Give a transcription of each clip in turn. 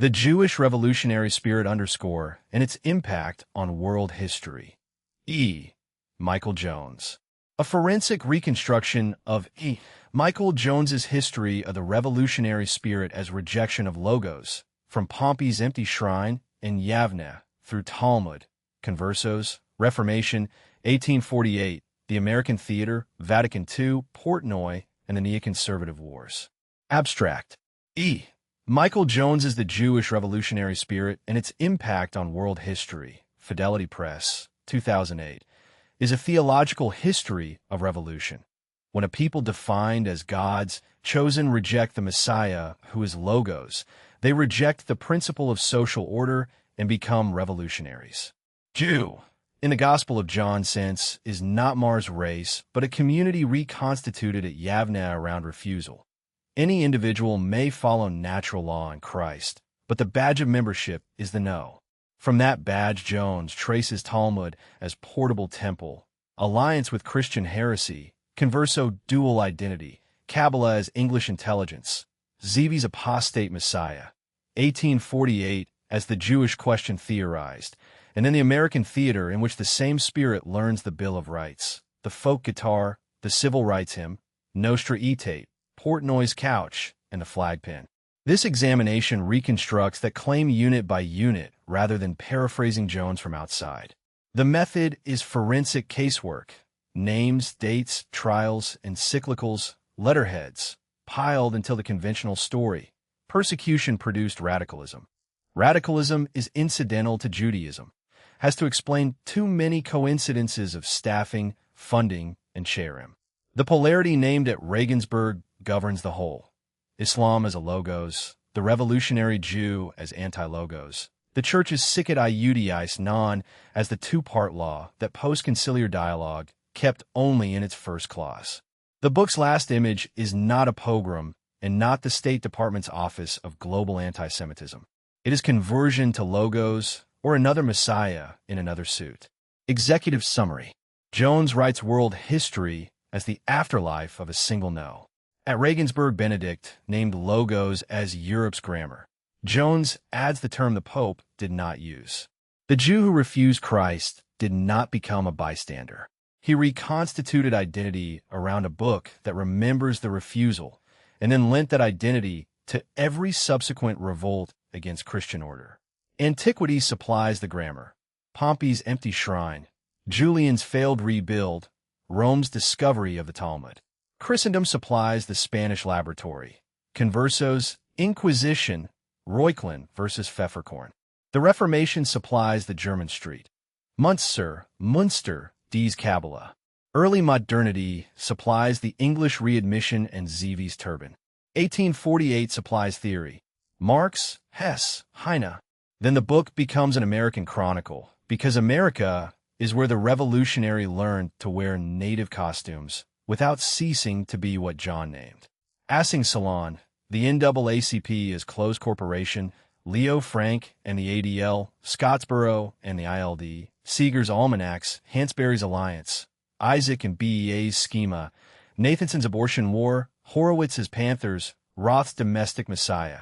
The Jewish Revolutionary Spirit underscore and its impact on world history. E. Michael Jones. A forensic reconstruction of E. Michael Jones's history of the revolutionary spirit as rejection of logos, from Pompey's empty shrine in Yavne through Talmud, Conversos, Reformation, 1848, the American Theater, Vatican II, Portnoy, and the Neoconservative Wars. Abstract. E. Michael Jones is the Jewish revolutionary spirit and its impact on world history. Fidelity Press, 2008, is a theological history of revolution. When a people defined as God's chosen reject the Messiah, who is Logos, they reject the principle of social order and become revolutionaries. Jew, in the Gospel of John sense, is not Mars race, but a community reconstituted at Yavne around refusal. Any individual may follow natural law in Christ, but the badge of membership is the no. From that badge, Jones traces Talmud as portable temple, alliance with Christian heresy, Converso dual identity, Kabbalah as English intelligence, Zevi's apostate Messiah, 1848 as the Jewish question theorized, and then the American Theater in which the same spirit learns the Bill of Rights, the folk guitar, the civil rights hymn, Nostra Aetate, Portnoy's couch, and the flag pin. This examination reconstructs that claim unit by unit rather than paraphrasing Jones from outside. The method is forensic casework, names, dates, trials, encyclicals, letterheads, piled until the conventional story. Persecution produced radicalism. Radicalism is incidental to Judaism, has to explain too many coincidences of staffing, funding, and cherem. The polarity named at Regensburg governs the whole. Islam as a logos, the revolutionary Jew as anti-logos, the Church's sicut iudice non as the two-part law that post-conciliar dialogue kept only in its first clause. The book's last image is not a pogrom and not the State Department's Office of Global Anti-Semitism. It is conversion to logos or another Messiah in another suit. Executive summary. Jones writes world history as the afterlife of a single no. At Regensburg, Benedict named logos as Europe's grammar. Jones adds the term the Pope did not use. The Jew who refused Christ did not become a bystander. He reconstituted identity around a book that remembers the refusal and then lent that identity to every subsequent revolt against Christian order. Antiquity supplies the grammar. Pompey's empty shrine, Julian's failed rebuild, Rome's discovery of the Talmud. Christendom supplies the Spanish laboratory. Conversos, Inquisition, Reuchlin versus Pfefferkorn. The Reformation supplies the German street. Munster, D's Kabbalah. Early modernity supplies the English readmission and Zevi's turban. 1848 supplies theory. Marx, Hess, Heine. Then the book becomes an American chronicle, because America is where the revolutionary learned to wear native costumes without ceasing to be what John named. Assing Salon, the NAACP is closed corporation, Leo Frank and the ADL, Scottsboro and the ILD, Seeger's Almanacs, Hansberry's Alliance, Isaac and BEA's Schema, Nathanson's Abortion War, Horowitz's Panthers, Roth's Domestic Messiah,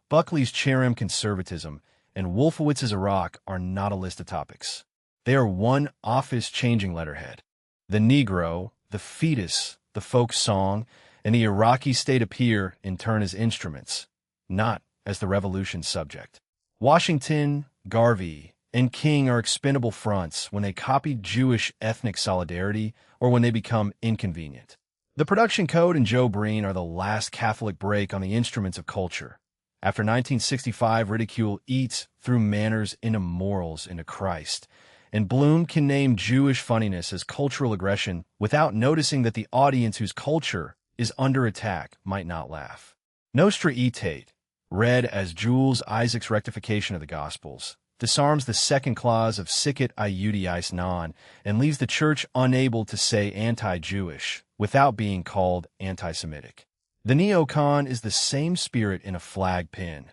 Buckley's Cherem Conservatism, and Wolfowitz's Iraq are not a list of topics. They are one office-changing letterhead. The Negro, the fetus, the folk song, and the Iraqi state appear in turn as instruments, not as the revolution's subject. Washington, Garvey, and King are expendable fronts when they copy Jewish ethnic solidarity or when they become inconvenient. The production code and Joe Breen are the last Catholic break on the instruments of culture. After 1965, ridicule eats through manners into morals into Christ, and Bloom can name Jewish funniness as cultural aggression without noticing that the audience whose culture is under attack might not laugh. Nostra Aetate, read as Jules Isaac's rectification of the Gospels, disarms the second clause of sicut iudice non and leaves the Church unable to say anti-Jewish without being called anti-Semitic. The neocon is the same spirit in a flag pin,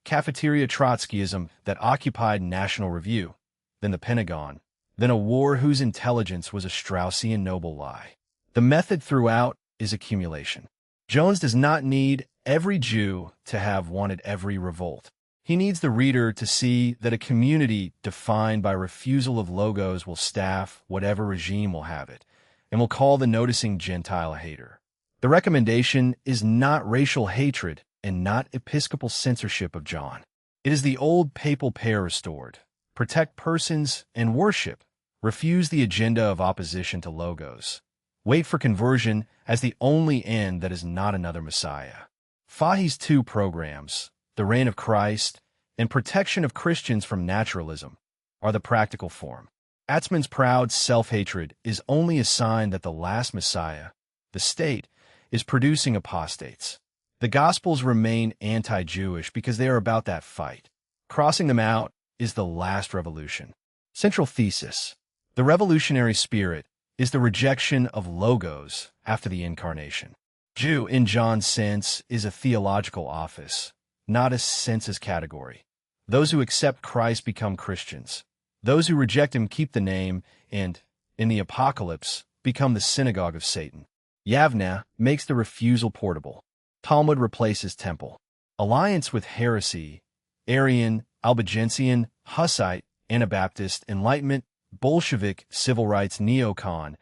cafeteria Trotskyism that occupied National Review, then the Pentagon, then a war whose intelligence was a Straussian noble lie. The method throughout is accumulation. Jones does not need every Jew to have wanted every revolt. He needs the reader to see that a community defined by refusal of logos will staff whatever regime will have it, and will call the noticing Gentile a hater. The recommendation is not racial hatred and not episcopal censorship of John. It is the old papal pair restored. Protect persons and worship. Refuse the agenda of opposition to logos. Wait for conversion as the only end that is not another Messiah. Fahi's two programs, The Reign of Christ and Protection of Christians from Naturalism, are the practical form. Atzmann's proud self-hatred is only a sign that the last Messiah, the state, is producing apostates. The Gospels remain anti-Jewish because they are about that fight. Crossing them out is the last revolution. Central thesis: the revolutionary spirit is the rejection of logos after the incarnation. Jew, in John's sense, is a theological office, not a census category. Those who accept Christ become Christians. Those who reject him keep the name and, in the apocalypse, become the synagogue of Satan. Yavneh makes the refusal portable. Talmud replaces temple. Alliance with heresy, Arian, Albigensian, Hussite, Anabaptist, Enlightenment, Bolshevik, civil rights, neocon,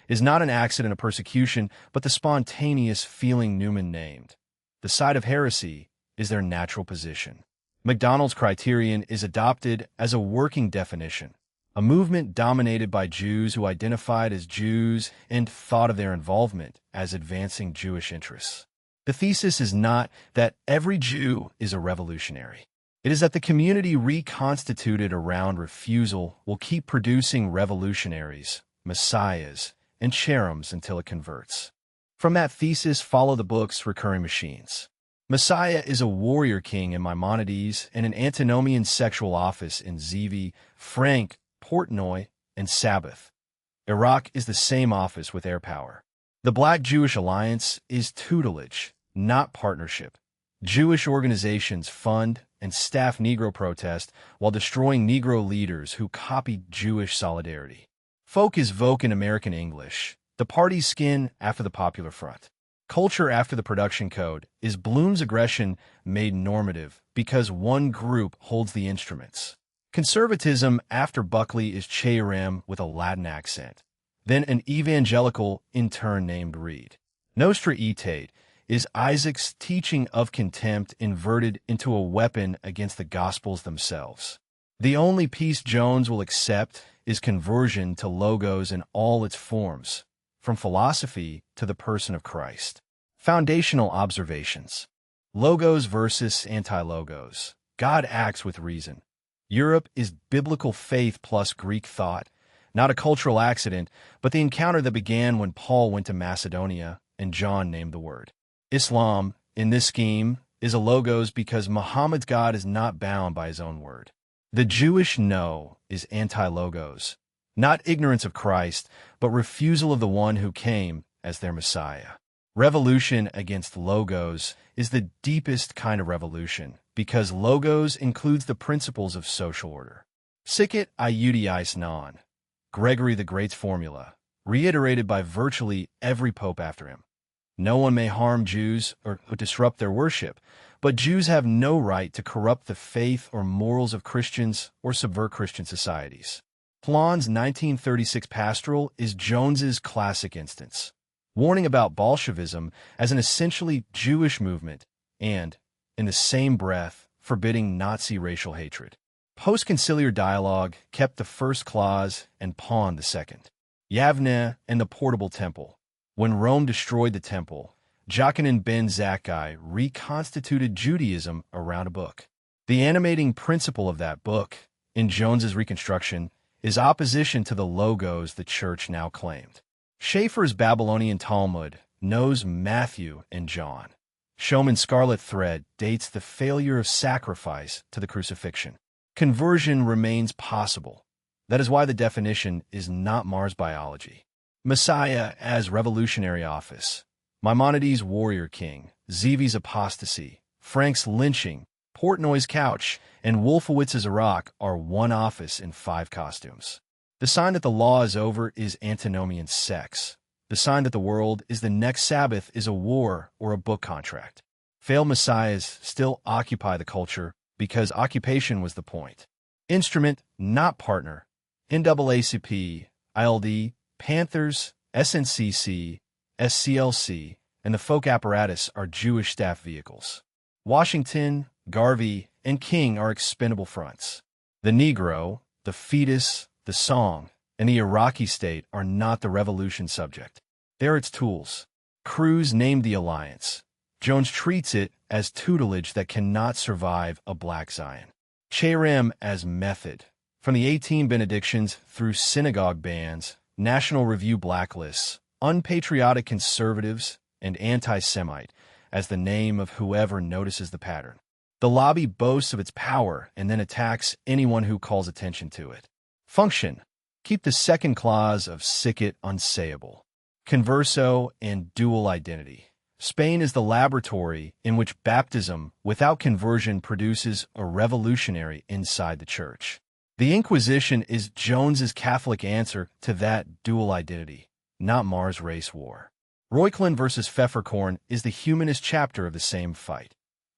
is not an accident of persecution, but the spontaneous feeling Newman named. The side of heresy is their natural position. MacDonald's criterion is adopted as a working definition, a movement dominated by Jews who identified as Jews and thought of their involvement as advancing Jewish interests. The thesis is not that every Jew is a revolutionary. It is that the community reconstituted around refusal will keep producing revolutionaries, messiahs, and cherems until it converts. From that thesis follow the books Recurring Machines. Messiah is a warrior king in Maimonides and an antinomian sexual office in Zevi, Frank, Portnoy, and Sabbath. Iraq is the same office with air power. The Black-Jewish Alliance is tutelage, not partnership. Jewish organizations fund and staff Negro protest while destroying Negro leaders who copied Jewish solidarity. Folk is voke in American English. The party's skin after the Popular Front. Culture after the production code is Bloom's aggression made normative because one group holds the instruments. Conservatism after Buckley is Che-Rem with a Latin accent. Then an evangelical intern named Reed. Nostra Aetate is Isaac's teaching of contempt inverted into a weapon against the Gospels themselves. The only peace Jones will accept is conversion to logos in all its forms, from philosophy to the person of Christ. Foundational observations. Logos versus anti-logos. God acts with reason. Europe is biblical faith plus Greek thought, not a cultural accident, but the encounter that began when Paul went to Macedonia and John named the word. Islam, in this scheme, is a logos because Muhammad's God is not bound by his own word. The Jewish no is anti-logos, not ignorance of Christ, but refusal of the one who came as their Messiah. Revolution against logos is the deepest kind of revolution because logos includes the principles of social order. Sicut iudice non, Gregory the Great's formula, reiterated by virtually every pope after him. No one may harm Jews or disrupt their worship, but Jews have no right to corrupt the faith or morals of Christians or subvert Christian societies. Plon's 1936 pastoral is Jones's classic instance, warning about Bolshevism as an essentially Jewish movement and, in the same breath, forbidding Nazi racial hatred. Post-conciliar dialogue kept the first clause and pawned the second. Yavneh and the portable temple. When Rome destroyed the temple, Jochanan ben Zakkai reconstituted Judaism around a book. The animating principle of that book, in Jones's reconstruction, is opposition to the logos the church now claimed. Schaeffer's Babylonian Talmud knows Matthew and John. Schoeman's Scarlet Thread dates the failure of sacrifice to the crucifixion. Conversion remains possible. That is why the definition is not Mars biology. Messiah as revolutionary office. Maimonides' warrior king, Zevi's apostasy, Frank's lynching, Portnoy's couch, and Wolfowitz's Iraq are one office in 5 costumes. The sign that the law is over is antinomian sex. The sign that the world is the next Sabbath is a war or a book contract. Failed messiahs still occupy the culture, because occupation was the point. Instrument, not partner. NAACP, ILD, Panthers, SNCC, SCLC, and the folk apparatus are Jewish staff vehicles. Washington, Garvey, and King are expendable fronts. The Negro, the fetus, the song, and the Iraqi state are not the revolution subject. They're its tools. Cruz named the alliance. Jones treats it as tutelage that cannot survive a Black Zion. Cherem as method. From the 18 benedictions through synagogue bans, National Review blacklists, unpatriotic conservatives, and anti-Semite as the name of whoever notices the pattern. The lobby boasts of its power and then attacks anyone who calls attention to it. Function. Keep the second clause of Sicket unsayable. Converso and dual identity. Spain is the laboratory in which baptism without conversion produces a revolutionary inside the church. The Inquisition is Jones's Catholic answer to that dual identity, not Mars race war. Reuchlin versus Pfefferkorn is the humanist chapter of the same fight.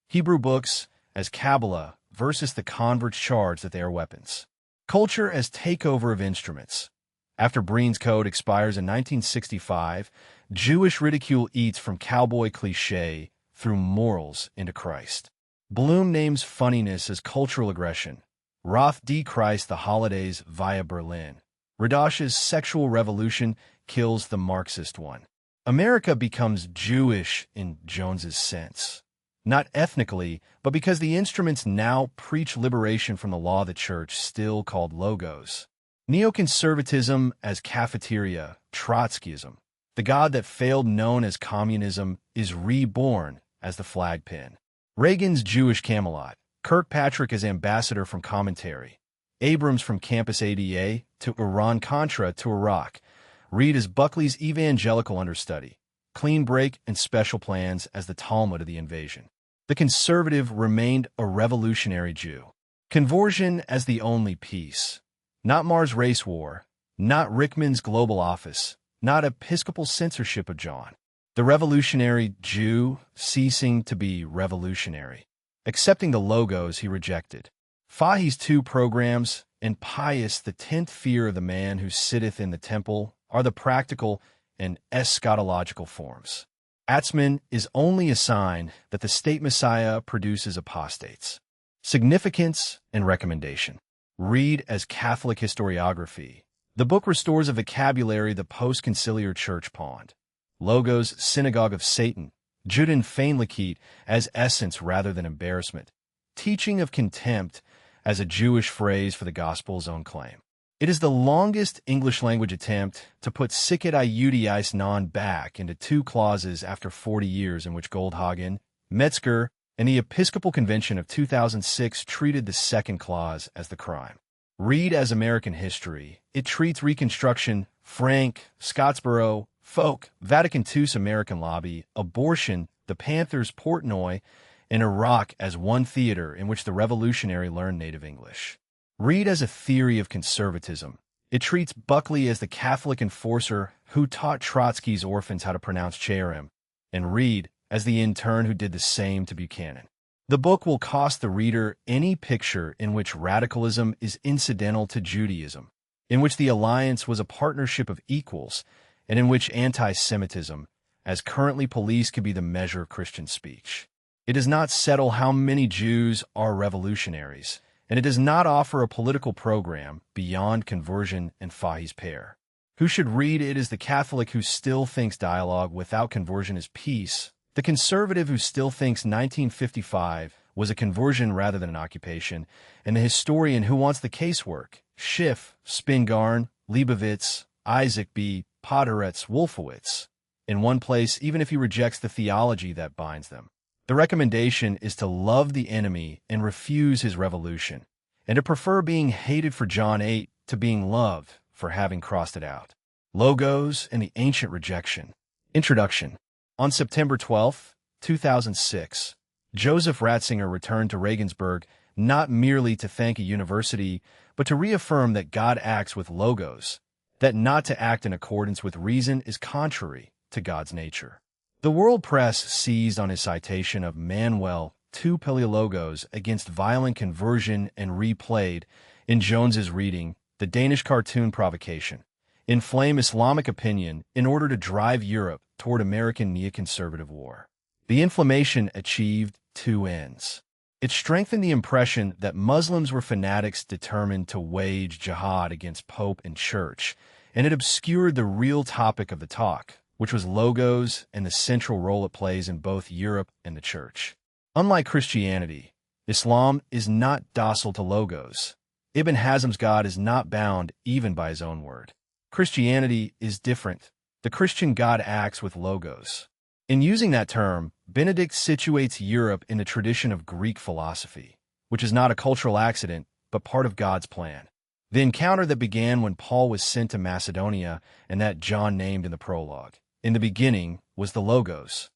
Hebrew books as Kabbalah versus the converts' charge that they are weapons. Culture as takeover of instruments. After Breen's Code expires in 1965, Jewish ridicule eats from cowboy cliché through morals into Christ. Bloom names funniness as cultural aggression. Roth decries the holidays via Berlin. Radash's sexual revolution kills the Marxist one. America becomes Jewish in Jones's sense. Not ethnically, but because the instruments now preach liberation from the law of the church, still called logos. Neoconservatism as cafeteria, Trotskyism. The God that failed, known as communism, is reborn as the flag pin. Reagan's Jewish Camelot. Kirkpatrick as ambassador from commentary. Abrams from Campus ADA to Iran-Contra to Iraq. Reed as Buckley's evangelical understudy. Clean break and special plans as the Talmud of the invasion. The conservative remained a revolutionary Jew. Conversion as the only peace. Not Mars race war, not Rickman's global office, not episcopal censorship of John. The revolutionary Jew ceasing to be revolutionary. Accepting the logos he rejected. Fahi's two programs and Pius the 10th fear of the man who sitteth in the temple are the practical and eschatological forms. Atzman is only a sign that the state Messiah produces apostates. Significance and recommendation. Read as Catholic historiography. The book restores a vocabulary the post-conciliar church pawned. Logos, synagogue of Satan. Judin Feinlekit as essence rather than embarrassment. Teaching of contempt as a Jewish phrase for the gospel's own claim. It is the longest English-language attempt to put Sicut Iudice non back into two clauses after 40 years in which Goldhagen, Metzger, and the Episcopal Convention of 2006 treated the second clause as the crime. Read as American history. It treats Reconstruction, Frank, Scottsboro, folk, Vatican II's American lobby, abortion, the Panthers, Portnoy, and Iraq as one theater in which the revolutionary learned native English. Read as a theory of conservatism. It treats Buckley as the Catholic enforcer who taught Trotsky's orphans how to pronounce Cherem, and Reed as the intern who did the same to Buchanan. The book will cost the reader any picture in which radicalism is incidental to Judaism, in which the alliance was a partnership of equals, and in which anti-Semitism, as currently policed, could be the measure of Christian speech. It does not settle how many Jews are revolutionaries, and it does not offer a political program beyond conversion and Fahi's pair. Who should read it is the Catholic who still thinks dialogue without conversion is peace, the conservative who still thinks 1955 was a conversion rather than an occupation, and the historian who wants the casework, Schiff, Spingarn, Leibovitz, Isaac B. Podhoretz, Wolfowitz, in one place even if he rejects the theology that binds them. The recommendation is to love the enemy and refuse his revolution, and to prefer being hated for John 8 to being loved for having crossed it out. Logos and the ancient rejection. Introduction. On September 12, 2006, Joseph Ratzinger returned to Regensburg not merely to thank a university, but to reaffirm that God acts with logos, that not to act in accordance with reason is contrary to God's nature. The world press seized on his citation of Manuel two Paleologos against violent conversion and replayed, in Jones's reading, the Danish cartoon provocation, inflame Islamic opinion in order to drive Europe toward American neoconservative war. The inflammation achieved two ends. It strengthened the impression that Muslims were fanatics determined to wage jihad against Pope and Church, and it obscured the real topic of the talk, which was logos and the central role it plays in both Europe and the Church. Unlike Christianity, Islam is not docile to logos. Ibn Hazm's God is not bound even by his own word. Christianity is different. The Christian God acts with logos. In using that term, Benedict situates Europe in the tradition of Greek philosophy, which is not a cultural accident, but part of God's plan. The encounter that began when Paul was sent to Macedonia and that John named in the prologue. In the beginning was the Logos.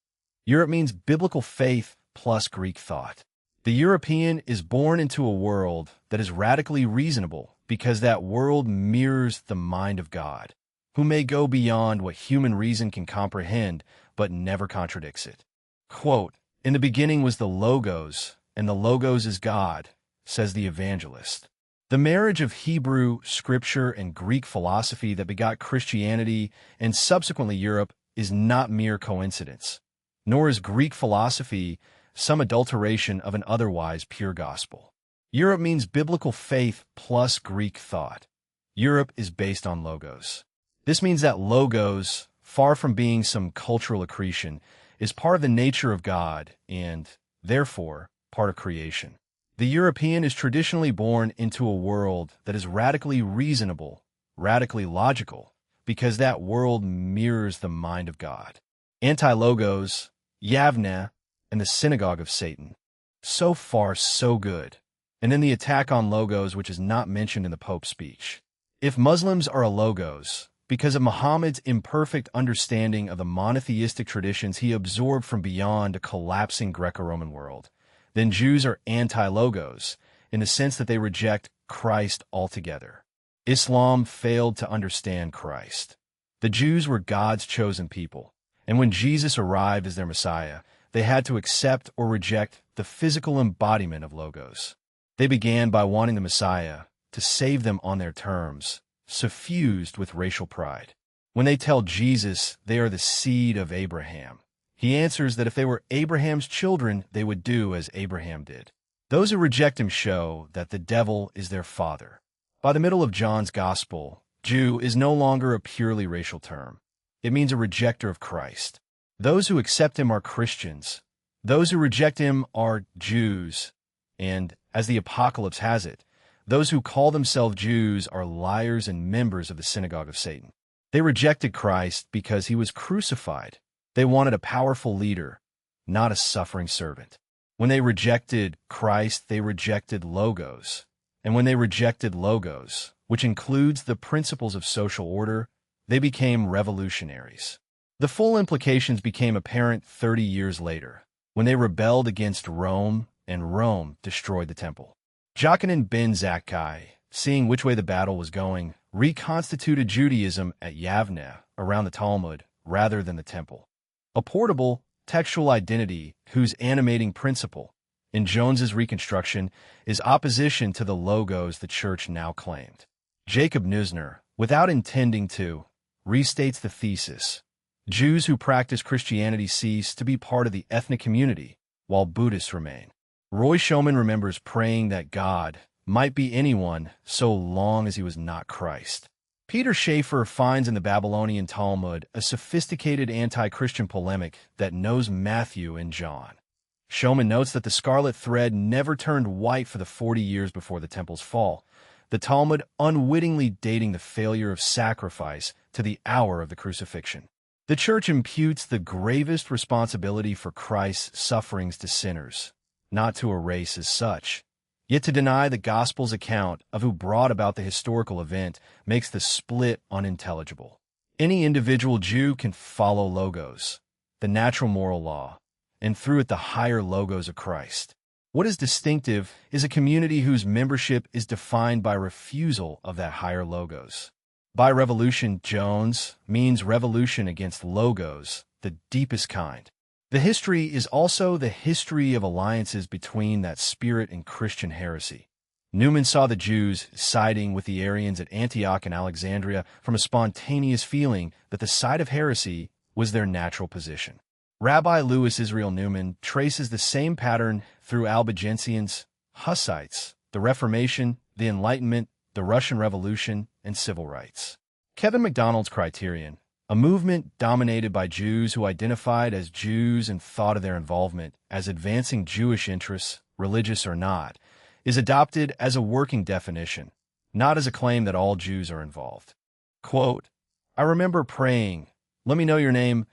Europe means biblical faith plus Greek thought. The European is born into a world that is radically reasonable because that world mirrors the mind of God, who may go beyond what human reason can comprehend, but never contradicts it. Quote, "In the beginning was the Logos, and the Logos is God," says the evangelist. The marriage of Hebrew, Scripture, and Greek philosophy that begot Christianity and subsequently Europe is not mere coincidence, nor is Greek philosophy some adulteration of an otherwise pure gospel. Europe means biblical faith plus Greek thought. Europe is based on logos. This means that logos, far from being some cultural accretion, is part of the nature of God and, therefore, part of creation. The European is traditionally born into a world that is radically reasonable, radically logical, because that world mirrors the mind of God. Anti-logos, Yavne, and the synagogue of Satan. So far, so good. And then the attack on logos, which is not mentioned in the Pope's speech. If Muslims are a logos, because of Muhammad's imperfect understanding of the monotheistic traditions he absorbed from beyond a collapsing Greco-Roman world, then Jews are anti-logos in the sense that they reject Christ altogether. Islam failed to understand Christ. The Jews were God's chosen people, and when Jesus arrived as their Messiah, they had to accept or reject the physical embodiment of logos. They began by wanting the Messiah to save them on their terms, suffused with racial pride. When they tell Jesus they are the seed of Abraham, he answers that if they were Abraham's children, they would do as Abraham did. Those who reject him show that the devil is their father. By the middle of John's Gospel, Jew is no longer a purely racial term. It means a rejecter of Christ. Those who accept him are Christians. Those who reject him are Jews. And, as the Apocalypse has it, those who call themselves Jews are liars and members of the synagogue of Satan. They rejected Christ because he was crucified. They wanted a powerful leader, not a suffering servant. When they rejected Christ, they rejected logos. And when they rejected logos, which includes the principles of social order, they became revolutionaries. The full implications became apparent 30 years later, when they rebelled against Rome, and Rome destroyed the temple. Jochanan ben Zakkai, seeing which way the battle was going, reconstituted Judaism at Yavne around the Talmud rather than the temple. A portable, textual identity whose animating principle, in Jones's reconstruction, is opposition to the logos the Church now claimed. Jacob Neusner, without intending to, restates the thesis. Jews who practice Christianity cease to be part of the ethnic community, while Buddhists remain. Roy Schoeman remembers praying that God might be anyone so long as he was not Christ. Peter Schaeffer finds in the Babylonian Talmud a sophisticated anti-Christian polemic that knows Matthew and John. Schoeman notes that the scarlet thread never turned white for the 40 years before the temple's fall, the Talmud unwittingly dating the failure of sacrifice to the hour of the crucifixion. The Church imputes the gravest responsibility for Christ's sufferings to sinners, not to a race as such. Yet to deny the Gospel's account of who brought about the historical event makes the split unintelligible. Any individual Jew can follow logos, the natural moral law, and through it the higher logos of Christ. What is distinctive is a community whose membership is defined by refusal of that higher logos. By revolution, Jones means revolution against logos, the deepest kind. The history is also the history of alliances between that spirit and Christian heresy. Newman saw the Jews siding with the Arians at Antioch and Alexandria from a spontaneous feeling that the side of heresy was their natural position. Rabbi Louis Israel Newman traces the same pattern through Albigensians, Hussites, the Reformation, the Enlightenment, the Russian Revolution, and civil rights. Kevin MacDonald's criterion, a movement dominated by Jews who identified as Jews and thought of their involvement as advancing Jewish interests, religious or not, is adopted as a working definition, not as a claim that all Jews are involved. Quote, I remember praying, let me know your name.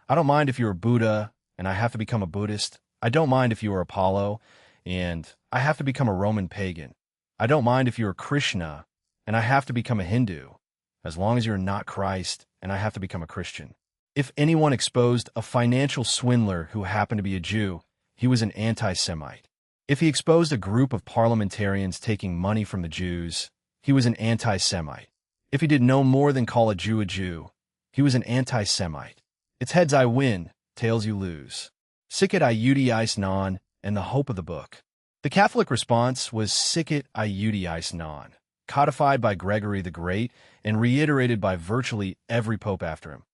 I don't mind if you're a Buddha and I have to become a Buddhist. I don't mind if you are Apollo and I have to become a Roman pagan. I don't mind if you're Krishna and I have to become a Hindu, as long as you're not Christ and I have to become a Christian. If anyone exposed a financial swindler who happened to be a Jew, he was an anti-Semite. If he exposed a group of parliamentarians taking money from the Jews, he was an anti-Semite. If he did no more than call a Jew, he was an anti-Semite. It's heads I win, tails you lose. Sic et iudice non, and the hope of the book. The Catholic response was sic et iudice non, codified by Gregory the Great and reiterated by virtually every pope after him.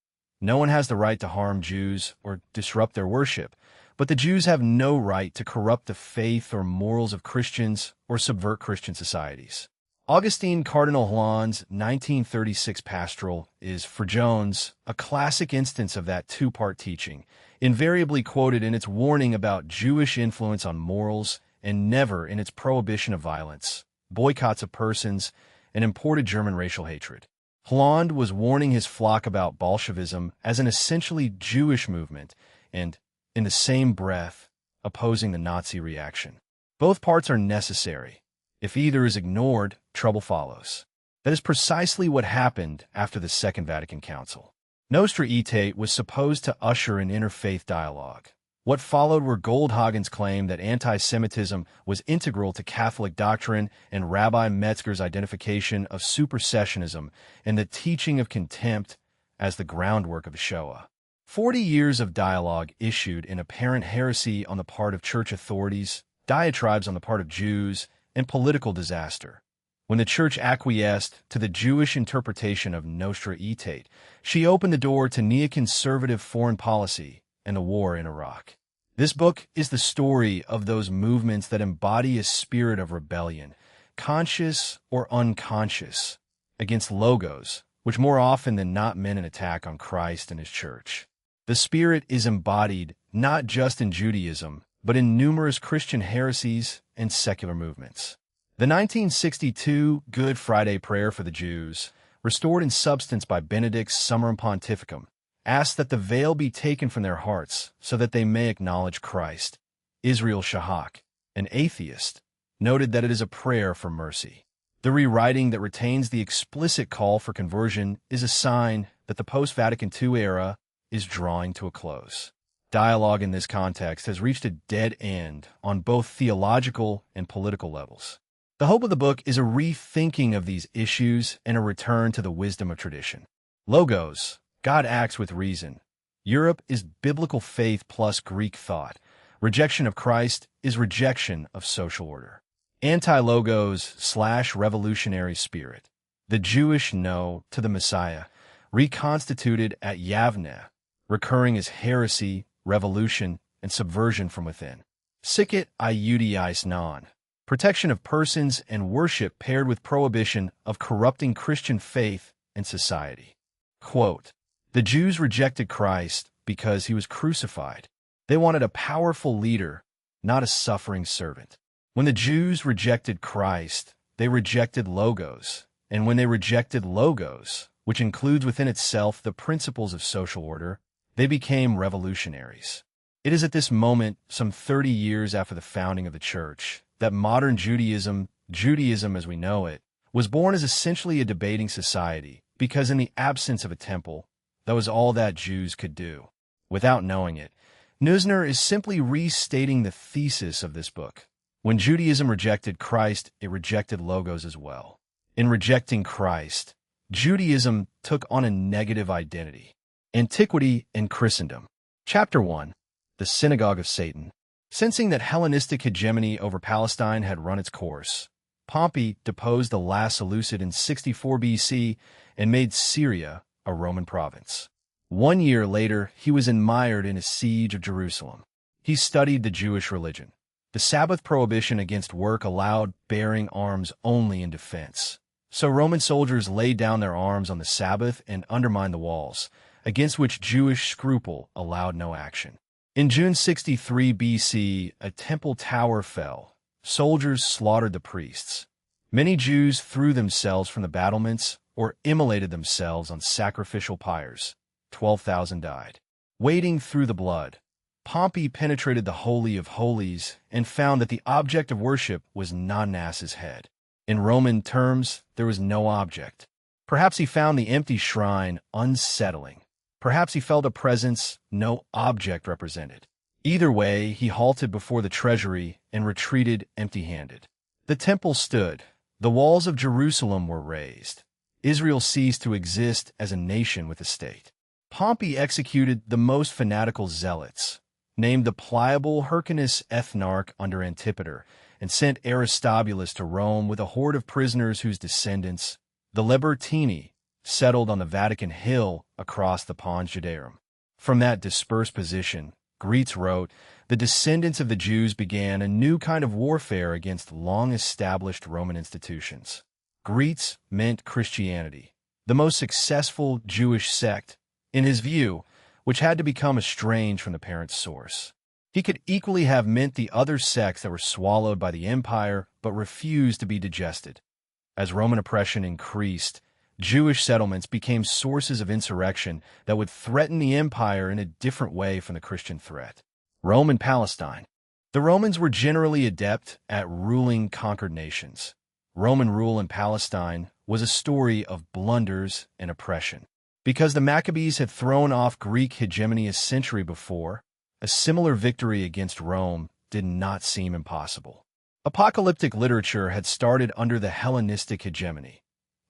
No one has the right to harm Jews or disrupt their worship, but the Jews have no right to corrupt the faith or morals of Christians or subvert Christian societies. Augustine Cardinal Holland's 1936 pastoral is, for Jones, a classic instance of that two-part teaching, invariably quoted in its warning about Jewish influence on morals and never in its prohibition of violence, boycotts of persons, and imported German racial hatred. Holland was warning his flock about Bolshevism as an essentially Jewish movement and, in the same breath, opposing the Nazi reaction. Both parts are necessary. If either is ignored, trouble follows. That is precisely what happened after the Second Vatican Council. Nostra Aetate was supposed to usher an interfaith dialogue. What followed were Goldhagen's claim that anti-Semitism was integral to Catholic doctrine and Rabbi Metzger's identification of supersessionism and the teaching of contempt as the groundwork of the Shoah. 40 years of dialogue issued in apparent heresy on the part of church authorities, diatribes on the part of Jews, and political disaster. When the Church acquiesced to the Jewish interpretation of Nostra Aetate, she opened the door to neoconservative foreign policy and the war in Iraq. This book is the story of those movements that embody a spirit of rebellion, conscious or unconscious, against logos, which more often than not meant an attack on Christ and his church. The spirit is embodied not just in Judaism, but in numerous Christian heresies and secular movements. The 1962 Good Friday Prayer for the Jews, restored in substance by Benedict's Summorum Pontificum, asked that the veil be taken from their hearts so that they may acknowledge Christ. Israel Shahak, an atheist, noted that it is a prayer for mercy. The rewriting that retains the explicit call for conversion is a sign that the post-Vatican II era is drawing to a close. Dialogue in this context has reached a dead end on both theological and political levels. The hope of the book is a rethinking of these issues and a return to the wisdom of tradition. Logos, God acts with reason. Europe is biblical faith plus Greek thought. Rejection of Christ is rejection of social order. Anti-logos / revolutionary spirit. The Jewish no to the Messiah, reconstituted at Yavne, recurring as heresy, revolution, and subversion from within. Sic et iudice non. Protection of persons and worship paired with prohibition of corrupting Christian faith and society. Quote, the Jews rejected Christ because he was crucified. They wanted a powerful leader, not a suffering servant. When the Jews rejected Christ, they rejected logos. And when they rejected logos, which includes within itself the principles of social order, they became revolutionaries. It is at this moment, some 30 years after the founding of the Church, that modern Judaism as we know it, was born as essentially a debating society, because in the absence of a temple, that was all that Jews could do. Without knowing it, Neusner is simply restating the thesis of this book. When Judaism rejected Christ, it rejected logos as well. In rejecting Christ, Judaism took on a negative identity. Antiquity and Christendom. Chapter 1. the synagogue of Satan. Sensing that Hellenistic hegemony over Palestine had run its course, Pompey deposed the last Seleucid in 64 BC and made Syria a Roman province. 1 year later, he was mired in a siege of Jerusalem. He studied the Jewish religion. The Sabbath prohibition against work allowed bearing arms only in defense. So Roman soldiers laid down their arms on the Sabbath and undermined the walls, against which Jewish scruple allowed no action. In June 63 BC, a temple tower fell. Soldiers slaughtered the priests. Many Jews threw themselves from the battlements or immolated themselves on sacrificial pyres. 12,000 died. Wading through the blood, Pompey penetrated the Holy of Holies and found that the object of worship was not an ass's head. In Roman terms, there was no object. Perhaps he found the empty shrine unsettling. Perhaps he felt a presence no object represented. Either way, he halted before the treasury and retreated empty-handed. The temple stood. The walls of Jerusalem were razed. Israel ceased to exist as a nation with a state. Pompey executed the most fanatical zealots, named the pliable Hyrcanus ethnarch under Antipater, and sent Aristobulus to Rome with a horde of prisoners whose descendants, the Libertini, settled on the Vatican Hill across the Pons Judaeum. From that dispersed position, Greets wrote, the descendants of the Jews began a new kind of warfare against long-established Roman institutions. Greets meant Christianity, the most successful Jewish sect, in his view, which had to become estranged from the parent source. He could equally have meant the other sects that were swallowed by the empire but refused to be digested. As Roman oppression increased, Jewish settlements became sources of insurrection that would threaten the empire in a different way from the Christian threat. Rome and Palestine. The Romans were generally adept at ruling conquered nations. Roman rule in Palestine was a story of blunders and oppression. Because the Maccabees had thrown off Greek hegemony a century before, a similar victory against Rome did not seem impossible. Apocalyptic literature had started under the Hellenistic hegemony.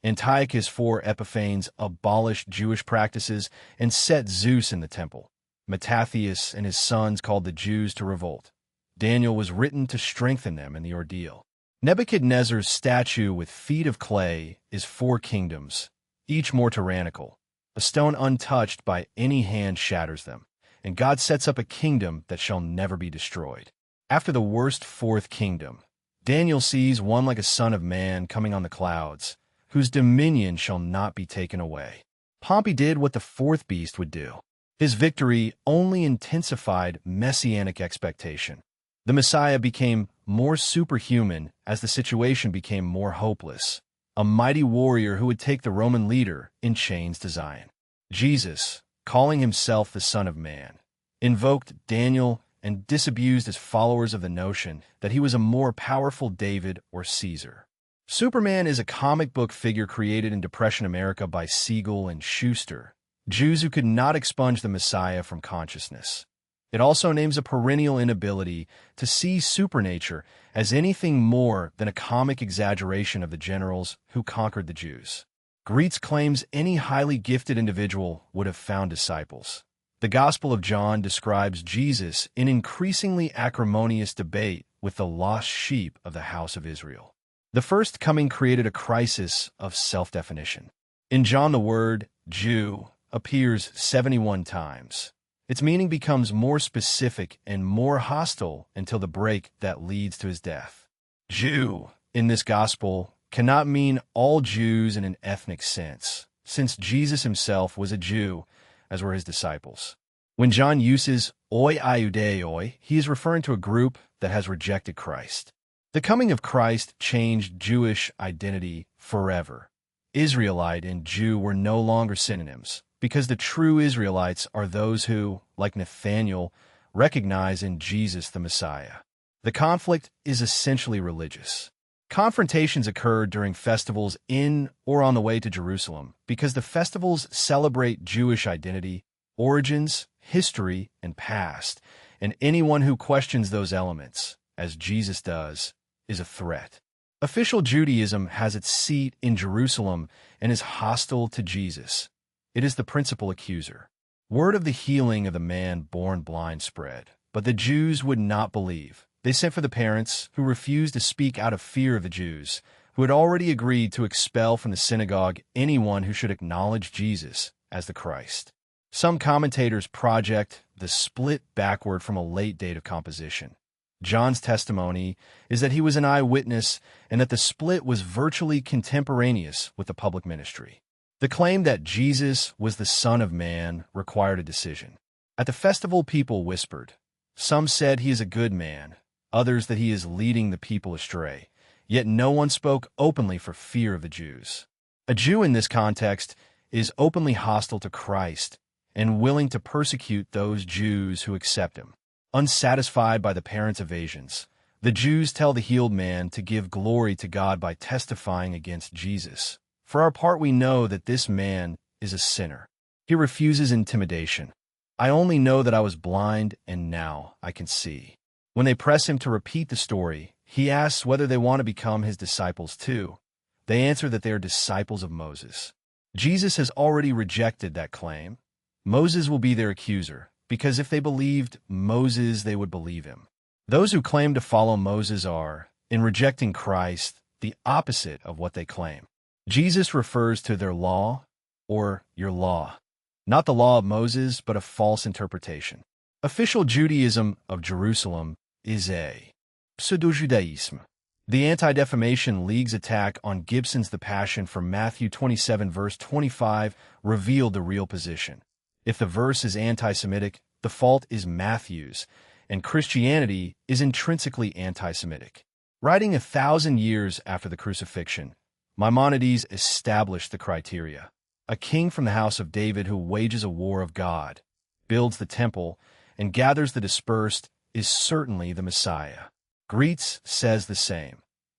Antiochus IV Epiphanes abolished Jewish practices and set Zeus in the temple. Mattathias and his sons called the Jews to revolt. Daniel was written to strengthen them in the ordeal. Nebuchadnezzar's statue with feet of clay is 4 kingdoms, each more tyrannical. A stone untouched by any hand shatters them, and God sets up a kingdom that shall never be destroyed. After the worst 4th kingdom, Daniel sees one like a son of man coming on the clouds, whose dominion shall not be taken away. Pompey did what the 4th beast would do. His victory only intensified messianic expectation. The Messiah became more superhuman as the situation became more hopeless, a mighty warrior who would take the Roman leader in chains to Zion. Jesus, calling himself the Son of Man, invoked Daniel and disabused his followers of the notion that he was a more powerful David or Caesar. Superman is a comic book figure created in Depression America by Siegel and Schuster, Jews who could not expunge the Messiah from consciousness. It also names a perennial inability to see supernature as anything more than a comic exaggeration of the generals who conquered the Jews. Greets claims any highly gifted individual would have found disciples. The Gospel of John describes Jesus in increasingly acrimonious debate with the lost sheep of the house of Israel. The first coming created a crisis of self-definition. In John, the word Jew appears 71 times. Its meaning becomes more specific and more hostile until the break that leads to his death. Jew, in this gospel, cannot mean all Jews in an ethnic sense, since Jesus himself was a Jew, as were his disciples. When John uses oi iudaioi, he is referring to a group that has rejected Christ. The coming of Christ changed Jewish identity forever. Israelite and Jew were no longer synonyms, because the true Israelites are those who, like Nathanael, recognize in Jesus the Messiah. The conflict is essentially religious. Confrontations occur during festivals in or on the way to Jerusalem because the festivals celebrate Jewish identity, origins, history, and past, and anyone who questions those elements, as Jesus does, is a threat. Official Judaism has its seat in Jerusalem and is hostile to Jesus. It is the principal accuser. Word of the healing of the man born blind spread. But the Jews would not believe. They sent for the parents, who refused to speak out of fear of the Jews, who had already agreed to expel from the synagogue anyone who should acknowledge Jesus as the Christ. Some commentators project the split backward from a late date of composition. John's testimony is that he was an eyewitness and that the split was virtually contemporaneous with the public ministry. The claim that Jesus was the Son of Man required a decision. At the festival, people whispered. Some said he is a good man, others that he is leading the people astray, yet no one spoke openly for fear of the Jews. A Jew in this context is openly hostile to Christ and willing to persecute those Jews who accept him. Unsatisfied by the parents' evasions, the Jews tell the healed man to give glory to God by testifying against Jesus. For our part, we know that this man is a sinner. He refuses intimidation. I only know that I was blind, and now I can see. When they press him to repeat the story, he asks whether they want to become his disciples too. They answer that they are disciples of Moses. Jesus has already rejected that claim. Moses will be their accuser, because if they believed Moses, they would believe him. Those who claim to follow Moses are, in rejecting Christ, the opposite of what they claim. Jesus refers to their law, or your law, not the law of Moses, but a false interpretation. Official Judaism of Jerusalem is a pseudo-Judaism. The Anti-Defamation League's attack on Gibson's The Passion from Matthew 27 verse 25 revealed the real position. If the verse is anti-Semitic, the fault is Matthew's, and Christianity is intrinsically anti-Semitic. Writing 1,000 years after the crucifixion, Maimonides established the criteria. A king from the house of David who wages a war of God, builds the temple, and gathers the dispersed is certainly the Messiah. Greetz says the same.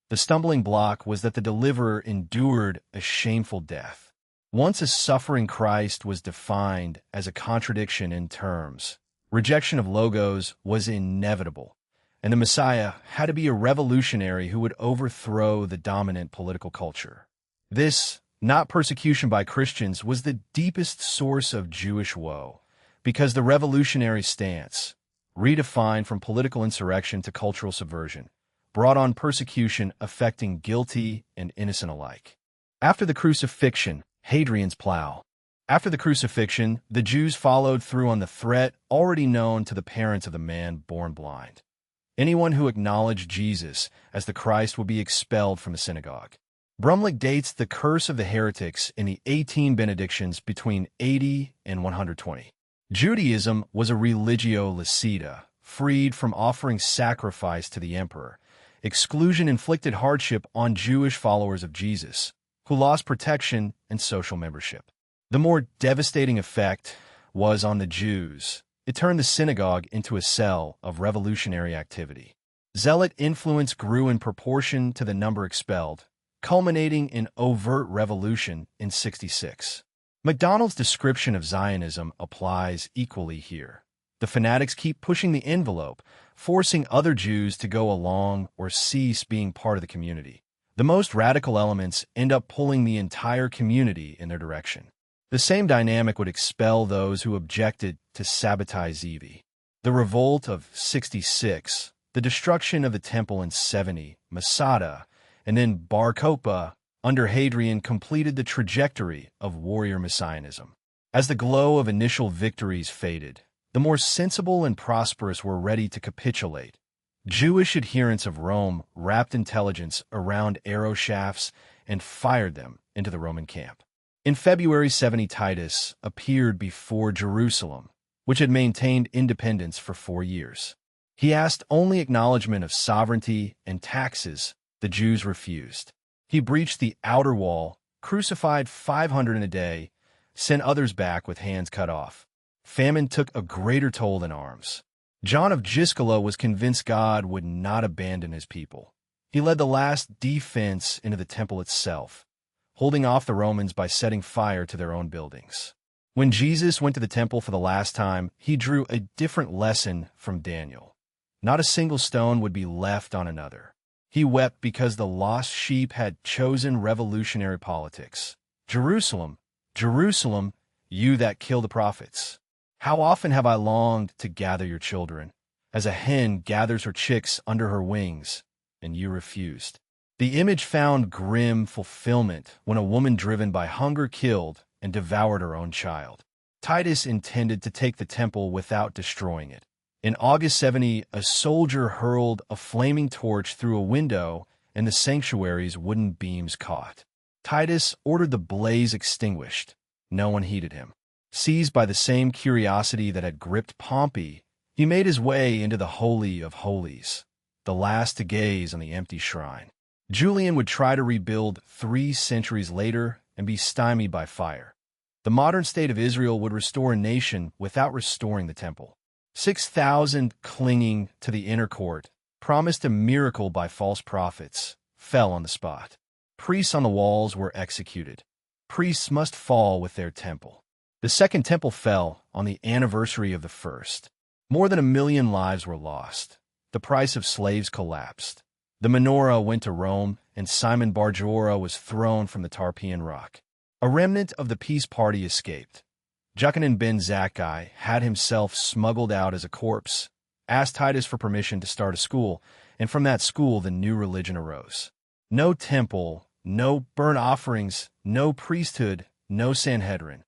The stumbling block was that the deliverer endured a shameful death. Once a suffering Christ was defined as a contradiction in terms, rejection of logos was inevitable, and the Messiah had to be a revolutionary who would overthrow the dominant political culture. This, not persecution by Christians, was the deepest source of Jewish woe, because the revolutionary stance, redefined from political insurrection to cultural subversion, brought on persecution affecting guilty and innocent alike. After the crucifixion, Hadrian's plow. After the crucifixion, the Jews followed through on the threat already known to the parents of the man born blind. Anyone who acknowledged Jesus as the Christ would be expelled from the synagogue. Brumlik dates the curse of the heretics in the 18 benedictions between 80 and 120. Judaism was a religio licita, freed from offering sacrifice to the emperor. Exclusion inflicted hardship on Jewish followers of Jesus, who lost protection and social membership. The more devastating effect was on the Jews. It turned the synagogue into a cell of revolutionary activity. Zealot influence grew in proportion to the number expelled, culminating in overt revolution in 66. MacDonald's description of Zionism applies equally here. The fanatics keep pushing the envelope, forcing other Jews to go along or cease being part of the community. The most radical elements end up pulling the entire community in their direction. The same dynamic would expel those who objected to Sabbatai Zevi. The revolt of 66, the destruction of the temple in 70, Masada, and then Bar Kokhba under Hadrian completed the trajectory of warrior messianism. As the glow of initial victories faded, the more sensible and prosperous were ready to capitulate. Jewish adherents of Rome wrapped intelligence around arrow shafts and fired them into the Roman camp. In February 70, Titus appeared before Jerusalem, which had maintained independence for 4 years. He asked only acknowledgement of sovereignty and taxes. The Jews refused. He breached the outer wall, crucified 500 in a day, sent others back with hands cut off. Famine took a greater toll than arms. John of Giscala was convinced God would not abandon his people. He led the last defense into the temple itself, holding off the Romans by setting fire to their own buildings. When Jesus went to the temple for the last time, he drew a different lesson from Daniel. Not a single stone would be left on another. He wept because the lost sheep had chosen revolutionary politics. Jerusalem, Jerusalem, you that kill the prophets. How often have I longed to gather your children, as a hen gathers her chicks under her wings, and you refused. The image found grim fulfillment when a woman driven by hunger killed and devoured her own child. Titus intended to take the temple without destroying it. In August 70, a soldier hurled a flaming torch through a window and the sanctuary's wooden beams caught. Titus ordered the blaze extinguished. No one heeded him. Seized by the same curiosity that had gripped Pompey, he made his way into the Holy of Holies, the last to gaze on the empty shrine. Julian would try to rebuild 3 centuries later and be stymied by fire. The modern state of Israel would restore a nation without restoring the temple. 6,000 clinging to the inner court, promised a miracle by false prophets, fell on the spot. Priests on the walls were executed. Priests must fall with their temple. The second temple fell on the anniversary of the first. More than 1 million lives were lost. The price of slaves collapsed. The menorah went to Rome, and Simon Bar-Jorah was thrown from the Tarpeian Rock. A remnant of the peace party escaped. Jochanan ben Zakkai had himself smuggled out as a corpse, asked Titus for permission to start a school, and from that school the new religion arose. No temple, no burnt offerings, no priesthood, no Sanhedrin.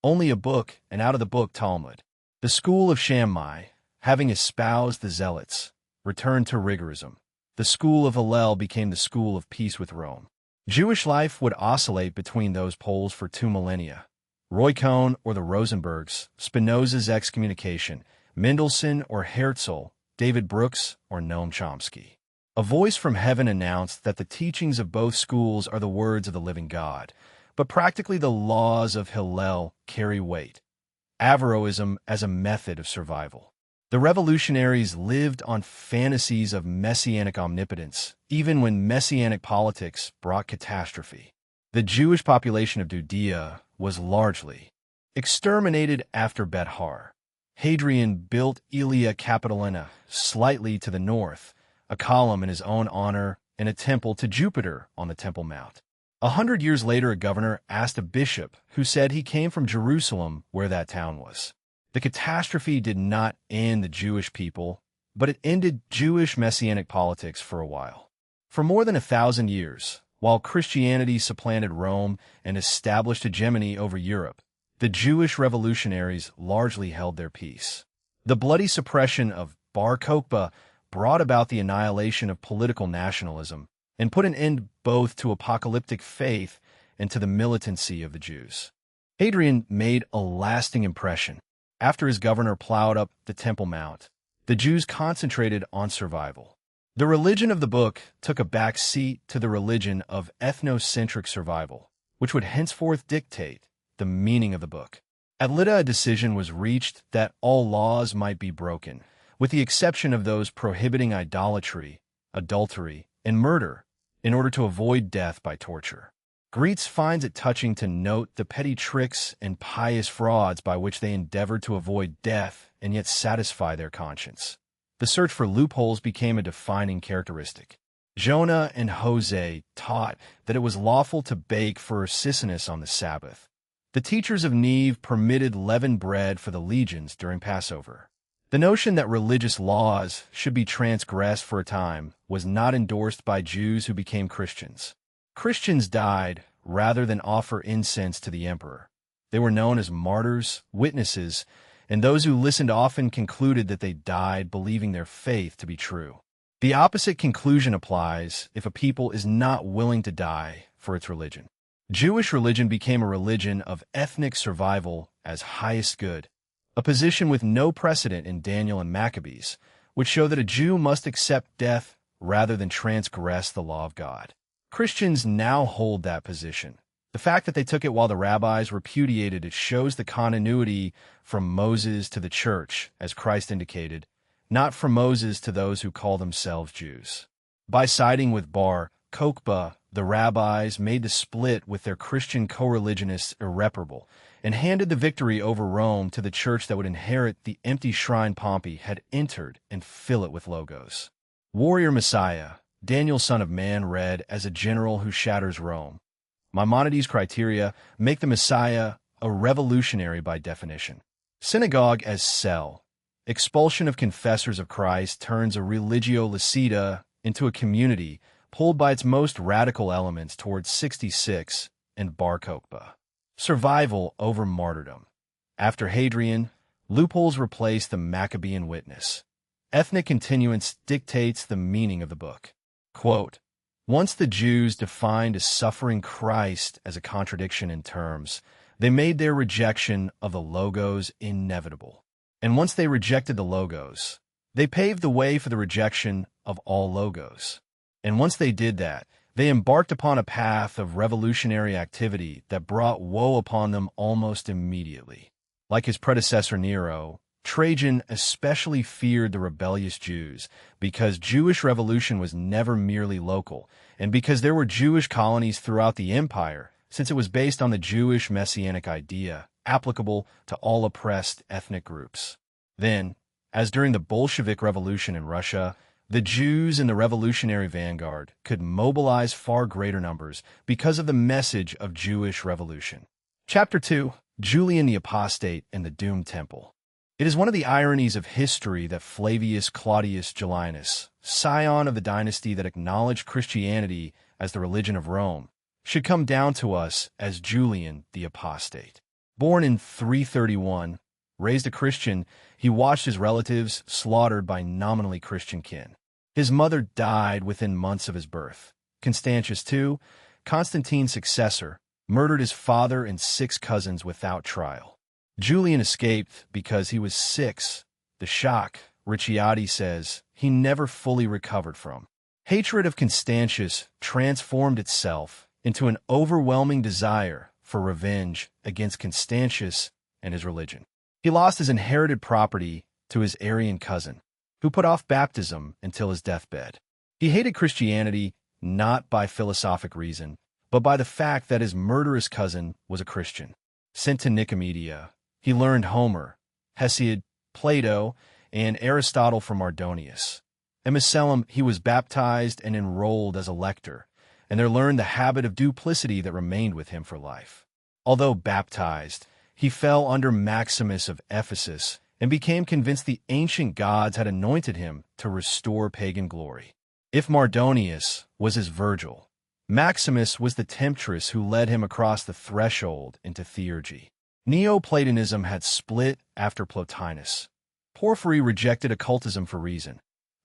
Only a book, and out of the book Talmud. The school of Shammai, having espoused the Zealots, returned to rigorism. The school of Hillel became the school of peace with Rome. Jewish life would oscillate between those poles for 2 millennia. Roy Cohn or the Rosenbergs, Spinoza's excommunication, Mendelssohn or Herzl, David Brooks or Noam Chomsky. A voice from heaven announced that the teachings of both schools are the words of the living God, but practically the laws of Hillel carry weight. Averroism as a method of survival. The revolutionaries lived on fantasies of messianic omnipotence, even when messianic politics brought catastrophe. The Jewish population of Judea was largely exterminated after Bet-Har. Hadrian built Aelia Capitolina slightly to the north, a column in his own honor, and a temple to Jupiter on the Temple Mount. 100 years later, a governor asked a bishop who said he came from Jerusalem where that town was. The catastrophe did not end the Jewish people, but it ended Jewish messianic politics for a while. For more than 1,000 years, while Christianity supplanted Rome and established hegemony over Europe, the Jewish revolutionaries largely held their peace. The bloody suppression of Bar Kokhba brought about the annihilation of political nationalism and put an end both to apocalyptic faith and to the militancy of the Jews. Hadrian made a lasting impression. After his governor plowed up the Temple Mount, the Jews concentrated on survival. The religion of the book took a back seat to the religion of ethnocentric survival, which would henceforth dictate the meaning of the book. At Lydda, a decision was reached that all laws might be broken, with the exception of those prohibiting idolatry, adultery, and murder, in order to avoid death by torture. Greetz finds it touching to note the petty tricks and pious frauds by which they endeavored to avoid death and yet satisfy their conscience. The search for loopholes became a defining characteristic. Jonah and Hosea taught that it was lawful to bake for Ursinus on the Sabbath. The teachers of Neve permitted leavened bread for the legions during Passover. The notion that religious laws should be transgressed for a time was not endorsed by Jews who became Christians. Christians died rather than offer incense to the emperor. They were known as martyrs, witnesses, and those who listened often concluded that they died believing their faith to be true. The opposite conclusion applies if a people is not willing to die for its religion. Jewish religion became a religion of ethnic survival as highest good, a position with no precedent in Daniel and Maccabees, which show that a Jew must accept death rather than transgress the law of God. Christians now hold that position. The fact that they took it while the rabbis repudiated it shows the continuity from Moses to the church, as Christ indicated, not from Moses to those who call themselves Jews. By siding with Bar Kokhba, the rabbis made the split with their Christian co-religionists irreparable and handed the victory over Rome to the church that would inherit the empty shrine Pompey had entered and fill it with logos. Warrior Messiah, Daniel son of man read as a general who shatters Rome. Maimonides' criteria make the Messiah a revolutionary by definition. Synagogue as cell, Expulsion of confessors of Christ turns a religio licita into a community pulled by its most radical elements towards 66 and Bar Kokhba. Survival over martyrdom. After Hadrian, loopholes replace the Maccabean witness. Ethnic continuance dictates the meaning of the book. Quote, "Once the Jews defined a suffering Christ as a contradiction in terms, they made their rejection of the Logos inevitable. And once they rejected the Logos, they paved the way for the rejection of all Logos. And once they did that, they embarked upon a path of revolutionary activity that brought woe upon them almost immediately. Like his predecessor Nero, Trajan especially feared the rebellious Jews because Jewish revolution was never merely local, and because there were Jewish colonies throughout the empire, since it was based on the Jewish messianic idea, applicable to all oppressed ethnic groups. Then, as during the Bolshevik Revolution in Russia, the Jews in the revolutionary vanguard could mobilize far greater numbers because of the message of Jewish revolution. Chapter 2. Julian the Apostate and the Doomed Temple. It is one of the ironies of history that Flavius Claudius Julianus, scion of the dynasty that acknowledged Christianity as the religion of Rome, should come down to us as Julian the Apostate. Born in 331, raised a Christian, he watched his relatives slaughtered by nominally Christian kin. His mother died within months of his birth. Constantius II, Constantine's successor, murdered his father and 6 cousins without trial. Julian escaped because he was 6. The shock, Ricciardi says, he never fully recovered from. Hatred of Constantius transformed itself into an overwhelming desire for revenge against Constantius and his religion. He lost his inherited property to his Arian cousin, who put off baptism until his deathbed. He hated Christianity not by philosophic reason, but by the fact that his murderous cousin was a Christian. Sent to Nicomedia, he learned Homer, Hesiod, Plato, and Aristotle from Mardonius. At Macellum, he was baptized and enrolled as a lector, and there learned the habit of duplicity that remained with him for life. Although baptized, he fell under Maximus of Ephesus and became convinced the ancient gods had anointed him to restore pagan glory. If Mardonius was his Virgil, Maximus was the temptress who led him across the threshold into theurgy. Neoplatonism had split after Plotinus. Porphyry rejected occultism for reason.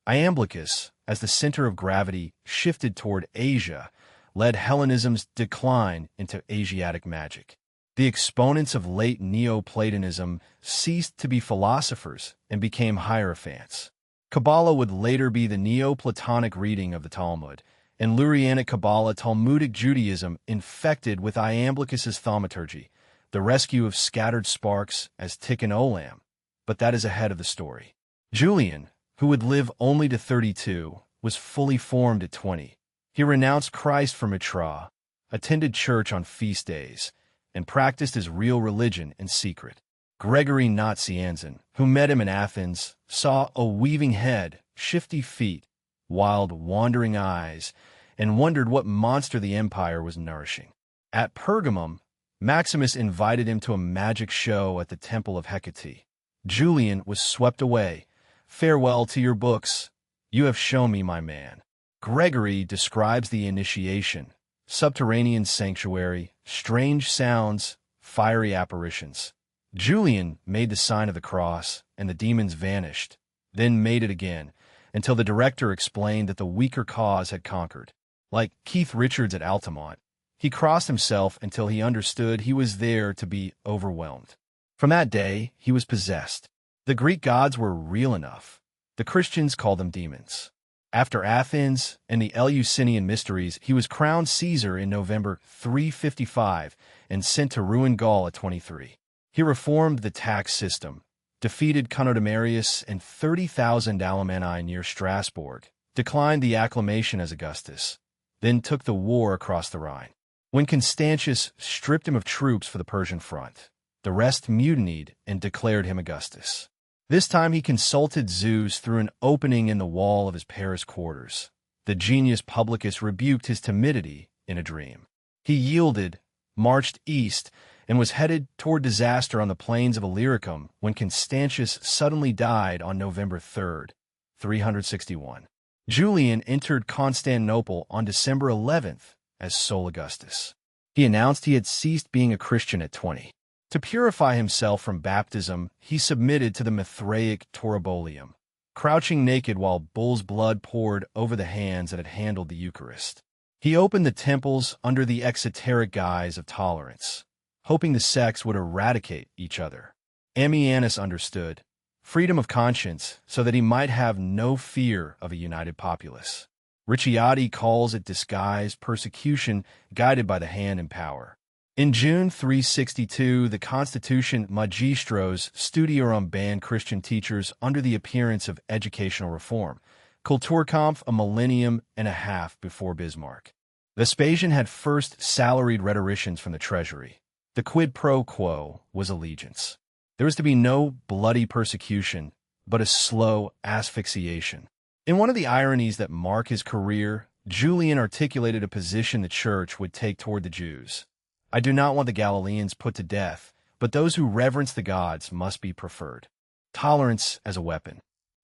Iamblichus, as the center of gravity shifted toward Asia, led Hellenism's decline into Asiatic magic. The exponents of late Neoplatonism ceased to be philosophers and became hierophants. Kabbalah would later be the Neoplatonic reading of the Talmud, and Lurianic Kabbalah Talmudic Judaism infected with Iamblichus's thaumaturgy, the rescue of scattered sparks as Tikkun Olam. But that is ahead of the story. Julian, who would live only to 32, was fully formed at 20. He renounced Christ for Mitra, attended church on feast days, and practiced his real religion in secret. Gregory Nazianzen, who met him in Athens, saw a weaving head, shifty feet, wild wandering eyes, and wondered what monster the empire was nourishing. At Pergamum, Maximus invited him to a magic show at the Temple of Hecate. Julian was swept away. "Farewell to your books. You have shown me my man." Gregory describes the initiation: subterranean sanctuary, strange sounds, fiery apparitions. Julian made the sign of the cross, and the demons vanished, then made it again, until the director explained that the weaker cause had conquered. Like Keith Richards at Altamont, he crossed himself until he understood he was there to be overwhelmed. From that day, he was possessed. The Greek gods were real enough. The Christians called them demons. After Athens and the Eleusinian Mysteries, he was crowned Caesar in November 355 and sent to ruin Gaul at 23. He reformed the tax system, defeated Conodamarius and 30,000 Alemanni near Strasbourg, declined the acclamation as Augustus, then took the war across the Rhine. When Constantius stripped him of troops for the Persian front, the rest mutinied and declared him Augustus. This time he consulted Zeus through an opening in the wall of his Paris quarters. The genius Publicus rebuked his timidity in a dream. He yielded, marched east and was headed toward disaster on the plains of Illyricum when Constantius suddenly died on November 3rd, 361. Julian entered Constantinople on December 11th as sole Augustus. He announced he had ceased being a Christian at 20. To purify himself from baptism, he submitted to the Mithraic Taurobolium, crouching naked while bull's blood poured over the hands that had handled the Eucharist. He opened the temples under the exoteric guise of tolerance, hoping the sects would eradicate each other. Ammianus understood freedom of conscience so that he might have no fear of a united populace. Ricciardi calls it disguised persecution guided by the hand and power. In June 362, the Constitution Magistros Studiorum banned Christian teachers under the appearance of educational reform, Kulturkampf a millennium and a half before Bismarck. Vespasian had first salaried rhetoricians from the treasury. The quid pro quo was allegiance. There was to be no bloody persecution, but a slow asphyxiation. In one of the ironies that mark his career, Julian articulated a position the church would take toward the Jews. I do not want the Galileans put to death, but those who reverence the gods must be preferred. Tolerance as a weapon.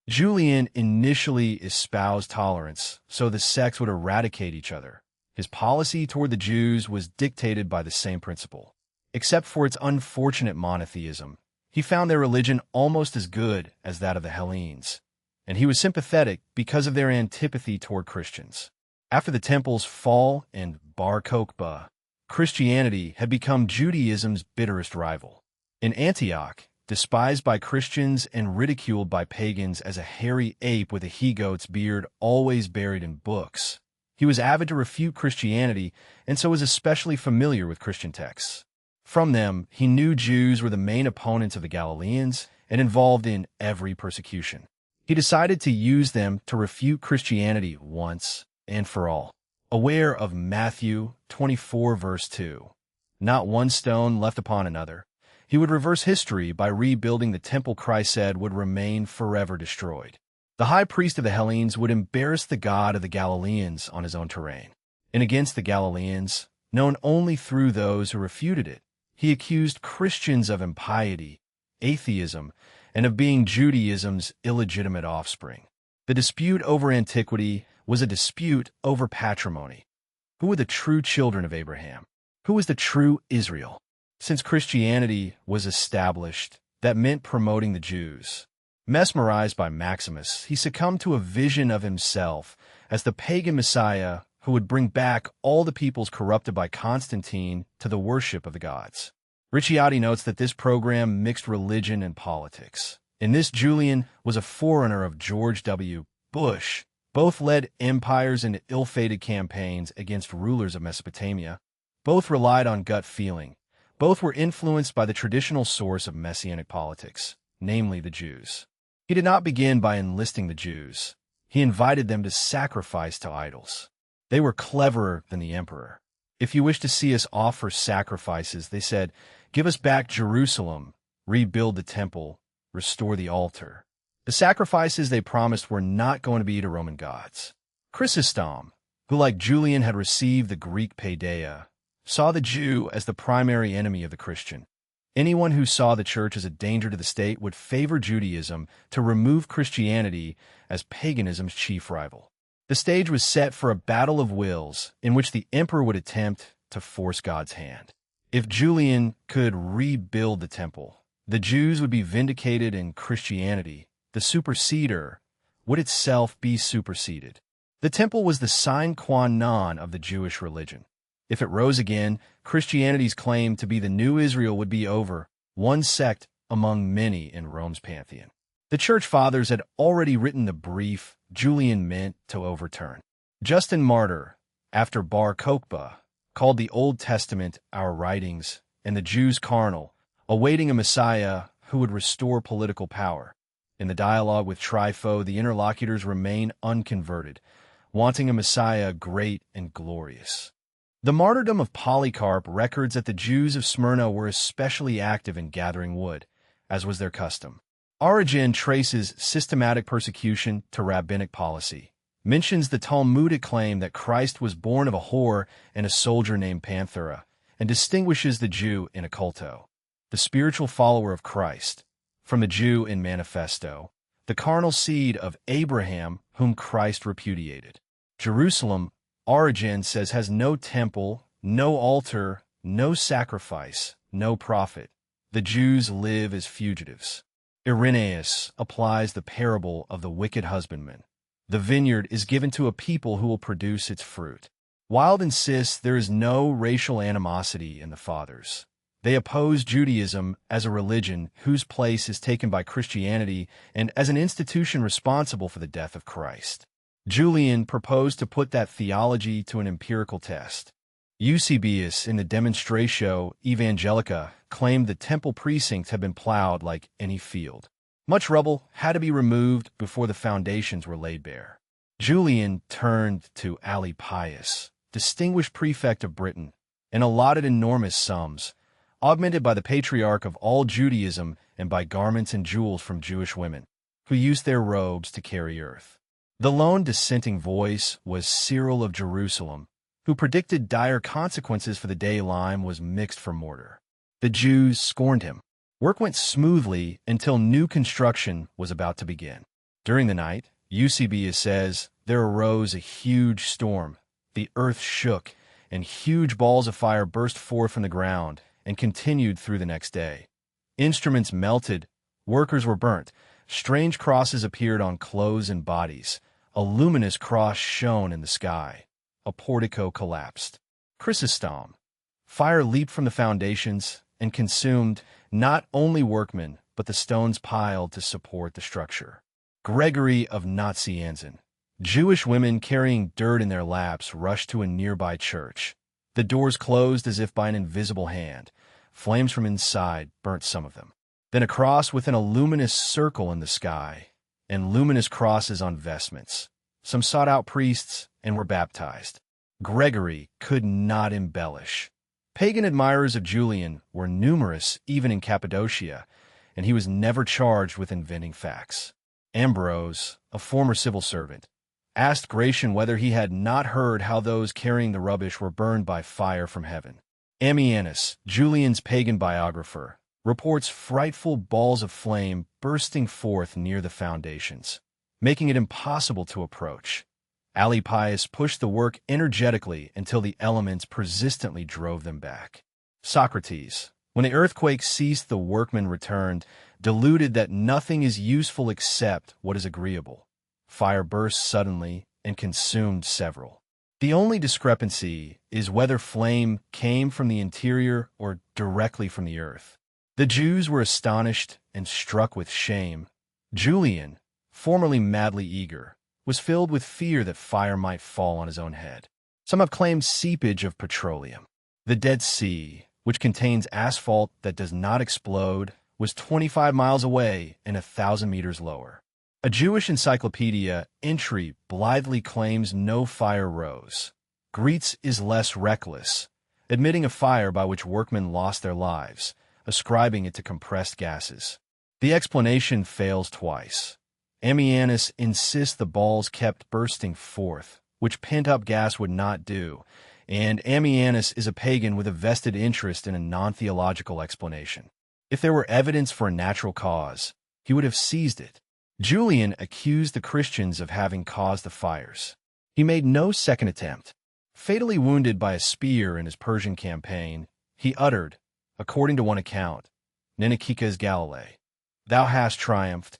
Julian initially espoused tolerance so the sects would eradicate each other. His policy toward the Jews was dictated by the same principle. Except for its unfortunate monotheism, he found their religion almost as good as that of the Hellenes, and he was sympathetic because of their antipathy toward Christians. After the temple's fall and Bar Kokhba, Christianity had become Judaism's bitterest rival. In Antioch, despised by Christians and ridiculed by pagans as a hairy ape with a he-goat's beard always buried in books, he was avid to refute Christianity and so was especially familiar with Christian texts. From them, he knew Jews were the main opponents of the Galileans and involved in every persecution. He decided to use them to refute Christianity once and for all. Aware of Matthew 24 verse 2, not one stone left upon another, he would reverse history by rebuilding the temple Christ said would remain forever destroyed. The high priest of the Hellenes would embarrass the God of the Galileans on his own terrain. And against the Galileans, known only through those who refuted it, he accused Christians of impiety, atheism, and of being Judaism's illegitimate offspring. The dispute over antiquity was a dispute over patrimony. Who were the true children of Abraham? Who was the true Israel? Since Christianity was established, that meant promoting the Jews. Mesmerized by Maximus, he succumbed to a vision of himself as the pagan Messiah who would bring back all the peoples corrupted by Constantine to the worship of the gods. Ricciardi notes that this program mixed religion and politics. In this, Julian was a forerunner of George W. Bush. Both led empires into ill-fated campaigns against rulers of Mesopotamia. Both relied on gut feeling. Both were influenced by the traditional source of messianic politics, namely the Jews. He did not begin by enlisting the Jews. He invited them to sacrifice to idols. They were cleverer than the emperor. If you wish to see us offer sacrifices, they said, give us back Jerusalem, rebuild the temple, restore the altar. The sacrifices they promised were not going to be to Roman gods. Chrysostom, who like Julian had received the Greek paideia, saw the Jew as the primary enemy of the Christian. Anyone who saw the church as a danger to the state would favor Judaism to remove Christianity as paganism's chief rival. The stage was set for a battle of wills in which the emperor would attempt to force God's hand. If Julian could rebuild the temple, the Jews would be vindicated and Christianity, the superseder, would itself be superseded. The temple was the sine qua non of the Jewish religion. If it rose again, Christianity's claim to be the new Israel would be over, one sect among many in Rome's pantheon. The church fathers had already written the brief Julian meant to overturn. Justin Martyr, after Bar Kokhba, called the Old Testament our writings and the Jews carnal, awaiting a Messiah who would restore political power. In the dialogue with Trypho, the interlocutors remain unconverted, wanting a Messiah great and glorious. The martyrdom of Polycarp records that the Jews of Smyrna were especially active in gathering wood, as was their custom. Origen traces systematic persecution to rabbinic policy, mentions the Talmudic claim that Christ was born of a whore and a soldier named Panthera, and distinguishes the Jew in occulto, the spiritual follower of Christ, from the Jew in manifesto, the carnal seed of Abraham whom Christ repudiated. Jerusalem, Origen says, has no temple, no altar, no sacrifice, no prophet. The Jews live as fugitives. Irenaeus applies the parable of the wicked husbandman. The vineyard is given to a people who will produce its fruit. Wilde insists there is no racial animosity in the Fathers. They oppose Judaism as a religion whose place is taken by Christianity and as an institution responsible for the death of Christ. Julian proposed to put that theology to an empirical test. Eusebius, in the Demonstratio Evangelica, claimed the temple precincts had been plowed like any field. Much rubble had to be removed before the foundations were laid bare. Julian turned to Alypius, distinguished prefect of Britain, and allotted enormous sums, augmented by the patriarch of all Judaism and by garments and jewels from Jewish women, who used their robes to carry earth. The lone dissenting voice was Cyril of Jerusalem, who predicted dire consequences for the day lime was mixed for mortar. The Jews scorned him. Work went smoothly until new construction was about to begin. During the night, Eusebius says, there arose a huge storm. The earth shook, and huge balls of fire burst forth from the ground and continued through the next day. Instruments melted, workers were burnt, strange crosses appeared on clothes and bodies. A luminous cross shone in the sky. A portico collapsed. Chrysostom. Fire leaped from the foundations and consumed not only workmen, but the stones piled to support the structure. Gregory of Nazianzen. Jewish women carrying dirt in their laps rushed to a nearby church. The doors closed as if by an invisible hand. Flames from inside burnt some of them. Then a cross within a luminous circle in the sky, and luminous crosses on vestments. Some sought out priests and were baptized. Gregory could not embellish. Pagan admirers of Julian were numerous even in Cappadocia, and he was never charged with inventing facts. Ambrose, a former civil servant, asked Gratian whether he had not heard how those carrying the rubbish were burned by fire from heaven. Ammianus, Julian's pagan biographer, reports frightful balls of flame bursting forth near the foundations, making it impossible to approach. Alypius pushed the work energetically until the elements persistently drove them back. Socrates, when the earthquake ceased, the workmen returned, deluded that nothing is useful except what is agreeable. Fire burst suddenly and consumed several. The only discrepancy is whether flame came from the interior or directly from the earth. The Jews were astonished and struck with shame. Julian, formerly madly eager, was filled with fear that fire might fall on his own head. Some have claimed seepage of petroleum. The Dead Sea, which contains asphalt that does not explode, was 25 miles away and 1,000 meters lower. A Jewish encyclopedia entry blithely claims no fire rose. Greets is less reckless, admitting a fire by which workmen lost their lives, ascribing it to compressed gases. The explanation fails twice. Ammianus insists the balls kept bursting forth, which pent-up gas would not do, and Ammianus is a pagan with a vested interest in a non-theological explanation. If there were evidence for a natural cause, he would have seized it. Julian accused the Christians of having caused the fires. He made no second attempt. Fatally wounded by a spear in his Persian campaign, he uttered, according to one account, Ninicaicus Galilee, thou hast triumphed,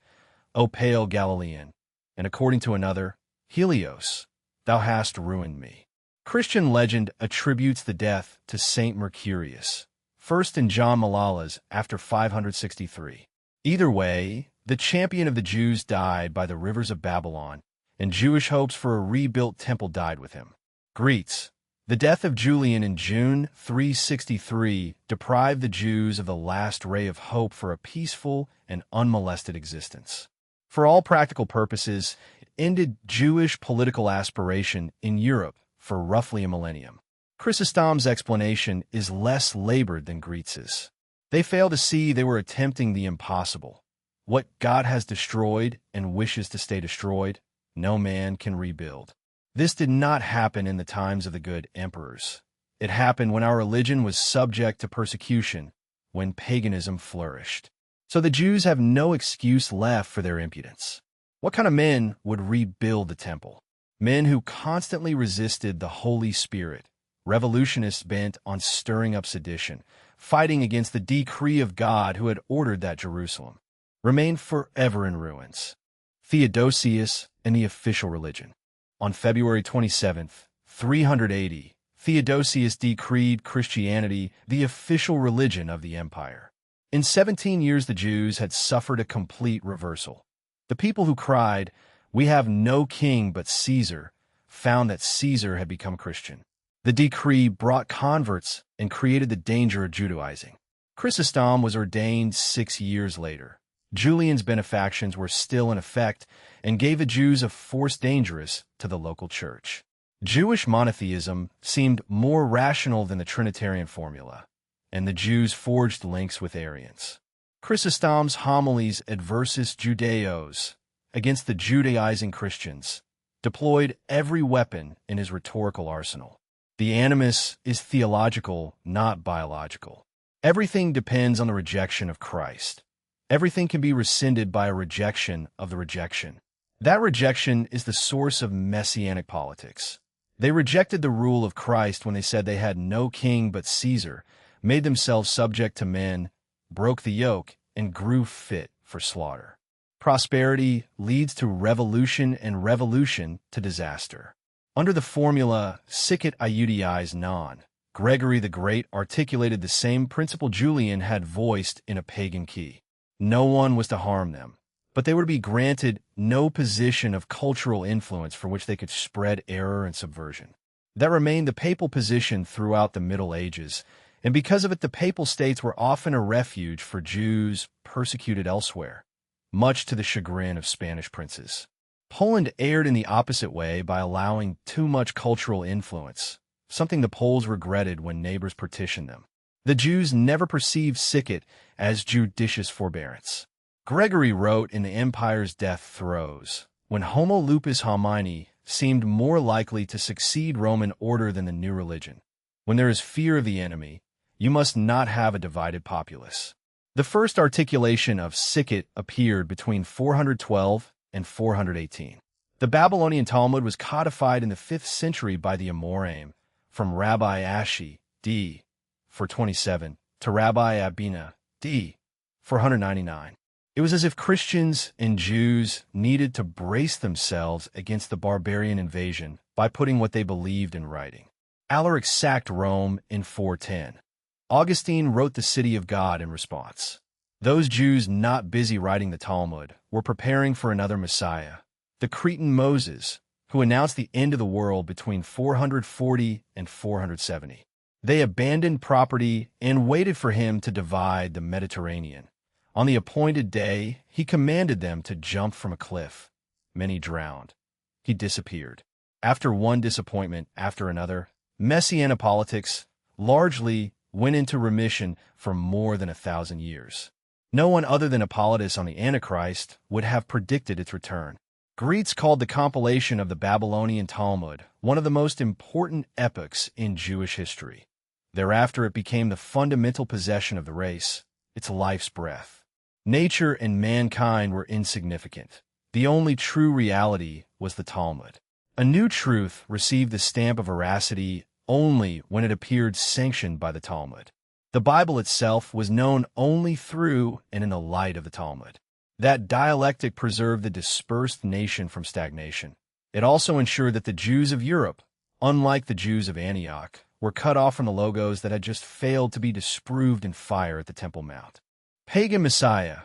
O pale Galilean, and according to another, Helios, thou hast ruined me. Christian legend attributes the death to Saint Mercurius, first in John Malalas after 563. Either way, the champion of the Jews died by the rivers of Babylon, and Jewish hopes for a rebuilt temple died with him. Greets. The death of Julian in June 363 deprived the Jews of the last ray of hope for a peaceful and unmolested existence. For all practical purposes, it ended Jewish political aspiration in Europe for roughly a millennium. Chrysostom's explanation is less labored than Greets's. They fail to see they were attempting the impossible. What God has destroyed and wishes to stay destroyed, no man can rebuild. This did not happen in the times of the good emperors. It happened when our religion was subject to persecution, when paganism flourished. So the Jews have no excuse left for their impudence. What kind of men would rebuild the temple? Men who constantly resisted the Holy Spirit, revolutionists bent on stirring up sedition, fighting against the decree of God who had ordered that Jerusalem remained forever in ruins. Theodosius and the official religion. On February 27, 380, Theodosius decreed Christianity the official religion of the empire. In 17 years, the Jews had suffered a complete reversal. The people who cried, "We have no king but Caesar," found that Caesar had become Christian. The decree brought converts and created the danger of Judaizing. Chrysostom was ordained 6 years later. Julian's benefactions were still in effect and gave the Jews a force dangerous to the local church. Jewish monotheism seemed more rational than the Trinitarian formula, and the Jews forged links with Arians. Chrysostom's homilies Adversus Judaeos, against the Judaizing Christians, deployed every weapon in his rhetorical arsenal. The animus is theological, not biological. Everything depends on the rejection of Christ. Everything can be rescinded by a rejection of the rejection. That rejection is the source of messianic politics. They rejected the rule of Christ when they said they had no king but Caesar, made themselves subject to men, broke the yoke, and grew fit for slaughter. Prosperity leads to revolution, and revolution to disaster. Under the formula Sicut Iudiais non, Gregory the Great articulated the same principle Julian had voiced in a pagan key. No one was to harm them, but they were to be granted no position of cultural influence for which they could spread error and subversion. That remained the papal position throughout the Middle Ages, and because of it, the papal states were often a refuge for Jews persecuted elsewhere, much to the chagrin of Spanish princes. Poland erred in the opposite way by allowing too much cultural influence, something the Poles regretted when neighbors partitioned them. The Jews never perceived Sicut as judicious forbearance. Gregory wrote in the empire's death throes, when Homo lupus homini seemed more likely to succeed Roman order than the new religion. When there is fear of the enemy, you must not have a divided populace. The first articulation of Sicut appeared between 412 and 418. The Babylonian Talmud was codified in the 5th century by the Amoraim, from Rabbi Ashi, d. 427, to Rabbi Abina, d. 499. It was as if Christians and Jews needed to brace themselves against the barbarian invasion by putting what they believed in writing. Alaric sacked Rome in 410. Augustine wrote the City of God in response. Those Jews not busy writing the Talmud were preparing for another Messiah, the Cretan Moses, who announced the end of the world between 440 and 470. They abandoned property and waited for him to divide the Mediterranean. On the appointed day, he commanded them to jump from a cliff. Many drowned. He disappeared. After one disappointment after another, Messianic politics largely went into remission for more than 1,000 years. No one other than Hippolytus on the Antichrist would have predicted its return. Greeks called the compilation of the Babylonian Talmud one of the most important epochs in Jewish history. Thereafter, it became the fundamental possession of the race, its life's breath. Nature and mankind were insignificant. The only true reality was the Talmud. A new truth received the stamp of veracity only when it appeared sanctioned by the Talmud. The Bible itself was known only through and in the light of the Talmud. That dialectic preserved the dispersed nation from stagnation. It also ensured that the Jews of Europe, unlike the Jews of Antioch, were cut off from the logos that had just failed to be disproved in fire at the Temple Mount. Pagan Messiah,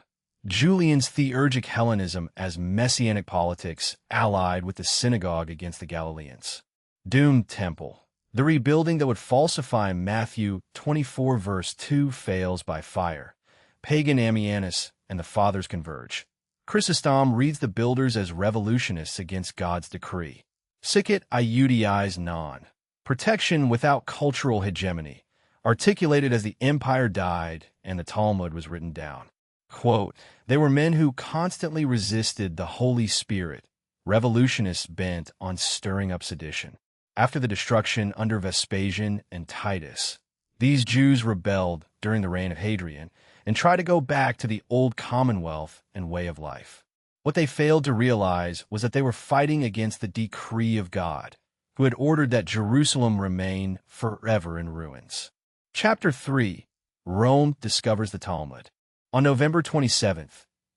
Julian's theurgic Hellenism as messianic politics allied with the synagogue against the Galileans. Doomed temple. The rebuilding that would falsify Matthew 24 verse 2 fails by fire. Pagan Ammianus and the fathers converge. Chrysostom reads the builders as revolutionists against God's decree. Sicut Iudiais non. Protection without cultural hegemony, articulated as the empire died and the Talmud was written down. Quote, they were men who constantly resisted the Holy Spirit, revolutionists bent on stirring up sedition. After the destruction under Vespasian and Titus, these Jews rebelled during the reign of Hadrian and tried to go back to the old commonwealth and way of life. What they failed to realize was that they were fighting against the decree of God, who had ordered that Jerusalem remain forever in ruins. Chapter 3. Rome discovers the Talmud. On November 27,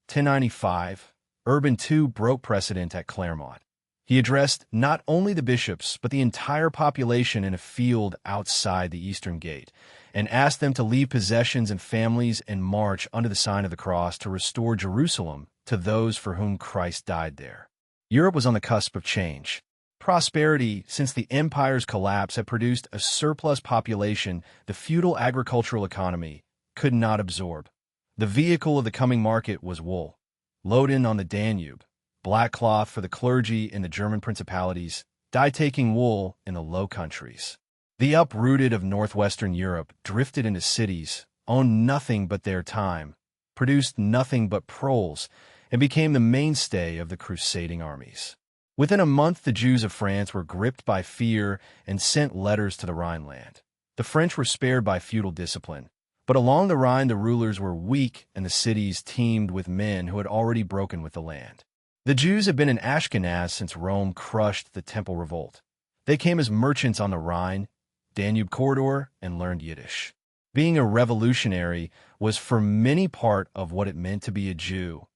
1095, Urban II broke precedent at Clermont. He addressed not only the bishops, but the entire population in a field outside the Eastern Gate, and asked them to leave possessions and families and march under the sign of the cross to restore Jerusalem to those for whom Christ died there. Europe was on the cusp of change. Prosperity, since the empire's collapse, had produced a surplus population the feudal agricultural economy could not absorb. The vehicle of the coming market was wool, Loden on the Danube, black cloth for the clergy in the German principalities, dye-taking wool in the Low Countries. The uprooted of northwestern Europe drifted into cities, owned nothing but their time, produced nothing but proles, and became the mainstay of the crusading armies. Within a month, the Jews of France were gripped by fear and sent letters to the Rhineland. The French were spared by feudal discipline, but along the Rhine the rulers were weak and the cities teemed with men who had already broken with the land. The Jews had been in Ashkenaz since Rome crushed the Temple Revolt. They came as merchants on the Rhine, Danube corridor, and learned Yiddish. Being a revolutionary was for many part of what it meant to be a Jew,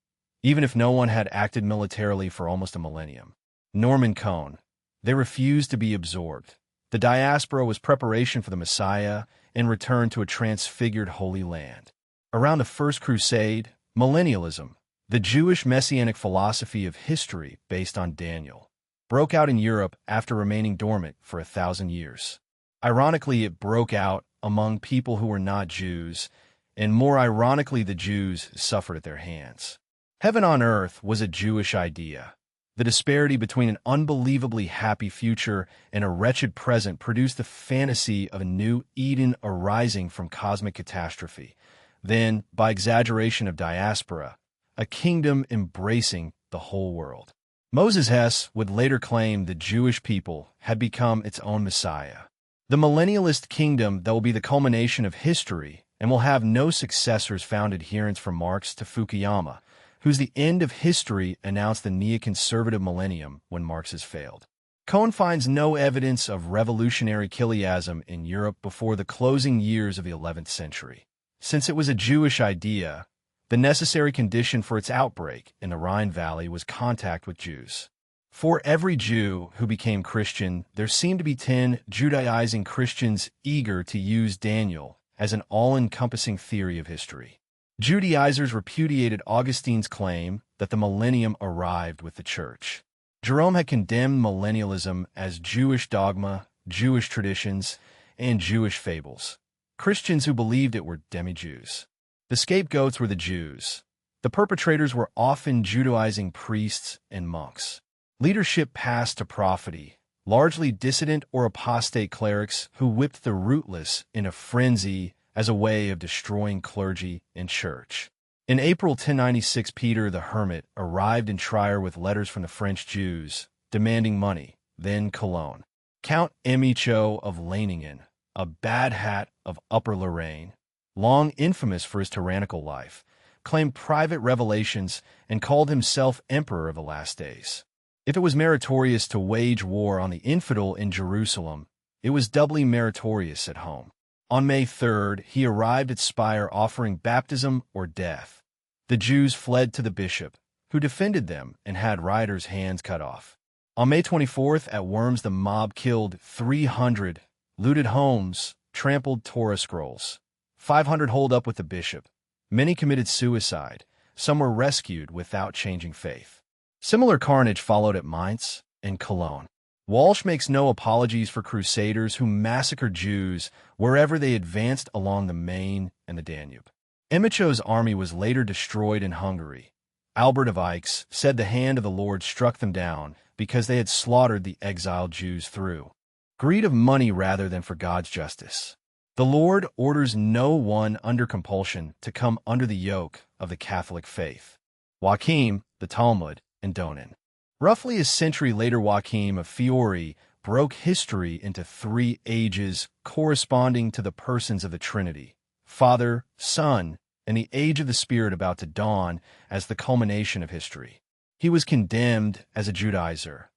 even if no one had acted militarily for almost a millennium. Norman Cohn. They refused to be absorbed. The diaspora was preparation for the Messiah and return to a transfigured Holy Land. Around the First Crusade, millennialism, the Jewish messianic philosophy of history based on Daniel, broke out in Europe after remaining dormant for 1,000 years. Ironically, it broke out among people who were not Jews, and more ironically, the Jews suffered at their hands. Heaven on earth was a Jewish idea. The disparity between an unbelievably happy future and a wretched present produced the fantasy of a new Eden arising from cosmic catastrophe. Then, by exaggeration of diaspora, a kingdom embracing the whole world. Moses Hess would later claim the Jewish people had become its own Messiah. The millennialist kingdom that will be the culmination of history and will have no successors found adherents from Marx to Fukuyama, whose The End of History announced the neoconservative millennium when Marx has failed. Cohn finds no evidence of revolutionary chiliasm in Europe before the closing years of the 11th century. Since it was a Jewish idea, the necessary condition for its outbreak in the Rhine Valley was contact with Jews. For every Jew who became Christian, there seemed to be 10 Judaizing Christians eager to use Daniel as an all-encompassing theory of history. Judaizers repudiated Augustine's claim that the millennium arrived with the Church. Jerome had condemned millennialism as Jewish dogma, Jewish traditions, and Jewish fables. Christians who believed it were demi-Jews. The scapegoats were the Jews. The perpetrators were often Judaizing priests and monks. Leadership passed to prophet, largely dissident or apostate clerics who whipped the rootless in a frenzy as a way of destroying clergy and church. In April 1096, Peter the Hermit arrived in Trier with letters from the French Jews, demanding money, then Cologne. Count Emicho of Leiningen, a bad hat of Upper Lorraine, long infamous for his tyrannical life, claimed private revelations and called himself Emperor of the last days. If it was meritorious to wage war on the infidel in Jerusalem, it was doubly meritorious at home. On May 3rd, he arrived at Speyer offering baptism or death. The Jews fled to the bishop, who defended them and had rioters' hands cut off. On May 24th, at Worms, the mob killed 300, looted homes, trampled Torah scrolls. 500 holed up with the bishop. Many committed suicide. Some were rescued without changing faith. Similar carnage followed at Mainz and Cologne. Walsh makes no apologies for crusaders who massacred Jews wherever they advanced along the Main and the Danube. Emicho's army was later destroyed in Hungary. Albert of Aix said the hand of the Lord struck them down because they had slaughtered the exiled Jews through greed of money rather than for God's justice. The Lord orders no one under compulsion to come under the yoke of the Catholic faith. Joachim, the Talmud, and Donin. Roughly a century later, Joachim of Fiore broke history into three ages corresponding to the persons of the Trinity: Father, Son, and the age of the Spirit about to dawn as the culmination of history. He was condemned as a Judaizer.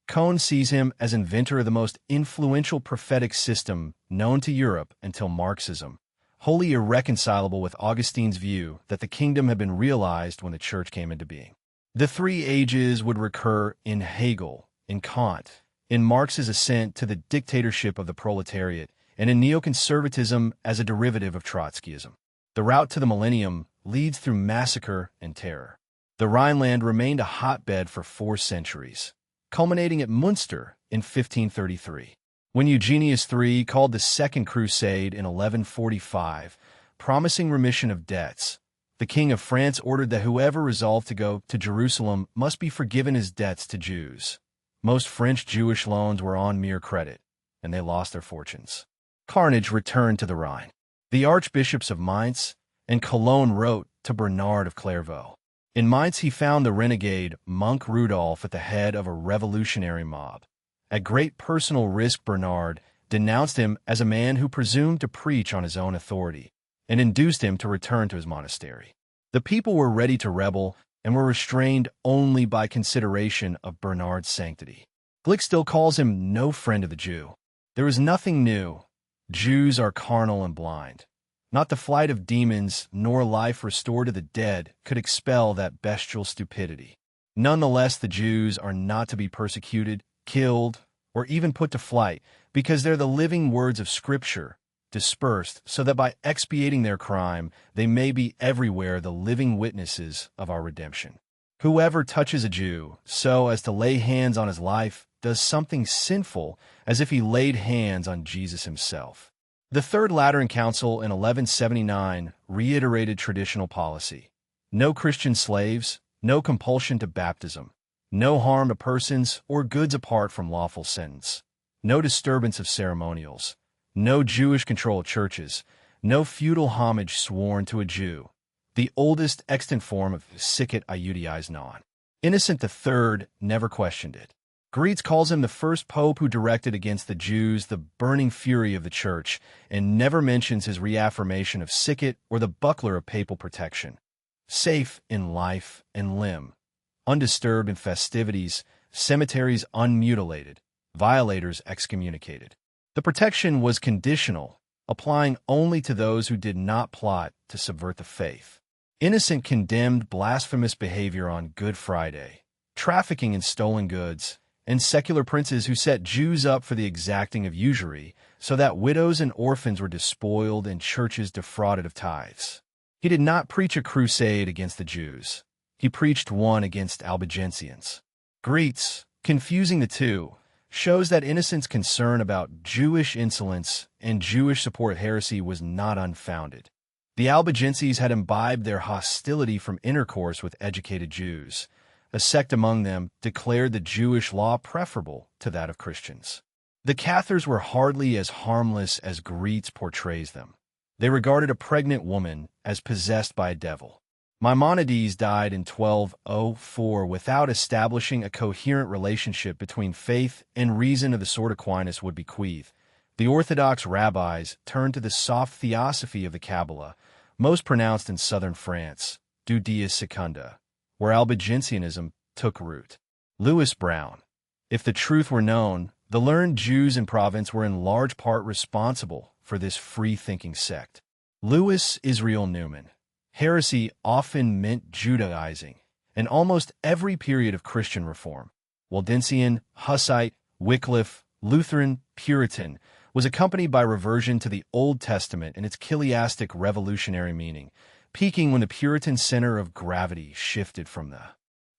Cohn sees him as inventor of the most influential prophetic system known to Europe until Marxism, wholly irreconcilable with Augustine's view that the kingdom had been realized when the church came into being. The three ages would recur in Hegel, in Kant, in Marx's ascent to the dictatorship of the proletariat, and in neoconservatism as a derivative of Trotskyism. The route to the millennium leads through massacre and terror. The Rhineland remained a hotbed for 4 centuries, culminating at Munster in 1533. When Eugenius III called the Second Crusade in 1145, promising remission of debts, the King of France ordered that whoever resolved to go to Jerusalem must be forgiven his debts to Jews. Most French Jewish loans were on mere credit, and they lost their fortunes. Carnage returned to the Rhine. The archbishops of Mainz and Cologne wrote to Bernard of Clairvaux. In Mainz he found the renegade monk Rudolf at the head of a revolutionary mob. At great personal risk, Bernard denounced him as a man who presumed to preach on his own authority and induced him to return to his monastery. The people were ready to rebel and were restrained only by consideration of Bernard's sanctity. Glick still calls him no friend of the Jew. There is nothing new. Jews are carnal and blind. Not the flight of demons, nor life restored to the dead could expel that bestial stupidity. Nonetheless, the Jews are not to be persecuted, killed, or even put to flight, because they're the living words of Scripture, dispersed so that by expiating their crime, they may be everywhere the living witnesses of our redemption. Whoever touches a Jew so as to lay hands on his life does something sinful, as if he laid hands on Jesus himself. The Third Lateran Council in 1179 reiterated traditional policy: no Christian slaves, no compulsion to baptism, no harm to persons or goods apart from lawful sentence, no disturbance of ceremonials, no Jewish control of churches, no feudal homage sworn to a Jew, the oldest extant form of sicut iudiais non. Innocent III never questioned it. Greetz calls him the first pope who directed against the Jews the burning fury of the church, and never mentions his reaffirmation of sicut or the buckler of papal protection. Safe in life and limb, undisturbed in festivities, cemeteries unmutilated, violators excommunicated. The protection was conditional, applying only to those who did not plot to subvert the faith. Innocent condemned blasphemous behavior on Good Friday, trafficking in stolen goods, and secular princes who set Jews up for the exacting of usury, so that widows and orphans were despoiled and churches defrauded of tithes. He did not preach a crusade against the Jews. He preached one against Albigensians. Greetz, confusing the two, shows that Innocent's concern about Jewish insolence and Jewish support of heresy was not unfounded. The Albigenses had imbibed their hostility from intercourse with educated Jews. A sect among them declared the Jewish law preferable to that of Christians. The Cathars were hardly as harmless as Greetz portrays them. They regarded a pregnant woman as possessed by a devil. Maimonides died in 1204 without establishing a coherent relationship between faith and reason of the sort Aquinas would bequeath. The Orthodox rabbis turned to the soft theosophy of the Kabbalah, most pronounced in southern France, Du Dies Secunda, where Albigensianism took root. Louis Brown. If the truth were known, the learned Jews in Provence were in large part responsible for this free-thinking sect. Louis Israel Newman. Heresy often meant Judaizing, and almost every period of Christian reform, Waldensian, Hussite, Wycliffe, Lutheran, Puritan, was accompanied by reversion to the Old Testament in its chiliastic revolutionary meaning, peaking when the Puritan center of gravity shifted from the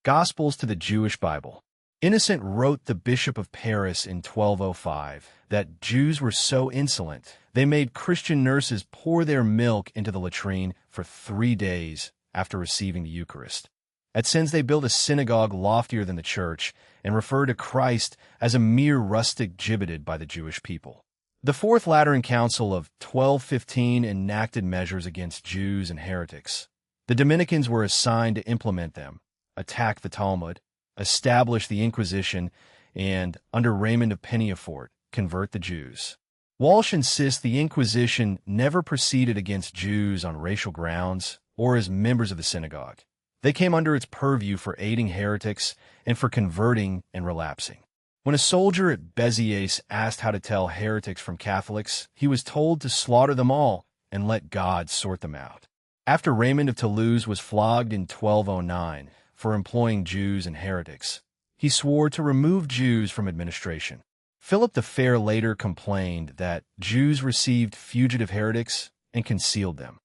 Gospels to the Jewish Bible. Innocent wrote the Bishop of Paris in 1205 that Jews were so insolent they made Christian nurses pour their milk into the latrine for 3 days after receiving the Eucharist. At Sens they built a synagogue loftier than the church and referred to Christ as a mere rustic gibbeted by the Jewish people. The Fourth Lateran Council of 1215 enacted measures against Jews and heretics. The Dominicans were assigned to implement them, attack the Talmud, establish the Inquisition, and, under Raymond of Peñafort, convert the Jews. Walsh insists the Inquisition never proceeded against Jews on racial grounds or as members of the synagogue. They came under its purview for aiding heretics and for converting and relapsing. When a soldier at Béziers asked how to tell heretics from Catholics, he was told to slaughter them all and let God sort them out. After Raymond of Toulouse was flogged in 1209 for employing Jews and heretics, he swore to remove Jews from administration. Philip the Fair later complained that Jews received fugitive heretics and concealed them.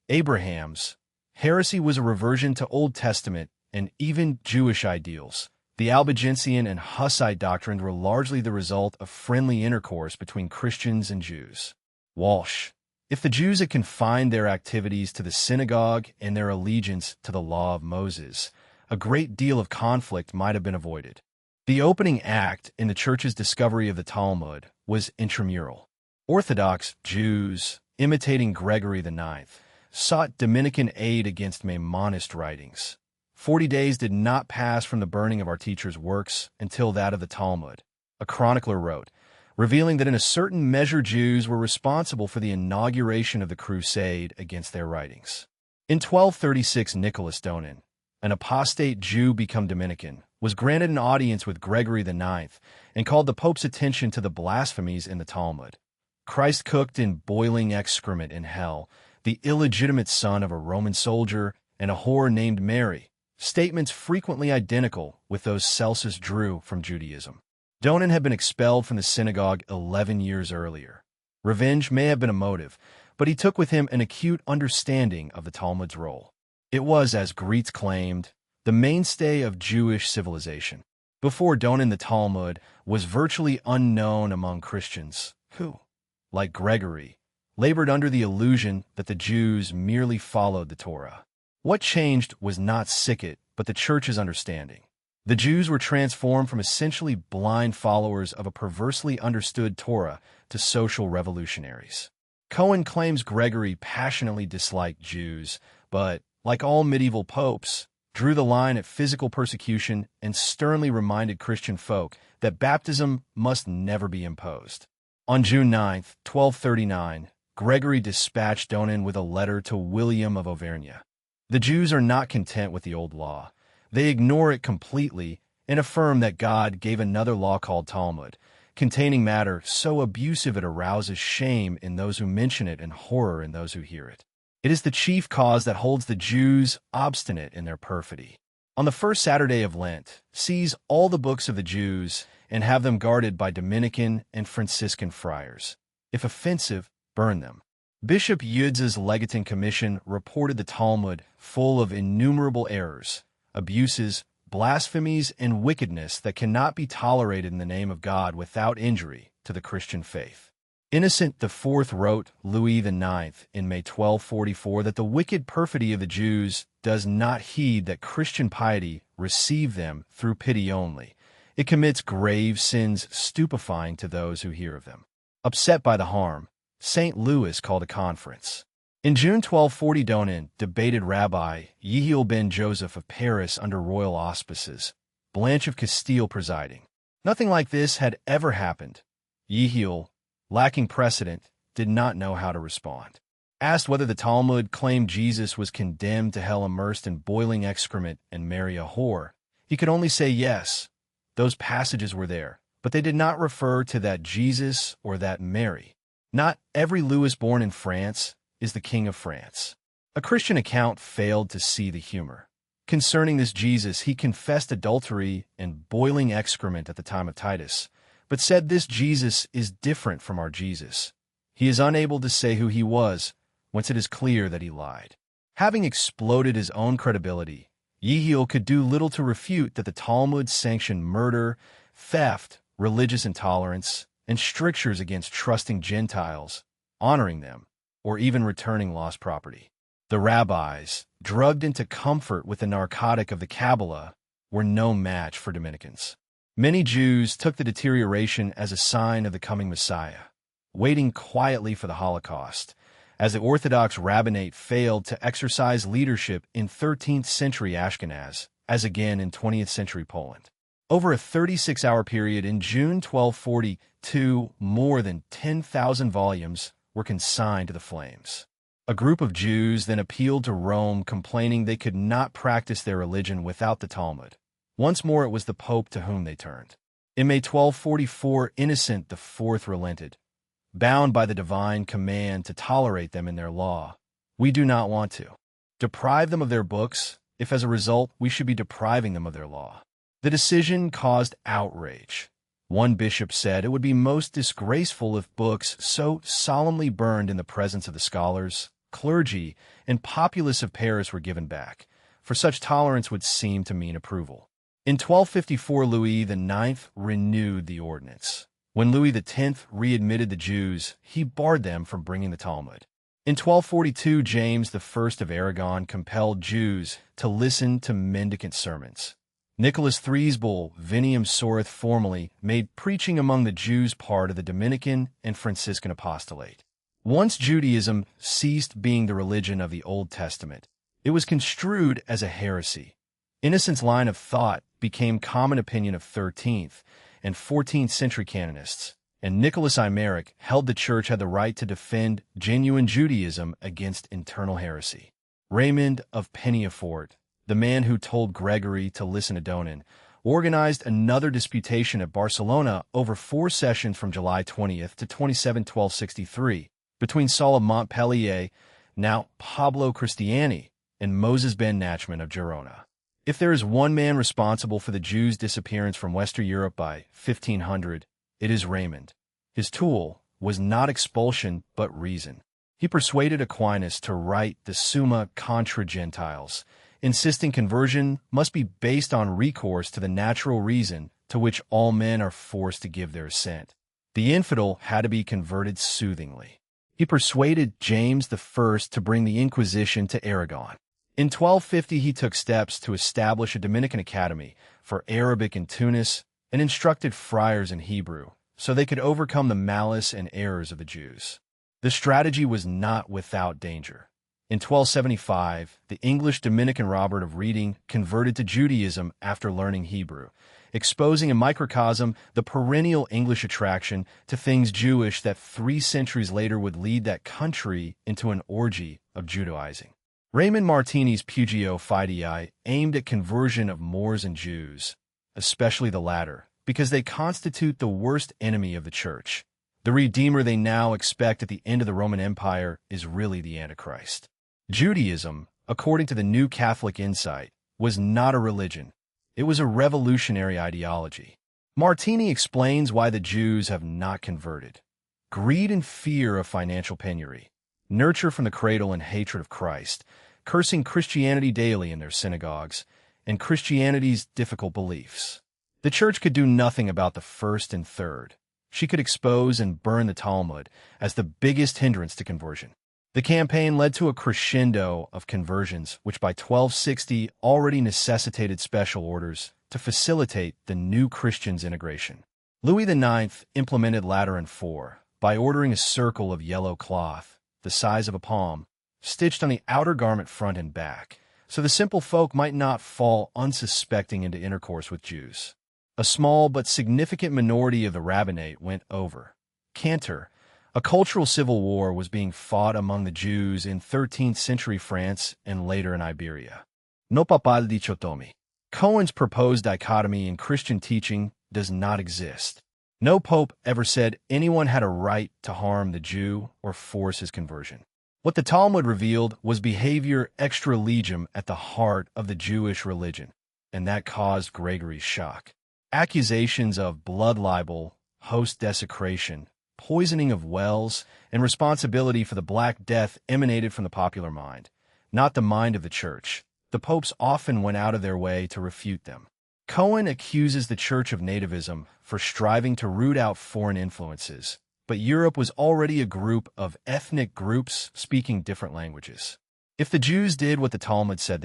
Abraham's heresy was a reversion to Old Testament and even Jewish ideals. The Albigensian and Hussite doctrines were largely the result of friendly intercourse between Christians and Jews. Walsh. If the Jews had confined their activities to the synagogue and their allegiance to the law of Moses, a great deal of conflict might have been avoided. The opening act in the Church's discovery of the Talmud was intramural. Orthodox Jews, imitating Gregory IX, sought Dominican aid against Maimonist writings. 40 days did not pass from the burning of our teacher's works until that of the Talmud, a chronicler wrote, revealing that in a certain measure Jews were responsible for the inauguration of the crusade against their writings. In 1236, Nicholas Donin, an apostate Jew become Dominican, was granted an audience with Gregory IX and called the Pope's attention to the blasphemies in the Talmud. Christ cooked in boiling excrement in hell, the illegitimate son of a Roman soldier, and a whore named Mary, statements frequently identical with those Celsus drew from Judaism. Donin had been expelled from the synagogue 11 years earlier. Revenge may have been a motive, but he took with him an acute understanding of the Talmud's role. It was, as Gretz claimed, the mainstay of Jewish civilization. Before Donin, the Talmud was virtually unknown among Christians who, like Gregory, labored under the illusion that the Jews merely followed the Torah. What changed was not Sikhet, but the Church's understanding. The Jews were transformed from essentially blind followers of a perversely understood Torah to social revolutionaries. Cohen claims Gregory passionately disliked Jews, but, like all medieval popes, drew the line at physical persecution and sternly reminded Christian folk that baptism must never be imposed. On June 9, 1239, Gregory dispatched Donin with a letter to William of Auvergne. The Jews are not content with the old law. They ignore it completely and affirm that God gave another law called Talmud, containing matter so abusive it arouses shame in those who mention it and horror in those who hear it. It is the chief cause that holds the Jews obstinate in their perfidy. On the first Saturday of Lent, seize all the books of the Jews and have them guarded by Dominican and Franciscan friars. If offensive, burn them. Bishop Yudz's Legating Commission reported the Talmud full of innumerable errors, abuses, blasphemies, and wickedness that cannot be tolerated in the name of God without injury to the Christian faith. Innocent IV wrote Louis IX in May 1244 that the wicked perfidy of the Jews does not heed that Christian piety receive them through pity only. It commits grave sins stupefying to those who hear of them. Upset by the harm, St. Louis called a conference. In June 1240, Donin debated Rabbi Yehiel ben Joseph of Paris under royal auspices, Blanche of Castile presiding. Nothing like this had ever happened. Yehiel, lacking precedent, did not know how to respond. Asked whether the Talmud claimed Jesus was condemned to hell immersed in boiling excrement and marry a whore, he could only say yes. Those passages were there, but they did not refer to that Jesus or that Mary. Not every Louis born in France is the King of France. A Christian account failed to see the humor. Concerning this Jesus, he confessed adultery and boiling excrement at the time of Titus, but said this Jesus is different from our Jesus. He is unable to say who he was, whence it is clear that he lied. Having exploded his own credibility, Yehiel could do little to refute that the Talmud sanctioned murder, theft, religious intolerance, and strictures against trusting Gentiles, honoring them, or even returning lost property. The rabbis, drugged into comfort with the narcotic of the Kabbalah, were no match for Dominicans. Many Jews took the deterioration as a sign of the coming Messiah, waiting quietly for the Holocaust, as the Orthodox rabbinate failed to exercise leadership in 13th century Ashkenaz, as again in 20th century Poland. Over a 36-hour period in June 1242, more than 10,000 volumes were consigned to the flames. A group of Jews then appealed to Rome, complaining they could not practice their religion without the Talmud. Once more it was the Pope to whom they turned. In May 1244, Innocent IV relented, bound by the divine command to tolerate them in their law. We do not want to deprive them of their books, if as a result we should be depriving them of their law. The decision caused outrage. One bishop said it would be most disgraceful if books so solemnly burned in the presence of the scholars, clergy, and populace of Paris were given back, for such tolerance would seem to mean approval. In 1254, Louis IX renewed the ordinance. When Louis X readmitted the Jews, he barred them from bringing the Talmud. In 1242, James I of Aragon compelled Jews to listen to mendicant sermons. Nicholas III's bull, Veniam Soreth, formally made preaching among the Jews part of the Dominican and Franciscan apostolate. Once Judaism ceased being the religion of the Old Testament, it was construed as a heresy. Innocent's line of thought became common opinion of 13th and 14th century canonists, and Nicholas Imeric held the Church had the right to defend genuine Judaism against internal heresy. Raymond of Penyafort, the man who told Gregory to listen to Donin, organized another disputation at Barcelona over 4 sessions from July 20th to 27, 1263, between Saul of Montpellier, now Pablo Cristiani, and Moses ben Nachman of Gerona. If there is one man responsible for the Jews' disappearance from Western Europe by 1500, it is Raymond. His tool was not expulsion but reason. He persuaded Aquinas to write the Summa contra Gentiles, insisting conversion must be based on recourse to the natural reason to which all men are forced to give their assent. The infidel had to be converted soothingly. He persuaded James I to bring the Inquisition to Aragon. In 1250, he took steps to establish a Dominican academy for Arabic in Tunis and instructed friars in Hebrew so they could overcome the malice and errors of the Jews. The strategy was not without danger. In 1275, the English Dominican Robert of Reading converted to Judaism after learning Hebrew, exposing in microcosm the perennial English attraction to things Jewish that 3 centuries later would lead that country into an orgy of Judaizing. Raymond Martini's Pugio Fidei aimed at conversion of Moors and Jews, especially the latter, because they constitute the worst enemy of the Church. The Redeemer they now expect at the end of the Roman Empire is really the Antichrist. Judaism, according to the New Catholic Insight, was not a religion. It was a revolutionary ideology. Martini explains why the Jews have not converted. Greed and fear of financial penury, nurture from the cradle and hatred of Christ, cursing Christianity daily in their synagogues, and Christianity's difficult beliefs. The Church could do nothing about the first and third. She could expose and burn the Talmud as the biggest hindrance to conversion. The campaign led to a crescendo of conversions, which by 1260 already necessitated special orders to facilitate the new Christians' integration. Louis IX implemented Lateran IV by ordering a circle of yellow cloth, the size of a palm, stitched on the outer garment front and back, so the simple folk might not fall unsuspecting into intercourse with Jews. A small but significant minority of the rabbinate went over. Cantor, a cultural civil war was being fought among the Jews in 13th century France and later in Iberia. No papal dichotomy. Cohen's proposed dichotomy in Christian teaching does not exist. No pope ever said anyone had a right to harm the Jew or force his conversion. What the Talmud revealed was behavior extra legem at the heart of the Jewish religion, and that caused Gregory's shock. Accusations of blood libel, host desecration, poisoning of wells, and responsibility for the Black Death emanated from the popular mind, not the mind of the Church. The popes often went out of their way to refute them. Cohen accuses the Church of nativism for striving to root out foreign influences, but Europe was already a group of ethnic groups speaking different languages. If the Jews did what the Talmud said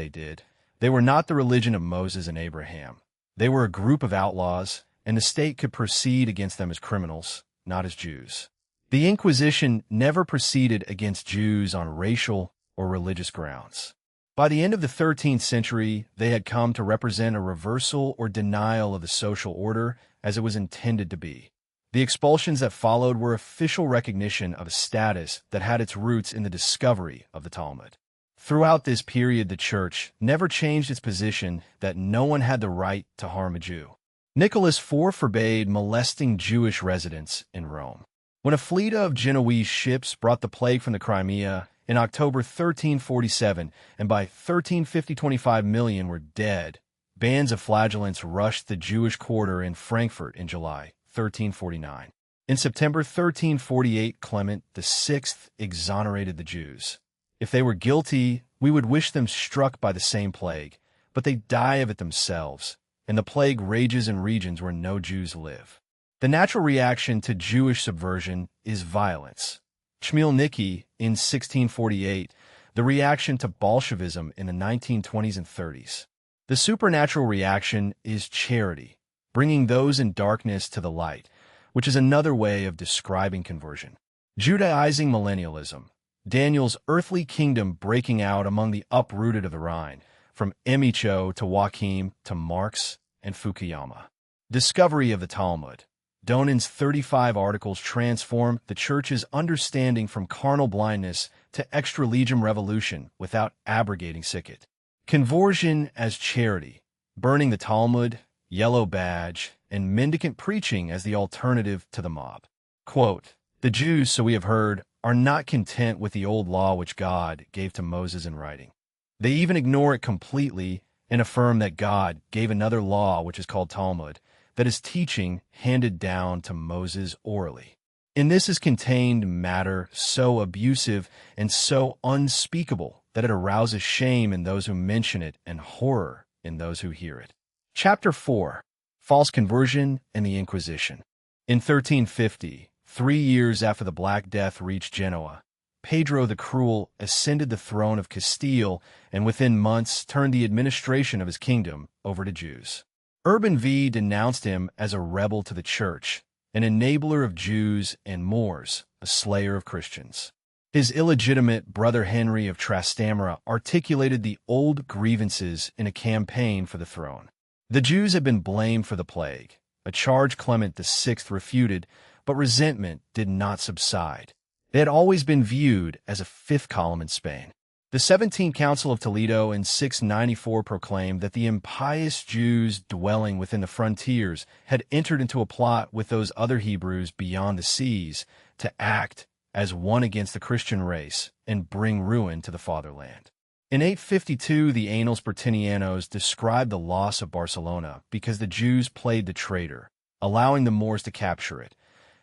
they were not the religion of Moses and Abraham. They were a group of outlaws, and the state could proceed against them as criminals, not as Jews. The Inquisition never proceeded against Jews on racial or religious grounds. By the end of the 13th century, they had come to represent a reversal or denial of the social order as it was intended to be. The expulsions that followed were official recognition of a status that had its roots in the discovery of the Talmud. Throughout this period, the Church never changed its position that no one had the right to harm a Jew. Nicholas IV forbade molesting Jewish residents in Rome. When a fleet of Genoese ships brought the plague from the Crimea in October 1347, and by 1350 25 million were dead, bands of flagellants rushed the Jewish quarter in Frankfurt in July 1349. In September 1348, Clement VI exonerated the Jews. If they were guilty, we would wish them struck by the same plague, but they die of it themselves, and the plague rages in regions where no Jews live. The natural reaction to Jewish subversion is violence. Chmielnicki in 1648, the reaction to Bolshevism in the 1920s and 30s. The supernatural reaction is charity, bringing those in darkness to the light, which is another way of describing conversion. Judaizing millennialism, Daniel's earthly kingdom breaking out among the uprooted of the Rhine, from Emicho to Joachim to Marx and Fukuyama. Discovery of the Talmud. Donen's 35 articles transform the Church's understanding from carnal blindness to extra-legem revolution without abrogating Sikhet. Conversion as charity, burning the Talmud, yellow badge, and mendicant preaching as the alternative to the mob. Quote, "The Jews, so we have heard, are not content with the old law which God gave to Moses in writing. They even ignore it completely and affirm that God gave another law which is called Talmud, that is teaching handed down to Moses orally. In this is contained matter so abusive and so unspeakable that it arouses shame in those who mention it and horror in those who hear it." Chapter 4. False Conversion and the Inquisition. In 1350, 3 years after the Black Death reached Genoa, Pedro the Cruel ascended the throne of Castile and within months turned the administration of his kingdom over to Jews. Urban V denounced him as a rebel to the Church, an enabler of Jews and Moors, a slayer of Christians. His illegitimate brother Henry of Trastamara articulated the old grievances in a campaign for the throne. The Jews had been blamed for the plague, a charge Clement VI refuted, but resentment did not subside. They had always been viewed as a fifth column in Spain. The 17th Council of Toledo in 694 proclaimed that the impious Jews dwelling within the frontiers had entered into a plot with those other Hebrews beyond the seas to act as one against the Christian race and bring ruin to the fatherland. In 852, the Annals Bertinianos described the loss of Barcelona because the Jews played the traitor, allowing the Moors to capture it.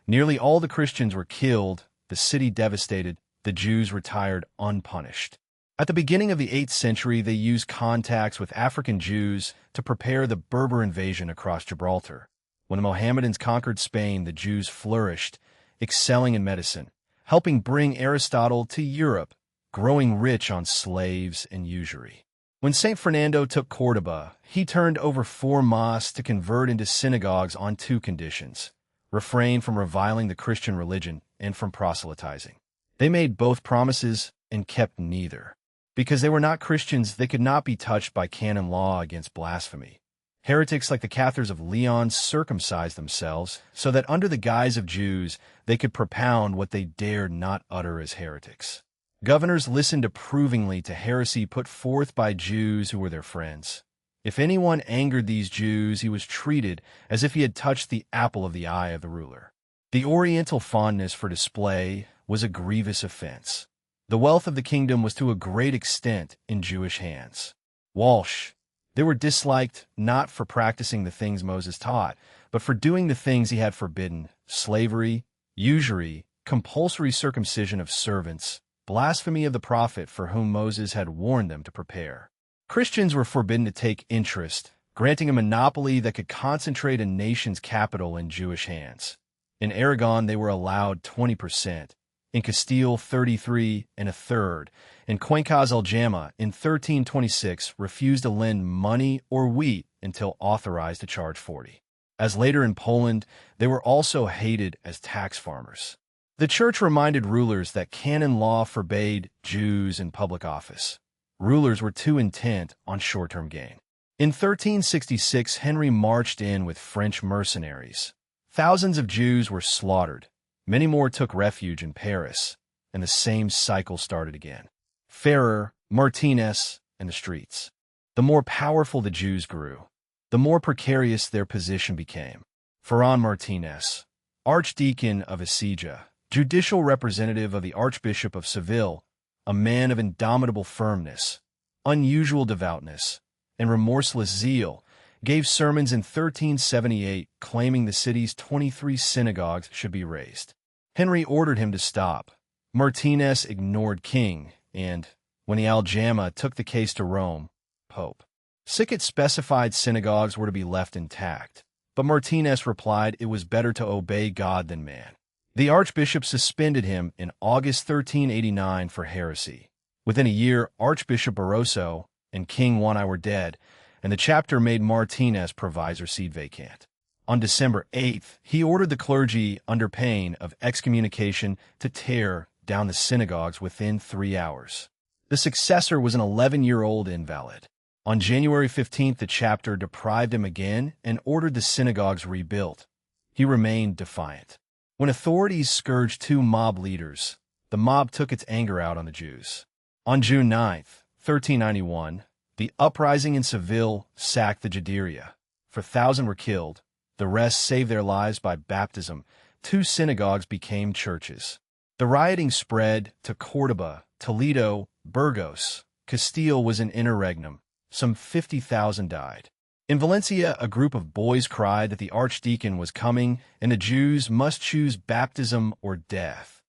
Nearly all the Christians were killed, the city devastated, the Jews retired unpunished. At the beginning of the 8th century, they used contacts with African Jews to prepare the Berber invasion across Gibraltar. When the Mohammedans conquered Spain, the Jews flourished, excelling in medicine, helping bring Aristotle to Europe, growing rich on slaves and usury. When St. Fernando took Córdoba, he turned over 4 mosques to convert into synagogues on 2 conditions: refrain from reviling the Christian religion and from proselytizing. They made both promises and kept neither. Because they were not Christians, they could not be touched by canon law against blasphemy. Heretics like the Cathars of Leon circumcised themselves so that under the guise of Jews, they could propound what they dared not utter as heretics. Governors listened approvingly to heresy put forth by Jews who were their friends. If anyone angered these Jews, he was treated as if he had touched the apple of the eye of the ruler. The Oriental fondness for display was a grievous offense. The wealth of the kingdom was to a great extent in Jewish hands. Walsh. They were disliked not for practicing the things Moses taught, but for doing the things he had forbidden: slavery, usury, compulsory circumcision of servants, blasphemy of the prophet for whom Moses had warned them to prepare. Christians were forbidden to take interest, granting a monopoly that could concentrate a nation's capital in Jewish hands. In Aragon, they were allowed 20%. In Castile, 33 1/3, and Cuencas Aljama in 1326 refused to lend money or wheat until authorized to charge 40. As later in Poland, they were also hated as tax farmers. The Church reminded rulers that canon law forbade Jews in public office. Rulers were too intent on short-term gain. In 1366, Henry marched in with French mercenaries. Thousands of Jews were slaughtered. Many more took refuge in Paris, and the same cycle started again. Ferrer, Martinez, and the streets. The more powerful the Jews grew, the more precarious their position became. Ferran Martinez, Archdeacon of Écija, judicial representative of the Archbishop of Seville, a man of indomitable firmness, unusual devoutness, and remorseless zeal, gave sermons in 1378 claiming the city's 23 synagogues should be razed. Henry ordered him to stop. Martinez ignored King, and, when the Aljama took the case to Rome, Pope Sicket specified synagogues were to be left intact, but Martinez replied it was better to obey God than man. The archbishop suspended him in August 1389 for heresy. Within a year, Archbishop Barroso and King One Eye were dead, and the chapter made Martinez provisor seat vacant. On December 8th, he ordered the clergy, under pain of excommunication, to tear down the synagogues within 3 hours. The successor was an 11-year-old invalid. On January 15th, the chapter deprived him again and ordered the synagogues rebuilt. He remained defiant. When authorities scourged 2 mob leaders, the mob took its anger out on the Jews. On June 9th, 1391, the uprising in Seville sacked the Juderia. 4,000 were killed. The rest saved their lives by baptism. 2 synagogues became churches. The rioting spread to Córdoba, Toledo, Burgos. Castile was in interregnum. Some 50,000 died. In Valencia, a group of boys cried that the archdeacon was coming and the Jews must choose baptism or death.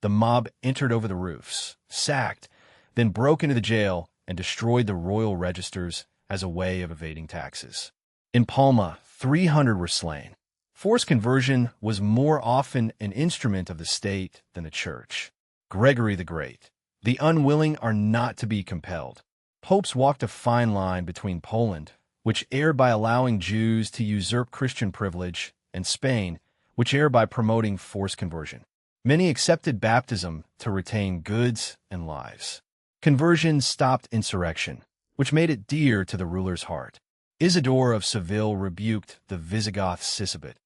The mob entered over the roofs, sacked, then broke into the jail and destroyed the royal registers as a way of evading taxes. In Palma, 300 were slain. Forced conversion was more often an instrument of the state than the church. Gregory the Great. The unwilling are not to be compelled. Popes walked a fine line between Poland, which erred by allowing Jews to usurp Christian privilege, and Spain, which erred by promoting forced conversion. Many accepted baptism to retain goods and lives. Conversion stopped insurrection, which made it dear to the ruler's heart. Isidore of Seville rebuked the Visigoth Sigebert.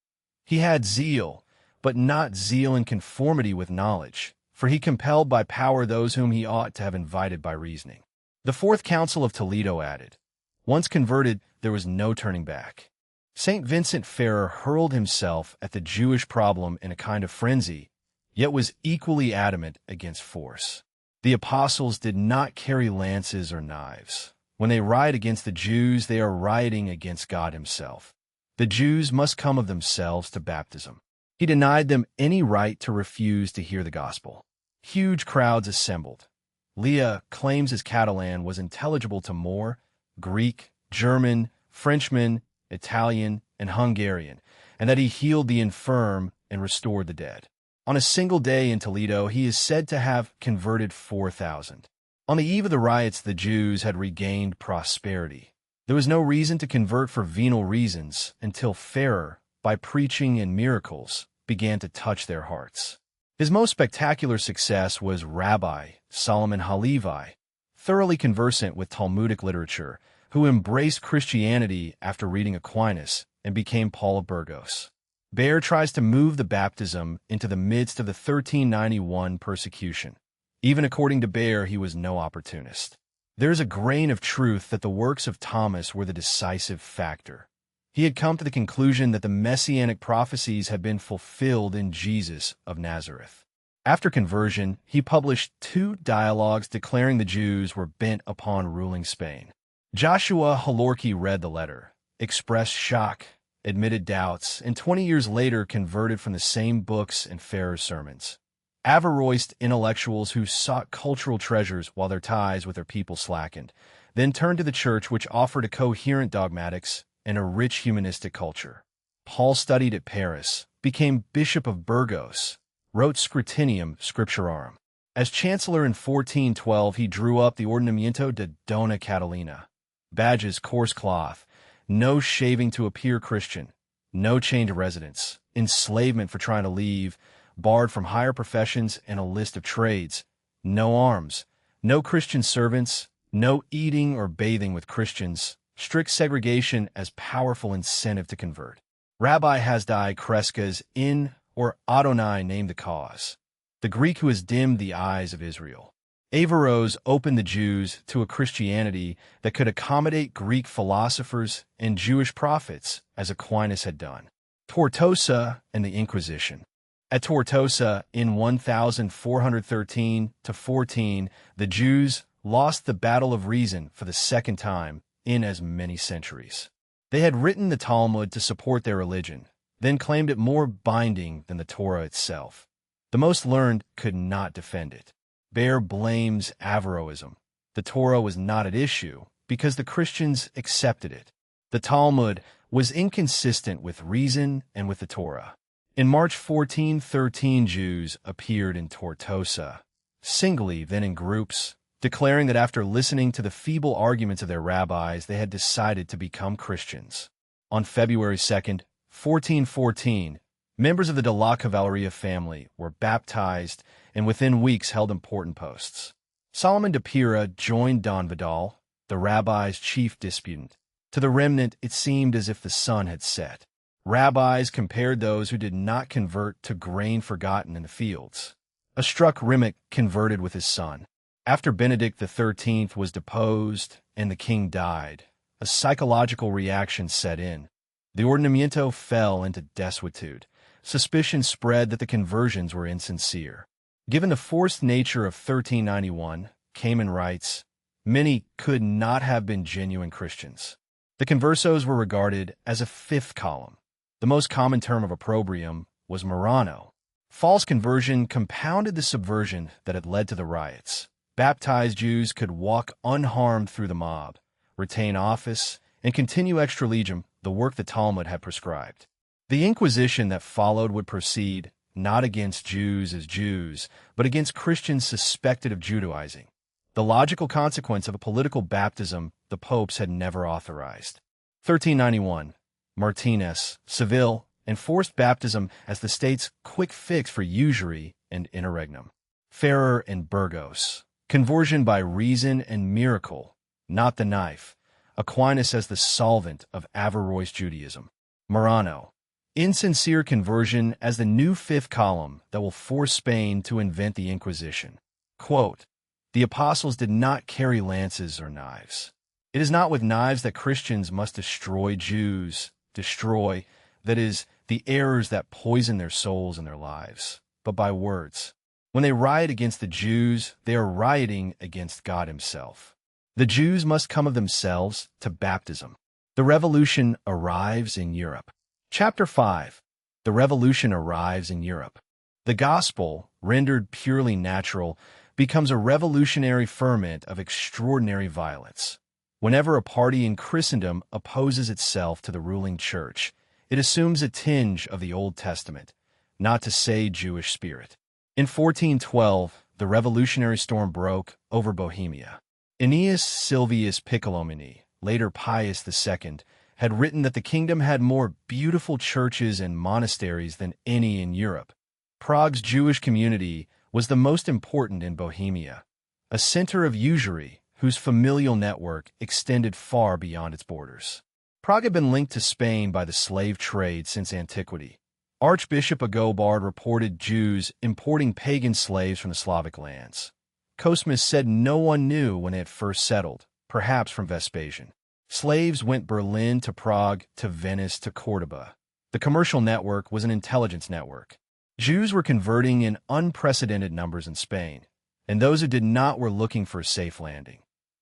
He had zeal, but not zeal in conformity with knowledge, for he compelled by power those whom he ought to have invited by reasoning. The Fourth Council of Toledo added, once converted, there was no turning back. St. Vincent Ferrer hurled himself at the Jewish problem in a kind of frenzy, yet was equally adamant against force. The apostles did not carry lances or knives. When they riot against the Jews, they are rioting against God himself. The Jews must come of themselves to baptism. He denied them any right to refuse to hear the gospel. Huge crowds assembled. Leah claims his Catalan was intelligible to Moor, Greek, German, Frenchman, Italian, and Hungarian, and that he healed the infirm and restored the dead. On a single day in Toledo, he is said to have converted 4,000. On the eve of the riots, the Jews had regained prosperity. There was no reason to convert for venal reasons until Ferrer, by preaching and miracles, began to touch their hearts. His most spectacular success was Rabbi Solomon Halevi, thoroughly conversant with Talmudic literature, who embraced Christianity after reading Aquinas and became Paul of Burgos. Baer tries to move the baptism into the midst of the 1391 persecution. Even according to Baer, he was no opportunist. There is a grain of truth that the works of Thomas were the decisive factor. He had come to the conclusion that the messianic prophecies had been fulfilled in Jesus of Nazareth. After conversion, he published 2 dialogues declaring the Jews were bent upon ruling Spain. Joshua Halorki read the letter, expressed shock, admitted doubts, and 20 years later converted from the same books and Ferrer's sermons. Averroist intellectuals who sought cultural treasures while their ties with their people slackened, then turned to the church, which offered a coherent dogmatics and a rich humanistic culture. Paul studied at Paris, became Bishop of Burgos, wrote Scrutinium Scripturarum. As chancellor in 1412, he drew up the Ordinamiento de Dona Catalina. Badges, coarse cloth, no shaving to appear Christian, no change of residence, enslavement for trying to leave, barred from higher professions and a list of trades, no arms, no Christian servants, No eating or bathing with Christians, strict segregation as powerful incentive to convert. Rabbi Hasdai Kreska's In or Adonai named the cause, the Greek who has dimmed the eyes of Israel. Averroes opened the Jews to a Christianity that could accommodate Greek philosophers and Jewish prophets, as Aquinas had done. Tortosa and the Inquisition. At Tortosa in 1413-14, the Jews lost the battle of reason for the second time in as many centuries. They had written the Talmud to support their religion, then claimed it more binding than the Torah itself. The most learned could not defend it. Baer blames Averroism. The Torah was not at issue because the Christians accepted it. The Talmud was inconsistent with reason and with the Torah. In March 1413, Jews appeared in Tortosa, singly, then in groups, declaring that after listening to the feeble arguments of their rabbis, they had decided to become Christians. On February 2, 1414, members of the de la Cavalleria family were baptized and within weeks held important posts. Solomon de Pira joined Don Vidal, the rabbi's chief disputant. To the remnant, it seemed as if the sun had set. Rabbis compared those who did not convert to grain forgotten in the fields. A struck Rimmock converted with his son. After Benedict XIII was deposed and the king died, a psychological reaction set in. The Ordenamiento fell into desuetude. Suspicion spread that the conversions were insincere. Given the forced nature of 1391, Kamen writes, many could not have been genuine Christians. The conversos were regarded as a fifth column. The most common term of opprobrium was Marrano. False conversion compounded the subversion that had led to the riots. Baptized Jews could walk unharmed through the mob, retain office, and continue extra legem, the work the Talmud had prescribed. The Inquisition that followed would proceed not against Jews as Jews, but against Christians suspected of Judaizing, the logical consequence of a political baptism the popes had never authorized. 1391, Martinez, Seville, enforced baptism as the state's quick fix for usury and interregnum. Ferrer and Burgos, conversion by reason and miracle, not the knife. Aquinas as the solvent of Averroes Judaism. Marrano, insincere conversion as the new fifth column that will force Spain to invent the Inquisition. Quote, the apostles did not carry lances or knives. It is not with knives that Christians must destroy Jews, that is, the errors that poison their souls and their lives, but by words. When they riot against the Jews, they are rioting against God himself. The Jews must come of themselves to baptism. The revolution arrives in Europe. Chapter 5. The revolution arrives in Europe. The gospel, rendered purely natural, becomes a revolutionary ferment of extraordinary violence. Whenever a party in Christendom opposes itself to the ruling church, it assumes a tinge of the Old Testament, not to say Jewish spirit. In 1412, the revolutionary storm broke over Bohemia. Aeneas Silvius Piccolomini, later Pius II, had written that the kingdom had more beautiful churches and monasteries than any in Europe. Prague's Jewish community was the most important in Bohemia, a center of usury whose familial network extended far beyond its borders. Prague had been linked to Spain by the slave trade since antiquity. Archbishop Agobard reported Jews importing pagan slaves from the Slavic lands. Cosmas said no one knew when they had first settled, perhaps from Vespasian. Slaves went Berlin to Prague to Venice to Cordoba. The commercial network was an intelligence network. Jews were converting in unprecedented numbers in Spain, and those who did not were looking for a safe landing.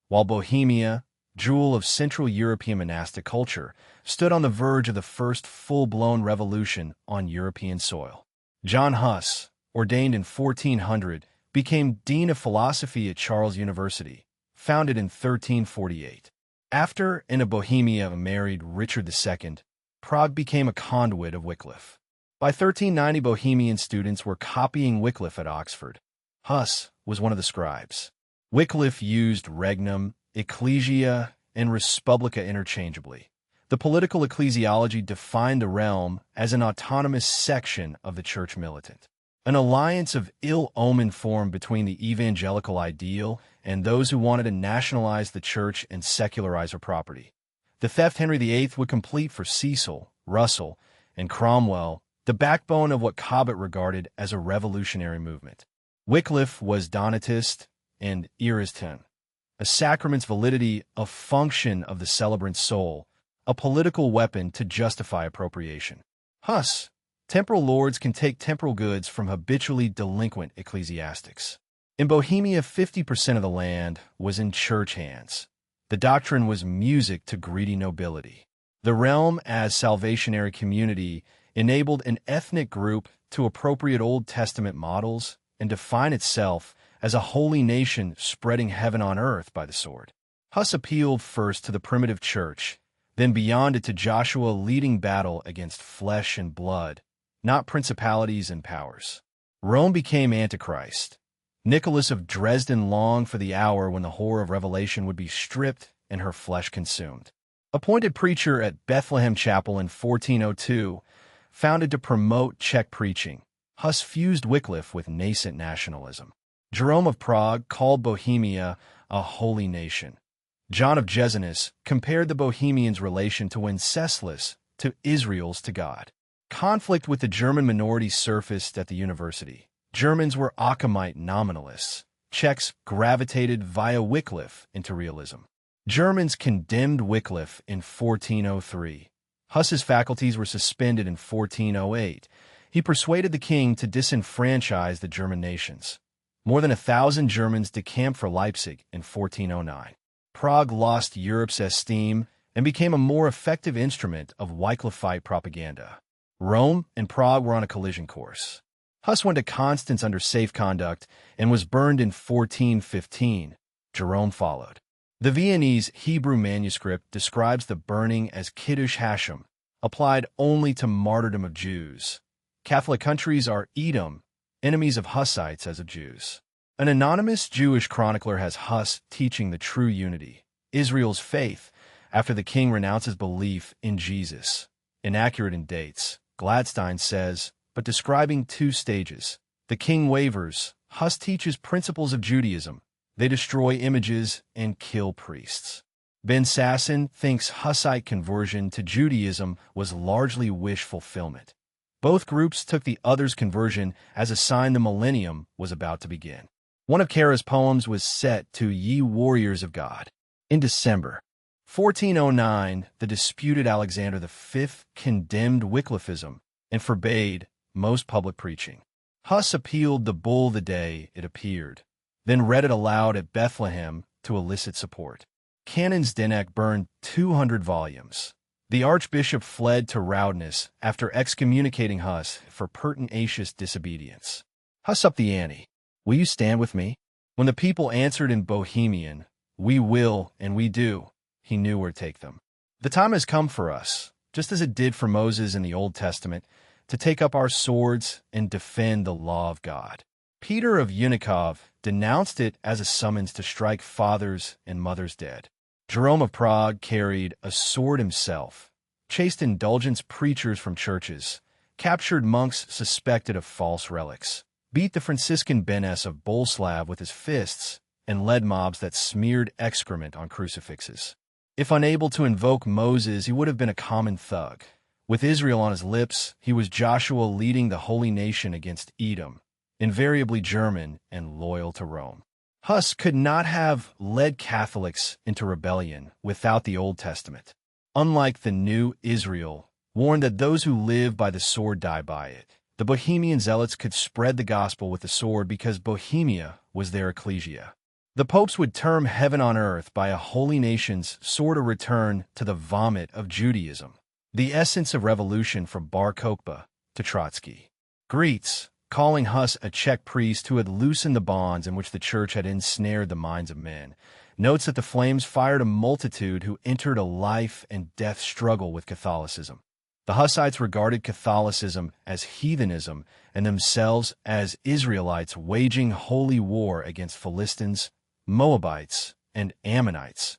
While Bohemia, jewel of Central European monastic culture, stood on the verge of the first full-blown revolution on European soil. John Huss, ordained in 1400, became Dean of Philosophy at Charles University, founded in 1348. After and of Bohemia married Richard II, Prague became a conduit of Wycliffe. By 1390, Bohemian students were copying Wycliffe at Oxford. Huss was one of the scribes. Wycliffe used regnum, ecclesia, and respublica interchangeably. The political ecclesiology defined the realm as an autonomous section of the church militant. An alliance of ill omen formed between the evangelical ideal and those who wanted to nationalize the church and secularize her property. The theft Henry VIII would complete for Cecil, Russell, and Cromwell, the backbone of what Cobbett regarded as a revolutionary movement. Wycliffe was Donatist and Eristann, a sacrament's validity a function of the celebrant's soul, a political weapon to justify appropriation. Huss, temporal lords can take temporal goods from habitually delinquent ecclesiastics. In Bohemia, 50% of the land was in church hands. The doctrine was music to greedy nobility. The realm as salvationary community enabled an ethnic group to appropriate Old Testament models and define itself as a holy nation spreading heaven on earth by the sword. Huss appealed first to the primitive church, then beyond it to Joshua leading battle against flesh and blood, not principalities and powers. Rome became Antichrist. Nicholas of Dresden longed for the hour when the horror of Revelation would be stripped and her flesh consumed. Appointed preacher at Bethlehem Chapel in 1402, founded to promote Czech preaching, Huss fused Wycliffe with nascent nationalism. Jerome of Prague called Bohemia a holy nation. John of Jezinas compared the Bohemians' relation to Wenceslas to Israel's to God. Conflict with the German minority surfaced at the university. Germans were Occamite nominalists. Czechs gravitated via Wycliffe into realism. Germans condemned Wycliffe in 1403. Huss's faculties were suspended in 1408. He persuaded the king to disenfranchise the German nations. More than 1,000 Germans decamped for Leipzig in 1409. Prague lost Europe's esteem and became a more effective instrument of Wycliffite propaganda. Rome and Prague were on a collision course. Huss went to Constance under safe conduct and was burned in 1415. Jerome followed. The Viennese Hebrew manuscript describes the burning as Kiddush Hashem, applied only to martyrdom of Jews. Catholic countries are Edom, enemies of Hussites as of Jews. An anonymous Jewish chronicler has Huss teaching the true unity, Israel's faith, after the king renounces belief in Jesus. Inaccurate in dates, Gladstein says, but describing two stages. The king wavers. Huss teaches principles of Judaism. They destroy images and kill priests. Ben Sasson thinks Hussite conversion to Judaism was largely wish fulfillment. Both groups took the other's conversion as a sign the millennium was about to begin. One of Kara's poems was set to Ye Warriors of God. In December 1409, the disputed Alexander V condemned Wycliffism and forbade most public preaching. Huss appealed the bull the day it appeared, then read it aloud at Bethlehem to elicit support. Canon Zdenek burned 200 volumes. The archbishop fled to Roudness after excommunicating Huss for pertinacious disobedience. Huss upped the ante. Will you stand with me? When the people answered in Bohemian, we will and we do, he knew where to take them. The time has come for us, just as it did for Moses in the Old Testament, to take up our swords and defend the law of God. Peter of Unikov denounced it as a summons to strike fathers and mothers dead. Jerome of Prague carried a sword himself, chased indulgence preachers from churches, captured monks suspected of false relics, beat the Franciscan Benes of Boleslav with his fists, and led mobs that smeared excrement on crucifixes. If unable to invoke Moses, he would have been a common thug. With Israel on his lips, he was Joshua leading the holy nation against Edom, invariably German and loyal to Rome. Huss could not have led Catholics into rebellion without the Old Testament. Unlike the New Israel, warned that those who live by the sword die by it, the Bohemian zealots could spread the gospel with the sword because Bohemia was their ecclesia. The popes would term heaven on earth by a holy nation's sort of return to the vomit of Judaism, the essence of revolution from Bar Kokhba to Trotsky. Greets, calling Huss a Czech priest who had loosened the bonds in which the church had ensnared the minds of men, notes that the flames fired a multitude who entered a life and death struggle with Catholicism. The Hussites regarded Catholicism as heathenism and themselves as Israelites waging holy war against Philistines, Moabites, and Ammonites.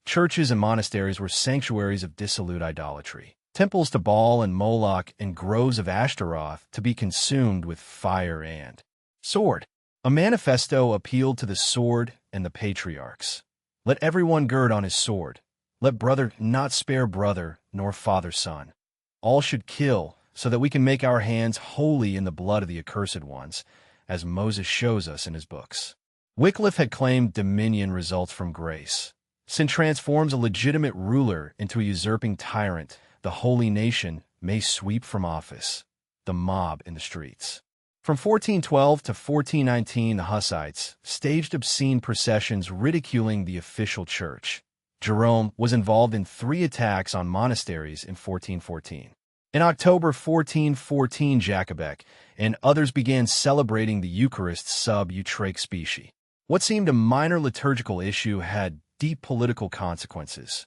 Churches and monasteries were sanctuaries of dissolute idolatry. temples to Baal and Moloch, and groves of Ashtaroth to be consumed with fire and sword. A manifesto appealed to the sword and the patriarchs. Let everyone gird on his sword. Let brother not spare brother, nor father son. All should kill, so that we can make our hands holy in the blood of the accursed ones, as Moses shows us in his books. Wycliffe had claimed dominion results from grace. Sin transforms a legitimate ruler into a usurping tyrant. The holy nation may sweep from office, the mob in the streets. From 1412 to 1419, the Hussites staged obscene processions ridiculing the official church. Jerome was involved in 3 attacks on monasteries in 1414. In October 1414, Jacobek and others began celebrating the Eucharist sub utraque specie. What seemed a minor liturgical issue had deep political consequences.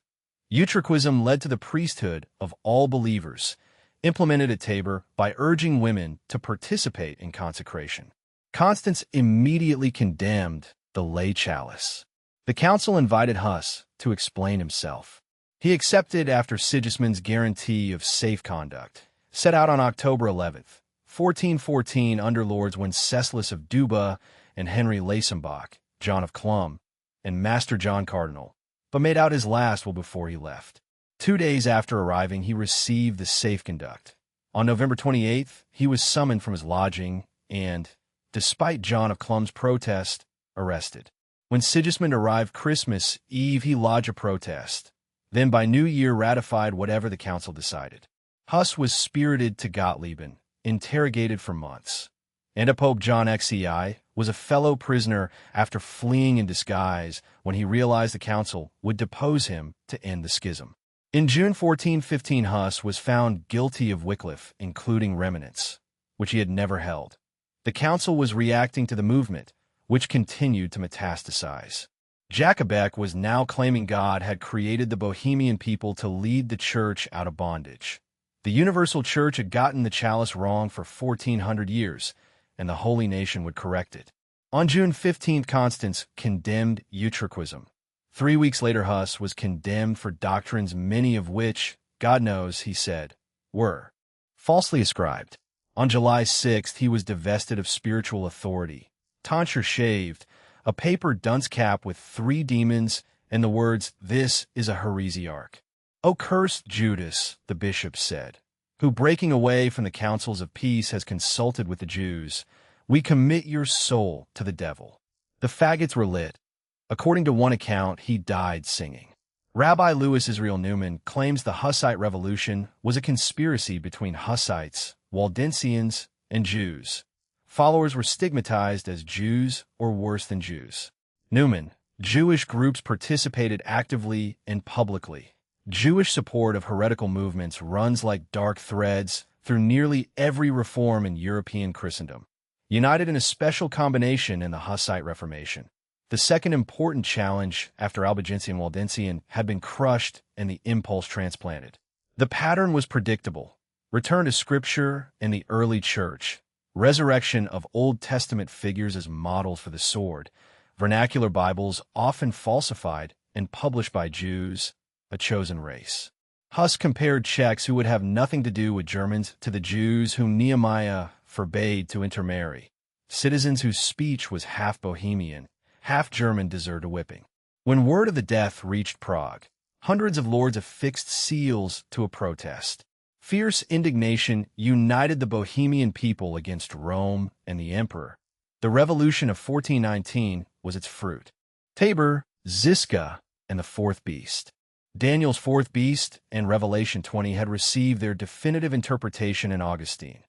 Utraquism led to the priesthood of all believers, implemented at Tabor by urging women to participate in consecration. Constance immediately condemned the lay chalice. The council invited Huss to explain himself. He accepted after Sigismund's guarantee of safe conduct. Set out on October 11th, 1414, under Lords Wenceslas of Duba and Henry Lassenbach, John of Clum, and Master John Cardinal, but made out his last will before he left. 2 days after arriving, he received the safe conduct. On November 28th, he was summoned from his lodging and, despite John of Clum's protest, arrested. When Sigismund arrived Christmas Eve, he lodged a protest, then by New Year ratified whatever the council decided. Huss was spirited to Gottlieben, interrogated for months. Antipope John XCI was a fellow prisoner after fleeing in disguise when he realized the council would depose him to end the schism. In June 1415, Huss was found guilty of Wycliffe, including remnants, which he had never held. The council was reacting to the movement, which continued to metastasize. Jacobek was now claiming God had created the Bohemian people to lead the church out of bondage. The universal church had gotten the chalice wrong for 1400 years, and the holy nation would correct it. On June 15th, Constance condemned Utraquism. 3 weeks later, Huss was condemned for doctrines many of which, God knows, he said, were falsely ascribed. On July 6th, he was divested of spiritual authority, tonsure shaved, a paper dunce cap with 3 demons, and the words, "This is a heresiarch." "O cursed Judas," the bishop said, "who breaking away from the councils of peace has consulted with the Jews, we commit your soul to the devil." The faggots were lit. According to one account, he died singing. Rabbi Louis Israel Newman claims the Hussite Revolution was a conspiracy between Hussites, Waldensians, and Jews. Followers were stigmatized as Jews or worse than Jews. Newman, Jewish groups participated actively and publicly. Jewish support of heretical movements runs like dark threads through nearly every reform in European Christendom, united in a special combination in the Hussite Reformation. The second important challenge after Albigensian Waldensian had been crushed and the impulse transplanted. The pattern was predictable: return to Scripture and the early church, resurrection of Old Testament figures as models for the sword, vernacular Bibles often falsified and published by Jews, a chosen race. Huss compared Czechs who would have nothing to do with Germans to the Jews whom Nehemiah forbade to intermarry. Citizens whose speech was half Bohemian, half German deserved a whipping. When word of the death reached Prague, hundreds of lords affixed seals to a protest. Fierce indignation united the Bohemian people against Rome and the emperor. The revolution of 1419 was its fruit. Tabor, Ziska, and the fourth beast. Daniel's fourth beast and Revelation 20 had received their definitive interpretation in Augustine.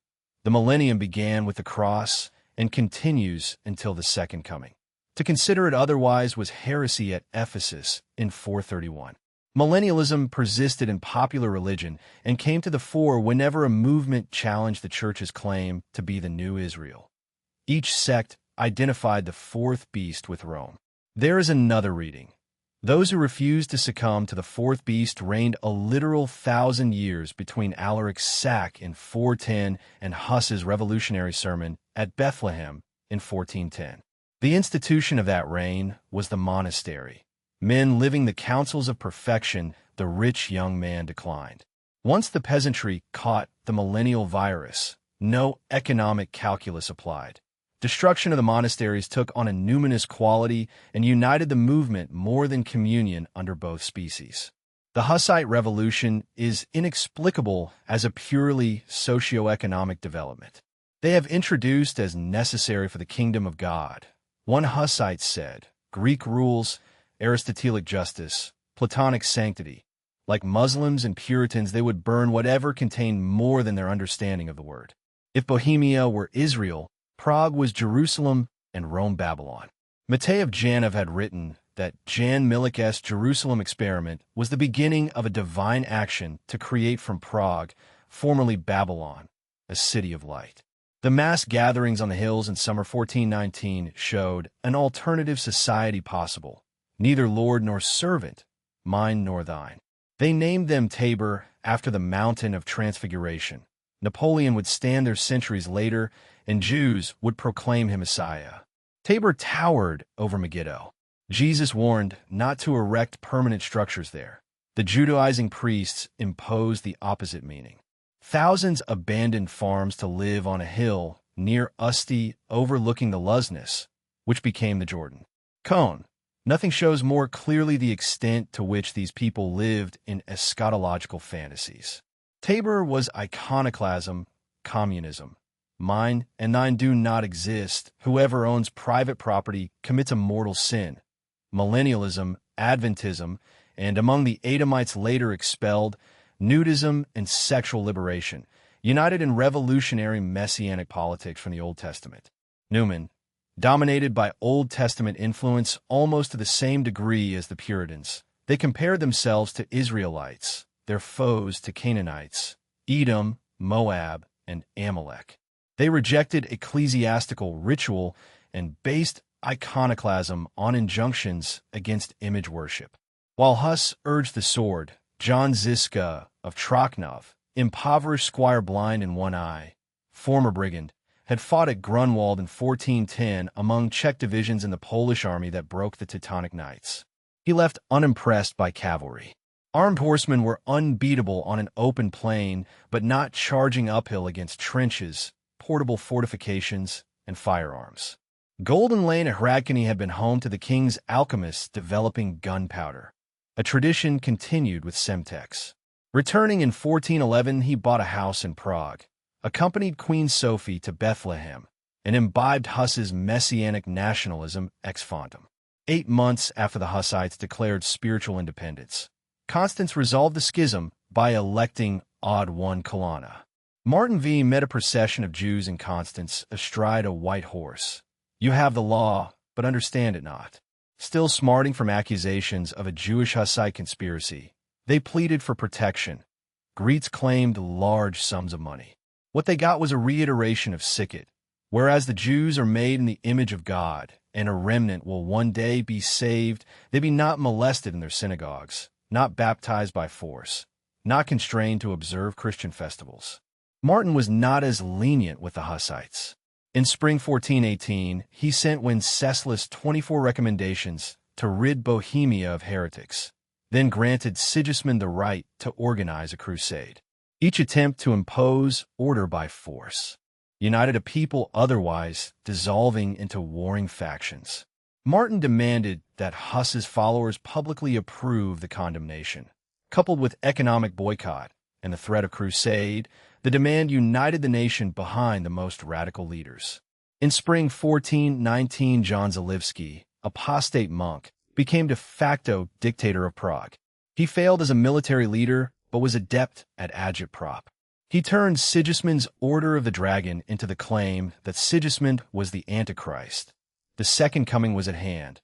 The millennium began with the cross and continues until the second coming. To consider it otherwise was heresy at Ephesus in 431. Millennialism persisted in popular religion and came to the fore whenever a movement challenged the church's claim to be the new Israel. Each sect identified the fourth beast with Rome. There is another reading. Those who refused to succumb to the fourth beast reigned a literal 1,000 years between Alaric's sack in 410 and Huss's revolutionary sermon at Bethlehem in 1410. The institution of that reign was the monastery. Men living the counsels of perfection, the rich young man declined. Once the peasantry caught the millennial virus, no economic calculus applied. Destruction of the monasteries took on a numinous quality and united the movement more than communion under both species. The Hussite Revolution is inexplicable as a purely socio-economic development. They have introduced as necessary for the kingdom of God. One Hussite said, Greek rules, Aristotelic justice, Platonic sanctity. Like Muslims and Puritans, they would burn whatever contained more than their understanding of the word. If Bohemia were Israel, Prague was Jerusalem, and Rome Babylon. Matev Janov had written that Jan Milik's Jerusalem experiment was the beginning of a divine action to create from Prague, formerly Babylon, a city of light. The mass gatherings on the hills in summer 1419 showed an alternative society possible, neither lord nor servant, mine nor thine. They named them Tabor after the mountain of transfiguration. Napoleon would stand there centuries later, and Jews would proclaim him Messiah. Tabor towered over Megiddo. Jesus warned not to erect permanent structures there. The Judaizing priests imposed the opposite meaning. Thousands abandoned farms to live on a hill near Usti overlooking the Luznis, which became the Jordan. Cone. Nothing shows more clearly the extent to which these people lived in eschatological fantasies. Tabor was iconoclasm, communism. Mine and thine do not exist. Whoever owns private property commits a mortal sin. Millennialism, Adventism, and among the Edomites later expelled, nudism and sexual liberation, united in revolutionary messianic politics from the Old Testament. Newman, dominated by Old Testament influence almost to the same degree as the Puritans, they compared themselves to Israelites, their foes to Canaanites, Edom, Moab, and Amalek. They rejected ecclesiastical ritual and based iconoclasm on injunctions against image worship. While Huss urged the sword, John Ziska of Trochnov, impoverished squire blind in one eye, former brigand, had fought at Grunwald in 1410 among Czech divisions in the Polish army that broke the Teutonic Knights. He left unimpressed by cavalry. Armed horsemen were unbeatable on an open plain, but not charging uphill against trenches, portable fortifications, and firearms. Golden Lane at Hradčany had been home to the king's alchemists developing gunpowder. A tradition continued with Semtex. Returning in 1411, he bought a house in Prague, accompanied Queen Sophie to Bethlehem, and imbibed Huss's messianic nationalism ex fontem. 8 months after the Hussites declared spiritual independence, Constance resolved the schism by electing Odd One Colonna. Martin V met a procession of Jews in Constance astride a white horse. You have the law, but understand it not. Still smarting from accusations of a Jewish Hussite conspiracy, they pleaded for protection. Greeks claimed large sums of money. What they got was a reiteration of Sikhet, whereas the Jews are made in the image of God, and a remnant will one day be saved, they be not molested in their synagogues, not baptized by force, not constrained to observe Christian festivals. Martin was not as lenient with the Hussites. In spring 1418, he sent Wenceslas 24 recommendations to rid Bohemia of heretics, then granted Sigismund the right to organize a crusade. Each attempt to impose order by force united a people otherwise dissolving into warring factions. Martin demanded that Huss's followers publicly approve the condemnation. Coupled with economic boycott and the threat of crusade, the demand united the nation behind the most radical leaders. In spring 1419, John Zalewski, apostate monk, became de facto dictator of Prague. He failed as a military leader, but was adept at agitprop. He turned Sigismund's Order of the Dragon into the claim that Sigismund was the Antichrist. The second coming was at hand.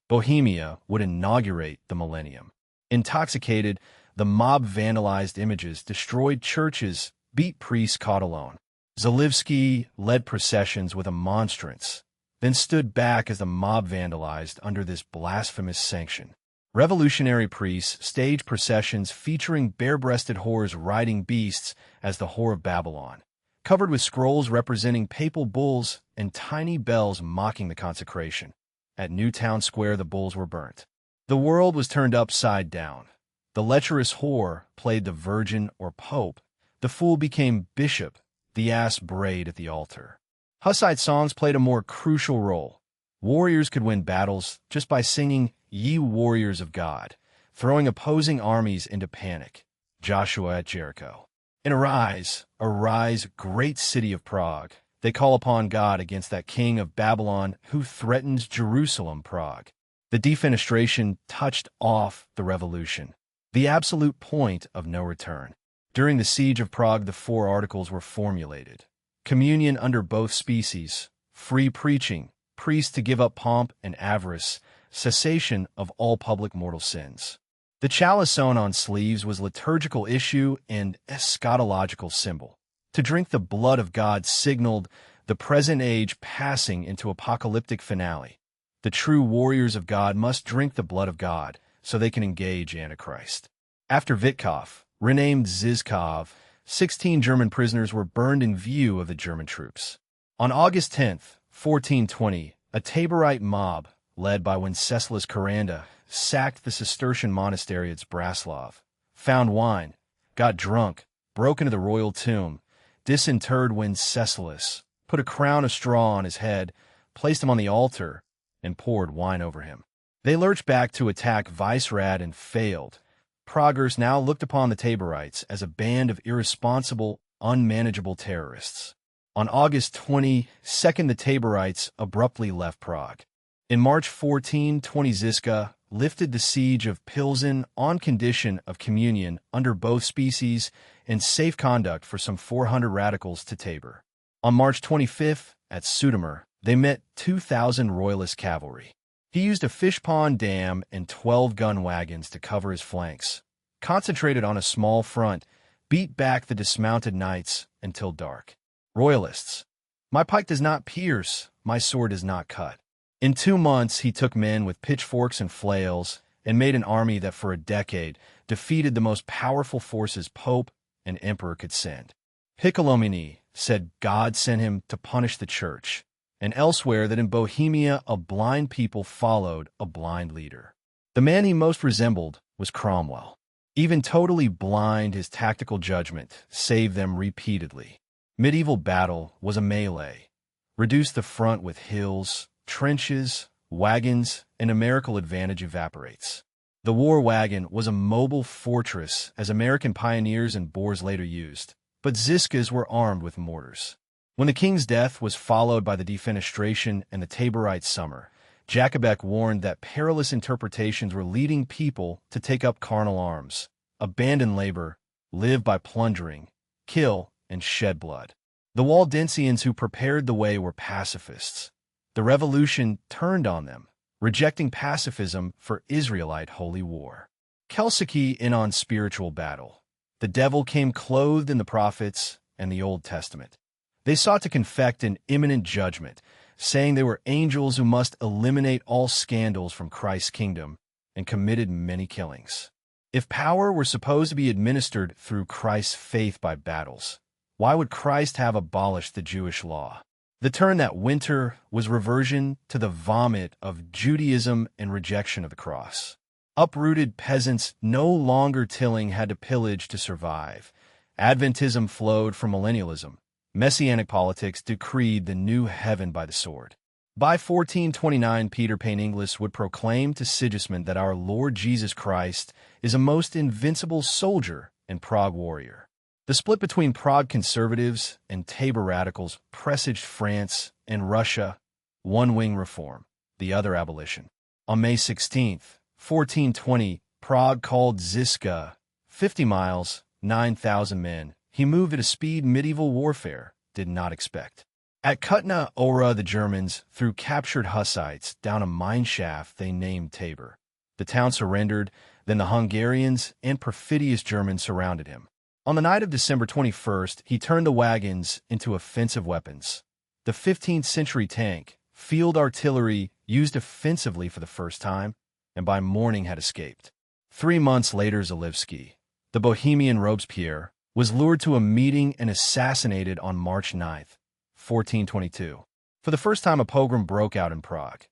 Bohemia would inaugurate the millennium. Intoxicated, the mob vandalized images, destroyed churches, beat priests caught alone. Zalewski led processions with a monstrance, then stood back as the mob vandalized under this blasphemous sanction. Revolutionary priests staged processions featuring bare-breasted whores riding beasts as the Whore of Babylon, covered with scrolls representing papal bulls and tiny bells mocking the consecration. At Newtown Square, the bulls were burnt. The world was turned upside down. The lecherous whore played the virgin or pope. The fool became bishop. The ass brayed at the altar. Hussite songs played a more crucial role. Warriors could win battles just by singing, "Ye warriors of God," throwing opposing armies into panic. Joshua at Jericho. And arise, arise, great city of Prague. They call upon God against that king of Babylon who threatens Jerusalem, Prague. The defenestration touched off the revolution, the absolute point of no return. During the siege of Prague, the 4 articles were formulated. Communion under both species, free preaching, priests to give up pomp and avarice, cessation of all public mortal sins. The chalice sewn on sleeves was liturgical issue and eschatological symbol. To drink the blood of God signaled the present age passing into apocalyptic finale. The true warriors of God must drink the blood of God so they can engage Antichrist. After Witkov, renamed Zhivkov, 16 German prisoners were burned in view of the German troops. On August 10, 1420, a Taborite mob, led by Wenceslas Kharanda, sacked the Cistercian monastery at Zbraslav, found wine, got drunk, broke into the royal tomb, disinterred Wenceslas, put a crown of straw on his head, placed him on the altar, and poured wine over him. They lurched back to attack Visegrad and failed. Praguers now looked upon the Taborites as a band of irresponsible, unmanageable terrorists. On August 22nd, the Taborites abruptly left Prague. In March 1420, Ziska lifted the siege of Pilsen on condition of communion under both species and safe conduct for some 400 radicals to Tabor. On March 25th, at Sutomir, they met 2,000 royalist cavalry. He used a fish pond dam and 12-gun wagons to cover his flanks, concentrated on a small front, beat back the dismounted knights until dark. Royalists, my pike does not pierce, my sword does not cut. In 2 months, he took men with pitchforks and flails and made an army that for a decade defeated the most powerful forces Pope and Emperor could send. Piccolomini said God sent him to punish the church, and elsewhere that in Bohemia a blind people followed a blind leader. The man he most resembled was Cromwell. Even totally blind, his tactical judgment saved them repeatedly. Medieval battle was a melee. Reduce the front with hills, trenches, wagons, and numerical advantage evaporates. The war wagon was a mobile fortress as American pioneers and Boers later used, but Ziskas were armed with mortars. When the king's death was followed by the defenestration and the Taborite summer, Jacobek warned that perilous interpretations were leading people to take up carnal arms, abandon labor, live by plundering, kill, and shed blood. The Waldensians who prepared the way were pacifists. The revolution turned on them, rejecting pacifism for Israelite holy war. Kelsiki in on spiritual battle. The devil came clothed in the prophets and the Old Testament. They sought to confect an imminent judgment, saying they were angels who must eliminate all scandals from Christ's kingdom, and committed many killings. If power were supposed to be administered through Christ's faith by battles, why would Christ have abolished the Jewish law? The turn that winter was reversion to the vomit of Judaism and rejection of the cross. Uprooted peasants no longer tilling had to pillage to survive. Adventism flowed from millennialism. Messianic politics decreed the new heaven by the sword. By 1429, Peter Payne Inglis would proclaim to Sigismund that our Lord Jesus Christ is a most invincible soldier and Prague warrior. The split between Prague conservatives and Tabor radicals presaged France and Russia, one wing reform, the other abolition. On May 16, 1420, Prague called Ziska, 50 miles, 9,000 men. He moved at a speed medieval warfare did not expect. At Kutna Ora, the Germans threw captured Hussites down a mine shaft they named Tabor. The town surrendered, then the Hungarians and perfidious Germans surrounded him. On the night of December 21st, he turned the wagons into offensive weapons. The 15th century tank, field artillery used offensively for the first time, and by morning had escaped. 3 months later, Zalewski, the Bohemian Robespierre, was lured to a meeting and assassinated on March 9, 1422. For the first time, a pogrom broke out in Prague.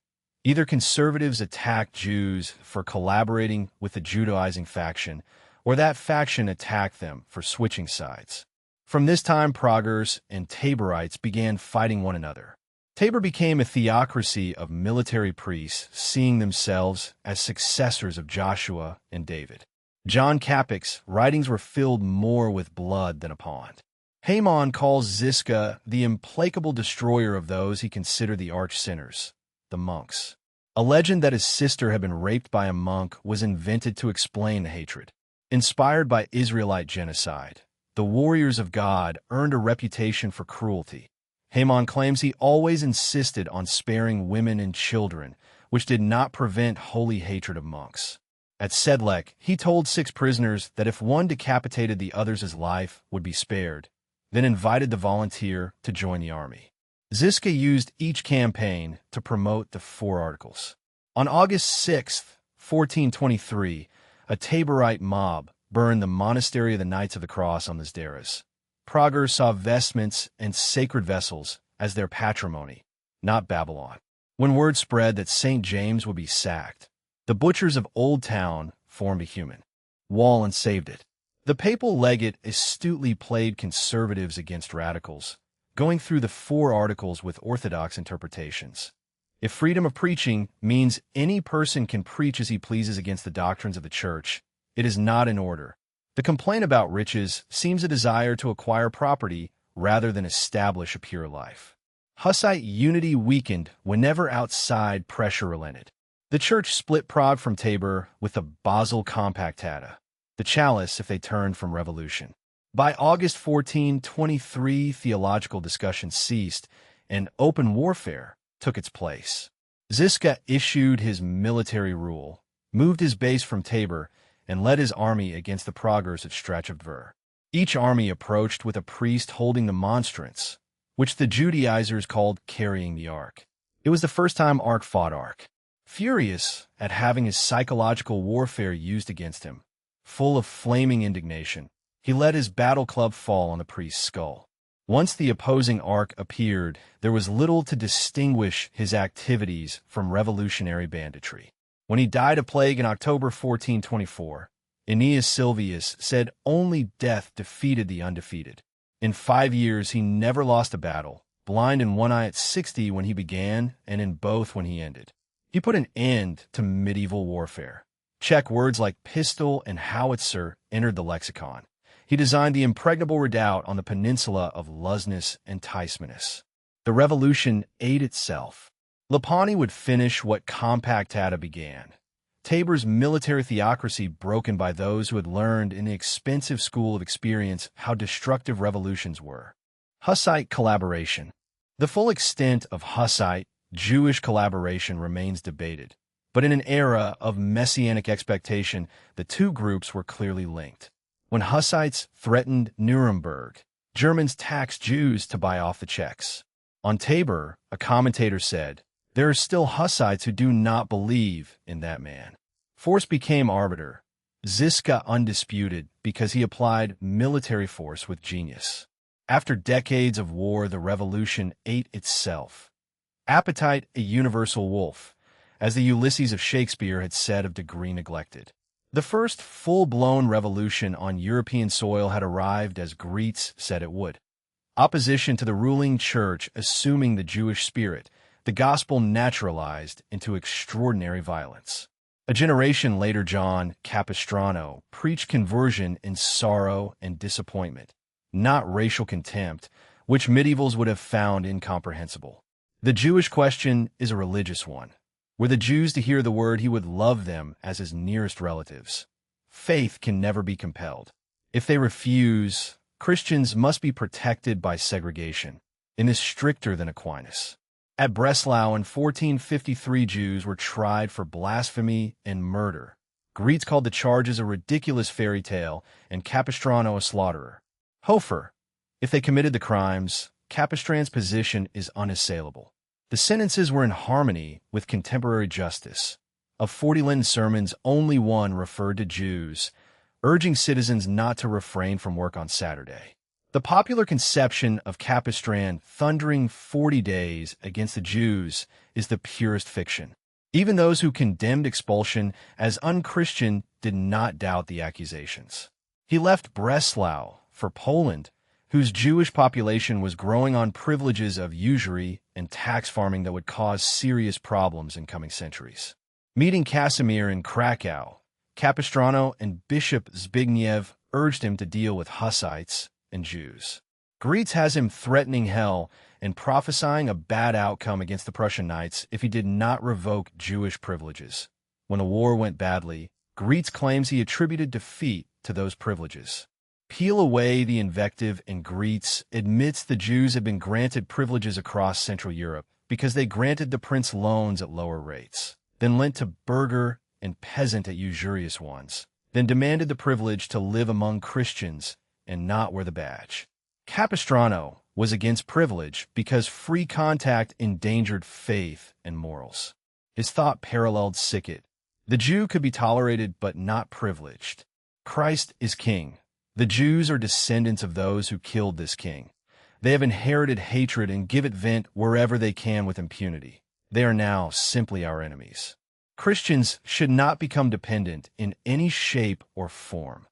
Either conservatives attacked Jews for collaborating with the Judaizing faction, or that faction attacked them for switching sides. From this time, Praguers and Taborites began fighting one another. Tabor became a theocracy of military priests, seeing themselves as successors of Joshua and David. John Capek's writings were filled more with blood than a pond. Haman calls Ziska the implacable destroyer of those he considered the arch-sinners, the monks. A legend that his sister had been raped by a monk was invented to explain the hatred. Inspired by Israelite genocide, the warriors of God earned a reputation for cruelty. Haman claims he always insisted on sparing women and children, which did not prevent holy hatred of monks. At Sedlec, he told 6 prisoners that if one decapitated the others, his life would be spared, then invited the volunteer to join the army. Ziska used each campaign to promote the 4 articles. On August 6, 1423, a Taborite mob burned the monastery of the Knights of the Cross on the Zderas. Praguers saw vestments and sacred vessels as their patrimony, not Babylon. When word spread that St. James would be sacked, the butchers of Old Town formed a human wall and saved it. The papal legate astutely played conservatives against radicals, going through the 4 articles with orthodox interpretations. If freedom of preaching means any person can preach as he pleases against the doctrines of the Church, it is not in order. The complaint about riches seems a desire to acquire property rather than establish a pure life. Hussite unity weakened whenever outside pressure relented. The Church split Prague from Tabor with the Basel Compactata, the chalice if they turned from revolution. By August 1423, theological discussion ceased, and open warfare took its place. Ziska issued his military rule, moved his base from Tabor, and led his army against the Praguers at Strachov. Each army approached with a priest holding the monstrance, which the Judaizers called carrying the ark. It was the first time Ark fought Ark. Furious at having his psychological warfare used against him, full of flaming indignation, he let his battle club fall on the priest's skull. Once the opposing Ark appeared, there was little to distinguish his activities from revolutionary banditry. When he died of plague in October 1424, Aeneas Sylvius said only death defeated the undefeated. In 5 years, he never lost a battle, blind in one eye at 60 when he began and in both when he ended. He put an end to medieval warfare. Czech words like pistol and howitzer entered the lexicon. He designed the impregnable redoubt on the peninsula of Lusness and Tismanus. The revolution ate itself. Lipani would finish what Compactata began. Tabor's military theocracy broken by those who had learned in the expensive school of experience how destructive revolutions were. Hussite collaboration. The full extent of Hussite, Jewish collaboration remains debated, but in an era of messianic expectation, the 2 groups were clearly linked. When Hussites threatened Nuremberg, Germans taxed Jews to buy off the Czechs. On Tabor, a commentator said, "There are still Hussites who do not believe in that man." Force became arbiter. Ziska undisputed because he applied military force with genius. After decades of war, the revolution ate itself. Appetite a universal wolf, as the Ulysses of Shakespeare had said of degree neglected. The first full-blown revolution on European soil had arrived as Greets said it would. Opposition to the ruling church assuming the Jewish spirit, the gospel naturalized into extraordinary violence. A generation later, John Capistrano preached conversion in sorrow and disappointment, not racial contempt, which medievals would have found incomprehensible. The Jewish question is a religious one. Were the Jews to hear the word, he would love them as his nearest relatives. Faith can never be compelled. If they refuse, Christians must be protected by segregation, and is stricter than Aquinas. At Breslau in 1453, Jews were tried for blasphemy and murder. Greets called the charges a ridiculous fairy tale and Capistrano a slaughterer. Hofer, if they committed the crimes, Capistran's position is unassailable. The sentences were in harmony with contemporary justice. Of 40 Lenten sermons, only one referred to Jews, urging citizens not to refrain from work on Saturday. The popular conception of Capistran thundering 40 days against the Jews is the purest fiction. Even those who condemned expulsion as unchristian did not doubt the accusations. He left Breslau for Poland, whose Jewish population was growing on privileges of usury and tax farming that would cause serious problems in coming centuries. Meeting Casimir in Krakow, Capistrano and Bishop Zbigniew urged him to deal with Hussites and Jews. Gretz has him threatening hell and prophesying a bad outcome against the Prussian Knights if he did not revoke Jewish privileges. When the war went badly, Gretz claims he attributed defeat to those privileges. Peel away the invective, and Gretz admits the Jews had been granted privileges across Central Europe because they granted the prince loans at lower rates, then lent to burgher and peasant at usurious ones, then demanded the privilege to live among Christians and not wear the badge. Capistrano was against privilege because free contact endangered faith and morals. His thought paralleled Sicket. The Jew could be tolerated but not privileged. Christ is king. The Jews are descendants of those who killed this king. They have inherited hatred and give it vent wherever they can with impunity. They are now simply our enemies. Christians should not become dependent in any shape or form.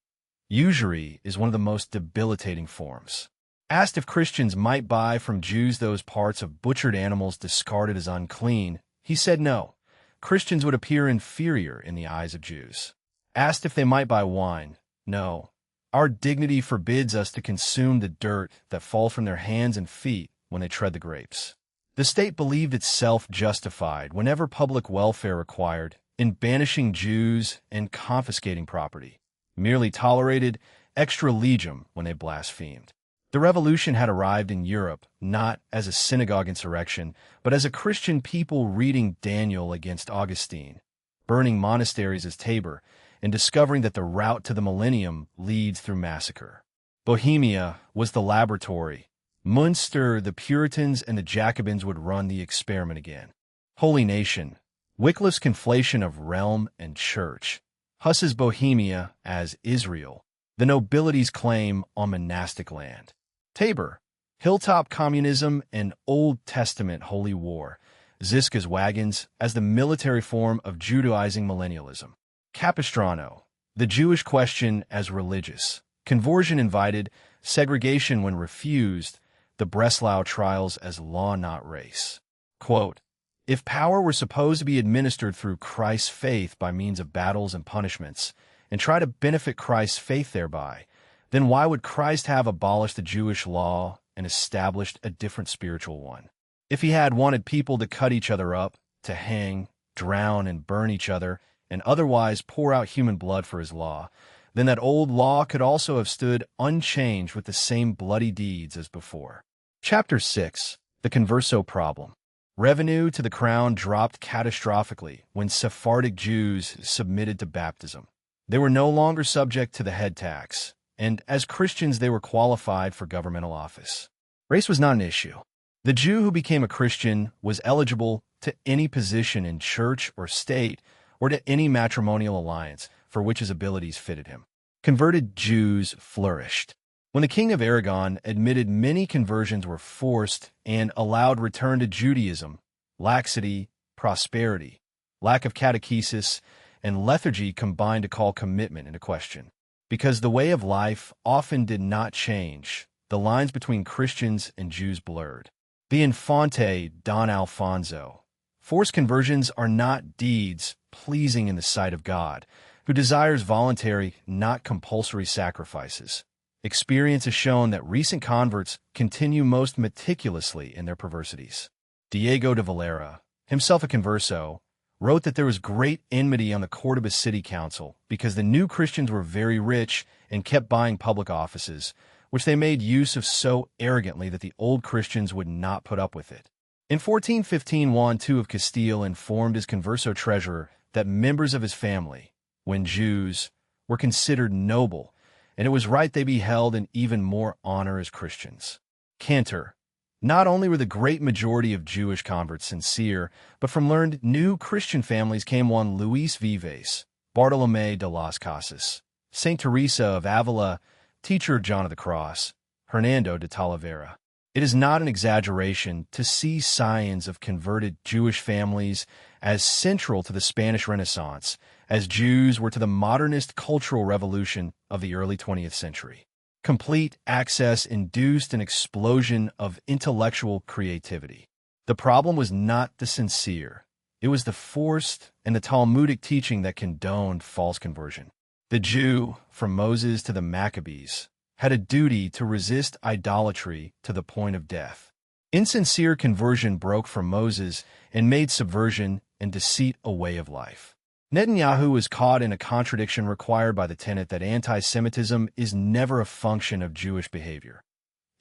Usury is one of the most debilitating forms. Asked if Christians might buy from Jews those parts of butchered animals discarded as unclean, he said no. Christians would appear inferior in the eyes of Jews. Asked if they might buy wine, no. Our dignity forbids us to consume the dirt that falls from their hands and feet when they tread the grapes. The state believed itself justified whenever public welfare required in banishing Jews and confiscating property, merely tolerated extra legem when they blasphemed. The revolution had arrived in Europe not as a synagogue insurrection, but as a Christian people reading Daniel against Augustine, burning monasteries as Tabor, and discovering that the route to the millennium leads through massacre. Bohemia was the laboratory. Munster, the Puritans, and the Jacobins would run the experiment again. Holy Nation, Wycliffe's conflation of realm and church, Huss's Bohemia as Israel, the nobility's claim on monastic land. Tabor, hilltop communism and Old Testament holy war, Ziska's wagons as the military form of Judaizing millennialism. Capistrano, the Jewish question as religious, conversion invited, segregation when refused, the Breslau trials as law not race. Quote, if power were supposed to be administered through Christ's faith by means of battles and punishments, and try to benefit Christ's faith thereby, then why would Christ have abolished the Jewish law and established a different spiritual one? If he had wanted people to cut each other up, to hang, drown, and burn each other, and otherwise pour out human blood for his law, then that old law could also have stood unchanged with the same bloody deeds as before. Chapter 6. The Converso Problem. Revenue to the crown dropped catastrophically when Sephardic Jews submitted to baptism. They were no longer subject to the head tax, and as Christians they were qualified for governmental office. Race was not an issue. The Jew who became a Christian was eligible to any position in church or state or to any matrimonial alliance for which his abilities fitted him. Converted Jews flourished. When the King of Aragon admitted many conversions were forced and allowed return to Judaism, laxity, prosperity, lack of catechesis, and lethargy combined to call commitment into question. Because the way of life often did not change, the lines between Christians and Jews blurred. The Infante Don Alfonso. Forced conversions are not deeds pleasing in the sight of God, who desires voluntary, not compulsory sacrifices. Experience has shown that recent converts continue most meticulously in their perversities. Diego de Valera, himself a converso, wrote that there was great enmity on the Cordoba City Council because the new Christians were very rich and kept buying public offices, which they made use of so arrogantly that the old Christians would not put up with it. In 1415, Juan II of Castile informed his converso treasurer that members of his family, when Jews, were considered noble, and it was right they be held in even more honor as Christians. Cantor. Not only were the great majority of Jewish converts sincere, but from learned new Christian families came one Luis Vives, Bartolomé de las Casas, Saint Teresa of Avila, teacher of John of the Cross, Hernando de Talavera. It is not an exaggeration to see signs of converted Jewish families as central to the Spanish Renaissance, as Jews were to the modernist cultural revolution of the early 20th century. Complete access induced an explosion of intellectual creativity. The problem was not the sincere. It was the forced and the Talmudic teaching that condoned false conversion. The Jew, from Moses to the Maccabees, had a duty to resist idolatry to the point of death. Insincere conversion broke from Moses and made subversion and deceit a way of life. Netanyahu was caught in a contradiction required by the tenet that anti-Semitism is never a function of Jewish behavior.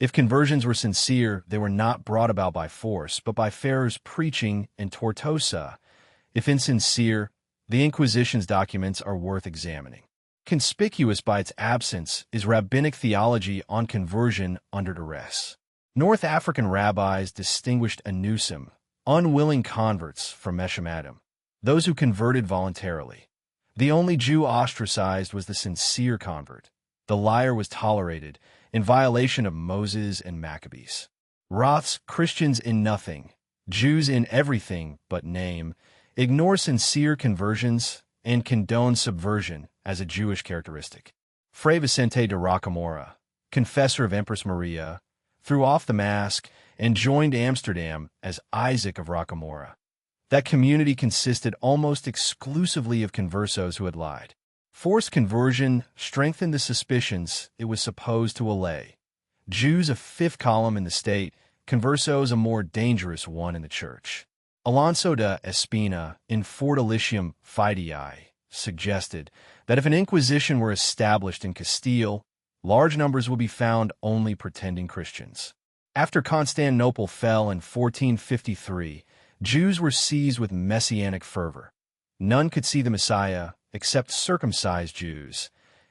If conversions were sincere, they were not brought about by force, but by Pharaoh's preaching and Tortosa. If insincere, the Inquisition's documents are worth examining. Conspicuous by its absence is rabbinic theology on conversion under duress. North African rabbis distinguished anusim, unwilling converts, from meshamadim, those who converted voluntarily. The only Jew ostracized was the sincere convert. The liar was tolerated, in violation of Moses and Maccabees. Roth's Christians in nothing, Jews in everything but name, ignore sincere conversions and condone subversion as a Jewish characteristic. Fray Vicente de Rocamora, confessor of Empress Maria, threw off the mask and joined Amsterdam as Isaac of Rocamora. That community consisted almost exclusively of conversos who had lied. Forced conversion strengthened the suspicions it was supposed to allay. Jews a fifth column in the state, conversos a more dangerous one in the church. Alonso de Espina, in Fortalicium Fidei, suggested that if an inquisition were established in Castile, large numbers would be found only pretending Christians. After Constantinople fell in 1453, Jews were seized with messianic fervor. None could see the Messiah except circumcised Jews.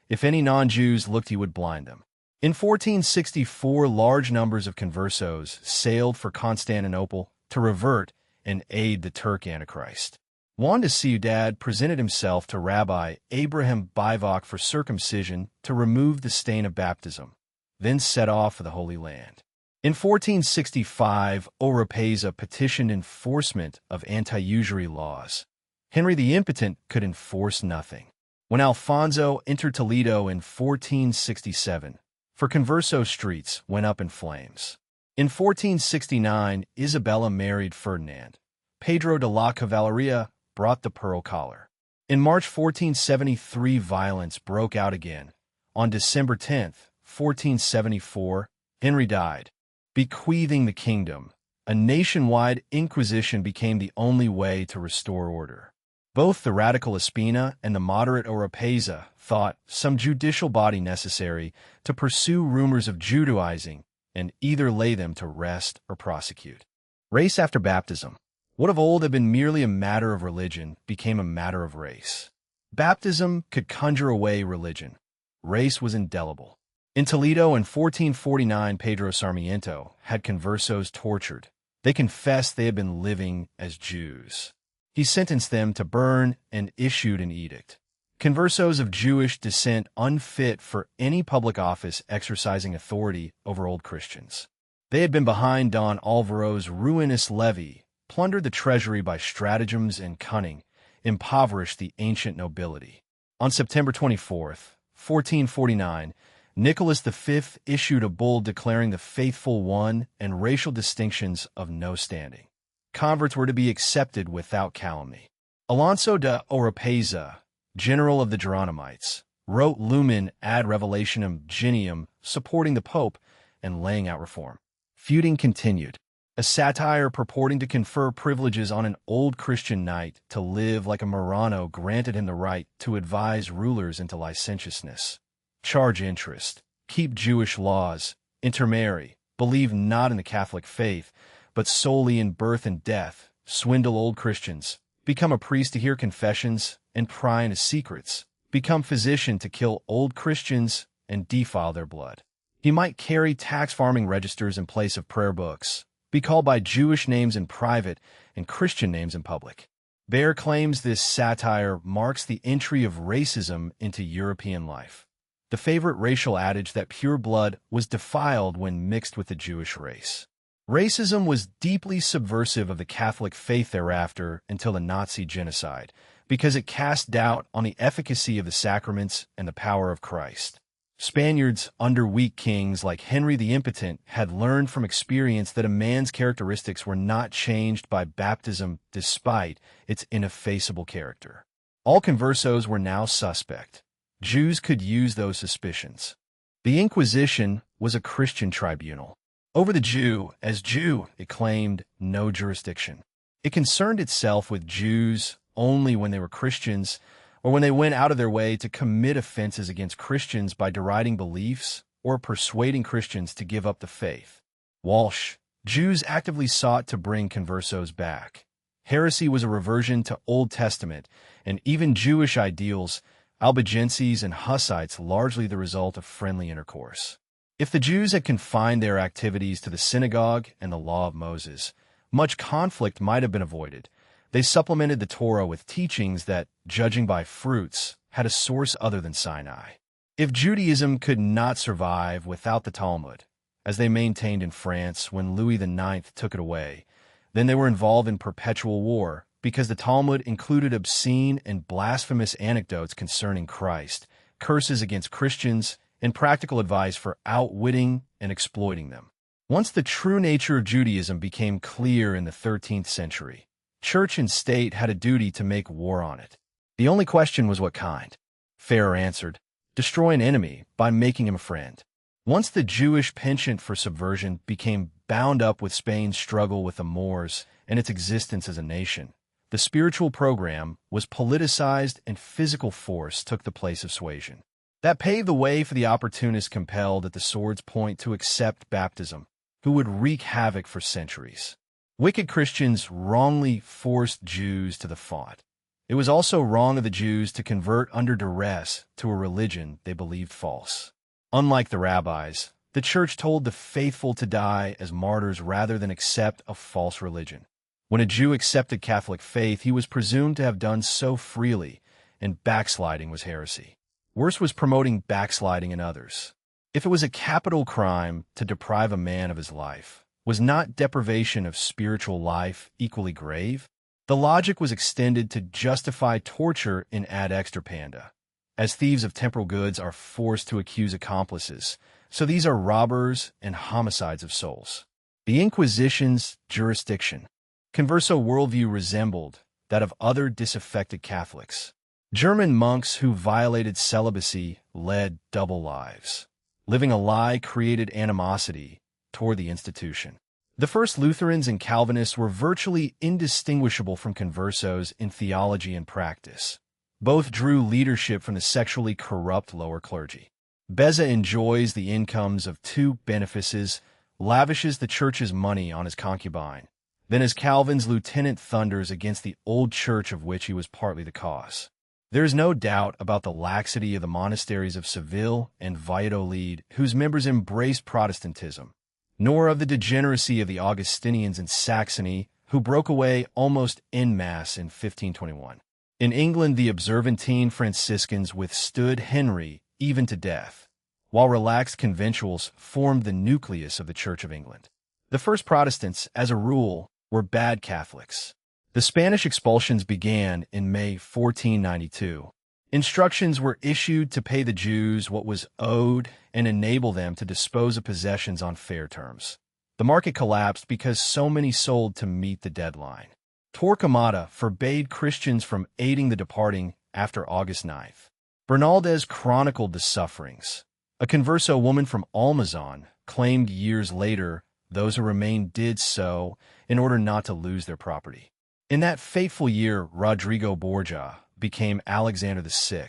If any non-Jews looked, he would blind them. In 1464, large numbers of conversos sailed for Constantinople to revert and aid the Turk Antichrist. Juan de Ciudad presented himself to Rabbi Abraham Bivak for circumcision to remove the stain of baptism, then set off for the Holy Land. In 1465, Oropesa petitioned enforcement of anti-usury laws. Henry the Impotent could enforce nothing. When Alfonso entered Toledo in 1467, for converso streets went up in flames. In 1469, Isabella married Ferdinand. Pedro de la Cavalleria brought the pearl collar. In March 1473, violence broke out again. On December 10, 1474, Henry died, bequeathing the kingdom. A nationwide inquisition became the only way to restore order. Both the radical Espina and the moderate Oropesa thought some judicial body necessary to pursue rumors of Judaizing and either lay them to rest or prosecute. Race after baptism. What of old had been merely a matter of religion became a matter of race. Baptism could conjure away religion. Race was indelible. In Toledo in 1449, Pedro Sarmiento had conversos tortured. They confessed they had been living as Jews. He sentenced them to burn and issued an edict. Conversos of Jewish descent unfit for any public office exercising authority over old Christians. They had been behind Don Alvaro's ruinous levy, plundered the treasury by stratagems and cunning, impoverished the ancient nobility. On September 24, 1449, Nicholas V issued a bull declaring the faithful one and racial distinctions of no standing. Converts were to be accepted without calumny. Alonso de Oropesa, general of the Geronimites, wrote Lumen ad Revelationem Gentium, supporting the Pope and laying out reform. Feuding continued. A satire purporting to confer privileges on an old Christian knight to live like a Marrano granted him the right to advise rulers into licentiousness, charge interest, keep Jewish laws, intermarry, believe not in the Catholic faith, but solely in birth and death, swindle old Christians, become a priest to hear confessions and pry into secrets, become physician to kill old Christians and defile their blood. He might carry tax farming registers in place of prayer books, be called by Jewish names in private and Christian names in public. Baer claims this satire marks the entry of racism into European life. the favorite racial adage that pure blood was defiled when mixed with the Jewish race. Racism was deeply subversive of the Catholic faith thereafter until the Nazi genocide, because it cast doubt on the efficacy of the sacraments and the power of Christ. Spaniards, under weak kings like Henry the Impotent, had learned from experience that a man's characteristics were not changed by baptism despite its ineffaceable character. All conversos were now suspect. Jews could use those suspicions. The Inquisition was a Christian tribunal. Over the Jew, as Jew, it claimed no jurisdiction. It concerned itself with Jews only when they were Christians, or when they went out of their way to commit offenses against Christians by deriding beliefs or persuading Christians to give up the faith. Walsh, Jews actively sought to bring conversos back. Heresy was a reversion to Old Testament and even Jewish ideals, Albigenses and Hussites largely the result of friendly intercourse. If the Jews had confined their activities to the synagogue and the law of Moses, much conflict might have been avoided. They supplemented the Torah with teachings that, judging by fruits, had a source other than Sinai. If Judaism could not survive without the Talmud, as they maintained in France when Louis IX took it away, then they were involved in perpetual war, because the Talmud included obscene and blasphemous anecdotes concerning Christ, curses against Christians, and practical advice for outwitting and exploiting them. Once the true nature of Judaism became clear in the 13th century, church and state had a duty to make war on it. The only question was what kind. Farrer answered, destroy an enemy by making him a friend. Once the Jewish penchant for subversion became bound up with Spain's struggle with the Moors and its existence as a nation, the spiritual program was politicized and physical force took the place of suasion. That paved the way for the opportunists compelled at the sword's point to accept baptism, who would wreak havoc for centuries. Wicked Christians wrongly forced Jews to the font. It was also wrong of the Jews to convert under duress to a religion they believed false. Unlike the rabbis, the church told the faithful to die as martyrs rather than accept a false religion. When a Jew accepted Catholic faith, he was presumed to have done so freely, and backsliding was heresy. Worse was promoting backsliding in others. If it was a capital crime to deprive a man of his life, was not deprivation of spiritual life equally grave? The logic was extended to justify torture in ad extirpanda. As thieves of temporal goods are forced to accuse accomplices, so these are robbers and homicides of souls. The Inquisition's jurisdiction. Converso worldview resembled that of other disaffected Catholics. German monks who violated celibacy led double lives. Living a lie created animosity toward the institution. The first Lutherans and Calvinists were virtually indistinguishable from conversos in theology and practice. Both drew leadership from the sexually corrupt lower clergy. Beza enjoys the incomes of two benefices, lavishes the church's money on his concubine. Then as Calvin's lieutenant thunders against the old church of which he was partly the cause. There is no doubt about the laxity of the monasteries of Seville and Valladolid, whose members embraced Protestantism, nor of the degeneracy of the Augustinians in Saxony, who broke away almost en masse in 1521. In England, the Observantine Franciscans withstood Henry even to death, while relaxed conventuals formed the nucleus of the Church of England. The first Protestants, as a rule, were bad Catholics. The Spanish expulsions began in May 1492. Instructions were issued to pay the Jews what was owed and enable them to dispose of possessions on fair terms. The market collapsed because so many sold to meet the deadline. Torquemada forbade Christians from aiding the departing after August 9th. Bernaldez chronicled the sufferings. A converso woman from Almazan claimed years later those who remained did so in order not to lose their property. In that fateful year, Rodrigo Borgia became Alexander VI,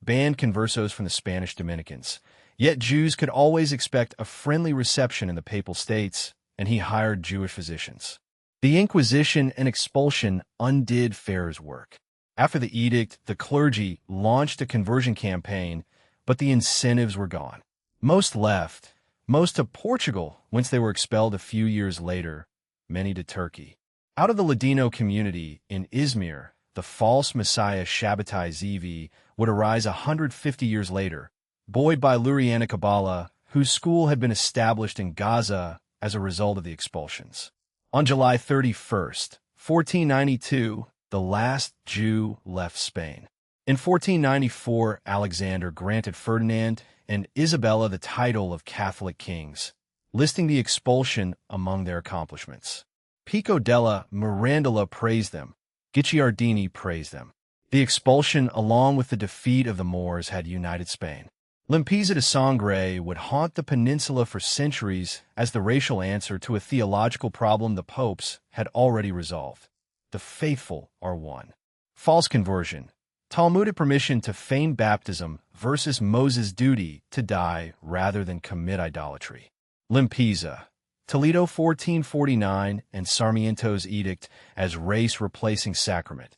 banned conversos from the Spanish Dominicans. Yet Jews could always expect a friendly reception in the Papal States, and he hired Jewish physicians. The Inquisition and expulsion undid Farrer's work. After the edict, the clergy launched a conversion campaign, but the incentives were gone. Most left, most to Portugal, whence they were expelled a few years later, many to Turkey. Out of the Ladino community in Izmir, the false messiah Shabbatai Zevi would arise 150 years later, buoyed by Lurianic Kabbalah, whose school had been established in Gaza as a result of the expulsions. On July 31st, 1492, the last Jew left Spain. In 1494, Alexander granted Ferdinand and Isabella the title of Catholic kings, listing the expulsion among their accomplishments. Pico della Mirandola praised them. Guicciardini praised them. The expulsion, along with the defeat of the Moors, had united Spain. Limpieza de Sangre would haunt the peninsula for centuries as the racial answer to a theological problem the popes had already resolved. The faithful are one. False conversion. Talmudic permission to feign baptism versus Moses' duty to die rather than commit idolatry. Limpieza. Toledo 1449 and Sarmiento's edict as race-replacing sacrament.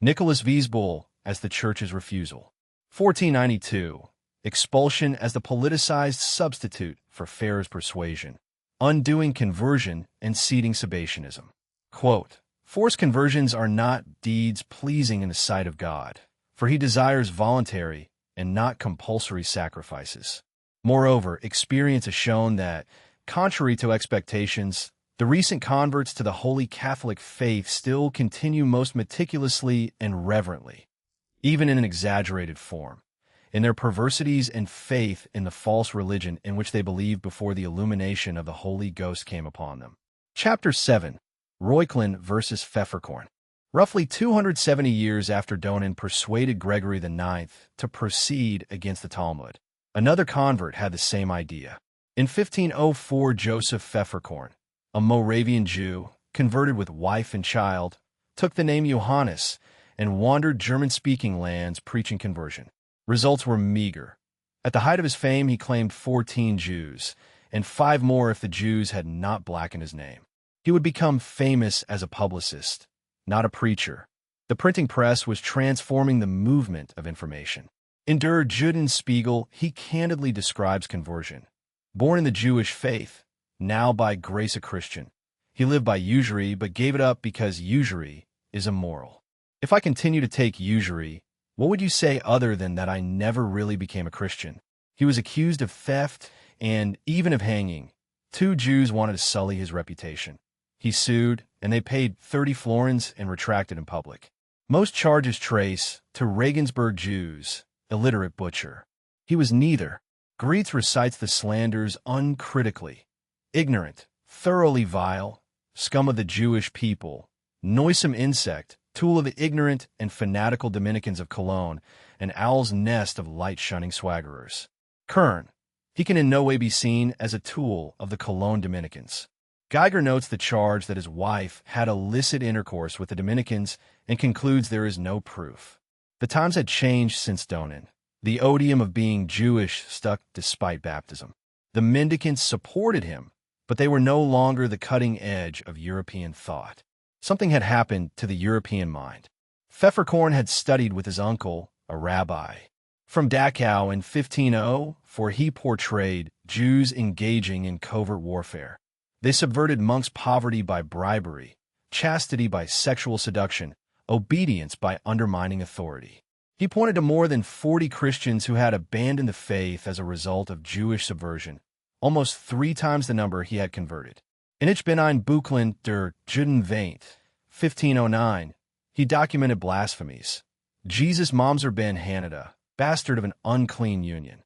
Nicholas V's bull as the Church's refusal. 1492. Expulsion as the politicized substitute for Ferrer's persuasion. Undoing conversion and seeding Sabbationism. Quote, "Forced conversions are not deeds pleasing in the sight of God, for he desires voluntary and not compulsory sacrifices. Moreover, experience has shown that, contrary to expectations, the recent converts to the Holy Catholic faith still continue most meticulously and reverently, even in an exaggerated form, in their perversities and faith in the false religion in which they believed before the illumination of the Holy Ghost came upon them." Chapter 7. Reuchlin versus Pfefferkorn. Roughly 270 years after Donin persuaded Gregory IX to proceed against the Talmud, another convert had the same idea. In 1504, Joseph Pfefferkorn, a Moravian Jew, converted with wife and child, took the name Johannes and wandered German-speaking lands preaching conversion. Results were meager. At the height of his fame, he claimed 14 Jews, and 5 more if the Jews had not blackened his name. He would become famous as a publicist, not a preacher. The printing press was transforming the movement of information. In Der Judenspiegel, he candidly describes conversion. Born in the Jewish faith, now by grace a Christian, he lived by usury but gave it up because usury is immoral. If I continue to take usury, what would you say other than that I never really became a Christian? He was accused of theft and even of hanging. 2 Jews wanted to sully his reputation. He sued, and they paid 30 florins and retracted in public. Most charges trace to Regensburg Jews, illiterate butcher. He was neither. Greetz recites the slanders uncritically. Ignorant, thoroughly vile, scum of the Jewish people, noisome insect, tool of the ignorant and fanatical Dominicans of Cologne, an owl's nest of light-shunning swaggerers. Kern. He can in no way be seen as a tool of the Cologne Dominicans. Geiger notes the charge that his wife had illicit intercourse with the Dominicans and concludes there is no proof. The times had changed since Donin. The odium of being Jewish stuck despite baptism. The mendicants supported him, but they were no longer the cutting edge of European thought. Something had happened to the European mind. Pfefferkorn had studied with his uncle, a rabbi, from Dachau in 1500, for he portrayed Jews engaging in covert warfare. They subverted monks' poverty by bribery, chastity by sexual seduction, obedience by undermining authority. He pointed to more than 40 Christians who had abandoned the faith as a result of Jewish subversion, almost 3 times the number he had converted. In Ich bin ein Buchlein der Judenfeind, 1509, he documented blasphemies. Jesus Momser ben Hanada, bastard of an unclean union.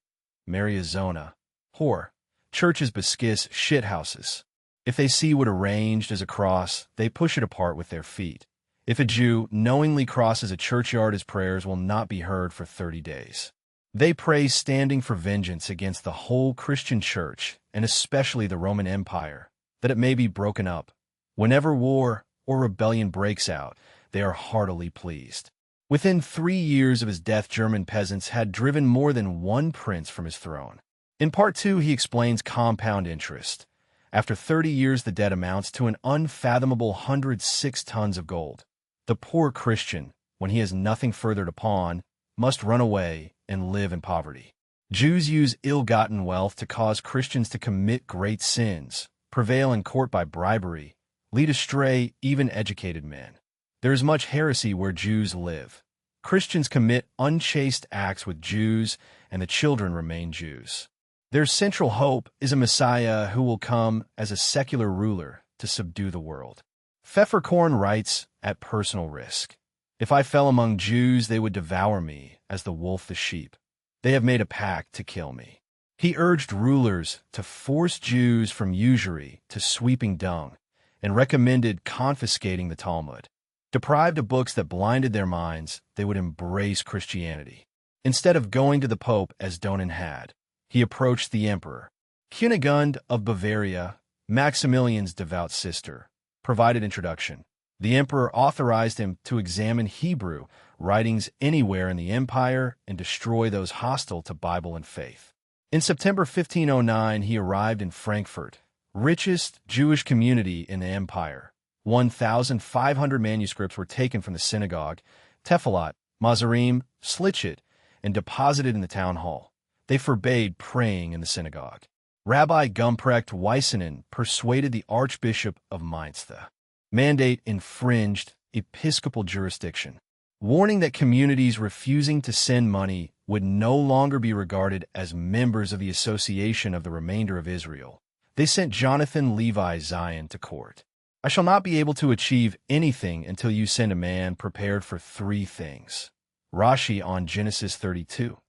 Maria Zona, whore. Churches beskiss shithouses. If they see what arranged as a cross, they push it apart with their feet. If a Jew knowingly crosses a churchyard, his prayers will not be heard for 30 days. They pray standing for vengeance against the whole Christian church, and especially the Roman Empire, that it may be broken up. Whenever war or rebellion breaks out, they are heartily pleased. Within 3 years of his death, German peasants had driven more than 1 prince from his throne. In Part 2, he explains compound interest. After 30 years, the debt amounts to an unfathomable 106 tons of gold. The poor Christian, when he has nothing further to pawn, must run away and live in poverty. Jews use ill-gotten wealth to cause Christians to commit great sins, prevail in court by bribery, lead astray even educated men. There is much heresy where Jews live. Christians commit unchaste acts with Jews, and the children remain Jews. Their central hope is a Messiah who will come as a secular ruler to subdue the world. Pfefferkorn writes at personal risk, "If I fell among Jews, they would devour me as the wolf the sheep. They have made a pact to kill me." He urged rulers to force Jews from usury to sweeping dung and recommended confiscating the Talmud. Deprived of books that blinded their minds, they would embrace Christianity. Instead of going to the Pope as Donin had, he approached the emperor. Kunigund of Bavaria, Maximilian's devout sister, provided introduction. The emperor authorized him to examine Hebrew writings anywhere in the empire and destroy those hostile to Bible and faith. In September 1509, he arrived in Frankfurt, richest Jewish community in the empire. 1,500 manuscripts were taken from the synagogue, Tefillot, Mazarim, Slichit, and deposited in the town hall. They forbade praying in the synagogue. Rabbi Gumprecht Weissenen persuaded the Archbishop of Mainz. The mandate infringed episcopal jurisdiction, warning that communities refusing to send money would no longer be regarded as members of the Association of the Remainder of Israel. They sent Jonathan Levi Zion to court. "I shall not be able to achieve anything until you send a man prepared for three things." Rashi on Genesis 32.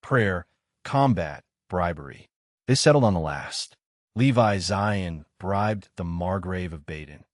Prayer, combat, bribery. They settled on the last. Levi Zion bribed the Margrave of Baden.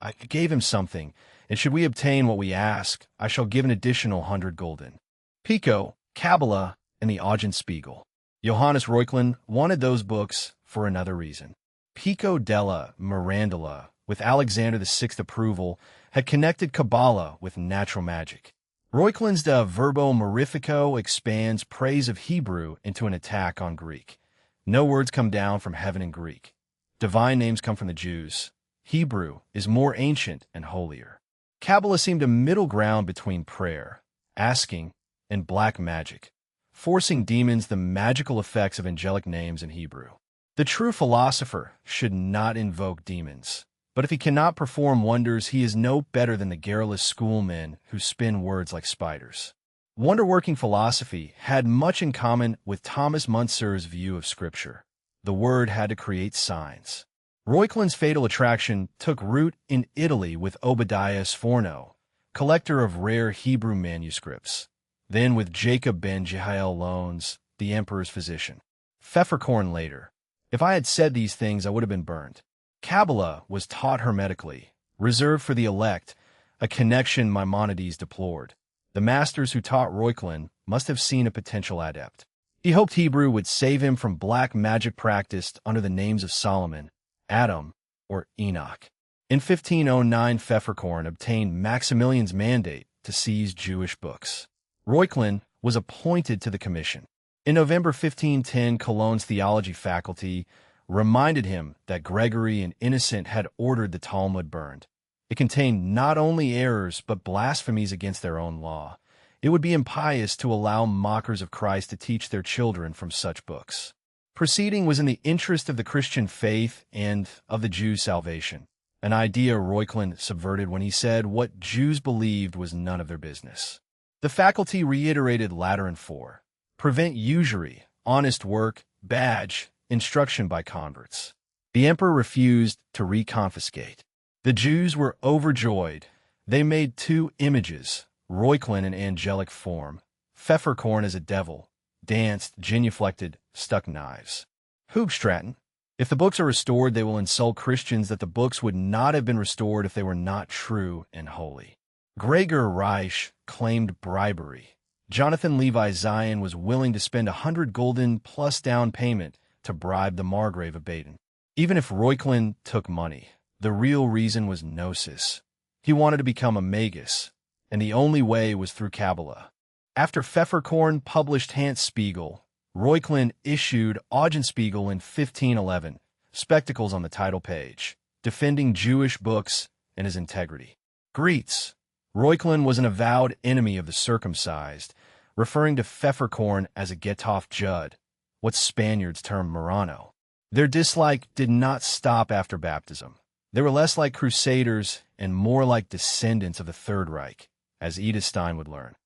"I gave him something, and should we obtain what we ask, I shall give an additional 100 gulden." Pico, Kabbalah, and the Augenspiegel. Johannes Reuchlin wanted those books for another reason. Pico della Mirandola, with Alexander VI's approval, had connected Kabbalah with natural magic. Reuchlin's De Verbo Mirifico expands praise of Hebrew into an attack on Greek. No words come down from heaven in Greek. Divine names come from the Jews. Hebrew is more ancient and holier. Kabbalah seemed a middle ground between prayer, asking, and black magic, forcing demons the magical effects of angelic names in Hebrew. The true philosopher should not invoke demons, but if he cannot perform wonders, he is no better than the garrulous schoolmen who spin words like spiders. Wonder-working philosophy had much in common with Thomas Muntser's view of Scripture. The Word had to create signs. Reuchlin's fatal attraction took root in Italy with Obadiah Sforno, collector of rare Hebrew manuscripts, then with Jacob ben Jehiel Lones, the emperor's physician. Pfefferkorn later. "If I had said these things, I would have been burned." Kabbalah was taught hermetically, reserved for the elect, a connection Maimonides deplored. The masters who taught Reuchlin must have seen a potential adept. He hoped Hebrew would save him from black magic practiced under the names of Solomon, Adam, or Enoch. In 1509, Pfefferkorn obtained Maximilian's mandate to seize Jewish books. Reuchlin was appointed to the commission. In November 1510, Cologne's theology faculty reminded him that Gregory and Innocent had ordered the Talmud burned. It contained not only errors but blasphemies against their own law. It would be impious to allow mockers of Christ to teach their children from such books. Proceeding was in the interest of the Christian faith and of the Jews' salvation, an idea Reuchlin subverted when he said what Jews believed was none of their business. The faculty reiterated Lateran 4, prevent usury, honest work, badge, instruction by converts. The emperor refused to reconfiscate. The Jews were overjoyed. They made two images, Reuchlin in angelic form, Pfefferkorn as a devil, danced, genuflected, stuck knives. Hoogstraten. If the books are restored, they will insult Christians that the books would not have been restored if they were not true and holy. Gregor Reich claimed bribery. Jonathan Levi Zion was willing to spend 100 gulden plus down payment to bribe the Margrave of Baden. Even if Reuchlin took money, the real reason was gnosis. He wanted to become a magus, and the only way was through Kabbalah. After Pfefferkorn published Hans Spiegel, Reuchlin issued Augenspiegel in 1511, spectacles on the title page, defending Jewish books and his integrity. Greets. Reuchlin was an avowed enemy of the circumcised, referring to Pfefferkorn as a Getauf Jud, what Spaniards term Marrano. Their dislike did not stop after baptism. They were less like crusaders and more like descendants of the Third Reich, as Edith Stein would learn.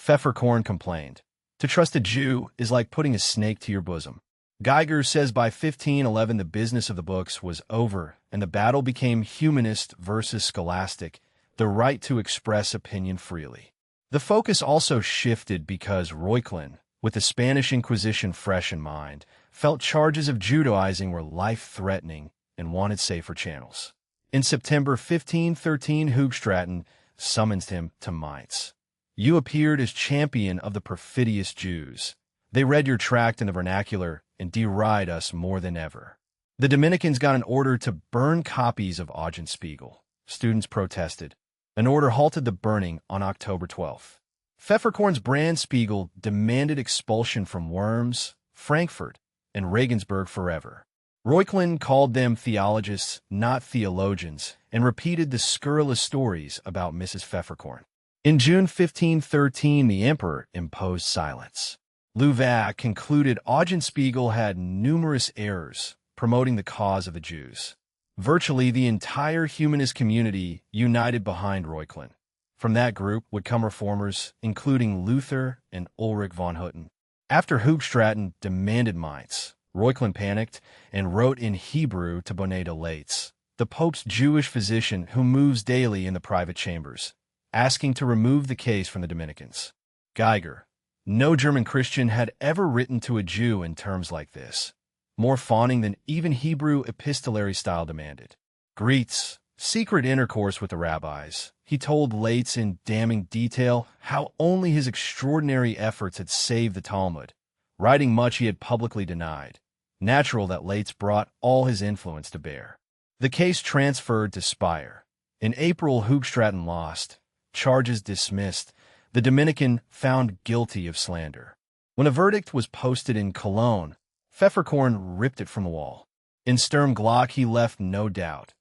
Pfefferkorn complained. To trust a Jew is like putting a snake to your bosom. Geiger says by 1511 the business of the books was over, and the battle became humanist versus scholastic, the right to express opinion freely. The focus also shifted because Reuchlin, with the Spanish Inquisition fresh in mind, felt charges of Judaizing were life-threatening and wanted safer channels. In September 1513, Hoogstraten summoned him to Mainz. You appeared as champion of the perfidious Jews. They read your tract in the vernacular and deride us more than ever. The Dominicans got an order to burn copies of Eulenspiegel. Students protested. An order halted the burning on October 12th. Pfefferkorn's Brandspiegel demanded expulsion from Worms, Frankfurt, and Regensburg forever. Reuchlin called them theologists, not theologians, and repeated the scurrilous stories about Mrs. Pfefferkorn. In June 1513, the emperor imposed silence. Louvac concluded Eulenspiegel had numerous errors, promoting the cause of the Jews. Virtually the entire humanist community united behind Reuchlin. From that group would come reformers, including Luther and Ulrich von Hutten. After Hoogstraten demanded Mainz, Reuchlin panicked and wrote in Hebrew to Bonnet de Laetz, the Pope's Jewish physician who moves daily in the private chambers, asking to remove the case from the Dominicans. Geiger. No German Christian had ever written to a Jew in terms like this, more fawning than even Hebrew epistolary style demanded. Greets, secret intercourse with the rabbis, he told Laetz in damning detail how only his extraordinary efforts had saved the Talmud, writing much he had publicly denied. Natural that Laetz brought all his influence to bear. The case transferred to Speyer. In April, Hoogstraten lost, charges dismissed, the Dominican found guilty of slander. When a verdict was posted in Cologne, Pfefferkorn ripped it from the wall. In Sturm Glock he left no doubt.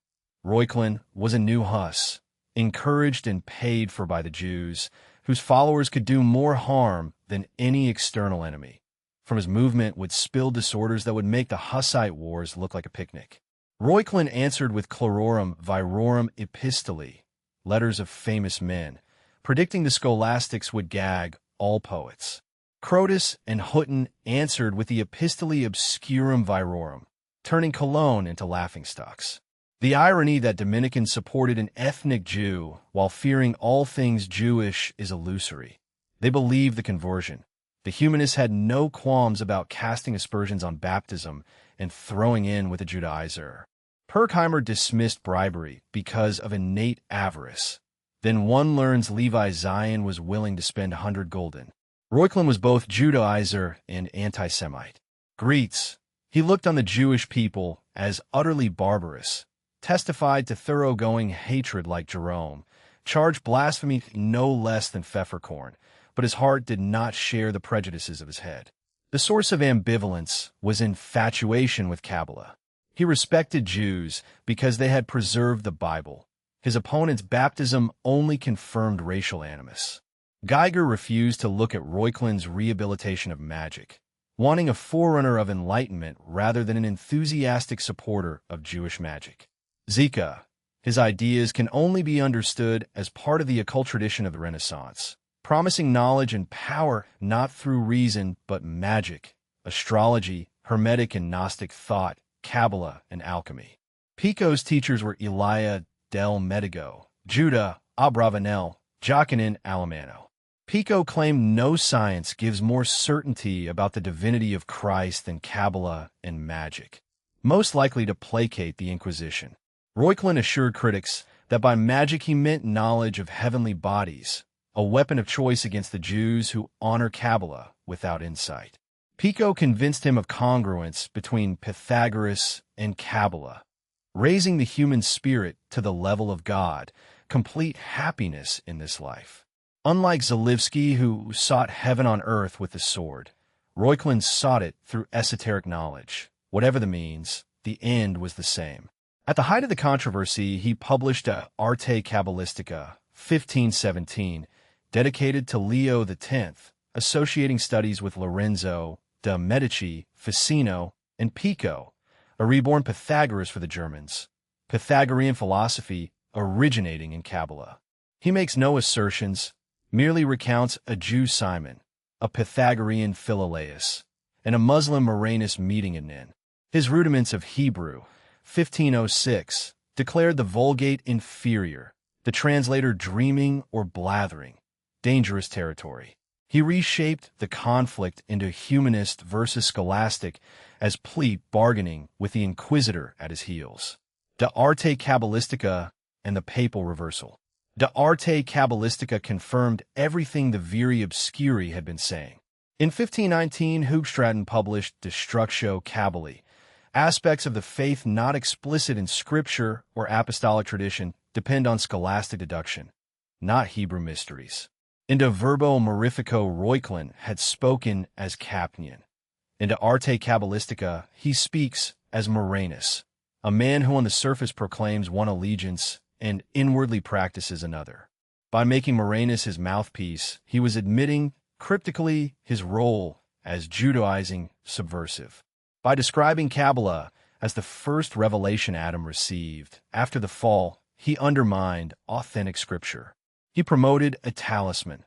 Reuchlin was a new Huss, encouraged and paid for by the Jews, whose followers could do more harm than any external enemy. From his movement would spill disorders that would make the Hussite wars look like a picnic. Reuchlin answered with Chlororum Virorum Epistolae, letters of famous men, predicting the scholastics would gag all poets. Crotus and Hutten answered with the Epistolae Obscurum Virorum, turning Cologne into laughingstocks. The irony that Dominicans supported an ethnic Jew while fearing all things Jewish is illusory. They believed the conversion. The humanists had no qualms about casting aspersions on baptism and throwing in with a Judaizer. Pirkheimer dismissed bribery because of innate avarice. Then one learns Levi Zion was willing to spend 100 gulden. Reuchlin was both Judaizer and anti-Semite. Greets, he looked on the Jewish people as utterly barbarous, testified to thoroughgoing hatred like Jerome, charged blasphemy no less than Pfefferkorn, but his heart did not share the prejudices of his head. The source of ambivalence was infatuation with Kabbalah. He respected Jews because they had preserved the Bible. His opponent's baptism only confirmed racial animus. Geiger refused to look at Reuchlin's rehabilitation of magic, wanting a forerunner of enlightenment rather than an enthusiastic supporter of Jewish magic. Zika, his ideas can only be understood as part of the occult tradition of the Renaissance, promising knowledge and power not through reason but magic, astrology, Hermetic and Gnostic thought, Kabbalah, and alchemy. Pico's teachers were Elia del Medigo, Judah Abravanel, Jacqueline Alemano. Pico claimed no science gives more certainty about the divinity of Christ than Kabbalah and magic, most likely to placate the Inquisition. Reuchlin assured critics that by magic he meant knowledge of heavenly bodies, a weapon of choice against the Jews who honor Kabbalah without insight. Pico convinced him of congruence between Pythagoras and Kabbalah, raising the human spirit to the level of God, complete happiness in this life. Unlike Zalivsky, who sought heaven on earth with the sword, Reuchlin sought it through esoteric knowledge. Whatever the means, the end was the same. At the height of the controversy, he published a Arte Kabbalistica, 1517, dedicated to Leo X, associating studies with Lorenzo de' Medici, Ficino, and Pico, a reborn Pythagoras for the Germans, Pythagorean philosophy originating in Kabbalah. He makes no assertions, merely recounts a Jew Simon, a Pythagorean Philolaus, and a Muslim Marinus meeting in Nin. His rudiments of Hebrew, 1506, declared the Vulgate inferior, the translator dreaming or blathering, dangerous territory. He reshaped the conflict into humanist versus scholastic as plea bargaining with the inquisitor at his heels. De Arte Cabalistica and the Papal Reversal. De Arte Cabalistica confirmed everything the Viri Obscuri had been saying. In 1519, Hoogstraten published Destructio Cabali, aspects of the faith not explicit in scripture or apostolic tradition depend on scholastic deduction, not Hebrew mysteries. In De Verbo Mirifico, Reuchlin had spoken as Capnian. In De Arte Cabalistica, he speaks as Marinus, a man who on the surface proclaims one allegiance and inwardly practices another. By making Marinus his mouthpiece, he was admitting cryptically his role as Judaizing subversive. By describing Kabbalah as the first revelation Adam received after the fall, he undermined authentic scripture. He promoted a talisman,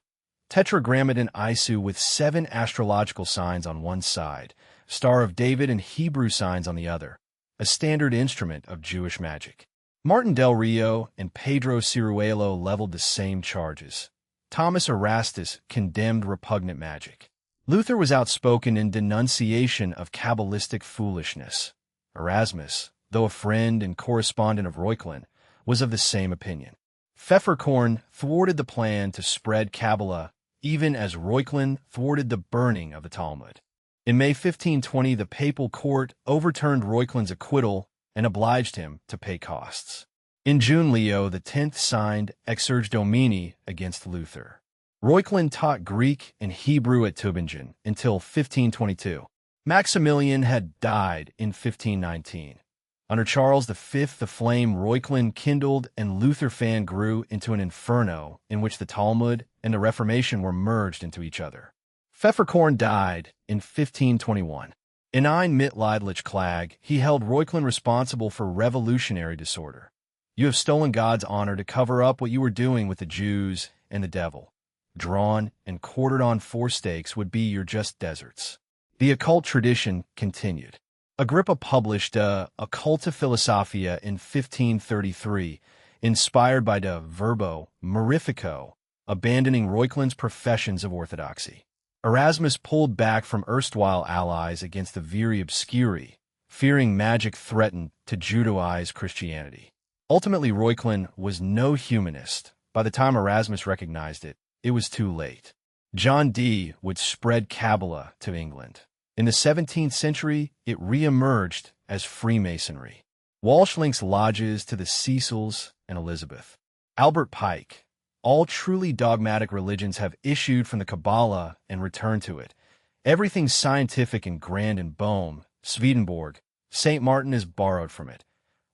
Tetragrammaton Isu with 7 astrological signs on one side, Star of David and Hebrew signs on the other, a standard instrument of Jewish magic. Martin del Rio and Pedro Ciruelo leveled the same charges. Thomas Erastus condemned repugnant magic. Luther was outspoken in denunciation of Kabbalistic foolishness. Erasmus, though a friend and correspondent of Reuchlin, was of the same opinion. Pfefferkorn thwarted the plan to spread Kabbalah, even as Reuchlin thwarted the burning of the Talmud. In May 1520, the papal court overturned Reuchlin's acquittal and obliged him to pay costs. In June, Leo X signed Exsurge Domini against Luther. Reuchlin taught Greek and Hebrew at Tübingen until 1522. Maximilian had died in 1519. Under Charles V, the flame Reuchlin kindled and Luther fan grew into an inferno in which the Talmud and the Reformation were merged into each other. Pfefferkorn died in 1521. In Ein Mitleidlich Klag, he held Reuchlin responsible for revolutionary disorder. You have stolen God's honor to cover up what you were doing with the Jews and the devil. Drawn and quartered on 4 stakes would be your just deserts. The occult tradition continued. Agrippa published Occulta Philosophia in 1533, inspired by De Verbo Mirifico, abandoning Reuchlin's professions of orthodoxy. Erasmus pulled back from erstwhile allies against the Viri Obscuri, fearing magic threatened to Judaize Christianity. Ultimately, Reuchlin was no humanist. By the time Erasmus recognized it, it was too late. John Dee would spread Kabbalah to England. In the 17th century, it re-emerged as Freemasonry. Walsh links lodges to the Cecils and Elizabeth. Albert Pike. All truly dogmatic religions have issued from the Kabbalah and returned to it. Everything scientific and grand in Bohm, Swedenborg, St. Martin is borrowed from it.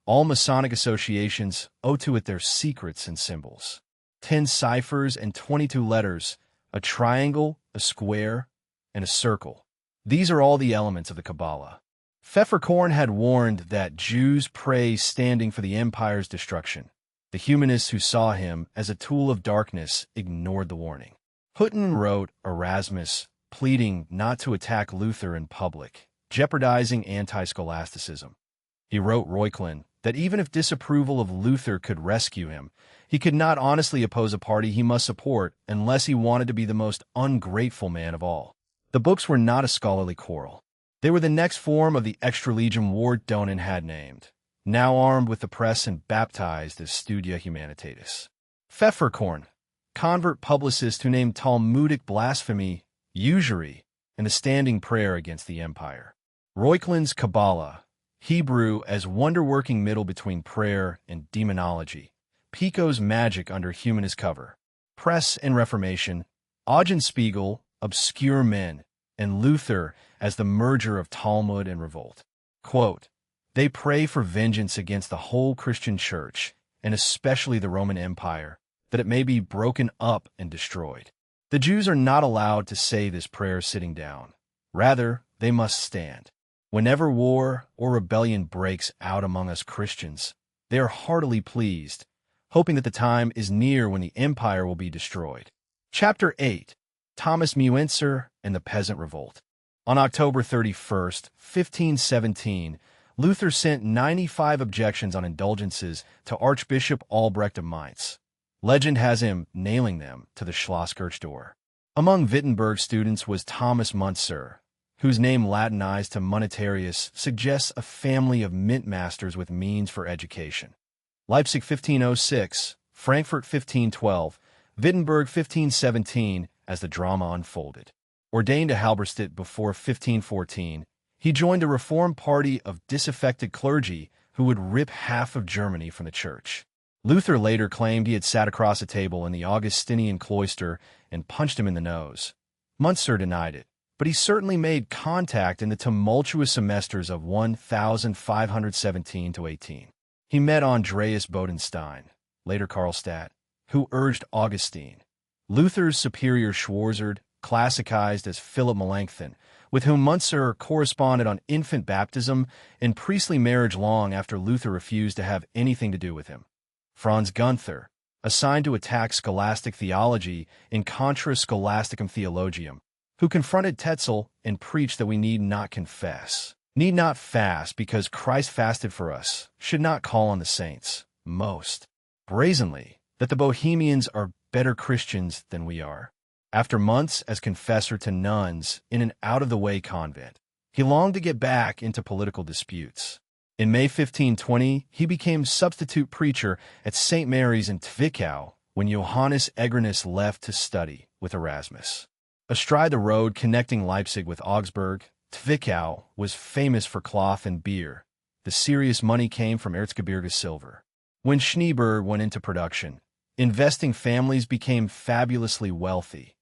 All Masonic associations owe to it their secrets and symbols. 10 ciphers and 22 letters, a triangle, a square, and a circle. These are all the elements of the Kabbalah. Pfefferkorn had warned that Jews pray standing for the empire's destruction. The humanists who saw him as a tool of darkness ignored the warning. Hutten wrote Erasmus, pleading not to attack Luther in public, jeopardizing anti-scholasticism. He wrote Reuchlin that even if disapproval of Luther could rescue him, he could not honestly oppose a party he must support unless he wanted to be the most ungrateful man of all. The books were not a scholarly quarrel. They were the next form of the extra-legion Ward Donen had named, now armed with the press and baptized as Studia Humanitatis. Pfefferkorn, convert publicist who named Talmudic blasphemy, usury, and a standing prayer against the empire. Reuchlin's Kabbalah, Hebrew as wonder-working middle between prayer and demonology. Pico's magic under humanist cover. Press and Reformation. Augenspiegel, obscure men, and Luther as the merger of Talmud and revolt. Quote, they pray for vengeance against the whole Christian church, and especially the Roman Empire, that it may be broken up and destroyed. The Jews are not allowed to say this prayer sitting down. Rather, they must stand. Whenever war or rebellion breaks out among us Christians, they are heartily pleased, hoping that the time is near when the empire will be destroyed. Chapter 8. Thomas Müntzer and the Peasant Revolt. On October 31st, 1517, Luther sent 95 objections on indulgences to Archbishop Albrecht of Mainz. Legend has him nailing them to the Schlosskirche door. Among Wittenberg students was Thomas Müntzer, whose name Latinized to Monetarius suggests a family of mint masters with means for education. Leipzig 1506, Frankfurt 1512, Wittenberg 1517 as the drama unfolded. Ordained a Halberstadt before 1514, he joined a reform party of disaffected clergy who would rip half of Germany from the church. Luther later claimed he had sat across a table in the Augustinian cloister and punched him in the nose. Müntzer denied it, but he certainly made contact in the tumultuous semesters of 1517 to 18. He met Andreas Bodenstein, later Karlstadt, who urged Augustine. Luther's superior Schwarzerd, classicized as Philip Melanchthon, with whom Müntzer corresponded on infant baptism and priestly marriage long after Luther refused to have anything to do with him. Franz Gunther, assigned to attack scholastic theology in Contra Scholasticum Theologium, who confronted Tetzel and preached that we need not confess, need not fast because Christ fasted for us, should not call on the saints, most brazenly, that the Bohemians are better Christians than we are. After months as confessor to nuns in an out-of-the-way convent, he longed to get back into political disputes. In May 1520, he became substitute preacher at St. Mary's in Twickau when Johannes Egrenus left to study with Erasmus. Astride the road connecting Leipzig with Augsburg, Twickau was famous for cloth and beer. The serious money came from Erzgebirge silver. When Schneeberg went into production, investing families became fabulously wealthy.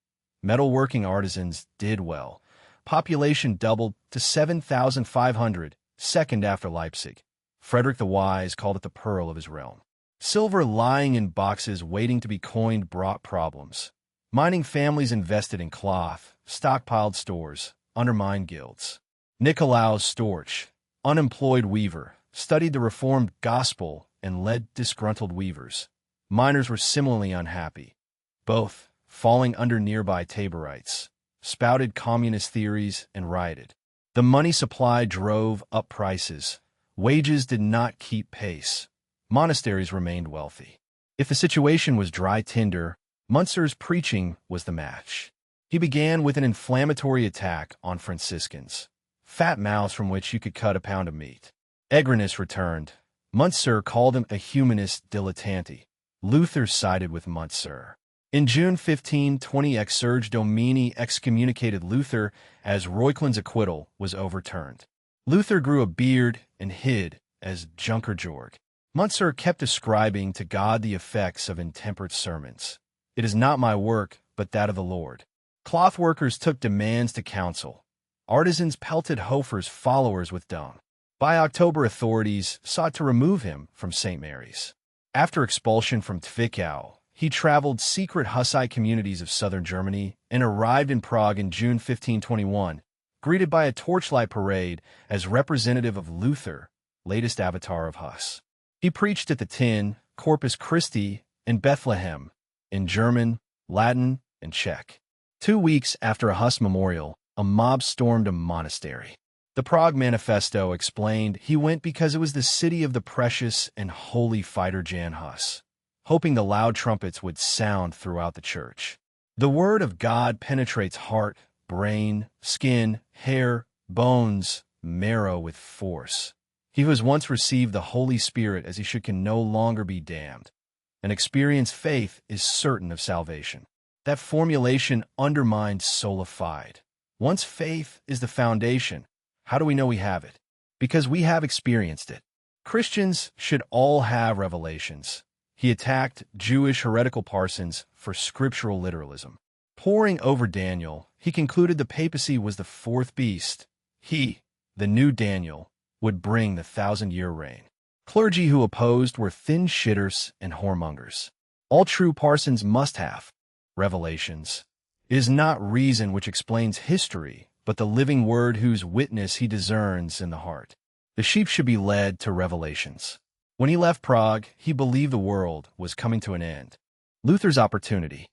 Metalworking artisans did well. Population doubled to 7,500, second after Leipzig. Frederick the Wise called it the pearl of his realm. Silver lying in boxes waiting to be coined brought problems. Mining families invested in cloth, stockpiled stores, undermined guilds. Nikolaus Storch, unemployed weaver, studied the Reformed gospel and led disgruntled weavers. Miners were similarly unhappy, both falling under nearby Taborites, spouted communist theories and rioted. The money supply drove up prices. Wages did not keep pace. Monasteries remained wealthy. If the situation was dry tinder, Müntzer's preaching was the match. He began with an inflammatory attack on Franciscans, fat mouths from which you could cut a pound of meat. Egrenus returned. Müntzer called him a humanist dilettante. Luther sided with Müntzer. In June 1520, Exsurge Domini excommunicated Luther as Reuchlin's acquittal was overturned. Luther grew a beard and hid as Junker Jorg. Müntzer kept ascribing to God the effects of intemperate sermons. It is not my work, but that of the Lord. Cloth workers took demands to council. Artisans pelted Hofer's followers with dung. By October, authorities sought to remove him from St. Mary's. After expulsion from Twickau, he traveled secret Hussite communities of southern Germany and arrived in Prague in June 1521, greeted by a torchlight parade as representative of Luther, latest avatar of Huss. He preached at the Tin, Corpus Christi, and Bethlehem, in German, Latin, and Czech. 2 weeks after a Huss memorial, a mob stormed a monastery. The Prague Manifesto explained he went because it was the city of the precious and holy fighter Jan Hus, hoping the loud trumpets would sound throughout the church. The word of God penetrates heart, brain, skin, hair, bones, marrow with force. He who has once received the Holy Spirit as he should can no longer be damned. An experienced faith is certain of salvation. That formulation undermined sola fide. Once faith is the foundation, how do we know we have it? Because we have experienced it. Christians should all have revelations. He attacked Jewish heretical parsons for scriptural literalism. Poring over Daniel, he concluded the papacy was the fourth beast. He, the new Daniel, would bring the 1,000-year reign. Clergy who opposed were thin shitters and whoremongers. All true parsons must have revelations. It is not reason which explains history, but the living word whose witness he discerns in the heart. The sheep should be led to revelations. When he left Prague, he believed the world was coming to an end. Luther's opportunity.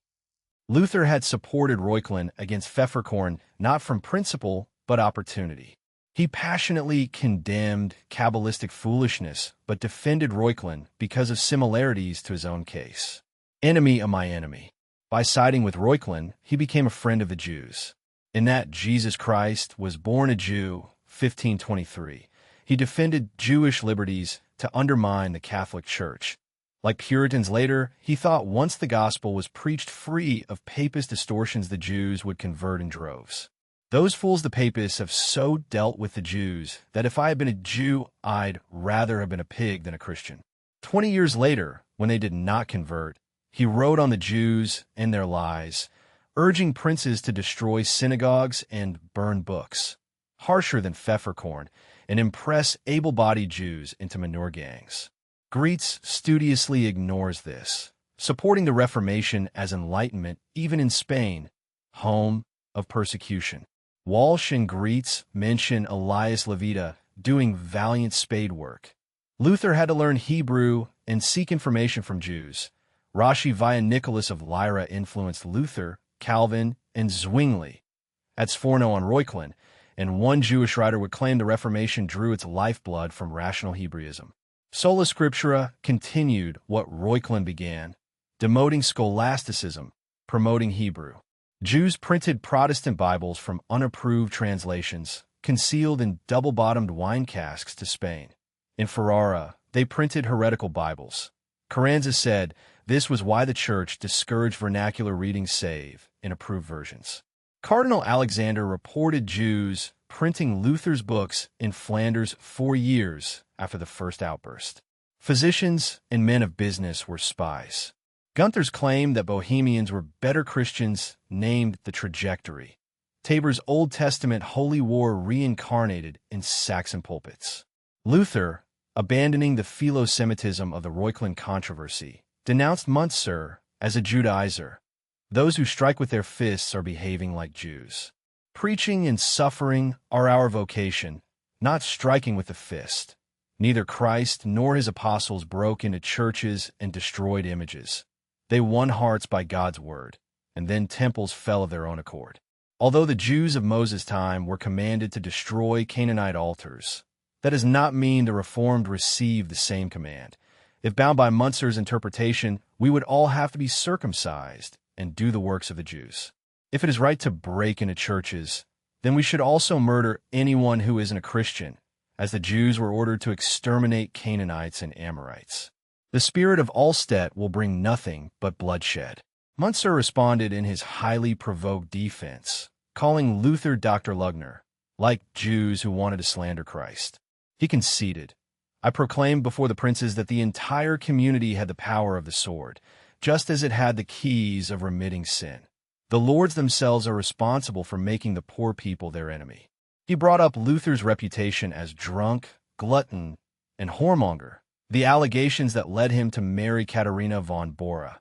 Luther had supported Reuchlin against Pfefferkorn not from principle but opportunity. He passionately condemned Kabbalistic foolishness but defended Reuchlin because of similarities to his own case. Enemy of my enemy. By siding with Reuchlin, he became a friend of the Jews. In that Jesus Christ was born a Jew, 1523, he defended Jewish liberties to undermine the Catholic Church. Like Puritans later, he thought once the gospel was preached free of papist distortions, the Jews would convert in droves. Those fools, the papists, have so dealt with the Jews that if I had been a Jew, I'd rather have been a pig than a Christian. 20 years later, when they did not convert, he wrote on the Jews and their lies, urging princes to destroy synagogues and burn books, harsher than Pfefferkorn, and impress able-bodied Jews into manure gangs. Gretz studiously ignores this, supporting the Reformation as enlightenment even in Spain, home of persecution. Walsh and Gretz mention Elias Levita doing valiant spade work. Luther had to learn Hebrew and seek information from Jews. Rashi via Nicholas of Lyra influenced Luther, Calvin, and Zwingli. At Sforno on Reuchlin, and one Jewish writer would claim the Reformation drew its lifeblood from rational Hebraism. Sola Scriptura continued what Reuchlin began, demoting scholasticism, promoting Hebrew. Jews printed Protestant Bibles from unapproved translations, concealed in double-bottomed wine casks to Spain. In Ferrara, they printed heretical Bibles. Carranza said this was why the Church discouraged vernacular reading save in approved versions. Cardinal Alexander reported Jews printing Luther's books in Flanders 4 years after the first outburst. Physicians and men of business were spies. Gunther's claim that Bohemians were better Christians named the trajectory. Tabor's Old Testament holy war reincarnated in Saxon pulpits. Luther, abandoning the philo-Semitism of the Reuchlin controversy, denounced Muntzer as a Judaizer. Those who strike with their fists are behaving like Jews. Preaching and suffering are our vocation, not striking with the fist. Neither Christ nor his apostles broke into churches and destroyed images. They won hearts by God's word, and then temples fell of their own accord. Although the Jews of Moses' time were commanded to destroy Canaanite altars, that does not mean the Reformed received the same command. If bound by Muntzer's interpretation, we would all have to be circumcised and do the works of the Jews. If it is right to break into churches, then we should also murder anyone who isn't a Christian, as the Jews were ordered to exterminate Canaanites and Amorites. The spirit of Allstedt will bring nothing but bloodshed. Muntzer responded in his highly provoked defense, calling Luther Dr. Lugner, like Jews who wanted to slander Christ. He conceded, I proclaimed before the princes that the entire community had the power of the sword, just as it had the keys of remitting sin. The lords themselves are responsible for making the poor people their enemy. He brought up Luther's reputation as drunk, glutton, and whoremonger, the allegations that led him to marry Katharina von Bora.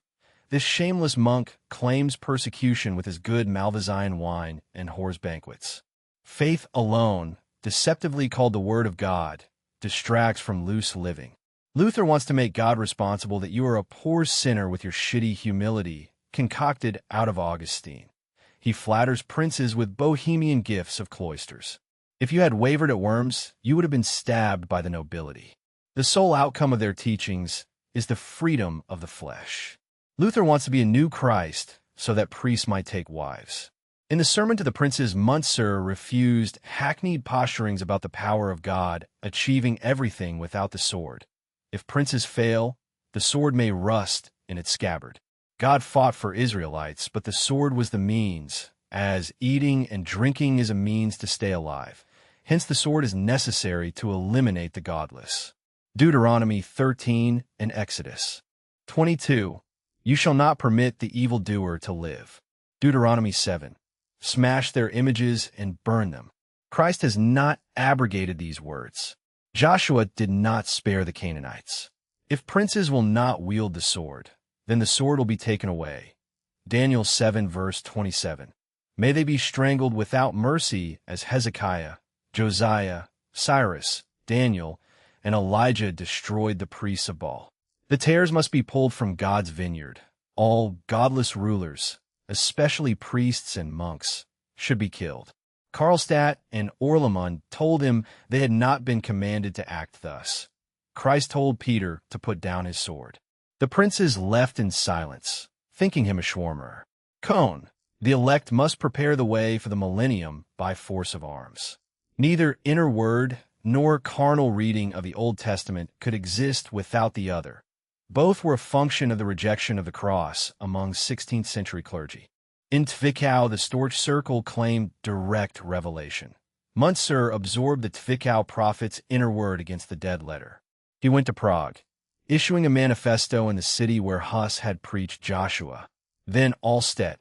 This shameless monk claims persecution with his good Malvasian wine and whores' banquets. Faith alone, deceptively called the Word of God, distracts from loose living. Luther wants to make God responsible that you are a poor sinner with your shitty humility, concocted out of Augustine. He flatters princes with bohemian gifts of cloisters. If you had wavered at Worms, you would have been stabbed by the nobility. The sole outcome of their teachings is the freedom of the flesh. Luther wants to be a new Christ so that priests might take wives. In the Sermon to the Princes, Muntzer refused hackneyed posturings about the power of God achieving everything without the sword. If princes fail, the sword may rust in its scabbard. God fought for Israelites, but the sword was the means, as eating and drinking is a means to stay alive. Hence the sword is necessary to eliminate the godless. Deuteronomy 13 and Exodus 22. You shall not permit the evildoer to live. Deuteronomy 7. Smash their images and burn them. Christ has not abrogated these words. Joshua did not spare the Canaanites. If princes will not wield the sword, then the sword will be taken away. Daniel 7 verse 27. May they be strangled without mercy as Hezekiah, Josiah, Cyrus, Daniel, and Elijah destroyed the priests of Baal. The tares must be pulled from God's vineyard. All godless rulers, especially priests and monks, should be killed. Karlstadt and Orlemund told him they had not been commanded to act thus. Christ told Peter to put down his sword. The princes left in silence, thinking him a Schwärmer. Cone, the elect must prepare the way for the millennium by force of arms. Neither inner word nor carnal reading of the Old Testament could exist without the other. Both were a function of the rejection of the cross among 16th century clergy. In Twickau, the Storch Circle claimed direct revelation. Muntzer absorbed the Twickau prophet's inner word against the dead letter. He went to Prague, issuing a manifesto in the city where Huss had preached Joshua. Then Allstedt.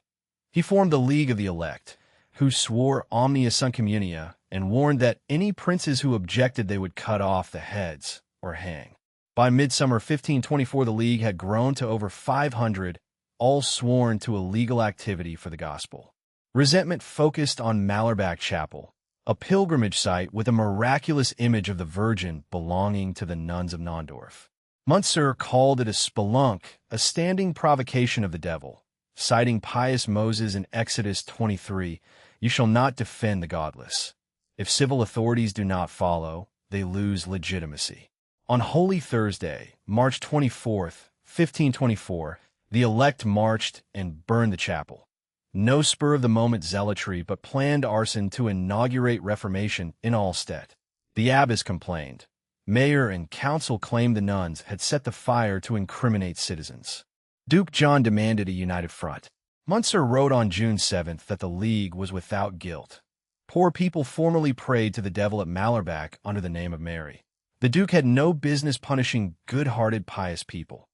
He formed the League of the Elect, who swore omnia sunt communia and warned that any princes who objected they would cut off the heads or hang. By midsummer 1524, the League had grown to over 500, all sworn to a legal activity for the gospel. Resentment focused on Malerbach Chapel, a pilgrimage site with a miraculous image of the Virgin belonging to the nuns of Naundorf. Muntzer called it a spelunk, a standing provocation of the devil, citing pious Moses in Exodus 23, "You shall not defend the godless. If civil authorities do not follow, they lose legitimacy." On Holy Thursday, March 24th, 1524, the elect marched and burned the chapel. No spur-of-the-moment zealotry, but planned arson to inaugurate Reformation in Allstedt. The abbess complained. Mayor and council claimed the nuns had set the fire to incriminate citizens. Duke John demanded a united front. Muntzer wrote on June 7th that the League was without guilt. Poor people formerly prayed to the devil at Malerbach under the name of Mary. The Duke had no business punishing good-hearted, pious people.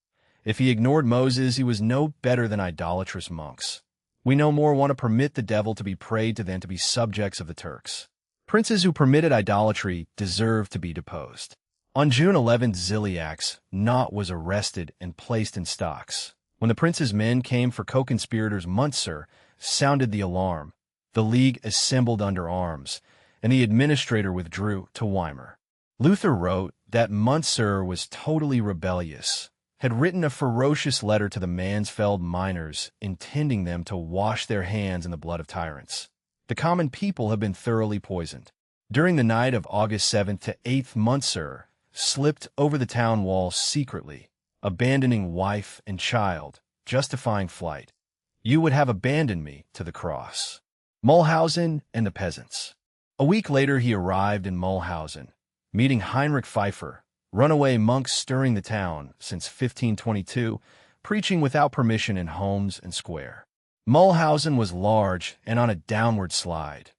If he ignored Moses, he was no better than idolatrous monks. We no more want to permit the devil to be prayed to than to be subjects of the Turks. Princes who permitted idolatry deserve to be deposed. On June 11th, Ziliax Knott was arrested and placed in stocks. When the prince's men came for co-conspirators, Muntzer sounded the alarm. The League assembled under arms, and the administrator withdrew to Weimar. Luther wrote that Muntzer was totally rebellious, had written a ferocious letter to the Mansfeld miners, intending them to wash their hands in the blood of tyrants. The common people have been thoroughly poisoned. During the night of August 7th to 8th, Muntzer slipped over the town wall secretly, abandoning wife and child, justifying flight. "You would have abandoned me to the cross." Mulhausen and the peasants. A week later, he arrived in Mulhausen, meeting Heinrich Pfeiffer, runaway monks stirring the town since 1522, preaching without permission in homes and square. Mulhausen was large and on a downward slide.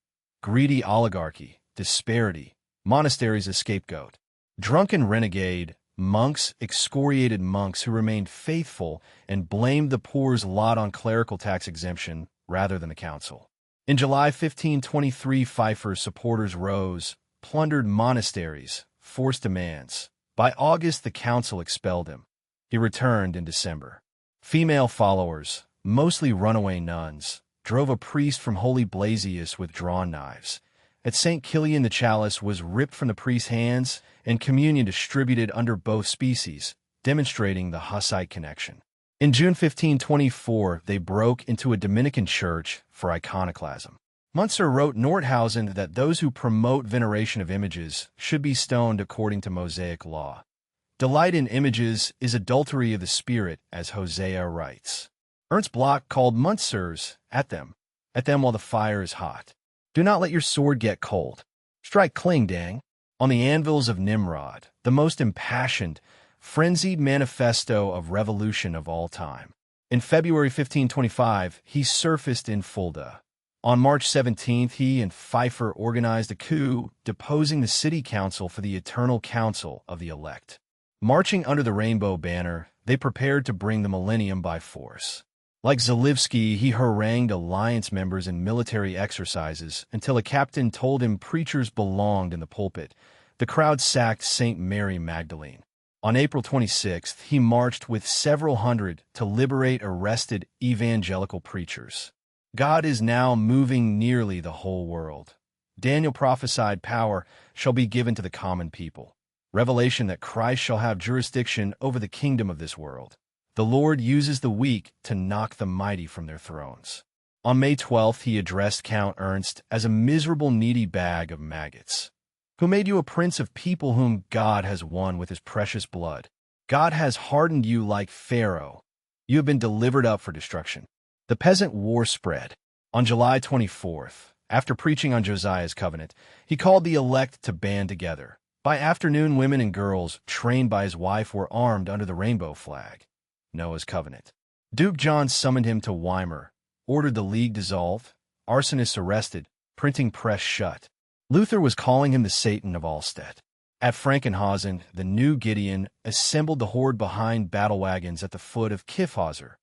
Greedy oligarchy, disparity, monasteries a scapegoat. Drunken renegade, monks excoriated monks who remained faithful and blamed the poor's lot on clerical tax exemption rather than the council. In July 1523, Pfeiffer's supporters rose, plundered monasteries, forced demands. By August, the council expelled him. He returned in December. Female followers, mostly runaway nuns, drove a priest from Holy Blasius with drawn knives. At St. Kilian, the chalice was ripped from the priest's hands and communion distributed under both species, demonstrating the Hussite connection. In June 1524, they broke into a Dominican church for iconoclasm. Muntzer wrote Nordhausen that those who promote veneration of images should be stoned according to Mosaic law. Delight in images is adultery of the spirit, as Hosea writes. Ernst Bloch called Muntzer's at them while the fire is hot. Do not let your sword get cold. Strike Klingdang. On the anvils of Nimrod, the most impassioned, frenzied manifesto of revolution of all time. In February 1525, he surfaced in Fulda. On March 17th, he and Pfeiffer organized a coup, deposing the city council for the Eternal Council of the Elect. Marching under the rainbow banner, they prepared to bring the millennium by force. Like Zalivsky, he harangued alliance members in military exercises until a captain told him preachers belonged in the pulpit. The crowd sacked St. Mary Magdalene. On April 26th, he marched with several hundred to liberate arrested evangelical preachers. God is now moving nearly the whole world. Daniel prophesied power shall be given to the common people. Revelation that Christ shall have jurisdiction over the kingdom of this world. The Lord uses the weak to knock the mighty from their thrones. On May 12th, he addressed Count Ernst as a miserable, needy bag of maggots. Who made you a prince of people whom God has won with his precious blood? God has hardened you like Pharaoh. You have been delivered up for destruction. The peasant war spread. On July 24th, after preaching on Josiah's covenant, he called the elect to band together. By afternoon, women and girls, trained by his wife, were armed under the rainbow flag, Noah's covenant. Duke John summoned him to Weimar, ordered the League dissolved, arsonists arrested, printing press shut. Luther was calling him the Satan of Allstedt. At Frankenhausen, the new Gideon assembled the horde behind battle wagons at the foot of Kyffhauser.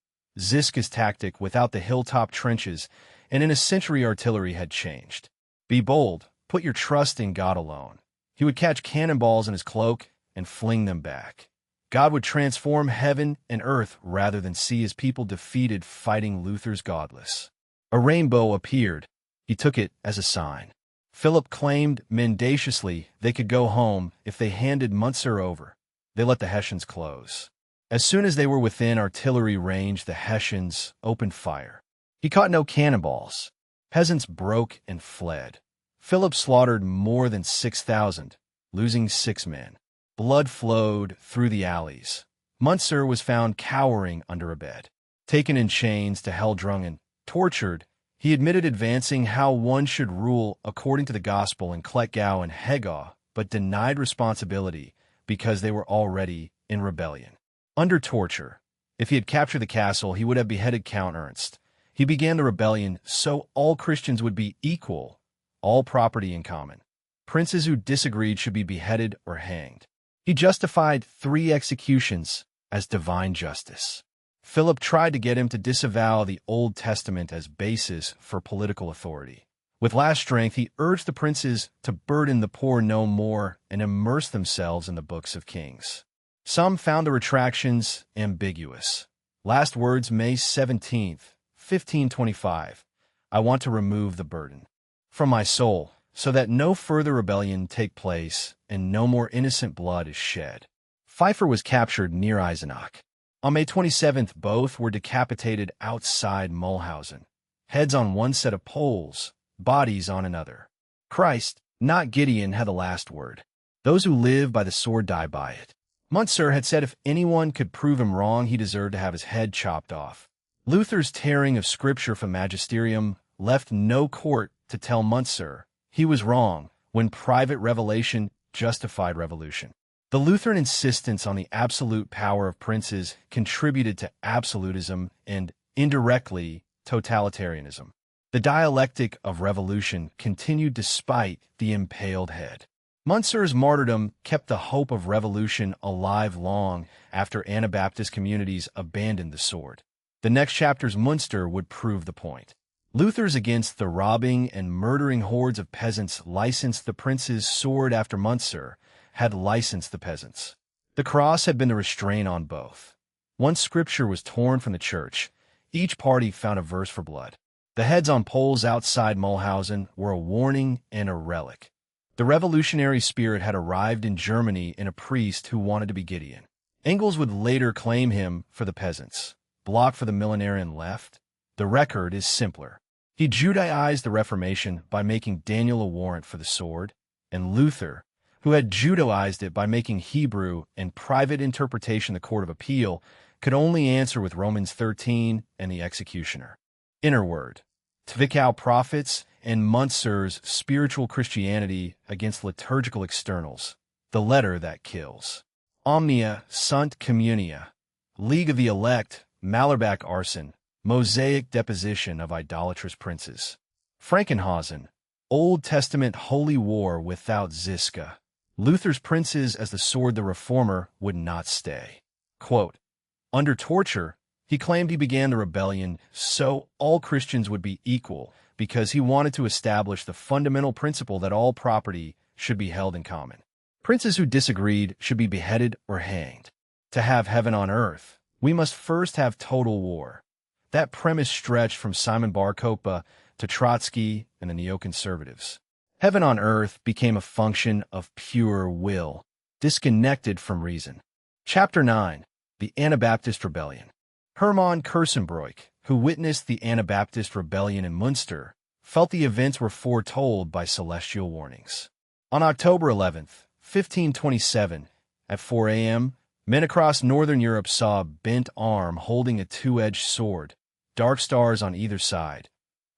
Ziska's tactic without the hilltop trenches and in a century artillery had changed. Be bold, put your trust in God alone. He would catch cannonballs in his cloak and fling them back. God would transform heaven and earth rather than see his people defeated fighting Luther's godless. A rainbow appeared. He took it as a sign. Philip claimed mendaciously they could go home if they handed Munster over. They let the Hessians close. As soon as they were within artillery range, the Hessians opened fire. He caught no cannonballs. Peasants broke and fled. Philip slaughtered more than 6,000, losing 6 men. Blood flowed through the alleys. Munster was found cowering under a bed. Taken in chains to Heldrungen, tortured, he admitted advancing how one should rule according to the gospel in Klettgau and Hegau, but denied responsibility because they were already in rebellion. Under torture, if he had captured the castle, he would have beheaded Count Ernst. He began the rebellion so all Christians would be equal, all property in common. Princes who disagreed should be beheaded or hanged. He justified 3 executions as divine justice. Philip tried to get him to disavow the Old Testament as basis for political authority. With last strength, he urged the princes to burden the poor no more and immerse themselves in the books of Kings. Some found the retractions ambiguous. Last words, May 17th, 1525. I want to remove the burden from my soul, so that no further rebellion take place and no more innocent blood is shed. Pfeiffer was captured near Eisenach. On May 27th, both were decapitated outside Mulhausen. Heads on one set of poles, bodies on another. Christ, not Gideon, had the last word. Those who live by the sword die by it. Munster had said if anyone could prove him wrong, he deserved to have his head chopped off. Luther's tearing of scripture from magisterium left no court to tell Munster he was wrong when private revelation justified revolution. The Lutheran insistence on the absolute power of princes contributed to absolutism and, indirectly, totalitarianism. The dialectic of revolution continued despite the impaled head. Munster's martyrdom kept the hope of revolution alive long after Anabaptist communities abandoned the sword. The next chapter's Munster would prove the point. Luther's against the robbing and murdering hordes of peasants licensed the prince's sword after Munster had licensed the peasants. The cross had been the restraint on both. Once scripture was torn from the church, each party found a verse for blood. The heads on poles outside Mulhausen were a warning and a relic. The revolutionary spirit had arrived in Germany in a priest who wanted to be Gideon. Engels would later claim him for the peasants. Bloch for the millenarian left. The record is simpler. He Judaized the Reformation by making Daniel a warrant for the sword, and Luther, who had Judaized it by making Hebrew and private interpretation the court of appeal, could only answer with Romans 13 and the executioner. Inner word. Zwickau prophets and Munster's spiritual Christianity against liturgical externals. The letter that kills. Omnia sunt communia. League of the elect, Malerbach arson. Mosaic deposition of idolatrous princes. Frankenhausen. Old Testament holy war without Ziska. Luther's princes as the sword the reformer would not stay. Quote, under torture, he claimed he began the rebellion so all Christians would be equal because he wanted to establish the fundamental principle that all property should be held in common. Princes who disagreed should be beheaded or hanged. To have heaven on earth, we must first have total war. That premise stretched from Simon Bar Kokhba to Trotsky and the neoconservatives. Heaven on earth became a function of pure will, disconnected from reason. Chapter 9. the Anabaptist Rebellion. Hermann Kersenbroich, who witnessed the Anabaptist Rebellion in Munster, felt the events were foretold by celestial warnings. On October 11th, 1527, at 4 a.m., men across northern Europe saw a bent arm holding a two-edged sword, dark stars on either side,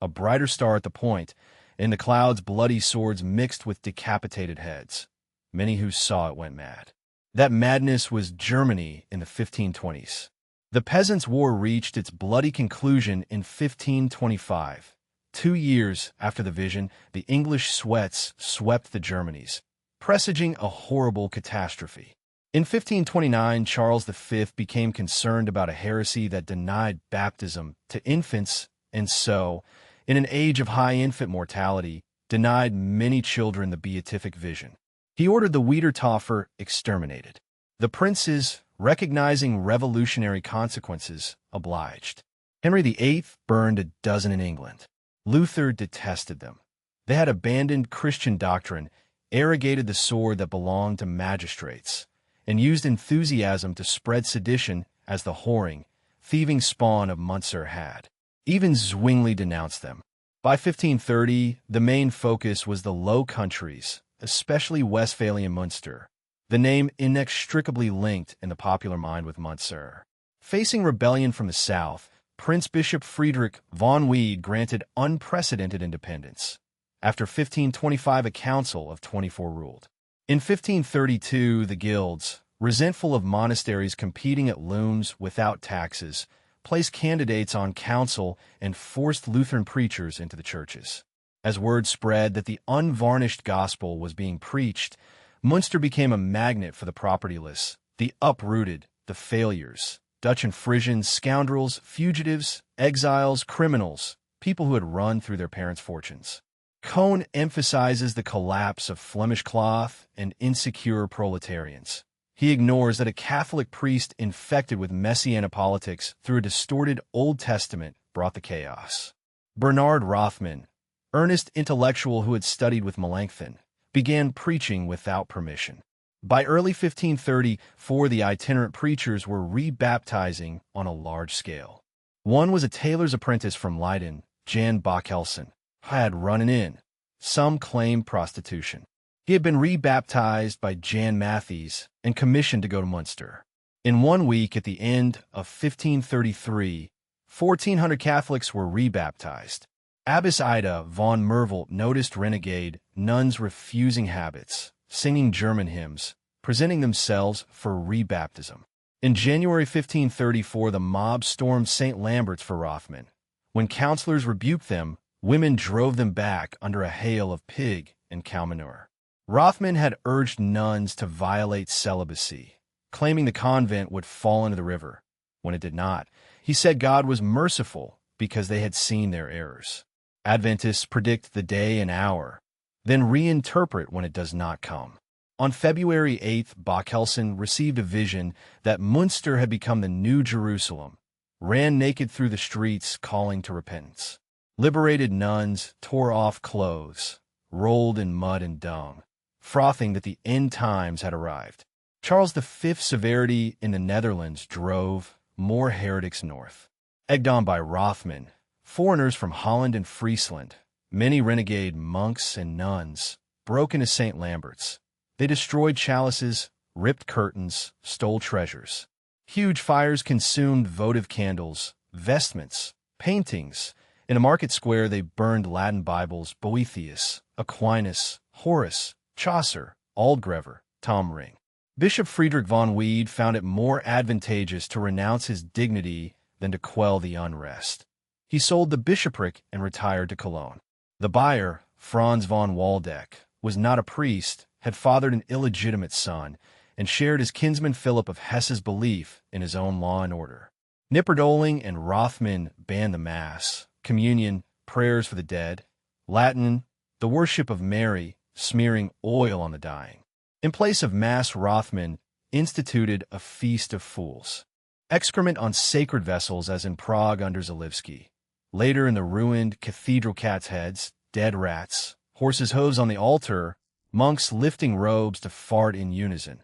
a brighter star at the point, in the clouds bloody swords mixed with decapitated heads. Many who saw it went mad. That madness was Germany in the 1520s. The Peasants' War reached its bloody conclusion in 1525. 2 years after the vision, the English Swedes swept the Germanies, presaging a horrible catastrophe. In 1529, Charles V became concerned about a heresy that denied baptism to infants and so, in an age of high infant mortality, denied many children the beatific vision. He ordered the Wiedertäufer exterminated. The princes, recognizing revolutionary consequences, obliged. Henry VIII burned a dozen in England. Luther detested them. They had abandoned Christian doctrine, arrogated the sword that belonged to magistrates, and used enthusiasm to spread sedition as the whoring, thieving spawn of Munster had. Even Zwingli denounced them. By 1530, the main focus was the Low Countries, especially Westphalia and Munster, the name inextricably linked in the popular mind with Munster. Facing rebellion from the south, Prince Bishop Friedrich von Wied granted unprecedented independence. After 1525, a council of 24 ruled. In 1532, the guilds, resentful of monasteries competing at looms without taxes, placed candidates on council and forced Lutheran preachers into the churches. As word spread that the unvarnished gospel was being preached, Munster became a magnet for the propertyless, the uprooted, the failures, Dutch and Frisians, scoundrels, fugitives, exiles, criminals, people who had run through their parents' fortunes. Cohn emphasizes the collapse of Flemish cloth and insecure proletarians. He ignores that a Catholic priest infected with messianic politics through a distorted Old Testament brought the chaos. Bernard Rothman, earnest intellectual who had studied with Melanchthon, began preaching without permission. By early 1534, the itinerant preachers were rebaptizing on a large scale. One was a tailor's apprentice from Leiden, Jan Bockelson, had run an inn. Some claimed prostitution. He had been rebaptized by Jan Matthees and commissioned to go to Munster. In 1 week at the end of 1533, 1,400 Catholics were rebaptized. Abbess Ida von Mervelt noticed renegade nuns refusing habits, singing German hymns, presenting themselves for rebaptism. In January 1534, the mob stormed St. Lambert's for Rothman. When counselors rebuked them, women drove them back under a hail of pig and cow manure. Rothman had urged nuns to violate celibacy, claiming the convent would fall into the river. When it did not, he said God was merciful because they had seen their errors. Adventists predict the day and hour, then reinterpret when it does not come. On February 8th, Bockelson received a vision that Munster had become the New Jerusalem, ran naked through the streets calling to repentance. Liberated nuns tore off clothes, rolled in mud and dung, frothing that the end times had arrived. Charles V's severity in the Netherlands drove more heretics north. Egged on by Rothman, foreigners from Holland and Friesland, many renegade monks and nuns, broke into St. Lambert's. They destroyed chalices, ripped curtains, stole treasures. Huge fires consumed votive candles, vestments, paintings. In a market square, they burned Latin Bibles, Boethius, Aquinas, Horace, Chaucer, Aldgrever, Tom Ring. Bishop Friedrich von Wied found it more advantageous to renounce his dignity than to quell the unrest. He sold the bishopric and retired to Cologne. The buyer, Franz von Waldeck, was not a priest, had fathered an illegitimate son, and shared his kinsman Philip of Hesse's belief in his own law and order. Knipperdoling and Rothman banned the Mass, communion, prayers for the dead, Latin, the worship of Mary, smearing oil on the dying. In place of Mass, Rothman instituted a feast of fools. Excrement on sacred vessels as in Prague under Zalewski. Later in the ruined cathedral cats' heads, dead rats, horses' hooves on the altar, monks lifting robes to fart in unison.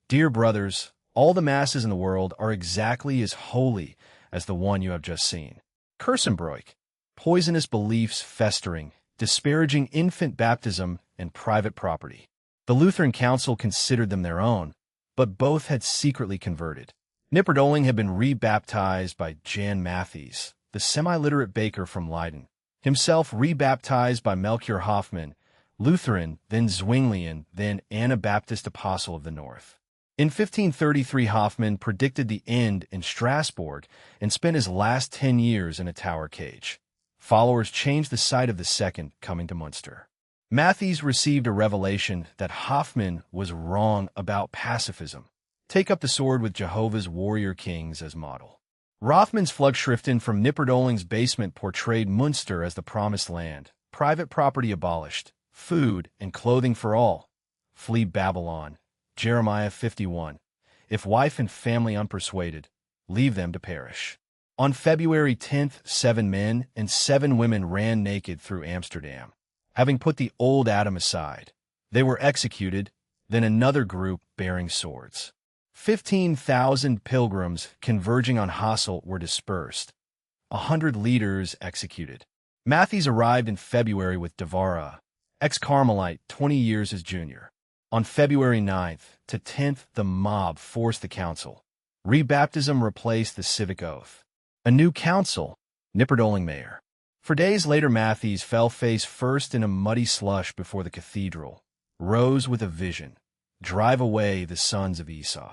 Dear brothers, All the masses in the world are exactly as holy as the one you have just seen. Kersenbroich, poisonous beliefs festering, disparaging infant baptism and private property. The Lutheran Council considered them their own, but both had secretly converted. Knipperdolling had been rebaptized by Jan Matthys, the semi-literate baker from Leiden, himself rebaptized by Melchior Hoffman, Lutheran, then Zwinglian, then Anabaptist Apostle of the North. In 1533, Hoffman predicted the end in Strasbourg and spent his last 10 years in a tower cage. Followers changed the site of the second coming to Munster. Matthys received a revelation that Hoffman was wrong about pacifism. Take up the sword with Jehovah's warrior kings as model. Rothman's Flugschriften from Knipperdolling's basement portrayed Munster as the promised land, private property abolished, food and clothing for all. Flee Babylon. Jeremiah 51. If wife and family unpersuaded, leave them to perish. On February 10th, 7 men and 7 women ran naked through Amsterdam. Having put the old Adam aside, they were executed, then another group bearing swords. 15,000 pilgrims converging on Hasselt were dispersed. 100 leaders executed. Matthys arrived in February with Devara, ex-Carmelite, 20 years his junior. On February 9th to 10th, the mob forced the council. Rebaptism replaced the civic oath. A new council, Knipperdolling mayor. For days later, Matthys fell face first in a muddy slush before the cathedral, rose with a vision: drive away the sons of Esau.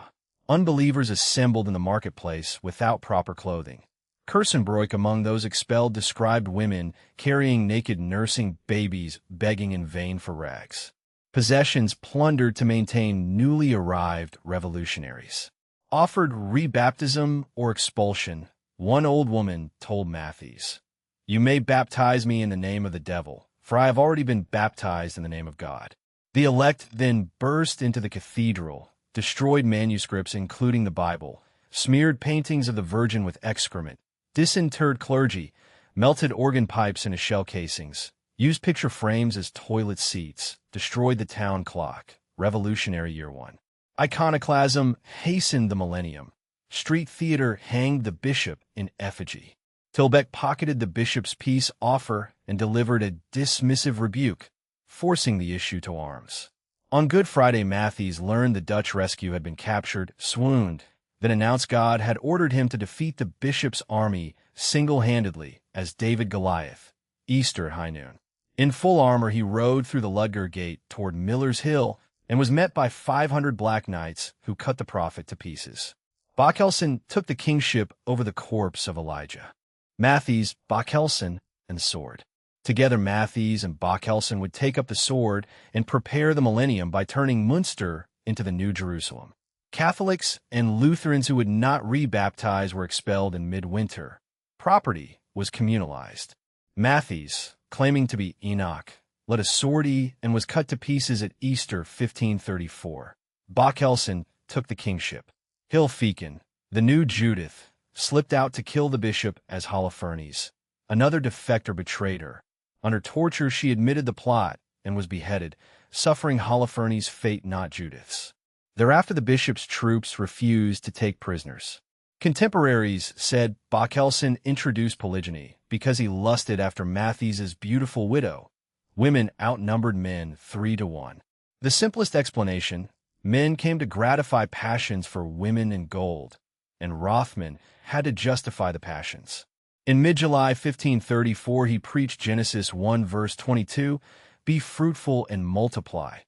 Unbelievers assembled in the marketplace without proper clothing. Kersenbroich, among those expelled, described women carrying naked nursing babies begging in vain for rags. Possessions plundered to maintain newly arrived revolutionaries. Offered rebaptism or expulsion, one old woman told Matthys, "You may baptize me in the name of the devil, for I have already been baptized in the name of God." The elect then burst into the cathedral, destroyed manuscripts including the Bible, smeared paintings of the Virgin with excrement, disinterred clergy, melted organ pipes into shell casings, used picture frames as toilet seats, destroyed the town clock. Revolutionary Year 1. Iconoclasm hastened the millennium. Street theater hanged the bishop in effigy. Tilbeck pocketed the bishop's peace offer and delivered a dismissive rebuke, forcing the issue to arms. On Good Friday, Matthys learned the Dutch rescue had been captured, swooned, then announced God had ordered him to defeat the bishop's army single-handedly as David Goliath. Easter at high noon. In full armor, he rode through the Ludger Gate toward Miller's Hill and was met by 500 black knights who cut the prophet to pieces. Bokhelsen took the kingship over the corpse of Elijah. Matthys, Bokhelsen, and the sword. Together, Matthys and Bokhelsen would take up the sword and prepare the millennium by turning Munster into the New Jerusalem. Catholics and Lutherans who would not rebaptize were expelled in midwinter. Property was communalized. Matthys, claiming to be Enoch, led a sortie and was cut to pieces at Easter 1534. Bokhelsen took the kingship. Hilfiken, the new Judith, slipped out to kill the bishop as Holofernes. Another defector betrayed her. Under torture, she admitted the plot and was beheaded, suffering Holofernes' fate, not Judith's. Thereafter, the bishop's troops refused to take prisoners. Contemporaries said Bokhelsen introduced polygyny because he lusted after Matthys' beautiful widow. Women outnumbered men 3-1. The simplest explanation: men came to gratify passions for women and gold, and Rothman had to justify the passions. In mid-July 1534, he preached Genesis 1 verse 22, "Be fruitful and multiply."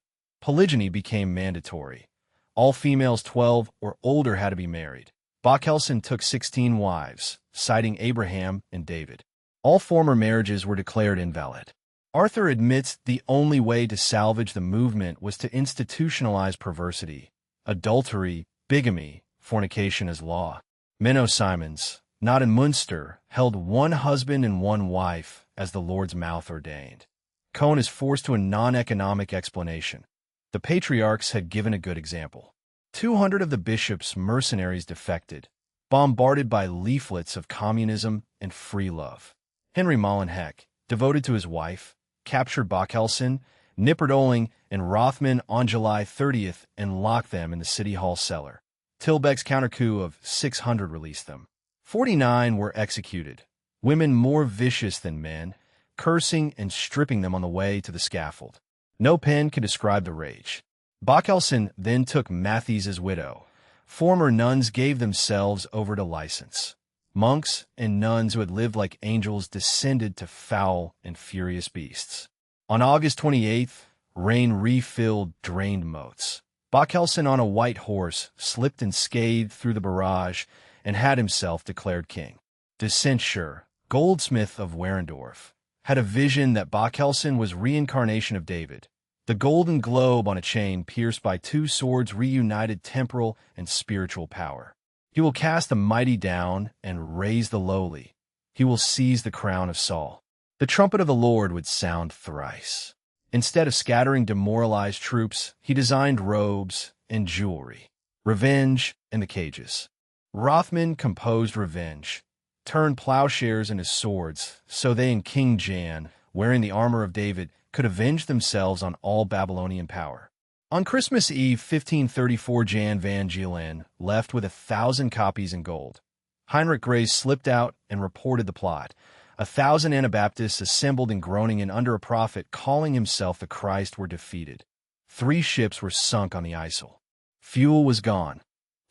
Polygyny became mandatory. All females 12 or older had to be married. Bokhelsen took 16 wives, citing Abraham and David. All former marriages were declared invalid. Arthur admits the only way to salvage the movement was to institutionalize perversity, adultery, bigamy, fornication as law. Menno Simons, not in Munster, held one husband and one wife as the Lord's mouth ordained. Cohn is forced to a non-economic explanation. The patriarchs had given a good example. 200 of the bishop's mercenaries defected, bombarded by leaflets of communism and free love. Henry Molenheek, devoted to his wife, captured Bokhelsen, Knipperdolling, and Rothman on July 30th and locked them in the City Hall cellar. Tilbeck's counter-coup of 600 released them. 49 were executed, women more vicious than men, cursing and stripping them on the way to the scaffold. No pen can describe the rage. Bokhelson then took Mathies's widow. Former nuns gave themselves over to license. Monks and nuns who had lived like angels descended to foul and furious beasts. On August 28th, rain refilled drained moats. Bokhelson on a white horse slipped and scathed through the barrage and had himself declared king. De Censure, goldsmith of Werendorf, had a vision that Bokhelson was reincarnation of David. The golden globe on a chain pierced by two swords reunited temporal and spiritual power. He will cast the mighty down and raise the lowly. He will seize the crown of Saul. The trumpet of the Lord would sound thrice. Instead of scattering demoralized troops, he designed robes and jewelry. Revenge and the cages. Rothman composed Revenge, turned plowshares into swords, so they and King Jan, wearing the armor of David, could avenge themselves on all Babylonian power. On Christmas Eve 1534, Jan van Gielen left with 1,000 copies in gold. Heinrich Grace slipped out and reported the plot. 1,000 Anabaptists assembled and groaning and under a prophet calling himself the Christ were defeated. 3 ships were sunk on the IJssel. Fuel was gone.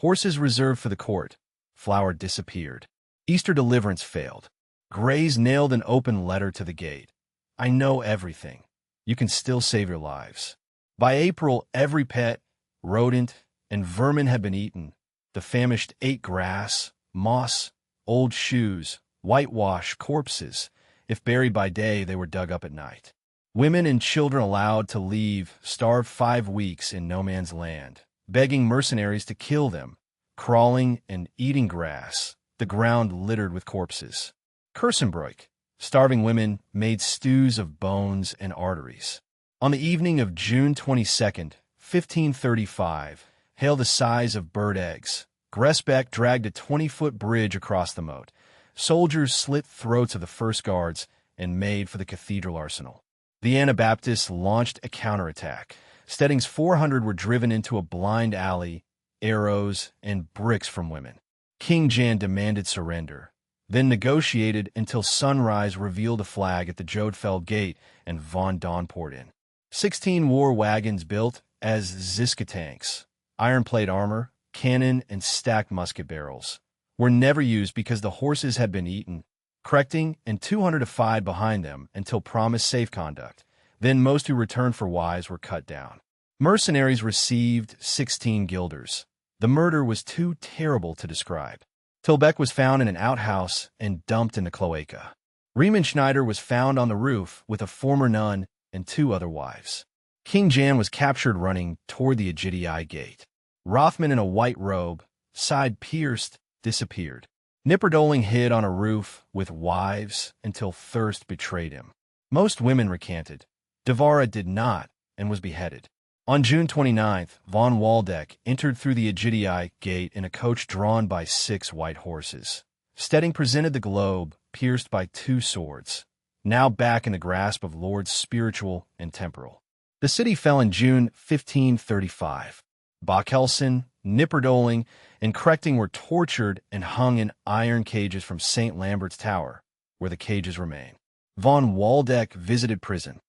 Horses reserved for the court. Flour disappeared. Easter deliverance failed. Grays nailed an open letter to the gate. I know everything. You can still save your lives. By April, every pet, rodent, and vermin had been eaten. The famished ate grass, moss, old shoes, whitewashed corpses. If buried by day, they were dug up at night. Women and children allowed to leave starved 5 weeks in no man's land, begging mercenaries to kill them, crawling and eating grass, the ground littered with corpses. Kersenbroich, starving women made stews of bones and arteries. On the evening of June 22nd, 1535, hail the size of bird eggs. Gresbeck dragged a 20-foot bridge across the moat. Soldiers slit throats of the first guards and made for the cathedral arsenal. The Anabaptists launched a counterattack. Stedding's 400 were driven into a blind alley, arrows and bricks from women. King Jan demanded surrender, then negotiated until sunrise revealed a flag at the Jodfeld Gate and von Daun poured in. 16 war wagons built as Ziska tanks, iron-plate armor, cannon, and stacked musket barrels were never used because the horses had been eaten. Krechting and 200 to 5 behind them until promised safe conduct. Then most who returned for wives were cut down. Mercenaries received 16 guilders. The murder was too terrible to describe. Tilbeck was found in an outhouse and dumped in the cloaca. Riemenschneider was found on the roof with a former nun and 2 other wives. King Jan was captured running toward the Egidii Gate. Rothman in a white robe, side pierced, disappeared. Knipperdoling hid on a roof with wives until thirst betrayed him. Most women recanted. Devara did not and was beheaded. On June 29th, von Waldeck entered through the Egidii Gate in a coach drawn by 6 white horses. Stedding presented the globe, pierced by 2 swords, now back in the grasp of lords spiritual and temporal. The city fell in June 1535. Bokhelson, Knipperdoling, and Krechting were tortured and hung in iron cages from St. Lambert's Tower, where the cages remain. Von Waldeck visited prison.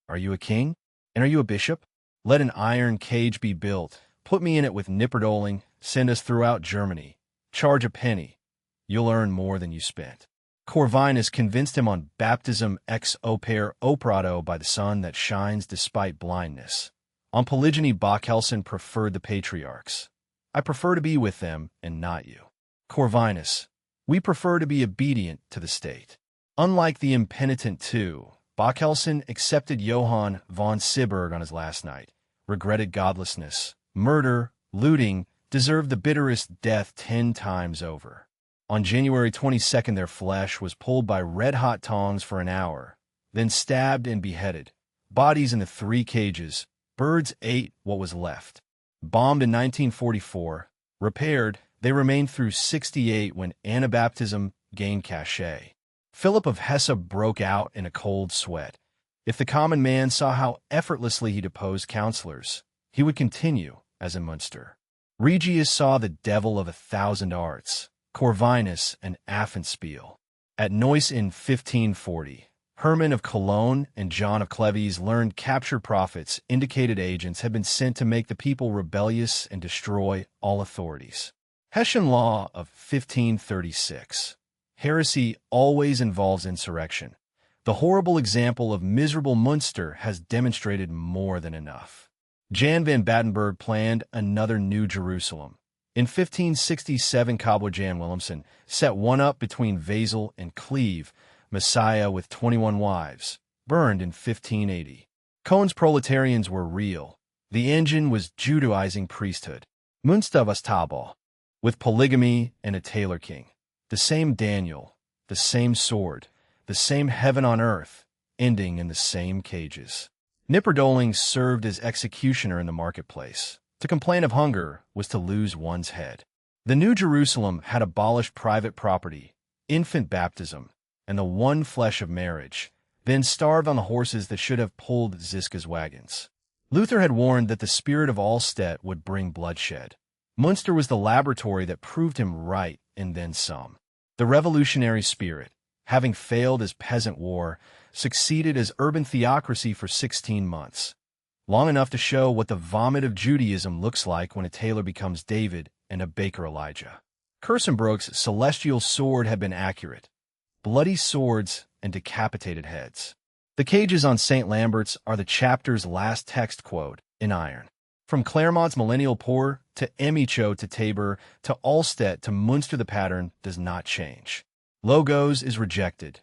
Are you a king? And are you a bishop? Let an iron cage be built. Put me in it with Knipperdoling. Send us throughout Germany. Charge a penny. You'll earn more than you spent. Corvinus convinced him on baptism ex opere operato by the sun that shines despite blindness. On polygyny, Bokhelson preferred the patriarchs. I prefer to be with them and not you. Corvinus, we prefer to be obedient to the state. Unlike the impenitent too, Bokhelson accepted Johann von Syburg on his last night, regretted godlessness, murder, looting, deserved the bitterest death 10 times over. On January 22nd, their flesh was pulled by red-hot tongs for an hour, then stabbed and beheaded. Bodies in the 3 cages. Birds ate what was left. Bombed in 1944, repaired, they remained through 68 when Anabaptism gained cachet. Philip of Hesse broke out in a cold sweat. If the common man saw how effortlessly he deposed counselors, he would continue, as in Munster. Regius saw the devil of 1,000 arts, Corvinus and Affenspiel. At Neuss in 1540, Hermann of Cologne and John of Cleves learned captured prophets, indicated agents, had been sent to make the people rebellious and destroy all authorities. Hessian Law of 1536. Heresy always involves insurrection. The horrible example of miserable Munster has demonstrated more than enough. Jan van Battenberg planned another New Jerusalem. In 1567, cobbler Jan Willemsen set one up between Basel and Cleve, Messiah with 21 wives, burned in 1580. Cohen's proletarians were real. The engine was Judaizing priesthood. Munster was Tabal, with polygamy and a tailor king. The same Daniel, the same sword, the same heaven on earth, ending in the same cages. Knipperdolling served as executioner in the marketplace. To complain of hunger was to lose one's head. The New Jerusalem had abolished private property, infant baptism, and the one flesh of marriage, then starved on the horses that should have pulled Ziska's wagons. Luther had warned that the spirit of Allstedt would bring bloodshed. Munster was the laboratory that proved him right, and then some. The revolutionary spirit, having failed as peasant war, succeeded as urban theocracy for 16 months, long enough to show what the vomit of Judaism looks like when a tailor becomes David and a baker Elijah. Kersenbroek's celestial sword had been accurate. Bloody swords and decapitated heads. The cages on St. Lambert's are the chapter's last text quote in iron. From Claremont's millennial poor to Emicho to Tabor to Allstedt to Munster, the pattern does not change. Logos is rejected.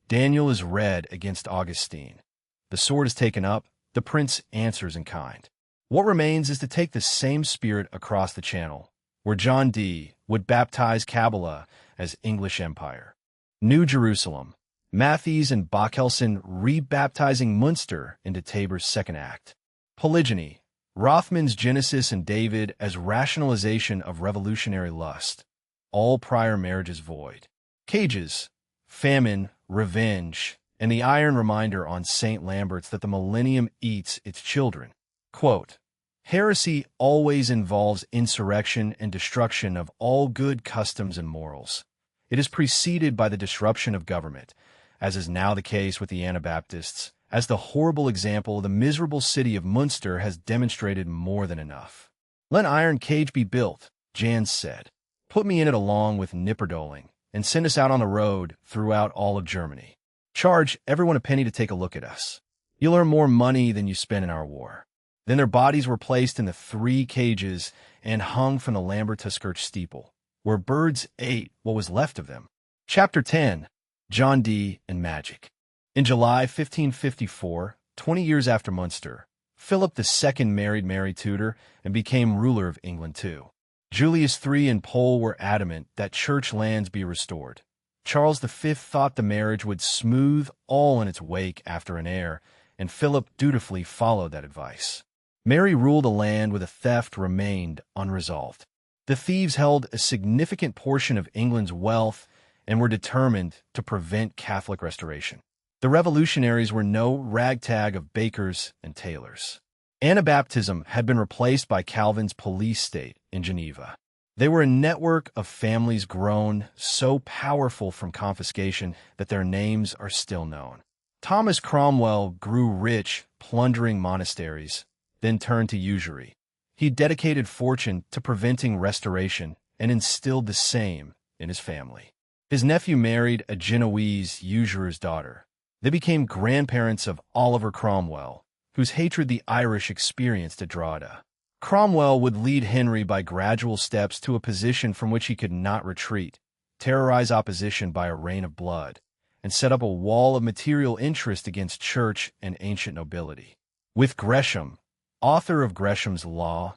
Daniel is read against Augustine. The sword is taken up. The prince answers in kind. What remains is to take the same spirit across the channel, where John Dee would baptize Kabbalah as English Empire. New Jerusalem. Matthees and Bockelson rebaptizing Munster into Tabor's second act. Polygyny. Rothman's Genesis and David as rationalization of revolutionary lust. All prior marriages void. Cages. Famine, revenge, and the iron reminder on St. Lambert's that the millennium eats its children. Quote, heresy always involves insurrection and destruction of all good customs and morals. It is preceded by the disruption of government, as is now the case with the Anabaptists, as the horrible example of the miserable city of Munster has demonstrated more than enough. Let an iron cage be built, Jans said. Put me in it along with Knipperdolling, and send us out on the road throughout all of Germany. Charge everyone a penny to take a look at us. You'll earn more money than you spent in our war. Then their bodies were placed in the 3 cages and hung from the Lambertuskirch steeple, where birds ate what was left of them. Chapter 10. John Dee and Magic. In July 1554, 20 years after Munster, Philip II married Mary Tudor and became ruler of England too. Julius III and Pole were adamant that church lands be restored. Charles V thought the marriage would smooth all in its wake after an heir, and Philip dutifully followed that advice. Mary ruled a land where the theft remained unresolved. The thieves held a significant portion of England's wealth and were determined to prevent Catholic restoration. The revolutionaries were no ragtag of bakers and tailors. Anabaptism had been replaced by Calvin's police state in Geneva. They were a network of families grown so powerful from confiscation that their names are still known. Thomas Cromwell grew rich plundering monasteries, then turned to usury. He dedicated fortune to preventing restoration and instilled the same in his family. His nephew married a Genoese usurer's daughter. They became grandparents of Oliver Cromwell, whose hatred the Irish experienced at Drogheda. Cromwell would lead Henry by gradual steps to a position from which he could not retreat, terrorize opposition by a rain of blood, and set up a wall of material interest against church and ancient nobility. With Gresham, author of Gresham's Law,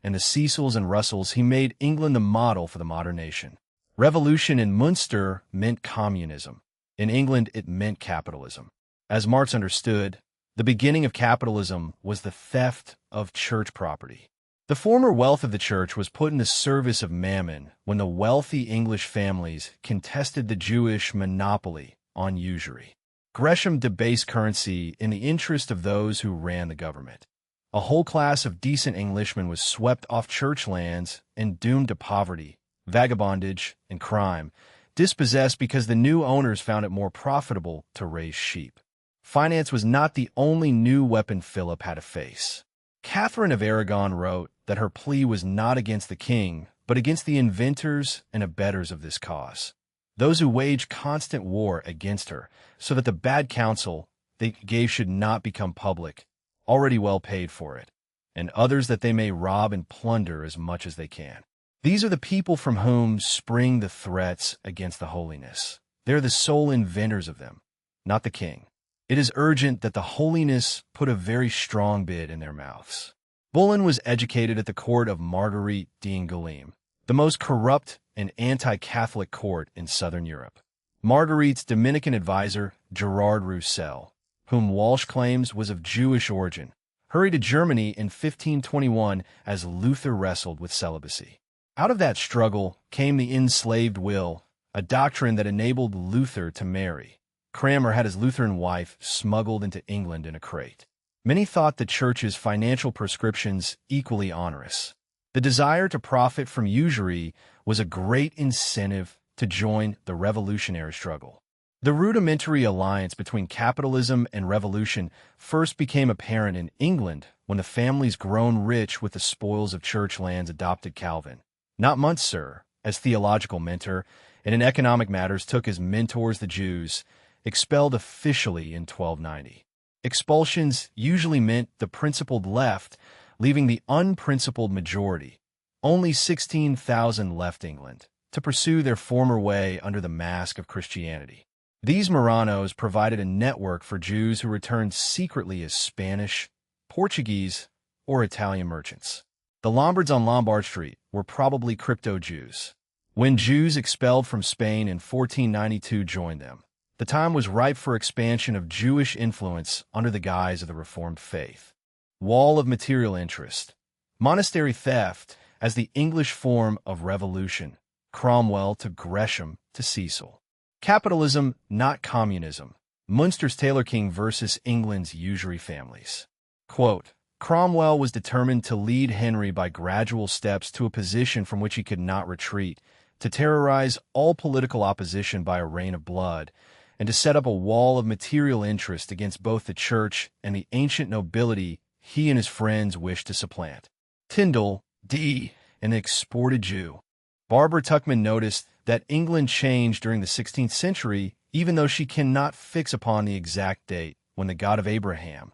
and the Cecils and Russells, he made England the model for the modern nation. Revolution in Munster meant communism. In England, it meant capitalism. As Marx understood, the beginning of capitalism was the theft of church property. The former wealth of the church was put in the service of mammon when the wealthy English families contested the Jewish monopoly on usury. Gresham debased currency in the interest of those who ran the government. A whole class of decent Englishmen was swept off church lands and doomed to poverty, vagabondage, and crime, dispossessed because the new owners found it more profitable to raise sheep. Finance was not the only new weapon Philip had to face. Catherine of Aragon wrote that her plea was not against the king, but against the inventors and abettors of this cause, those who wage constant war against her, so that the bad counsel they gave should not become public, already well paid for it, and others that they may rob and plunder as much as they can. These are the people from whom spring the threats against the holiness. They are the sole inventors of them, not the king. It is urgent that the holiness put a very strong bid in their mouths. Bullen was educated at the court of Marguerite d'Angoulême, the most corrupt and anti-Catholic court in southern Europe. Marguerite's Dominican advisor, Gerard Roussel, whom Walsh claims was of Jewish origin, hurried to Germany in 1521 as Luther wrestled with celibacy. Out of that struggle came the enslaved will, a doctrine that enabled Luther to marry. Cranmer had his Lutheran wife smuggled into England in a crate. Many thought the Church's financial prescriptions equally onerous. The desire to profit from usury was a great incentive to join the revolutionary struggle. The rudimentary alliance between capitalism and revolution first became apparent in England when the families grown rich with the spoils of church lands adopted Calvin. Not Munzer, as theological mentor, and in economic matters took as mentors the Jews, expelled officially in 1290. Expulsions usually meant the principled left, leaving the unprincipled majority. Only 16,000 left England to pursue their former way under the mask of Christianity. These Marranos provided a network for Jews who returned secretly as Spanish, Portuguese, or Italian merchants. The Lombards on Lombard Street were probably crypto-Jews. When Jews expelled from Spain in 1492 joined them, the time was ripe for expansion of Jewish influence under the guise of the Reformed faith. Wall of material interest. Monastery theft as the English form of revolution. Cromwell to Gresham to Cecil. Capitalism, not communism. Munster's Taylor King versus England's usury families. Quote, Cromwell was determined to lead Henry by gradual steps to a position from which he could not retreat, to terrorize all political opposition by a reign of blood, and to set up a wall of material interest against both the church and the ancient nobility he and his friends wished to supplant. Tyndall, D., an exported Jew. Barbara Tuchman noticed that England changed during the 16th century, even though she cannot fix upon the exact date when the God of Abraham,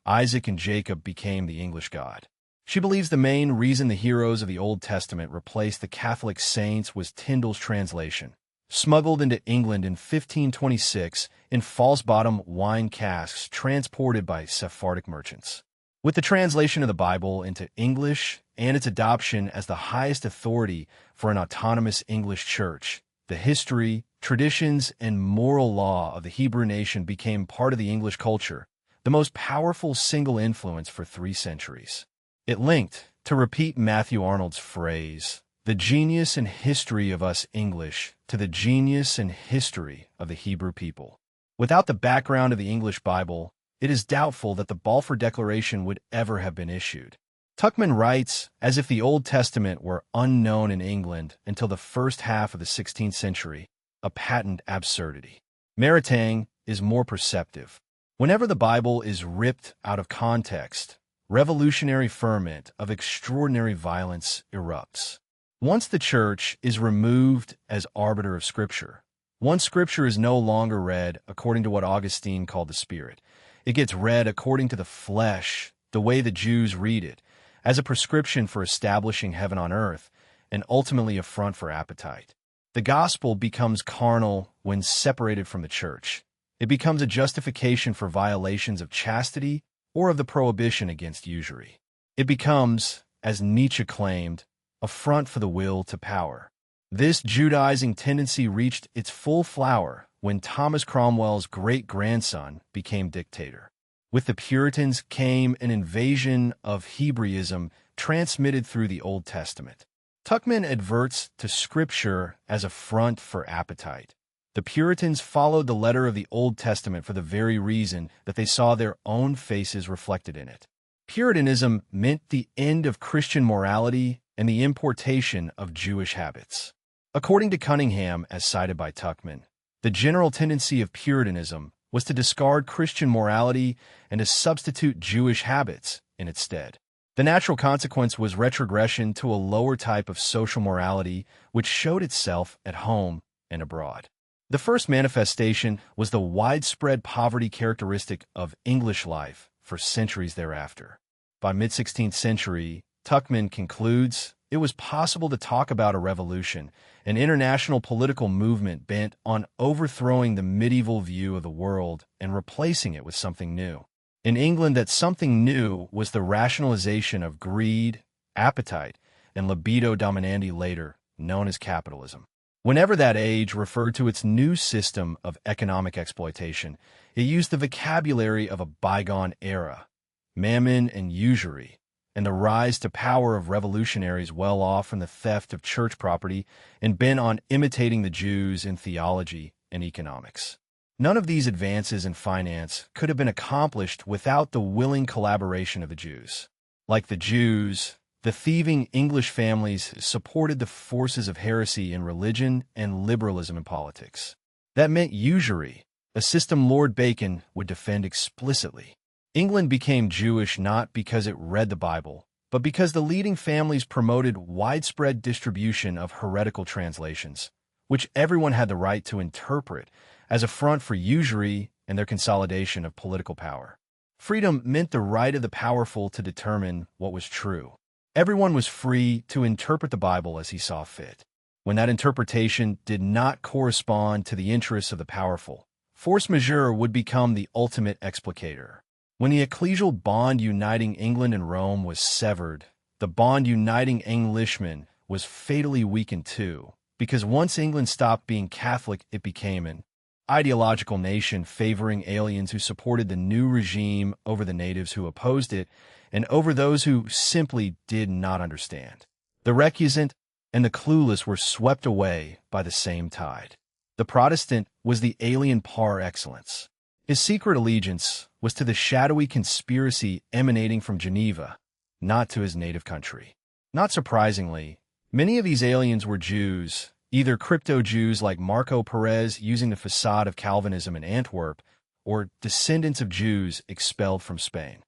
Isaac, and Jacob became the English God. She believes the main reason the heroes of the Old Testament replaced the Catholic saints was Tyndall's translation, smuggled into England in 1526 in false-bottom wine casks transported by Sephardic merchants. With the translation of the Bible into English and its adoption as the highest authority for an autonomous English church, the history, traditions, and moral law of the Hebrew nation became part of the English culture, the most powerful single influence for 3 centuries. It linked, to repeat Matthew Arnold's phrase, the genius and history of us English to the genius and history of the Hebrew people. Without the background of the English Bible, it is doubtful that the Balfour Declaration would ever have been issued. Tuchman writes as if the Old Testament were unknown in England until the first half of the 16th century, a patent absurdity. Maritain is more perceptive. Whenever the Bible is ripped out of context, revolutionary ferment of extraordinary violence erupts. Once the Church is removed as arbiter of Scripture, once Scripture is no longer read according to what Augustine called the Spirit, it gets read according to the flesh, the way the Jews read it, as a prescription for establishing heaven on earth, and ultimately a front for appetite. The gospel becomes carnal when separated from the Church. It becomes a justification for violations of chastity or of the prohibition against usury. It becomes, as Nietzsche claimed, a front for the will to power. This Judaizing tendency reached its full flower when Thomas Cromwell's great-grandson became dictator. With the Puritans came an invasion of Hebraism transmitted through the Old Testament. Tuchman adverts to Scripture as a front for appetite. The Puritans followed the letter of the Old Testament for the very reason that they saw their own faces reflected in it. Puritanism meant the end of Christian morality and the importation of Jewish habits. According to Cunningham, as cited by Tuckman, the general tendency of Puritanism was to discard Christian morality and to substitute Jewish habits in its stead. The natural consequence was retrogression to a lower type of social morality which showed itself at home and abroad. The first manifestation was the widespread poverty characteristic of English life for centuries thereafter. By mid-16th century, Tuckman concludes, it was possible to talk about a revolution, an international political movement bent on overthrowing the medieval view of the world and replacing it with something new. In England, that something new was the rationalization of greed, appetite, and libido dominandi, later known as capitalism. Whenever that age referred to its new system of economic exploitation, it used the vocabulary of a bygone era, mammon and usury, and the rise to power of revolutionaries well off from the theft of church property and bent on imitating the Jews in theology and economics. None of these advances in finance could have been accomplished without the willing collaboration of the Jews. Like the Jews, the thieving English families supported the forces of heresy in religion and liberalism in politics. That meant usury, a system Lord Bacon would defend explicitly. England became Jewish not because it read the Bible, but because the leading families promoted widespread distribution of heretical translations, which everyone had the right to interpret as a front for usury and their consolidation of political power. Freedom meant the right of the powerful to determine what was true. Everyone was free to interpret the Bible as he saw fit. When that interpretation did not correspond to the interests of the powerful, force majeure would become the ultimate explicator. When the ecclesial bond uniting England and Rome was severed, the bond uniting Englishmen was fatally weakened too, because once England stopped being Catholic, it became an ideological nation favoring aliens who supported the new regime over the natives who opposed it and over those who simply did not understand. The recusant and the clueless were swept away by the same tide. The Protestant was the alien par excellence. His secret allegiance was to the shadowy conspiracy emanating from Geneva, not to his native country. Not surprisingly, many of these aliens were Jews, either crypto-Jews like Marco Perez using the facade of Calvinism in Antwerp, or descendants of Jews expelled from Spain.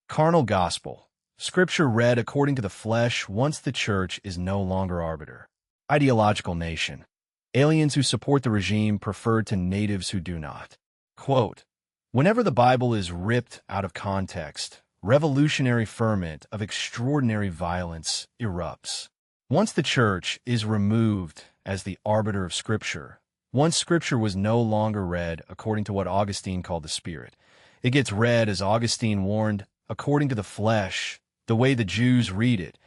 Carnal gospel. Scripture read according to the flesh once the church is no longer arbiter. Ideological nation. Aliens who support the regime preferred to natives who do not. Quote, whenever the Bible is ripped out of context, revolutionary ferment of extraordinary violence erupts. Once the church is removed as the arbiter of Scripture, once Scripture was no longer read according to what Augustine called the Spirit, it gets read, as Augustine warned, according to the flesh, the way the Jews read it,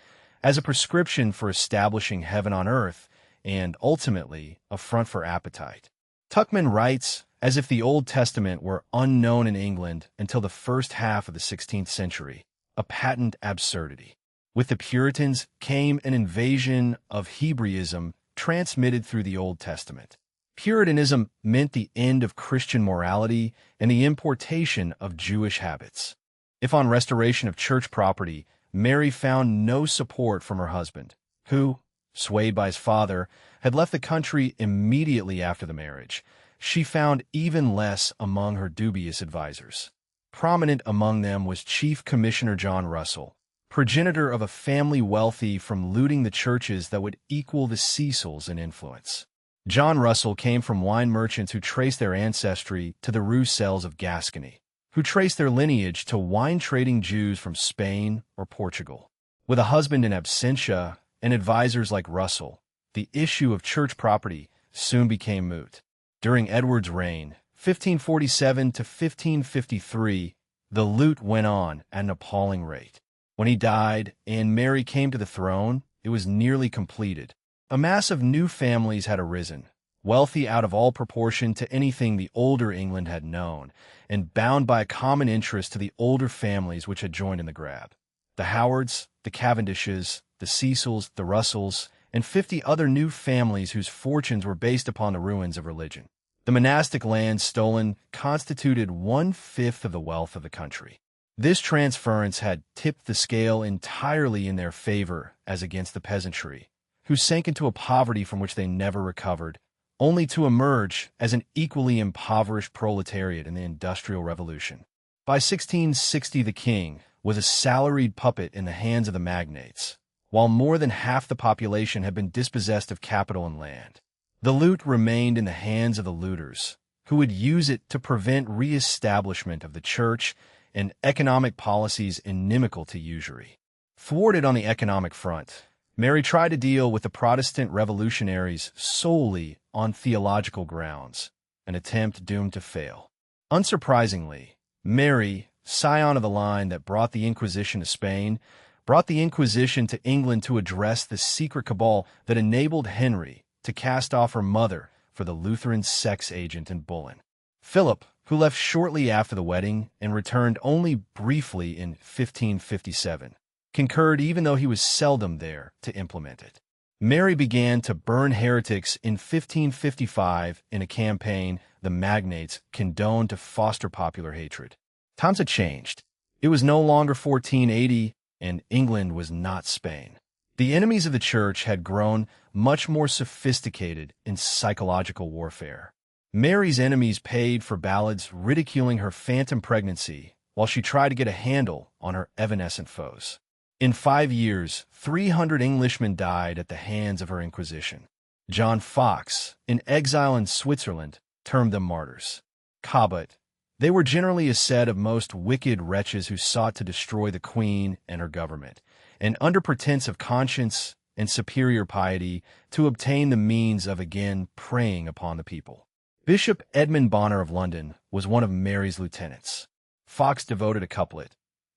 as a prescription for establishing heaven on earth, and ultimately a front for appetite. Tuckman writes as if the Old Testament were unknown in England until the first half of the 16th century, a patent absurdity. With the Puritans came an invasion of Hebraism transmitted through the Old Testament. Puritanism meant the end of Christian morality and the importation of Jewish habits. If on restoration of church property, Mary found no support from her husband, who, swayed by his father, had left the country immediately after the marriage, she found even less among her dubious advisers. Prominent among them was Chief Commissioner John Russell, progenitor of a family wealthy from looting the churches that would equal the Cecils in influence. John Russell came from wine merchants who traced their ancestry to the Roussels of Gascony, who traced their lineage to wine-trading Jews from Spain or Portugal. With a husband in absentia and advisors like Russell, the issue of church property soon became moot. During Edward's reign, 1547 to 1553, the loot went on at an appalling rate. When he died and Mary came to the throne, it was nearly completed. A mass of new families had arisen, wealthy out of all proportion to anything the older England had known, and bound by a common interest to the older families which had joined in the grab. The Howards, the Cavendishes, the Cecils, the Russells, and 50 other new families whose fortunes were based upon the ruins of religion. The monastic lands stolen constituted 1/5 of the wealth of the country. This transference had tipped the scale entirely in their favor as against the peasantry, who sank into a poverty from which they never recovered, only to emerge as an equally impoverished proletariat in the Industrial Revolution. By 1660, the king was a salaried puppet in the hands of the magnates, while more than half the population had been dispossessed of capital and land. The loot remained in the hands of the looters, who would use it to prevent re-establishment of the church and economic policies inimical to usury. Thwarted on the economic front, Mary tried to deal with the Protestant revolutionaries solely on theological grounds, an attempt doomed to fail. Unsurprisingly, Mary, scion of the line that brought the Inquisition to Spain, brought the Inquisition to England to address the secret cabal that enabled Henry to cast off her mother for the Lutheran sex agent in Bullen. Philip, who left shortly after the wedding and returned only briefly in 1557, concurred even though he was seldom there to implement it. Mary began to burn heretics in 1555 in a campaign the magnates condoned to foster popular hatred. Times had changed. It was no longer 1480, and England was not Spain. The enemies of the church had grown much more sophisticated in psychological warfare. Mary's enemies paid for ballads ridiculing her phantom pregnancy while she tried to get a handle on her evanescent foes. In 5 years, 300 Englishmen died at the hands of her Inquisition. John Fox, in exile in Switzerland, termed them martyrs. Cabot. They were generally a set of most wicked wretches who sought to destroy the Queen and her government, and under pretense of conscience and superior piety, to obtain the means of again preying upon the people. Bishop Edmund Bonner of London was one of Mary's lieutenants. Fox devoted a couplet.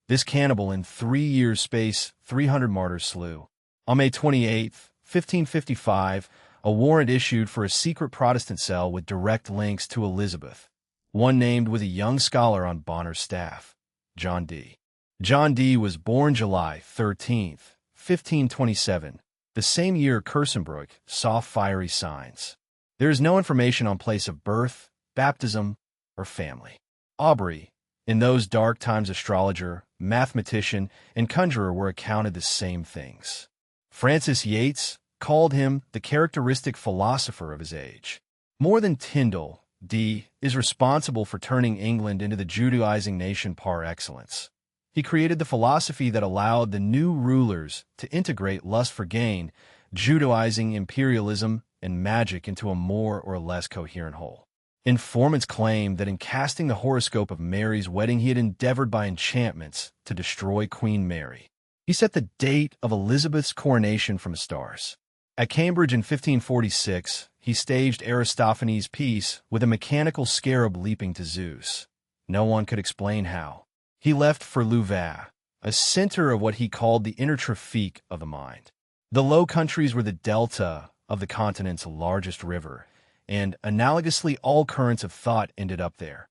This cannibal in 3 years' space 300 martyrs slew. On May 28, 1555, a warrant issued for a secret Protestant cell with direct links to Elizabeth. One named was a young scholar on Bonner's staff, John Dee. John Dee was born July 13, 1527, the same year Kersenbrook saw fiery signs. There is no information on place of birth, baptism, or family. Aubrey, in those dark times astrologer, mathematician, and conjurer were accounted the same things. Francis Yates called him the characteristic philosopher of his age. More than Tyndall, Dee is responsible for turning England into the Judaizing nation par excellence. He created the philosophy that allowed the new rulers to integrate lust for gain, Judaizing imperialism, and magic into a more or less coherent whole. Informants claimed that in casting the horoscope of Mary's wedding, he had endeavored by enchantments to destroy Queen Mary. He set the date of Elizabeth's coronation from the stars. At Cambridge in 1546, he staged Aristophanes' piece with a mechanical scarab leaping to Zeus. No one could explain how. He left for Louvain, a center of what he called the inner traffic of the mind. The Low Countries were the delta of the continent's largest river, and analogously all currents of thought ended up there.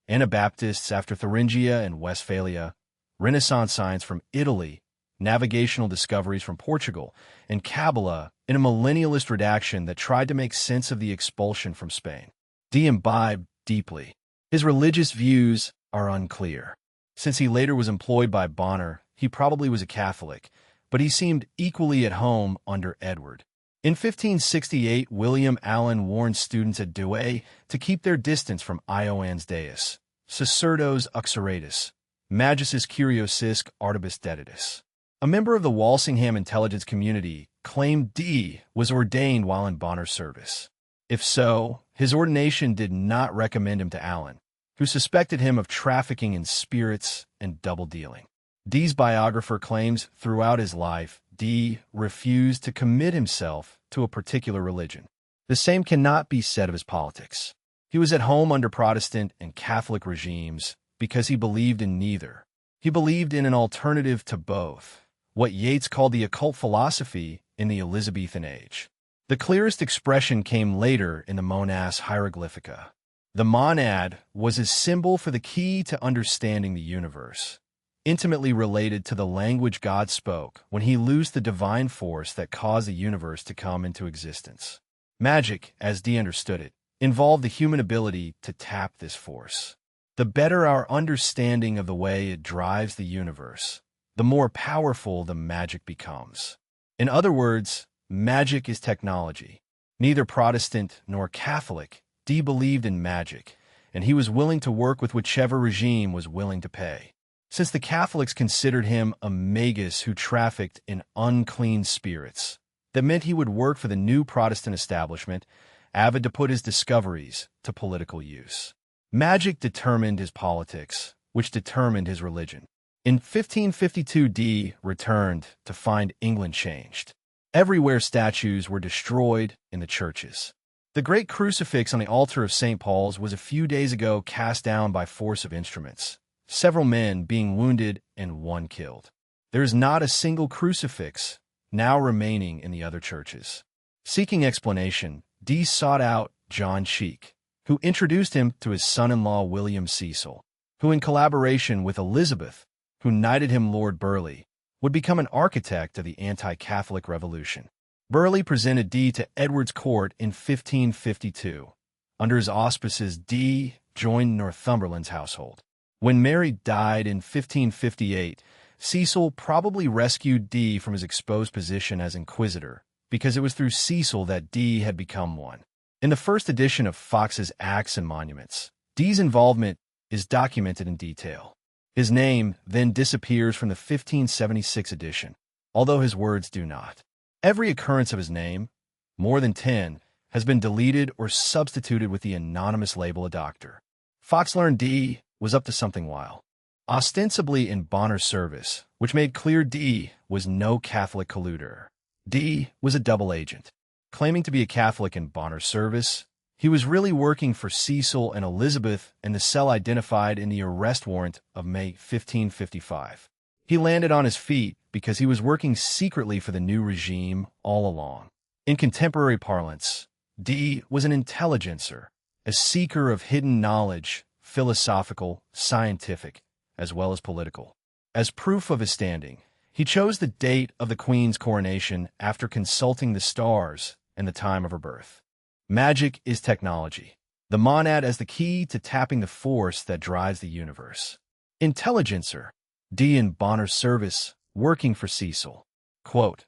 Anabaptists after Thuringia and Westphalia, Renaissance science from Italy, navigational discoveries from Portugal, and Kabbalah in a millennialist redaction that tried to make sense of the expulsion from Spain. Dee imbibed deeply. His religious views are unclear. Since he later was employed by Bonner, he probably was a Catholic, but he seemed equally at home under Edward. In 1568, William Allen warned students at Douai to keep their distance from Ioannes Deus, Sacerdos Uxoritus, Magus Curiosisque Artibus Deditus. A member of the Walsingham intelligence community claimed Dee was ordained while in Bonner's service. If so, his ordination did not recommend him to Allen, who suspected him of trafficking in spirits and double-dealing. Dee's biographer claims throughout his life, Dee refused to commit himself to a particular religion. The same cannot be said of his politics. He was at home under Protestant and Catholic regimes because he believed in neither. He believed in an alternative to both, what Yates called the occult philosophy in the Elizabethan age. The clearest expression came later in the Monas Hieroglyphica. The monad was a symbol for the key to understanding the universe, intimately related to the language God spoke when he loosed the divine force that caused the universe to come into existence. Magic, as Dee understood it, involved the human ability to tap this force. the better our understanding of the way it drives the universe, the more powerful the magic becomes. In other words, magic is technology. Neither Protestant nor Catholic, Dee believed in magic, and he was willing to work with whichever regime was willing to pay. Since the Catholics considered him a magus who trafficked in unclean spirits, that meant he would work for the new Protestant establishment, avid to put his discoveries to political use. Magic determined his politics, which determined his religion. In 1552, Dee returned to find England changed. Everywhere statues were destroyed in the churches. The great crucifix on the altar of St. Paul's was a few days ago cast down by force of instruments, several men being wounded and one killed. There is not a single crucifix now remaining in the other churches. Seeking explanation, Dee sought out John Cheek, who introduced him to his son-in-law William Cecil, who in collaboration with Elizabeth, who knighted him Lord Burleigh, would become an architect of the anti-Catholic revolution. Burleigh presented Dee to Edward's court in 1552. Under his auspices, Dee joined Northumberland's household. When Mary died in 1558, Cecil probably rescued Dee from his exposed position as inquisitor, because it was through Cecil that Dee had become one. In the first edition of Fox's Acts and Monuments, Dee's involvement is documented in detail. His name then disappears from the 1576 edition, although his words do not. Every occurrence of his name, more than 10, has been deleted or substituted with the anonymous label a doctor. Fox learned Dee was up to something wild, ostensibly in Bonner's service, which made clear Dee was no Catholic colluder. Dee was a double agent. Claiming to be a Catholic in Bonner's service, he was really working for Cecil and Elizabeth and the cell identified in the arrest warrant of May 1555. He landed on his feet because he was working secretly for the new regime all along. In contemporary parlance, Dee was an intelligencer, a seeker of hidden knowledge, philosophical, scientific, as well as political. As proof of his standing, he chose the date of the Queen's coronation after consulting the stars and the time of her birth. Magic is technology, the monad as the key to tapping the force that drives the universe. Intelligencer, Dee in Bonner's service, working for Cecil. Quote,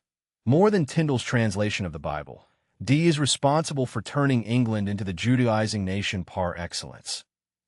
more than Tyndall's translation of the Bible, Dee is responsible for turning England into the Judaizing nation par excellence.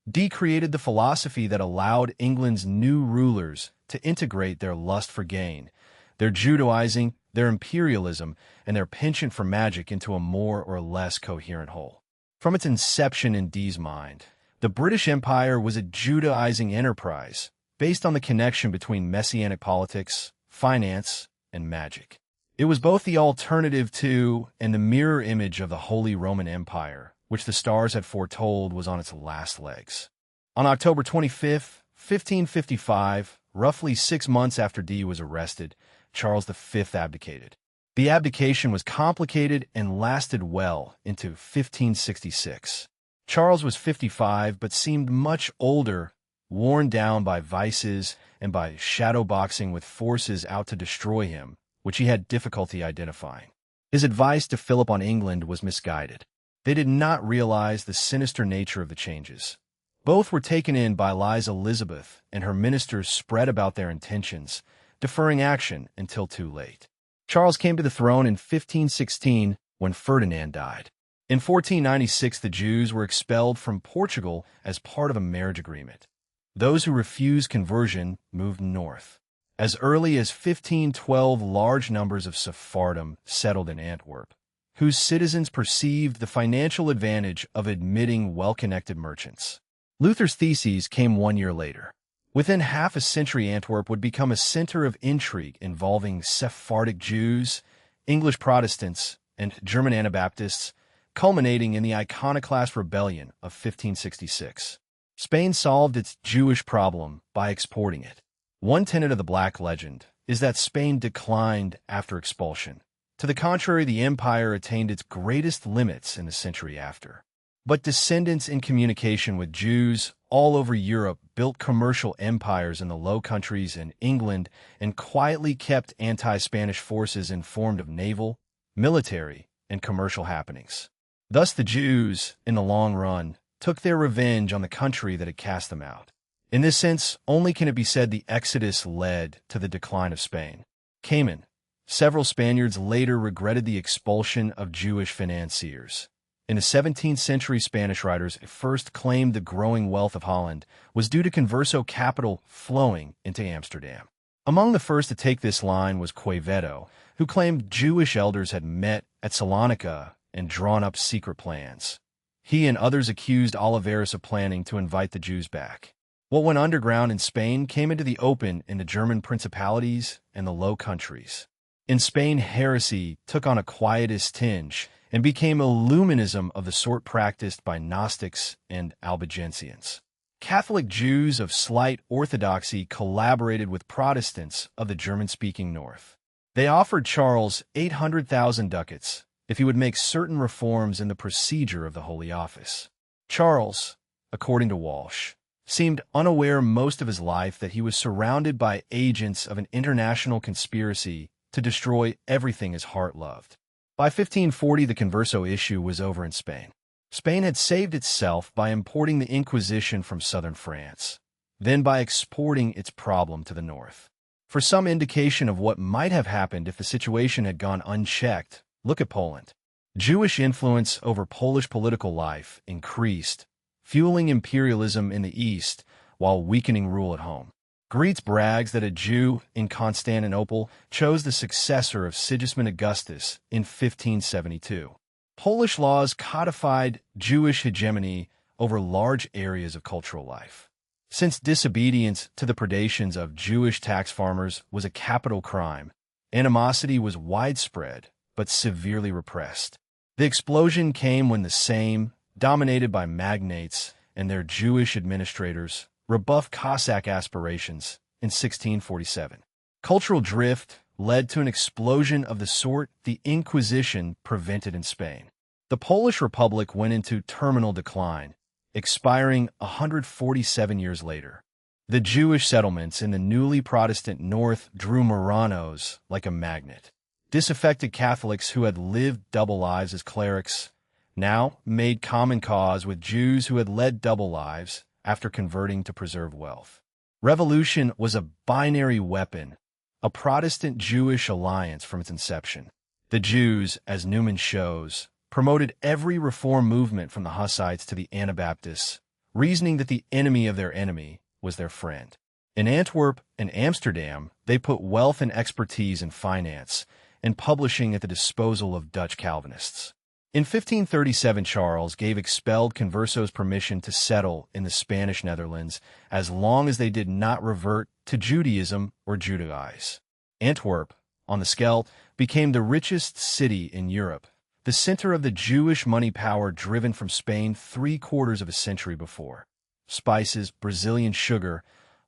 Dee created the philosophy that allowed England's new rulers to integrate their lust for gain, their Judaizing, their imperialism, and their penchant for magic into a more or less coherent whole. From its inception in Dee's mind, the British Empire was a Judaizing enterprise based on the connection between messianic politics, finance, and magic. It was both the alternative to and the mirror image of the Holy Roman Empire, which the stars had foretold was on its last legs. On October 25, 1555, roughly 6 months after Dee was arrested, Charles V abdicated. The abdication was complicated and lasted well into 1566. Charles was 55 but seemed much older, worn down by vices and by shadowboxing with forces out to destroy him, which he had difficulty identifying. His advice to Philip on England was misguided. They did not realize the sinister nature of the changes. Both were taken in by Liza Elizabeth, and her ministers spread about their intentions, deferring action until too late. Charles came to the throne in 1516 when Ferdinand died. In 1496, the Jews were expelled from Portugal as part of a marriage agreement. Those who refused conversion moved north. As early as 1512, large numbers of Sephardim settled in Antwerp, whose citizens perceived the financial advantage of admitting well-connected merchants. Luther's theses came 1 year later. Within half a century, Antwerp would become a center of intrigue involving Sephardic Jews, English Protestants, and German Anabaptists, culminating in the Iconoclast Rebellion of 1566. Spain solved its Jewish problem by exporting it. One tenet of the Black Legend is that Spain declined after expulsion. To the contrary, the empire attained its greatest limits in the century after. But descendants in communication with Jews all over Europe built commercial empires in the Low Countries and England and quietly kept anti-Spanish forces informed of naval, military, and commercial happenings. Thus the Jews, in the long run, took their revenge on the country that had cast them out. In this sense, only can it be said the exodus led to the decline of Spain. Cayman. Several Spaniards later regretted the expulsion of Jewish financiers. In the 17th century, Spanish writers first claimed the growing wealth of Holland was due to converso capital flowing into Amsterdam. Among the first to take this line was Quevedo, who claimed Jewish elders had met at Salonika and drawn up secret plans. He and others accused Olivares of planning to invite the Jews back. What went underground in Spain came into the open in the German principalities and the Low Countries. In Spain, heresy took on a quietist tinge and became Illuminism of the sort practiced by Gnostics and Albigensians. Catholic Jews of slight orthodoxy collaborated with Protestants of the German-speaking North. They offered Charles 800,000 ducats if he would make certain reforms in the procedure of the Holy Office. Charles, according to Walsh, seemed unaware most of his life that he was surrounded by agents of an international conspiracy to destroy everything his heart loved. By 1540, the Converso issue was over in Spain. Spain had saved itself by importing the Inquisition from southern France, then by exporting its problem to the north. For some indication of what might have happened if the situation had gone unchecked, look at Poland. Jewish influence over Polish political life increased, fueling imperialism in the east while weakening rule at home. Greiz brags that a Jew in Constantinople chose the successor of Sigismund Augustus in 1572. Polish laws codified Jewish hegemony over large areas of cultural life. Since disobedience to the predations of Jewish tax farmers was a capital crime, animosity was widespread but severely repressed. The explosion came when the Sejm, dominated by magnates and their Jewish administrators, rebuffed Cossack aspirations in 1647. Cultural drift led to an explosion of the sort the Inquisition prevented in Spain. The Polish Republic went into terminal decline, expiring 147 years later. The Jewish settlements in the newly Protestant North drew Marranos like a magnet. Disaffected Catholics who had lived double lives as clerics now made common cause with Jews who had led double lives after converting to preserve wealth. Revolution was a binary weapon, a Protestant-Jewish alliance from its inception. The Jews, as Newman shows, promoted every reform movement from the Hussites to the Anabaptists, reasoning that the enemy of their enemy was their friend. In Antwerp and Amsterdam, they put wealth and expertise in finance and publishing at the disposal of Dutch Calvinists. In 1537, Charles gave expelled conversos permission to settle in the Spanish Netherlands as long as they did not revert to Judaism or Judaize. Antwerp, on the Scheldt, became the richest city in Europe, the center of the Jewish money power driven from Spain 3/4 of a century before. Spices, Brazilian sugar,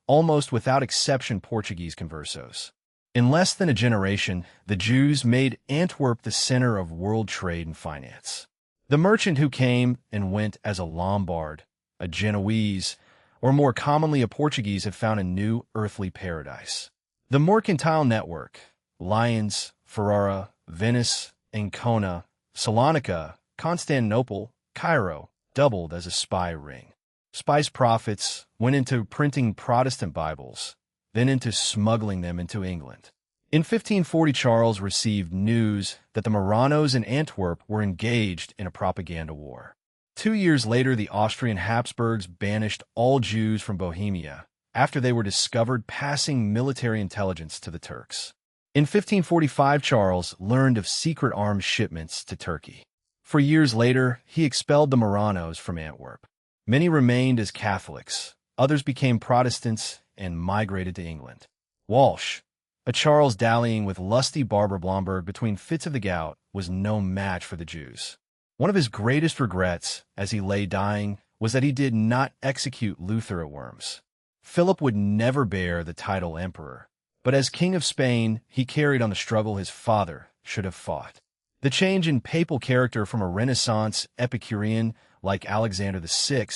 almost without exception Portuguese conversos. In less than a generation, the Jews made Antwerp the center of world trade and finance. The merchant who came and went as a Lombard, a Genoese, or more commonly a Portuguese had found a new earthly paradise. The mercantile network, Lyons, Ferrara, Venice, Ancona, Salonika, Constantinople, Cairo, doubled as a spy ring. Spice profits went into printing Protestant Bibles, then into smuggling them into England. In 1540, Charles received news that the Marranos in Antwerp were engaged in a propaganda war. 2 years later, the Austrian Habsburgs banished all Jews from Bohemia after they were discovered passing military intelligence to the Turks. In 1545, Charles learned of secret arms shipments to Turkey. For years later, he expelled the Marranos from Antwerp. Many remained as Catholics, others became Protestants and migrated to England. Walsh, a Charles dallying with lusty Barbara Blomberg between fits of the gout, was no match for the Jews. One of his greatest regrets, as he lay dying, was that he did not execute Luther at Worms. Philip would never bear the title emperor, but as King of Spain, he carried on the struggle his father should have fought. The change in papal character from a Renaissance Epicurean like Alexander VI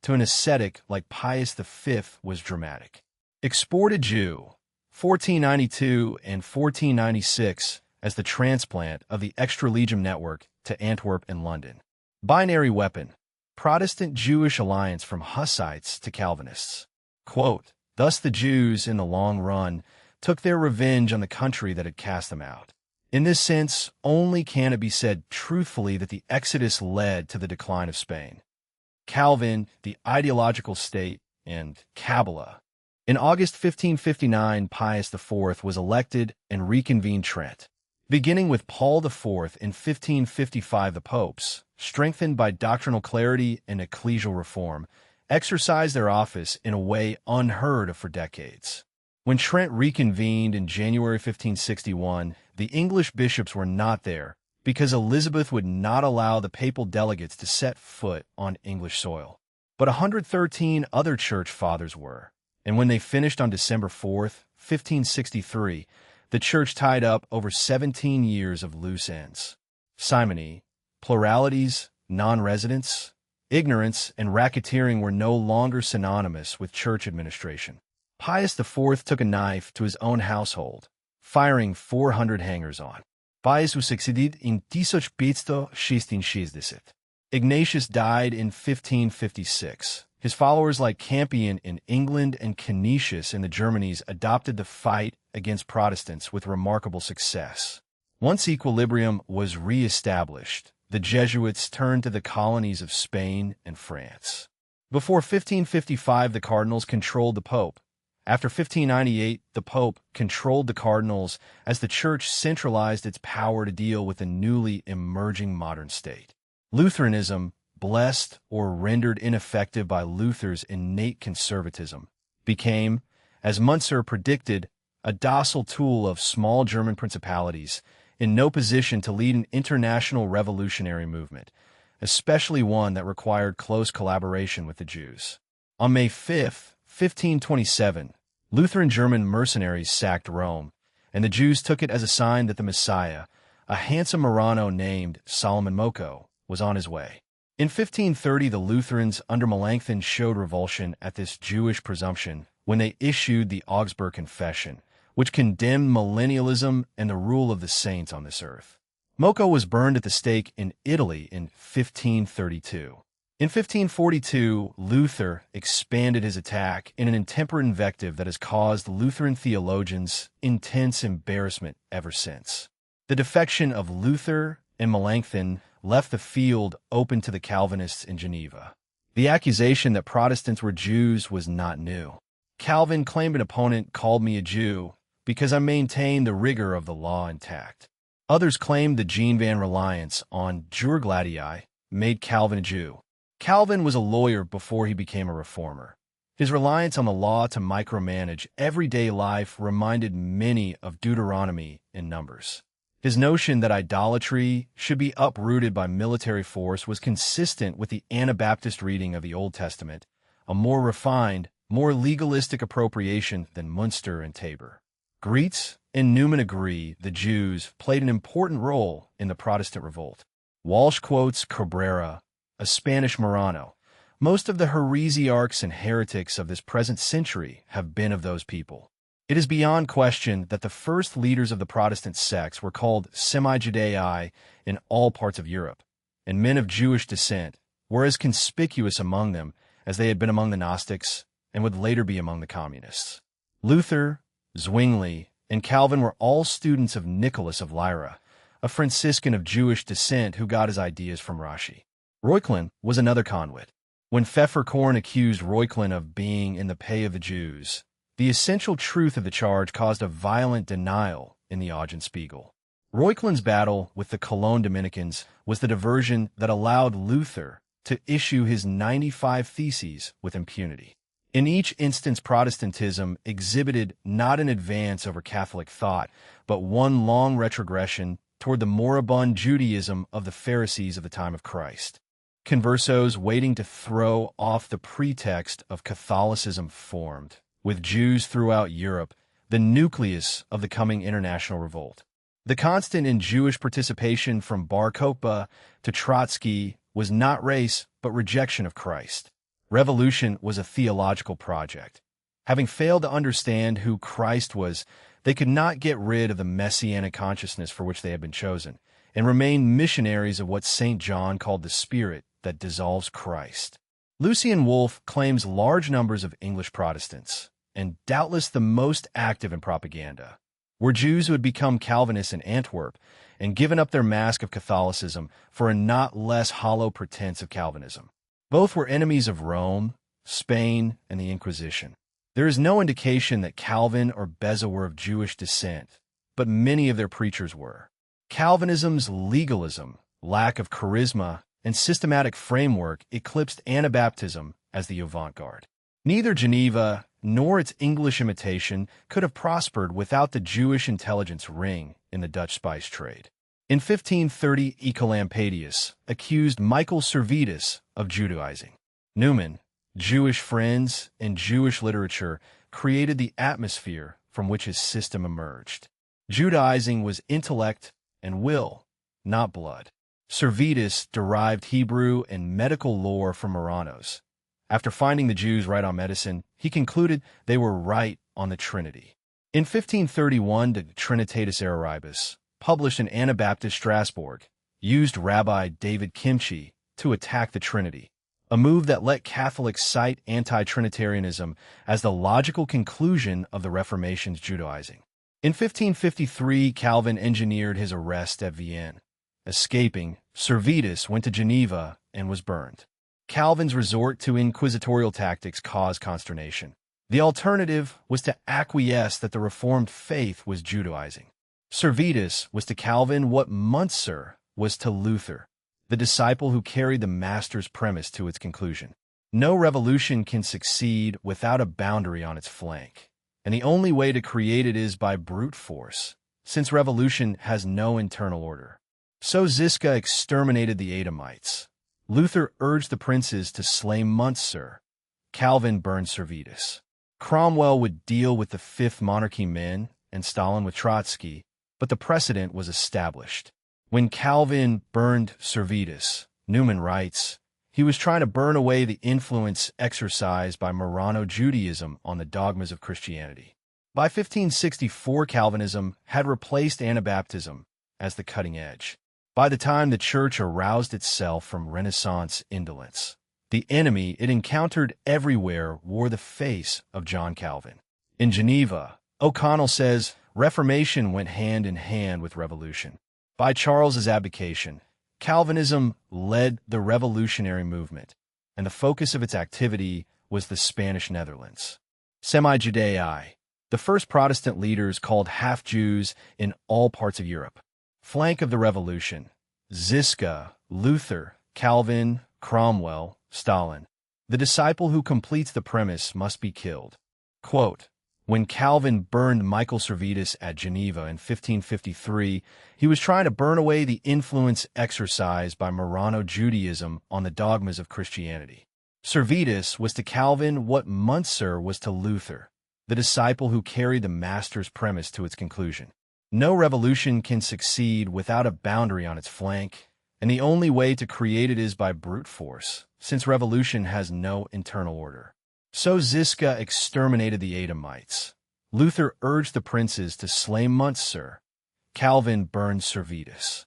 to an ascetic like Pius V was dramatic. Exported Jew, 1492 and 1496 as the transplant of the Extra Legium network to Antwerp and London. Binary weapon, Protestant-Jewish alliance from Hussites to Calvinists. Quote, "Thus the Jews, in the long run, took their revenge on the country that had cast them out. In this sense, only can it be said truthfully that the Exodus led to the decline of Spain." Calvin, the ideological state, and Kabbalah. In August 1559, Pius IV was elected and reconvened Trent. Beginning with Paul IV in 1555, the popes, strengthened by doctrinal clarity and ecclesial reform, exercised their office in a way unheard of for decades. When Trent reconvened in January 1561, the English bishops were not there because Elizabeth would not allow the papal delegates to set foot on English soil. But 113 other church fathers were, and when they finished on December 4th, 1563, the church tied up over 17 years of loose ends. Simony, pluralities, non-residence, ignorance, and racketeering were no longer synonymous with church administration. Pius IV took a knife to his own household, firing 400 hangers-on. Pius succeeded in 1566. Ignatius died in 1556. His followers like Campion in England and Canisius in the Germanies adopted the fight against Protestants with remarkable success. Once equilibrium was re-established, the Jesuits turned to the colonies of Spain and France. Before 1555, the cardinals controlled the Pope. After 1598, the Pope controlled the cardinals as the Church centralized its power to deal with the newly emerging modern state. Lutheranism, blessed or rendered ineffective by Luther's innate conservatism, became, as Müntzer predicted, a docile tool of small German principalities in no position to lead an international revolutionary movement, especially one that required close collaboration with the Jews. On May 5, 1527, Lutheran German mercenaries sacked Rome, and the Jews took it as a sign that the Messiah, a handsome Marano named Solomon Moko, was on his way. In 1530, the Lutherans under Melanchthon showed revulsion at this Jewish presumption when they issued the Augsburg Confession, which condemned millennialism and the rule of the saints on this earth. Moko was burned at the stake in Italy in 1532. In 1542, Luther expanded his attack in an intemperate invective that has caused Lutheran theologians intense embarrassment ever since. The defection of Luther and Melanchthon left the field open to the Calvinists in Geneva. The accusation that Protestants were Jews was not new. Calvin claimed an opponent called me a Jew because I maintained the rigor of the law intact. Others claimed the Jean Van reliance on jure gladii made Calvin a Jew. Calvin was a lawyer before he became a reformer. His reliance on the law to micromanage everyday life reminded many of Deuteronomy in Numbers. His notion that idolatry should be uprooted by military force was consistent with the Anabaptist reading of the Old Testament, a more refined, more legalistic appropriation than Munster and Tabor. Greetz and Newman agree the Jews played an important role in the Protestant revolt. Walsh quotes Cabrera, a Spanish Marano. Most of the heresiarchs and heretics of this present century have been of those people. It is beyond question that the first leaders of the Protestant sects were called semi-Judei in all parts of Europe, and men of Jewish descent were as conspicuous among them as they had been among the Gnostics and would later be among the communists. Luther, Zwingli, and Calvin were all students of Nicholas of Lyra, a Franciscan of Jewish descent who got his ideas from Rashi. Reuchlin was another conduit. When Pfefferkorn accused Reuchlin of being in the pay of the Jews, the essential truth of the charge caused a violent denial in the Augen Spiegel. Reuchlin's battle with the Cologne Dominicans was the diversion that allowed Luther to issue his 95 Theses with impunity. In each instance, Protestantism exhibited not an advance over Catholic thought, but one long retrogression toward the moribund Judaism of the Pharisees of the time of Christ. Conversos waiting to throw off the pretext of Catholicism formed, with Jews throughout Europe, the nucleus of the coming international revolt. The constant in Jewish participation from Bar Kokhba to Trotsky was not race, but rejection of Christ. Revolution was a theological project. Having failed to understand who Christ was, they could not get rid of the messianic consciousness for which they had been chosen, and remain missionaries of what St. John called the Spirit that dissolves Christ. Lucian Wolff claims large numbers of English Protestants, and doubtless the most active in propaganda, were Jews who had become Calvinists in Antwerp and given up their mask of Catholicism for a not less hollow pretense of Calvinism. Both were enemies of Rome, Spain, and the Inquisition. There is no indication that Calvin or Beza were of Jewish descent, but many of their preachers were. Calvinism's legalism, lack of charisma, and systematic framework eclipsed Anabaptism as the avant-garde. Neither Geneva nor its English imitation could have prospered without the Jewish intelligence ring in the Dutch spice trade. In 1530, Ecolampadius accused Michael Servetus of Judaizing. Newman, Jewish friends, and Jewish literature created the atmosphere from which his system emerged. Judaizing was intellect and will, not blood. Servetus derived Hebrew and medical lore from Marranos. After finding the Jews right on medicine, he concluded they were right on the Trinity. In 1531, the Trinitatis Erroribus, published in Anabaptist Strasbourg, used Rabbi David Kimchi to attack the Trinity, a move that let Catholics cite anti-Trinitarianism as the logical conclusion of the Reformation's Judaizing. In 1553, Calvin engineered his arrest at Vienne. Escaping, Servetus went to Geneva and was burned. Calvin's resort to inquisitorial tactics caused consternation. The alternative was to acquiesce that the Reformed faith was Judaizing. Servetus was to Calvin what Muntzer was to Luther, the disciple who carried the master's premise to its conclusion. No revolution can succeed without a boundary on its flank, and the only way to create it is by brute force, since revolution has no internal order. So Ziska exterminated the Adamites. Luther urged the princes to slay Muntzer. Calvin burned Servetus. Cromwell would deal with the Fifth Monarchy men and Stalin with Trotsky, but the precedent was established. When Calvin burned Servetus, Newman writes, he was trying to burn away the influence exercised by Marrano Judaism on the dogmas of Christianity. By 1564, Calvinism had replaced Anabaptism as the cutting edge. By the time the Church aroused itself from Renaissance indolence, the enemy it encountered everywhere wore the face of John Calvin. In Geneva, O'Connell says, Reformation went hand in hand with revolution. By Charles's abdication, Calvinism led the revolutionary movement, and the focus of its activity was the Spanish Netherlands. Semi-Judei, the first Protestant leaders called half-Jews in all parts of Europe. Flank of the revolution: Ziska, Luther, Calvin, Cromwell, Stalin. The disciple who completes the premise must be killed. Quote, when Calvin burned Michael Servetus at Geneva in 1553, he was trying to burn away the influence exercised by Marrano Judaism on the dogmas of Christianity. Servetus was to Calvin what Muntzer was to Luther, the disciple who carried the master's premise to its conclusion. No revolution can succeed without a boundary on its flank, and the only way to create it is by brute force, since revolution has no internal order. So Ziska exterminated the Adamites. Luther urged the princes to slay Muntzer. Calvin burned Servetus.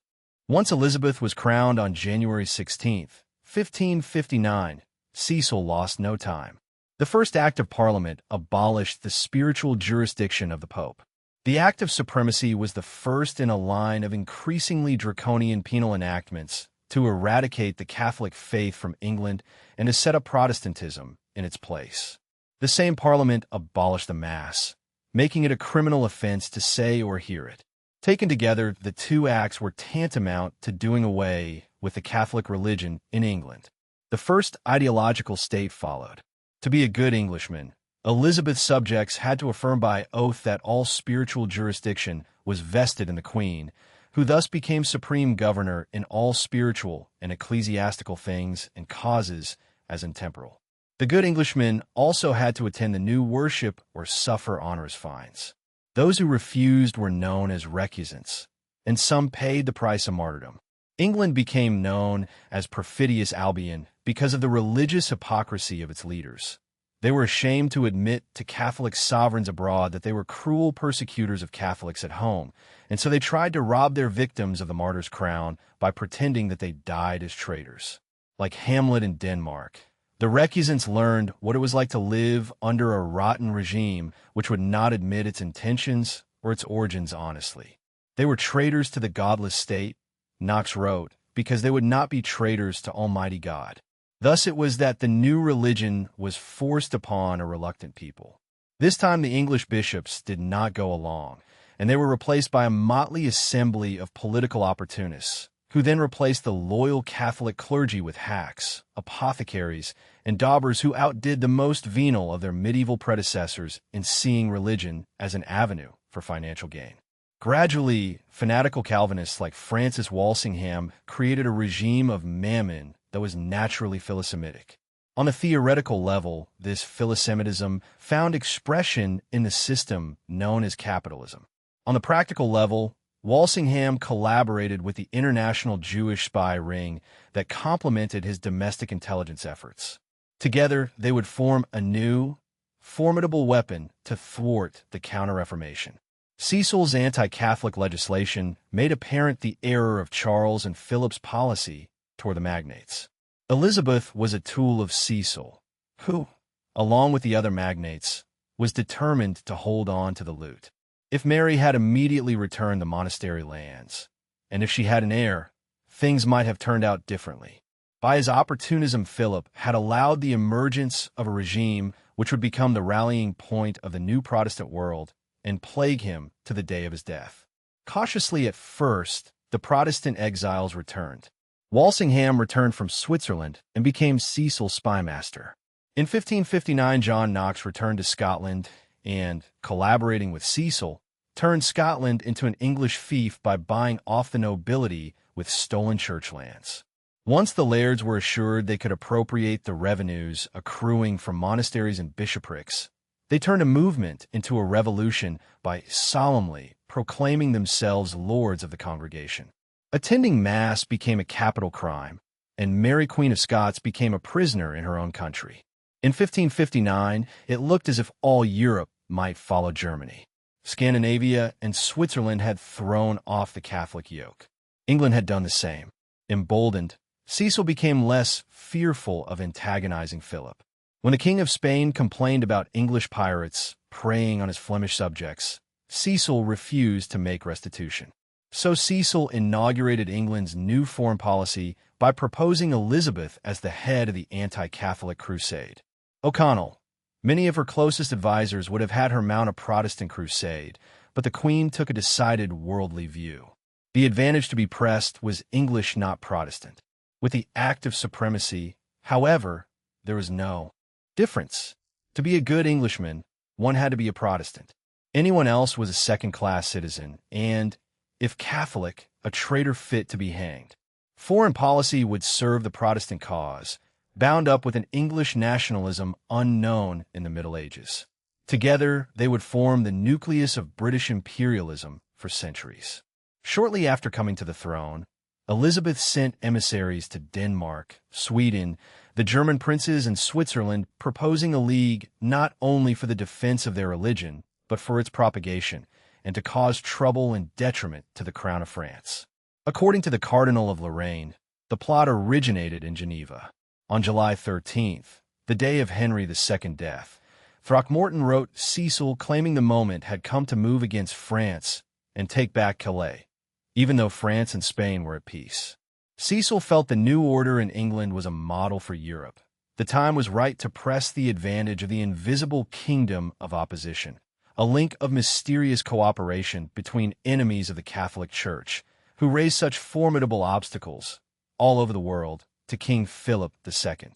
Once Elizabeth was crowned on January 16, 1559, Cecil lost no time. The first Act of Parliament abolished the spiritual jurisdiction of the Pope. The Act of Supremacy was the first in a line of increasingly draconian penal enactments to eradicate the Catholic faith from England and to set up Protestantism in its place. The same Parliament abolished the Mass, making it a criminal offense to say or hear it. Taken together, the two acts were tantamount to doing away with the Catholic religion in England. The first ideological state followed. To be a good Englishman, Elizabeth's subjects had to affirm by oath that all spiritual jurisdiction was vested in the Queen, who thus became supreme governor in all spiritual and ecclesiastical things and causes as in temporal. The good Englishman also had to attend the new worship or suffer onerous fines. Those who refused were known as recusants, and some paid the price of martyrdom. England became known as Perfidious Albion because of the religious hypocrisy of its leaders. They were ashamed to admit to Catholic sovereigns abroad that they were cruel persecutors of Catholics at home, and so they tried to rob their victims of the martyr's crown by pretending that they died as traitors. like Hamlet in Denmark. The recusants learned what it was like to live under a rotten regime which would not admit its intentions or its origins honestly. They were traitors to the godless state, Knox wrote, because they would not be traitors to Almighty God. Thus it was that the new religion was forced upon a reluctant people. This time the English bishops did not go along, and they were replaced by a motley assembly of political opportunists, who then replaced the loyal Catholic clergy with hacks, apothecaries, and daubers who outdid the most venal of their medieval predecessors in seeing religion as an avenue for financial gain. Gradually, fanatical Calvinists like Francis Walsingham created a regime of mammon that was naturally philosemitic. On the theoretical level, this philosemitism found expression in the system known as capitalism. On the practical level, Walsingham collaborated with the international Jewish spy ring that complemented his domestic intelligence efforts. Together, they would form a new, formidable weapon to thwart the Counter-Reformation. Cecil's anti-Catholic legislation made apparent the error of Charles and Philip's policy toward the magnates. Elizabeth was a tool of Cecil, who, along with the other magnates, was determined to hold on to the loot. If Mary had immediately returned the monastery lands, and if she had an heir, things might have turned out differently. By his opportunism, Philip had allowed the emergence of a regime which would become the rallying point of the new Protestant world and plague him to the day of his death. Cautiously at first, the Protestant exiles returned. Walsingham returned from Switzerland and became Cecil's spymaster. In 1559, John Knox returned to Scotland and, collaborating with Cecil, turned Scotland into an English fief by buying off the nobility with stolen church lands. Once the lairds were assured they could appropriate the revenues accruing from monasteries and bishoprics, they turned a movement into a revolution by solemnly proclaiming themselves lords of the congregation. Attending Mass became a capital crime, and Mary Queen of Scots became a prisoner in her own country. In 1559, it looked as if all Europe might follow Germany. Scandinavia and Switzerland had thrown off the Catholic yoke. England had done the same. Emboldened, Cecil became less fearful of antagonizing Philip. When the King of Spain complained about English pirates preying on his Flemish subjects, Cecil refused to make restitution. So Cecil inaugurated England's new foreign policy by proposing Elizabeth as the head of the anti-Catholic crusade. O'Connell, many of her closest advisors would have had her mount a Protestant crusade, but the Queen took a decided worldly view. The advantage to be pressed was English, not Protestant. With the Act of Supremacy, however, there was no difference. To be a good Englishman, one had to be a Protestant. Anyone else was a second-class citizen, and, if Catholic, a traitor fit to be hanged. Foreign policy would serve the Protestant cause, bound up with an English nationalism unknown in the Middle Ages. Together, they would form the nucleus of British imperialism for centuries. Shortly after coming to the throne, Elizabeth sent emissaries to Denmark, Sweden, the German princes, and Switzerland, proposing a league not only for the defense of their religion, but for its propagation, and to cause trouble and detriment to the crown of France. According to the Cardinal of Lorraine, the plot originated in Geneva. On July 13th, the day of Henry II's death, Throckmorton wrote Cecil claiming the moment had come to move against France and take back Calais, even though France and Spain were at peace. Cecil felt the new order in England was a model for Europe. The time was right to press the advantage of the invisible kingdom of opposition, a link of mysterious cooperation between enemies of the Catholic Church, who raised such formidable obstacles all over the world to King Philip II.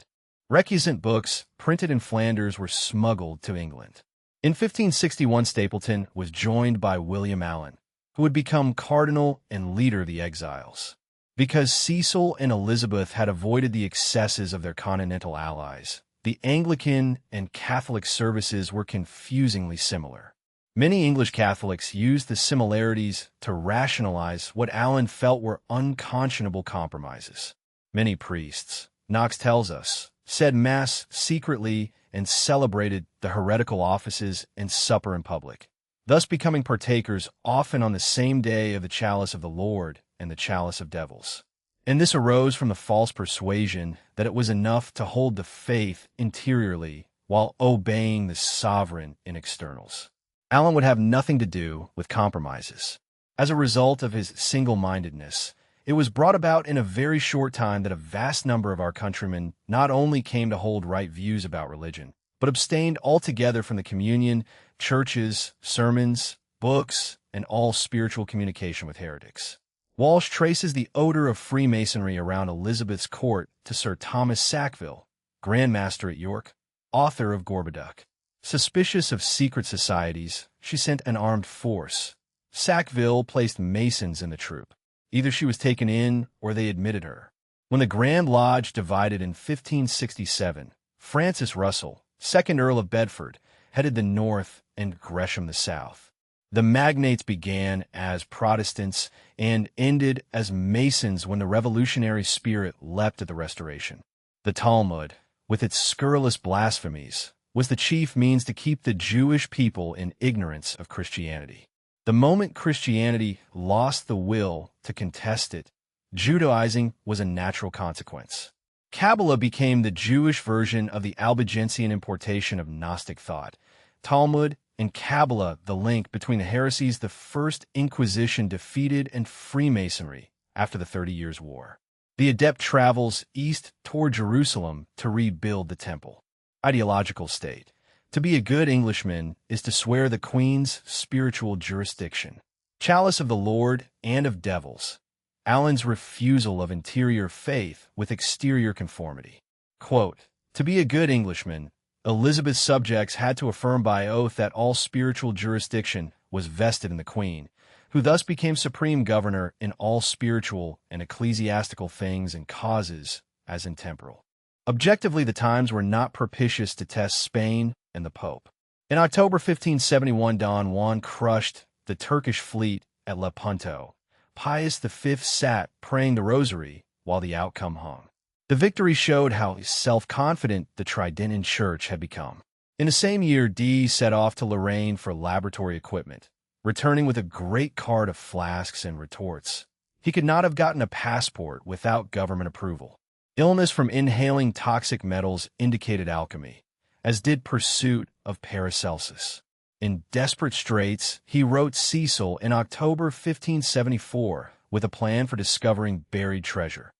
Recusant books printed in Flanders were smuggled to England. In 1561, Stapleton was joined by William Allen, who would become cardinal and leader of the exiles. Because Cecil and Elizabeth had avoided the excesses of their continental allies, the Anglican and Catholic services were confusingly similar. Many English Catholics used the similarities to rationalize what Allen felt were unconscionable compromises. Many priests, Knox tells us, said Mass secretly and celebrated the heretical offices and supper in public, thus becoming partakers often on the same day of the chalice of the Lord and the chalice of devils. and this arose from the false persuasion that it was enough to hold the faith interiorly while obeying the sovereign in externals. Allen would have nothing to do with compromises. As a result of his single-mindedness, it was brought about in a very short time that a vast number of our countrymen not only came to hold right views about religion, but abstained altogether from the communion, churches, sermons, books, and all spiritual communication with heretics. Walsh traces the odor of Freemasonry around Elizabeth's court to Sir Thomas Sackville, Grand Master at York, author of Gorboduc. Suspicious of secret societies, she sent an armed force. Sackville placed Masons in the troop. Either she was taken in or they admitted her. When the Grand Lodge divided in 1567, Francis Russell, 2nd Earl of Bedford, headed the north and Gresham the south. The magnates began as Protestants and ended as Masons when the revolutionary spirit leapt at the Restoration. The Talmud, with its scurrilous blasphemies, was the chief means to keep the Jewish people in ignorance of Christianity. The moment Christianity lost the will to contest it, Judaizing was a natural consequence. Kabbalah became the Jewish version of the Albigensian importation of Gnostic thought. Talmud and Kabbalah, the link between the heresies the First Inquisition defeated and Freemasonry after the 30 Years' War. The adept travels east toward Jerusalem to rebuild the temple. Ideological state. To be a good Englishman is to swear the Queen's spiritual jurisdiction. Chalice of the Lord and of devils. Allen's refusal of interior faith with exterior conformity. Quote, "To be a good Englishman, Elizabeth's subjects had to affirm by oath that all spiritual jurisdiction was vested in the Queen, who thus became supreme governor in all spiritual and ecclesiastical things and causes, as in temporal." Objectively, the times were not propitious to test Spain and the Pope. In October 1571, Don Juan crushed the Turkish fleet at Lepanto. Pius V sat praying the rosary while the outcome hung. The victory showed how self-confident the Tridentine Church had become. In the same year, Dee set off to Lorraine for laboratory equipment, returning with a great cart of flasks and retorts. He could not have gotten a passport without government approval. Illness from inhaling toxic metals indicated alchemy, as did pursuit of Paracelsus. In desperate straits, he wrote Cecil in October 1574 with a plan for discovering buried treasure,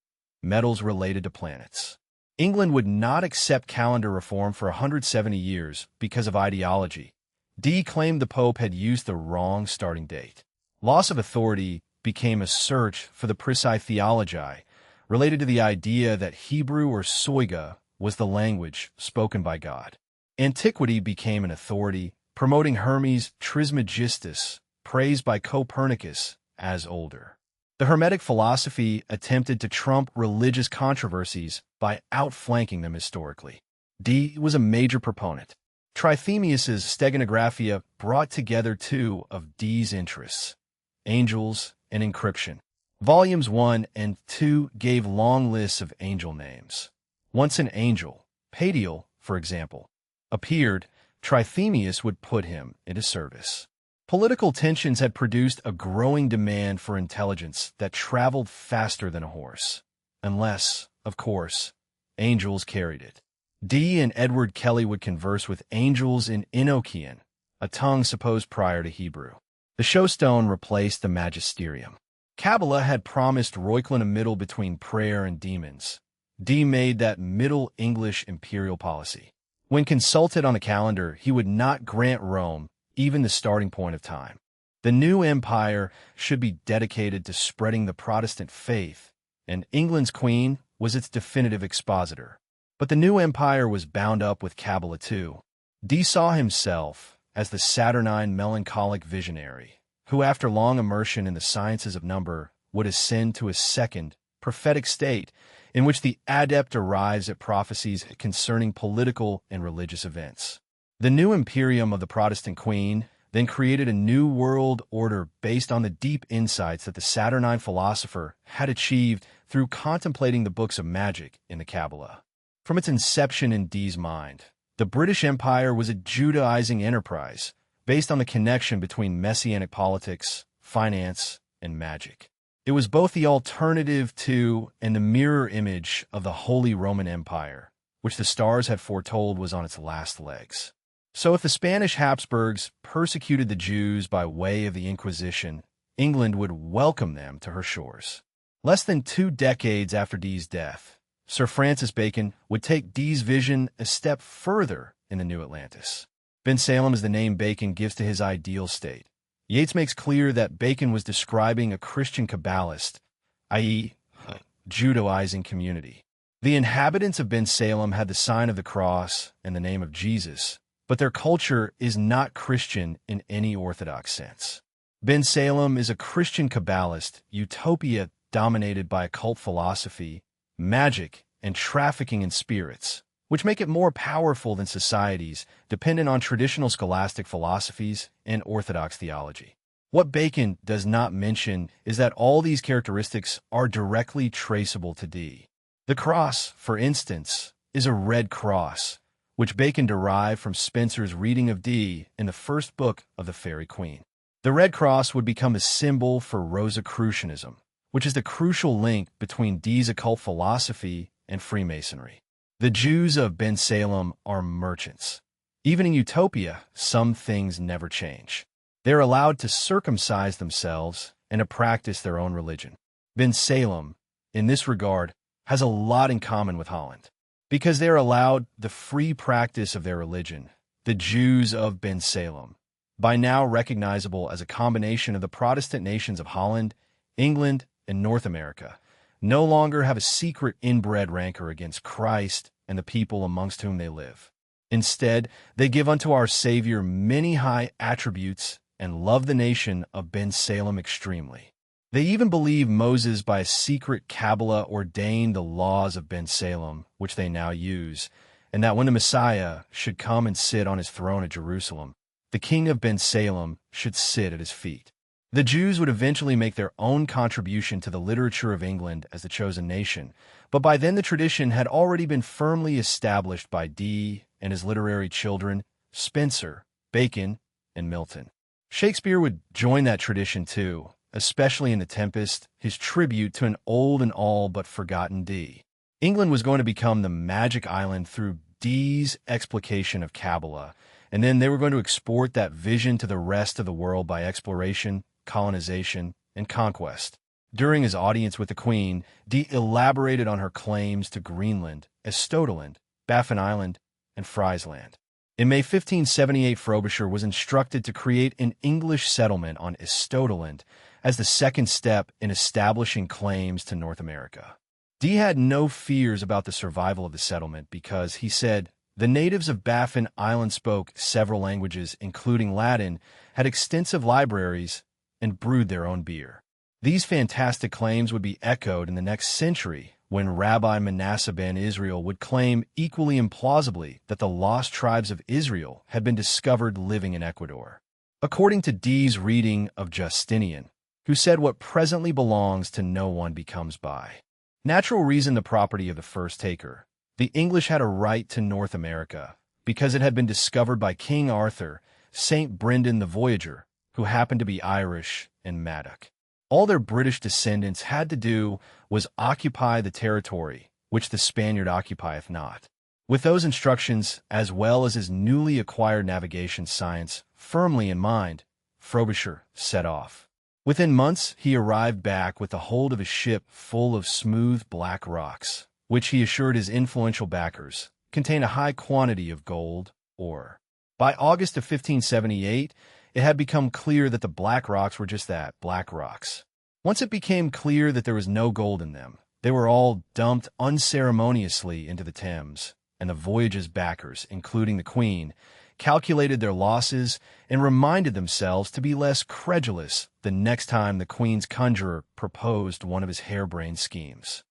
metals related to planets. England would not accept calendar reform for 170 years because of ideology. Dee claimed the Pope had used the wrong starting date. Loss of authority became a search for the Prisci Theologiae, related to the idea that Hebrew or Soiga was the language spoken by God. Antiquity became an authority, promoting Hermes Trismegistus, praised by Copernicus as older. The Hermetic philosophy attempted to trump religious controversies by outflanking them historically. Dee was a major proponent. Trithemius's Steganographia brought together two of Dee's interests, angels and encryption. Volumes 1 and 2 gave long lists of angel names. Once an angel, Padiel, for example, appeared, Trithemius would put him into service. Political tensions had produced a growing demand for intelligence that traveled faster than a horse, unless, of course, angels carried it. Dee and Edward Kelly would converse with angels in Enochian, a tongue supposed prior to Hebrew. The Showstone replaced the Magisterium. Kabbalah had promised Reuchlin a middle between prayer and demons. Dee made that Middle English imperial policy. When consulted on the calendar, he would not grant Rome even the starting point of time. The new empire should be dedicated to spreading the Protestant faith, and England's queen was its definitive expositor. But the new empire was bound up with Kabbalah too. Dee saw himself as the saturnine melancholic visionary, who after long immersion in the sciences of number would ascend to a second, prophetic state in which the adept arrives at prophecies concerning political and religious events. The new imperium of the Protestant queen then created a new world order based on the deep insights that the Saturnine philosopher had achieved through contemplating the books of magic in the Kabbalah. From its inception in Dee's mind, the British Empire was a Judaizing enterprise based on the connection between messianic politics, finance, and magic. It was both the alternative to and the mirror image of the Holy Roman Empire, which the stars had foretold was on its last legs. So if the Spanish Habsburgs persecuted the Jews by way of the Inquisition, England would welcome them to her shores. Less than 2 decades after Dee's death, Sir Francis Bacon would take Dee's vision a step further in the New Atlantis. Bensalem is the name Bacon gives to his ideal state. Yeats makes clear that Bacon was describing a Christian Kabbalist, i.e., Judaizing community. The inhabitants of Bensalem had the sign of the cross and the name of Jesus, but their culture is not Christian in any orthodox sense. Bensalem is a Christian Kabbalist utopia dominated by occult philosophy, magic, and trafficking in spirits, which make it more powerful than societies dependent on traditional scholastic philosophies and orthodox theology. What Bacon does not mention is that all these characteristics are directly traceable to Dee. The cross, for instance, is a red cross, which Bacon derived from Spenser's reading of Dee in the first book of The Faerie Queene. The red cross would become a symbol for Rosicrucianism, which is the crucial link between Dee's occult philosophy and Freemasonry. The Jews of Bensalem are merchants. Even in Utopia, some things never change. They are allowed to circumcise themselves and to practice their own religion. Bensalem, in this regard, has a lot in common with Holland. Because they are allowed the free practice of their religion, the Jews of Bensalem, by now recognizable as a combination of the Protestant nations of Holland, England, and North America, no longer have a secret inbred rancor against Christ and the people amongst whom they live. Instead, they give unto our Savior many high attributes and love the nation of Bensalem extremely. They even believe Moses by a secret Kabbalah ordained the laws of Bensalem, which they now use, and that when the Messiah should come and sit on his throne at Jerusalem, the king of Bensalem should sit at his feet. The Jews would eventually make their own contribution to the literature of England as the chosen nation, but by then the tradition had already been firmly established by Dee and his literary children, Spenser, Bacon, and Milton. Shakespeare would join that tradition too, especially in The Tempest, his tribute to an old and all but forgotten Dee. England was going to become the magic island through Dee's explication of Kabbalah, and then they were going to export that vision to the rest of the world by exploration, colonization, and conquest. During his audience with the Queen, Dee elaborated on her claims to Greenland, Estotaland, Baffin Island, and Friesland. In May 1578, Frobisher was instructed to create an English settlement on Estotaland as the second step in establishing claims to North America. Dee had no fears about the survival of the settlement because, he said, the natives of Baffin Island spoke several languages, including Latin, had extensive libraries, and brewed their own beer. These fantastic claims would be echoed in the next century when Rabbi Manasseh ben Israel would claim equally implausibly that the lost tribes of Israel had been discovered living in Ecuador. According to Dee's reading of Justinian, who said what presently belongs to no one becomes by natural reason the property of the first taker, the English had a right to North America because it had been discovered by King Arthur, St. Brendan the Voyager, who happened to be Irish and Madoc. All their British descendants had to do was occupy the territory which the Spaniard occupieth not. With those instructions, as well as his newly acquired navigation science firmly in mind, Frobisher set off. Within months, he arrived back with the hold of a ship full of smooth black rocks, which he assured his influential backers contained a high quantity of gold ore. By August of 1578, it had become clear that the black rocks were just that, black rocks. Once it became clear that there was no gold in them, they were all dumped unceremoniously into the Thames, and the voyage's backers, including the Queen, calculated their losses and reminded themselves to be less credulous the next time the Queen's conjurer proposed one of his harebrained schemes.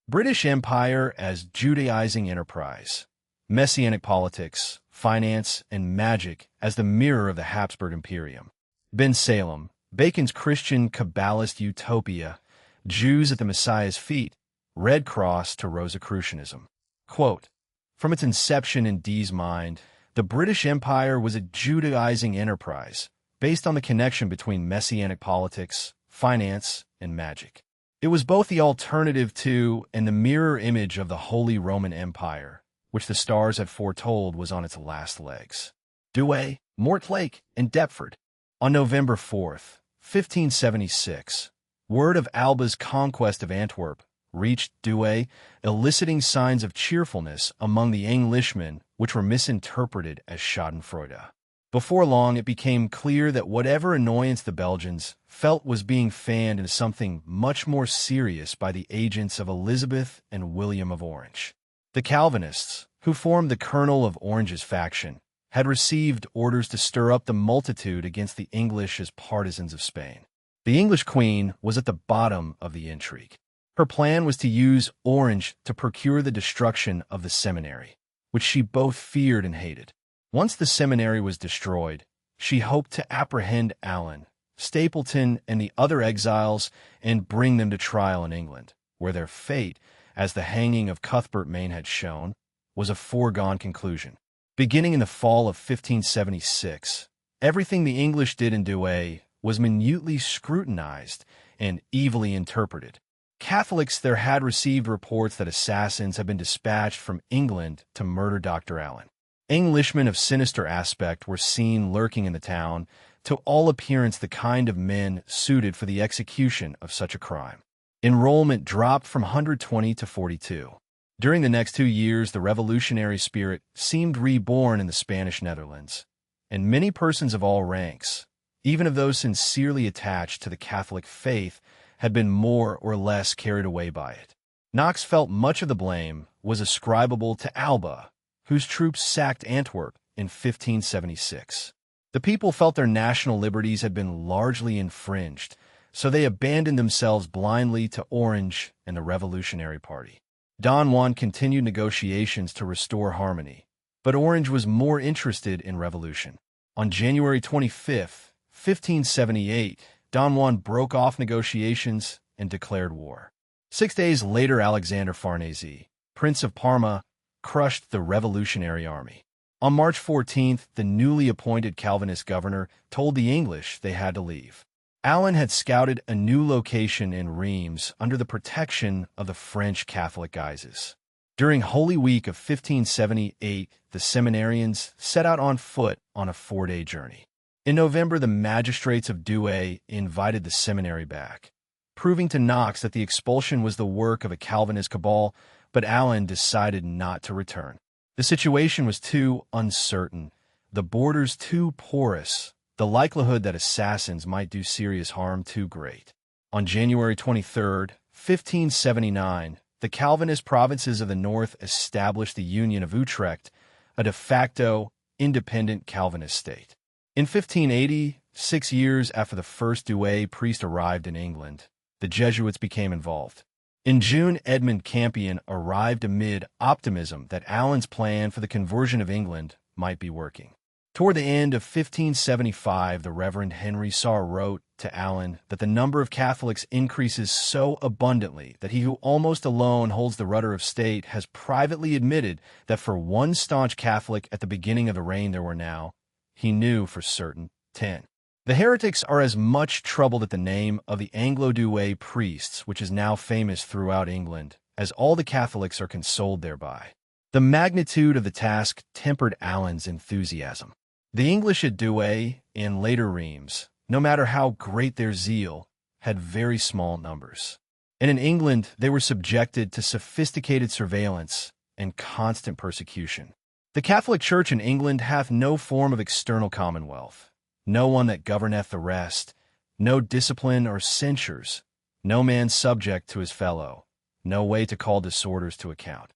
British Empire as Judaizing enterprise, Messianic politics, finance, and magic as the mirror of the Habsburg Imperium. Bensalem, Bacon's Christian Kabbalist utopia, Jews at the Messiah's feet, Red Cross to Rosicrucianism. Quote, from its inception in Dee's mind, the British Empire was a Judaizing enterprise based on the connection between Messianic politics, finance, and magic. It was both the alternative to and the mirror image of the Holy Roman Empire, which the stars had foretold was on its last legs. Douay, Mortlake, and Deptford. On November 4th, 1576, word of Alba's conquest of Antwerp reached Douay, eliciting signs of cheerfulness among the Englishmen, which were misinterpreted as schadenfreude. Before long, it became clear that whatever annoyance the Belgians felt was being fanned into something much more serious by the agents of Elizabeth and William of Orange. The Calvinists, who formed the kernel of Orange's faction, had received orders to stir up the multitude against the English as partisans of Spain. The English queen was at the bottom of the intrigue. Her plan was to use Orange to procure the destruction of the seminary, which she both feared and hated. Once the seminary was destroyed, she hoped to apprehend Allen, Stapleton, and the other exiles and bring them to trial in England, where their fate, as the hanging of Cuthbert Maine had shown, was a foregone conclusion. Beginning in the fall of 1576, everything the English did in Douay was minutely scrutinized and evilly interpreted. Catholics there had received reports that assassins had been dispatched from England to murder Dr. Allen. Englishmen of sinister aspect were seen lurking in the town, to all appearance the kind of men suited for the execution of such a crime. Enrollment dropped from 120 to 42. During the next 2 years, the revolutionary spirit seemed reborn in the Spanish Netherlands, and many persons of all ranks, even of those sincerely attached to the Catholic faith, had been more or less carried away by it. Knox felt much of the blame was ascribable to Alba, whose troops sacked Antwerp in 1576. The people felt their national liberties had been largely infringed, so they abandoned themselves blindly to Orange and the Revolutionary Party. Don Juan continued negotiations to restore harmony, but Orange was more interested in revolution. On January 25, 1578, Don Juan broke off negotiations and declared war. 6 days later, Alexander Farnese, Prince of Parma, crushed the revolutionary army. On March 14th, the newly appointed Calvinist governor told the English they had to leave. Allen had scouted a new location in Reims under the protection of the French Catholic Guises. During Holy Week of 1578, the seminarians set out on foot on a 4-day journey. In November, the magistrates of Douay invited the seminary back, proving to Knox that the expulsion was the work of a Calvinist cabal, but Allen decided not to return. The situation was too uncertain, the borders too porous, the likelihood that assassins might do serious harm too great. On January 23, 1579, the Calvinist provinces of the north established the Union of Utrecht, a de facto independent Calvinist state. In 1580, 6 years after the first Douay priest arrived in England, the Jesuits became involved. In June, Edmund Campion arrived amid optimism that Allen's plan for the conversion of England might be working. Toward the end of 1575, the Reverend Henry Sarr wrote to Allen that the number of Catholics increases so abundantly that he who almost alone holds the rudder of state has privately admitted that for one staunch Catholic at the beginning of the reign there were now, he knew for certain, 10. The heretics are as much troubled at the name of the Anglo-Douay priests, which is now famous throughout England, as all the Catholics are consoled thereby. The magnitude of the task tempered Allen's enthusiasm. The English at Douay and later Reims, no matter how great their zeal, had very small numbers. And in England, they were subjected to sophisticated surveillance and constant persecution. The Catholic Church in England hath no form of external commonwealth, no one that governeth the rest, no discipline or censures, no man subject to his fellow, no way to call disorders to account.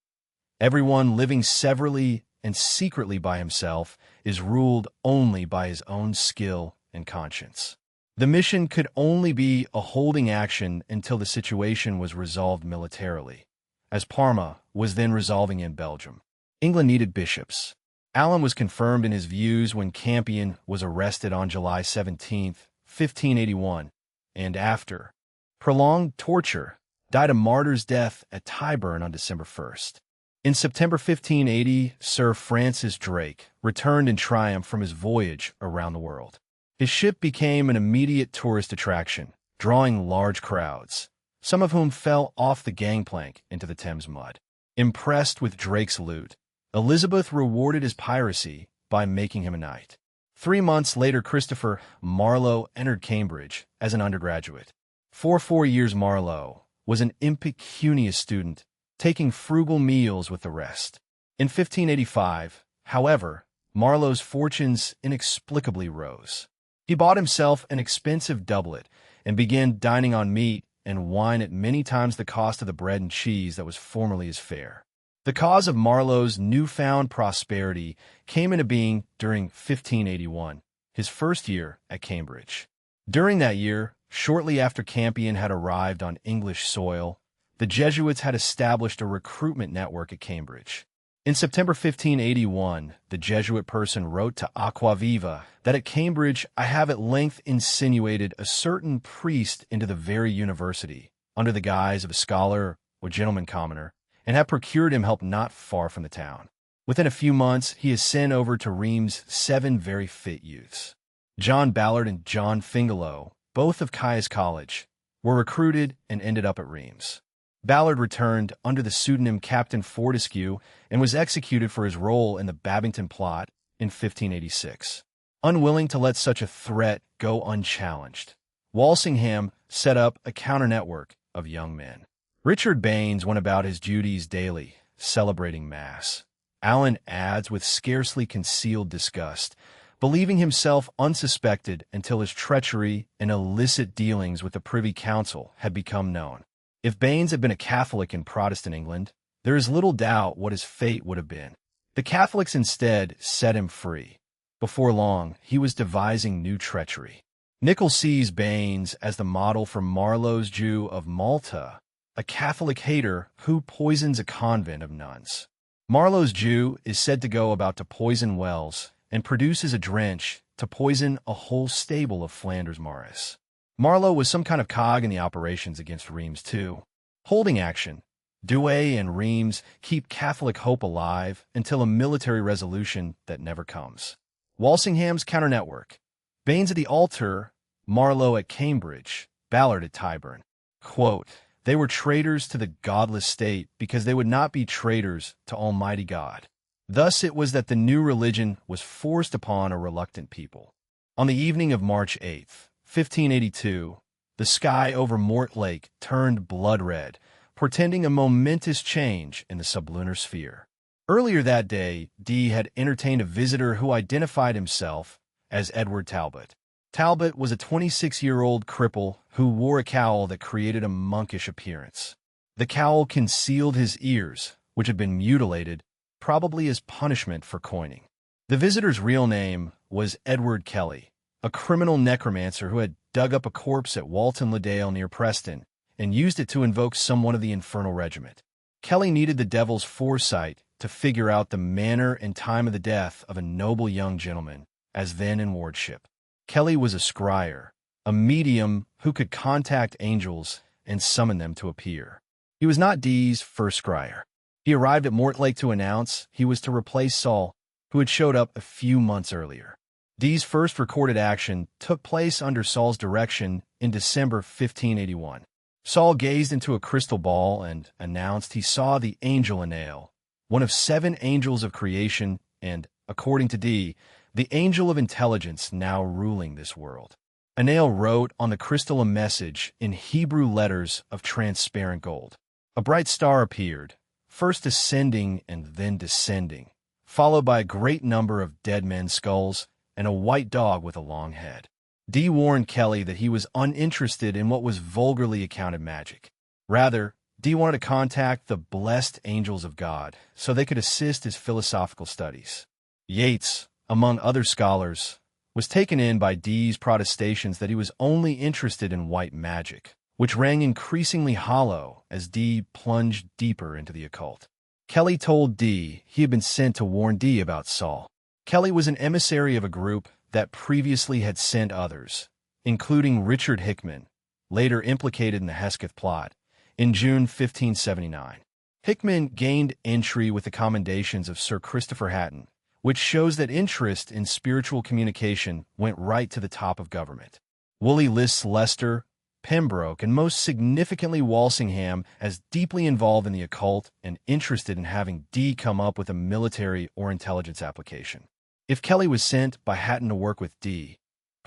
Every one living severally and secretly by himself is ruled only by his own skill and conscience. The mission could only be a holding action until the situation was resolved militarily, as Parma was then resolving in Belgium. England needed bishops. Allen was confirmed in his views when Campion was arrested on July 17, 1581, and after prolonged torture, died a martyr's death at Tyburn on December 1st. In September 1580, Sir Francis Drake returned in triumph from his voyage around the world. His ship became an immediate tourist attraction, drawing large crowds. some of whom fell off the gangplank into the Thames mud. Impressed with Drake's loot, Elizabeth rewarded his piracy by making him a knight. 3 months later, Christopher Marlowe entered Cambridge as an undergraduate. For 4 years, Marlowe was an impecunious student, taking frugal meals with the rest. In 1585, however, Marlowe's fortunes inexplicably rose. He bought himself an expensive doublet and began dining on meat and wine at many times the cost of the bread and cheese that was formerly his fare. The cause of Marlowe's newfound prosperity came into being during 1581, his first year at Cambridge. During that year, shortly after Campion had arrived on English soil, the Jesuits had established a recruitment network at Cambridge. In September 1581, the Jesuit person wrote to Aquaviva that at Cambridge I have at length insinuated a certain priest into the very university, under the guise of a scholar or gentleman commoner, and have procured him help not far from the town. Within a few months, he has sent over to Rheims 7 very fit youths. John Ballard and John Fingelow, both of Caius College, were recruited and ended up at Rheims. Ballard returned under the pseudonym Captain Fortescue and was executed for his role in the Babington plot in 1586. Unwilling to let such a threat go unchallenged, Walsingham set up a counter-network of young men. Richard Baines went about his duties daily, celebrating Mass. Allen adds with scarcely concealed disgust, believing himself unsuspected until his treachery and illicit dealings with the Privy Council had become known. If Baines had been a Catholic in Protestant England, there is little doubt what his fate would have been. The Catholics instead set him free. Before long, he was devising new treachery. Nicholl sees Baines as the model for Marlowe's Jew of Malta, a Catholic hater who poisons a convent of nuns. Marlowe's Jew is said to go about to poison wells and produces a drench to poison a whole stable of Flanders Maris. Marlowe was some kind of cog in the operations against Rheims too. Holding action, Douay and Rheims keep Catholic hope alive until a military resolution that never comes. Walsingham's counter-network. Baines at the altar, Marlowe at Cambridge, Ballard at Tyburn. Quote, "They were traitors to the godless state because they would not be traitors to Almighty God. Thus it was that the new religion was forced upon a reluctant people." On the evening of March 8th, 1582, the sky over Mortlake turned blood-red, portending a momentous change in the sublunar sphere. Earlier that day, Dee had entertained a visitor who identified himself as Edward Talbot. Talbot was a 26-year-old cripple who wore a cowl that created a monkish appearance. The cowl concealed his ears, which had been mutilated, probably as punishment for coining. The visitor's real name was Edward Kelly, a criminal necromancer who had dug up a corpse at Walton-le-Dale near Preston and used it to invoke someone of the Infernal Regiment. Kelly needed the devil's foresight to figure out the manner and time of the death of a noble young gentleman, as then in wardship. Kelly was a scryer, a medium who could contact angels and summon them to appear. He was not Dee's first scryer. He arrived at Mortlake to announce he was to replace Saul, who had showed up a few months earlier. Dee's first recorded action took place under Saul's direction in December 1581. Saul gazed into a crystal ball and announced he saw the angel Anael, one of 7 angels of creation and, according to Dee, the angel of intelligence now ruling this world. Anael wrote on the crystal a message in Hebrew letters of transparent gold. A bright star appeared, first ascending and then descending, followed by a great number of dead men's skulls and a white dog with a long head. Dee warned Kelly that he was uninterested in what was vulgarly accounted magic. Rather, Dee wanted to contact the blessed angels of God so they could assist his philosophical studies. Yeats, among other scholars, was taken in by Dee's protestations that he was only interested in white magic, which rang increasingly hollow as Dee plunged deeper into the occult. Kelly told Dee he had been sent to warn Dee about Saul. Kelly was an emissary of a group that previously had sent others, including Richard Hickman, later implicated in the Hesketh plot, in June 1579. Hickman gained entry with the commendations of Sir Christopher Hatton, which shows that interest in spiritual communication went right to the top of government. Woolley lists Leicester, Pembroke, and most significantly Walsingham as deeply involved in the occult and interested in having Dee come up with a military or intelligence application. If Kelly was sent by Hatton to work with Dee,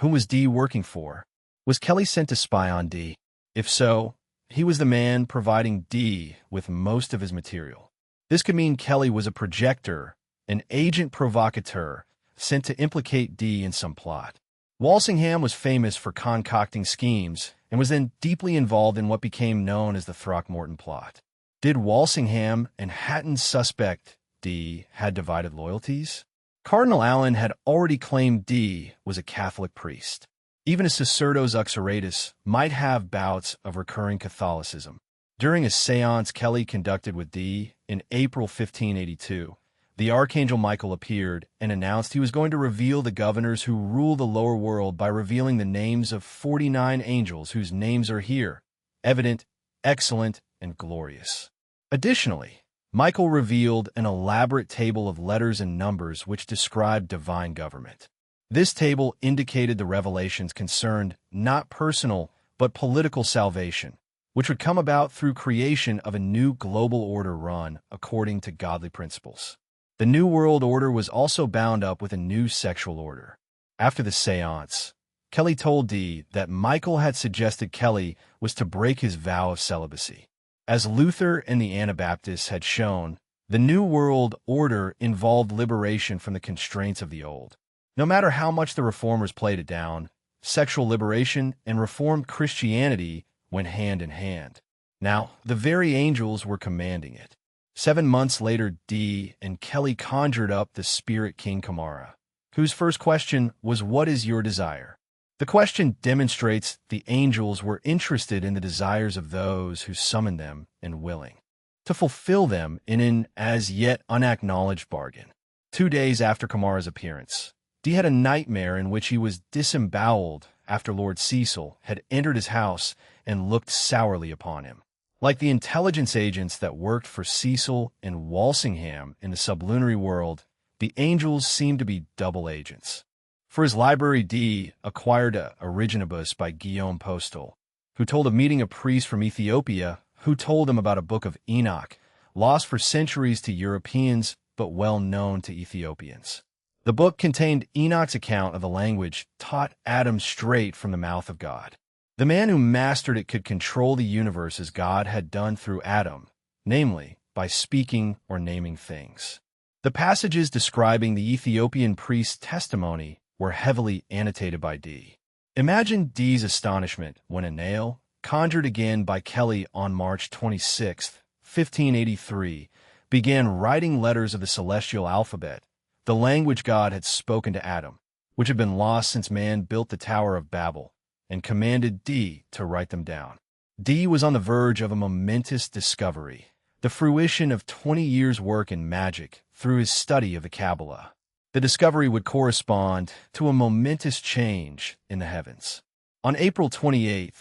whom was Dee working for? Was Kelly sent to spy on Dee? If so, he was the man providing Dee with most of his material. This could mean Kelly was a projector, an agent provocateur, sent to implicate Dee in some plot. Walsingham was famous for concocting schemes and was then deeply involved in what became known as the Throckmorton plot. Did Walsingham and Hatton's suspect, Dee, had divided loyalties? Cardinal Allen had already claimed Dee was a Catholic priest. Even a sacerdos uxoritus might have bouts of recurring Catholicism. During a séance Kelly conducted with Dee in April 1582, the Archangel Michael appeared and announced he was going to reveal the governors who rule the lower world by revealing the names of 49 angels whose names are here: evident, excellent, and glorious. Additionally, Michael revealed an elaborate table of letters and numbers which described divine government. This table indicated the revelations concerned not personal but political salvation, which would come about through creation of a new global order run according to godly principles. The New World Order was also bound up with a new sexual order. After the séance, Kelly told Dee that Michael had suggested Kelly was to break his vow of celibacy. As Luther and the Anabaptists had shown, the New World Order involved liberation from the constraints of the old. No matter how much the Reformers played it down, sexual liberation and Reformed Christianity went hand in hand. Now, the very angels were commanding it. 7 months later, Dee and Kelly conjured up the spirit king Kamara, whose first question was, "What is your desire?" The question demonstrates the angels were interested in the desires of those who summoned them and willing to fulfill them in an as yet unacknowledged bargain. 2 days after Kamara's appearance, Dee had a nightmare in which he was disemboweled after Lord Cecil had entered his house and looked sourly upon him. Like the intelligence agents that worked for Cecil and Walsingham in the sublunary world, the angels seemed to be double agents. For his library, Dee acquired a Originibus by Guillaume Postal, who told of meeting a priest from Ethiopia who told him about a book of Enoch, lost for centuries to Europeans but well known to Ethiopians. The book contained Enoch's account of the language taught Adam straight from the mouth of God. The man who mastered it could control the universe as God had done through Adam, namely, by speaking or naming things. The passages describing the Ethiopian priest's testimony were heavily annotated by Dee. Imagine Dee's astonishment when a nail, conjured again by Kelly on March 26, 1583, began writing letters of the celestial alphabet, the language God had spoken to Adam, which had been lost since man built the Tower of Babel, and commanded Dee to write them down. Dee was on the verge of a momentous discovery, the fruition of 20 years' work in magic through his study of the Kabbalah. The discovery would correspond to a momentous change in the heavens. On April 28,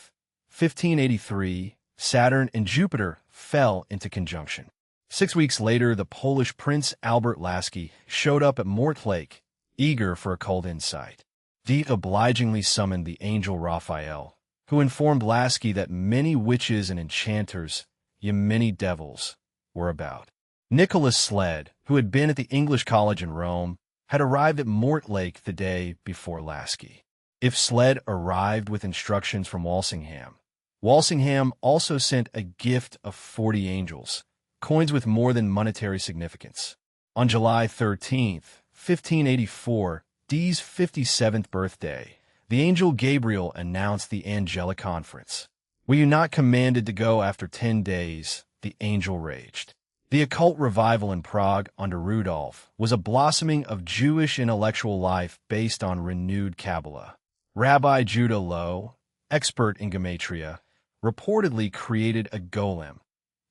1583, Saturn and Jupiter fell into conjunction. 6 weeks later, the Polish Prince Albert Lasky showed up at Mortlake, eager for occult insight. Dee obligingly summoned the angel Raphael, who informed Lasky that many witches and enchanters, yea, many devils, were about. Nicholas Sled, who had been at the English College in Rome, had arrived at Mortlake the day before Lasky. If Sled arrived with instructions from Walsingham, Walsingham also sent a gift of 40 angels, coins with more than monetary significance. On July 13, 1584, Dee's 57th birthday, the angel Gabriel announced the angelic conference. "Were you not commanded to go after 10 days?" the angel raged. The occult revival in Prague under Rudolf was a blossoming of Jewish intellectual life based on renewed Kabbalah. Rabbi Judah Loew, expert in gematria, reportedly created a golem,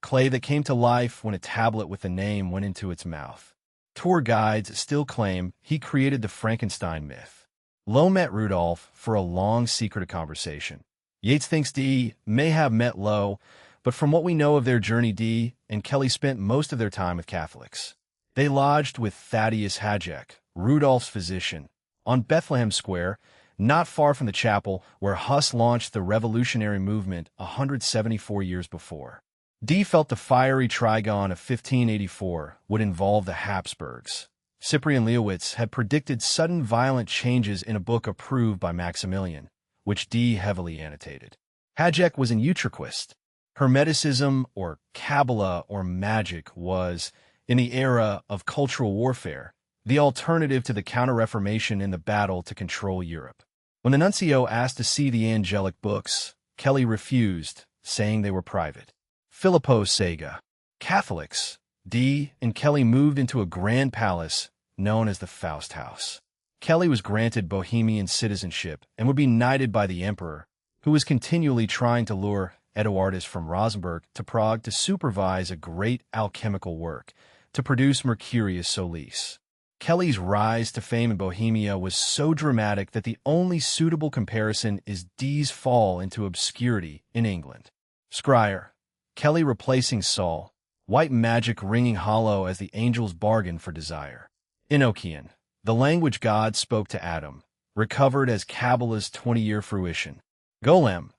clay that came to life when a tablet with a name went into its mouth. Tour guides still claim he created the Frankenstein myth. Loew met Rudolf for a long secretive conversation. Yates thinks Dee may have met Loew, but from what we know of their journey, Dee and Kelly spent most of their time with Catholics. They lodged with Thaddeus Hajek, Rudolph's physician, on Bethlehem Square, not far from the chapel where Huss launched the revolutionary movement 174 years before. Dee felt the fiery trigon of 1584 would involve the Habsburgs. Cyprian Leowitz had predicted sudden violent changes in a book approved by Maximilian, which Dee heavily annotated. Hajek was an Utraquist. Hermeticism, or Kabbalah, or magic was, in the era of cultural warfare, the alternative to the Counter-Reformation in the battle to control Europe. When the nuncio asked to see the angelic books, Kelly refused, saying they were private. Filippo Sega. Catholics, Dee and Kelly moved into a grand palace known as the Faust House. Kelly was granted Bohemian citizenship and would be knighted by the emperor, who was continually trying to lure Eduardus from Rosenberg to Prague to supervise a great alchemical work to produce Mercurius Solis. Kelly's rise to fame in Bohemia was so dramatic that the only suitable comparison is Dee's fall into obscurity in England. Scryer. Kelly replacing Saul, white magic ringing hollow as the angel's bargain for desire. Enochian, the language God spoke to Adam, recovered as Kabbalah's 20-year fruition. Golem,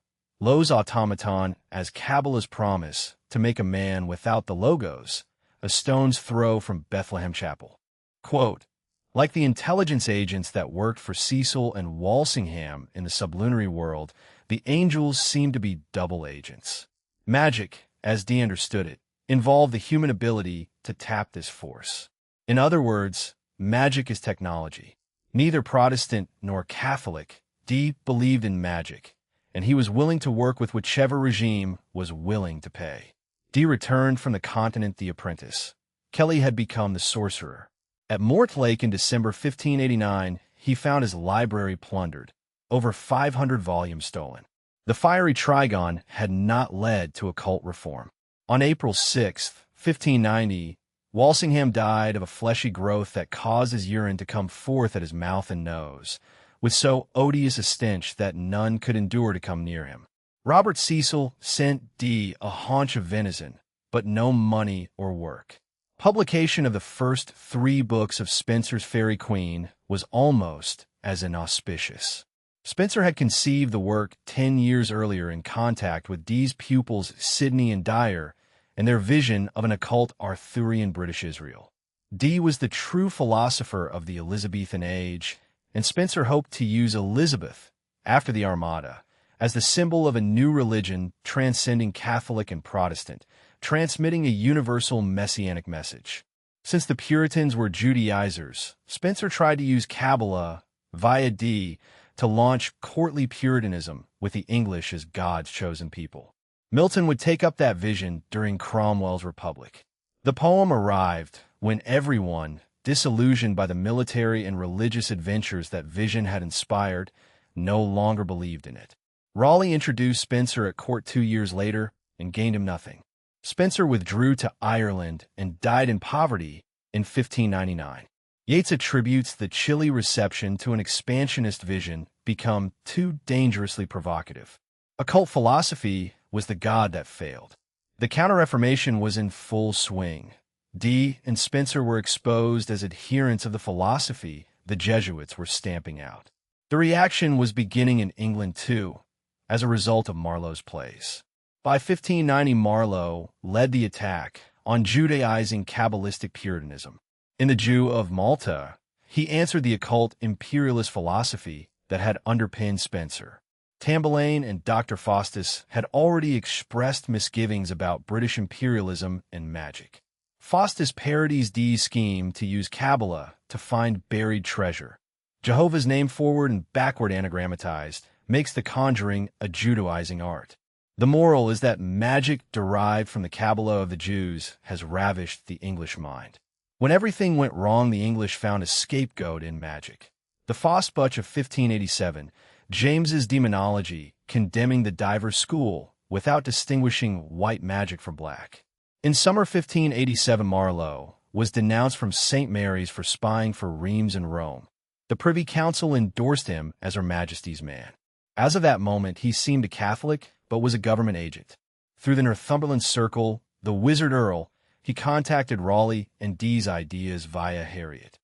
Lo's automaton as Kabbalah's promise to make a man without the logos, a stone's throw from Bethlehem Chapel. Quote, like the intelligence agents that worked for Cecil and Walsingham in the sublunary world, the angels seemed to be double agents. Magic, as Dee understood it, involved the human ability to tap this force. In other words, magic is technology. Neither Protestant nor Catholic, Dee believed in magic, and he was willing to work with whichever regime was willing to pay. Dee returned from the continent the apprentice. Kelly had become the sorcerer. At Mortlake in December 1589, he found his library plundered, over 500 volumes stolen. The fiery trigon had not led to occult reform. On April 6, 1590, Walsingham died of a fleshy growth that caused his urine to come forth at his mouth and nose, with so odious a stench that none could endure to come near him. Robert Cecil sent Dee a haunch of venison, but no money or work. Publication of the first 3 books of Spenser's Faerie Queene was almost as inauspicious. Spenser had conceived the work 10 years earlier in contact with Dee's pupils Sidney and Dyer and their vision of an occult Arthurian British Israel. Dee was the true philosopher of the Elizabethan age, and Spenser hoped to use Elizabeth, after the Armada, as the symbol of a new religion transcending Catholic and Protestant, transmitting a universal messianic message. Since the Puritans were Judaizers, Spenser tried to use Kabbalah, via Dee, to launch courtly Puritanism with the English as God's chosen people. Milton would take up that vision during Cromwell's Republic. The poem arrived when everyone, disillusioned by the military and religious adventures that vision had inspired, no longer believed in it. Raleigh introduced Spenser at court 2 years later and gained him nothing. Spenser withdrew to Ireland and died in poverty in 1599. Yeats attributes the chilly reception to an expansionist vision become too dangerously provocative. Occult philosophy was the god that failed. The Counter-Reformation was in full swing. Dee and Spenser were exposed as adherents of the philosophy the Jesuits were stamping out. The reaction was beginning in England too, as a result of Marlowe's plays. By 1590, Marlowe led the attack on Judaizing Kabbalistic Puritanism. In The Jew of Malta, he answered the occult imperialist philosophy that had underpinned Spenser. Tamburlaine and Dr. Faustus had already expressed misgivings about British imperialism and magic. Faustus parodies Dee's scheme to use Kabbalah to find buried treasure. Jehovah's name forward and backward anagrammatized makes the conjuring a Judaizing art. The moral is that magic derived from the Kabbalah of the Jews has ravished the English mind. When everything went wrong, the English found a scapegoat in magic. The Fosbuch of 1587, James's demonology, condemning the diverse school without distinguishing white magic from black. In summer 1587, Marlowe was denounced from St. Mary's for spying for Rheims and Rome. The Privy Council endorsed him as Her Majesty's man. As of that moment, he seemed a Catholic, but was a government agent. Through the Northumberland Circle, the Wizard Earl, he contacted Raleigh and Dee's ideas via Harriet.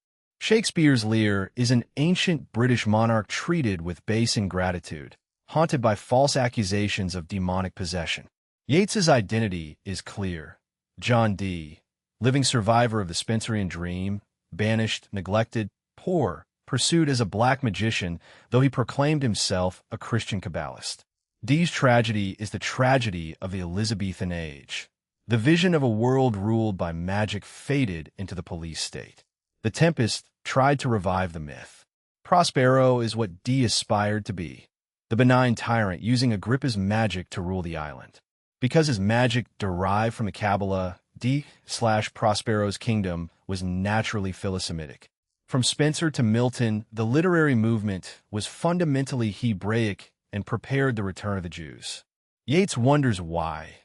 Shakespeare's Lear is an ancient British monarch treated with base ingratitude, haunted by false accusations of demonic possession. Yeats's identity is clear. John Dee, living survivor of the Spenserian dream, banished, neglected, poor, pursued as a black magician, though he proclaimed himself a Christian Kabbalist. Dee's tragedy is the tragedy of the Elizabethan age. The vision of a world ruled by magic faded into the police state. The Tempest tried to revive the myth. Prospero is what Dee aspired to be, the benign tyrant using Agrippa's magic to rule the island. Because his magic derived from the Kabbalah, Dee/Prospero's kingdom was naturally Philosemitic. From Spenser to Milton, the literary movement was fundamentally Hebraic and prepared the return of the Jews. Yeats wonders why,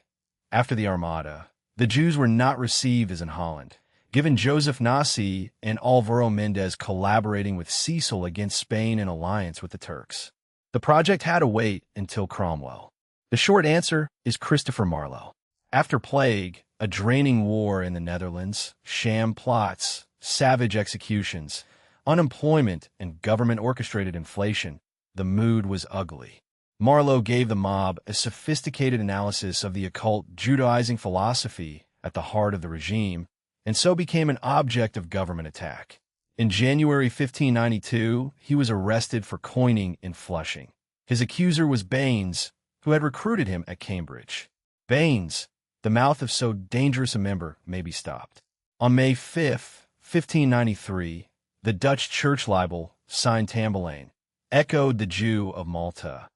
after the Armada, the Jews were not received as in Holland, given Joseph Nasi and Alvaro Mendez collaborating with Cecil against Spain in alliance with the Turks. The project had to wait until Cromwell. The short answer is Christopher Marlowe. After plague, a draining war in the Netherlands, sham plots, savage executions, unemployment, and government-orchestrated inflation, the mood was ugly. Marlowe gave the mob a sophisticated analysis of the occult Judaizing philosophy at the heart of the regime, and so became an object of government attack. In January 1592, he was arrested for coining in Flushing. His accuser was Baynes, who had recruited him at Cambridge. Baynes, the mouth of so dangerous a member, may be stopped. On May 5, 1593, the Dutch church libel, signed Tambelain, echoed the Jew of Malta,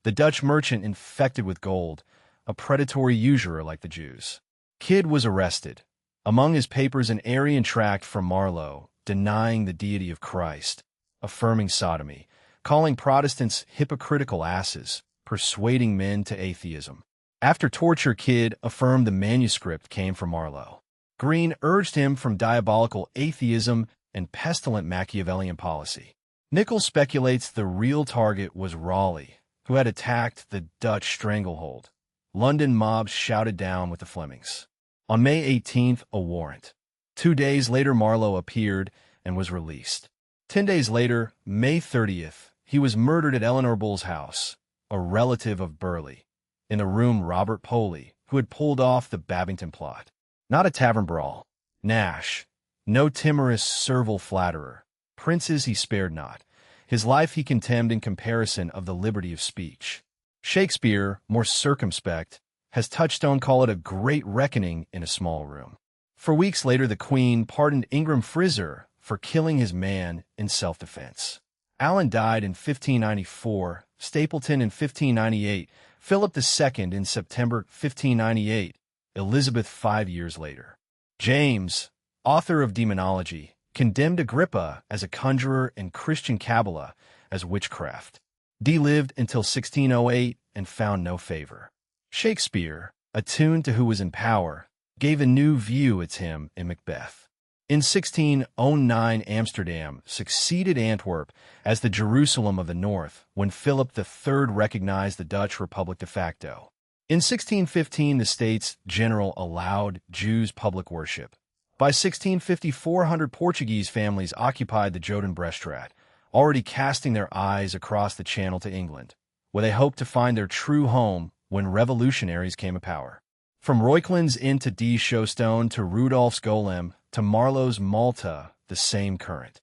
the Dutch merchant infected with gold, a predatory usurer like the Jews. Kidd was arrested. Among his papers, an Arian tract from Marlowe, denying the deity of Christ, affirming sodomy, calling Protestants hypocritical asses, persuading men to atheism. After torture, Kidd affirmed the manuscript came from Marlowe. Green urged him from diabolical atheism and pestilent Machiavellian policy. Nichols speculates the real target was Raleigh, who had attacked the Dutch stranglehold. London mobs shouted down with the Flemings. On May 18th, a warrant. 2 days later, Marlowe appeared and was released. 10 days later, May 30th, he was murdered at Eleanor Bull's house, a relative of Burleigh. In the room, Robert Poley, who had pulled off the Babington plot. Not a tavern brawl. Nash, no timorous, servile flatterer. Princes he spared not. His life he contemned in comparison of the liberty of speech. Shakespeare, more circumspect, has Touchstone call it a great reckoning in a small room. For weeks later, the Queen pardoned Ingram Fraser for killing his man in self-defense. Allen died in 1594, Stapleton in 1598, Philip II in September 1598, Elizabeth 5 years later. James, author of Demonology, condemned Agrippa as a conjurer and Christian Kabbalah as witchcraft. Dee lived until 1608 and found no favor. Shakespeare, attuned to who was in power, gave a new view at him in Macbeth. In 1609, Amsterdam succeeded Antwerp as the Jerusalem of the North when Philip III recognized the Dutch Republic de facto. In 1615, the States General allowed Jews public worship. By 1650, 400 Portuguese families occupied the Jodenbrestraat, already casting their eyes across the Channel to England, where they hoped to find their true home when revolutionaries came to power. From Reuchlin's Inn to Dee's Showstone to Rudolph's Golem to Marlowe's Malta, the same current.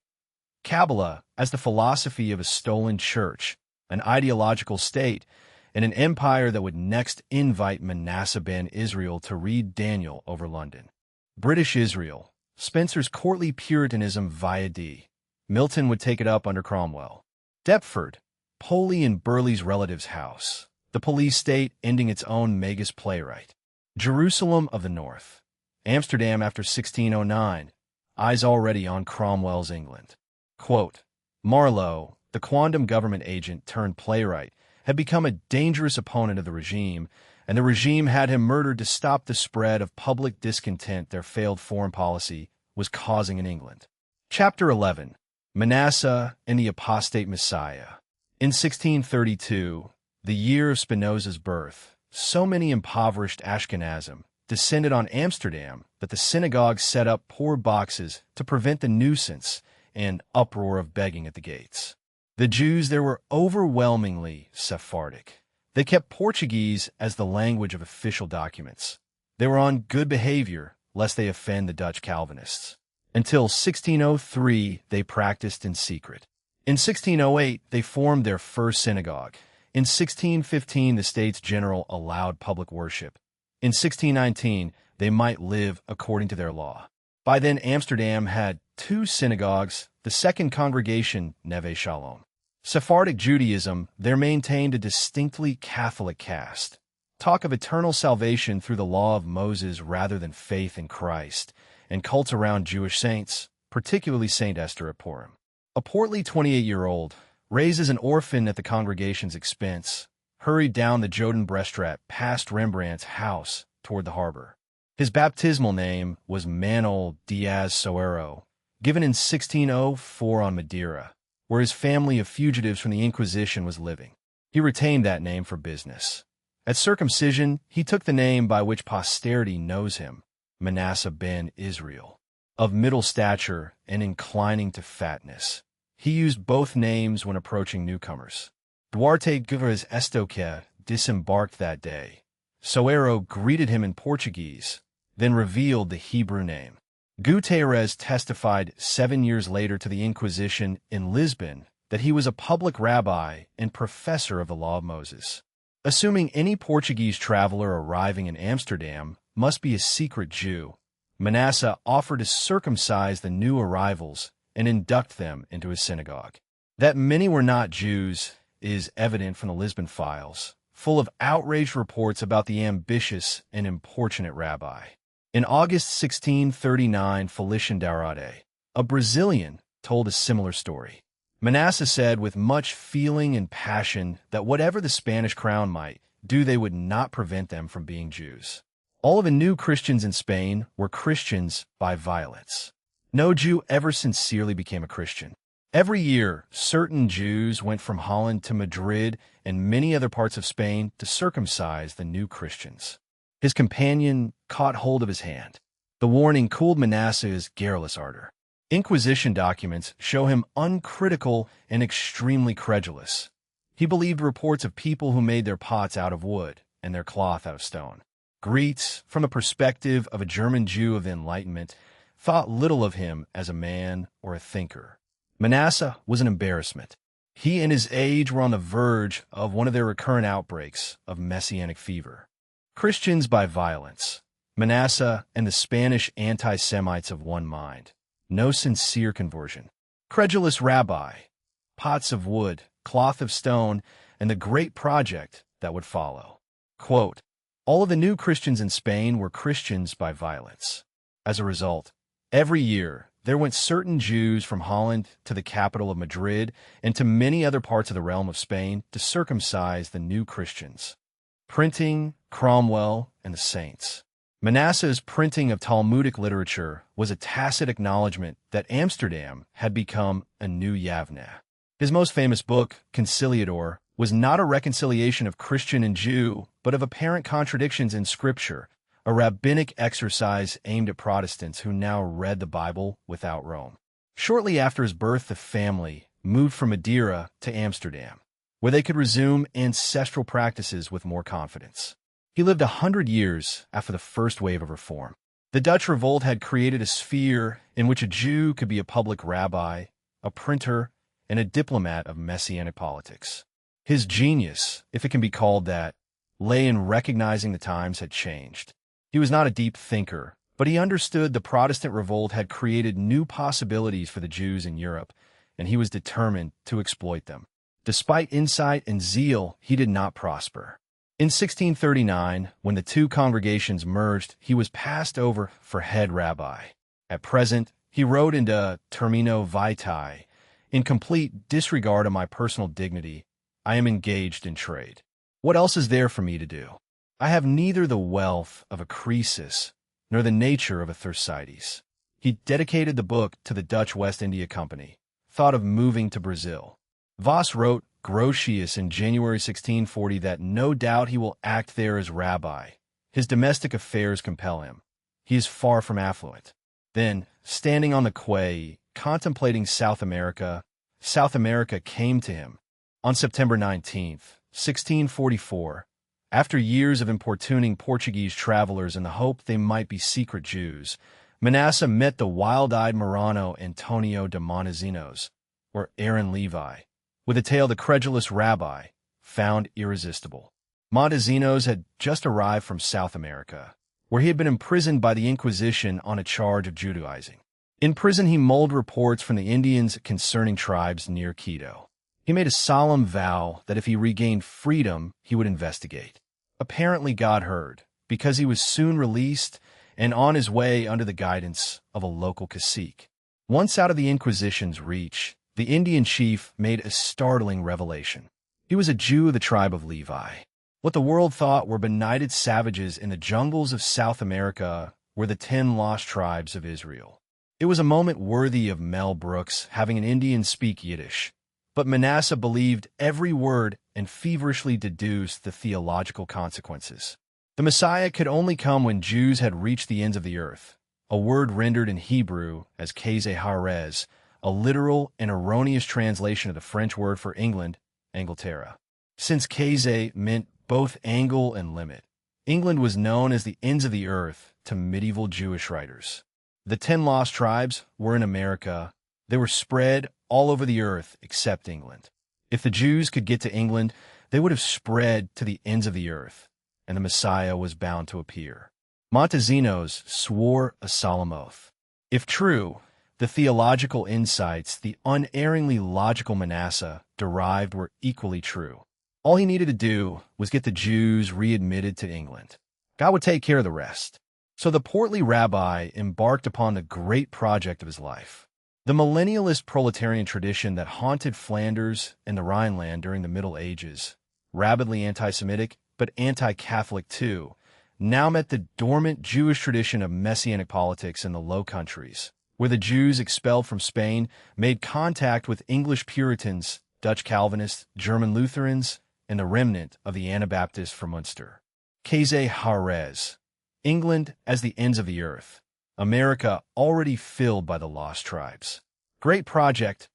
Kabbalah as the philosophy of a stolen church, an ideological state, and an empire that would next invite Manasseh ben Israel to read Daniel over London. British Israel, Spenser's courtly Puritanism via Dee. Milton would take it up under Cromwell. Deptford, Poley and Burleigh's relative's house. The police state ending its own magus playwright. Jerusalem of the North. Amsterdam after 1609. Eyes already on Cromwell's England. Quote, Marlowe, the quondam government agent turned playwright, had become a dangerous opponent of the regime, and the regime had him murdered to stop the spread of public discontent their failed foreign policy was causing in England. Chapter 11. Manasseh and the Apostate Messiah. In 1632, the year of Spinoza's birth, so many impoverished Ashkenazim descended on Amsterdam that the synagogue set up poor boxes to prevent the nuisance and uproar of begging at the gates. The Jews there were overwhelmingly Sephardic. They kept Portuguese as the language of official documents. They were on good behavior, lest they offend the Dutch Calvinists. Until 1603, they practiced in secret. In 1608, they formed their first synagogue. In 1615, the States General allowed public worship. In 1619, they might live according to their law. By then, Amsterdam had 2 synagogues, the second congregation, Neve Shalom. Sephardic Judaism there maintained a distinctly Catholic caste. Talk of eternal salvation through the law of Moses rather than faith in Christ, and cults around Jewish saints, particularly Saint Esther at Purim. A portly 28-year-old, raised as an orphan at the congregation's expense, hurried down the Jodenbrestraat past Rembrandt's house toward the harbor. His baptismal name was Manuel Diaz Soeiro, given in 1604 on Madeira, where his family of fugitives from the Inquisition was living. He retained that name for business. At circumcision, he took the name by which posterity knows him, Manasseh ben Israel. Of middle stature and inclining to fatness, he used both names when approaching newcomers. Duarte Gutierrez Estoque disembarked that day. Soeiro greeted him in Portuguese, then revealed the Hebrew name. Gutierrez testified 7 years later to the Inquisition in Lisbon that he was a public rabbi and professor of the law of Moses. Assuming any Portuguese traveler arriving in Amsterdam must be a secret Jew, Manasseh offered to circumcise the new arrivals and induct them into his synagogue. That many were not Jews is evident from the Lisbon files, full of outraged reports about the ambitious and importunate rabbi. In August 1639, Felician Daurade, a Brazilian, told a similar story. Manasseh said with much feeling and passion that whatever the Spanish crown might do, they would not prevent them from being Jews. All of the new Christians in Spain were Christians by violence. No Jew ever sincerely became a Christian. Every year, certain Jews went from Holland to Madrid and many other parts of Spain to circumcise the new Christians. His companion caught hold of his hand. The warning cooled Manasseh's garrulous ardor. Inquisition documents show him uncritical and extremely credulous. He believed reports of people who made their pots out of wood and their cloth out of stone. Greets, from the perspective of a German Jew of the Enlightenment, thought little of him as a man or a thinker. Manasseh was an embarrassment. He and his age were on the verge of one of their recurrent outbreaks of messianic fever. Christians by violence. Manasseh and the Spanish anti-Semites of one mind. No sincere conversion. Credulous rabbi. Pots of wood, cloth of stone, and the great project that would follow. Quote, all of the new Christians in Spain were Christians by violence. As a result, every year there went certain Jews from Holland to the capital of Madrid and to many other parts of the realm of Spain to circumcise the new Christians. Printing, Cromwell, and the saints. Manasseh's printing of Talmudic literature was a tacit acknowledgement that Amsterdam had become a new Yavne. His most famous book, Conciliador, was not a reconciliation of Christian and Jew, but of apparent contradictions in Scripture, a rabbinic exercise aimed at Protestants who now read the Bible without Rome. Shortly after his birth, the family moved from Madeira to Amsterdam, where they could resume ancestral practices with more confidence. He lived 100 years after the first wave of reform. The Dutch revolt had created a sphere in which a Jew could be a public rabbi, a printer, and a diplomat of messianic politics. His genius, if it can be called that, lay in recognizing the times had changed. He was not a deep thinker, but he understood the Protestant revolt had created new possibilities for the Jews in Europe, and he was determined to exploit them. Despite insight and zeal, he did not prosper. In 1639, when the two congregations merged, he was passed over for head rabbi. At present, he wrote into Termino Vitae, in complete disregard of my personal dignity, I am engaged in trade. What else is there for me to do? I have neither the wealth of a Croesus nor the nature of a Thersites. He dedicated the book to the Dutch West India Company, thought of moving to Brazil. Voss wrote Grotius in January 1640 that no doubt he will act there as rabbi. His domestic affairs compel him. He is far from affluent. Then, standing on the quay, contemplating South America, South America came to him. On September 19, 1644, after years of importuning Portuguese travelers in the hope they might be secret Jews, Manasseh met the wild-eyed Marrano Antonio de Montesinos, or Aaron Levi, with a tale the credulous rabbi found irresistible. Montesinos had just arrived from South America, where he had been imprisoned by the Inquisition on a charge of Judaizing. In prison, he mulled reports from the Indians concerning tribes near Quito. He made a solemn vow that if he regained freedom, he would investigate. Apparently, God heard, because he was soon released and on his way under the guidance of a local cacique. Once out of the Inquisition's reach, the Indian chief made a startling revelation. He was a Jew of the tribe of Levi. What the world thought were benighted savages in the jungles of South America were the 10 lost tribes of Israel. It was a moment worthy of Mel Brooks having an Indian speak Yiddish, but Manasseh believed every word and feverishly deduced the theological consequences. The Messiah could only come when Jews had reached the ends of the earth, a word rendered in Hebrew as Kazeh Harez, a literal and erroneous translation of the French word for England, Angleterra. Since Kazeh meant both angle and limit, England was known as the ends of the earth to medieval Jewish writers. The 10 lost tribes were in America. They were spread all over the earth except England. If the Jews could get to England, they would have spread to the ends of the earth, and the Messiah was bound to appear. Montesinos swore a solemn oath. If true, the theological insights the unerringly logical Manasseh derived were equally true. All he needed to do was get the Jews readmitted to England. God would take care of the rest. So the portly rabbi embarked upon the great project of his life. The millennialist proletarian tradition that haunted Flanders and the Rhineland during the Middle Ages, rabidly anti-Semitic but anti-Catholic too, now met the dormant Jewish tradition of Messianic politics in the Low Countries, where the Jews expelled from Spain made contact with English Puritans, Dutch Calvinists, German Lutherans, and the remnant of the Anabaptists from Munster. Kazeh Harez, England as the ends of the earth, America already filled by the lost tribes. Great project,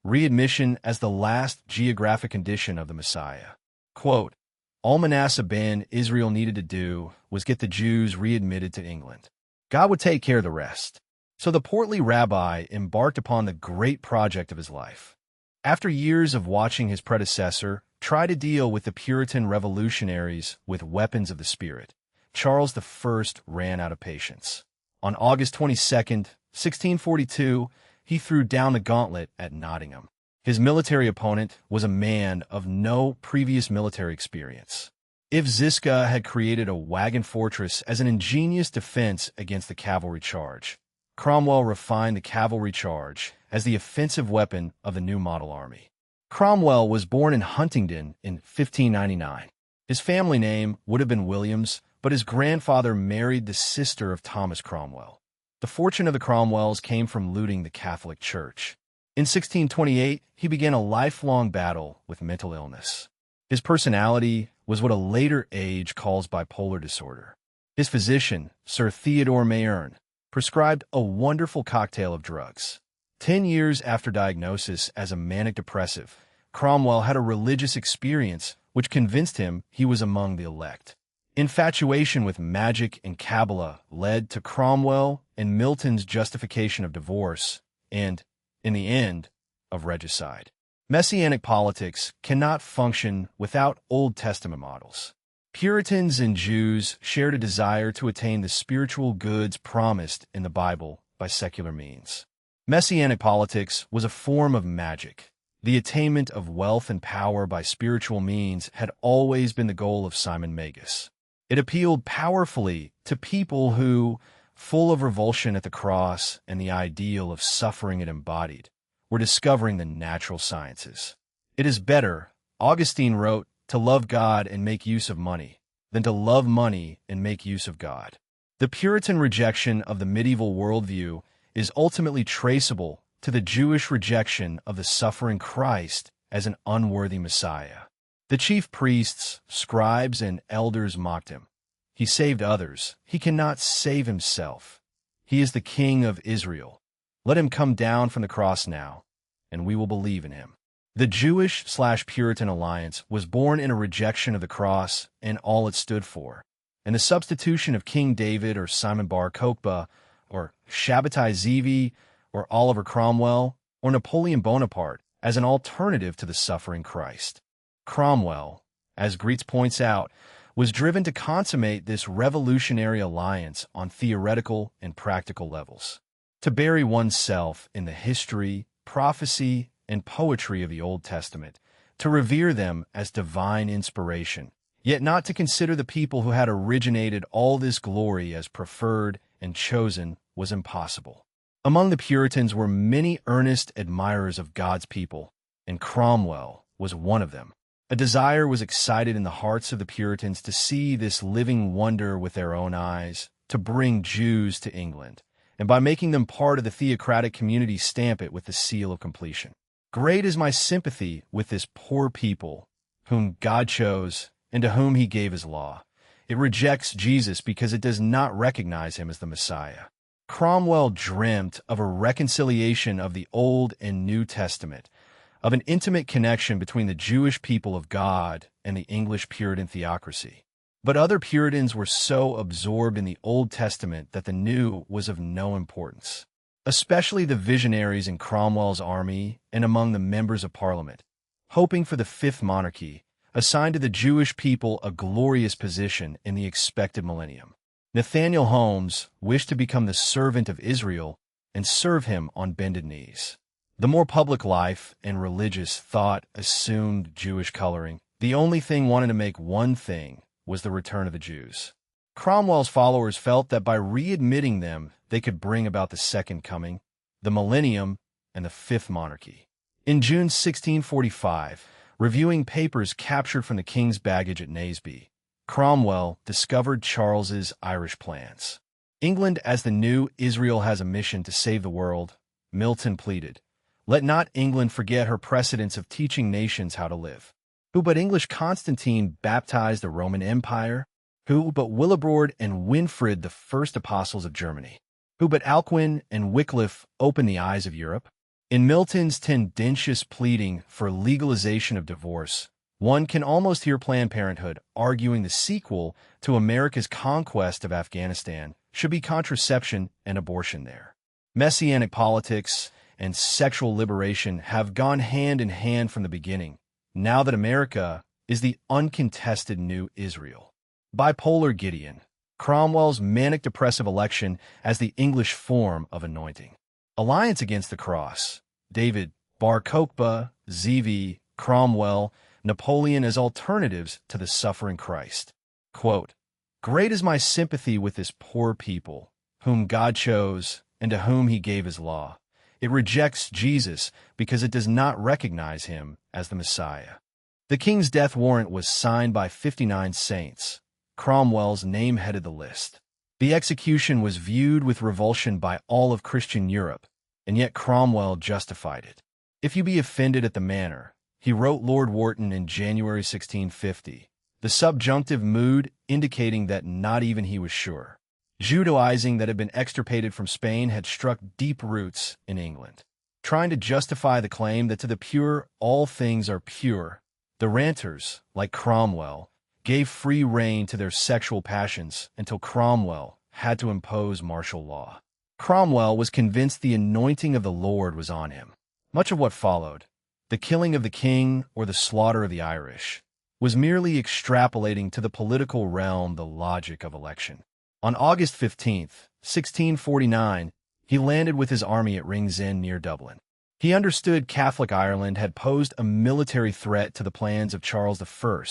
readmission as the last geographic condition of the Messiah. Quote, all Manasseh ben Israel needed to do was get the Jews readmitted to England. God would take care of the rest. So the portly rabbi embarked upon the great project of his life. After years of watching his predecessor try to deal with the Puritan revolutionaries with weapons of the Spirit, Charles I ran out of patience. On August 22, 1642, he threw down the gauntlet at Nottingham. His military opponent was a man of no previous military experience. If Ziska had created a wagon fortress as an ingenious defense against the cavalry charge, Cromwell refined the cavalry charge as the offensive weapon of the new model army. Cromwell was born in Huntingdon in 1599. His family name would have been Williams, but his grandfather married the sister of Thomas Cromwell. The fortune of the Cromwells came from looting the Catholic Church. In 1628, he began a lifelong battle with mental illness. His personality was what a later age calls bipolar disorder. His physician, Sir Theodore Mayerne, prescribed a wonderful cocktail of drugs. 10 years after diagnosis as a manic depressive, Cromwell had a religious experience which convinced him he was among the elect. Infatuation with magic and Kabbalah led to Cromwell and Milton's justification of divorce and, in the end, of regicide. Messianic politics cannot function without Old Testament models. Puritans and Jews shared a desire to attain the spiritual goods promised in the Bible by secular means. Messianic politics was a form of magic. The attainment of wealth and power by spiritual means had always been the goal of Simon Magus. It appealed powerfully to people who, full of revulsion at the cross and the ideal of suffering it embodied, were discovering the natural sciences. It is better, Augustine wrote, to love God and make use of money than to love money and make use of God. The Puritan rejection of the medieval worldview is ultimately traceable to the Jewish rejection of the suffering Christ as an unworthy Messiah. The chief priests, scribes, and elders mocked him. He saved others. He cannot save himself. He is the King of Israel. Let him come down from the cross now, and we will believe in him. The Jewish/Puritan alliance was born in a rejection of the cross and all it stood for, and the substitution of King David or Simon Bar Kokhba or Shabbatai Zevi or Oliver Cromwell or Napoleon Bonaparte as an alternative to the suffering Christ. Cromwell, as Greets points out, was driven to consummate this revolutionary alliance on theoretical and practical levels, to bury oneself in the history, prophecy, and poetry of the Old Testament, to revere them as divine inspiration, yet not to consider the people who had originated all this glory as preferred and chosen was impossible. Among the Puritans were many earnest admirers of God's people, and Cromwell was one of them. A desire was excited in the hearts of the Puritans to see this living wonder with their own eyes, to bring Jews to England, and by making them part of the theocratic community stamp it with the seal of completion. Great is my sympathy with this poor people, whom God chose and to whom he gave his law. It rejects Jesus because it does not recognize him as the Messiah. Cromwell dreamt of a reconciliation of the Old and New Testament, of an intimate connection between the Jewish people of God and the English Puritan theocracy. But other Puritans were so absorbed in the Old Testament that the New was of no importance, especially the visionaries in Cromwell's army and among the members of Parliament, hoping for the fifth monarchy, assigned to the Jewish people a glorious position in the expected millennium. Nathaniel Holmes wished to become the servant of Israel and serve him on bended knees. The more public life and religious thought assumed Jewish coloring. The only thing wanted to make one thing was the return of the Jews. Cromwell's followers felt that by readmitting them, they could bring about the second coming, the millennium, and the fifth monarchy. In June 1645, reviewing papers captured from the king's baggage at Naseby, Cromwell discovered Charles's Irish plans. England as the new Israel has a mission to save the world, Milton pleaded. Let not England forget her precedents of teaching nations how to live. Who but English Constantine baptized the Roman Empire? Who but Willibrord and Winfrid the first apostles of Germany? Who but Alcuin and Wycliffe opened the eyes of Europe? In Milton's tendentious pleading for legalization of divorce, one can almost hear Planned Parenthood arguing the sequel to America's conquest of Afghanistan should be contraception and abortion there. Messianic politics and sexual liberation have gone hand in hand from the beginning, now that America is the uncontested new Israel. Bipolar Gideon, Cromwell's manic-depressive election as the English form of anointing. Alliance against the cross, David, Bar Kokhba, Zevi, Cromwell, Napoleon as alternatives to the suffering Christ. Quote, Great is my sympathy with this poor people, whom God chose and to whom he gave his law. It rejects Jesus because it does not recognize him as the Messiah. The king's death warrant was signed by 59 saints. Cromwell's name headed the list. The execution was viewed with revulsion by all of Christian Europe, and yet Cromwell justified it. If you be offended at the manner, he wrote Lord Wharton in January 1650, the subjunctive mood indicating that not even he was sure. Judaizing that had been extirpated from Spain had struck deep roots in England. Trying to justify the claim that to the pure all things are pure, the ranters, like Cromwell, gave free rein to their sexual passions until Cromwell had to impose martial law. Cromwell was convinced the anointing of the Lord was on him. Much of what followed, the killing of the king or the slaughter of the Irish, was merely extrapolating to the political realm the logic of election. On August 15, 1649, he landed with his army at Ringsend near Dublin. He understood Catholic Ireland had posed a military threat to the plans of Charles I,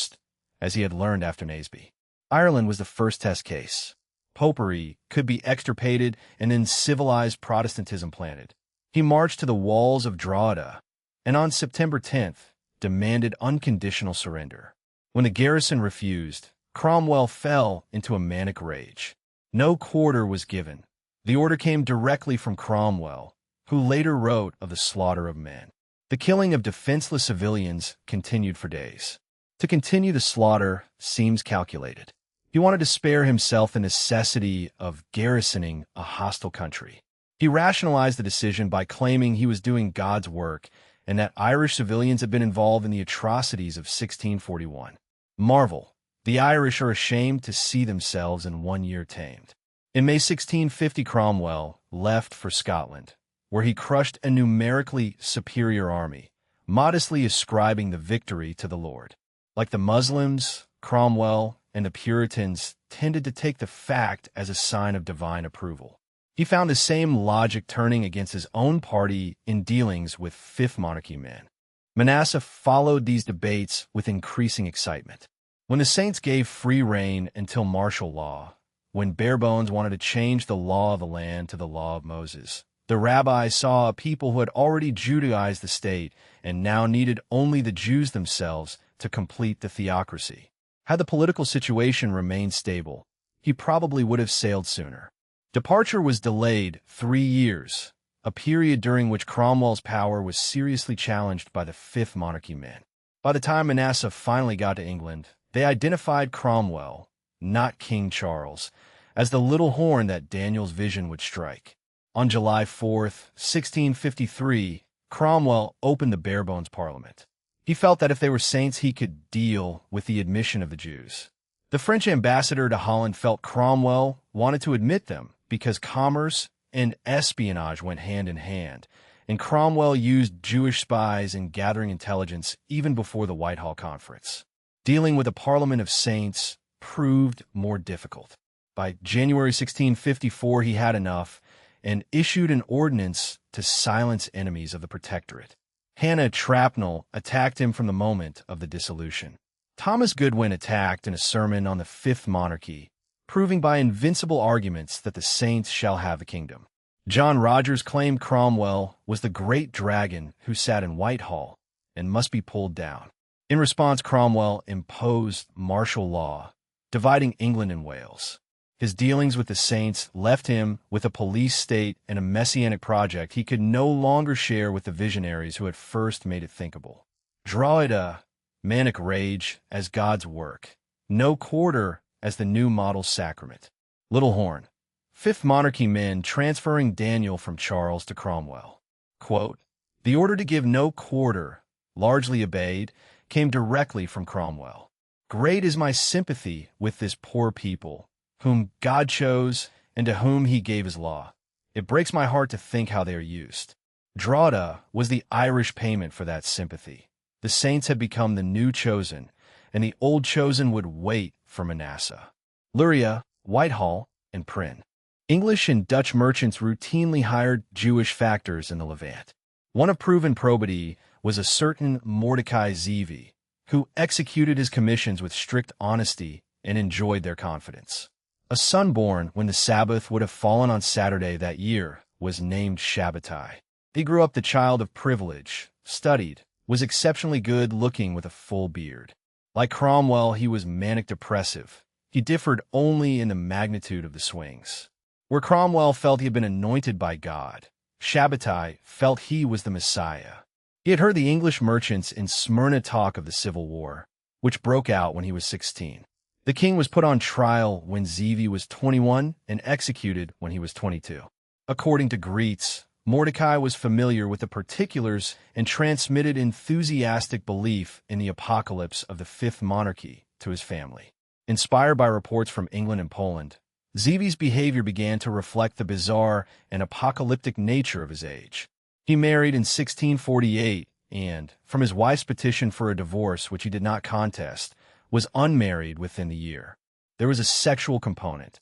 as he had learned after Naseby. Ireland was the first test case. Popery could be extirpated and then civilized Protestantism planted. He marched to the walls of Drogheda, and on September 10th, demanded unconditional surrender. When the garrison refused, Cromwell fell into a manic rage. No quarter was given. The order came directly from Cromwell, who later wrote of the slaughter of men. The killing of defenseless civilians continued for days. To continue the slaughter seems calculated. He wanted to spare himself the necessity of garrisoning a hostile country. He rationalized the decision by claiming he was doing God's work and that Irish civilians had been involved in the atrocities of 1641. Marvel, the Irish are ashamed to see themselves in 1 year tamed. In May 1650, Cromwell left for Scotland, where he crushed a numerically superior army, modestly ascribing the victory to the Lord. Like the Muslims, Cromwell and the Puritans tended to take the fact as a sign of divine approval. He found the same logic turning against his own party in dealings with Fifth Monarchy men. Manasseh followed these debates with increasing excitement. When the Saints gave free rein until martial law, when Barebones wanted to change the law of the land to the law of Moses, the rabbis saw a people who had already Judaized the state and now needed only the Jews themselves to complete the theocracy. Had the political situation remained stable, he probably would have sailed sooner. Departure was delayed 3 years, a period during which Cromwell's power was seriously challenged by the Fifth Monarchy men. By the time Manasseh finally got to England, they identified Cromwell, not King Charles, as the little horn that Daniel's vision would strike. On July 4, 1653, Cromwell opened the Barebones Parliament. He felt that if they were saints, he could deal with the admission of the Jews. The French ambassador to Holland felt Cromwell wanted to admit them because commerce and espionage went hand in hand, and Cromwell used Jewish spies in gathering intelligence even before the Whitehall Conference. Dealing with a parliament of saints proved more difficult. By January 1654, he had enough and issued an ordinance to silence enemies of the Protectorate. Hannah Trapnell attacked him from the moment of the dissolution. Thomas Goodwin attacked in a sermon on the Fifth Monarchy, proving by invincible arguments that the saints shall have the kingdom. John Rogers claimed Cromwell was the great dragon who sat in Whitehall and must be pulled down. In response, Cromwell imposed martial law, dividing England and Wales. His dealings with the saints left him with a police state and a messianic project he could no longer share with the visionaries who had first made it thinkable. Draw it a manic rage as God's work, no quarter as the new model sacrament. Little Horn. Fifth Monarchy men transferring Daniel from Charles to Cromwell. Quote, the order to give no quarter, largely obeyed, came directly from Cromwell. Great is my sympathy with this poor people, whom God chose and to whom he gave his law. It breaks my heart to think how they are used. Draughta was the Irish payment for that sympathy. The saints had become the new chosen, and the old chosen would wait for Manasseh. Luria, Whitehall, and Prynne. English and Dutch merchants routinely hired Jewish factors in the Levant. One of proven probity was a certain Mordecai Zevi, who executed his commissions with strict honesty and enjoyed their confidence. A son born when the Sabbath would have fallen on Saturday that year was named Shabbatai. He grew up the child of privilege, studied, was exceptionally good-looking with a full beard. Like Cromwell, he was manic-depressive. He differed only in the magnitude of the swings. Where Cromwell felt he had been anointed by God, Shabbatai felt he was the Messiah. He had heard the English merchants in Smyrna talk of the Civil War, which broke out when he was 16. The king was put on trial when Zevi was 21 and executed when he was 22. According to Greets, Mordecai was familiar with the particulars and transmitted enthusiastic belief in the apocalypse of the Fifth Monarchy to his family. Inspired by reports from England and Poland, Zevi's behavior began to reflect the bizarre and apocalyptic nature of his age. He married in 1648 and, from his wife's petition for a divorce which he did not contest, was unmarried within the year. There was a sexual component.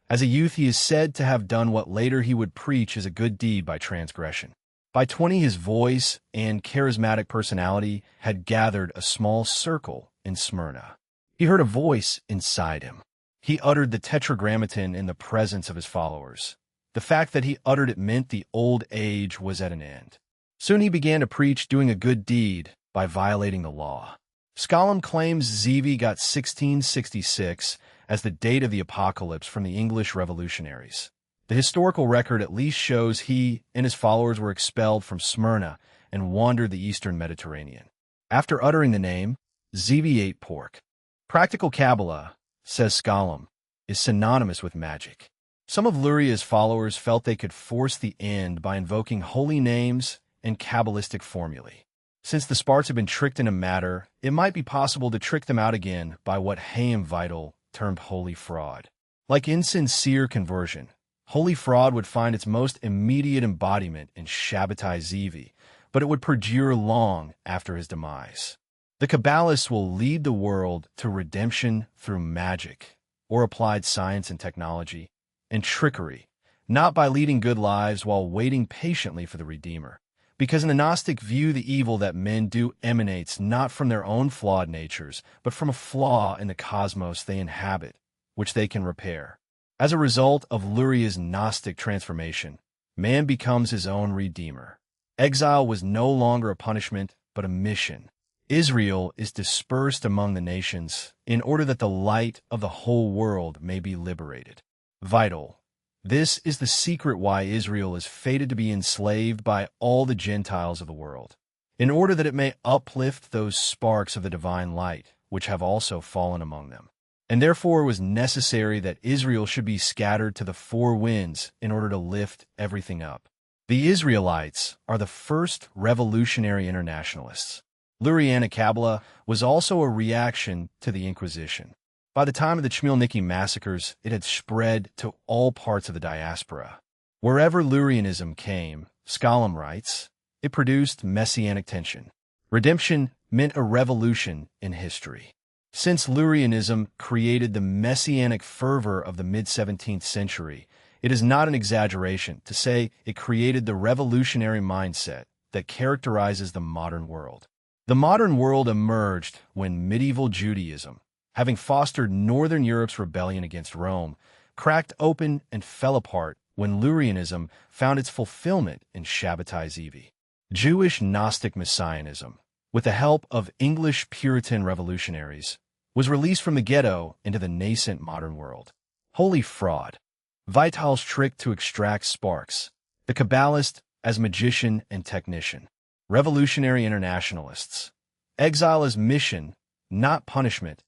As a youth, he is said to have done what later he would preach as a good deed by transgression. By 20, his voice and charismatic personality had gathered a small circle in Smyrna. He heard a voice inside him. He uttered the Tetragrammaton in the presence of his followers. The fact that he uttered it meant the old age was at an end. Soon he began to preach doing a good deed by violating the law. Scholem claims Zevi got 1666 as the date of the apocalypse from the English revolutionaries. The historical record at least shows he and his followers were expelled from Smyrna and wandered the eastern Mediterranean. After uttering the name, Zevi ate pork. Practical Kabbalah, says Scholem, is synonymous with magic. Some of Luria's followers felt they could force the end by invoking holy names and Kabbalistic formulae. Since the Sparts had been tricked into matter, it might be possible to trick them out again by what Chaim Vital termed holy fraud. Like insincere conversion, holy fraud would find its most immediate embodiment in Shabbatai Zevi, but it would perdure long after his demise. The Kabbalists will lead the world to redemption through magic, or applied science and technology, and trickery, not by leading good lives while waiting patiently for the Redeemer. Because in the Gnostic view, the evil that men do emanates not from their own flawed natures, but from a flaw in the cosmos they inhabit, which they can repair. As a result of Luria's Gnostic transformation, man becomes his own Redeemer. Exile was no longer a punishment, but a mission. Israel is dispersed among the nations in order that the light of the whole world may be liberated. Vital. This is the secret why Israel is fated to be enslaved by all the Gentiles of the world, in order that it may uplift those sparks of the divine light, which have also fallen among them. And therefore it was necessary that Israel should be scattered to the four winds in order to lift everything up. The Israelites are the first revolutionary internationalists. Lurianic Kabbalah was also a reaction to the Inquisition. By the time of the Chmielnicki massacres, it had spread to all parts of the diaspora. Wherever Lurianism came, Scholem writes, it produced messianic tension. Redemption meant a revolution in history. Since Lurianism created the messianic fervor of the mid-17th century, it is not an exaggeration to say it created the revolutionary mindset that characterizes the modern world. The modern world emerged when medieval Judaism, having fostered Northern Europe's rebellion against Rome, cracked open and fell apart when Lurianism found its fulfillment in Shabbatai Zevi. Jewish Gnostic Messianism, with the help of English Puritan revolutionaries, was released from the ghetto into the nascent modern world. Holy fraud. Vital's trick to extract sparks. The Kabbalist as magician and technician. Revolutionary internationalists. Exile as mission, not punishment.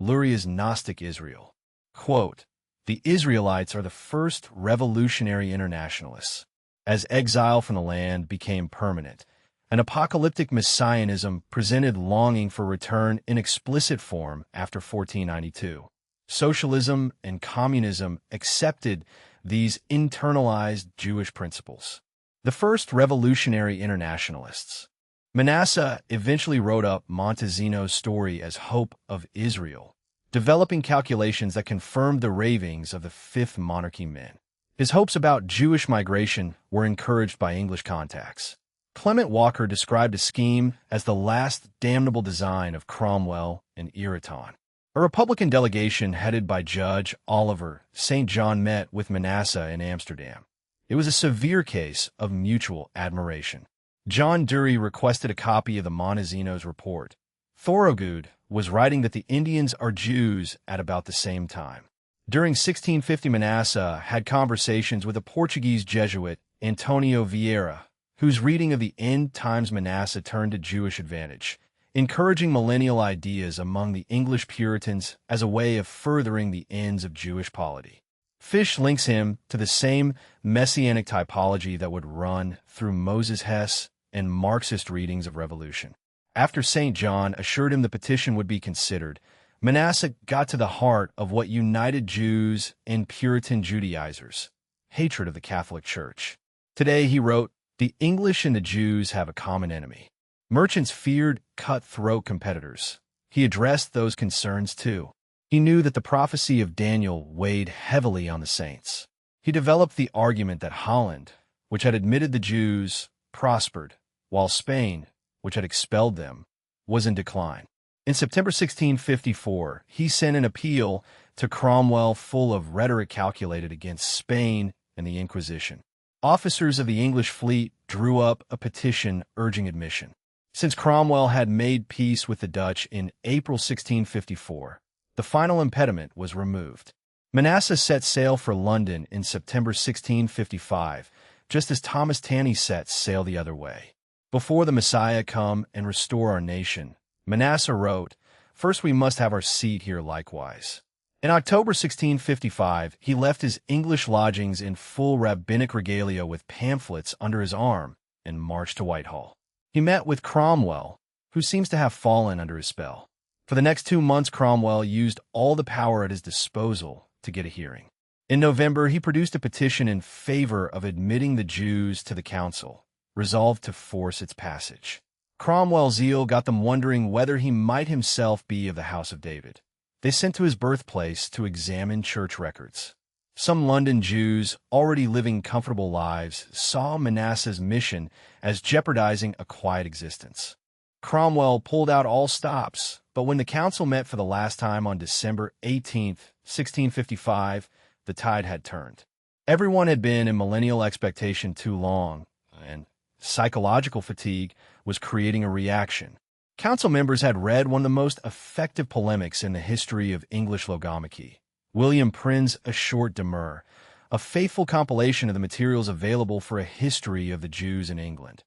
Luria's Gnostic Israel. Quote, the Israelites are the first revolutionary internationalists. As exile from the land became permanent, an apocalyptic messianism presented longing for return in explicit form after 1492. Socialism and communism accepted these internalized Jewish principles. The first revolutionary internationalists. Manasseh eventually wrote up Montezino's story as Hope of Israel, developing calculations that confirmed the ravings of the Fifth Monarchy men. His hopes about Jewish migration were encouraged by English contacts. Clement Walker described a scheme as the last damnable design of Cromwell and Ireton. A Republican delegation headed by Judge Oliver St. John met with Manasseh in Amsterdam. It was a severe case of mutual admiration. John Dury requested a copy of the Montezino's report. Thorogood was writing that the Indians are Jews at about the same time. During 1650, Manasseh had conversations with a Portuguese Jesuit, Antonio Vieira, whose reading of the End Times Manasseh turned to Jewish advantage, encouraging millennial ideas among the English Puritans as a way of furthering the ends of Jewish polity. Fish links him to the same messianic typology that would run through Moses Hess and Marxist readings of revolution. After St. John assured him the petition would be considered, Manasseh got to the heart of what united Jews and Puritan Judaizers: hatred of the Catholic Church. Today, he wrote, the English and the Jews have a common enemy. Merchants feared cutthroat competitors. He addressed those concerns too. He knew that the prophecy of Daniel weighed heavily on the saints. He developed the argument that Holland, which had admitted the Jews, prospered, while Spain, which had expelled them, was in decline. In September 1654, he sent an appeal to Cromwell full of rhetoric calculated against Spain and the Inquisition. Officers of the English fleet drew up a petition urging admission. Since Cromwell had made peace with the Dutch in April 1654, the final impediment was removed. Manasseh set sail for London in September 1655, just as Thomas Taney set sail the other way. Before the Messiah come and restore our nation, Manasseh wrote, first we must have our seat here likewise. In October 1655, he left his English lodgings in full rabbinic regalia with pamphlets under his arm and marched to Whitehall. He met with Cromwell, who seems to have fallen under his spell. For the next 2 months, Cromwell used all the power at his disposal to get a hearing. In November, he produced a petition in favor of admitting the Jews to the council, resolved to force its passage. Cromwell's zeal got them wondering whether he might himself be of the House of David. They sent to his birthplace to examine church records. Some London Jews, already living comfortable lives, saw Manasseh's mission as jeopardizing a quiet existence. Cromwell pulled out all stops, but when the council met for the last time on December 18, 1655, the tide had turned. Everyone had been in millennial expectation too long, and psychological fatigue was creating a reaction. Council members had read one of the most effective polemics in the history of English logomachy, William Prynne's A Short Demur, a faithful compilation of the materials available for a history of the Jews in England.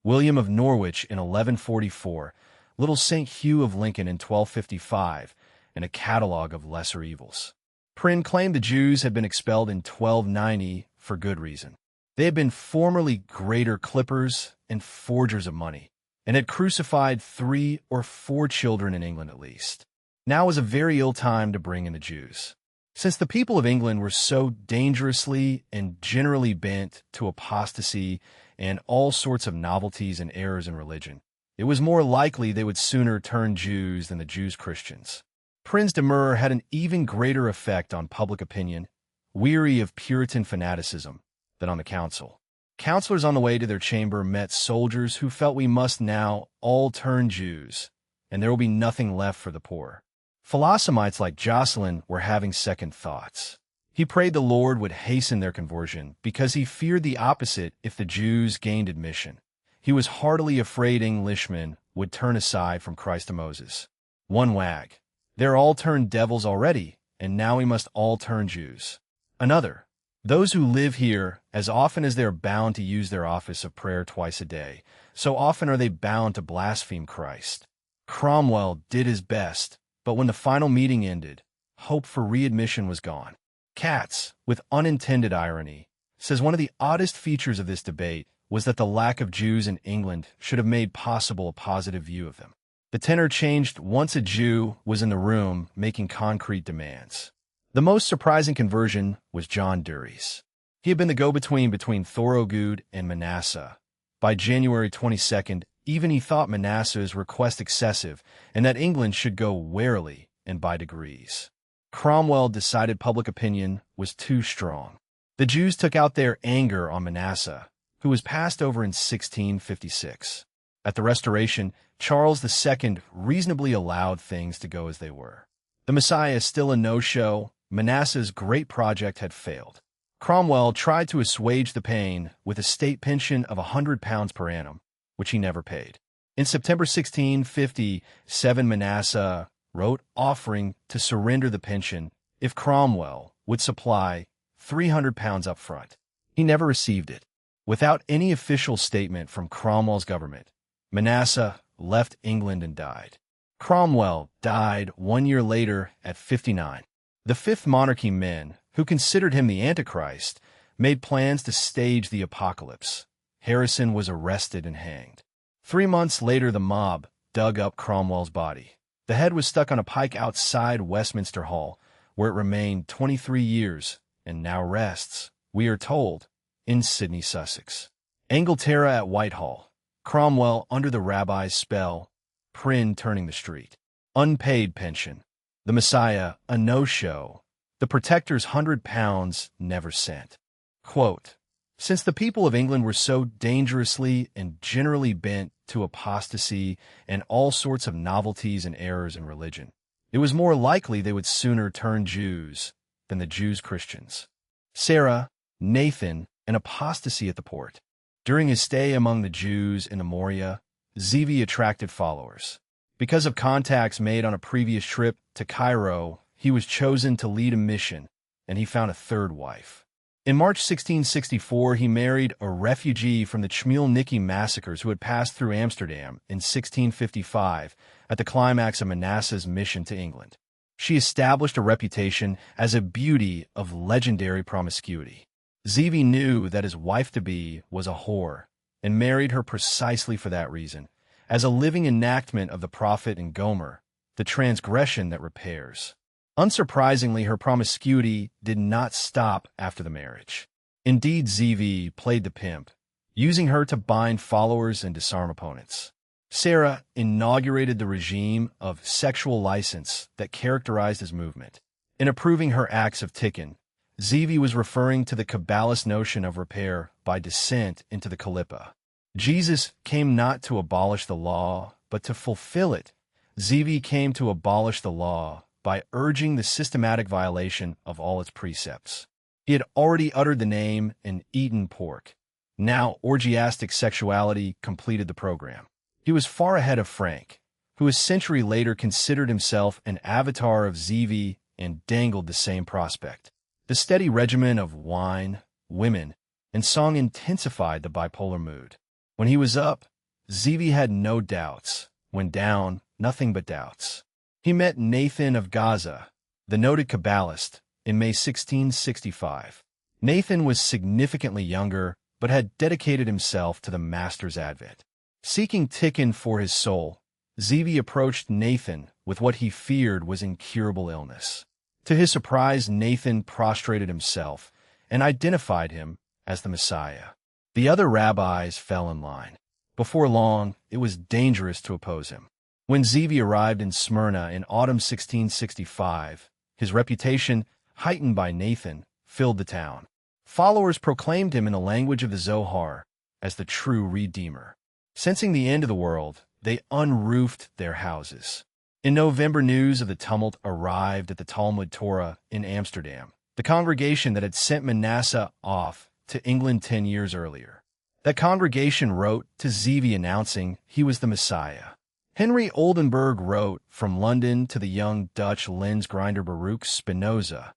William of Norwich in 1144, Little St. Hugh of Lincoln in 1255, and a catalogue of lesser evils. Prynne claimed the Jews had been expelled in 1290 for good reason. They had been formerly greater clippers and forgers of money, and had crucified 3 or 4 children in England at least. Now was a very ill time to bring in the Jews. Since the people of England were so dangerously and generally bent to apostasy and all sorts of novelties and errors in religion, it was more likely they would sooner turn Jews than the Jews Christians. Prynne's demur had an even greater effect on public opinion, weary of Puritan fanaticism, than on the council. Councilors on the way to their chamber met soldiers who felt we must now all turn Jews, and there will be nothing left for the poor. Philosomites like Jocelyn were having second thoughts. He prayed the Lord would hasten their conversion because he feared the opposite if the Jews gained admission. He was heartily afraid Englishmen would turn aside from Christ to Moses. One wag. They're all turned devils already, and now we must all turn Jews. Another. Those who live here, as often as they are bound to use their office of prayer twice a day, so often are they bound to blaspheme Christ. Cromwell did his best, but when the final meeting ended, hope for readmission was gone. Katz, with unintended irony, says one of the oddest features of this debate was that the lack of Jews in England should have made possible a positive view of them. The tenor changed once a Jew was in the room making concrete demands. The most surprising conversion was John Dury's. He had been the go-between between Thorogud and Manasseh. By January 22nd, even he thought Manasseh's request excessive and that England should go warily and by degrees. Cromwell decided public opinion was too strong. The Jews took out their anger on Manasseh, who was passed over in 1656. At the Restoration, Charles II reasonably allowed things to go as they were. The Messiah is still a no-show. Manasseh's great project had failed. Cromwell tried to assuage the pain with a state pension of £100 per annum, which he never paid. In September 1657, Manasseh wrote offering to surrender the pension if Cromwell would supply £300 up front. He never received it. Without any official statement from Cromwell's government, Manasseh left England and died. Cromwell died 1 year later at 59. The Fifth Monarchy men, who considered him the Antichrist, made plans to stage the apocalypse. Harrison was arrested and hanged. 3 months later, the mob dug up Cromwell's body. The head was stuck on a pike outside Westminster Hall, where it remained 23 years and now rests, we are told, in Sidney, Sussex. Angleterra at Whitehall. Cromwell under the rabbi's spell. Prynne turning the street. Unpaid pension. The Messiah, a no-show. The Protector's £100 never sent. Quote, since the people of England were so dangerously and generally bent to apostasy and all sorts of novelties and errors in religion, it was more likely they would sooner turn Jews than the Jews Christians. Sarah, Nathan, an apostasy at the port. During his stay among the Jews in Amoria, Zevi attracted followers. Because of contacts made on a previous trip to Cairo, he was chosen to lead a mission, and he found a third wife. In March 1664, he married a refugee from the Chmielnicki massacres who had passed through Amsterdam in 1655 at the climax of Manasseh's mission to England. She established a reputation as a beauty of legendary promiscuity. Zevi knew that his wife-to-be was a whore and married her precisely for that reason, as a living enactment of the prophet in Gomer, the transgression that repairs. Unsurprisingly, her promiscuity did not stop after the marriage. Indeed, Zevi played the pimp, using her to bind followers and disarm opponents. Sarah inaugurated the regime of sexual license that characterized his movement. In approving her acts of tikkun, Zevi was referring to the Kabbalist notion of repair by descent into the Kalippah. Jesus came not to abolish the law, but to fulfill it. Zevi came to abolish the law by urging the systematic violation of all its precepts. He had already uttered the name and eaten pork. Now orgiastic sexuality completed the program. He was far ahead of Frank, who a century later considered himself an avatar of Zevi and dangled the same prospect. The steady regimen of wine, women, and song intensified the bipolar mood. When he was up, Zevi had no doubts. When down, nothing but doubts. He met Nathan of Gaza, the noted Kabbalist, in May 1665. Nathan was significantly younger, but had dedicated himself to the Master's advent. Seeking tikkun for his soul, Zevi approached Nathan with what he feared was incurable illness. To his surprise, Nathan prostrated himself and identified him as the Messiah. The other rabbis fell in line. Before long, it was dangerous to oppose him. When Zevi arrived in Smyrna in autumn 1665, his reputation, heightened by Nathan, filled the town. Followers proclaimed him in the language of the Zohar as the true Redeemer. Sensing the end of the world, they unroofed their houses. In November, news of the tumult arrived at the Talmud Torah in Amsterdam, the congregation that had sent Manasseh off to England 10 years earlier. That congregation wrote to Zevi announcing he was the Messiah. Henry Oldenburg wrote from London to the young Dutch lens-grinder Baruch Spinoza,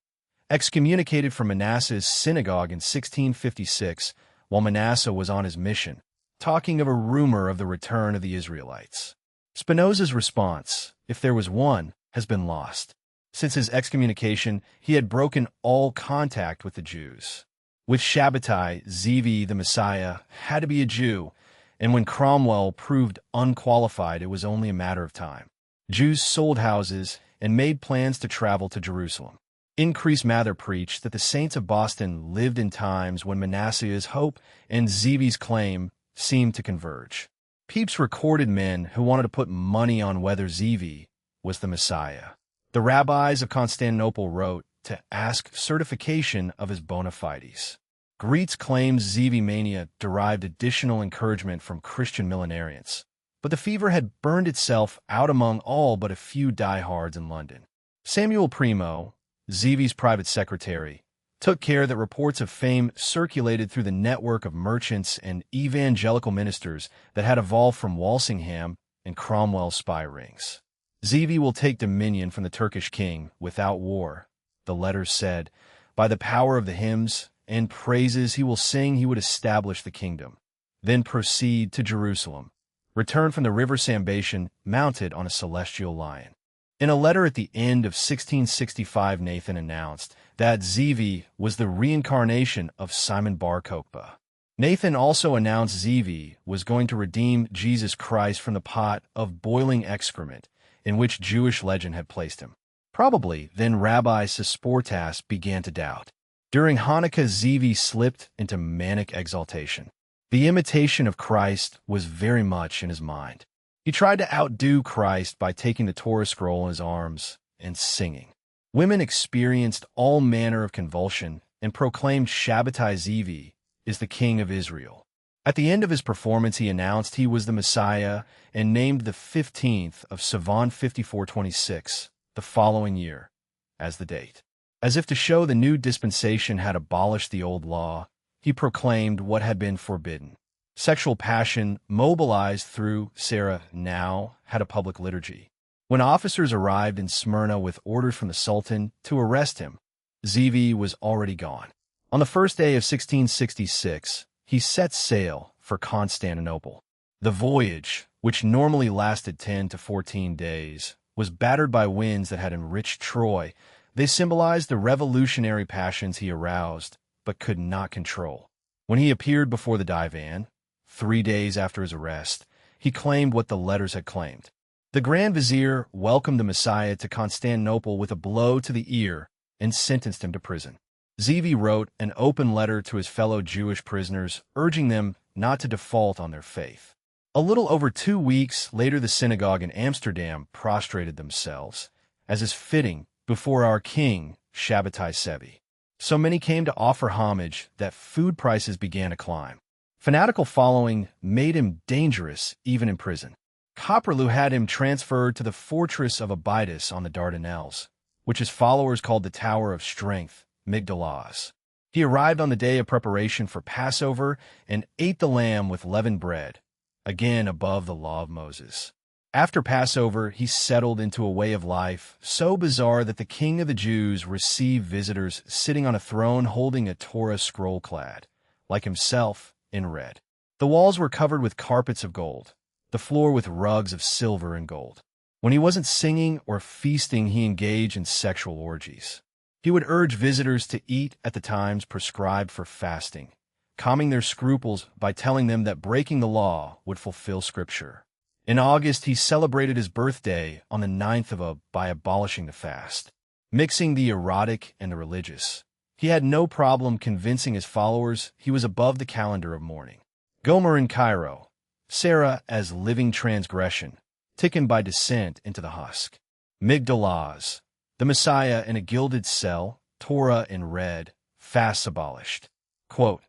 excommunicated from Manasseh's synagogue in 1656 while Manasseh was on his mission, talking of a rumor of the return of the Israelites. Spinoza's response, if there was one, has been lost. Since his excommunication, he had broken all contact with the Jews. With Shabbatai, Zevi, the Messiah, had to be a Jew, and when Cromwell proved unqualified, it was only a matter of time. Jews sold houses and made plans to travel to Jerusalem. Increase Mather preached that the saints of Boston lived in times when Manasseh's hope and Zevi's claim seemed to converge. Pepys recorded men who wanted to put money on whether Zevi was the Messiah. The rabbis of Constantinople wrote to ask certification of his bona fides. Greets claims Zevi mania derived additional encouragement from Christian millenarians, but the fever had burned itself out among all but a few diehards in London. Samuel Primo, Zevi's private secretary, took care that reports of fame circulated through the network of merchants and evangelical ministers that had evolved from Walsingham and Cromwell's spy rings. Zevi will take dominion from the Turkish king without war, the letters said. By the power of the hymns and praises he will sing, he would establish the kingdom. Then proceed to Jerusalem, return from the river Sambation mounted on a celestial lion. In a letter at the end of 1665, Nathan announced that Zevi was the reincarnation of Simon Bar Kokhba. Nathan also announced Zevi was going to redeem Jesus Christ from the pot of boiling excrement in which Jewish legend had placed him. Probably then Rabbi Sisportas began to doubt. During Hanukkah, Zevi slipped into manic exaltation. The imitation of Christ was very much in his mind. He tried to outdo Christ by taking the Torah scroll in his arms and singing. Women experienced all manner of convulsion and proclaimed Shabbatai Zevi is the king of Israel. At the end of his performance, he announced he was the Messiah and named the 15th of Sivan 5426, the following year, as the date. As if to show the new dispensation had abolished the old law, he proclaimed what had been forbidden. Sexual passion, mobilized through Sarah, now had a public liturgy. When officers arrived in Smyrna with orders from the Sultan to arrest him, Zevi was already gone. On the first day of 1666, he set sail for Constantinople. The voyage, which normally lasted 10 to 14 days, was battered by winds that had enriched Troy. They symbolized the revolutionary passions he aroused, but could not control. When he appeared before the Divan, 3 days after his arrest, he claimed what the letters had claimed. The Grand Vizier welcomed the Messiah to Constantinople with a blow to the ear and sentenced him to prison. Zevi wrote an open letter to his fellow Jewish prisoners, urging them not to default on their faith. A little over 2 weeks later, the synagogue in Amsterdam prostrated themselves, as is fitting, before our king, Shabbatai Sevi. So many came to offer homage that food prices began to climb. Fanatical following made him dangerous even in prison. Copperlew had him transferred to the fortress of Abydos on the Dardanelles, which his followers called the Tower of Strength, Migdalas. He arrived on the day of preparation for Passover and ate the lamb with leavened bread, again above the law of Moses. After Passover, he settled into a way of life so bizarre that the king of the Jews received visitors sitting on a throne holding a Torah scroll clad, like himself, in red. The walls were covered with carpets of gold, the floor with rugs of silver and gold. When he wasn't singing or feasting, he engaged in sexual orgies. He would urge visitors to eat at the times prescribed for fasting, calming their scruples by telling them that breaking the law would fulfill Scripture. In August, he celebrated his birthday on the 9th of Ab by abolishing the fast, mixing the erotic and the religious. He had no problem convincing his followers he was above the calendar of mourning. Gomer in Cairo, Sarah as living transgression, Tikkun by descent into the husk. Migdalas, the Messiah in a gilded cell, Torah in red, fasts abolished. Quote,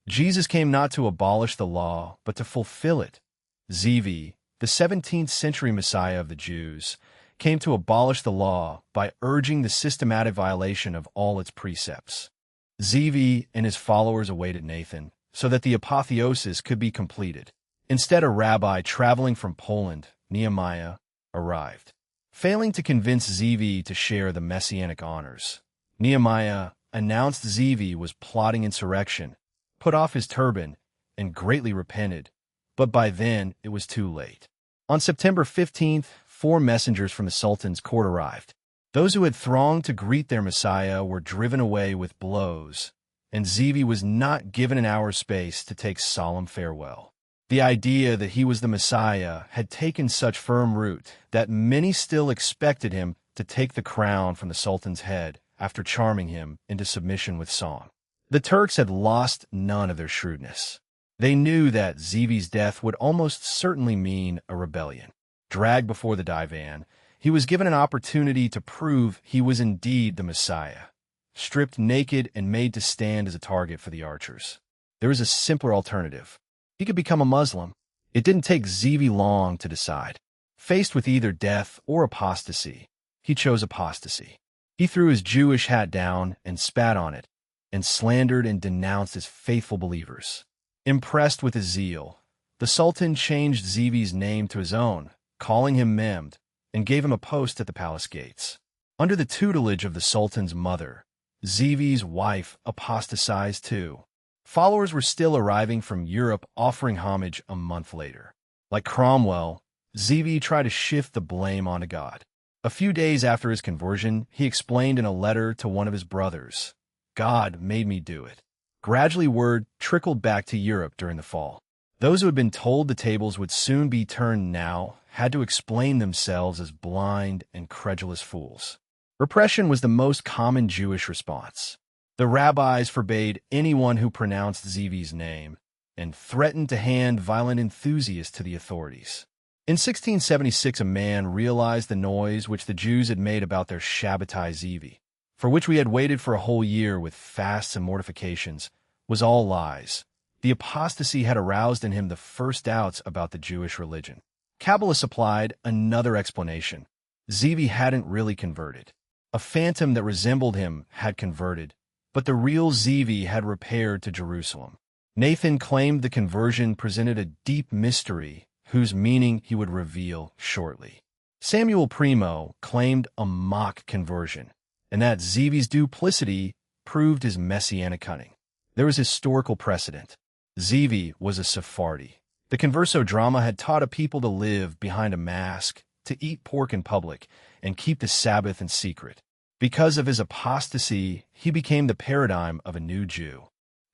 Jesus came not to abolish the law, but to fulfill it. Zevi, the 17th century Messiah of the Jews, came to abolish the law by urging the systematic violation of all its precepts. Zevi and his followers awaited Nathan so that the apotheosis could be completed. Instead, a rabbi traveling from Poland, Nehemiah, arrived. Failing to convince Zevi to share the messianic honors, Nehemiah announced Zevi was plotting insurrection, put off his turban, and greatly repented, but by then it was too late. On September 15th, 4 messengers from the Sultan's court arrived. Those who had thronged to greet their Messiah were driven away with blows, and Zevi was not given an hour's space to take solemn farewell. The idea that he was the Messiah had taken such firm root that many still expected him to take the crown from the Sultan's head after charming him into submission with song. The Turks had lost none of their shrewdness. They knew that Zevi's death would almost certainly mean a rebellion. Dragged before the Divan, he was given an opportunity to prove he was indeed the Messiah, stripped naked and made to stand as a target for the archers. There was a simpler alternative. He could become a Muslim. It didn't take Zevi long to decide. Faced with either death or apostasy, he chose apostasy. He threw his Jewish hat down and spat on it, and slandered and denounced his faithful believers. Impressed with his zeal, the Sultan changed Zevi's name to his own, calling him Mehmed, and gave him a post at the palace gates. Under the tutelage of the Sultan's mother, Zevi's wife apostatized too. Followers were still arriving from Europe offering homage a month later. Like Cromwell, Zevi tried to shift the blame onto God. A few days after his conversion, he explained in a letter to one of his brothers, God made me do it. Gradually word trickled back to Europe during the fall. Those who had been told the tables would soon be turned now had to explain themselves as blind and credulous fools. Repression was the most common Jewish response. The rabbis forbade anyone who pronounced Zevi's name and threatened to hand violent enthusiasts to the authorities. In 1676, a man realized the noise which the Jews had made about their Shabbatai Zevi, for which we had waited for a whole year with fasts and mortifications, was all lies. The apostasy had aroused in him the first doubts about the Jewish religion. Kabbalah supplied another explanation. Zevi hadn't really converted. A phantom that resembled him had converted, but the real Zevi had repaired to Jerusalem. Nathan claimed the conversion presented a deep mystery whose meaning he would reveal shortly. Samuel Primo claimed a mock conversion, and that Zevi's duplicity proved his messianic cunning. There was historical precedent. Zevi was a Sephardi. The Converso drama had taught a people to live behind a mask to eat pork in public and keep the Sabbath in secret. Because of his apostasy, he became the paradigm of a new Jew.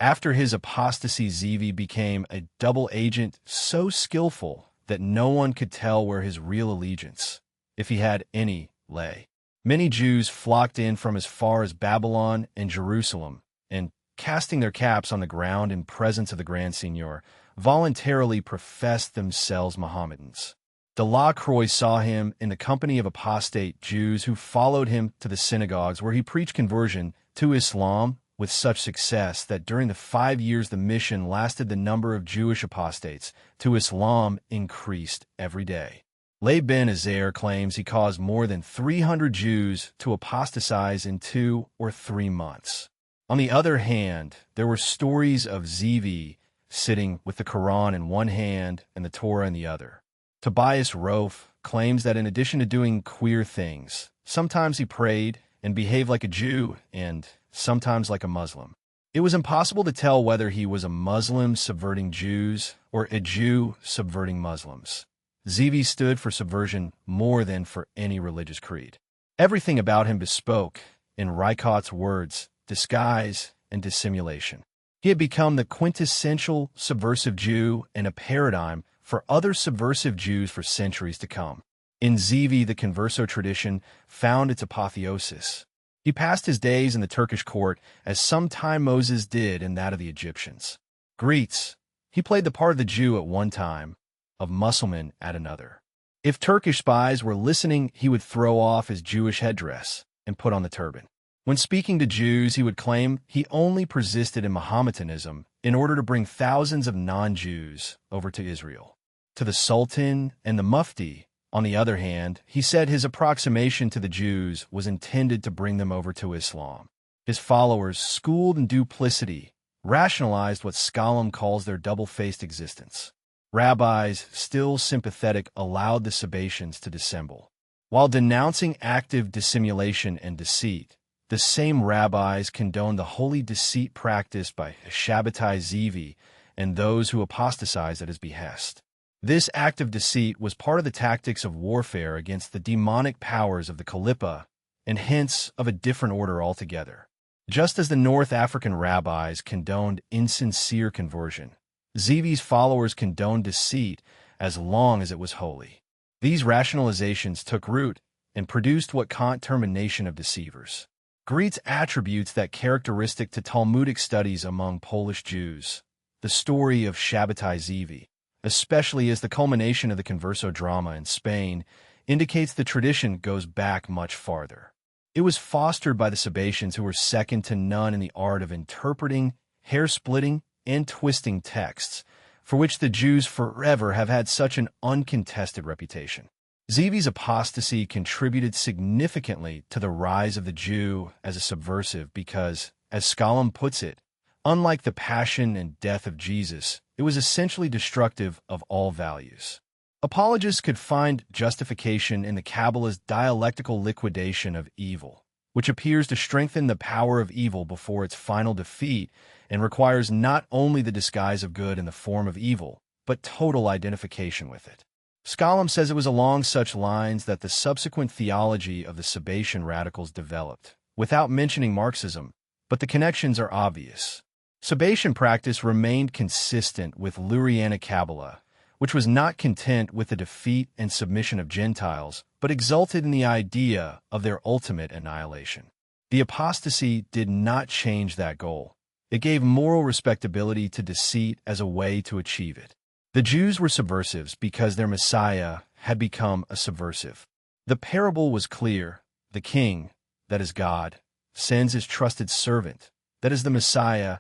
After his apostasy, Zivi became a double agent so skillful that no one could tell where his real allegiance, if he had any, lay. Many Jews flocked in from as far as Babylon and Jerusalem, and, casting their caps on the ground in presence of the Grand Signior, voluntarily professed themselves Mohammedans. Delacroix saw him in the company of apostate Jews who followed him to the synagogues where he preached conversion to Islam with such success that during the 5 years the mission lasted, the number of Jewish apostates to Islam increased every day. Lay Ben Azair claims he caused more than 300 Jews to apostatize in 2 or 3 months. On the other hand, there were stories of Zivi sitting with the Quran in one hand and the Torah in the other. Tobias Rofe claims that in addition to doing queer things, sometimes he prayed and behaved like a Jew and sometimes like a Muslim. It was impossible to tell whether he was a Muslim subverting Jews or a Jew subverting Muslims. Zivi stood for subversion more than for any religious creed. Everything about him bespoke, in Reichott's words, disguise and dissimulation. He had become the quintessential subversive Jew and a paradigm for other subversive Jews for centuries to come. In Zivi, the Converso tradition found its apotheosis. He passed his days in the Turkish court as sometime Moses did in that of the Egyptians. Greets, he played the part of the Jew at one time, of Mussulman at another. If Turkish spies were listening, he would throw off his Jewish headdress and put on the turban. When speaking to Jews, he would claim he only persisted in Mohammedanism in order to bring thousands of non-Jews over to Israel. To the Sultan and the Mufti, on the other hand, he said his approximation to the Jews was intended to bring them over to Islam. His followers, schooled in duplicity, rationalized what Scholem calls their double-faced existence. Rabbis, still sympathetic, allowed the Sabbatians to dissemble. While denouncing active dissimulation and deceit, the same rabbis condoned the holy deceit practiced by Shabbatai Zivi and those who apostatized at his behest. This act of deceit was part of the tactics of warfare against the demonic powers of the Khalifa, and hence of a different order altogether. Just as the North African rabbis condoned insincere conversion, Zivi's followers condoned deceit as long as it was holy. These rationalizations took root and produced what Kant termed a nation of deceivers. Greets attributes that characteristic to Talmudic studies among Polish Jews, the story of Shabbatai Zivi, especially as the culmination of the Converso drama in Spain, indicates the tradition goes back much farther. It was fostered by the Sabbatians, who were second to none in the art of interpreting, hair-splitting, and twisting texts, for which the Jews forever have had such an uncontested reputation. Zivi's apostasy contributed significantly to the rise of the Jew as a subversive because, as Scholem puts it, unlike the passion and death of Jesus, it was essentially destructive of all values. Apologists could find justification in the Kabbalah's dialectical liquidation of evil, which appears to strengthen the power of evil before its final defeat and requires not only the disguise of good in the form of evil, but total identification with it. Scholem says it was along such lines that the subsequent theology of the Sabbatian radicals developed, without mentioning Marxism, but the connections are obvious. Sabbatian practice remained consistent with Lurianic Kabbalah, which was not content with the defeat and submission of Gentiles, but exulted in the idea of their ultimate annihilation. The apostasy did not change that goal. It gave moral respectability to deceit as a way to achieve it. The Jews were subversives because their Messiah had become a subversive. The parable was clear. The king, that is God, sends his trusted servant, that is the Messiah,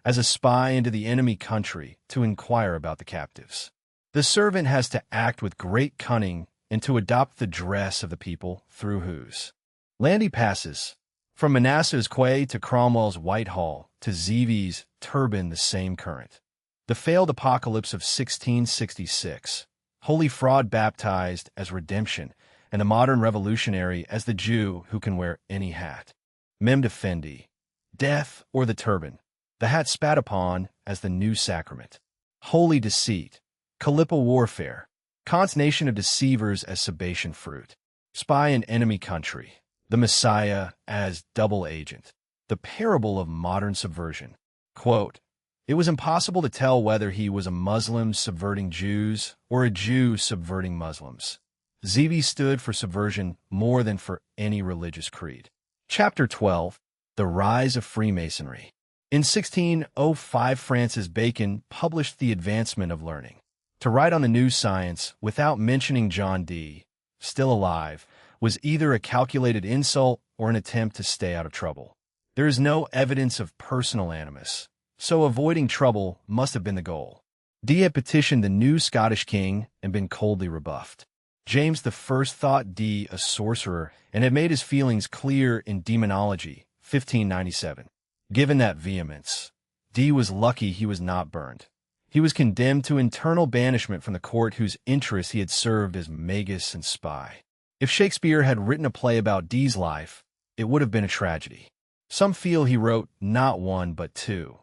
as a spy into the enemy country to inquire about the captives. The servant has to act with great cunning and to adopt the dress of the people through whose land he passes. From Manasseh's quay to Cromwell's Whitehall to Zivi's turban, the same current. The failed apocalypse of 1666, holy fraud baptized as redemption, and the modern revolutionary as the Jew who can wear any hat. Mem defendi, death or the turban, the hat spat upon as the new sacrament. Holy deceit, Kalippa warfare, Kant's nation of deceivers as Sabatian fruit, spy in enemy country, the Messiah as double agent, the parable of modern subversion. Quote, "It was impossible to tell whether he was a Muslim subverting Jews or a Jew subverting Muslims. Zevi stood for subversion more than for any religious creed." Chapter 12, The Rise of Freemasonry. In 1605, Francis Bacon published The Advancement of Learning. To write on the new science without mentioning John Dee, still alive, was either a calculated insult or an attempt to stay out of trouble. There is no evidence of personal animus, so avoiding trouble must have been the goal. Dee had petitioned the new Scottish king and been coldly rebuffed. James I thought Dee a sorcerer and had made his feelings clear in Demonology, 1597. Given that vehemence, Dee was lucky he was not burned. He was condemned to internal banishment from the court whose interests he had served as magus and spy. If Shakespeare had written a play about Dee's life, it would have been a tragedy. Some feel he wrote not one but two.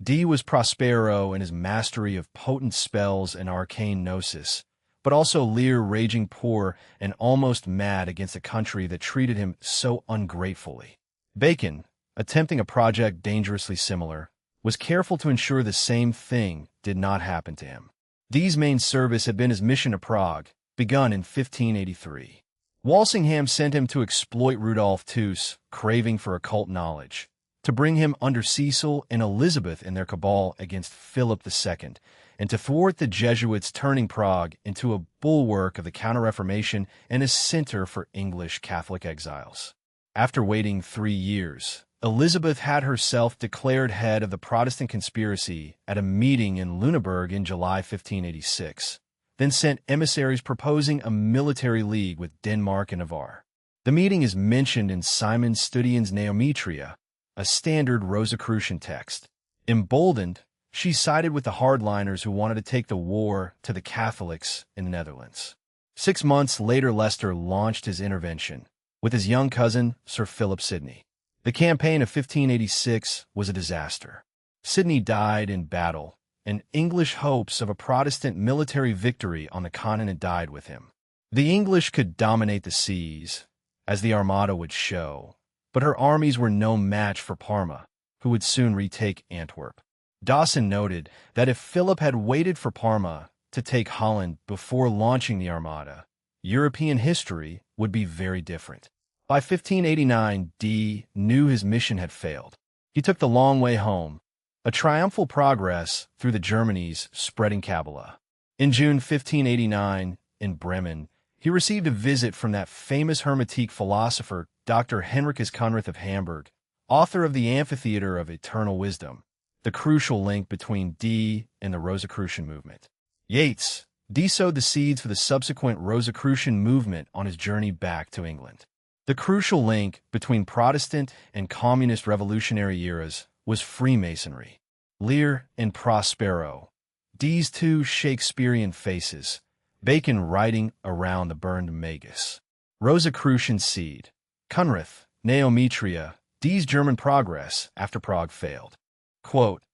Dee was Prospero in his mastery of potent spells and arcane gnosis, but also Lear raging poor and almost mad against a country that treated him so ungratefully. Bacon, attempting a project dangerously similar, was careful to ensure the same thing did not happen to him. Dee's main service had been his mission to Prague, begun in 1583. Walsingham sent him to exploit Rudolf Tooss, craving for occult knowledge, to bring him under Cecil and Elizabeth in their cabal against Philip II, and to thwart the Jesuits turning Prague into a bulwark of the Counter-Reformation and a center for English Catholic exiles. After waiting 3 years, Elizabeth had herself declared head of the Protestant conspiracy at a meeting in Lüneburg in July 1586, then sent emissaries proposing a military league with Denmark and Navarre. The meeting is mentioned in Simon Studian's Neometria, a standard Rosicrucian text. Emboldened, she sided with the hardliners who wanted to take the war to the Catholics in the Netherlands. 6 months later, Leicester launched his intervention with his young cousin, Sir Philip Sidney. The campaign of 1586 was a disaster. Sidney died in battle, and English hopes of a Protestant military victory on the continent died with him. The English could dominate the seas, as the Armada would show, but her armies were no match for Parma, who would soon retake Antwerp. Dawson noted that if Philip had waited for Parma to take Holland before launching the Armada, European history would be very different. By 1589, Dee knew his mission had failed. He took the long way home, a triumphal progress through the Germanies spreading Kabbalah. In June 1589, in Bremen, he received a visit from that famous Hermetic philosopher, Dr. Henricus Conrad of Hamburg, author of the Amphitheater of Eternal Wisdom, the crucial link between Dee and the Rosicrucian movement. Yeats, Dee sowed the seeds for the subsequent Rosicrucian movement on his journey back to England. The crucial link between Protestant and communist revolutionary eras was Freemasonry. Lear and Prospero, Dee's two Shakespearean faces, Bacon riding around the burned magus. Rosicrucian seed, Cunrath, Neometria, Dee's German progress after Prague failed. Quote,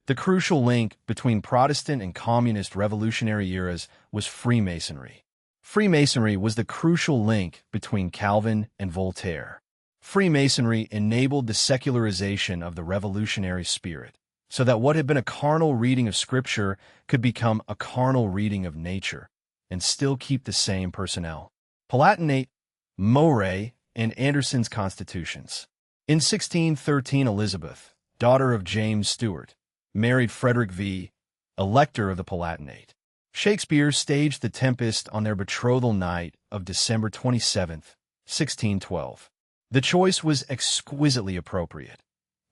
"The crucial link between Protestant and communist revolutionary eras was Freemasonry. Freemasonry was the crucial link between Calvin and Voltaire. Freemasonry enabled the secularization of the revolutionary spirit, so that what had been a carnal reading of Scripture could become a carnal reading of nature, and still keep the same personnel. Palatinate, Moray, and Anderson's constitutions. In 1613, Elizabeth, daughter of James Stuart, married Frederick V., elector of the Palatinate. Shakespeare staged The Tempest on their betrothal night of December 27, 1612. The choice was exquisitely appropriate.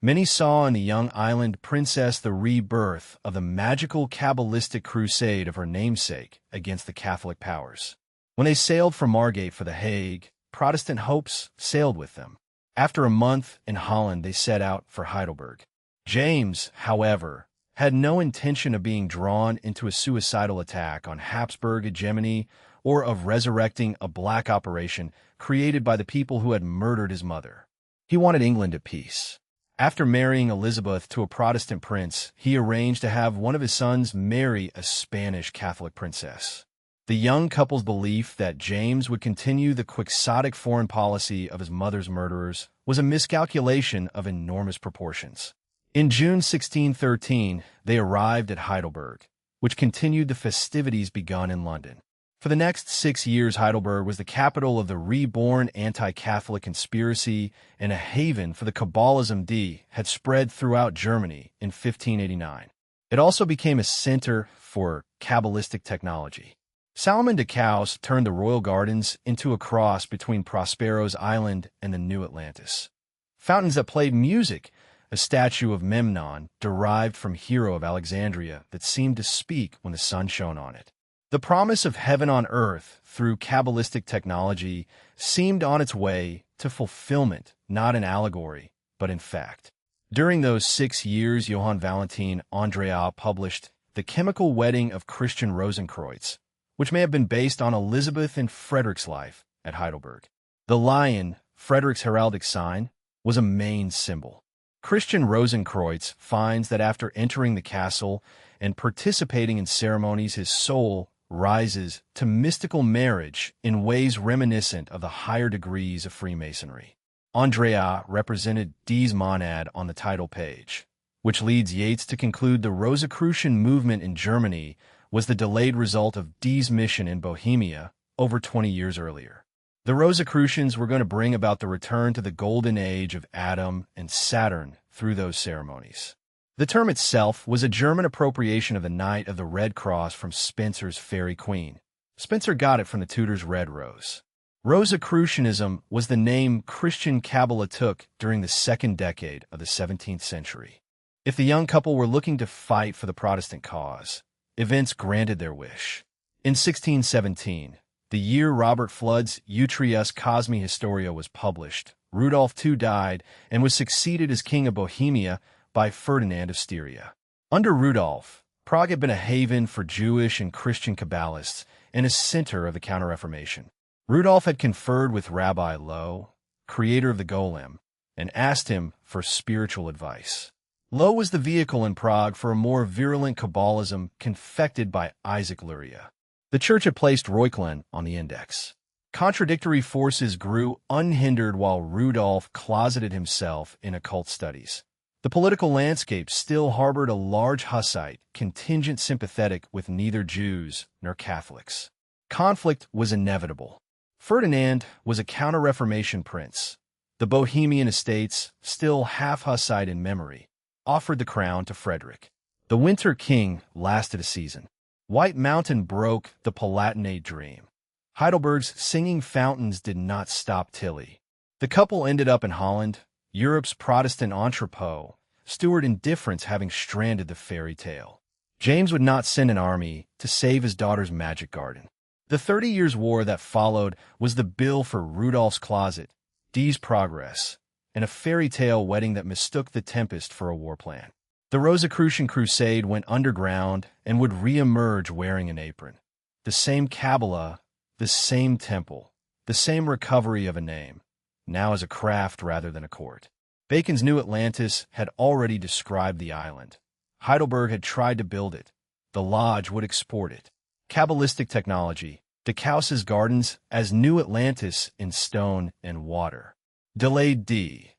Many saw in the young island princess the rebirth of the magical Kabbalistic crusade of her namesake against the Catholic powers. When they sailed from Margate for The Hague, Protestant hopes sailed with them. After a month in Holland, they set out for Heidelberg. James, however, had no intention of being drawn into a suicidal attack on Habsburg hegemony or of resurrecting a black operation created by the people who had murdered his mother. He wanted England at peace. After marrying Elizabeth to a Protestant prince, he arranged to have one of his sons marry a Spanish Catholic princess. The young couple's belief that James would continue the quixotic foreign policy of his mother's murderers was a miscalculation of enormous proportions. In June 1613, they arrived at Heidelberg, which continued the festivities begun in London. For the next 6 years, Heidelberg was the capital of the reborn anti-Catholic conspiracy and a haven for the Kabbalism had spread throughout Germany in 1589. It also became a center for Kabbalistic technology. Salomon de Caus turned the royal gardens into a cross between Prospero's island and the New Atlantis. Fountains that played music, a statue of Memnon derived from Hero of Alexandria that seemed to speak when the sun shone on it. The promise of heaven on earth through Kabbalistic technology seemed on its way to fulfillment, not in allegory, but in fact. During those 6 years, Johann Valentin Andreae published The Chemical Wedding of Christian Rosenkreuz, which may have been based on Elizabeth and Frederick's life at Heidelberg. The lion, Frederick's heraldic sign, was a main symbol. Christian Rosenkreuz finds that after entering the castle and participating in ceremonies, his soul rises to mystical marriage in ways reminiscent of the higher degrees of Freemasonry. Andreae represented D's monad on the title page, which leads Yeats to conclude the Rosicrucian movement in Germany was the delayed result of D's mission in Bohemia over 20 years earlier. The Rosicrucians were going to bring about the return to the golden age of Adam and Saturn through those ceremonies. The term itself was a German appropriation of the Knight of the Red Cross from Spenser's Faerie Queene. Spenser got it from the Tudors' Red Rose. Rosicrucianism was the name Christian Kabbalah took during the second decade of the 17th century. If the young couple were looking to fight for the Protestant cause, events granted their wish. In 1617, the year Robert Flood's Utrius Cosmi Historia was published, Rudolph II died and was succeeded as King of Bohemia by Ferdinand of Styria. Under Rudolph, Prague had been a haven for Jewish and Christian Kabbalists and a center of the Counter-Reformation. Rudolph had conferred with Rabbi Loew, creator of the Golem, and asked him for spiritual advice. Loew was the vehicle in Prague for a more virulent Kabbalism confected by Isaac Luria. The church had placed Reuchlin on the index. Contradictory forces grew unhindered while Rudolph closeted himself in occult studies. The political landscape still harbored a large Hussite contingent sympathetic with neither Jews nor Catholics. Conflict was inevitable. Ferdinand was a Counter-Reformation prince. The Bohemian estates, still half Hussite in memory, offered the crown to Frederick. The Winter King lasted a season. White Mountain broke the Palatinate dream. Heidelberg's singing fountains did not stop Tilly. The couple ended up in Holland, Europe's Protestant entrepot, steward indifference having stranded the fairy tale. James would not send an army to save his daughter's magic garden. The 30 Years' War that followed was the bill for Rudolph's closet, D's progress, and a fairy tale wedding that mistook the Tempest for a war plan. The Rosicrucian crusade went underground and would re-emerge wearing an apron. The same Kabbalah, the same temple, the same recovery of a name, now as a craft rather than a court. Bacon's New Atlantis had already described the island. Heidelberg had tried to build it. The Lodge would export it. Kabbalistic technology, de Caus's gardens as New Atlantis in stone and water. Delayed D.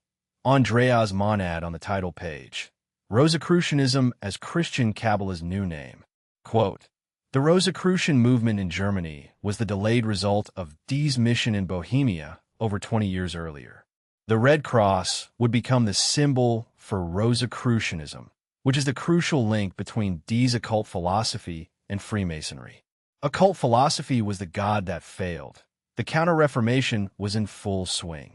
Andrea's monad on the title page. Rosicrucianism as Christian Kabbalah's new name. Quote, the Rosicrucian movement in Germany was the delayed result of D's mission in Bohemia over 20 years earlier. The Red Cross would become the symbol for Rosicrucianism, which is the crucial link between D's occult philosophy and Freemasonry. Occult philosophy was the god that failed. The Counter-Reformation was in full swing.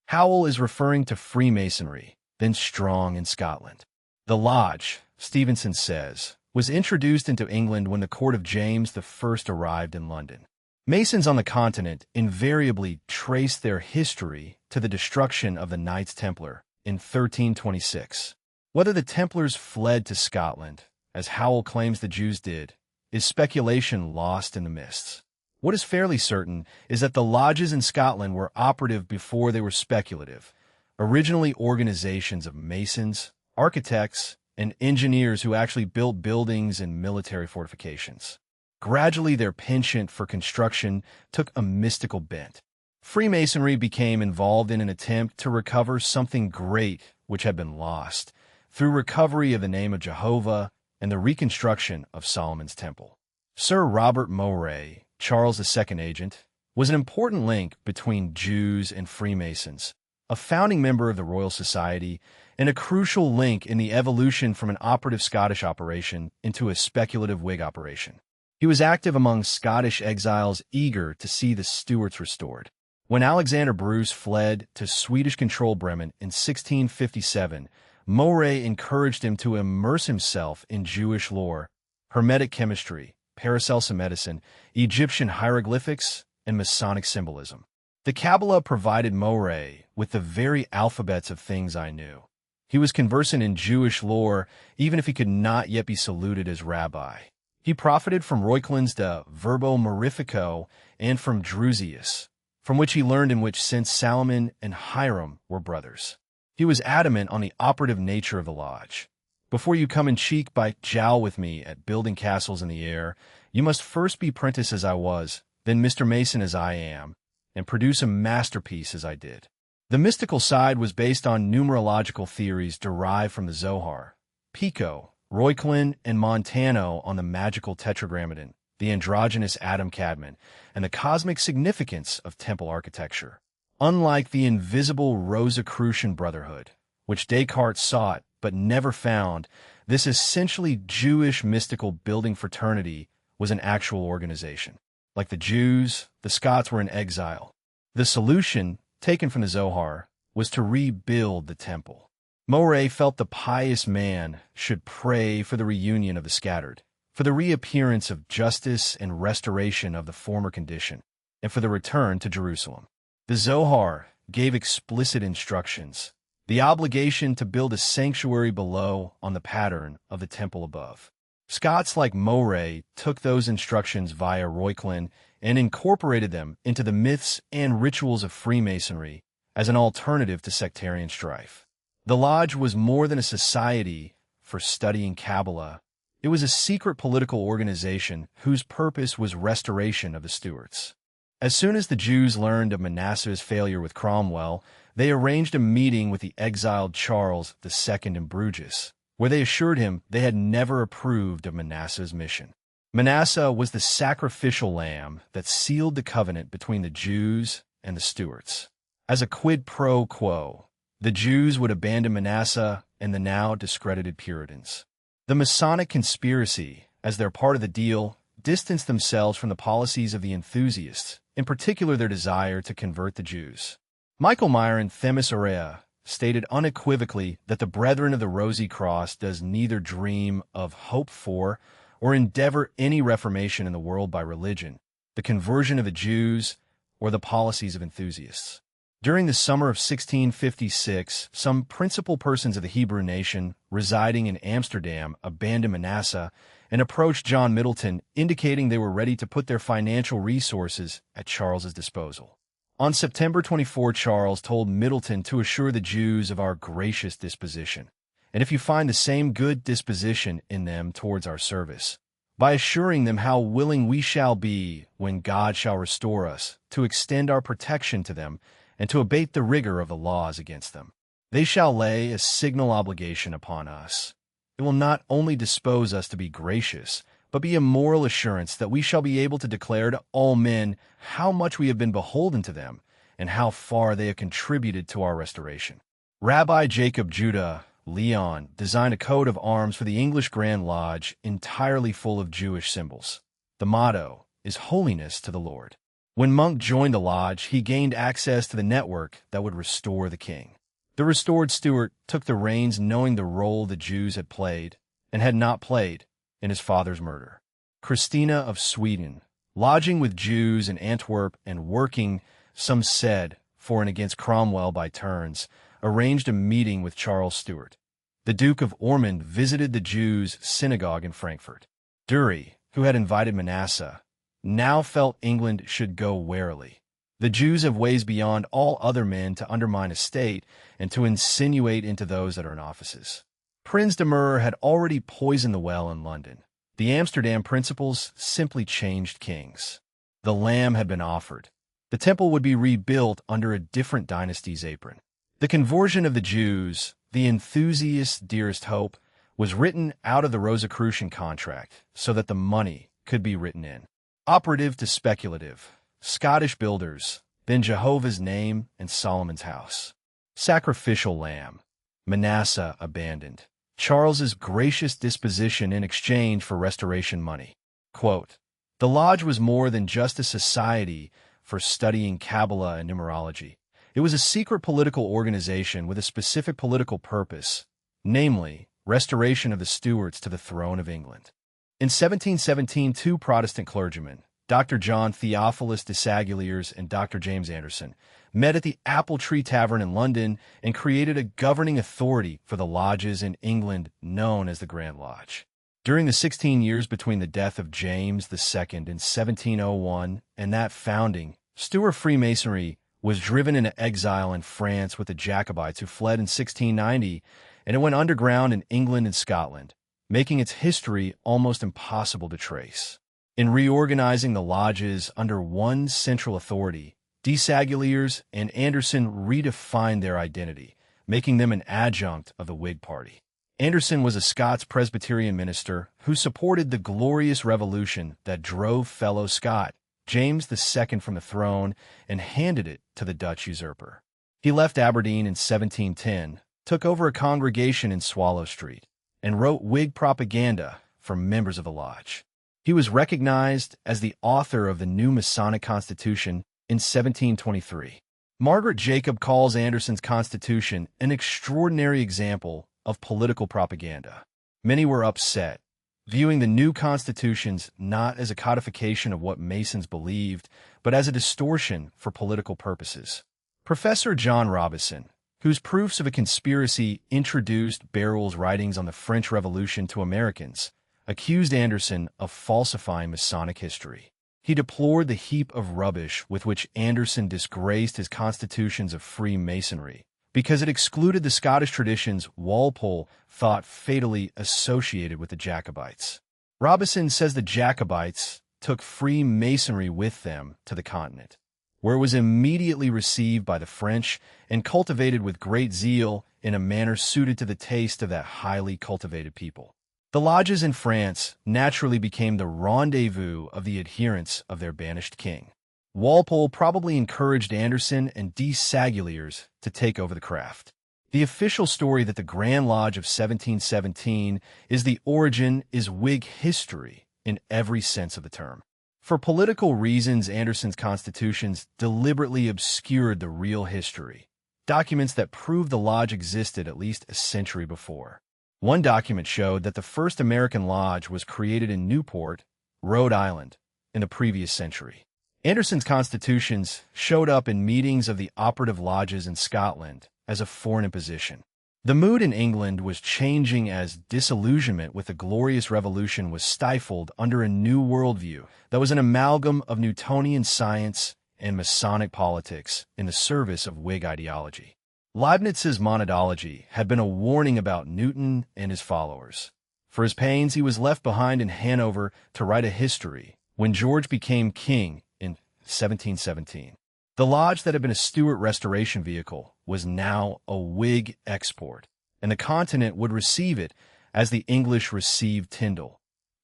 Howell is referring to Freemasonry, then strong in Scotland. The Lodge, Stevenson says, was introduced into England when the court of James I arrived in London. Masons on the continent invariably trace their history to the destruction of the Knights Templar in 1326. Whether the Templars fled to Scotland, as Howell claims the Jews did, is speculation lost in the mists. What is fairly certain is that the lodges in Scotland were operative before they were speculative, originally organizations of masons, architects, and engineers who actually built buildings and military fortifications. Gradually, their penchant for construction took a mystical bent. Freemasonry became involved in an attempt to recover something great which had been lost, through recovery of the name of Jehovah and the reconstruction of Solomon's Temple. Sir Robert Moray, Charles II agent, was an important link between Jews and Freemasons, a founding member of the Royal Society, and a crucial link in the evolution from an operative Scottish operation into a speculative Whig operation. He was active among Scottish exiles eager to see the Stuarts restored. When Alexander Bruce fled to Swedish-controlled Bremen in 1657, Moray encouraged him to immerse himself in Jewish lore, Hermetic chemistry, Paracelsus medicine, Egyptian hieroglyphics, and Masonic symbolism. The Kabbalah provided Moray with the very alphabets of things I knew. He was conversant in Jewish lore, even if he could not yet be saluted as rabbi. He profited from Reuchlin's De Verbo Mirifico and from Drusius, from which he learned in which sense Salomon and Hiram were brothers. He was adamant on the operative nature of the lodge. Before you come and cheek by jowl with me at building castles in the air, you must first be prentice as I was, then Mr. Mason as I am, and produce a masterpiece as I did. The mystical side was based on numerological theories derived from the Zohar, Pico, Reuchlin, and Montano on the magical tetragrammaton, the androgynous atom Cadman, and the cosmic significance of temple architecture. Unlike the invisible Rosicrucian Brotherhood, which Descartes sought but never found, this essentially Jewish mystical building fraternity was an actual organization. Like the Jews, the Scots were in exile. The solution, taken from the Zohar, was to rebuild the temple. Moray felt the pious man should pray for the reunion of the scattered, for the reappearance of justice and restoration of the former condition, and for the return to Jerusalem. The Zohar gave explicit instructions, the obligation to build a sanctuary below on the pattern of the temple above. Scots like Moray took those instructions via Reuchlin and incorporated them into the myths and rituals of Freemasonry as an alternative to sectarian strife. The lodge was more than a society for studying Kabbalah. It was a secret political organization whose purpose was restoration of the Stuarts. As soon as the Jews learned of Manasseh's failure with Cromwell, they arranged a meeting with the exiled Charles II in Bruges, where they assured him they had never approved of Manasseh's mission. Manasseh was the sacrificial lamb that sealed the covenant between the Jews and the Stuarts. As a quid pro quo, the Jews would abandon Manasseh and the now discredited Puritans. The Masonic conspiracy, as their part of the deal, distanced themselves from the policies of the enthusiasts, in particular their desire to convert the Jews. Michael Meyer in Themis Aurea stated unequivocally that the Brethren of the Rosy Cross does neither dream of hope for or endeavor any reformation in the world by religion, the conversion of the Jews, or the policies of enthusiasts. During the summer of 1656, some principal persons of the Hebrew nation residing in Amsterdam abandoned Manasseh and approached John Middleton, indicating they were ready to put their financial resources at Charles's disposal. On September 24, Charles told Middleton to assure the Jews of our gracious disposition, and if you find the same good disposition in them towards our service, by assuring them how willing we shall be, when God shall restore us, to extend our protection to them, and to abate the rigor of the laws against them. They shall lay a signal obligation upon us. It will not only dispose us to be gracious, but be a moral assurance that we shall be able to declare to all men how much we have been beholden to them, and how far they have contributed to our restoration. Rabbi Jacob Judah Leon designed a coat of arms for the English Grand Lodge entirely full of Jewish symbols. The motto is Holiness to the Lord. When Monk joined the lodge, he gained access to the network that would restore the king. The restored Stuart took the reins knowing the role the Jews had played, and had not played, in his father's murder. Christina of Sweden, lodging with Jews in Antwerp and working, some said, for and against Cromwell by turns, arranged a meeting with Charles Stuart. The Duke of Ormond visited the Jews' synagogue in Frankfurt. Dury, who had invited Manasseh, now felt England should go warily. The Jews have ways beyond all other men to undermine a state and to insinuate into those that are in offices. Prince de Mur had already poisoned the well in London. The Amsterdam Principles simply changed kings. The lamb had been offered. The temple would be rebuilt under a different dynasty's apron. The conversion of the Jews, the enthusiast's dearest hope, was written out of the Rosicrucian contract so that the money could be written in. Operative to speculative. Scottish builders, then Jehovah's Name and Solomon's house. Sacrificial lamb. Manasseh abandoned. Charles's gracious disposition in exchange for restoration money. Quote, "The lodge was more than just a society for studying Kabbalah and numerology. It was a secret political organization with a specific political purpose, namely, restoration of the Stuarts to the throne of England." In 1717, two Protestant clergymen, Dr. John Theophilus Desaguliers and Dr. James Anderson, met at the Apple Tree Tavern in London and created a governing authority for the lodges in England known as the Grand Lodge. During the 16 years between the death of James II in 1701 and that founding, Stuart Freemasonry was driven into exile in France with the Jacobites who fled in 1690, and it went underground in England and Scotland, making its history almost impossible to trace. In reorganizing the lodges under one central authority, Desaguliers and Anderson redefined their identity, making them an adjunct of the Whig Party. Anderson was a Scots Presbyterian minister who supported the glorious revolution that drove fellow Scot James II from the throne and handed it to the Dutch usurper. He left Aberdeen in 1710, took over a congregation in Swallow Street, and wrote Whig propaganda for members of the lodge. He was recognized as the author of the new Masonic Constitution in 1723. Margaret Jacob calls Anderson's Constitution an extraordinary example of political propaganda. Many were upset, viewing the new constitutions not as a codification of what Masons believed, but as a distortion for political purposes. Professor John Robison, whose proofs of a conspiracy introduced Barruel's writings on the French Revolution to Americans, accused Anderson of falsifying Masonic history. He deplored the heap of rubbish with which Anderson disgraced his constitutions of Freemasonry, because it excluded the Scottish traditions Walpole thought fatally associated with the Jacobites. Robison says the Jacobites took Freemasonry with them to the continent, where it was immediately received by the French and cultivated with great zeal in a manner suited to the taste of that highly cultivated people. The lodges in France naturally became the rendezvous of the adherents of their banished king. Walpole probably encouraged Anderson and Desaguliers to take over the craft. The official story that the Grand Lodge of 1717 is the origin is Whig history in every sense of the term. For political reasons, Anderson's constitutions deliberately obscured the real history, documents that prove the lodge existed at least a century before. One document showed that the first American lodge was created in Newport, Rhode Island, in the previous century. Anderson's constitutions showed up in meetings of the operative lodges in Scotland as a foreign imposition. The mood in England was changing as disillusionment with the Glorious Revolution was stifled under a new worldview that was an amalgam of Newtonian science and Masonic politics in the service of Whig ideology. Leibniz's monadology had been a warning about Newton and his followers. For his pains, he was left behind in Hanover to write a history when George became king in 1717. The lodge that had been a Stuart restoration vehicle was now a Whig export, and the continent would receive it as the English received Tyndale,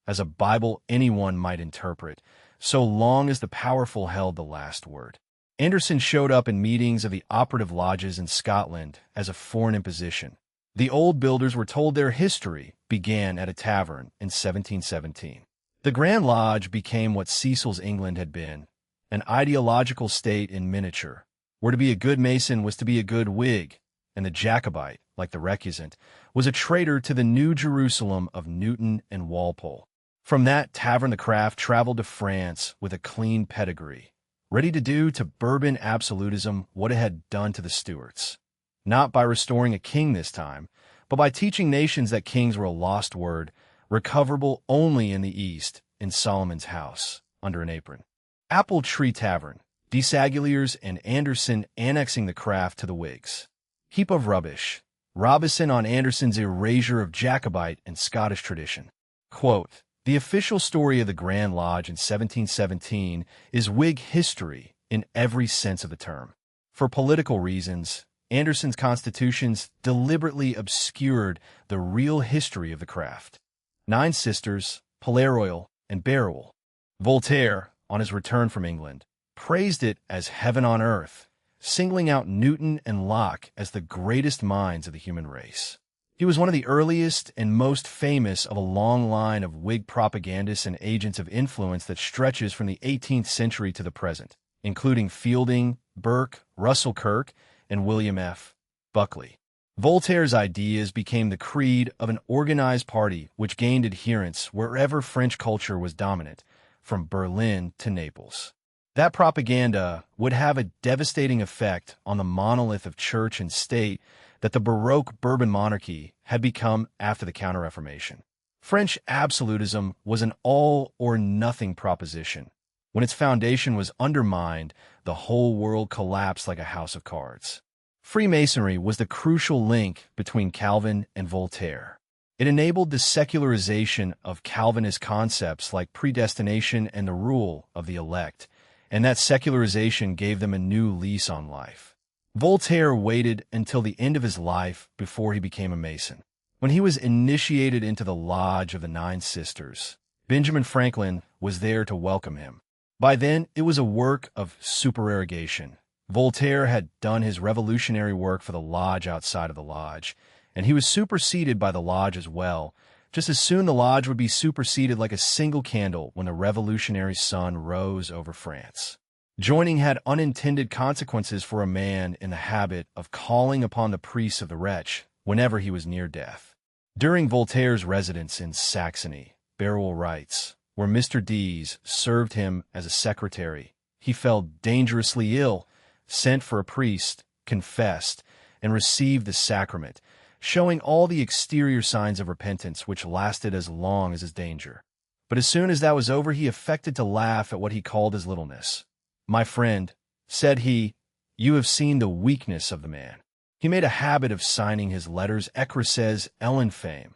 as a Bible anyone might interpret, so long as the powerful held the last word. Anderson showed up in meetings of the operative lodges in Scotland as a foreign imposition. The old builders were told their history began at a tavern in 1717. The Grand Lodge became what Cecil's England had been, an ideological state in miniature, where to be a good Mason was to be a good Whig, and the Jacobite, like the recusant, was a traitor to the New Jerusalem of Newton and Walpole. From that tavern the craft traveled to France with a clean pedigree, ready to do to Bourbon absolutism what it had done to the Stuarts, not by restoring a king this time, but by teaching nations that kings were a lost word, recoverable only in the East, in Solomon's house, under an apron. Apple Tree Tavern, Desaguliers and Anderson annexing the craft to the Whigs. Heap of rubbish. Robison on Anderson's erasure of Jacobite and Scottish tradition. Quote, The official story of the Grand Lodge in 1717 is Whig history in every sense of the term. For political reasons, Anderson's constitutions deliberately obscured the real history of the craft. Nine Sisters, Polaroil, and Beroel. Voltaire, on his return from England, praised it as heaven on earth, singling out Newton and Locke as the greatest minds of the human race. He was one of the earliest and most famous of a long line of Whig propagandists and agents of influence that stretches from the 18th century to the present, including Fielding, Burke, Russell Kirk, and William F. Buckley. Voltaire's ideas became the creed of an organized party which gained adherents wherever French culture was dominant, from Berlin to Naples. That propaganda would have a devastating effect on the monolith of church and state that the Baroque Bourbon monarchy had become after the Counter-Reformation. French absolutism was an all-or-nothing proposition. When its foundation was undermined, the whole world collapsed like a house of cards. Freemasonry was the crucial link between Calvin and Voltaire. It enabled the secularization of Calvinist concepts like predestination and the rule of the elect, and that secularization gave them a new lease on life. Voltaire waited until the end of his life before he became a Mason. When he was initiated into the Lodge of the Nine Sisters, Benjamin Franklin was there to welcome him. By then, it was a work of supererogation. Voltaire had done his revolutionary work for the Lodge outside of the Lodge, and he was superseded by the Lodge as well. Just as soon the Lodge would be superseded like a single candle when the revolutionary sun rose over France. Joining had unintended consequences for a man in the habit of calling upon the priests of the wretch whenever he was near death. During Voltaire's residence in Saxony, Beroel writes, where Mr. Dees served him as a secretary, he fell dangerously ill, sent for a priest, confessed, and received the sacrament, showing all the exterior signs of repentance which lasted as long as his danger. But as soon as that was over, he affected to laugh at what he called his littleness. "My friend," said he, "you have seen the weakness of the man." He made a habit of signing his letters Ecrases Ellenfame,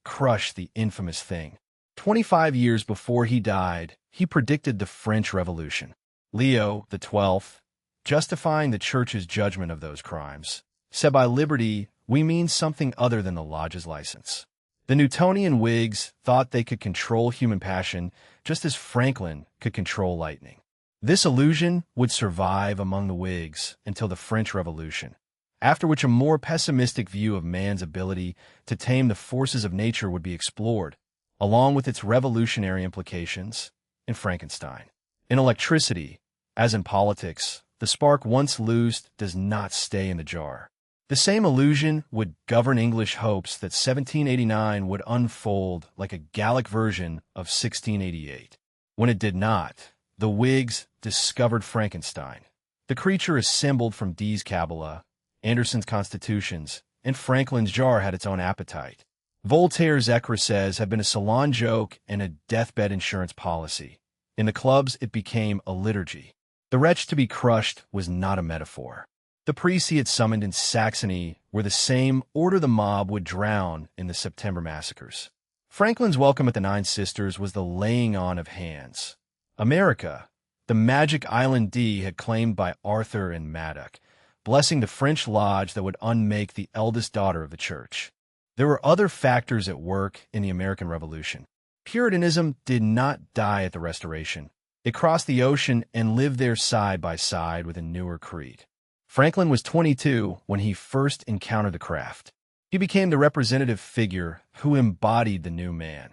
crush the infamous thing. 25 years before he died, he predicted the French Revolution. Leo XII, justifying the Church's judgment of those crimes, said by liberty we mean something other than the Lodge's license. The Newtonian Whigs thought they could control human passion just as Franklin could control lightning. This illusion would survive among the Whigs until the French Revolution, after which a more pessimistic view of man's ability to tame the forces of nature would be explored, along with its revolutionary implications, in Frankenstein. In electricity, as in politics, the spark once loosed does not stay in the jar. The same illusion would govern English hopes that 1789 would unfold like a Gallic version of 1688. When it did not, the Whigs discovered Frankenstein, the creature assembled from Dee's Kabbalah, Anderson's constitutions, and Franklin's jar had its own appetite. Voltaire's Ecrases had been a salon joke and a deathbed insurance policy. In the clubs, it became a liturgy. The wretch to be crushed was not a metaphor. The priests he had summoned in Saxony were the same order the mob would drown in the September massacres. Franklin's welcome at the Nine Sisters was the laying on of hands. America, the magic island D had claimed by Arthur and Madoc, blessing the French Lodge that would unmake the eldest daughter of the Church. There were other factors at work in the American Revolution. Puritanism did not die at the Restoration. It crossed the ocean and lived there side by side with a newer creed. Franklin was 22 when he first encountered the craft. He became the representative figure who embodied the new man,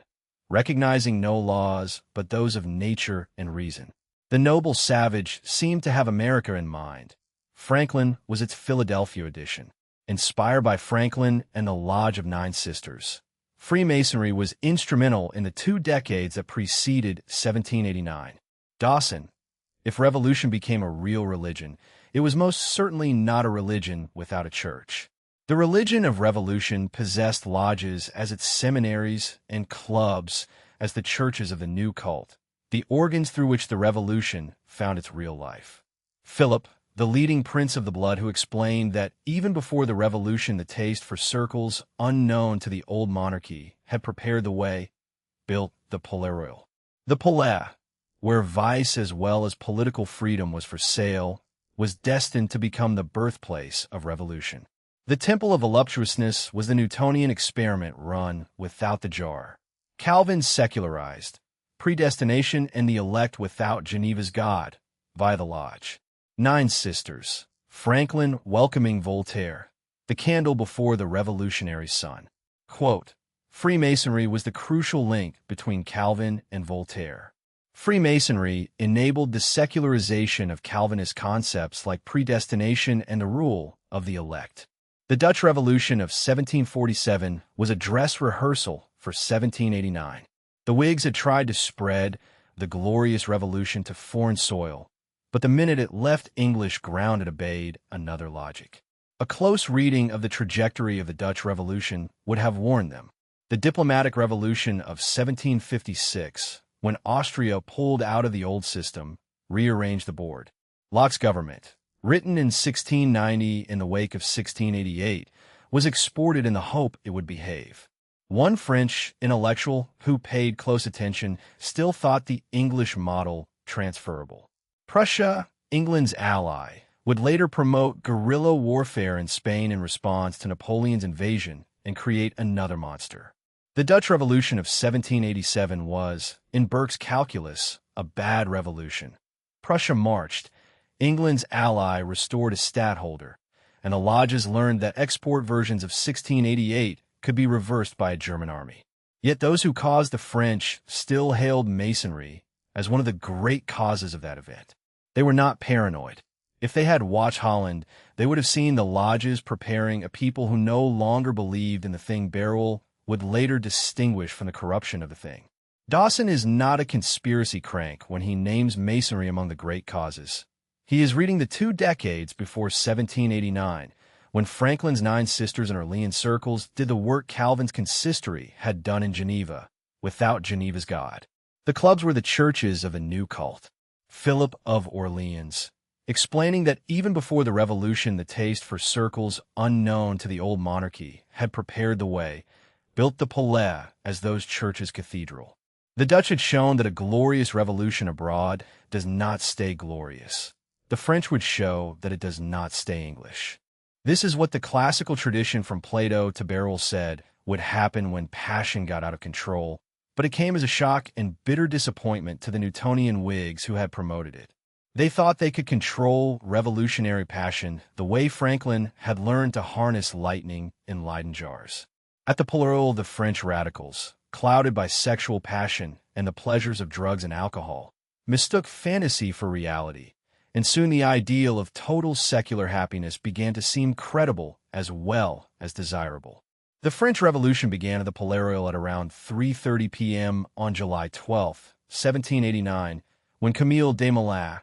recognizing no laws but those of nature and reason. The noble savage seemed to have America in mind. Franklin was its Philadelphia edition. Inspired by Franklin and the Lodge of Nine Sisters, Freemasonry was instrumental in the 2 decades that preceded 1789. Dawson, if revolution became a real religion, it was most certainly not a religion without a church. The religion of revolution possessed lodges as its seminaries and clubs as the churches of the new cult, the organs through which the revolution found its real life. Philip, the leading prince of the blood, who explained that even before the revolution the taste for circles unknown to the old monarchy had prepared the way, built the Palais. The Palais, where vice as well as political freedom was for sale, was destined to become the birthplace of revolution. The Temple of Voluptuousness was the Newtonian experiment run without the jar. Calvin secularized predestination and the elect without Geneva's God, via the Lodge. Nine Sisters. Franklin welcoming Voltaire. The candle before the revolutionary sun. Quote, Freemasonry was the crucial link between Calvin and Voltaire. Freemasonry enabled the secularization of Calvinist concepts like predestination and the rule of the elect. The Dutch Revolution of 1747 was a dress rehearsal for 1789. The Whigs had tried to spread the glorious revolution to foreign soil, but the minute it left English ground it obeyed another logic. A close reading of the trajectory of the Dutch Revolution would have warned them. The diplomatic revolution of 1756, when Austria pulled out of the old system, rearranged the board. Locke's government, written in 1690 in the wake of 1688, was exported in the hope it would behave. One French intellectual who paid close attention still thought the English model transferable. Prussia, England's ally, would later promote guerrilla warfare in Spain in response to Napoleon's invasion and create another monster. The Dutch Revolution of 1787 was, in Burke's calculus, a bad revolution. Prussia marched, England's ally restored a stadtholder, and the lodges learned that export versions of 1688 could be reversed by a German army. Yet those who caused the French still hailed Masonry as one of the great causes of that event. They were not paranoid. If they had watched Holland, they would have seen the lodges preparing a people who no longer believed in the thing Beowulf would later distinguish from the corruption of the thing. Dawson is not a conspiracy crank when he names Masonry among the great causes. He is reading the 2 decades before 1789, when Franklin's Nine Sisters and Orlean circles did the work Calvin's consistory had done in Geneva, without Geneva's God. The clubs were the churches of a new cult, Philip of Orleans, explaining that even before the Revolution the taste for circles unknown to the old monarchy had prepared the way, built the Palais as those churches' cathedral. The Dutch had shown that a glorious revolution abroad does not stay glorious. The French would show that it does not stay English. This is what the classical tradition from Plato to Beowulf said would happen when passion got out of control, but it came as a shock and bitter disappointment to the Newtonian Whigs who had promoted it. They thought they could control revolutionary passion the way Franklin had learned to harness lightning in Leyden jars. At the Palais, the French radicals, clouded by sexual passion and the pleasures of drugs and alcohol, mistook fantasy for reality, and soon the ideal of total secular happiness began to seem credible as well as desirable. The French Revolution began at the Palais Royal at around 3:30 p.m. on July 12, 1789, when Camille Desmoulins,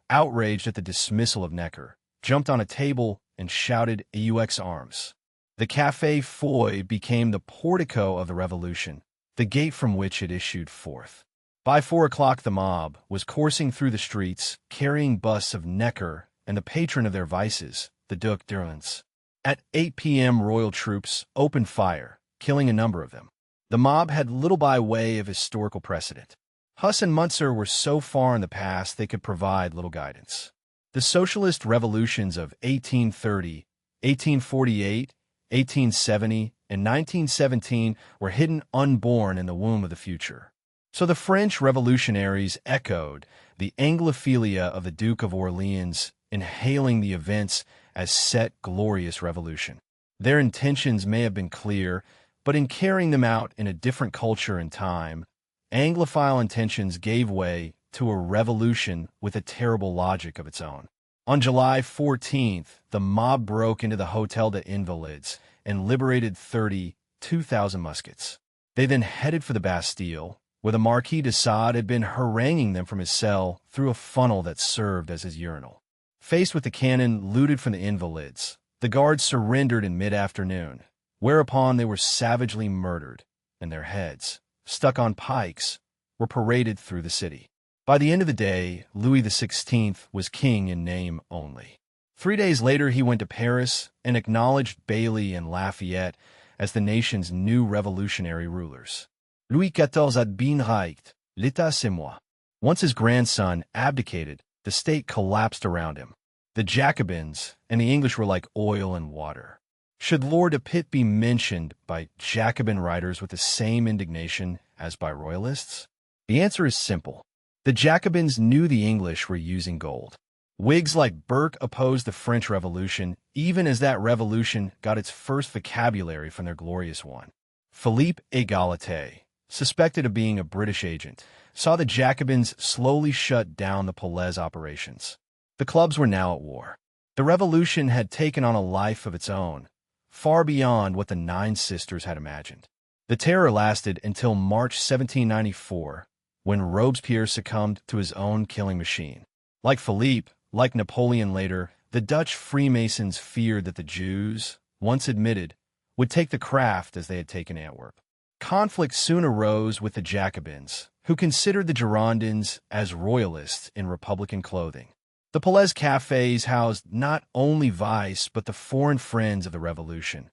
outraged at the dismissal of Necker, jumped on a table and shouted "AUX arms." The Café Foy became the portico of the revolution, the gate from which it issued forth. By 4 o'clock the mob was coursing through the streets, carrying busts of Necker and the patron of their vices, the Duc d'Orléans. At 8 p.m. royal troops opened fire, killing a number of them. The mob had little by way of historical precedent. Huss and Muntzer were so far in the past they could provide little guidance. The socialist revolutions of 1830, 1848, 1870, and 1917 were hidden unborn in the womb of the future. So the French revolutionaries echoed the Anglophilia of the Duke of Orleans in hailing the events as set glorious revolution. Their intentions may have been clear, but in carrying them out in a different culture and time, Anglophile intentions gave way to a revolution with a terrible logic of its own. On July 14th, the mob broke into the Hôtel des Invalides and liberated 32,000 muskets. They then headed for the Bastille, where the Marquis de Sade had been haranguing them from his cell through a funnel that served as his urinal. Faced with the cannon looted from the Invalides, the guards surrendered in mid-afternoon, whereupon they were savagely murdered, and their heads, stuck on pikes, were paraded through the city. By the end of the day, Louis XVI was king in name only. 3 days later, he went to Paris and acknowledged Bailly and Lafayette as the nation's new revolutionary rulers. Louis XIV had been reicht. L'état c'est moi. Once his grandson abdicated, the state collapsed around him. The Jacobins and the English were like oil and water. Should Lord de Pitt be mentioned by Jacobin writers with the same indignation as by royalists? The answer is simple. The Jacobins knew the English were using gold. Whigs like Burke opposed the French Revolution, even as that revolution got its first vocabulary from their glorious one. Philippe Égalité, suspected of being a British agent, saw the Jacobins slowly shut down the Palais operations. The clubs were now at war. The revolution had taken on a life of its own, far beyond what the Nine Sisters had imagined. The terror lasted until March 1794, when Robespierre succumbed to his own killing machine. Like Philippe, like Napoleon later, the Dutch Freemasons feared that the Jews, once admitted, would take the craft as they had taken Antwerp. Conflict soon arose with the Jacobins, who considered the Girondins as royalists in Republican clothing. The Palais cafes housed not only vice but the foreign friends of the Revolution.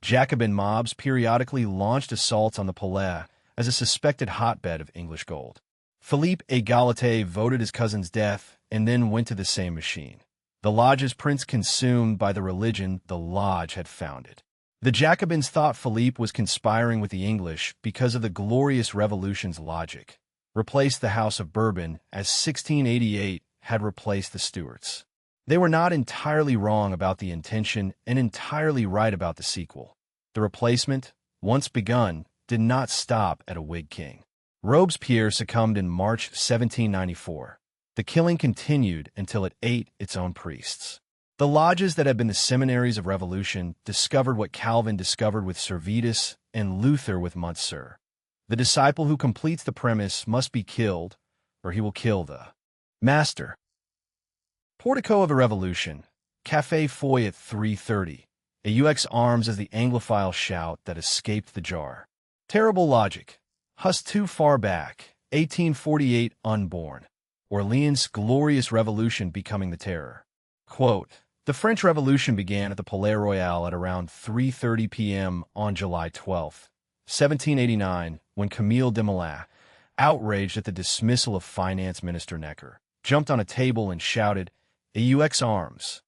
Jacobin mobs periodically launched assaults on the Palais as a suspected hotbed of English gold. Philippe Égalité voted his cousin's death and then went to the same machine. The lodge's prince consumed by the religion the lodge had founded. The Jacobins thought Philippe was conspiring with the English because of the glorious Revolution's logic, replaced the House of Bourbon as 1688 had replaced the Stuarts. They were not entirely wrong about the intention and entirely right about the sequel. The replacement, once begun, did not stop at a Whig king. Robespierre succumbed in March 1794. The killing continued until it ate its own priests. The lodges that had been the seminaries of revolution discovered what Calvin discovered with Servetus and Luther with Montser. The disciple who completes the premise must be killed, or he will kill the master. Portico of the Revolution, Café Foy at 3:30. AUX arms as the Anglophile shout that escaped the jar. Terrible logic. Hus too far back, 1848 unborn. Orleans' glorious revolution becoming the terror. Quote, the French Revolution began at the Palais Royal at around 3:30 p.m. on July 12, 1789, when Camille Desmoulins, outraged at the dismissal of Finance Minister Necker, jumped on a table and shouted, AUX arms.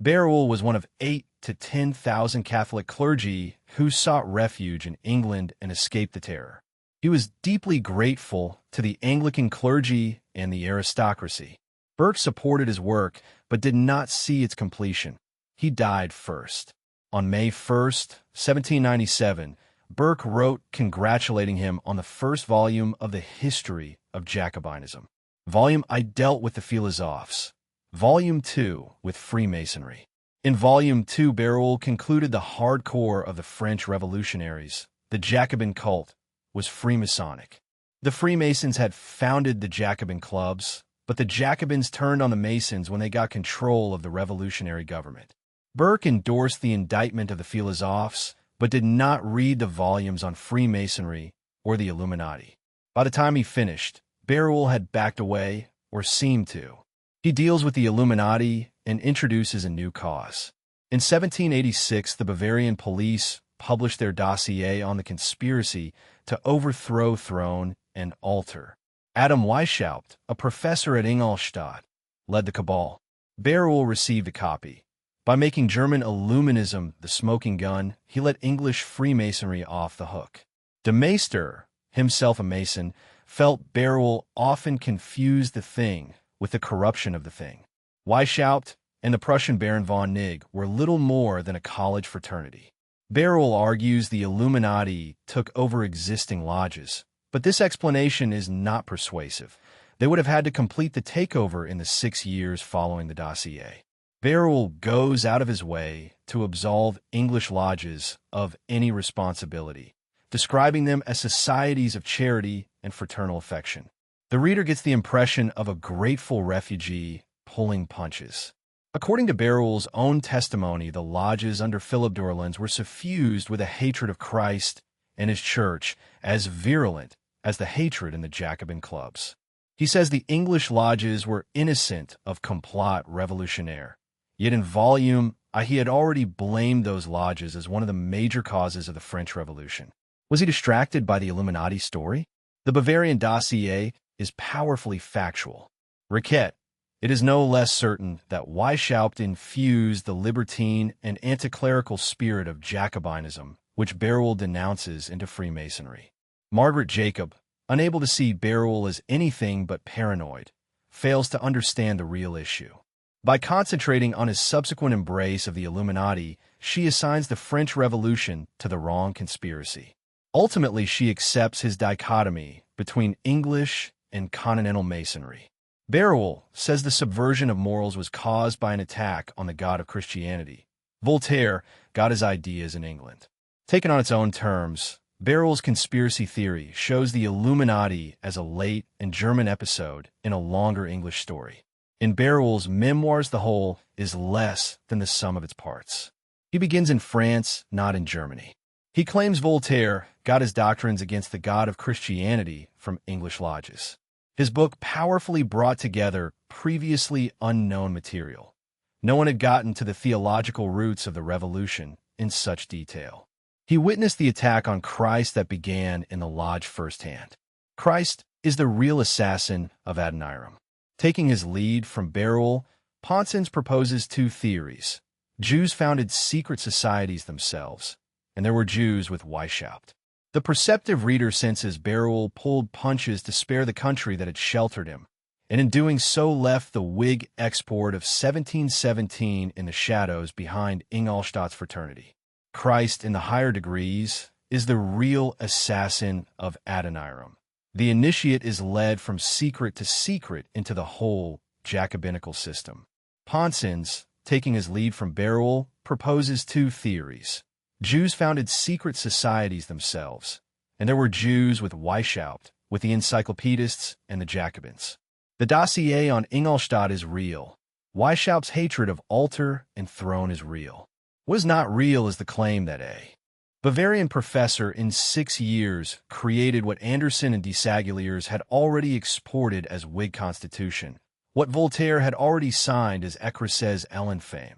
Bérulle was one of 8,000 to 10,000 Catholic clergy who sought refuge in England and escaped the terror. He was deeply grateful to the Anglican clergy and the aristocracy. Burke supported his work, but did not see its completion. He died first. On May 1, 1797, Burke wrote congratulating him on the first volume of the History of Jacobinism. Volume I dealt with the philosophes. Volume 2 with Freemasonry. In Volume 2, Bérulle concluded the hardcore of the French revolutionaries, the Jacobin cult, was Freemasonic. The Freemasons had founded the Jacobin clubs, but the Jacobins turned on the Masons when they got control of the revolutionary government. Burke endorsed the indictment of the philosophes, but did not read the volumes on Freemasonry or the Illuminati. By the time he finished, Bérulle had backed away, or seemed to. He deals with the Illuminati and introduces a new cause. In 1786, the Bavarian police published their dossier on the conspiracy to overthrow throne and altar. Adam Weishaupt, a professor at Ingolstadt, led the cabal. Bérulle received a copy. By making German Illuminism the smoking gun, he let English Freemasonry off the hook. De Maistre, himself a Mason, felt Bérulle often confused the thing with the corruption of the thing. Weishaupt and the Prussian Baron von Nigg were little more than a college fraternity. Bérulle argues the Illuminati took over existing lodges, but this explanation is not persuasive. They would have had to complete the takeover in the 6 years following the dossier. Bérulle goes out of his way to absolve English lodges of any responsibility, describing them as societies of charity and fraternal affection. The reader gets the impression of a grateful refugee pulling punches. According to Bérulle's own testimony, the lodges under Philip d'Orléans were suffused with a hatred of Christ and his church as virulent as the hatred in the Jacobin clubs. He says the English lodges were innocent of complot revolutionnaire, yet in volume he had already blamed those lodges as one of the major causes of the French Revolution. Was he distracted by the Illuminati story? The Bavarian dossier is powerfully factual. Riquet, it is no less certain that Weishaupt infused the libertine and anticlerical spirit of Jacobinism, which Berulle denounces, into Freemasonry. Margaret Jacob, unable to see Berulle as anything but paranoid, fails to understand the real issue. By concentrating on his subsequent embrace of the Illuminati, she assigns the French Revolution to the wrong conspiracy. Ultimately, she accepts his dichotomy between English and continental Masonry. Berulle says the subversion of morals was caused by an attack on the God of Christianity. Voltaire got his ideas in England. Taken on its own terms, Berulle's conspiracy theory shows the Illuminati as a late and German episode in a longer English story. In Berulle's Memoirs, the whole is less than the sum of its parts. He begins in France, not in Germany. He claims Voltaire got his doctrines against the God of Christianity from English lodges. His book powerfully brought together previously unknown material. No one had gotten to the theological roots of the Revolution in such detail. He witnessed the attack on Christ that began in the lodge firsthand. Christ is the real assassin of Adoniram. Taking his lead from Berulle, Ponson's proposes two theories. Jews founded secret societies themselves, and there were Jews with Weishaupt. The perceptive reader senses Berulle pulled punches to spare the country that had sheltered him, and in doing so left the Whig export of 1717 in the shadows behind Ingolstadt's fraternity. Christ, in the higher degrees, is the real assassin of Adoniram. The initiate is led from secret to secret into the whole Jacobinical system. Ponson's, taking his lead from Berulle, proposes two theories. Jews founded secret societies themselves, and there were Jews with Weishaupt, with the encyclopedists and the Jacobins. The dossier on Ingolstadt is real. Weishaupt's hatred of altar and throne is real. What is not real is the claim that a Bavarian professor in 6 years created what Anderson and Desaguliers had already exported as Whig Constitution, what Voltaire had already signed as Ecris's Ellen fame,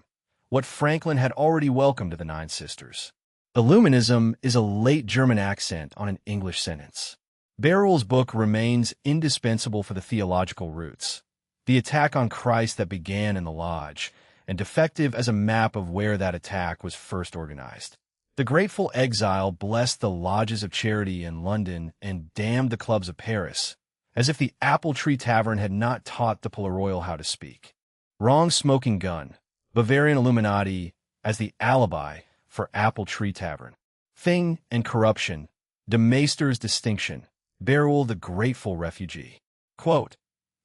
what Franklin had already welcomed to the Nine Sisters. Illuminism is a late German accent on an English sentence. Berulle's book remains indispensable for the theological roots, the attack on Christ that began in the lodge, and defective as a map of where that attack was first organized. The grateful exile blessed the lodges of charity in London and damned the clubs of Paris, as if the Apple Tree Tavern had not taught the Polaroid how to speak. Wrong smoking gun, Bavarian Illuminati as the alibi for Apple Tree Tavern. Thing and corruption, de Maester's distinction, Berulle the grateful refugee. Quote,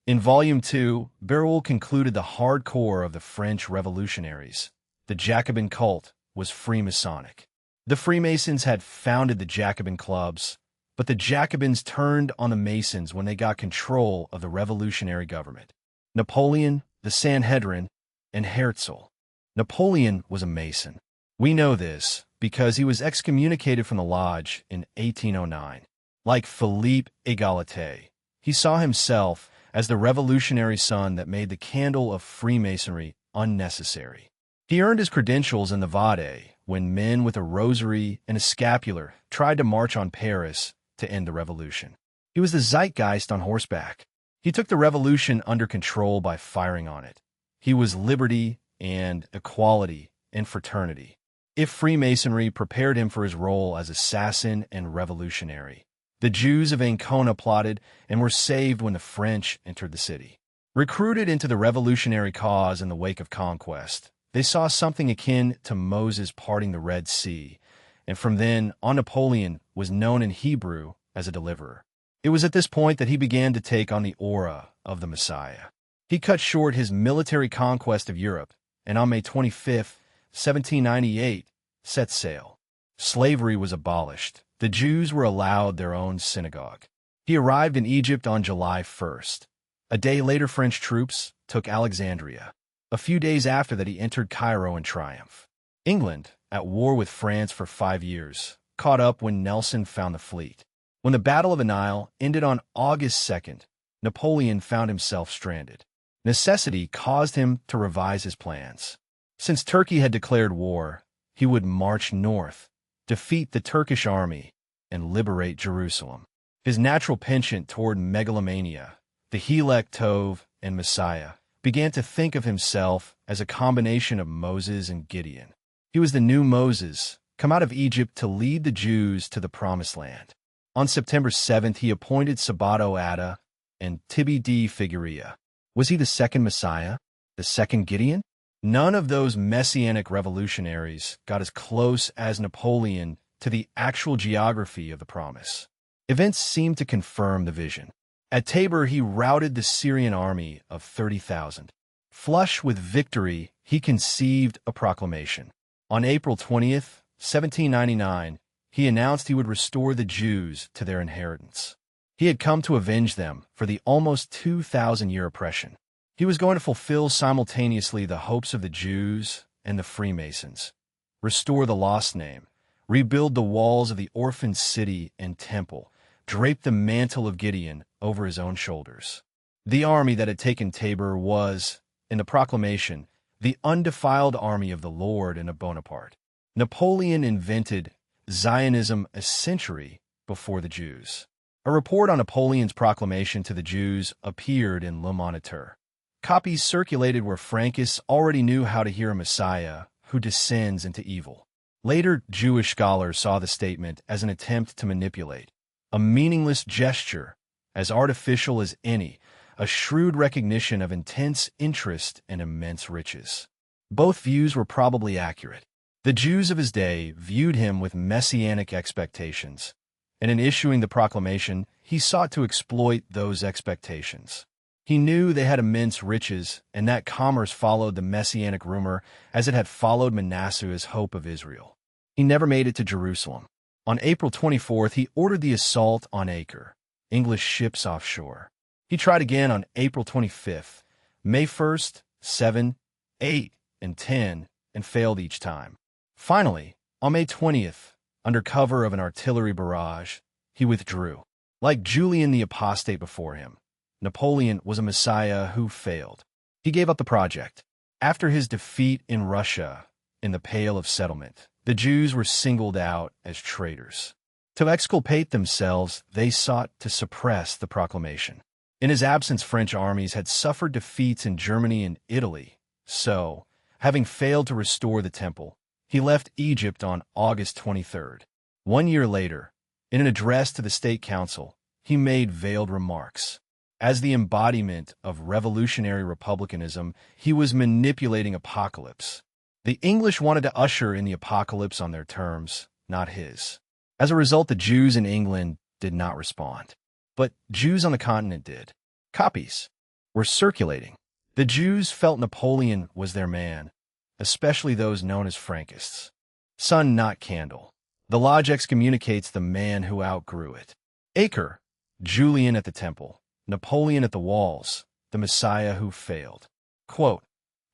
in Volume 2, Berulle concluded the hardcore of the French revolutionaries. The Jacobin cult was Freemasonic. The Freemasons had founded the Jacobin clubs, but the Jacobins turned on the Masons when they got control of the revolutionary government. Napoleon, the Sanhedrin, and Herzl. Napoleon was a Mason. We know this because he was excommunicated from the lodge in 1809. Like Philippe Égalité, he saw himself as the revolutionary son that made the candle of Freemasonry unnecessary. He earned his credentials in the Vade when men with a rosary and a scapular tried to march on Paris to end the revolution. He was the zeitgeist on horseback. He took the revolution under control by firing on it. He was liberty and equality and fraternity. If Freemasonry prepared him for his role as assassin and revolutionary, the Jews of Ancona plotted and were saved when the French entered the city. Recruited into the revolutionary cause in the wake of conquest, they saw something akin to Moses parting the Red Sea, and from then on Napoleon was known in Hebrew as a deliverer. It was at this point that he began to take on the aura of the Messiah. He cut short his military conquest of Europe, and on May 25, 1798, set sail. Slavery was abolished. The Jews were allowed their own synagogue. He arrived in Egypt on July 1st. A day later, French troops took Alexandria. A few days after that, he entered Cairo in triumph. England, at war with France for 5 years, caught up when Nelson found the fleet. When the Battle of the Nile ended on August 2nd, Napoleon found himself stranded. Necessity caused him to revise his plans. Since Turkey had declared war, he would march north, defeat the Turkish army, and liberate Jerusalem. His natural penchant toward megalomania, the Helek Tov and Messiah, began to think of himself as a combination of Moses and Gideon. He was the new Moses, come out of Egypt to lead the Jews to the Promised Land. On September 7th, he appointed Sabato Adda and Tibi D. Figueria. Was he the second Messiah? The second Gideon? None of those messianic revolutionaries got as close as Napoleon to the actual geography of the promise. Events seemed to confirm the vision. At Tabor, he routed the Syrian army of 30,000. Flush with victory, he conceived a proclamation. On April 20th, 1799, he announced he would restore the Jews to their inheritance. He had come to avenge them for the almost 2,000-year oppression. He was going to fulfill simultaneously the hopes of the Jews and the Freemasons, restore the lost name, rebuild the walls of the orphaned city and temple, drape the mantle of Gideon over his own shoulders. The army that had taken Tabor was, in the proclamation, the undefiled army of the Lord and of Bonaparte. Napoleon invented Zionism a century before the Jews. A report on Napoleon's proclamation to the Jews appeared in Le Moniteur. Copies circulated where Frankists already knew how to hear a Messiah who descends into evil. Later, Jewish scholars saw the statement as an attempt to manipulate, a meaningless gesture, as artificial as any, a shrewd recognition of intense interest and immense riches. Both views were probably accurate. The Jews of his day viewed him with messianic expectations, and in issuing the proclamation, he sought to exploit those expectations. He knew they had immense riches, and that commerce followed the messianic rumor as it had followed Manasseh's hope of Israel. He never made it to Jerusalem. On April 24th, he ordered the assault on Acre, English ships offshore. He tried again on April 25th, May 1st, 7, 8, and 10, and failed each time. Finally, on May 20th, under cover of an artillery barrage, he withdrew. Like Julian the Apostate before him, Napoleon was a Messiah who failed. He gave up the project. After his defeat in Russia, in the Pale of Settlement, the Jews were singled out as traitors. To exculpate themselves, they sought to suppress the proclamation. In his absence, French armies had suffered defeats in Germany and Italy, so, having failed to restore the temple, he left Egypt on August 23rd. 1 year later, in an address to the State Council, he made veiled remarks. As the embodiment of revolutionary republicanism, he was manipulating apocalypse. The English wanted to usher in the apocalypse on their terms, not his. As a result, the Jews in England did not respond. But Jews on the continent did. Copies were circulating. The Jews felt Napoleon was their man, especially those known as Frankists. Sun, not candle. The Lodge excommunicates the man who outgrew it. Acre, Julian at the temple, Napoleon at the walls, the Messiah who failed. Quote,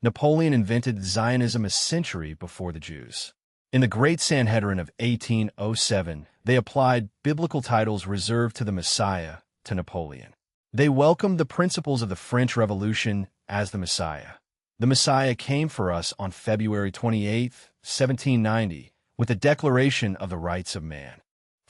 Napoleon invented Zionism a century before the Jews. In the Great Sanhedrin of 1807, they applied biblical titles reserved to the Messiah to Napoleon. They welcomed the principles of the French Revolution as the Messiah. The Messiah came for us on February 28, 1790, with the Declaration of the Rights of Man.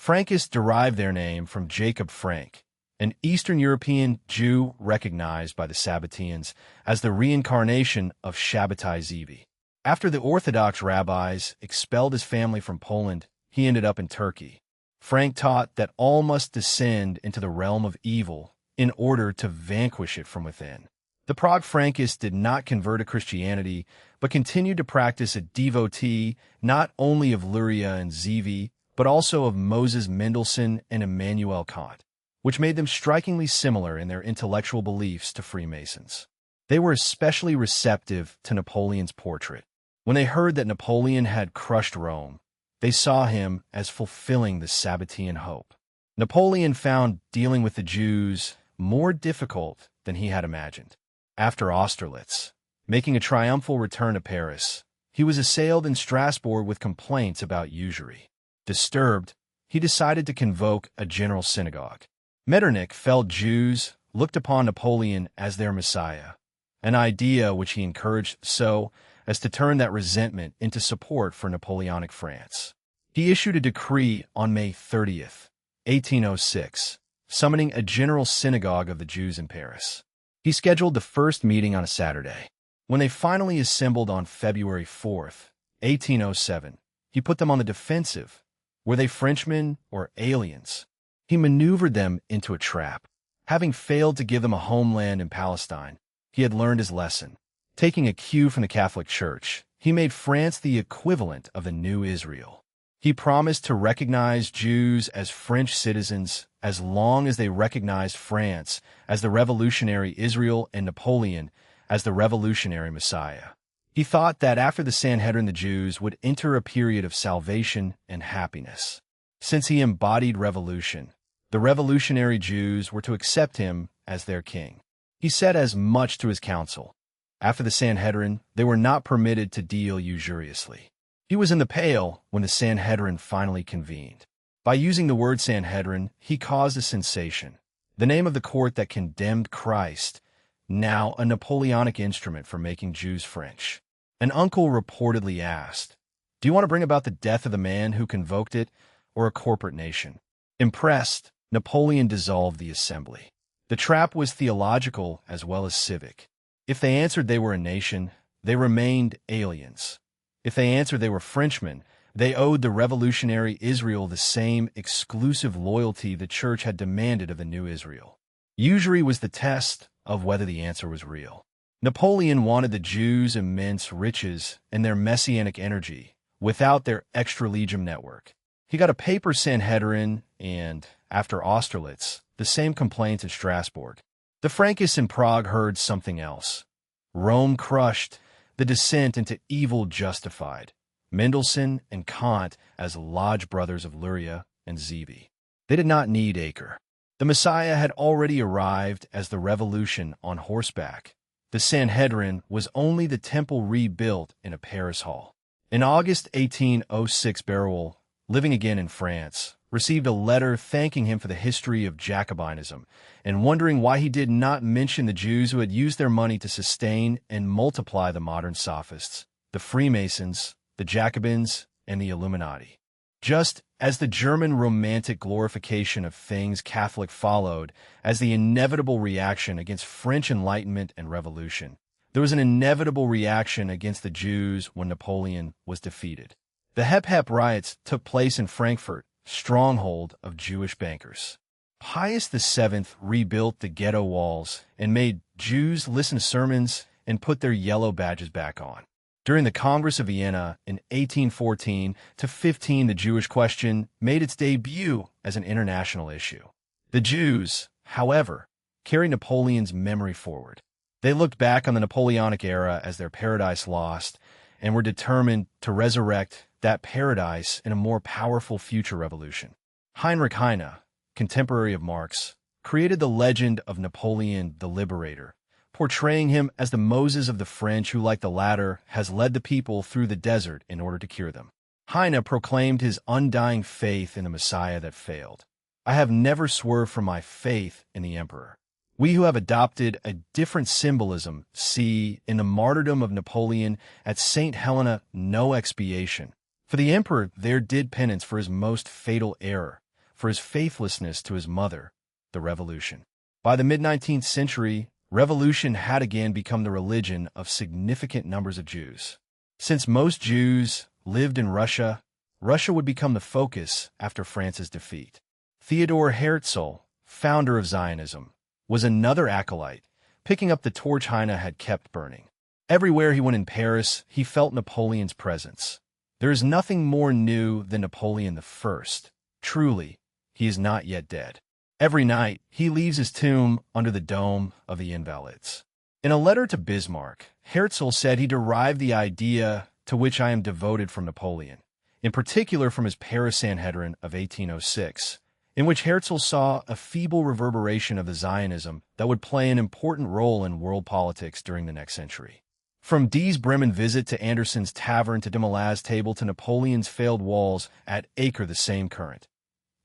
Frankists derived their name from Jacob Frank, an Eastern European Jew recognized by the Sabbateans as the reincarnation of Shabbatai Zevi. After the Orthodox rabbis expelled his family from Poland, he ended up in Turkey. Frank taught that all must descend into the realm of evil in order to vanquish it from within. The Prague Frankists did not convert to Christianity, but continued to practice a devotee not only of Luria and Zevi, but also of Moses Mendelssohn and Immanuel Kant, which made them strikingly similar in their intellectual beliefs to Freemasons. They were especially receptive to Napoleon's portrait. When they heard that Napoleon had crushed Rome, they saw him as fulfilling the Sabbatean hope. Napoleon found dealing with the Jews more difficult than he had imagined. After Austerlitz, making a triumphal return to Paris, he was assailed in Strasbourg with complaints about usury. Disturbed, he decided to convoke a general synagogue. Metternich felt Jews looked upon Napoleon as their Messiah, an idea which he encouraged so as to turn that resentment into support for Napoleonic France. He issued a decree on May 30th, 1806, summoning a general synagogue of the Jews in Paris. He scheduled the first meeting on a Saturday. When they finally assembled on February 4th, 1807, he put them on the defensive. Were they Frenchmen or aliens? He maneuvered them into a trap. Having failed to give them a homeland in Palestine, he had learned his lesson. Taking a cue from the Catholic Church, he made France the equivalent of the new Israel. He promised to recognize Jews as French citizens as long as they recognized France as the revolutionary Israel and Napoleon as the revolutionary Messiah. He thought that after the Sanhedrin, the Jews would enter a period of salvation and happiness. Since he embodied revolution, the revolutionary Jews were to accept him as their king. He said as much to his council. After the Sanhedrin, they were not permitted to deal usuriously. He was in the pale when the Sanhedrin finally convened. By using the word Sanhedrin, he caused a sensation. The name of the court that condemned Christ, now a Napoleonic instrument for making Jews French. An uncle reportedly asked, "Do you want to bring about the death of the man who convoked it, or a corporate nation?" Impressed, Napoleon dissolved the assembly. The trap was theological as well as civic. If they answered they were a nation, they remained aliens. If they answered they were Frenchmen, they owed the revolutionary Israel the same exclusive loyalty the Church had demanded of the new Israel. Usury was the test of whether the answer was real. Napoleon wanted the Jews' immense riches and their messianic energy without their extra-legion network. He got a paper Sanhedrin and, after Austerlitz, the same complaints at Strasbourg. The Frankists in Prague heard something else. Rome crushed, the descent into evil justified. Mendelssohn and Kant as lodge brothers of Luria and Zevi. They did not need Acre. The Messiah had already arrived as the revolution on horseback. The Sanhedrin was only the temple rebuilt in a Paris hall. In August 1806, Berulle, living again in France, received a letter thanking him for the history of Jacobinism and wondering why he did not mention the Jews who had used their money to sustain and multiply the modern sophists, the Freemasons, the Jacobins, and the Illuminati. Just as the German Romantic glorification of things Catholic followed as the inevitable reaction against French Enlightenment and Revolution, there was an inevitable reaction against the Jews when Napoleon was defeated. The Hep riots took place in Frankfurt, stronghold of Jewish bankers. Pius VII rebuilt the ghetto walls and made Jews listen to sermons and put their yellow badges back on. During the Congress of Vienna in 1814-15, the Jewish question made its debut as an international issue. The Jews, however, carried Napoleon's memory forward. They looked back on the Napoleonic era as their paradise lost and were determined to resurrect that paradise in a more powerful future revolution. Heinrich Heine, contemporary of Marx, created the legend of Napoleon the Liberator, portraying him as the Moses of the French who, like the latter, has led the people through the desert in order to cure them. Heine proclaimed his undying faith in the Messiah that failed. "I have never swerved from my faith in the Emperor." We who have adopted a different symbolism see in the martyrdom of Napoleon at St. Helena no expiation. For the Emperor there did penance for his most fatal error, for his faithlessness to his mother, the Revolution. By the mid-19th century, revolution had again become the religion of significant numbers of Jews. Since most Jews lived in Russia, Russia would become the focus after France's defeat. Theodor Herzl, founder of Zionism, was another acolyte, picking up the torch Heine had kept burning. Everywhere he went in Paris, he felt Napoleon's presence. There is nothing more new than Napoleon I. Truly, he is not yet dead. Every night, he leaves his tomb under the dome of the Invalides. In a letter to Bismarck, Herzl said he derived the idea to which I am devoted from Napoleon, in particular from his Paris Sanhedrin of 1806, in which Herzl saw a feeble reverberation of the Zionism that would play an important role in world politics during the next century. From D's Bremen visit to Anderson's tavern to Dumoulin table to Napoleon's failed walls at Acre, the same current.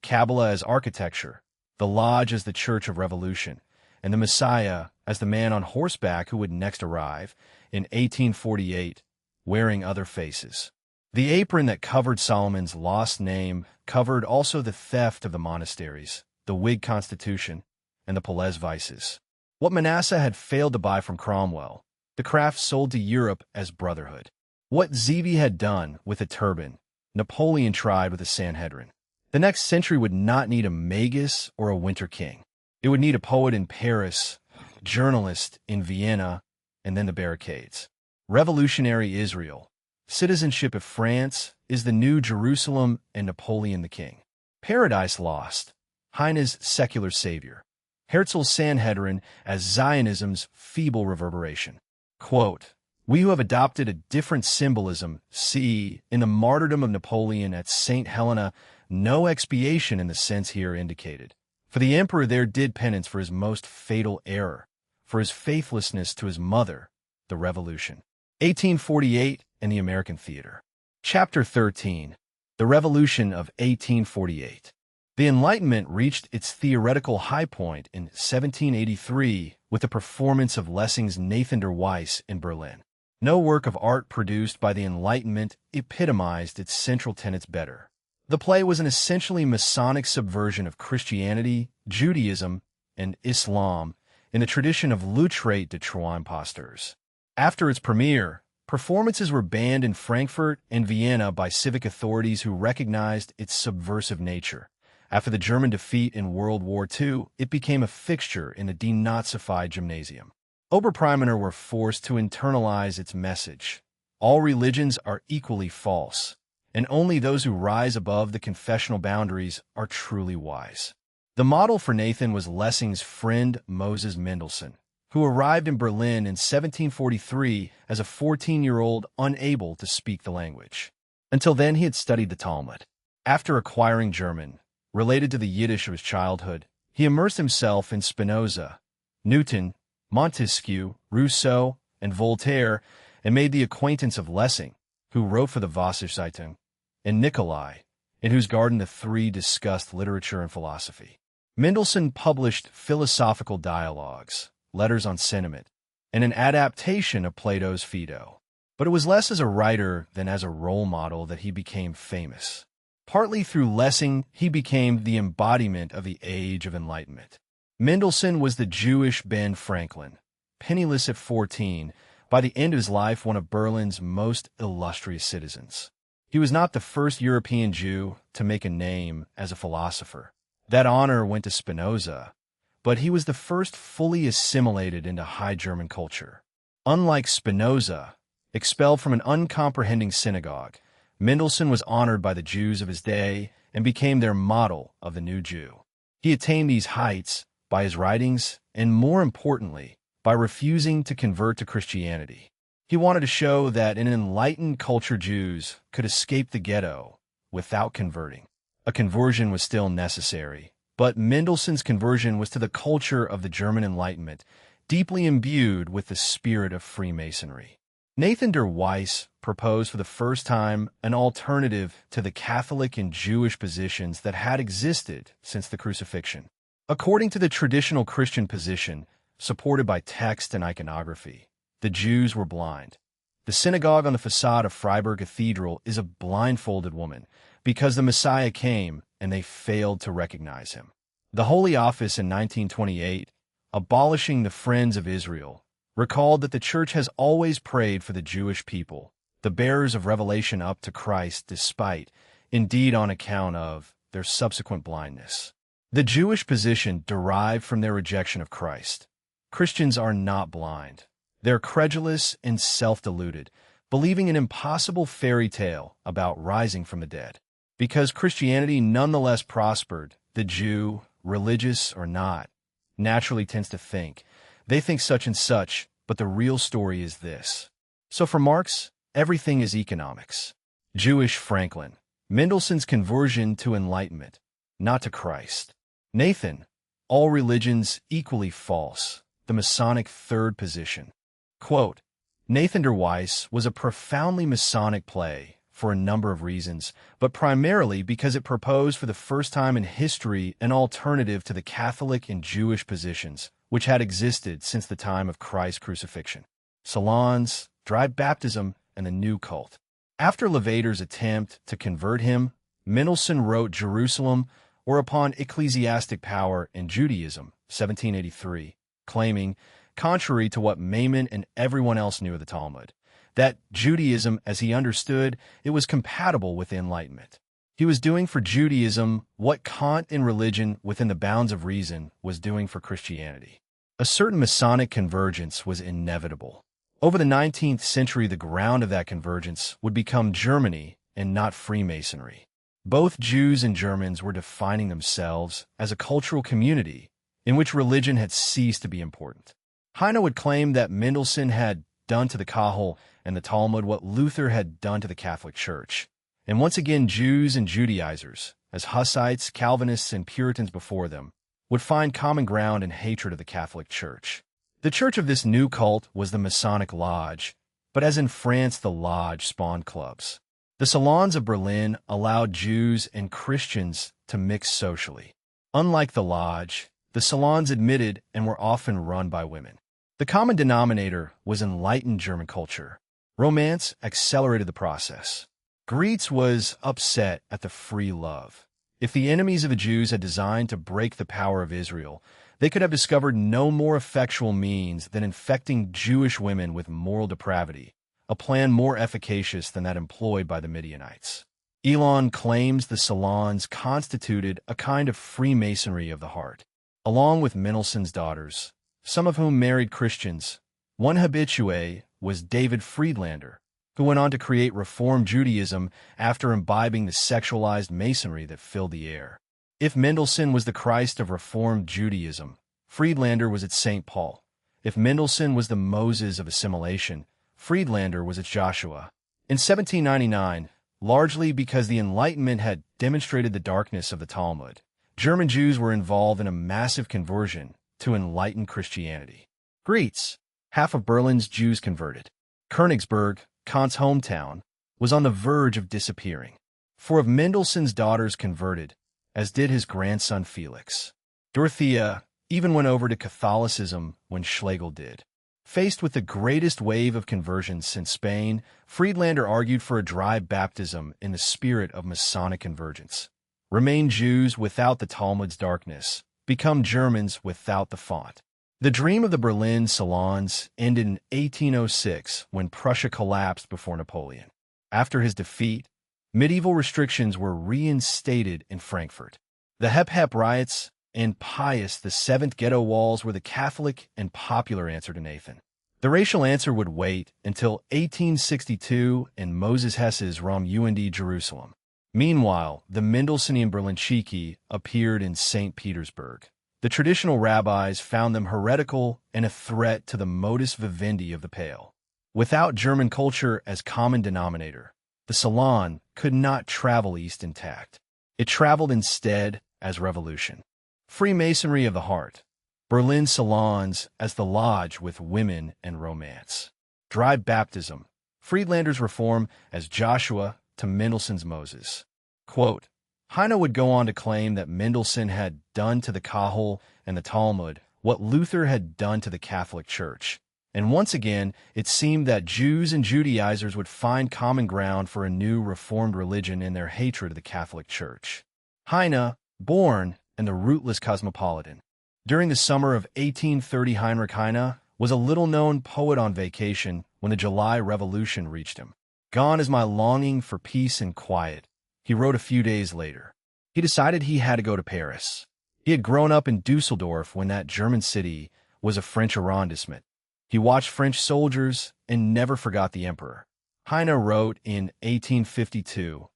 Kabbalah as architecture, the Lodge as the Church of Revolution, and the Messiah as the man on horseback who would next arrive in 1848, wearing other faces. The apron that covered Solomon's lost name covered also the theft of the monasteries, the Whig constitution, and the Pelez vices. What Manasseh had failed to buy from Cromwell, the Crafts sold to Europe as brotherhood. What Zevi had done with a turban, Napoleon tried with a Sanhedrin. The next century would not need a Magus or a Winter King. It would need a poet in Paris, journalist in Vienna, and then the barricades. Revolutionary Israel. Citizenship of France is the new Jerusalem and Napoleon the King. Paradise Lost. Heine's secular savior. Herzl's Sanhedrin as Zionism's feeble reverberation. Quote, "We who have adopted a different symbolism see, in the martyrdom of Napoleon at St. Helena, no expiation in the sense here indicated. For the emperor there did penance for his most fatal error, for his faithlessness to his mother, the Revolution." 1848 and the American Theater. Chapter 13. The Revolution of 1848. The Enlightenment reached its theoretical high point in 1783 with the performance of Lessing's Nathan der Weiss in Berlin. No work of art produced by the Enlightenment epitomized its central tenets better. The play was an essentially Masonic subversion of Christianity, Judaism, and Islam in the tradition of L'Outrate de Trois Imposteurs. After its premiere, performances were banned in Frankfurt and Vienna by civic authorities who recognized its subversive nature. After the German defeat in World War II, it became a fixture in the denazified gymnasium. Oberprimaner were forced to internalize its message. All religions are equally false, and only those who rise above the confessional boundaries are truly wise. The model for Nathan was Lessing's friend Moses Mendelssohn, who arrived in Berlin in 1743 as a 14-year-old unable to speak the language. Until then, he had studied the Talmud. After acquiring German, related to the Yiddish of his childhood, he immersed himself in Spinoza, Newton, Montesquieu, Rousseau, and Voltaire, and made the acquaintance of Lessing, who wrote for the Wasserzeitung, and Nicolai, in whose garden the three discussed literature and philosophy. Mendelssohn published philosophical dialogues, letters on sentiment, and an adaptation of Plato's Phaedo. But it was less as a writer than as a role model that he became famous. Partly through Lessing, he became the embodiment of the Age of Enlightenment. Mendelssohn was the Jewish Ben Franklin. Penniless at 14, by the end of his life one of Berlin's most illustrious citizens. He was not the first European Jew to make a name as a philosopher. That honor went to Spinoza, but he was the first fully assimilated into High German culture. Unlike Spinoza, expelled from an uncomprehending synagogue, Mendelssohn was honored by the Jews of his day and became their model of the new Jew. He attained these heights by his writings and, more importantly, by refusing to convert to Christianity. He wanted to show that in an enlightened culture Jews could escape the ghetto without converting. A conversion was still necessary, but Mendelssohn's conversion was to the culture of the German Enlightenment, deeply imbued with the spirit of Freemasonry. Nathan der Weiss proposed for the first time an alternative to the Catholic and Jewish positions that had existed since the crucifixion. According to the traditional Christian position, supported by text and iconography, the Jews were blind. The synagogue on the facade of Freiburg Cathedral is a blindfolded woman because the Messiah came and they failed to recognize him. The Holy Office in 1928, abolishing the Friends of Israel, recalled that the Church has always prayed for the Jewish people, the bearers of revelation up to Christ despite, indeed on account of, their subsequent blindness. The Jewish position derived from their rejection of Christ. Christians are not blind. They're credulous and self-deluded, believing an impossible fairy tale about rising from the dead. Because Christianity nonetheless prospered, the Jew, religious or not, naturally tends to think, they think such and such, but the real story is this. So for Marx, everything is economics. Jewish Franklin. Mendelssohn's conversion to enlightenment, not to Christ. Nathan. All religions equally false. The Masonic third position. Quote, Nathan der Weiss was a profoundly Masonic play for a number of reasons, but primarily because it proposed for the first time in history an alternative to the Catholic and Jewish positions, which had existed since the time of Christ's crucifixion. Salons, dry baptism, and the new cult. After Lavater's attempt to convert him, Mendelssohn wrote Jerusalem, or Upon Ecclesiastic Power in Judaism, 1783, claiming, contrary to what Maimon and everyone else knew of the Talmud, that Judaism, as he understood, it was compatible with the Enlightenment. He was doing for Judaism what Kant in religion within the bounds of reason was doing for Christianity. A certain Masonic convergence was inevitable. Over the 19th century, the ground of that convergence would become Germany and not Freemasonry. Both Jews and Germans were defining themselves as a cultural community in which religion had ceased to be important. Heine would claim that Mendelssohn had done to the Kahal and the Talmud what Luther had done to the Catholic Church. And once again, Jews and Judaizers, as Hussites, Calvinists, and Puritans before them, would find common ground in hatred of the Catholic Church. The church of this new cult was the Masonic Lodge, but as in France, the Lodge spawned clubs. The salons of Berlin allowed Jews and Christians to mix socially. Unlike the Lodge, the salons admitted and were often run by women. The common denominator was enlightened German culture. Romance accelerated the process. Gretz was upset at the free love. If the enemies of the Jews had designed to break the power of Israel, they could have discovered no more effectual means than infecting Jewish women with moral depravity, a plan more efficacious than that employed by the Midianites. Elon claims the salons constituted a kind of Freemasonry of the heart. Along with Mendelssohn's daughters, some of whom married Christians, one habitué was David Friedlander, who went on to create Reform Judaism after imbibing the sexualized Masonry that filled the air. If Mendelssohn was the Christ of Reformed Judaism, Friedlander was its St. Paul. If Mendelssohn was the Moses of assimilation, Friedlander was its Joshua. In 1799, largely because the Enlightenment had demonstrated the darkness of the Talmud, German Jews were involved in a massive conversion to enlightened Christianity. Gretz, half of Berlin's Jews converted. Königsberg, Kant's hometown, was on the verge of disappearing. 4 of Mendelssohn's daughters converted, as did his grandson Felix. Dorothea even went over to Catholicism when Schlegel did. Faced with the greatest wave of conversions since Spain, Friedlander argued for a dry baptism in the spirit of Masonic convergence. Remain Jews without the Talmud's darkness, become Germans without the font. The dream of the Berlin salons ended in 1806 when Prussia collapsed before Napoleon. After his defeat, medieval restrictions were reinstated in Frankfurt. The Hep riots and Pius VII ghetto walls were the Catholic and popular answer to Nathan. The racial answer would wait until 1862 and Moses Hess's Rom und Jerusalem. Meanwhile, the Mendelssohnian Berlinschiki appeared in St. Petersburg. The traditional rabbis found them heretical and a threat to the modus vivendi of the Pale. Without German culture as common denominator, the salon could not travel east intact. It traveled instead as revolution. Freemasonry of the heart. Berlin salons as the lodge with women and romance. Dry baptism. Friedlander's reform as Joshua to Mendelssohn's Moses. Quote, Heine would go on to claim that Mendelssohn had done to the Kahal and the Talmud what Luther had done to the Catholic Church. And once again, it seemed that Jews and Judaizers would find common ground for a new Reformed religion in their hatred of the Catholic Church. Heine, born and the rootless cosmopolitan. During the summer of 1830, Heinrich Heine was a little-known poet on vacation when the July Revolution reached him. Gone is my longing for peace and quiet, he wrote a few days later. He decided he had to go to Paris. He had grown up in Dusseldorf when that German city was a French arrondissement. He watched French soldiers and never forgot the emperor. Heine wrote in 1852,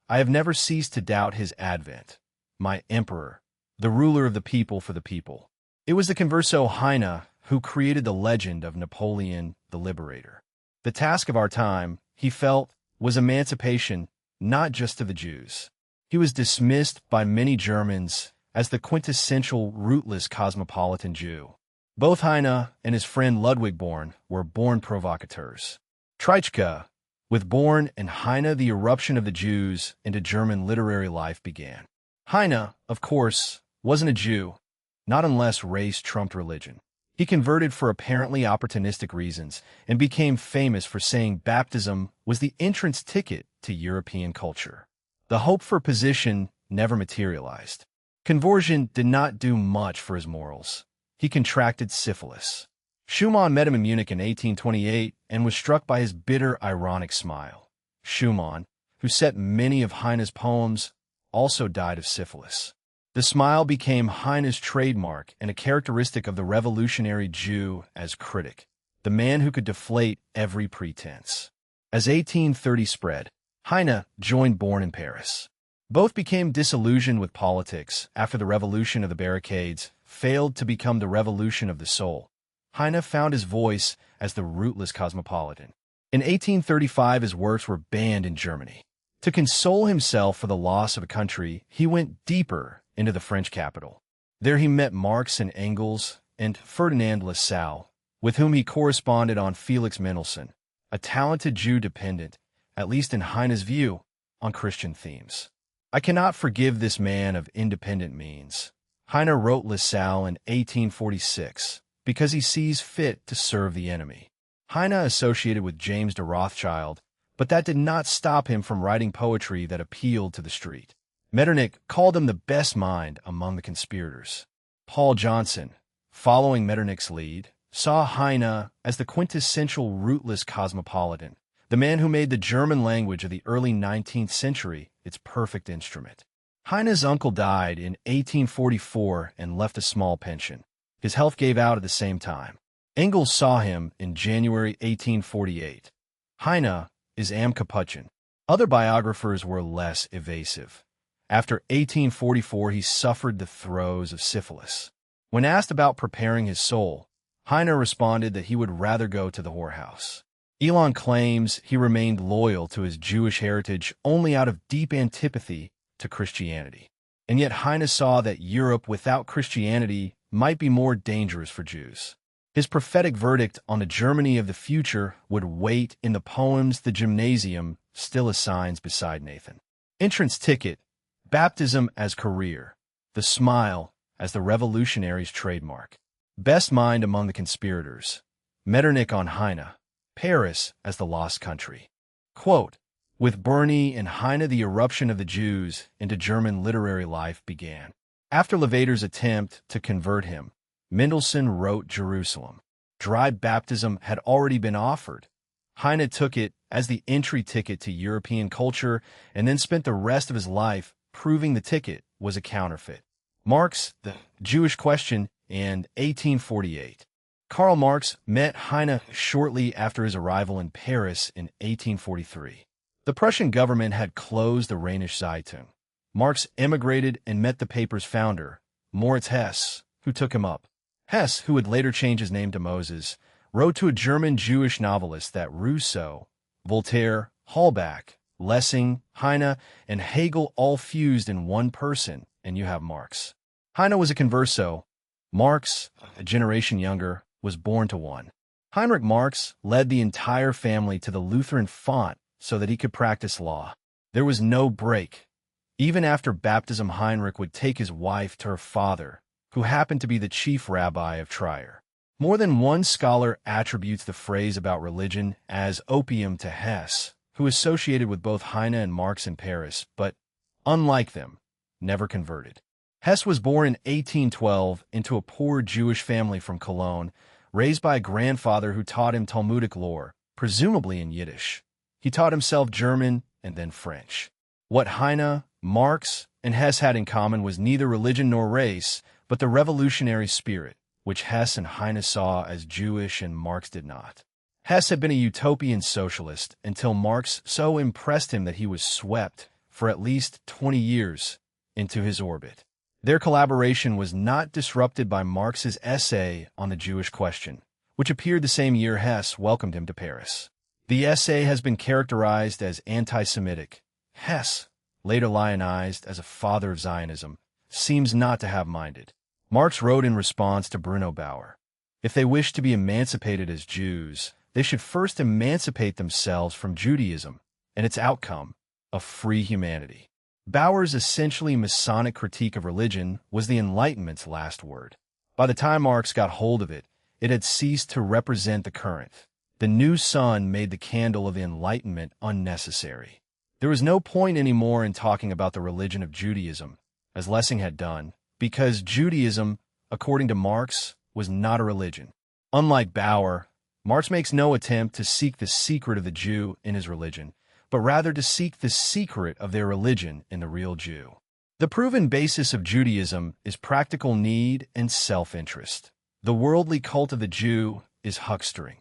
I have never ceased to doubt his advent, my emperor, the ruler of the people for the people. It was the converso Heine who created the legend of Napoleon the Liberator. The task of our time, he felt, was emancipation, not just of the Jews. He was dismissed by many Germans as the quintessential rootless cosmopolitan Jew. Both Heine and his friend Ludwig Born were born provocateurs. Treitschke, with Born and Heine, the eruption of the Jews into German literary life began. Heine, of course, wasn't a Jew, not unless race trumped religion. He converted for apparently opportunistic reasons and became famous for saying baptism was the entrance ticket to European culture. The hope for position never materialized. Conversion did not do much for his morals. He contracted syphilis. Schumann met him in Munich in 1828 and was struck by his bitter, ironic smile. Schumann, who set many of Heine's poems, also died of syphilis. The smile became Heine's trademark and a characteristic of the revolutionary Jew as critic, the man who could deflate every pretense. As 1830 spread, Heine joined Born in Paris. Both became disillusioned with politics after the Revolution of the Barricades failed to become the Revolution of the Soul. Heine found his voice as the rootless cosmopolitan. In 1835, his works were banned in Germany. To console himself for the loss of a country, he went deeper into the French capital. There he met Marx and Engels and Ferdinand Lassalle, with whom he corresponded on Felix Mendelssohn, a talented Jew dependent, at least in Heine's view, on Christian themes. I cannot forgive this man of independent means. Heine wrote Lassalle in 1846 because he sees fit to serve the enemy. Heine associated with James de Rothschild, but that did not stop him from writing poetry that appealed to the street. Metternich called him the best mind among the conspirators. Paul Johnson, following Metternich's lead, saw Heine as the quintessential rootless cosmopolitan, the man who made the German language of the early 19th century its perfect instrument. Heine's uncle died in 1844 and left a small pension. His health gave out at the same time. Engels saw him in January 1848. Heine is am Capuchin. Other biographers were less evasive. After 1844, he suffered the throes of syphilis. When asked about preparing his soul, Heine responded that he would rather go to the whorehouse. Elon claims he remained loyal to his Jewish heritage only out of deep antipathy to Christianity. And yet Heine saw that Europe without Christianity might be more dangerous for Jews. His prophetic verdict on the Germany of the future would wait in the poems the Gymnasium still assigns beside Nathan. Entrance ticket, baptism as career, the smile as the revolutionary's trademark. Best mind among the conspirators, Metternich on Heine, Paris as the lost country. Quote, with Burney and Heine, the eruption of the Jews into German literary life began. After Lavater's attempt to convert him, Mendelssohn wrote Jerusalem. Dry baptism had already been offered. Heine took it as the entry ticket to European culture and then spent the rest of his life proving the ticket was a counterfeit. Marx, The Jewish Question, and 1848. Karl Marx met Heine shortly after his arrival in Paris in 1843. The Prussian government had closed the Rheinische Zeitung. Marx emigrated and met the paper's founder, Moritz Hess, who took him up. Hess, who would later change his name to Moses, wrote to a German Jewish novelist that Rousseau, Voltaire, Holbach, Lessing, Heine, and Hegel all fused in one person, and you have Marx. Heine was a converso. Marx, a generation younger, was born to one. Heinrich Marx led the entire family to the Lutheran font so that he could practice law. There was no break. Even after baptism, Heinrich would take his wife to her father, who happened to be the chief rabbi of Trier. More than one scholar attributes the phrase about religion as opium to Hess, who associated with both Heine and Marx in Paris, but, unlike them, never converted. Hess was born in 1812 into a poor Jewish family from Cologne, raised by a grandfather who taught him Talmudic lore, presumably in Yiddish. He taught himself German and then French. What Heine, Marx, and Hess had in common was neither religion nor race, but the revolutionary spirit, which Hess and Heine saw as Jewish and Marx did not. Hess had been a utopian socialist until Marx so impressed him that he was swept, for at least 20 years, into his orbit. Their collaboration was not disrupted by Marx's essay on the Jewish question, which appeared the same year Hess welcomed him to Paris. The essay has been characterized as anti-Semitic. Hess, later lionized as a father of Zionism, seems not to have minded. Marx wrote in response to Bruno Bauer, if they wish to be emancipated as Jews, they should first emancipate themselves from Judaism and its outcome of free humanity. Bauer's essentially Masonic critique of religion was the Enlightenment's last word. By the time Marx got hold of it, It had ceased to represent the current. The new sun made the candle of the Enlightenment unnecessary. There was no point anymore in talking about the religion of Judaism, as Lessing had done, because Judaism, according to Marx, was not a religion. Unlike Bauer, Marx makes no attempt to seek the secret of the Jew in his religion, but rather to seek the secret of their religion in the real Jew. The proven basis of Judaism is practical need and self-interest. The worldly cult of the Jew is huckstering.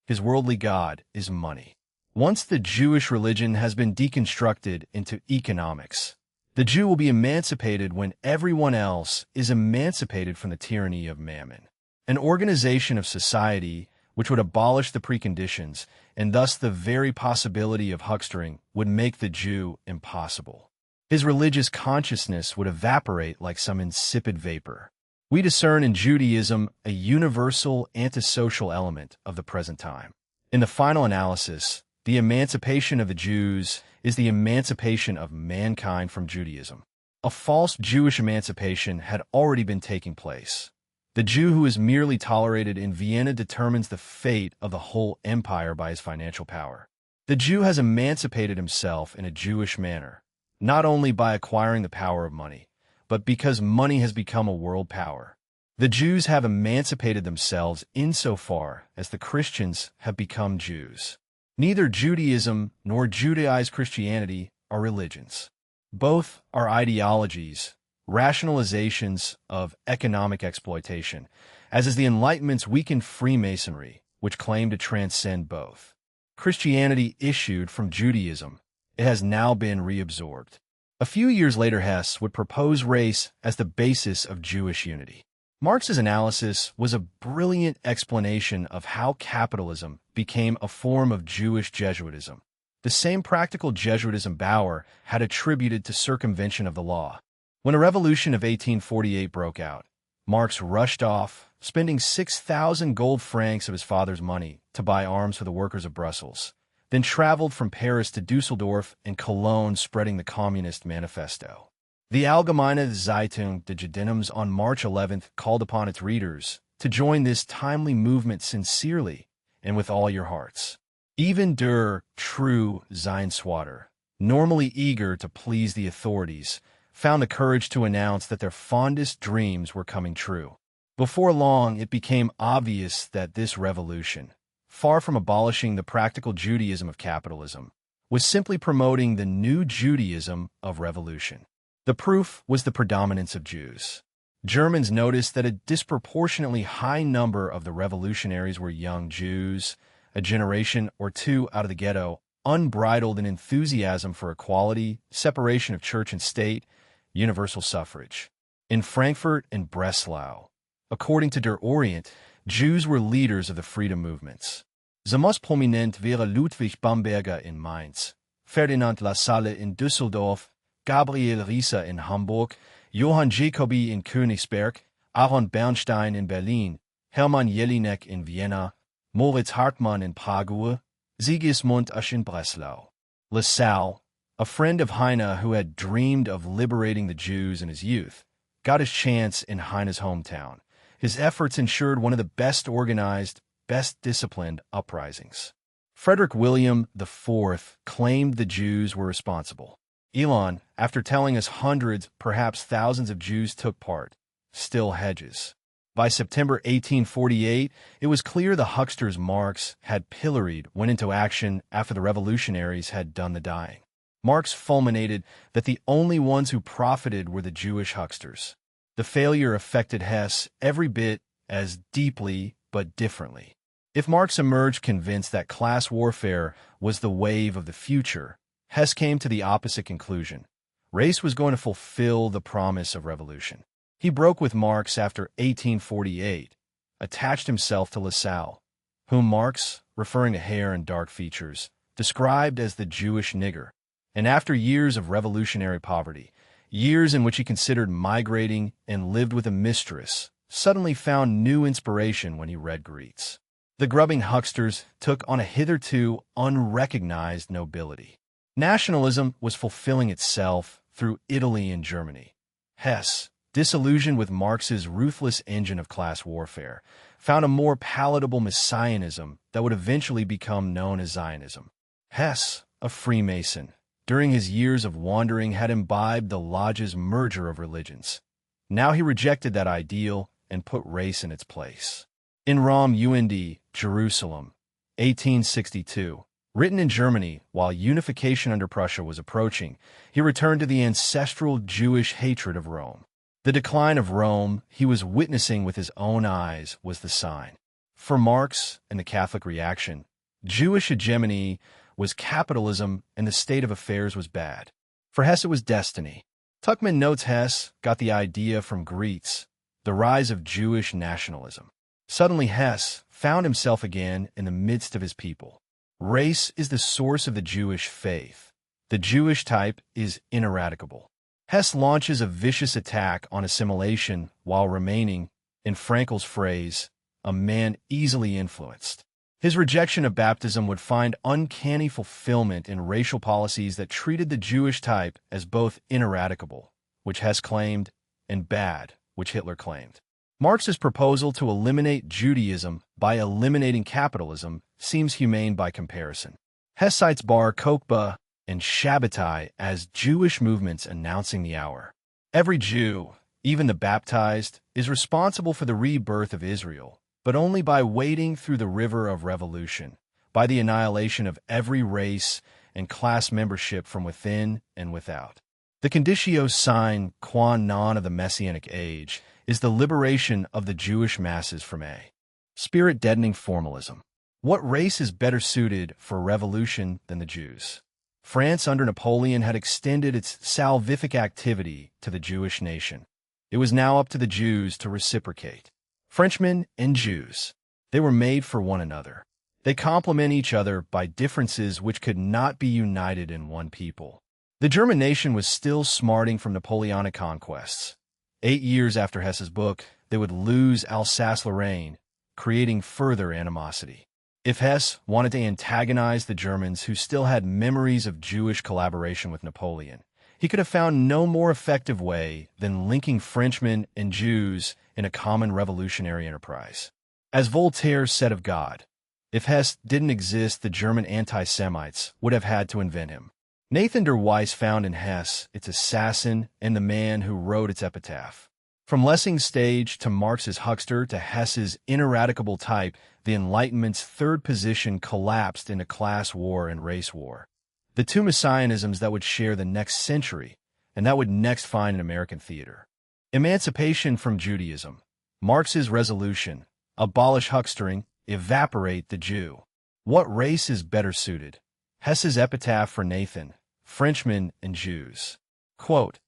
His worldly god is money. Once the Jewish religion has been deconstructed into economics, the Jew will be emancipated when everyone else is emancipated from the tyranny of mammon. An organization of society which would abolish the preconditions, and thus the very possibility of huckstering, would make the Jew impossible. His religious consciousness would evaporate like some insipid vapor. We discern in Judaism a universal antisocial element of the present time. In the final analysis, the emancipation of the Jews is the emancipation of mankind from Judaism. A false Jewish emancipation had already been taking place. The Jew who is merely tolerated in Vienna determines the fate of the whole empire by his financial power. The Jew has emancipated himself in a Jewish manner, not only by acquiring the power of money, but because money has become a world power. The Jews have emancipated themselves insofar as the Christians have become Jews. Neither Judaism nor Judaized Christianity are religions. Both are ideologies, rationalizations of economic exploitation, as is the Enlightenment's weakened Freemasonry, which claimed to transcend both. Christianity issued from Judaism. It has now been reabsorbed. A few years later, Hess would propose race as the basis of Jewish unity. Marx's analysis was a brilliant explanation of how capitalism became a form of Jewish Jesuitism, the same practical Jesuitism Bauer had attributed to circumvention of the law. When a revolution of 1848 broke out, Marx rushed off, spending 6,000 gold francs of his father's money to buy arms for the workers of Brussels, then traveled from Paris to Dusseldorf and Cologne spreading the Communist Manifesto. The Allgemeine Zeitung des Judendoms on March 11th called upon its readers to join this timely movement sincerely and with all your hearts. Even der true Zinswater, normally eager to please the authorities, found the courage to announce that their fondest dreams were coming true. Before long, it became obvious that this revolution, far from abolishing the practical Judaism of capitalism, was simply promoting the new Judaism of revolution. The proof was the predominance of Jews. Germans noticed that a disproportionately high number of the revolutionaries were young Jews, a generation or two out of the ghetto, unbridled in enthusiasm for equality, separation of church and state, universal suffrage. In Frankfurt and Breslau, according to Der Orient, Jews were leaders of the freedom movements. The most prominent wäre Ludwig Bamberger in Mainz, Ferdinand Lassalle in Düsseldorf, Gabriel Rieser in Hamburg, Johann Jacobi in Königsberg, Aaron Bernstein in Berlin, Hermann Jelinek in Vienna, Moritz Hartmann in Prague, Sigismund Asch in Breslau. Lassalle, a friend of Heine who had dreamed of liberating the Jews in his youth, got his chance in Heine's hometown. His efforts ensured one of the best organized, best disciplined uprisings. Frederick William IV claimed the Jews were responsible. Elon, after telling us hundreds, perhaps thousands of Jews took part, still hedges. By September 1848, it was clear the hucksters Marx had pilloried went into action after the revolutionaries had done the dying. Marx fulminated that the only ones who profited were the Jewish hucksters. The failure affected Hess every bit as deeply but differently. If Marx emerged convinced that class warfare was the wave of the future, Hess came to the opposite conclusion. Race was going to fulfill the promise of revolution. He broke with Marx after 1848, attached himself to Lassalle, whom Marx, referring to hair and dark features, described as the Jewish nigger, and after years of revolutionary poverty, years in which he considered migrating and lived with a mistress, suddenly found new inspiration when he read Greets. The grubbing hucksters took on a hitherto unrecognized nobility. Nationalism was fulfilling itself through Italy and Germany. Hess, disillusioned with Marx's ruthless engine of class warfare, found a more palatable messianism that would eventually become known as Zionism. Hess, a Freemason, during his years of wandering had imbibed the lodge's merger of religions. Now he rejected that ideal and put race in its place. In Rom und Jerusalem, 1862, written in Germany while unification under Prussia was approaching, he returned to the ancestral Jewish hatred of Rome. The decline of Rome he was witnessing with his own eyes was the sign. For Marx and the Catholic reaction, Jewish hegemony was capitalism and the state of affairs was bad. For Hess it was destiny. Tuckman notes Hess got the idea from Greets, the rise of Jewish nationalism. Suddenly Hess found himself again in the midst of his people. Race is the source of the Jewish faith. The Jewish type is ineradicable. Hess launches a vicious attack on assimilation while remaining, in Frankel's phrase, a man easily influenced. His rejection of baptism would find uncanny fulfillment in racial policies that treated the Jewish type as both ineradicable, which Hess claimed, and bad, which Hitler claimed. Marx's proposal to eliminate Judaism by eliminating capitalism seems humane by comparison. Hess cites Bar Kokhba and Shabbatai as Jewish movements announcing the hour. Every Jew, even the baptized, is responsible for the rebirth of Israel, but only by wading through the river of revolution, by the annihilation of every race and class membership from within and without. The conditio sine qua non of the Messianic age is the liberation of the Jewish masses from a spirit-deadening formalism. What race is better suited for revolution than the Jews? France under Napoleon had extended its salvific activity to the Jewish nation. It was now up to the Jews to reciprocate. Frenchmen and Jews, they were made for one another. They complement each other by differences which could not be united in one people. The German nation was still smarting from Napoleonic conquests. 8 years after Hess's book, they would lose Alsace-Lorraine, creating further animosity. If Hess wanted to antagonize the Germans who still had memories of Jewish collaboration with Napoleon, he could have found no more effective way than linking Frenchmen and Jews in a common revolutionary enterprise. As Voltaire said of God, if Hess didn't exist, the German anti-Semites would have had to invent him. Nathan der Weiss found in Hess its assassin and the man who wrote its epitaph. From Lessing's stage to Marx's huckster to Hess's ineradicable type, the Enlightenment's third position collapsed into class war and race war. The two messianisms that would share the next century, and that would next find an American theater. Emancipation from Judaism. Marx's resolution. Abolish huckstering, evaporate the Jew. What race is better suited? Hess's epitaph for Nathan, Frenchmen and Jews. Quote,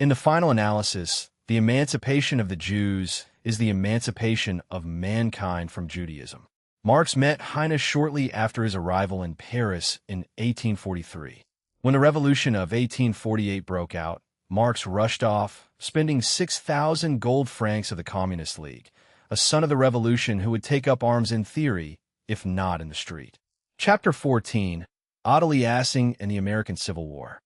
in the final analysis, the emancipation of the Jews is the emancipation of mankind from Judaism. Marx met Heine shortly after his arrival in Paris in 1843. When the Revolution of 1848 broke out, Marx rushed off, spending 6,000 gold francs of the Communist League, a son of the revolution who would take up arms in theory, if not in the street. Chapter 14, Ottilie Assing and the American Civil War.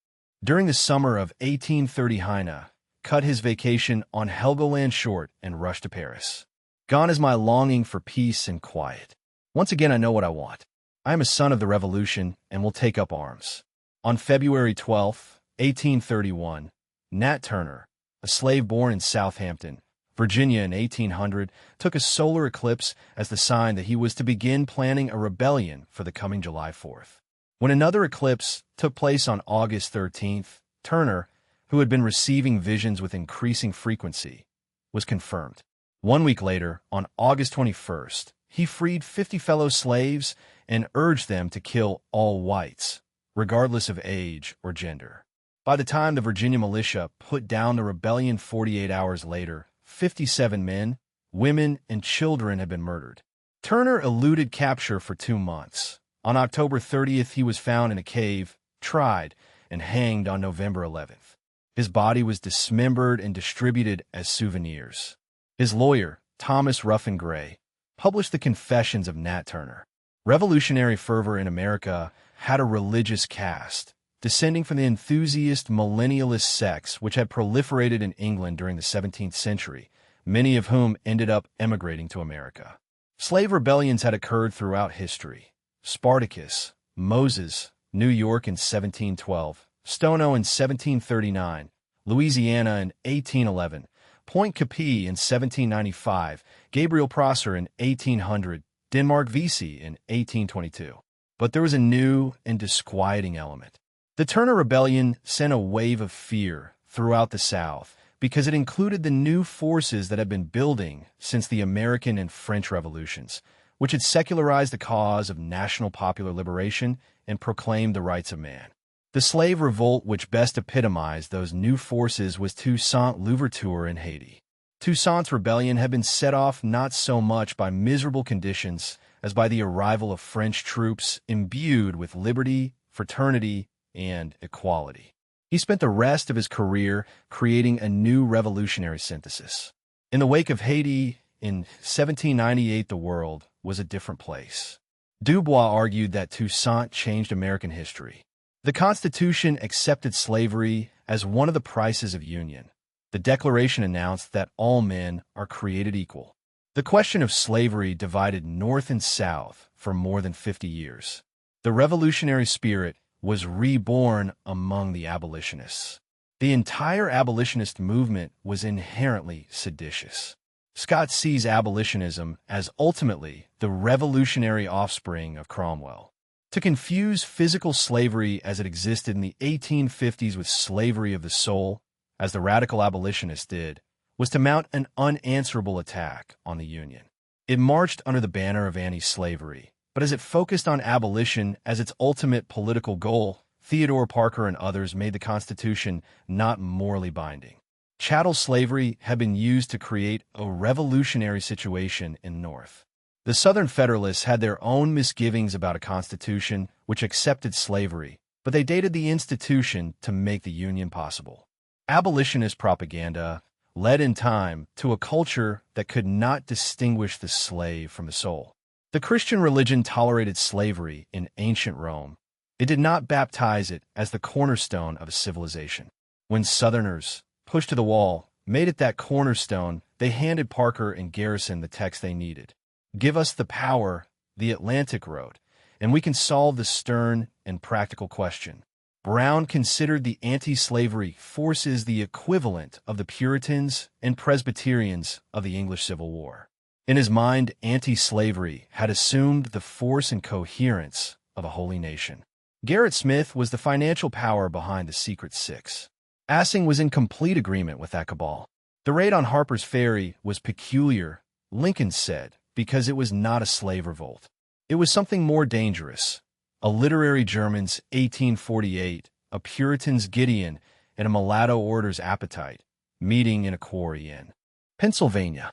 During the summer of 1830, Heine cut his vacation on Helgoland short and rushed to Paris. Gone is my longing for peace and quiet. Once again I know what I want. I am a son of the revolution and will take up arms. On February 12, 1831, Nat Turner, a slave born in Southampton, Virginia in 1800, took a solar eclipse as the sign that he was to begin planning a rebellion for the coming July 4th. When another eclipse took place on August 13th, Turner, who had been receiving visions with increasing frequency, was confirmed. 1 week later, on August 21st, he freed 50 fellow slaves and urged them to kill all whites, regardless of age or gender. By the time the Virginia militia put down the rebellion 48 hours later, 57 men, women, and children had been murdered. Turner eluded capture for 2 months. On October 30th, he was found in a cave, tried, and hanged on November 11th. His body was dismembered and distributed as souvenirs. His lawyer, Thomas Ruffin Gray, published the Confessions of Nat Turner. Revolutionary fervor in America had a religious cast, descending from the enthusiast millennialist sects which had proliferated in England during the 17th century, many of whom ended up emigrating to America. Slave rebellions had occurred throughout history. Spartacus, Moses, New York in 1712, Stono in 1739, Louisiana in 1811, Point Capi in 1795, Gabriel Prosser in 1800, Denmark Vesey in 1822. But there was a new and disquieting element. The Turner Rebellion sent a wave of fear throughout the South because it included the new forces that had been building since the American and French revolutions, which had secularized the cause of national popular liberation and proclaimed the rights of man. The slave revolt which best epitomized those new forces was Toussaint Louverture in Haiti. Toussaint's rebellion had been set off not so much by miserable conditions as by the arrival of French troops imbued with liberty, fraternity, and equality. He spent the rest of his career creating a new revolutionary synthesis. In the wake of Haiti, in 1798, the world was a different place. Dubois argued that Toussaint changed American history. The Constitution accepted slavery as one of the prices of union. The Declaration announced that all men are created equal. The question of slavery divided North and South for more than 50 years. The revolutionary spirit was reborn among the abolitionists. The entire abolitionist movement was inherently seditious. Scott sees abolitionism as ultimately the revolutionary offspring of Cromwell. To confuse physical slavery as it existed in the 1850s with slavery of the soul, as the radical abolitionists did, was to mount an unanswerable attack on the Union. It marched under the banner of anti-slavery, but as it focused on abolition as its ultimate political goal, Theodore Parker and others made the Constitution not morally binding. Chattel slavery had been used to create a revolutionary situation in the North. The Southern Federalists had their own misgivings about a constitution which accepted slavery, but they dated the institution to make the Union possible. Abolitionist propaganda led in time to a culture that could not distinguish the slave from the soul. The Christian religion tolerated slavery in ancient Rome. It did not baptize it as the cornerstone of a civilization. When Southerners, pushed to the wall, made it that cornerstone, they handed Parker and Garrison the text they needed. Give us the power, the Atlantic wrote, and we can solve the stern and practical question. Brown considered the anti-slavery forces the equivalent of the Puritans and Presbyterians of the English Civil War. In his mind, anti-slavery had assumed the force and coherence of a holy nation. Gerrit Smith was the financial power behind the Secret Six. Assing was in complete agreement with that cabal. The raid on Harper's Ferry was peculiar, Lincoln said, because it was not a slave revolt. It was something more dangerous. A literary German's 1848, a Puritan's Gideon, and a mulatto order's appetite, meeting in a quarry in Pennsylvania.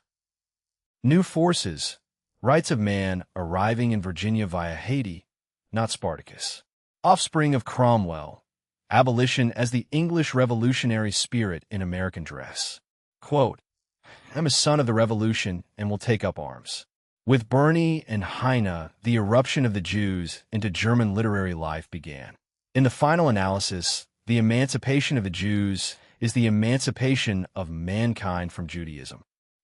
New forces, rights of man arriving in Virginia via Haiti, not Spartacus. Offspring of Cromwell, abolition as the English revolutionary spirit in American dress. Quote, I'm a son of the Revolution and will take up arms. With Burney and Heine, the eruption of the Jews into German literary life began. In the final analysis, the emancipation of the Jews is the emancipation of mankind from Judaism.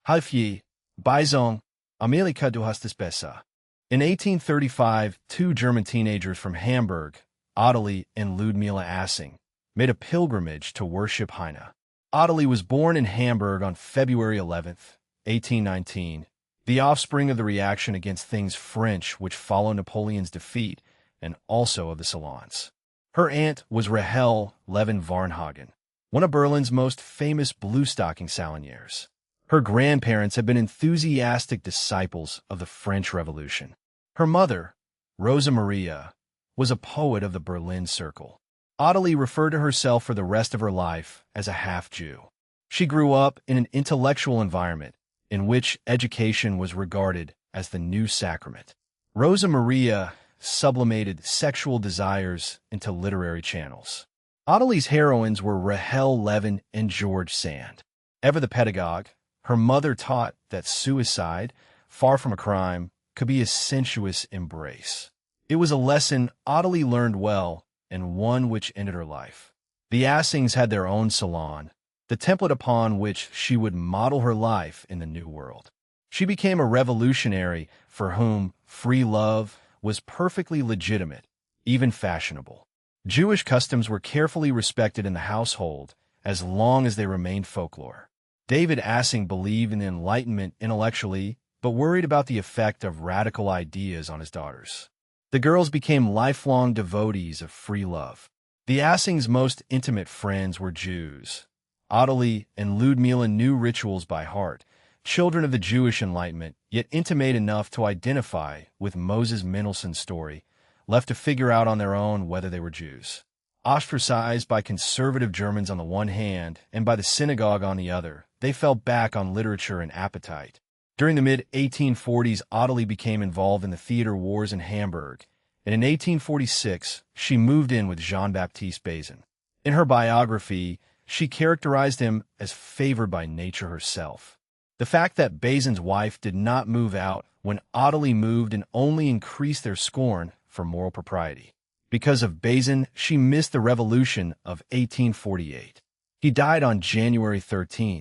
Halfje, Beizong, Amerika du hast es besser. In 1835, two German teenagers from Hamburg, Ottilie and Ludmilla Assing, made a pilgrimage to worship Heine. Ottilie was born in Hamburg on February 11, 1819, the offspring of the reaction against things French which followed Napoleon's defeat, and also of the Salons. Her aunt was Rahel Levin Varnhagen, one of Berlin's most famous blue-stocking saloniers. Her grandparents had been enthusiastic disciples of the French Revolution. Her mother, Rosa Maria, was a poet of the Berlin Circle. Ottilie referred to herself for the rest of her life as a half-Jew. She grew up in an intellectual environment in which education was regarded as the new sacrament. Rosa Maria sublimated sexual desires into literary channels. Ottilie's heroines were Rahel Levin and George Sand. Ever the pedagogue, her mother taught that suicide, far from a crime, could be a sensuous embrace. It was a lesson Ottilie learned well and one which ended her life. The Assings had their own salon, the template upon which she would model her life in the New World. She became a revolutionary for whom free love was perfectly legitimate, even fashionable. Jewish customs were carefully respected in the household as long as they remained folklore. David Assing believed in the Enlightenment intellectually, but worried about the effect of radical ideas on his daughters. The girls became lifelong devotees of free love. The Assings' most intimate friends were Jews. Ottilie and Ludmila knew rituals by heart, children of the Jewish Enlightenment, yet intimate enough to identify with Moses Mendelssohn's story, left to figure out on their own whether they were Jews. Ostracized by conservative Germans on the one hand and by the synagogue on the other, they fell back on literature and appetite. During the mid-1840s, Ottilie became involved in the theater wars in Hamburg, and in 1846, she moved in with Jean-Baptiste Bazin. In her biography, she characterized him as favored by nature herself. The fact that Bazin's wife did not move out when Ottilie moved and only increased their scorn for moral propriety. Because of Bazin, she missed the revolution of 1848. He died on January 13,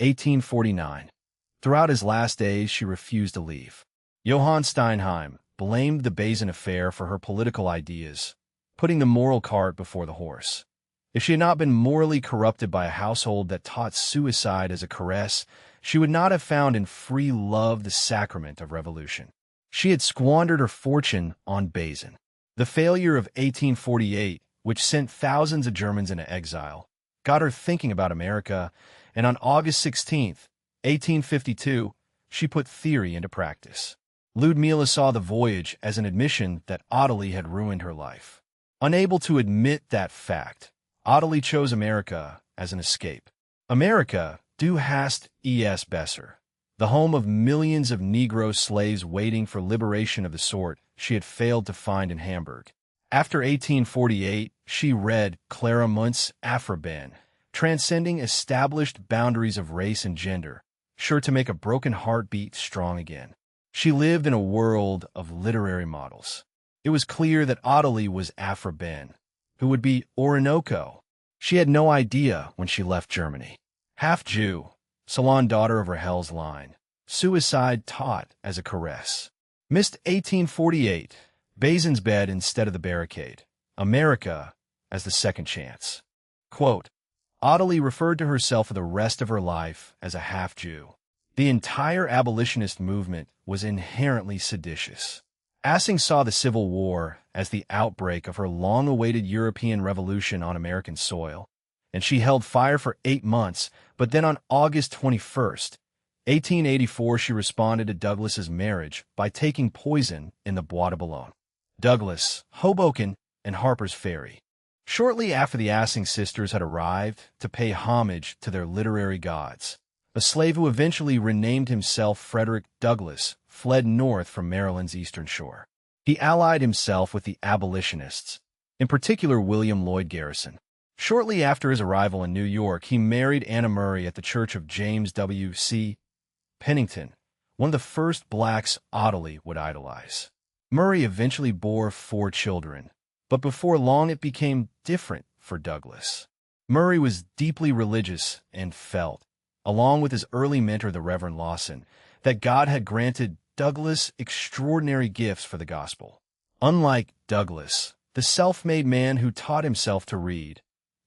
1849. Throughout his last days, she refused to leave. Johann Steinheim blamed the Bazin affair for her political ideas, putting the moral cart before the horse. If she had not been morally corrupted by a household that taught suicide as a caress, she would not have found in free love the sacrament of revolution. She had squandered her fortune on Bazin. The failure of 1848, which sent thousands of Germans into exile, got her thinking about America, and on August 16, 1852, she put theory into practice. Ludmila saw the voyage as an admission that Ottilie had ruined her life. Unable to admit that fact, Ottilie chose America as an escape. America, du hast es besser, the home of millions of Negro slaves waiting for liberation of the sort she had failed to find in Hamburg. After 1848, she read Clara Munt's Afroben, transcending established boundaries of race and gender, sure to make a broken heart beat strong again. She lived in a world of literary models. It was clear that Ottilie was Afroben, who would be Orinoco. She had no idea when she left Germany. Half Jew, salon daughter of Rahel's line, suicide taught as a caress. Missed 1848, Bazin's bed instead of the barricade, America as the second chance. Quote, Ottilie referred to herself for the rest of her life as a half-Jew. The entire abolitionist movement was inherently seditious. Assing saw the Civil War as the outbreak of her long-awaited European revolution on American soil, and she held fire for 8 months, but then on August 21st, 1884, she responded to Douglas's marriage by taking poison in the Bois de Boulogne. Douglas, Hoboken, and Harper's Ferry. Shortly after the Assing sisters had arrived to pay homage to their literary gods, a slave who eventually renamed himself Frederick Douglass fled north from Maryland's eastern shore. He allied himself with the abolitionists, in particular William Lloyd Garrison. Shortly after his arrival in New York, he married Anna Murray at the church of James W.C. Pennington, one of the first blacks Ottilie would idolize. Murray eventually bore 4 children, but before long it became different for Douglass. Murray was deeply religious and felt, along with his early mentor, the Reverend Lawson, that God had granted Douglass extraordinary gifts for the gospel. Unlike Douglass, the self-made man who taught himself to read,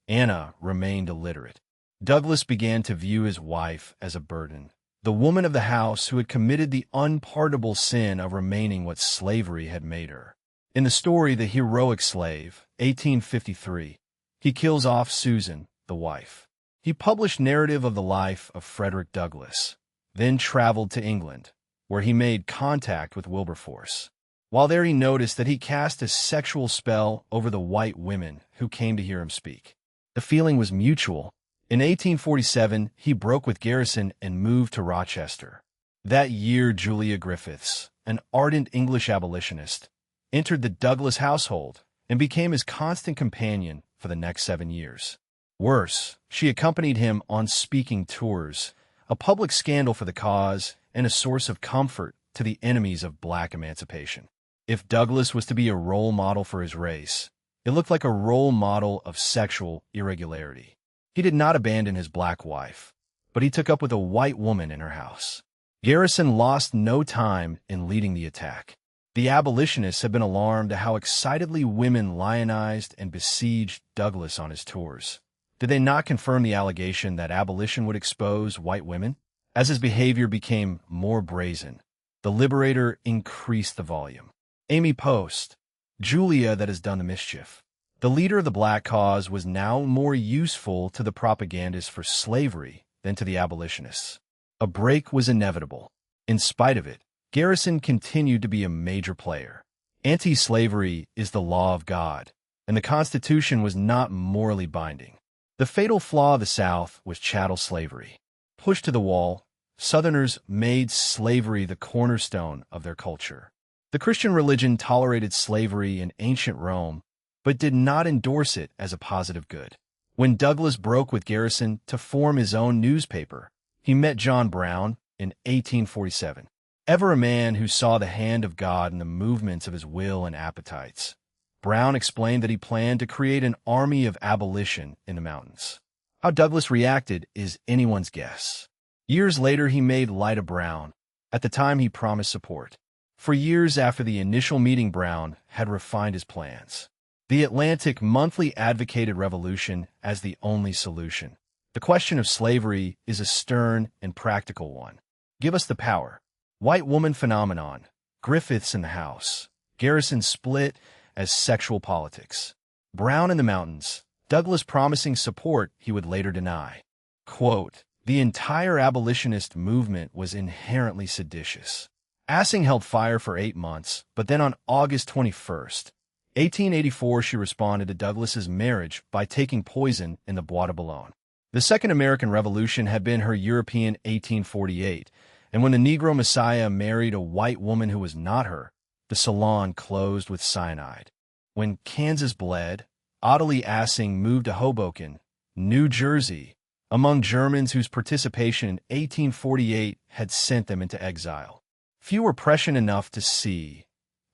Anna remained illiterate. Douglass began to view his wife as a burden, the woman of the house who had committed the unpardonable sin of remaining what slavery had made her. In the story The Heroic Slave, 1853, he kills off Susan, the wife. He published narrative of the life of Frederick Douglass, then traveled to England, where he made contact with Wilberforce. While there he noticed that he cast a sexual spell over the white women who came to hear him speak. The feeling was mutual. In 1847, he broke with Garrison and moved to Rochester. That year, Julia Griffiths, an ardent English abolitionist, entered the Douglass household and became his constant companion for the next 7 years. Worse, she accompanied him on speaking tours, a public scandal for the cause and a source of comfort to the enemies of black emancipation. If Douglass was to be a role model for his race, it looked like a role model of sexual irregularity. He did not abandon his black wife, but he took up with a white woman in her house. Garrison lost no time in leading the attack. The abolitionists had been alarmed at how excitedly women lionized and besieged Douglas on his tours. Did they not confirm the allegation that abolition would expose white women? As his behavior became more brazen, the Liberator increased the volume. Amy Post, Julia that has done the mischief. The leader of the black cause was now more useful to the propagandists for slavery than to the abolitionists. A break was inevitable. In spite of it, Garrison continued to be a major player. Anti-slavery is the law of God, and the Constitution was not morally binding. The fatal flaw of the South was chattel slavery. Pushed to the wall, Southerners made slavery the cornerstone of their culture. The Christian religion tolerated slavery in ancient Rome, but did not endorse it as a positive good. When Douglas broke with Garrison to form his own newspaper, he met John Brown in 1847. Ever a man who saw the hand of God in the movements of his will and appetites, Brown explained that he planned to create an army of abolition in the mountains. How Douglas reacted is anyone's guess. Years later, he made light of Brown. At the time, he promised support. For years after the initial meeting, Brown had refined his plans. The Atlantic Monthly advocated revolution as the only solution. The question of slavery is a stern and practical one. Give us the power. White woman phenomenon. Griffiths in the House. Garrison split as sexual politics. Brown in the mountains. Douglas promising support he would later deny. Quote, the entire abolitionist movement was inherently seditious. Assing held fire for 8 months, but then on August 21st, 1884, she responded to Douglas's marriage by taking poison in the Bois de Boulogne. The Second American Revolution had been her European 1848, and when the Negro Messiah married a white woman who was not her, the salon closed with cyanide. When Kansas bled, Ottilie Assing moved to Hoboken, New Jersey, among Germans whose participation in 1848 had sent them into exile. Few were prescient enough to see,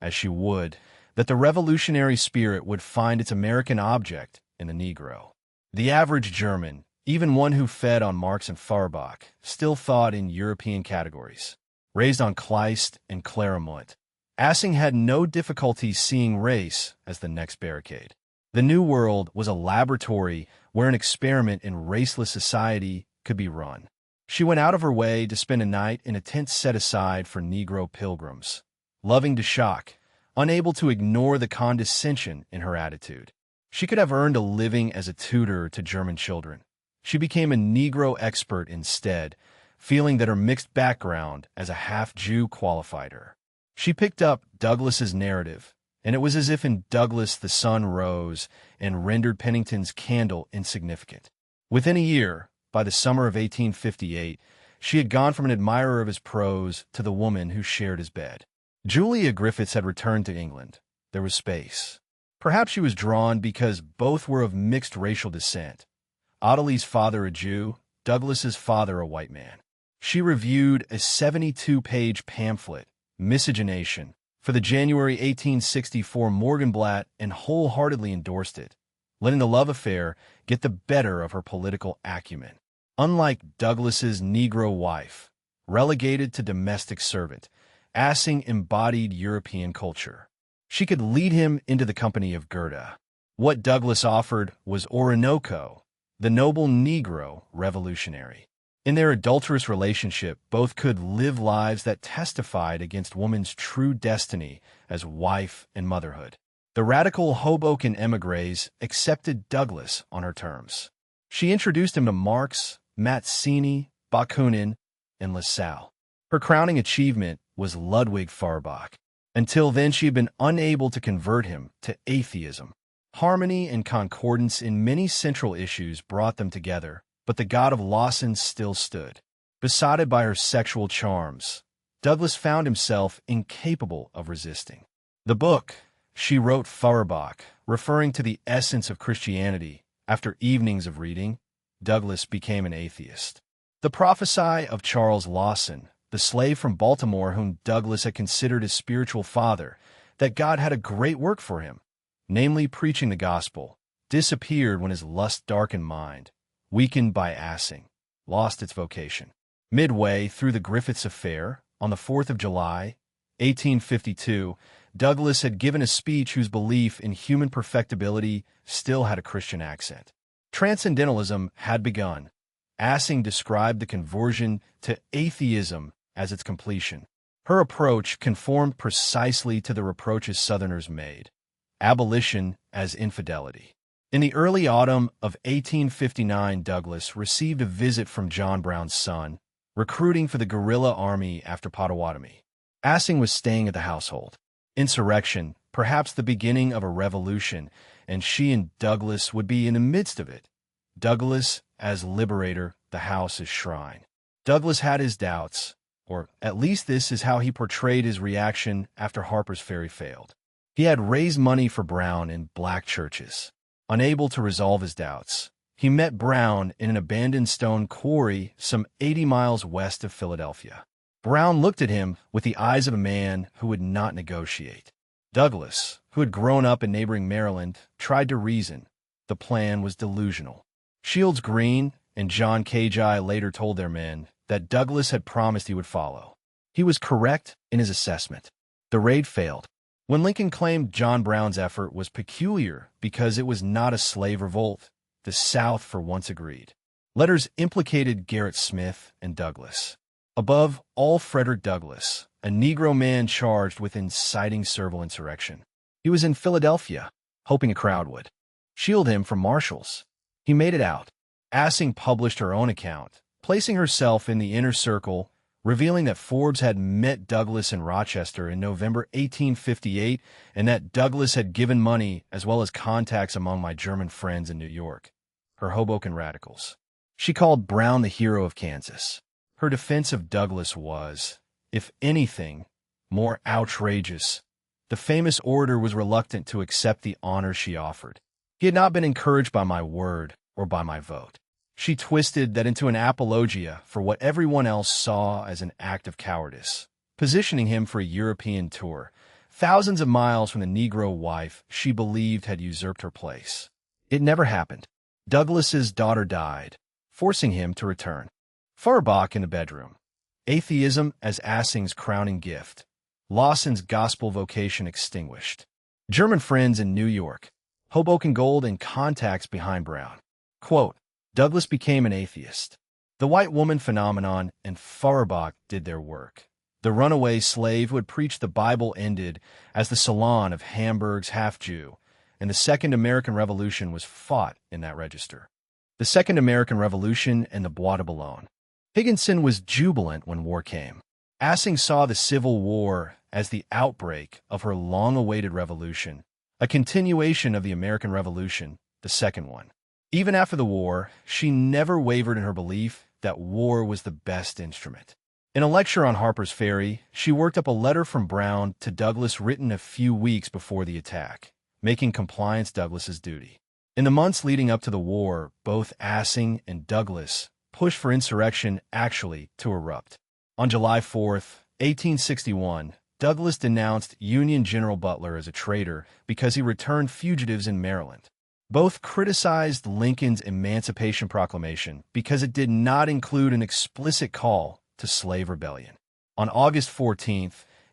as she would, that the revolutionary spirit would find its American object in the Negro. The average German, even one who fed on Marx and Feuerbach, still thought in European categories. Raised on Kleist and Claremont, Assing had no difficulty seeing race as the next barricade. The New World was a laboratory where an experiment in raceless society could be run. She went out of her way to spend a night in a tent set aside for Negro pilgrims, loving to shock, unable to ignore the condescension in her attitude. She could have earned a living as a tutor to German children. She became a Negro expert instead, feeling that her mixed background as a half-Jew qualified her. She picked up Douglas's narrative, and it was as if in Douglas the sun rose and rendered Pennington's candle insignificant. Within a year, by the summer of 1858, she had gone from an admirer of his prose to the woman who shared his bed. Julia Griffiths had returned to England. There was space. Perhaps she was drawn because both were of mixed racial descent. Ottilie's father a Jew, Douglas's father a white man. She reviewed a 72-page pamphlet, Miscegenation, for the January 1864 Morgenblatt and wholeheartedly endorsed it, letting the love affair get the better of her political acumen. Unlike Douglas's Negro wife, relegated to domestic servant, Assing embodied European culture. She could lead him into the company of Goethe. What Douglas offered was Orinoco, the noble Negro revolutionary. In their adulterous relationship, both could live lives that testified against woman's true destiny as wife and motherhood. The radical Hoboken émigrés accepted Douglas on her terms. She introduced him to Marx, Mazzini, Bakunin, and Lassalle. Her crowning achievement was Ludwig Feuerbach. Until then, she had been unable to convert him to atheism. Harmony and concordance in many central issues brought them together, but the god of Lawson still stood. Besotted by her sexual charms, Douglas found himself incapable of resisting. The book, She Wrote Feuerbach, referring to the essence of Christianity, after evenings of reading, Douglas became an atheist. The Prophecy of Charles Lawson, the slave from Baltimore whom Douglas had considered his spiritual father, that God had a great work for him, namely preaching the gospel, disappeared when his lust-darkened mind, weakened by Assing, lost its vocation. Midway through the Griffiths affair, on the 4th of July, 1852, Douglas had given a speech whose belief in human perfectibility still had a Christian accent. Transcendentalism had begun. Assing described the conversion to atheism as its completion. Her approach conformed precisely to the reproaches Southerners made: abolition as infidelity. In the early autumn of 1859, Douglas received a visit from John Brown's son, recruiting for the guerrilla army after Pottawatomie. Assing was staying at the household. Insurrection, perhaps the beginning of a revolution, and she and Douglas would be in the midst of it. Douglas as liberator, the house as shrine. Douglas had his doubts, or at least this is how he portrayed his reaction after Harper's Ferry failed. He had raised money for Brown in black churches. Unable to resolve his doubts, he met Brown in an abandoned stone quarry some 80 miles west of Philadelphia. Brown looked at him with the eyes of a man who would not negotiate. Douglas, who had grown up in neighboring Maryland, tried to reason. The plan was delusional. Shields Green and John Kagi later told their men that Douglas had promised he would follow. He was correct in his assessment. The raid failed. When Lincoln claimed John Brown's effort was peculiar because it was not a slave revolt, the South for once agreed. Letters implicated Gerrit Smith and Douglas. Above all, Frederick Douglass, a Negro man charged with inciting servile insurrection. He was in Philadelphia, hoping a crowd would shield him from marshals. He made it out. Assing published her own account, placing herself in the inner circle, revealing that Forbes had met Douglas in Rochester in November 1858 and that Douglas had given money as well as contacts among my German friends in New York, her Hoboken radicals. She called Brown the hero of Kansas. Her defense of Douglas was, if anything, more outrageous. The famous orator was reluctant to accept the honor she offered. He had not been encouraged by my word or by my vote. She twisted that into an apologia for what everyone else saw as an act of cowardice, positioning him for a European tour, thousands of miles from the Negro wife she believed had usurped her place. It never happened. Douglas's daughter died, forcing him to return. Feuerbach in the bedroom. Atheism as Assing's crowning gift. Lawson's gospel vocation extinguished. German friends in New York. Hoboken gold and contacts behind Brown. Quote, Douglas became an atheist. The white woman phenomenon and Feuerbach did their work. The runaway slave who had preached the Bible ended as the Salon of Hamburg's half-Jew, and the Second American Revolution was fought in that register. The Second American Revolution and the Bois de Boulogne. Higginson was jubilant when war came. Assing saw the Civil War as the outbreak of her long-awaited revolution, a continuation of the American Revolution, the second one. Even after the war, she never wavered in her belief that war was the best instrument. In a lecture on Harper's Ferry, she worked up a letter from Brown to Douglas written a few weeks before the attack, making compliance Douglas's duty. In the months leading up to the war, both Assing and Douglas pushed for insurrection actually to erupt. On July 4th, 1861, Douglas denounced Union General Butler as a traitor because he returned fugitives in Maryland. Both criticized Lincoln's Emancipation Proclamation because it did not include an explicit call to slave rebellion. On August 14,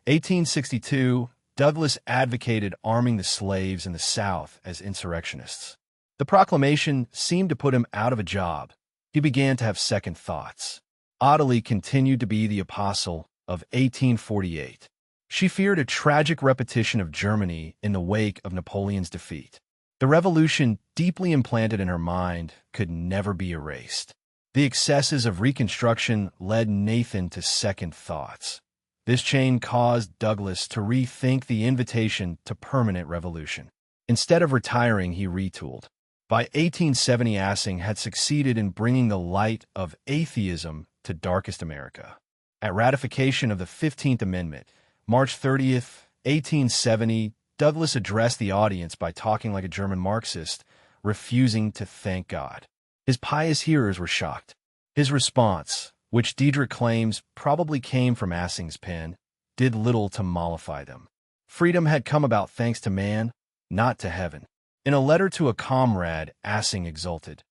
1862, Douglas advocated arming the slaves in the South as insurrectionists. The proclamation seemed to put him out of a job. He began to have second thoughts. Ottilie continued to be the apostle of 1848. She feared a tragic repetition of Germany in the wake of Napoleon's defeat. The revolution, deeply implanted in her mind, could never be erased. The excesses of Reconstruction led Nathan to second thoughts. This chain caused Douglas to rethink the invitation to permanent revolution. Instead of retiring, he retooled. By 1870, Assing had succeeded in bringing the light of atheism to darkest America. At ratification of the 15th Amendment, March 30th, 1870, Douglas addressed the audience by talking like a German Marxist, refusing to thank God. His pious hearers were shocked. His response, which Diedrich claims probably came from Assing's pen, did little to mollify them. Freedom had come about thanks to man, not to heaven. In a letter to a comrade, Assing exulted.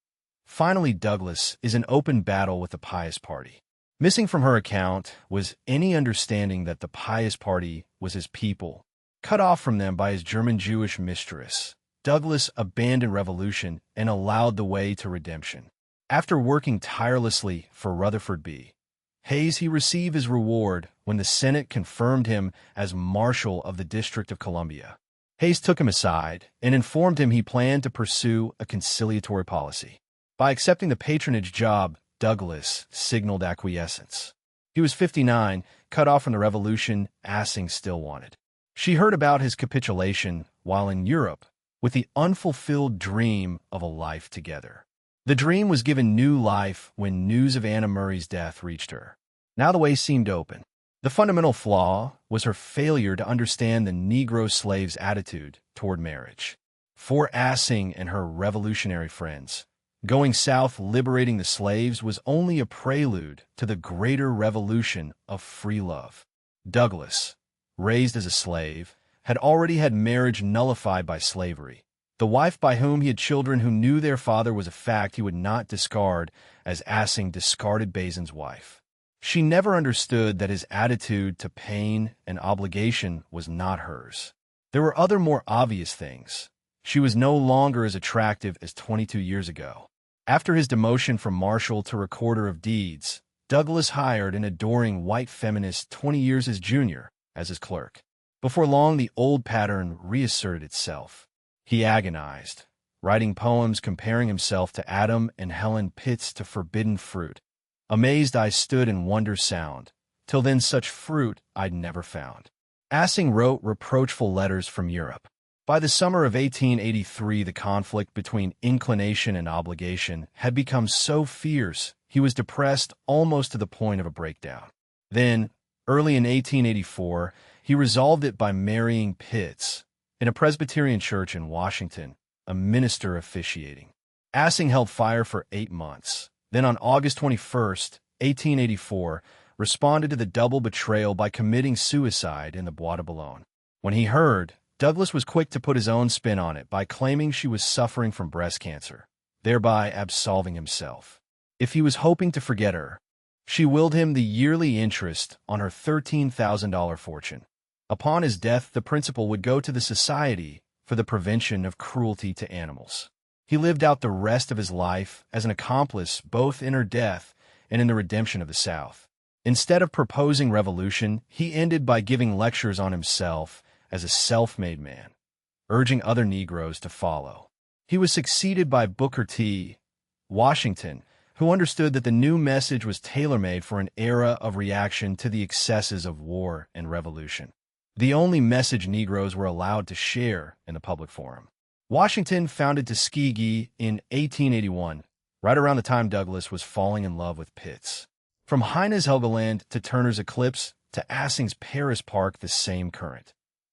Finally, Douglas is in open battle with the pious party. Missing from her account was any understanding that the Pious Party was his people. Cut off from them by his German Jewish mistress, Douglas abandoned revolution and allowed the way to redemption. After working tirelessly for Rutherford B. Hayes, he received his reward when the Senate confirmed him as Marshal of the District of Columbia. Hayes took him aside and informed him he planned to pursue a conciliatory policy. By accepting the patronage job, Douglas signaled acquiescence. He was 59, cut off from the revolution Assing still wanted. She heard about his capitulation while in Europe, with the unfulfilled dream of a life together. The dream was given new life when news of Anna Murray's death reached her. Now the way seemed open. The fundamental flaw was her failure to understand the Negro slave's attitude toward marriage. For Assing and her revolutionary friends, going south liberating the slaves was only a prelude to the greater revolution of free love. Douglas, raised as a slave, had already had marriage nullified by slavery. The wife by whom he had children who knew their father was a fact he would not discard as Assing discarded Bazin's wife. She never understood that his attitude to pain and obligation was not hers. There were other more obvious things. She was no longer as attractive as 22 years ago. After his demotion from Marshal to Recorder of Deeds, Douglas hired an adoring white feminist 20 years his junior as his clerk. Before long, the old pattern reasserted itself. He agonized, writing poems comparing himself to Adam and Helen Pitts to forbidden fruit. Amazed I stood in wonder sound, till then such fruit I'd never found. Assing wrote reproachful letters from Europe. By the summer of 1883, the conflict between inclination and obligation had become so fierce he was depressed almost to the point of a breakdown. Then, early in 1884, he resolved it by marrying Pitts, in a Presbyterian church in Washington, a minister officiating. Assing held fire for 8 months. Then on August 21, 1884, responded to the double betrayal by committing suicide in the Bois de Boulogne. When he heard, Douglas was quick to put his own spin on it by claiming she was suffering from breast cancer, thereby absolving himself. If he was hoping to forget her, she willed him the yearly interest on her $13,000 fortune. Upon his death, the principal would go to the Society for the Prevention of Cruelty to Animals. He lived out the rest of his life as an accomplice both in her death and in the redemption of the South. Instead of proposing revolution, he ended by giving lectures on himself as a self-made man, urging other Negroes to follow. He was succeeded by Booker T. Washington, who understood that the new message was tailor-made for an era of reaction to the excesses of war and revolution, the only message Negroes were allowed to share in the public forum. Washington founded Tuskegee in 1881, right around the time Douglas was falling in love with Pitts. From Heine's Helgoland to Turner's Eclipse to Assing's Paris Park, the same current.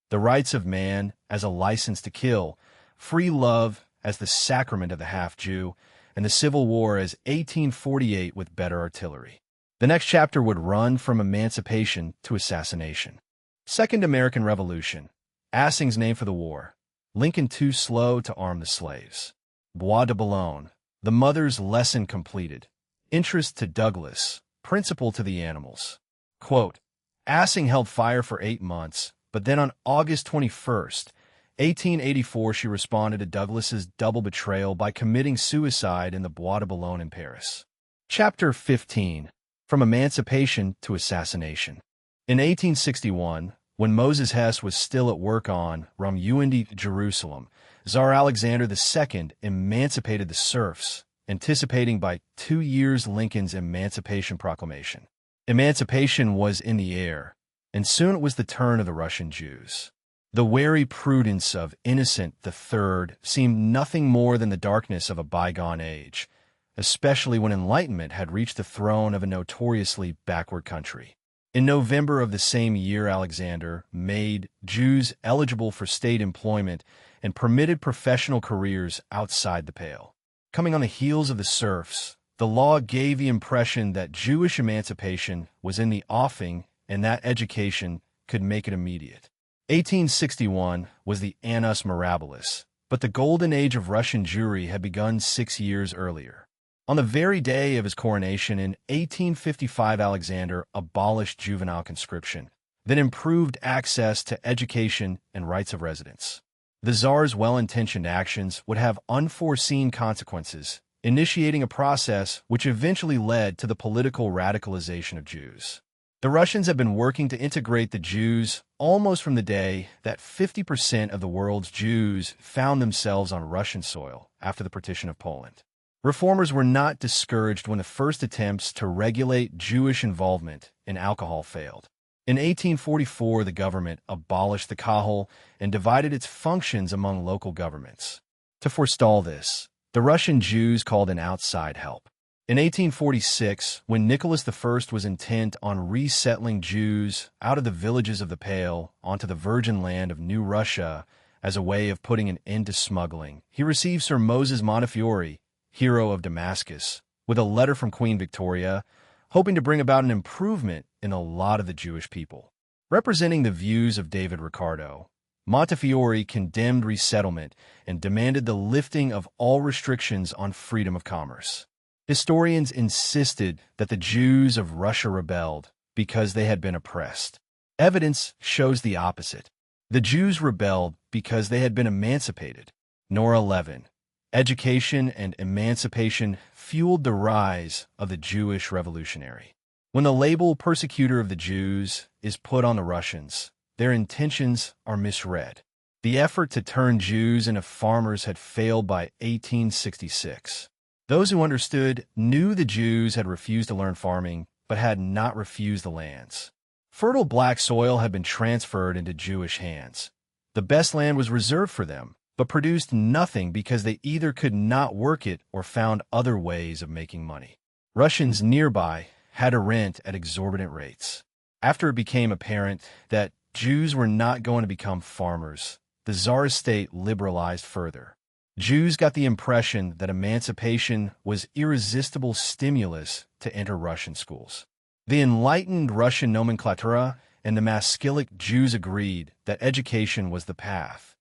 The rights of man as a license to kill, free love as the sacrament of the half-Jew, and the Civil War as 1848 with better artillery. The next chapter would run from emancipation to assassination. Second American Revolution. Assing's name for the war. Lincoln too slow to arm the slaves. Bois de Boulogne. The mother's lesson completed. Interest to Douglas. Principle to the animals. Quote, Assing held fire for 8 months, but then on August 21st, 1884, she responded to Douglas's double betrayal by committing suicide in the Bois de Boulogne in Paris. Chapter 15. From Emancipation to Assassination. In 1861, when Moses Hess was still at work on Romundi, Jerusalem, Tsar Alexander II emancipated the serfs, anticipating by 2 years Lincoln's Emancipation Proclamation. Emancipation was in the air, and soon it was the turn of the Russian Jews. The wary prudence of Innocent III seemed nothing more than the darkness of a bygone age, especially when enlightenment had reached the throne of a notoriously backward country. In November of the same year, Alexander made Jews eligible for state employment and permitted professional careers outside the pale. Coming on the heels of the serfs, the law gave the impression that Jewish emancipation was in the offing and that education could make it immediate. 1861 was the annus mirabilis, but the golden age of Russian Jewry had begun 6 years earlier. On the very day of his coronation in 1855, Alexander abolished juvenile conscription, then improved access to education and rights of residence. The Tsar's well-intentioned actions would have unforeseen consequences, initiating a process which eventually led to the political radicalization of Jews. The Russians have been working to integrate the Jews almost from the day that 50% of the world's Jews found themselves on Russian soil after the partition of Poland. Reformers were not discouraged when the first attempts to regulate Jewish involvement in alcohol failed. In 1844, the government abolished the Kahal and divided its functions among local governments. To forestall this, the Russian Jews called in outside help. In 1846, when Nicholas I was intent on resettling Jews out of the villages of the Pale onto the virgin land of New Russia as a way of putting an end to smuggling, he received Sir Moses Montefiore, hero of Damascus, with a letter from Queen Victoria, hoping to bring about an improvement in a lot of the Jewish people. Representing the views of David Ricardo, Montefiore condemned resettlement and demanded the lifting of all restrictions on freedom of commerce. Historians insisted that the Jews of Russia rebelled because they had been oppressed. Evidence shows the opposite. The Jews rebelled because they had been emancipated. Nora Levin. Education and emancipation fueled the rise of the Jewish revolutionary. When the label persecutor of the Jews is put on the Russians, their intentions are misread. The effort to turn Jews into farmers had failed by 1866. Those who understood knew the Jews had refused to learn farming, but had not refused the lands. Fertile black soil had been transferred into Jewish hands. The best land was reserved for them, but produced nothing because they either could not work it or found other ways of making money. Russians nearby had to rent at exorbitant rates. After it became apparent that Jews were not going to become farmers, the Tsar state liberalized further. Jews got the impression that emancipation was irresistible stimulus to enter Russian schools. The enlightened Russian nomenclatura and the Maskilic Jews agreed that education was the path.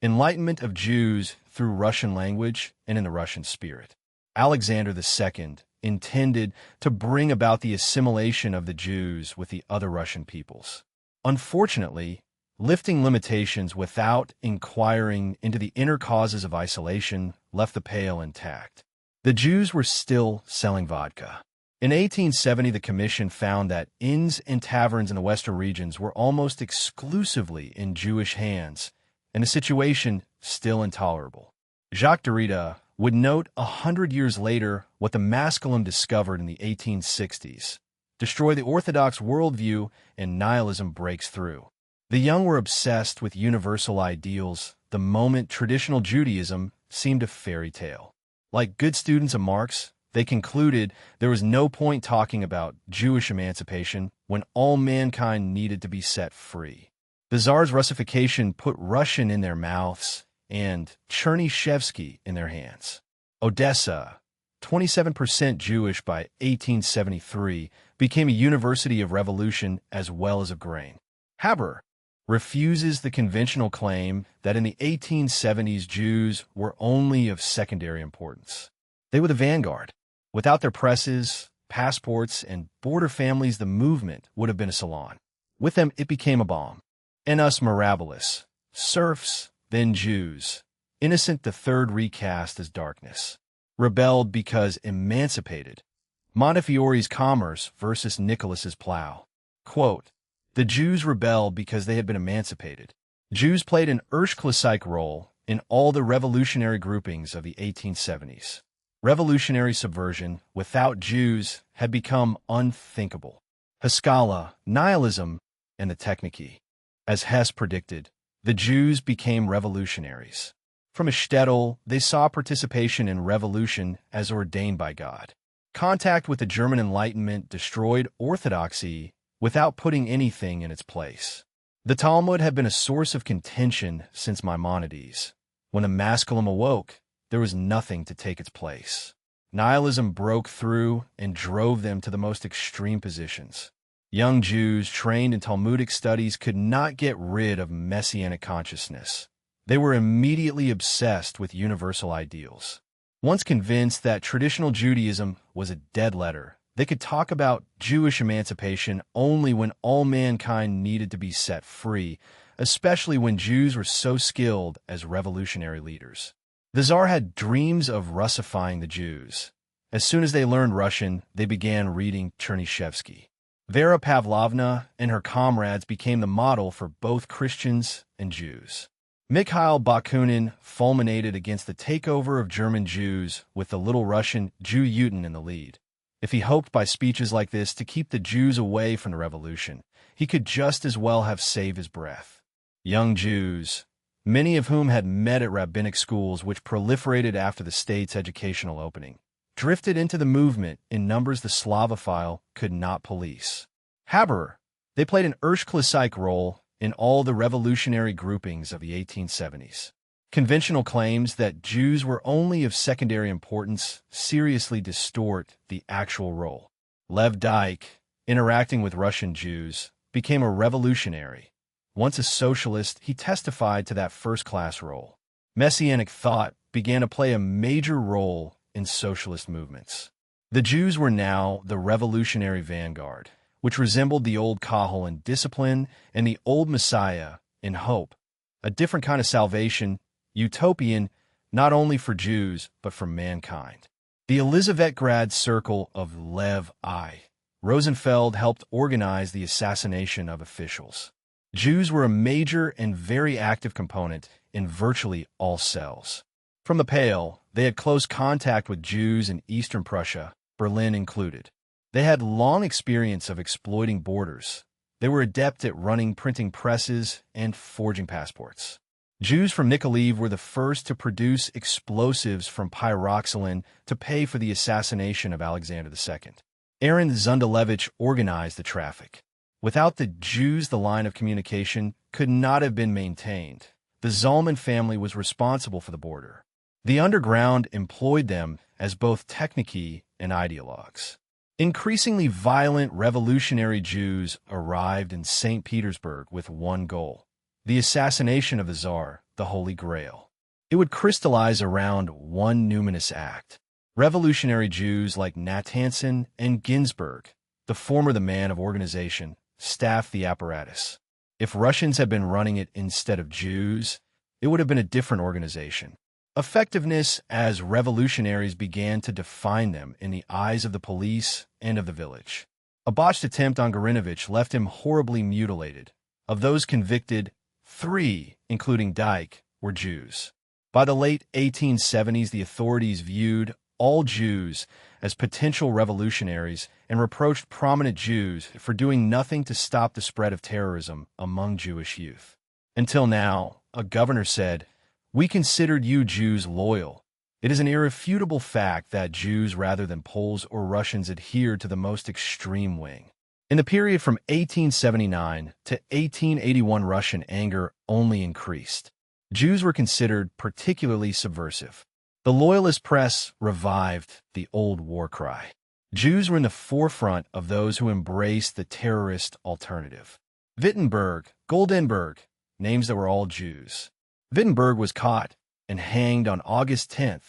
Enlightenment of Jews through Russian language and in the Russian spirit. Alexander II intended to bring about the assimilation of the Jews with the other Russian peoples. Unfortunately, lifting limitations without inquiring into the inner causes of isolation left the Pale intact. The Jews were still selling vodka. In 1870, the Commission found that inns and taverns in the western regions were almost exclusively in Jewish hands, and the situation still intolerable. Jacques Derrida would note 100 years later what the masculine discovered in the 1860s. Destroy the orthodox worldview and nihilism breaks through. The young were obsessed with universal ideals the moment traditional Judaism seemed a fairy tale. Like good students of Marx, they concluded there was no point talking about Jewish emancipation when all mankind needed to be set free. The Tsar's Russification put Russian in their mouths and Chernyshevsky in their hands. Odessa, 27% Jewish by 1873, became a university of revolution as well as of grain. Haber refuses the conventional claim that in the 1870s Jews were only of secondary importance. They were the vanguard. Without their presses, passports, and border families, the movement would have been a salon. With them, it became a bomb. Annus mirabilis, serfs, then Jews. Innocent III recast as darkness. Rebelled because emancipated. Montefiore's commerce versus Nicholas's plow. Quote, the Jews rebelled because they had been emancipated. Jews played an Erstklassike role in all the revolutionary groupings of the 1870s. Revolutionary subversion without Jews had become unthinkable. Haskalah, nihilism, and the Technique. As Hess predicted, the Jews became revolutionaries. From a shtetl, they saw participation in revolution as ordained by God. Contact with the German Enlightenment destroyed orthodoxy without putting anything in its place. The Talmud had been a source of contention since Maimonides. When the masculine awoke, there was nothing to take its place. Nihilism broke through and drove them to the most extreme positions. Young Jews trained in Talmudic studies could not get rid of messianic consciousness. They were immediately obsessed with universal ideals. Once convinced that traditional Judaism was a dead letter, they could talk about Jewish emancipation only when all mankind needed to be set free, especially when Jews were so skilled as revolutionary leaders. The Tsar had dreams of Russifying the Jews. As soon as they learned Russian, they began reading Chernyshevsky. Vera Pavlovna and her comrades became the model for both Christians and Jews. Mikhail Bakunin fulminated against the takeover of German Jews with the Little Russian Jew Utin in the lead. If he hoped by speeches like this to keep the Jews away from the revolution, he could just as well have saved his breath. Young Jews, many of whom had met at rabbinic schools which proliferated after the state's educational opening, drifted into the movement in numbers the Slavophile could not police. Haberer, they played an Erstklassike role in all the revolutionary groupings of the 1870s. Conventional claims that Jews were only of secondary importance seriously distort the actual role. Lev Dyke, interacting with Russian Jews, became a revolutionary. Once a socialist, he testified to that first-class role. Messianic thought began to play a major role in socialist movements. The Jews were now the revolutionary vanguard, which resembled the old Kahal in discipline and the old Messiah in hope, a different kind of salvation, utopian not only for Jews but for mankind. The Elizabethgrad Circle of Lev I. Rosenfeld helped organize the assassination of officials. Jews were a major and very active component in virtually all cells. From the Pale, they had close contact with Jews in Eastern Prussia, Berlin included. They had long experience of exploiting borders. They were adept at running printing presses and forging passports. Jews from Nikolaev were the first to produce explosives from pyroxylin to pay for the assassination of Alexander II. Aaron Zundalevich organized the traffic. Without the Jews, the line of communication could not have been maintained. The Zalman family was responsible for the border. The underground employed them as both technici and ideologues. Increasingly violent revolutionary Jews arrived in St. Petersburg with one goal: the assassination of the Tsar, the Holy Grail. It would crystallize around one numinous act. Revolutionary Jews like Natanson and Ginsburg, the former the man of organization, staffed the apparatus. If Russians had been running it instead of Jews, it would have been a different organization. Effectiveness as revolutionaries began to define them in the eyes of the police and of the village. A botched attempt on Gorinovich left him horribly mutilated. Of those convicted, 3, including Dyke, were Jews. By the late 1870s, the authorities viewed all Jews as potential revolutionaries and reproached prominent Jews for doing nothing to stop the spread of terrorism among Jewish youth. Until now, a governor said, "We considered you Jews loyal. It is an irrefutable fact that Jews rather than Poles or Russians adhered to the most extreme wing." In the period from 1879 to 1881, Russian anger only increased. Jews were considered particularly subversive. The loyalist press revived the old war cry. Jews were in the forefront of those who embraced the terrorist alternative. Wittenberg, Goldenberg, names that were all Jews. Wittenberg was caught and hanged on August 10,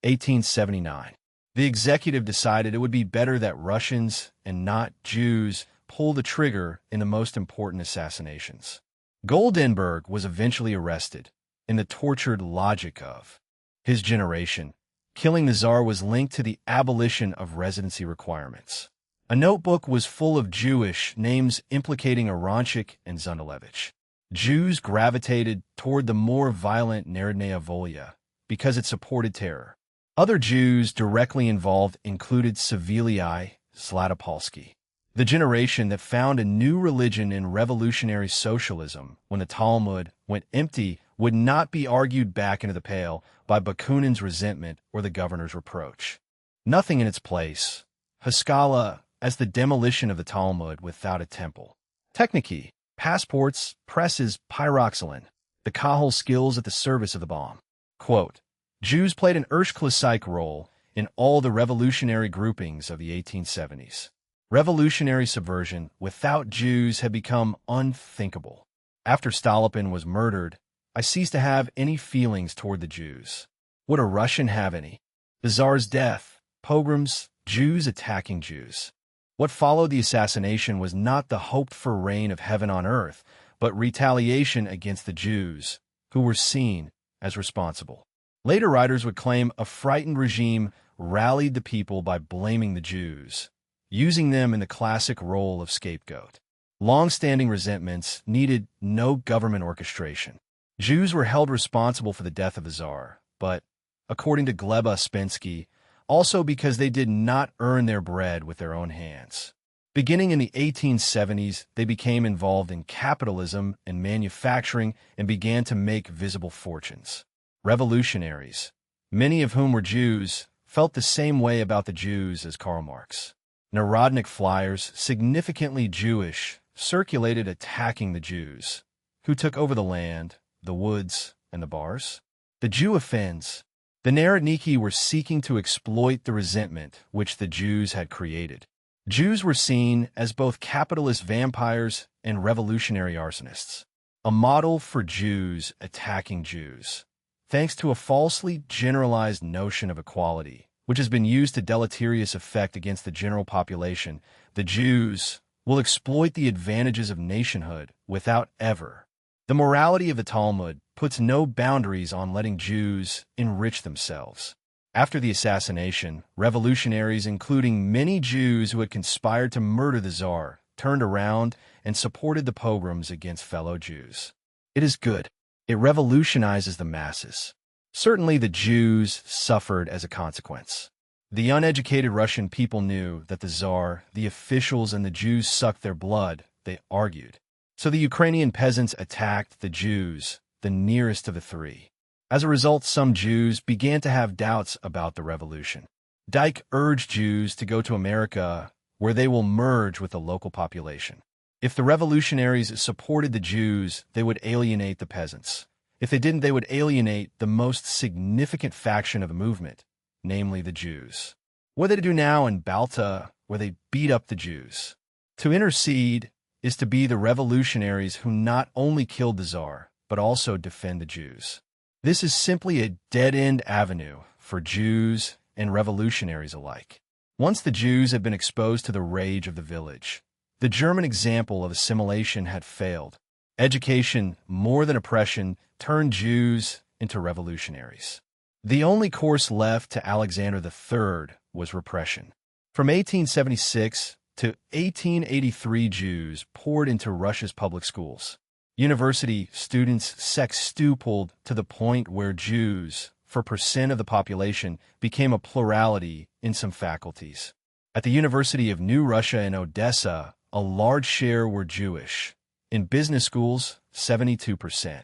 1879. The executive decided it would be better that Russians and not Jews pull the trigger in the most important assassinations. Goldenberg was eventually arrested in the tortured logic of his generation. Killing the Tsar was linked to the abolition of residency requirements. A notebook was full of Jewish names implicating Aronchik and Zundalevich. Jews gravitated toward the more violent Narodnaya Volya because it supported terror. Other Jews directly involved included Savilii Zlatopolsky, the generation that found a new religion in revolutionary socialism when the Talmud went empty would not be argued back into the Pale by Bakunin's resentment or the governor's reproach. Nothing in its place. Haskalah as the demolition of the Talmud without a temple. Technici, passports, presses, pyroxylin, the Kahal skills at the service of the bomb. Quote, Jews played an Erstklassike role in all the revolutionary groupings of the 1870s. Revolutionary subversion without Jews had become unthinkable. After Stolypin was murdered, I ceased to have any feelings toward the Jews. Would a Russian have any? The Tsar's death, pogroms, Jews attacking Jews. What followed the assassination was not the hoped-for reign of heaven on earth, but retaliation against the Jews, who were seen as responsible. Later writers would claim a frightened regime rallied the people by blaming the Jews, using them in the classic role of scapegoat. Long-standing resentments needed no government orchestration. Jews were held responsible for the death of the Tsar, but, according to Gleb Uspensky, also because they did not earn their bread with their own hands. Beginning in the 1870s, they became involved in capitalism and manufacturing and began to make visible fortunes. Revolutionaries, many of whom were Jews, felt the same way about the Jews as Karl Marx. Narodnik flyers, significantly Jewish, circulated attacking the Jews, who took over the land, the woods, and the bars. The Jew offends. The Narodniki were seeking to exploit the resentment which the Jews had created. Jews were seen as both capitalist vampires and revolutionary arsonists. A model for Jews attacking Jews. Thanks to a falsely generalized notion of equality, which has been used to deleterious effect against the general population, the Jews will exploit the advantages of nationhood without ever. The morality of the Talmud puts no boundaries on letting Jews enrich themselves. After the assassination, revolutionaries, including many Jews who had conspired to murder the Tsar, turned around and supported the pogroms against fellow Jews. It is good. It revolutionizes the masses. Certainly the Jews suffered as a consequence. The uneducated Russian people knew that the Tsar, the officials, and the Jews sucked their blood, they argued. So the Ukrainian peasants attacked the Jews, the nearest of the three. As a result, some Jews began to have doubts about the revolution. Dyke urged Jews to go to America, where they will merge with the local population. If the revolutionaries supported the Jews, they would alienate the peasants. If they didn't, they would alienate the most significant faction of the movement, namely the Jews. What they do now in Balta, where they beat up the Jews. To intercede is to be the revolutionaries who not only killed the Tsar, but also defend the Jews. This is simply a dead-end avenue for Jews and revolutionaries alike. Once the Jews had been exposed to the rage of the village, the German example of assimilation had failed. Education, more than oppression, turned Jews into revolutionaries. The only course left to Alexander III was repression. From 1876 to 1883, Jews poured into Russia's public schools. University students sextupled to the point where Jews, for percent of the population, became a plurality in some faculties. At the University of New Russia in Odessa, a large share were Jewish. In business schools, 72%.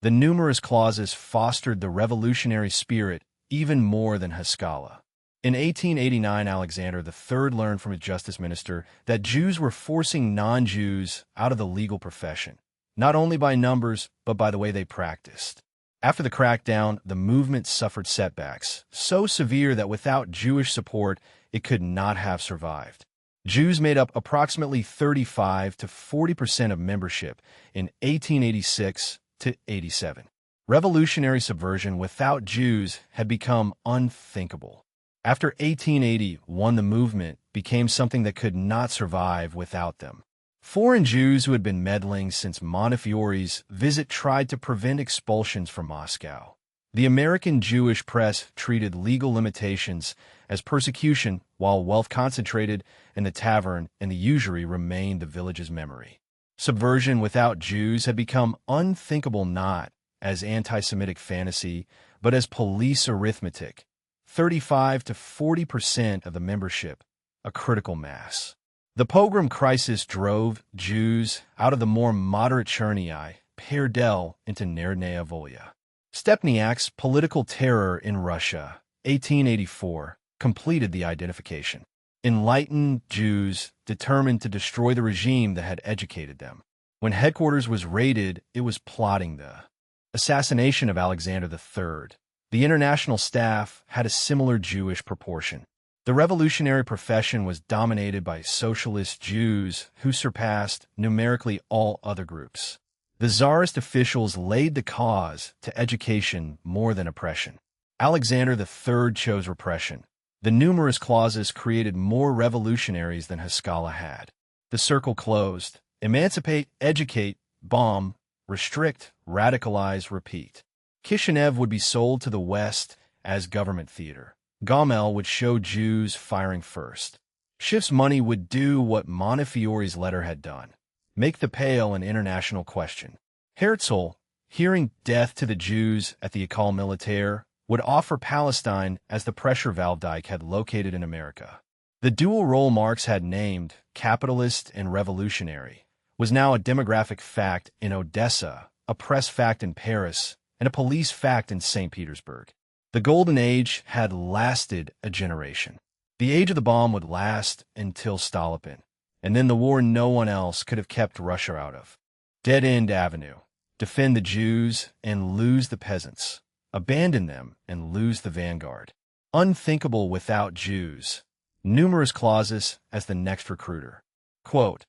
The numerous clauses fostered the revolutionary spirit even more than Haskalah. In 1889, Alexander III learned from a justice minister that Jews were forcing non-Jews out of the legal profession, not only by numbers, but by the way they practiced. After the crackdown, the movement suffered setbacks, so severe that without Jewish support, it could not have survived. Jews made up approximately 35 to 40% of membership in 1886 to 87. Revolutionary subversion without Jews had become unthinkable. After 1881, the movement became something that could not survive without them. Foreign Jews who had been meddling since Mondefiore's visit tried to prevent expulsions from Moscow. The American Jewish press treated legal limitations as persecution, while wealth concentrated in the tavern and the usury remained the village's memory. Subversion without Jews had become unthinkable not as anti-Semitic fantasy, but as police arithmetic. 35 to 40% of the membership, a critical mass. The pogrom crisis drove Jews out of the more moderate Chernyi, Perdel, into Narodnaya Volya. Stepniak's Political Terror in Russia, 1884, completed the identification. Enlightened Jews determined to destroy the regime that had educated them. When headquarters was raided, it was plotting the assassination of Alexander III. The international staff had a similar Jewish proportion. The revolutionary profession was dominated by socialist Jews who surpassed numerically all other groups. The Tsarist officials laid the cause to education more than oppression. Alexander III chose repression. The numerous clauses created more revolutionaries than Haskalah had. The circle closed. Emancipate, educate, bomb, restrict, radicalize, repeat. Kishinev would be sold to the West as government theater. Gomel would show Jews firing first. Schiff's money would do what Monnefiore's letter had done, make the Pale an international question. Herzl, hearing death to the Jews at the École Militaire, would offer Palestine as the pressure valve Dyck had located in America. The dual role Marx had named, capitalist and revolutionary, was now a demographic fact in Odessa, a press fact in Paris, and a police fact in St. Petersburg. The Golden Age had lasted a generation. The age of the bomb would last until Stolypin, and then the war no one else could have kept Russia out of. Dead-end avenue. Defend the Jews and lose the peasants. Abandon them and lose the vanguard. Unthinkable without Jews. Numerous clauses as the next recruiter. Quote,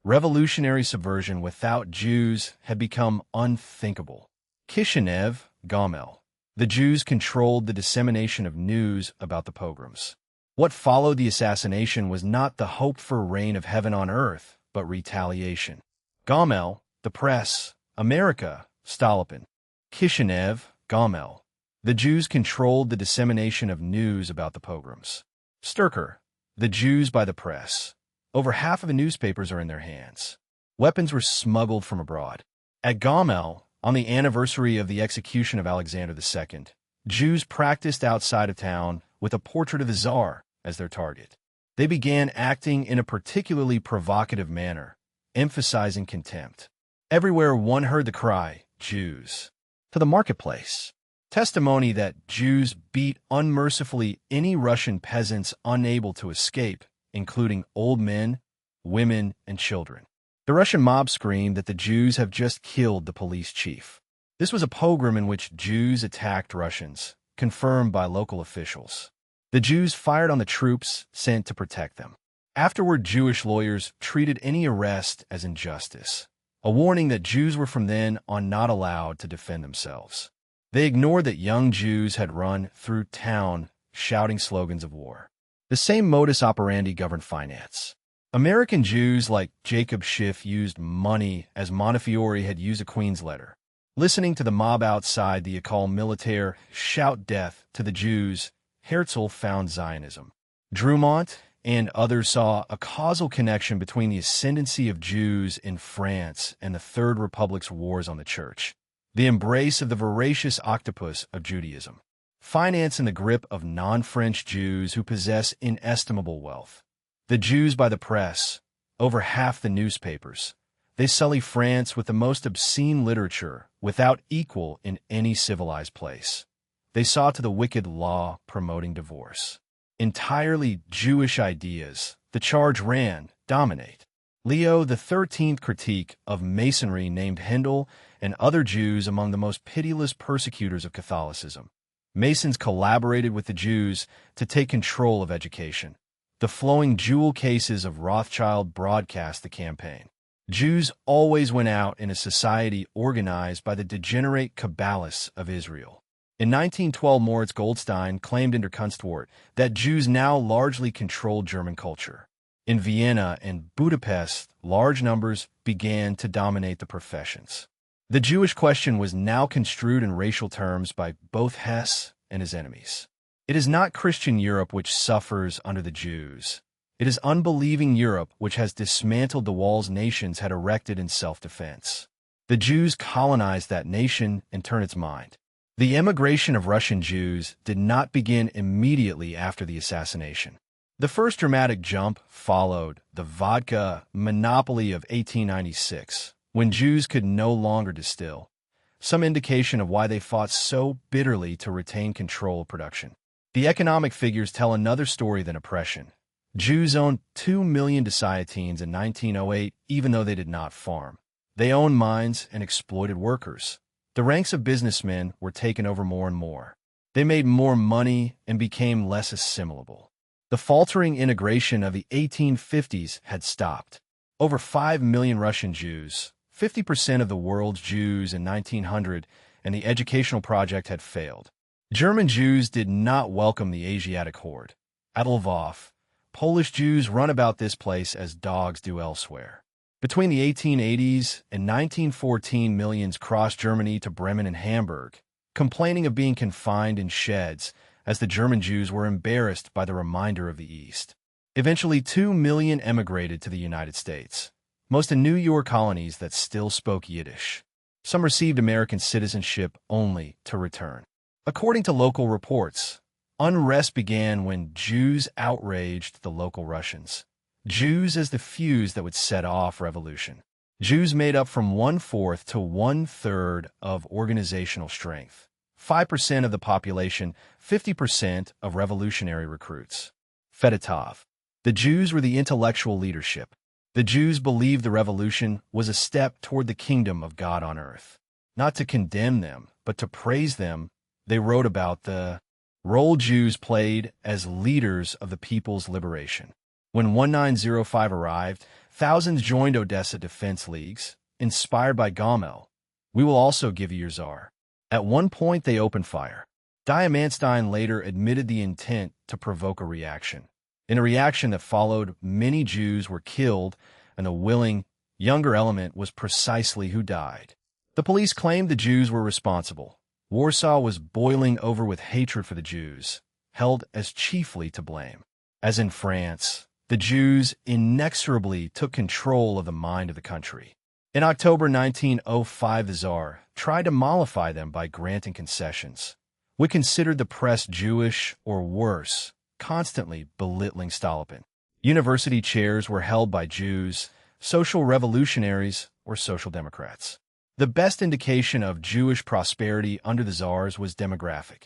revolutionary subversion without Jews had become unthinkable. Kishinev, Gomel. The Jews controlled the dissemination of news about the pogroms. What followed the assassination was not the hoped-for reign of heaven on earth, but retaliation. Gomel, the press, America, Stolypin. Kishinev, Gomel. The Jews controlled the dissemination of news about the pogroms. Sturker, the Jews by the press. Over half of the newspapers are in their hands. Weapons were smuggled from abroad. At Gomel, on the anniversary of the execution of Alexander II, Jews practiced outside of town with a portrait of the Tsar as their target. They began acting in a particularly provocative manner, emphasizing contempt. Everywhere one heard the cry, Jews. To the marketplace. Testimony that Jews beat unmercifully any Russian peasants unable to escape, including old men, women, and children. The Russian mob screamed that the Jews have just killed the police chief. This was a pogrom in which Jews attacked Russians, confirmed by local officials. The Jews fired on the troops sent to protect them. Afterward, Jewish lawyers treated any arrest as injustice, a warning that Jews were from then on not allowed to defend themselves. They ignored that young Jews had run through town shouting slogans of war. The same modus operandi governed finance. American Jews like Jacob Schiff used money as Montefiore had used a Queen's letter. Listening to the mob outside the École Militaire shout death to the Jews, Herzl found Zionism. Drumont and others saw a causal connection between the ascendancy of Jews in France and the Third Republic's wars on the Church, the embrace of the voracious octopus of Judaism, finance in the grip of non-French Jews who possess inestimable wealth. The Jews by the press, over half the newspapers. They sully France with the most obscene literature without equal in any civilized place. They saw to the wicked law promoting divorce. Entirely Jewish ideas, the charge ran, dominate. Leo XIII critique of Masonry named Handel and other Jews among the most pitiless persecutors of Catholicism. Masons collaborated with the Jews to take control of education. The flowing jewel cases of Rothschild broadcast the campaign. Jews always went out in a society organized by the degenerate Kabbalists of Israel. In 1912, Moritz Goldstein claimed in Der Kunstwort that Jews now largely controlled German culture. In Vienna and Budapest, large numbers began to dominate the professions. The Jewish question was now construed in racial terms by both Hess and his enemies. It is not Christian Europe which suffers under the Jews. It is unbelieving Europe which has dismantled the walls nations had erected in self-defense. The Jews colonized that nation and turned its mind. The emigration of Russian Jews did not begin immediately after the assassination. The first dramatic jump followed the vodka monopoly of 1896, when Jews could no longer distill, some indication of why they fought so bitterly to retain control of production. The economic figures tell another story than oppression. Jews owned 2 million dessiatines in 1908, even though they did not farm. They owned mines and exploited workers. The ranks of businessmen were taken over more and more. They made more money and became less assimilable. The faltering integration of the 1850s had stopped. Over 5 million Russian Jews, 50% of the world's Jews in 1900, and the educational project had failed. German Jews did not welcome the Asiatic horde. At Lvov, Polish Jews run about this place as dogs do elsewhere. Between the 1880s and 1914, millions crossed Germany to Bremen and Hamburg, complaining of being confined in sheds as the German Jews were embarrassed by the reminder of the East. Eventually, 2 million emigrated to the United States, most in New York colonies that still spoke Yiddish. Some received American citizenship only to return. According to local reports, unrest began when Jews outraged the local Russians. Jews as the fuse that would set off revolution. Jews made up from 1/4 to 1/3 of organizational strength. 5% of the population, 50% of revolutionary recruits. Fedotov. The Jews were the intellectual leadership. The Jews believed the revolution was a step toward the kingdom of God on earth. Not to condemn them, but to praise them, they wrote about the role Jews played as leaders of the people's liberation. When 1905 arrived, thousands joined Odessa defense leagues, inspired by Gomel. We will also give you your czar. At one point, they opened fire. Diamantstein later admitted the intent to provoke a reaction. In a reaction that followed, many Jews were killed, and the willing, younger element was precisely who died. The police claimed the Jews were responsible. Warsaw was boiling over with hatred for the Jews, held as chiefly to blame. As in France, the Jews inexorably took control of the mind of the country. In October 1905, the Tsar tried to mollify them by granting concessions. We considered the press Jewish or worse, constantly belittling Stolypin. University chairs were held by Jews, social revolutionaries, or social democrats. The best indication of Jewish prosperity under the Tsars was demographic.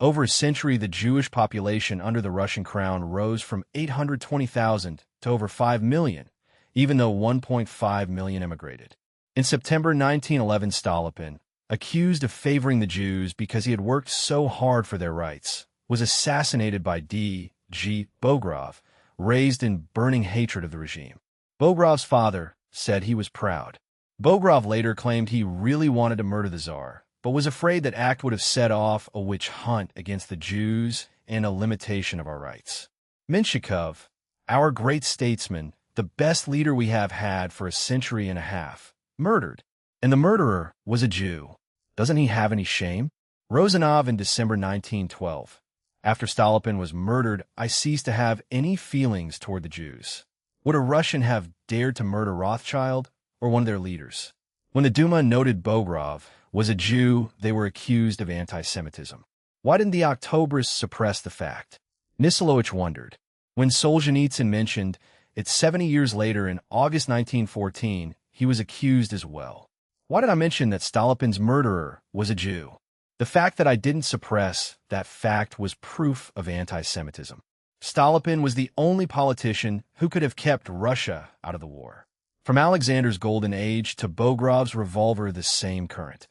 Over a century, the Jewish population under the Russian crown rose from 820,000 to over 5 million, even though 1.5 million emigrated. In September 1911, Stolypin, accused of favoring the Jews because he had worked so hard for their rights, was assassinated by D.G. Bogrov, raised in burning hatred of the regime. Bogrov's father said he was proud. Bogrov later claimed he really wanted to murder the Tsar, but was afraid that act would have set off a witch hunt against the Jews and a limitation of our rights. Menshikov, our great statesman, the best leader we have had for a century and a half, murdered. And the murderer was a Jew. Doesn't he have any shame? Rozanov in December 1912. After Stolypin was murdered, I ceased to have any feelings toward the Jews. Would a Russian have dared to murder Rothschild or one of their leaders? When the Duma noted Bogrov was a Jew, they were accused of anti-Semitism. Why didn't the Octobrists suppress the fact? Nisilovich wondered. When Solzhenitsyn mentioned it 70 years later in August 1914, he was accused as well. Why did I mention that Stolypin's murderer was a Jew? The fact that I didn't suppress that fact was proof of anti-Semitism. Stolypin was the only politician who could have kept Russia out of the war. From Alexander's golden age to Bogrov's revolver, the same current.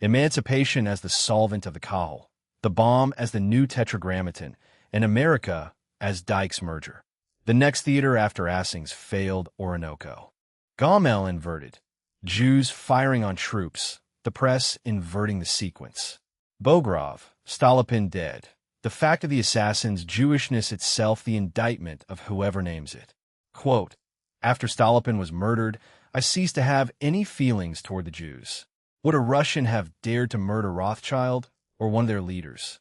Emancipation as the solvent of the Kahal, the bomb as the new tetragrammaton, and America as Dyke's merger. The next theater after Assing's failed Orinoco. Gomel inverted. Jews firing on troops, the press inverting the sequence. Bogrov, Stolypin dead. The fact of the assassins, Jewishness itself, the indictment of whoever names it. Quote, after Stolypin was murdered, I ceased to have any feelings toward the Jews. Would a Russian have dared to murder Rothschild or one of their leaders?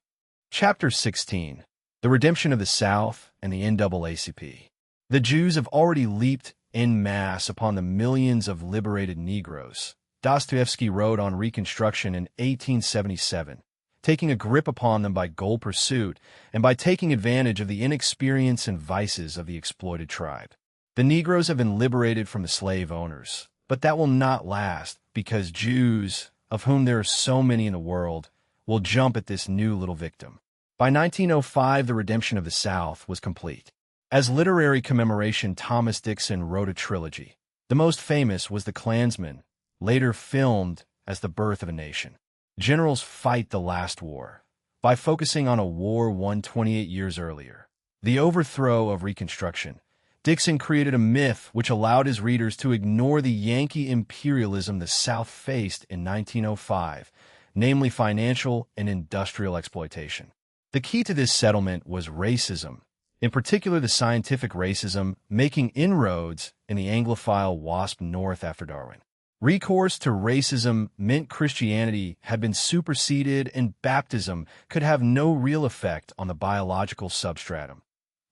Chapter 16. The Redemption of the South and the NAACP. The Jews have already leaped en masse upon the millions of liberated Negroes. Dostoevsky wrote on Reconstruction in 1877, taking a grip upon them by gold pursuit and by taking advantage of the inexperience and vices of the exploited tribe. The Negroes have been liberated from the slave owners, but that will not last because Jews, of whom there are so many in the world, will jump at this new little victim. By 1905, the redemption of the South was complete. As literary commemoration, Thomas Dixon wrote a trilogy. The most famous was The Klansman, later filmed as The Birth of a Nation. Generals fight the last war by focusing on a war won 28 years earlier. The overthrow of Reconstruction. Dixon created a myth which allowed his readers to ignore the Yankee imperialism the South faced in 1905, namely financial and industrial exploitation. The key to this settlement was racism, in particular the scientific racism making inroads in the Anglophile WASP North after Darwin. Recourse to racism meant Christianity had been superseded and baptism could have no real effect on the biological substratum.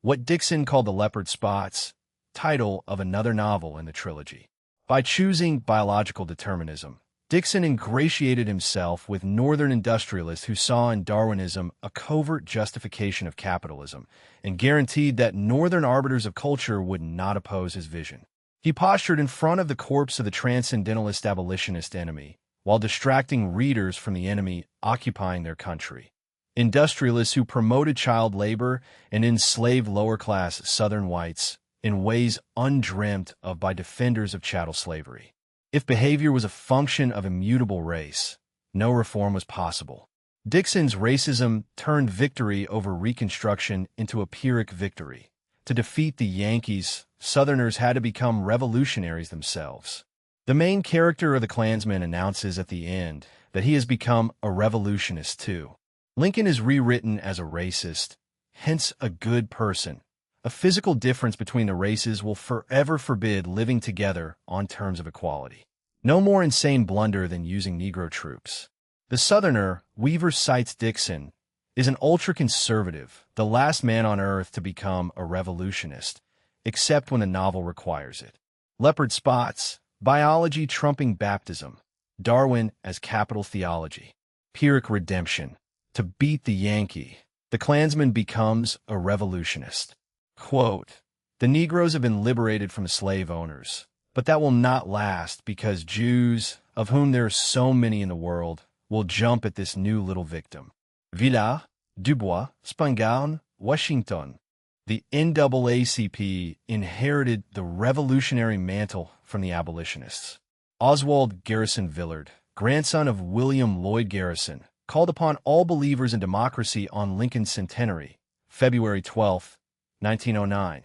What Dickson called the leopard spots, title of another novel in the trilogy. By choosing biological determinism, Dickson ingratiated himself with Northern industrialists who saw in Darwinism a covert justification of capitalism and guaranteed that Northern arbiters of culture would not oppose his vision. He postured in front of the corpse of the transcendentalist abolitionist enemy, while distracting readers from the enemy occupying their country. Industrialists who promoted child labor and enslaved lower-class Southern whites in ways undreamt of by defenders of chattel slavery. If behavior was a function of immutable race, no reform was possible. Dickson's racism turned victory over Reconstruction into a Pyrrhic victory. To defeat the Yankees, Southerners had to become revolutionaries themselves. The main character of the Klansman announces at the end that he has become a revolutionist too. Lincoln is rewritten as a racist, hence a good person. A physical difference between the races will forever forbid living together on terms of equality. No more insane blunder than using Negro troops. The Southerner, Weaver cites Dickson, is an ultra-conservative, the last man on earth to become a revolutionist, except when the novel requires it. Leopard spots, biology trumping baptism, Darwin as capital theology, Pyrrhic redemption. To beat the Yankee, the Klansman becomes a revolutionist. Quote, "The Negroes have been liberated from slave owners, but that will not last because Jews, of whom there are so many in the world, will jump at this new little victim." Villard, Dubois, Spingarn, Washington. The NAACP inherited the revolutionary mantle from the abolitionists. Oswald Garrison Villard, grandson of William Lloyd Garrison, called upon all believers in democracy on Lincoln's centenary, February 12, 1909.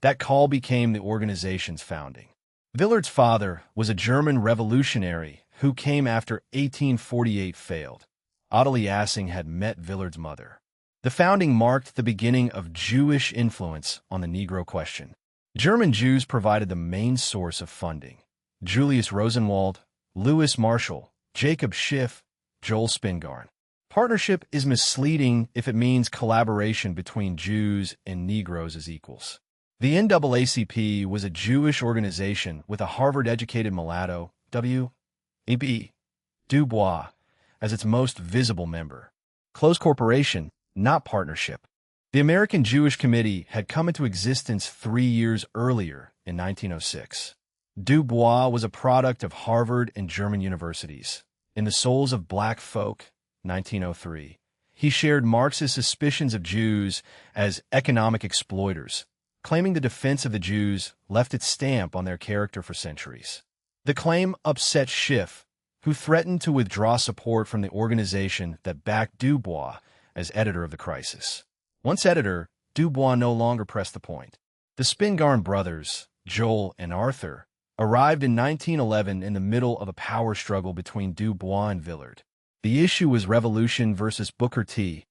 That call became the organization's founding. Villard's father was a German revolutionary who came after 1848 failed. Ottilie Assing had met Villard's mother. The founding marked the beginning of Jewish influence on the Negro question. German Jews provided the main source of funding. Julius Rosenwald, Louis Marshall, Jacob Schiff, Joel Spingarn. Partnership is misleading if it means collaboration between Jews and Negroes as equals. The NAACP was a Jewish organization with a Harvard-educated mulatto, W.E.B. Du Bois, as its most visible member. Close corporation, not partnership. The American Jewish Committee had come into existence 3 years earlier, in 1906. Du Bois was a product of Harvard and German universities. In The Souls of Black Folk, 1903, he shared Marxist suspicions of Jews as economic exploiters, claiming the defense of the Jews left its stamp on their character for centuries. The claim upset Schiff, who threatened to withdraw support from the organization that backed Du Bois as editor of the Crisis. Once editor, Du Bois no longer pressed the point. The Spingarn brothers, Joel and Arthur, arrived in 1911 in the middle of a power struggle between Du Bois and Villard. The issue was revolution versus Booker T.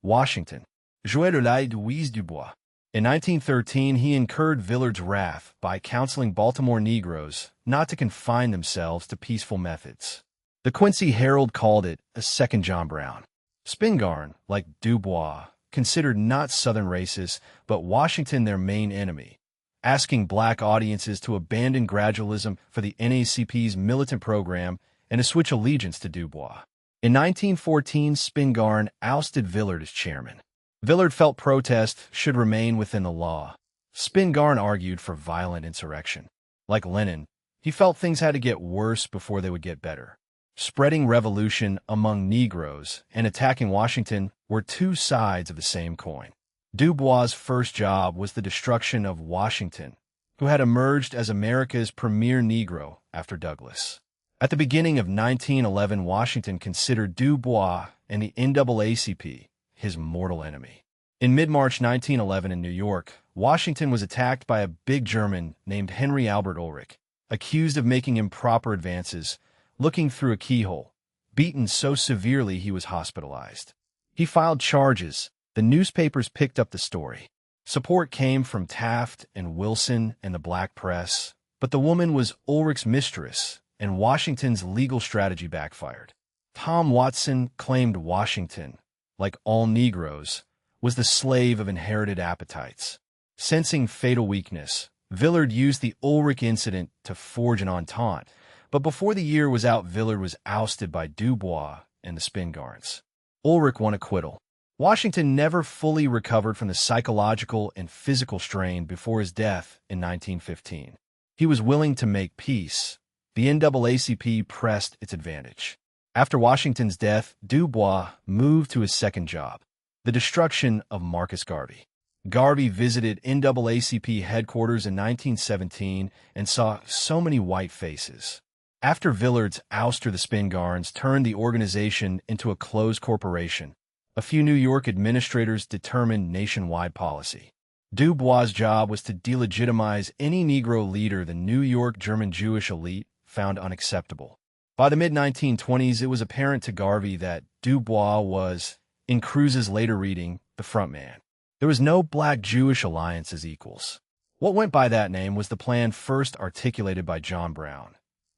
Washington. Jouet de la Louise Du Bois. In 1913, he incurred Villard's wrath by counseling Baltimore Negroes not to confine themselves to peaceful methods. The Quincy Herald called it a second John Brown. Spingarn, like Du Bois, considered not Southern racists, but Washington their main enemy, asking black audiences to abandon gradualism for the NAACP's militant program and to switch allegiance to Du Bois. In 1914, Spingarn ousted Villard as chairman. Villard felt protest should remain within the law. Spingarn argued for violent insurrection. Like Lenin, he felt things had to get worse before they would get better. Spreading revolution among Negroes and attacking Washington were two sides of the same coin. Du Bois' first job was the destruction of Washington, who had emerged as America's premier Negro after Douglass. At the beginning of 1911, Washington considered Du Bois and the NAACP his mortal enemy. In mid-March 1911 in New York, Washington was attacked by a big German named Henry Albert Ulrich, accused of making improper advances, looking through a keyhole, beaten so severely he was hospitalized. He filed charges. The newspapers picked up the story. Support came from Taft and Wilson and the black press, but the woman was Ulrich's mistress, and Washington's legal strategy backfired. Tom Watson claimed Washington, like all Negroes, was the slave of inherited appetites. Sensing fatal weakness, Villard used the Ulrich incident to forge an entente, but before the year was out, Villard was ousted by Dubois and the Spingarns. Ulrich won acquittal. Washington never fully recovered from the psychological and physical strain before his death in 1915. He was willing to make peace. The NAACP pressed its advantage. After Washington's death, Dubois moved to his second job, the destruction of Marcus Garvey. Garvey visited NAACP headquarters in 1917 and saw so many white faces. After Villard's ouster, the Spingarns turned the organization into a closed corporation. A few New York administrators determined nationwide policy. Dubois' job was to delegitimize any Negro leader the New York German Jewish elite found unacceptable. By the mid-1920s, it was apparent to Garvey that Dubois was, in Cruz's later reading, the front man. There was no black-Jewish alliance as equals. What went by that name was the plan first articulated by John Brown.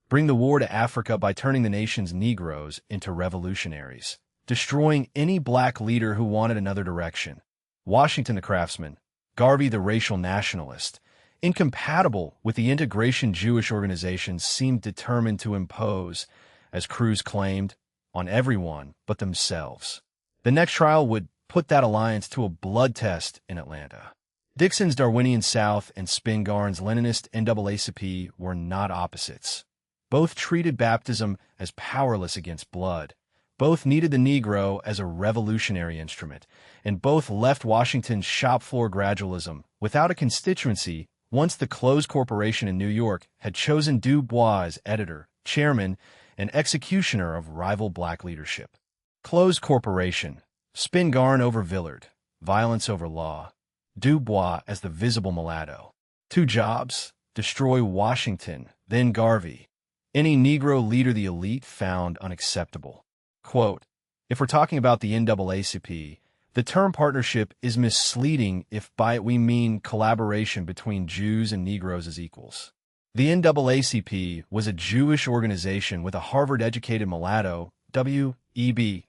Bring the war to Africa by turning the nation's Negroes into revolutionaries, destroying any black leader who wanted another direction. Washington the craftsman, Garvey the racial nationalist, incompatible with the integration Jewish organizations seemed determined to impose, as Cruz claimed, on everyone but themselves. The next trial would put that alliance to a blood test in Atlanta. Dixon's Darwinian South and Spingarn's Leninist NAACP were not opposites. Both treated baptism as powerless against blood. Both needed the Negro as a revolutionary instrument, and both left Washington's shop floor gradualism without a constituency once the closed corporation in New York had chosen Dubois as editor, chairman, and executioner of rival black leadership. Closed corporation, Spingarn over Villard, violence over law, Dubois as the visible mulatto. Two jobs, destroy Washington, then Garvey. Any Negro leader the elite found unacceptable. Quote, if we're talking about the NAACP, the term partnership is misleading if by it we mean collaboration between Jews and Negroes as equals. The NAACP was a Jewish organization with a Harvard-educated mulatto, W.E.B.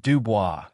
Dubois,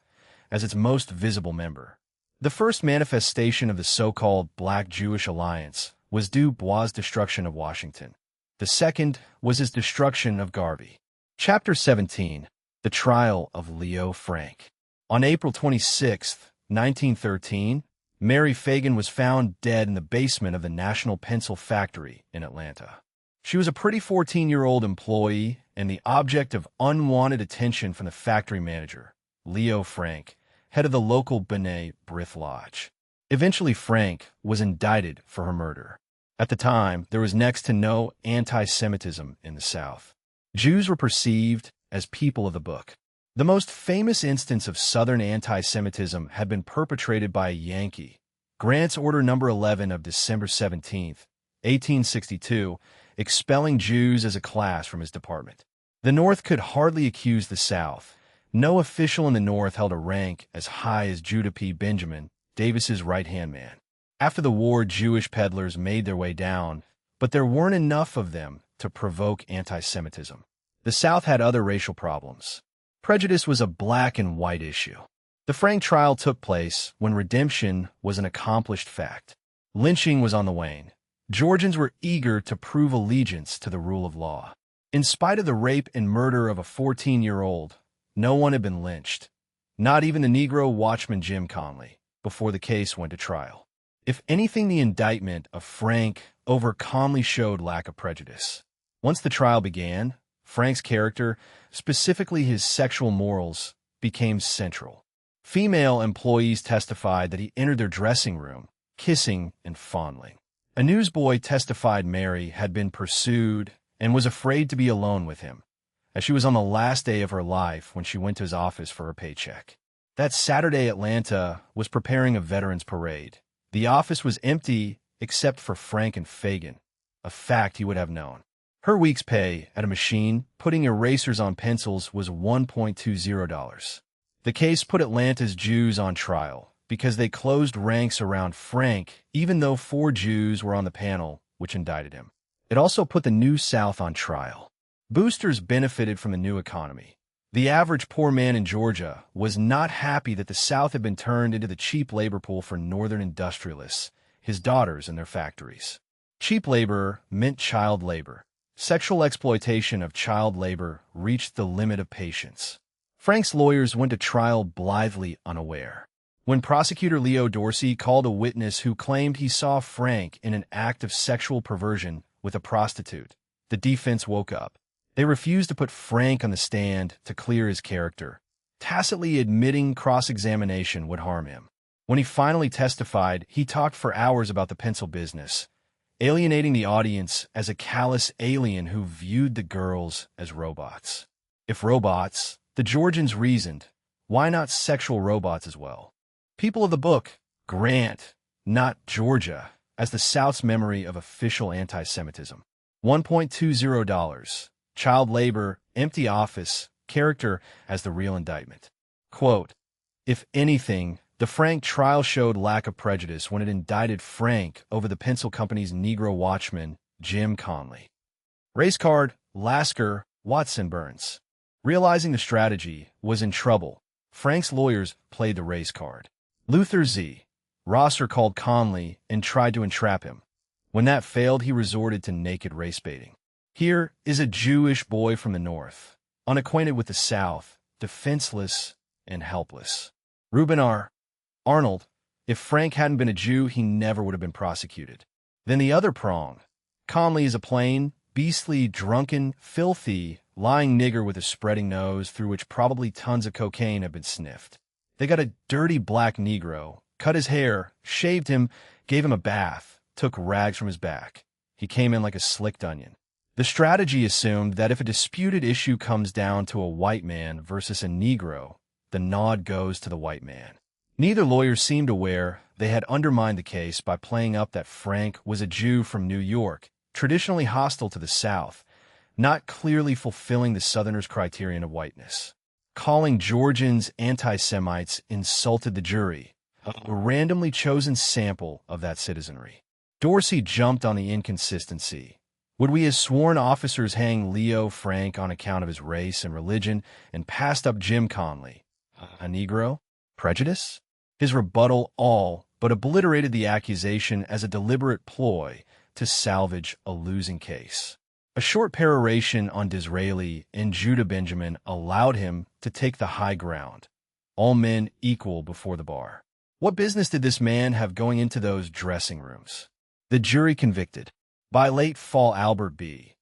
as its most visible member. The first manifestation of the so-called Black Jewish Alliance was Dubois' destruction of Washington. The second was his destruction of Garvey. Chapter 17. The Trial of Leo Frank. On April 26, 1913, Mary Fagan was found dead in the basement of the National Pencil Factory in Atlanta. She was a pretty 14-year-old employee and the object of unwanted attention from the factory manager, Leo Frank, head of the local B'nai B'rith Lodge. Eventually, Frank was indicted for her murder. At the time, there was next to no anti-Semitism in the South. Jews were perceived as people of the book. The most famous instance of Southern anti-Semitism had been perpetrated by a Yankee, Grant's Order No. 11 of December 17, 1862, expelling Jews as a class from his department. The North could hardly accuse the South. No official in the North held a rank as high as Judah P. Benjamin, Davis's right-hand man. After the war, Jewish peddlers made their way down, but there weren't enough of them to provoke anti-Semitism. The South had other racial problems. Prejudice was a black and white issue. The Frank trial took place when redemption was an accomplished fact. Lynching was on the wane. Georgians were eager to prove allegiance to the rule of law. In spite of the rape and murder of a 14-year-old, no one had been lynched, not even the Negro watchman Jim Conley, before the case went to trial. If anything, the indictment of Frank over Conley showed lack of prejudice. Once the trial began, Frank's character, specifically his sexual morals, became central. Female employees testified that he entered their dressing room, kissing and fondling. A newsboy testified Mary had been pursued and was afraid to be alone with him, as she was on the last day of her life when she went to his office for her paycheck. That Saturday, Atlanta was preparing a veterans parade. The office was empty except for Frank and Fagan, a fact he would have known. Her week's pay at a machine putting erasers on pencils was $1.20. The case put Atlanta's Jews on trial because they closed ranks around Frank, even though 4 Jews were on the panel which indicted him. It also put the New South on trial. Boosters benefited from the new economy. The average poor man in Georgia was not happy that the South had been turned into the cheap labor pool for northern industrialists, his daughters and their factories. Cheap labor meant child labor. Sexual exploitation of child labor reached the limit of patience. Frank's lawyers went to trial blithely unaware. When prosecutor Leo Dorsey called a witness who claimed he saw Frank in an act of sexual perversion with a prostitute, the defense woke up. They refused to put Frank on the stand to clear his character, tacitly admitting cross-examination would harm him. When he finally testified, he talked for hours about the pencil business, alienating the audience as a callous alien who viewed the girls as robots. If robots, the Georgians reasoned, why not sexual robots as well? People of the book grant, not Georgia, as the South's memory of official anti-Semitism. $1.20. Child labor, empty office, character as the real indictment. Quote, if anything, the Frank trial showed lack of prejudice when it indicted Frank over the pencil company's Negro watchman, Jim Conley. Race card, Lasker, Watson, Burns. Realizing the strategy was in trouble, Frank's lawyers played the race card. Luther Z. Rosser called Conley and tried to entrap him. When that failed, he resorted to naked race baiting. Here is a Jewish boy from the North, unacquainted with the South, defenseless and helpless. Reuben R. Arnold, if Frank hadn't been a Jew, he never would have been prosecuted. Then the other prong. Conley is a plain, beastly, drunken, filthy, lying nigger with a spreading nose through which probably tons of cocaine have been sniffed. They got a dirty black Negro, cut his hair, shaved him, gave him a bath, took rags from his back. He came in like a slicked onion. The strategy assumed that if a disputed issue comes down to a white man versus a Negro, the nod goes to the white man. Neither lawyer seemed aware they had undermined the case by playing up that Frank was a Jew from New York, traditionally hostile to the South, not clearly fulfilling the Southerners' criterion of whiteness. Calling Georgians anti-Semites insulted the jury, a randomly chosen sample of that citizenry. Dorsey jumped on the inconsistency. Would we as sworn officers hang Leo Frank on account of his race and religion and passed up Jim Conley, a Negro? Prejudice? His rebuttal all but obliterated the accusation as a deliberate ploy to salvage a losing case. A short peroration on Disraeli and Judah Benjamin allowed him to take the high ground. All men equal before the bar. What business did this man have going into those dressing rooms? The jury convicted. By late fall, Albert B.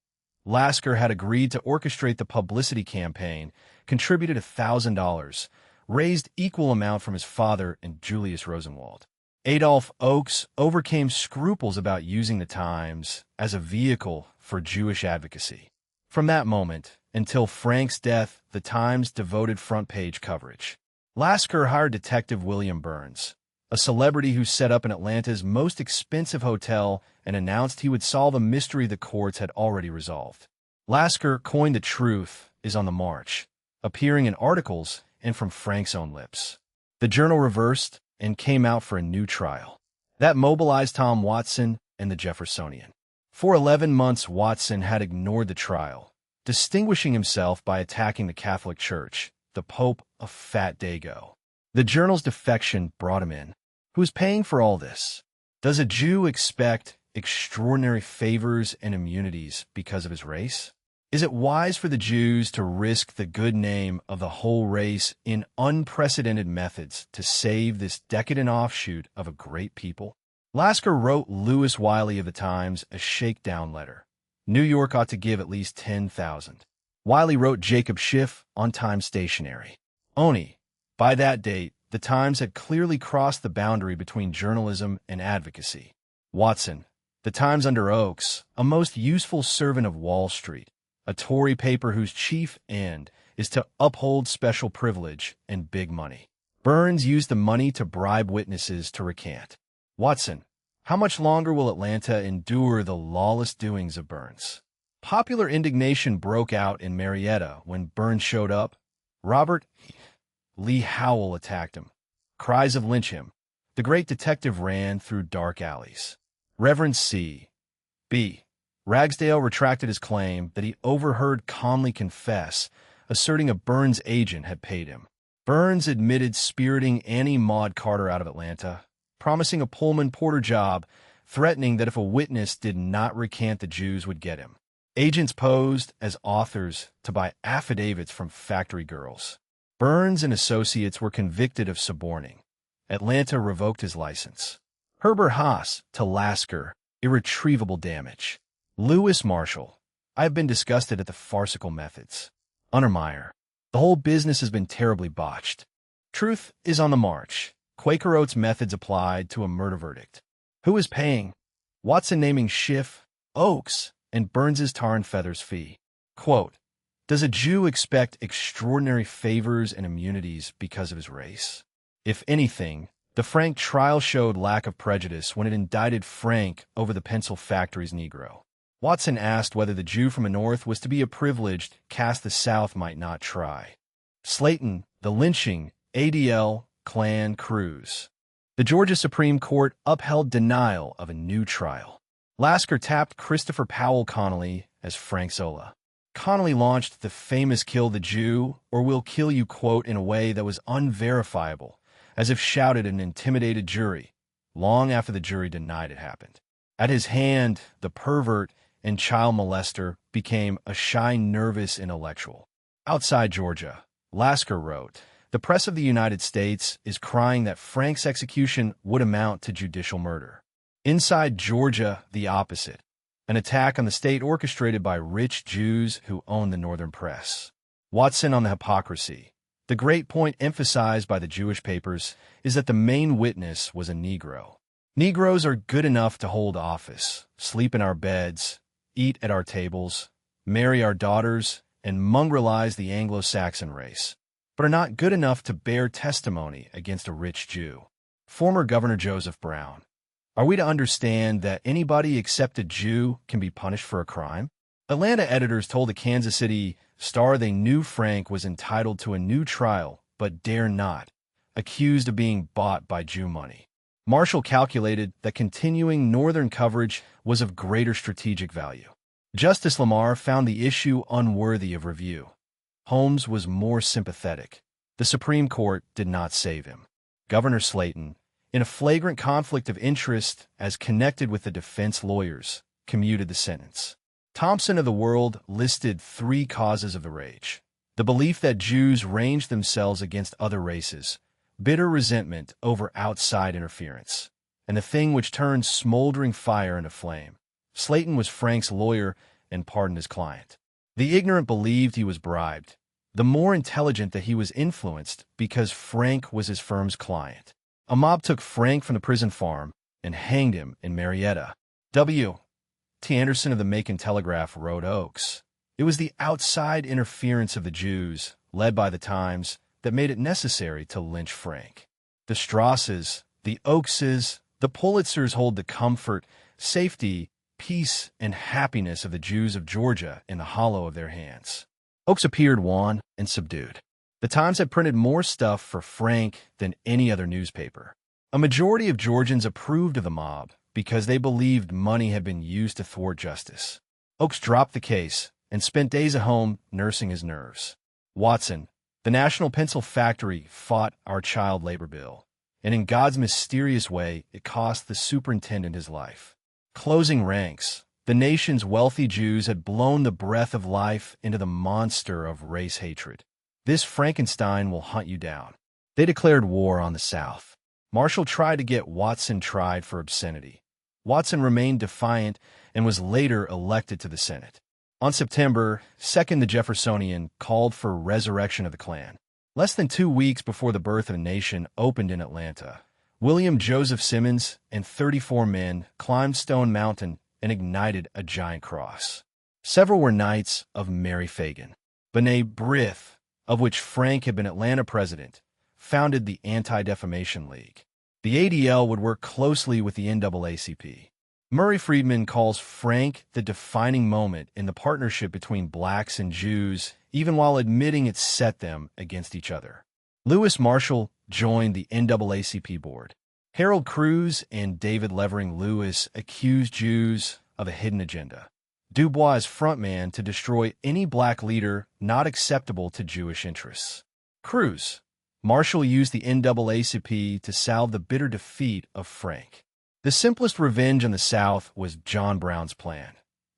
Lasker had agreed to orchestrate the publicity campaign, contributed $1,000, raised equal amount from his father and Julius Rosenwald. Adolph Oakes overcame scruples about using the Times as a vehicle for Jewish advocacy. From that moment until Frank's death, the Times devoted front-page coverage. Lasker hired Detective William Burns, a celebrity who set up in Atlanta's most expensive hotel and announced he would solve a mystery the courts had already resolved. Lasker coined the truth is on the march, appearing in articles and from Frank's own lips. The journal reversed and came out for a new trial. That mobilized Tom Watson and the Jeffersonian. For 11 months, Watson had ignored the trial, distinguishing himself by attacking the Catholic Church, the Pope a fat dago. The journal's defection brought him in. Who's paying for all this? Does a Jew expect extraordinary favors and immunities because of his race? Is it wise for the Jews to risk the good name of the whole race in unprecedented methods to save this decadent offshoot of a great people? Lasker wrote Lewis Wiley of the Times a shakedown letter. New York ought to give at least $10,000. Wiley wrote Jacob Schiff on Times stationery. Only, by that date, the Times had clearly crossed the boundary between journalism and advocacy. Watson, the Times under Oakes, a most useful servant of Wall Street, a Tory paper whose chief end is to uphold special privilege and big money. Burns used the money to bribe witnesses to recant. Watson, how much longer will Atlanta endure the lawless doings of Burns? Popular indignation broke out in Marietta when Burns showed up. Robert Lee Howell attacked him. Cries of "lynch him." The great detective ran through dark alleys. Reverend C. B. Ragsdale retracted his claim that he overheard Conley confess, asserting a Burns agent had paid him. Burns admitted spiriting Annie Maud Carter out of Atlanta, promising a Pullman porter job, threatening that if a witness did not recant, the Jews would get him. Agents posed as authors to buy affidavits from factory girls. Burns and associates were convicted of suborning. Atlanta revoked his license. Herbert Haas to Lasker, irretrievable damage. Lewis Marshall, I have been disgusted at the farcical methods. Untermeyer, the whole business has been terribly botched. Truth is on the march. Quaker Oats methods applied to a murder verdict. Who is paying? Watson naming Schiff, Oakes, and Burns's tar and feathers fee. Quote, does a Jew expect extraordinary favors and immunities because of his race? If anything, the Frank trial showed lack of prejudice when it indicted Frank over the pencil factory's Negro. Watson asked whether the Jew from the North was to be a privileged caste the South might not try. Slayton, the lynching, ADL, Klan, Cruz. The Georgia Supreme Court upheld denial of a new trial. Lasker tapped Christopher Powell Connolly as Frank Zola. Connolly launched the famous "kill the Jew or we'll kill you" quote in a way that was unverifiable, as if shouted at an intimidated jury, long after the jury denied it happened. At his hand, the pervert and child molester became a shy, nervous intellectual. Outside Georgia, Lasker wrote, the press of the United States is crying that Frank's execution would amount to judicial murder. Inside Georgia, the opposite. An attack on the state orchestrated by rich Jews who own the northern press. Watson on the hypocrisy. The great point emphasized by the Jewish papers is that the main witness was a Negro. Negroes are good enough to hold office, sleep in our beds, eat at our tables, marry our daughters, and mongrelize the Anglo-Saxon race, but are not good enough to bear testimony against a rich Jew. Former Governor Joseph Brown. Are we to understand that anybody except a Jew can be punished for a crime? Atlanta editors told the Kansas City Star they knew Frank was entitled to a new trial, but dare not, accused of being bought by Jew money. Marshall calculated that continuing Northern coverage was of greater strategic value. Justice Lamar found the issue unworthy of review. Holmes was more sympathetic. The Supreme Court did not save him. Governor Slayton, in a flagrant conflict of interest as connected with the defense lawyers, commuted the sentence. Thompson of the World listed 3 causes of the rage. The belief that Jews ranged themselves against other races, bitter resentment over outside interference, and the thing which turned smoldering fire into flame. Slayton was Frank's lawyer and pardoned his client. The ignorant believed he was bribed, the more intelligent that he was influenced because Frank was his firm's client. A mob took Frank from the prison farm and hanged him in Marietta. W. T. Anderson of the Macon Telegraph wrote Oakes. It was the outside interference of the Jews, led by the Times, that made it necessary to lynch Frank. The Strasses, the Oakeses, the Pulitzers hold the comfort, safety, peace, and happiness of the Jews of Georgia in the hollow of their hands. Oakes appeared wan and subdued. The Times had printed more stuff for Frank than any other newspaper. A majority of Georgians approved of the mob because they believed money had been used to thwart justice. Oakes dropped the case and spent days at home nursing his nerves. Watson, the National Pencil Factory, fought our child labor bill, and in God's mysterious way, it cost the superintendent his life. Closing ranks, the nation's wealthy Jews had blown the breath of life into the monster of race hatred. This Frankenstein will hunt you down. They declared war on the South. Marshall tried to get Watson tried for obscenity. Watson remained defiant and was later elected to the Senate. On September 2nd, the Jeffersonian called for resurrection of the Klan. Less than 2 weeks before the Birth of a Nation opened in Atlanta, William Joseph Simmons and 34 men climbed Stone Mountain and ignited a giant cross. Several were knights of Mary Fagan. B'nai B'rith, of which Frank had been Atlanta president, founded the Anti-Defamation League. The ADL would work closely with the NAACP. Murray Friedman calls Frank the defining moment in the partnership between blacks and Jews, even while admitting it set them against each other. Lewis Marshall joined the NAACP board. Harold Cruse and David Levering Lewis accused Jews of a hidden agenda. Du Bois is frontman to destroy any black leader not acceptable to Jewish interests. Cruse. Marshall used the NAACP to salve the bitter defeat of Frank. The simplest revenge on the South was John Brown's plan.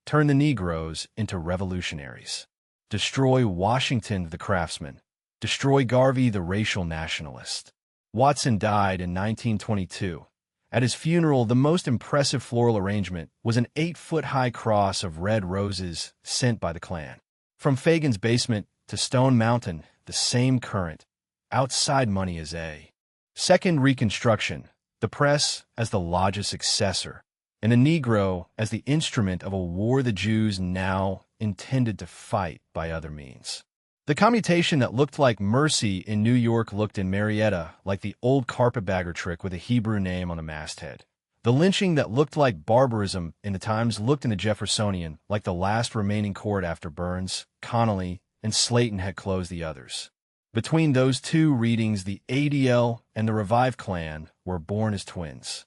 Turn the Negroes into revolutionaries. Destroy Washington the craftsman. Destroy Garvey the racial nationalist. Watson died in 1922. At his funeral, the most impressive floral arrangement was an 8-foot-high cross of red roses sent by the Klan. From Fagin's basement to Stone Mountain, the same current. Outside money is a. Second Reconstruction, the press as the lodge's successor, and the Negro as the instrument of a war the Jews now intended to fight by other means. The commutation that looked like mercy in New York looked in Marietta like the old carpetbagger trick with a Hebrew name on the masthead. The lynching that looked like barbarism in the Times looked in the Jeffersonian like the last remaining court after Burns, Connolly, and Slayton had closed the others. Between those two readings, the ADL and the Revived Klan were born as twins.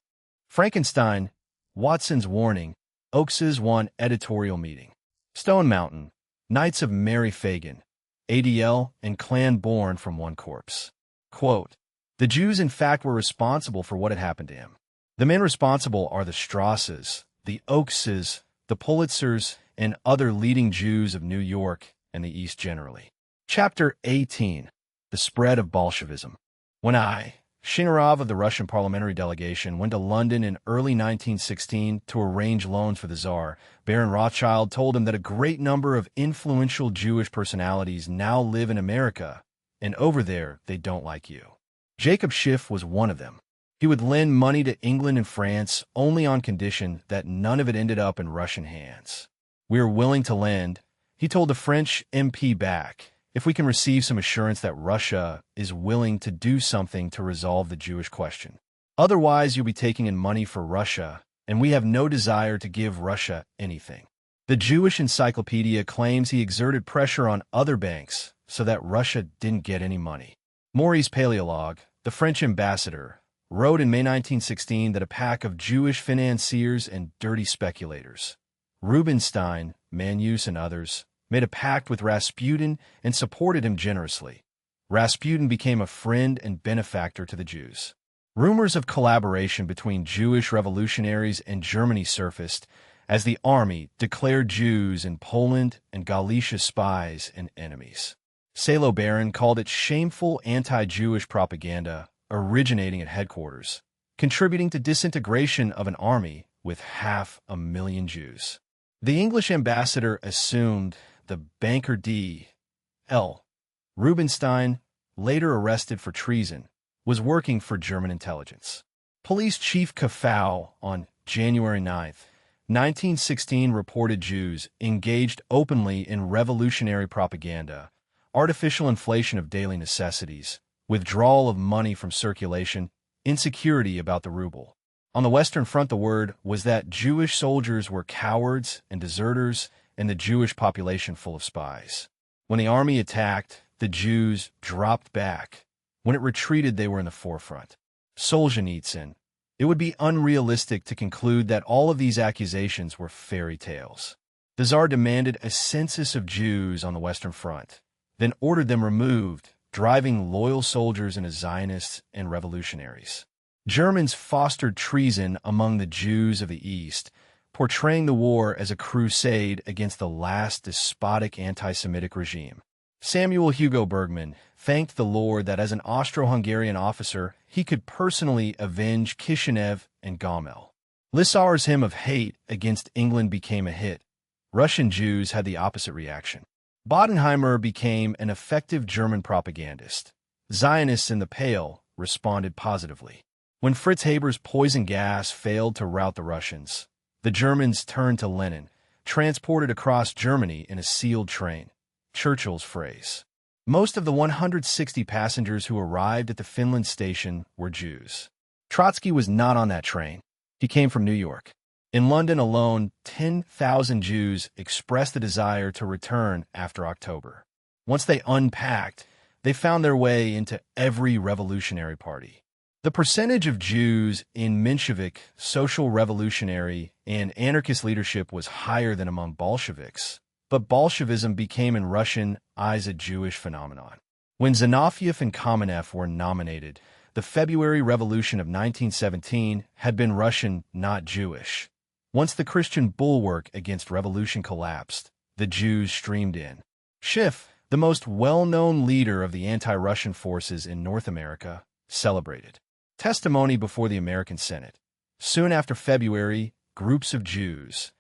Frankenstein, Watson's Warning, Oakes's One editorial meeting. Stone Mountain, Knights of Mary Fagin, ADL and Klan born from one corpse. Quote, the Jews in fact were responsible for what had happened to him. The men responsible are the Strasses, the Oakeses, the Pulitzers, and other leading Jews of New York and the East generally. Chapter 18. The Spread of Bolshevism. When Shinarov of the Russian parliamentary delegation, went to London in early 1916 to arrange loans for the Tsar, Baron Rothschild told him that a great number of influential Jewish personalities now live in America, and over there they don't like you. Jacob Schiff was one of them. He would lend money to England and France only on condition that none of it ended up in Russian hands. We are willing to lend, he told the French MP back, if we can receive some assurance that Russia is willing to do something to resolve the Jewish question. Otherwise, you'll be taking in money for Russia, and we have no desire to give Russia anything. The Jewish Encyclopedia claims he exerted pressure on other banks so that Russia didn't get any money. Maurice Paleologue, the French ambassador, wrote in May 1916 that a pack of Jewish financiers and dirty speculators, Rubinstein, Manus, and others, made a pact with Rasputin and supported him generously. Rasputin became a friend and benefactor to the Jews. Rumors of collaboration between Jewish revolutionaries and Germany surfaced as the army declared Jews in Poland and Galicia spies and enemies. Salo Baron called it shameful anti-Jewish propaganda originating at headquarters, contributing to disintegration of an army with 500,000 Jews. The English ambassador assumed the banker D.L. Rubinstein, later arrested for treason, was working for German intelligence. Police Chief Kafau on January 9, 1916 reported Jews engaged openly in revolutionary propaganda, artificial inflation of daily necessities, withdrawal of money from circulation, insecurity about the ruble. On the Western Front, the word was that Jewish soldiers were cowards and deserters and the Jewish population full of spies. When the army attacked, the Jews dropped back. When it retreated, they were in the forefront. Solzhenitsyn. It would be unrealistic to conclude that all of these accusations were fairy tales. The Tsar demanded a census of Jews on the Western Front, then ordered them removed, driving loyal soldiers into Zionists and revolutionaries. Germans fostered treason among the Jews of the East, portraying the war as a crusade against the last despotic anti-Semitic regime. Samuel Hugo Bergman thanked the Lord that as an Austro-Hungarian officer, he could personally avenge Kishinev and Gomel. Lissauer's hymn of hate against England became a hit. Russian Jews had the opposite reaction. Bodenheimer became an effective German propagandist. Zionists in the Pale responded positively. When Fritz Haber's poison gas failed to rout the Russians, the Germans turned to Lenin, transported across Germany in a sealed train. Churchill's phrase. Most of the 160 passengers who arrived at the Finland station were Jews. Trotsky was not on that train. He came from New York. In London alone, 10,000 Jews expressed the desire to return after October. Once they unpacked, they found their way into every revolutionary party. The percentage of Jews in Menshevik, social revolutionary, and anarchist leadership was higher than among Bolsheviks, but Bolshevism became in Russian eyes a Jewish phenomenon. When Zinoviev and Kamenev were nominated, the February Revolution of 1917 had been Russian, not Jewish. Once the Christian bulwark against revolution collapsed, the Jews streamed in. Schiff, the most well-known leader of the anti-Russian forces in North America, celebrated testimony before the American Senate. Soon after February, groups of Jews.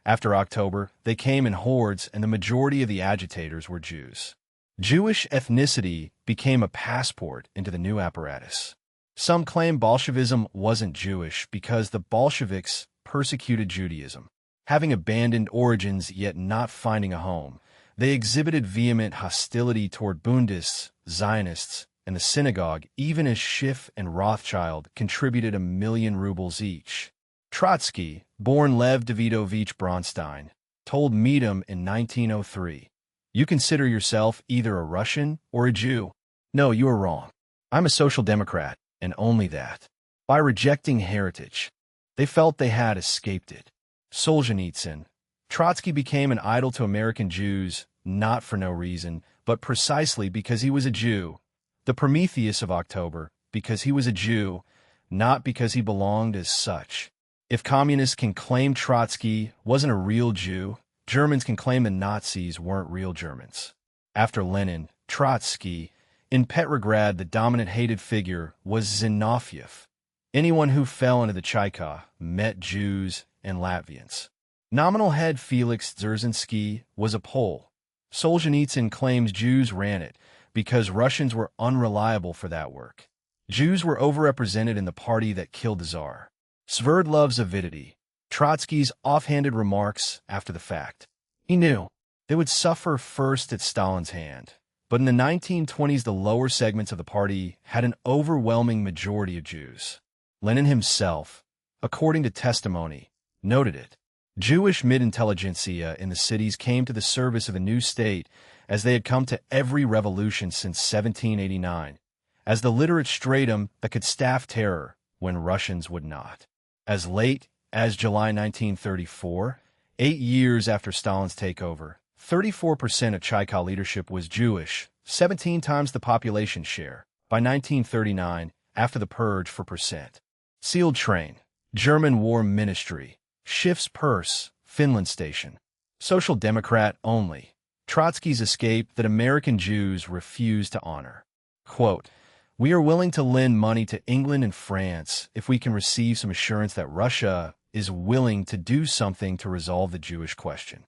After October, they came in hordes, and the majority of the agitators were Jews. Jewish ethnicity became a passport into the new apparatus. Some claim Bolshevism wasn't Jewish because the Bolsheviks persecuted Judaism. Having abandoned origins yet not finding a home, they exhibited vehement hostility toward Bundists, Zionists, and the synagogue, even as Schiff and Rothschild contributed 1,000,000 rubles each. Trotsky, born Lev Davidovich Bronstein, told Meadham in 1903, "You consider yourself either a Russian or a Jew. No, you are wrong. I'm a social democrat, and only that." By rejecting heritage, they felt they had escaped it. Solzhenitsyn. Trotsky became an idol to American Jews, not for no reason, but precisely because he was a Jew. The Prometheus of October, because he was a Jew, not because he belonged as such. If communists can claim Trotsky wasn't a real Jew, Germans can claim the Nazis weren't real Germans. After Lenin, Trotsky, in Petrograd the dominant hated figure was Zinoviev. Anyone who fell into the Cheka met Jews and Latvians. Nominal head Felix Dzerzhinsky was a Pole. Solzhenitsyn claims Jews ran it because Russians were unreliable for that work. Jews were overrepresented in the party that killed the Tsar. Sverdlov's avidity. Trotsky's offhanded remarks after the fact. He knew they would suffer first at Stalin's hand, but in the 1920s the lower segments of the party had an overwhelming majority of Jews. Lenin himself, according to testimony, noted it. Jewish mid-intelligentsia in the cities came to the service of the new state as they had come to every revolution since 1789, as the literate stratum that could staff terror when Russians would not. As late as July 1934, 8 years after Stalin's takeover, 34% of Cheka leadership was Jewish, 17 times the population share. By 1939, after the purge for percent. Sealed train. German War Ministry. Schiff's purse. Finland station. Social Democrat only. Trotsky's escape that American Jews refused to honor. Quote, "We are willing to lend money to England and France if we can receive some assurance that Russia is willing to do something to resolve the Jewish question."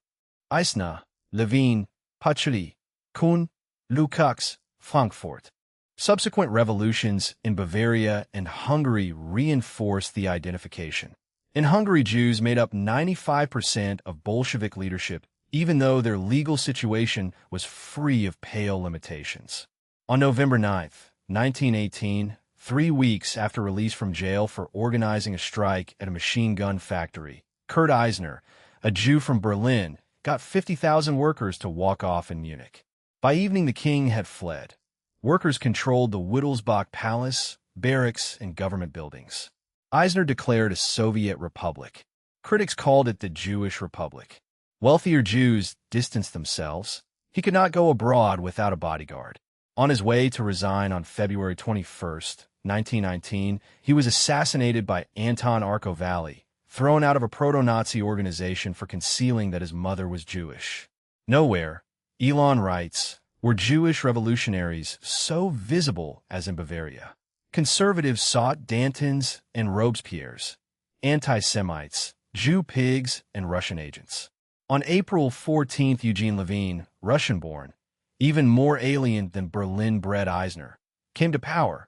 Eisner, Levine, Pacheli, Kuhn, Lukács, Frankfurt. Subsequent revolutions in Bavaria and Hungary reinforced the identification. In Hungary, Jews made up 95% of Bolshevik leadership, even though their legal situation was free of pale limitations. On November 9, 1918, 3 weeks after release from jail for organizing a strike at a machine gun factory, Kurt Eisner, a Jew from Berlin, got 50,000 workers to walk off in Munich. By evening, the king had fled. Workers controlled the Wittelsbach Palace, barracks, and government buildings. Eisner declared a Soviet republic. Critics called it the Jewish Republic. Wealthier Jews distanced themselves. He could not go abroad without a bodyguard. On his way to resign on February 21, 1919, he was assassinated by Anton Arkovalli, thrown out of a proto-Nazi organization for concealing that his mother was Jewish. Nowhere, Elon writes, were Jewish revolutionaries so visible as in Bavaria. Conservatives sought Dantons and Robespierres, anti-Semites, Jew pigs, and Russian agents. On April 14, Eugene Levine, Russian-born, even more alien than Berlin-bred Eisner, came to power,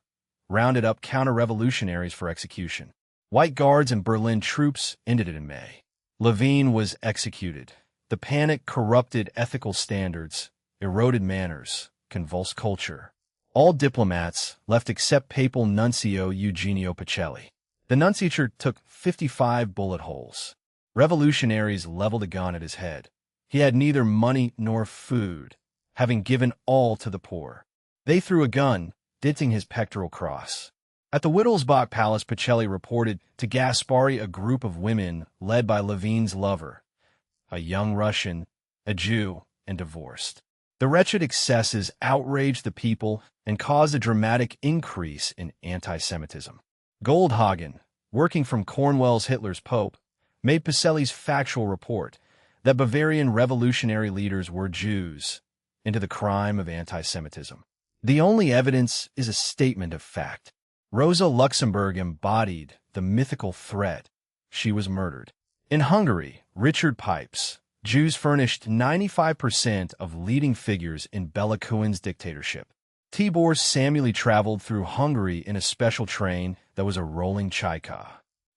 rounded up counter-revolutionaries for execution. White Guards and Berlin troops ended it in May. Levine was executed. The panic corrupted ethical standards, eroded manners, convulsed culture. All diplomats left except Papal Nuncio Eugenio Pacelli. The nunciature took 55 bullet holes. Revolutionaries leveled a gun at his head. He had neither money nor food, having given all to the poor. They threw a gun, denting his pectoral cross. At the Wittelsbach Palace, Pacelli reported to Gaspari a group of women led by Levine's lover, a young Russian, a Jew, and divorced. The wretched excesses outraged the people and caused a dramatic increase in anti-Semitism. Goldhagen, working from Cornwell's Hitler's Pope, made Pacelli's factual report that Bavarian revolutionary leaders were Jews into the crime of anti-Semitism. The only evidence is a statement of fact. Rosa Luxemburg embodied the mythical threat. She was murdered. In Hungary, Richard Pipes, Jews furnished 95% of leading figures in Bela Kun's dictatorship. Tibor Samueli traveled through Hungary in a special train that was a rolling chaika.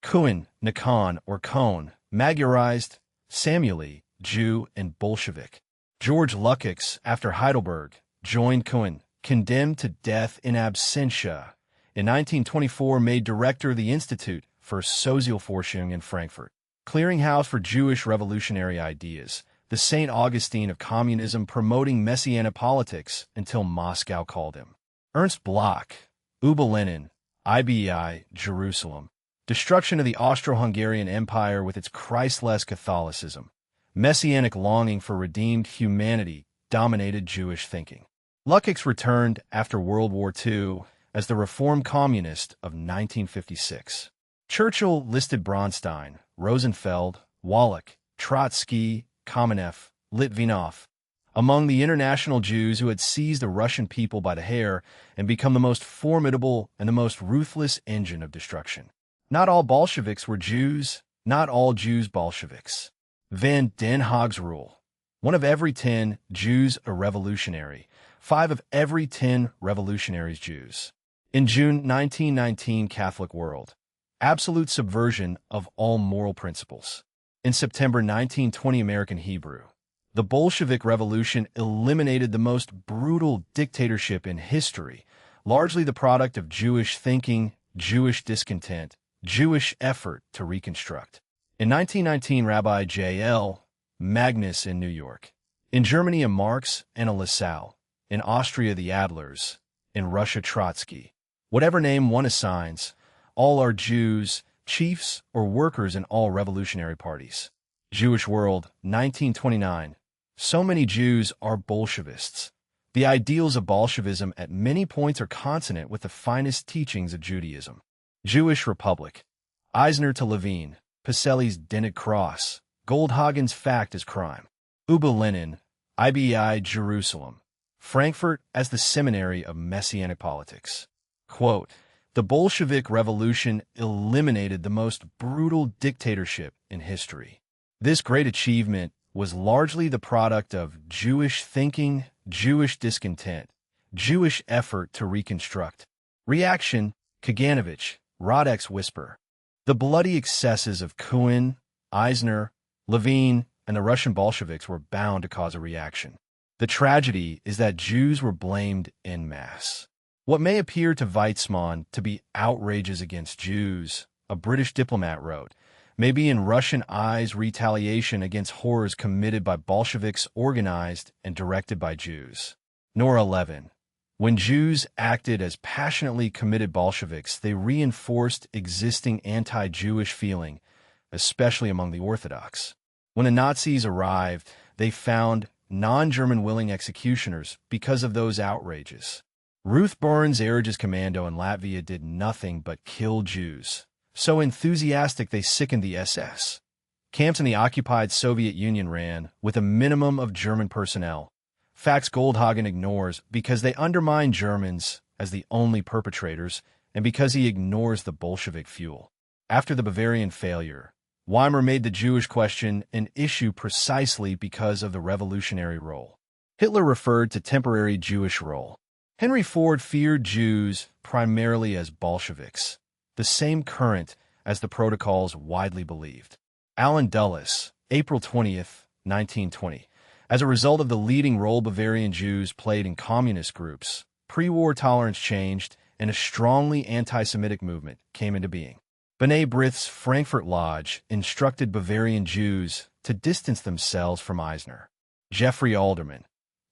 Kun, Nikon, or Kohn, Magyarized, Samueli, Jew, and Bolshevik. George Lukács, after Heidelberg, joined Kun, condemned to death in absentia. In 1924, made director of the Institute for Sozialforschung in Frankfurt. Clearinghouse for Jewish Revolutionary Ideas, the St. Augustine of Communism, promoting Messianic politics until Moscow called him. Ernst Bloch, Uwe Lenin, IBEI, Jerusalem. Destruction of the Austro-Hungarian Empire with its Christless Catholicism. Messianic longing for redeemed humanity dominated Jewish thinking. Lukács returned after World War II as the Reform Communist of 1956. Churchill listed Bronstein, Rosenfeld, Wallach, Trotsky, Kamenev, Litvinov among the international Jews who had seized the Russian people by the hair and become the most formidable and the most ruthless engine of destruction. Not all Bolsheviks were Jews, not all Jews Bolsheviks. Van den Haag's rule. 1 of every 10 Jews a revolutionary, 5 of every 10 revolutionaries Jews. In June 1919, Catholic World. Absolute subversion of all moral principles. In September 1920, American Hebrew. The Bolshevik Revolution eliminated the most brutal dictatorship in history, largely the product of Jewish thinking, Jewish discontent, Jewish effort to reconstruct. In 1919, Rabbi J.L. Magnus in New York. In Germany, a Marx and a Lassalle. In Austria, the Adlers. In Russia, Trotsky. Whatever name one assigns, all are Jews, chiefs, or workers in all revolutionary parties. Jewish World, 1929. So many Jews are Bolshevists. The ideals of Bolshevism at many points are consonant with the finest teachings of Judaism. Jewish Republic. Eisner to Levine. Pacelli's dented cross. Goldhagen's fact as crime. Uwe Lenin. IBEI Jerusalem. Frankfurt as the seminary of Messianic politics. Quote, the Bolshevik Revolution eliminated the most brutal dictatorship in history. This great achievement was largely the product of Jewish thinking, Jewish discontent, Jewish effort to reconstruct. Reaction, Kaganovich, Rodek's whisper. The bloody excesses of Kun, Eisner, Levine, and the Russian Bolsheviks were bound to cause a reaction. The tragedy is that Jews were blamed en masse. What may appear to Weizmann to be outrages against Jews, a British diplomat wrote, may be in Russian eyes retaliation against horrors committed by Bolsheviks organized and directed by Jews. Nora Levin. When Jews acted as passionately committed Bolsheviks, they reinforced existing anti-Jewish feeling, especially among the Orthodox. When the Nazis arrived, they found non-German willing executioners because of those outrages. Ruth Burns' Ereges Commando in Latvia did nothing but kill Jews. So enthusiastic they sickened the SS. Camps in the occupied Soviet Union ran with a minimum of German personnel. Facts Goldhagen ignores because they undermine Germans as the only perpetrators and because he ignores the Bolshevik fuel. After the Bavarian failure, Weimar made the Jewish question an issue precisely because of the revolutionary role. Hitler referred to temporary Jewish role. Henry Ford feared Jews primarily as Bolsheviks, the same current as the protocols widely believed. Alan Dulles, April 20th, 1920. As a result of the leading role Bavarian Jews played in communist groups, pre-war tolerance changed and a strongly anti-Semitic movement came into being. B'nai B'rith's Frankfurt Lodge instructed Bavarian Jews to distance themselves from Eisner. Jeffrey Alderman.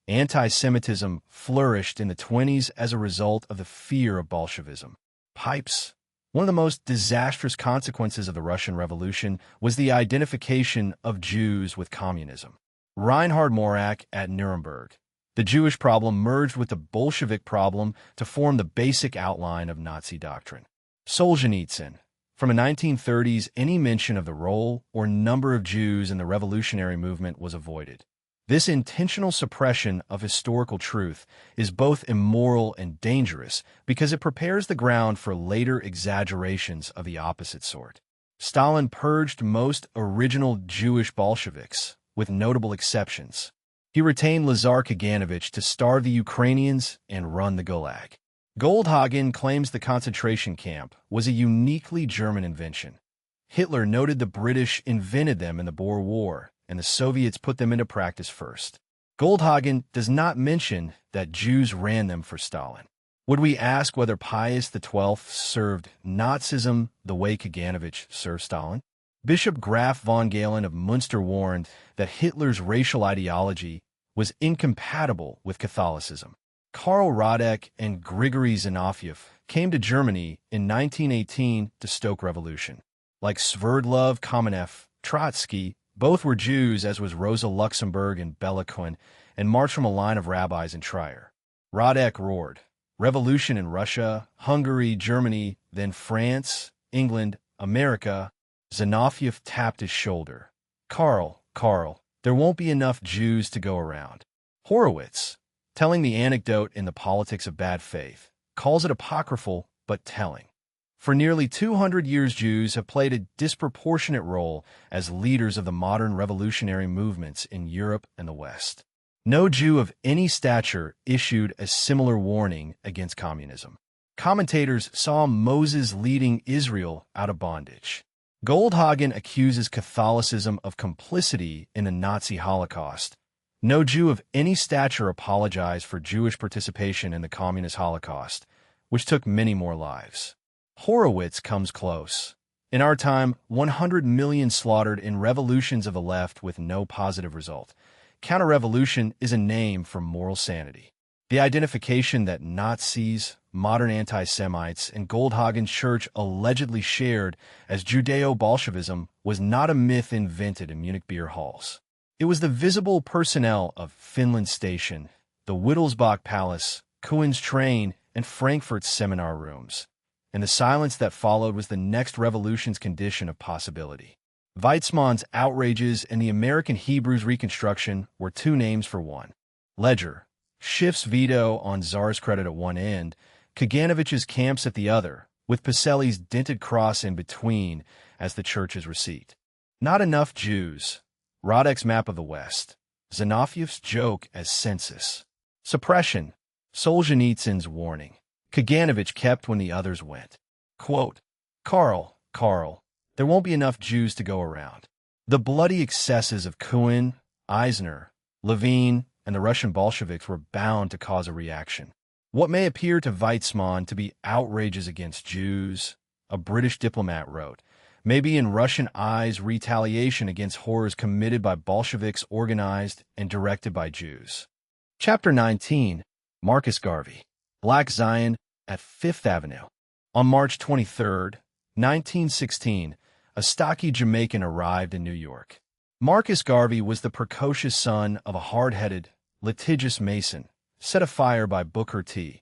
Anti-Semitism flourished in the 1920s as a result of the fear of Bolshevism. Pipes. One of the most disastrous consequences of the Russian Revolution was the identification of Jews with communism. Reinhard Morak at Nuremberg. The Jewish problem merged with the Bolshevik problem to form the basic outline of Nazi doctrine. Solzhenitsyn. From the 1930s, any mention of the role or number of Jews in the revolutionary movement was avoided. This intentional suppression of historical truth is both immoral and dangerous because it prepares the ground for later exaggerations of the opposite sort. Stalin purged most original Jewish Bolsheviks, with notable exceptions. He retained Lazar Kaganovich to starve the Ukrainians and run the Gulag. Goldhagen claims the concentration camp was a uniquely German invention. Hitler noted the British invented them in the Boer War, and the Soviets put them into practice first. Goldhagen does not mention that Jews ran them for Stalin. Would we ask whether Pius XII served Nazism the way Kaganovich served Stalin? Bishop Graf von Galen of Munster warned that Hitler's racial ideology was incompatible with Catholicism. Karl Radek and Grigory Zinoviev came to Germany in 1918 to stoke revolution. Like Sverdlov, Kamenev, Trotsky, both were Jews, as was Rosa Luxemburg and Bela Kun, and marched from a line of rabbis in Trier. Radek roared, "Revolution in Russia, Hungary, Germany, then France, England, America." Zinoviev tapped his shoulder. Karl, there won't be enough Jews to go around." Horowitz, telling the anecdote in The Politics of Bad Faith, calls it apocryphal but telling. For nearly 200 years, Jews have played a disproportionate role as leaders of the modern revolutionary movements in Europe and the West. No Jew of any stature issued a similar warning against communism. Commentators saw Moses leading Israel out of bondage. Goldhagen accuses Catholicism of complicity in the Nazi Holocaust. No Jew of any stature apologized for Jewish participation in the communist Holocaust, which took many more lives. Horowitz comes close. In our time, 100 million slaughtered in revolutions of the left with no positive result. Counter-revolution is a name for moral sanity. The identification that Nazis, modern anti-Semites, and Goldhagen's church allegedly shared as Judeo-Bolshevism was not a myth invented in Munich beer halls. It was the visible personnel of Finland Station, the Wittelsbach Palace, Kuhn's train, and Frankfurt's seminar rooms. And the silence that followed was the next revolution's condition of possibility. Weizmann's outrages and the American Hebrew's reconstruction were two names for one. Ledger, Schiff's veto on Tsar's credit at one end, Kaganovich's camps at the other, with Pacelli's dented cross in between as the church's receipt. Not enough Jews. Radek's map of the West. Zinoviev's joke as census. Suppression. Solzhenitsyn's warning. Kaganovich kept when the others went. Quote, Karl, there won't be enough Jews to go around. The bloody excesses of Kuhn, Eisner, Levine, and the Russian Bolsheviks were bound to cause a reaction. What may appear to Weizmann to be outrages against Jews, a British diplomat wrote, may be in Russian eyes retaliation against horrors committed by Bolsheviks organized and directed by Jews. Chapter 19. Marcus Garvey. Black Zion at Fifth Avenue. On March 23, 1916, a stocky Jamaican arrived in New York. Marcus Garvey was the precocious son of a hard-headed, litigious Mason, set afire by Booker T.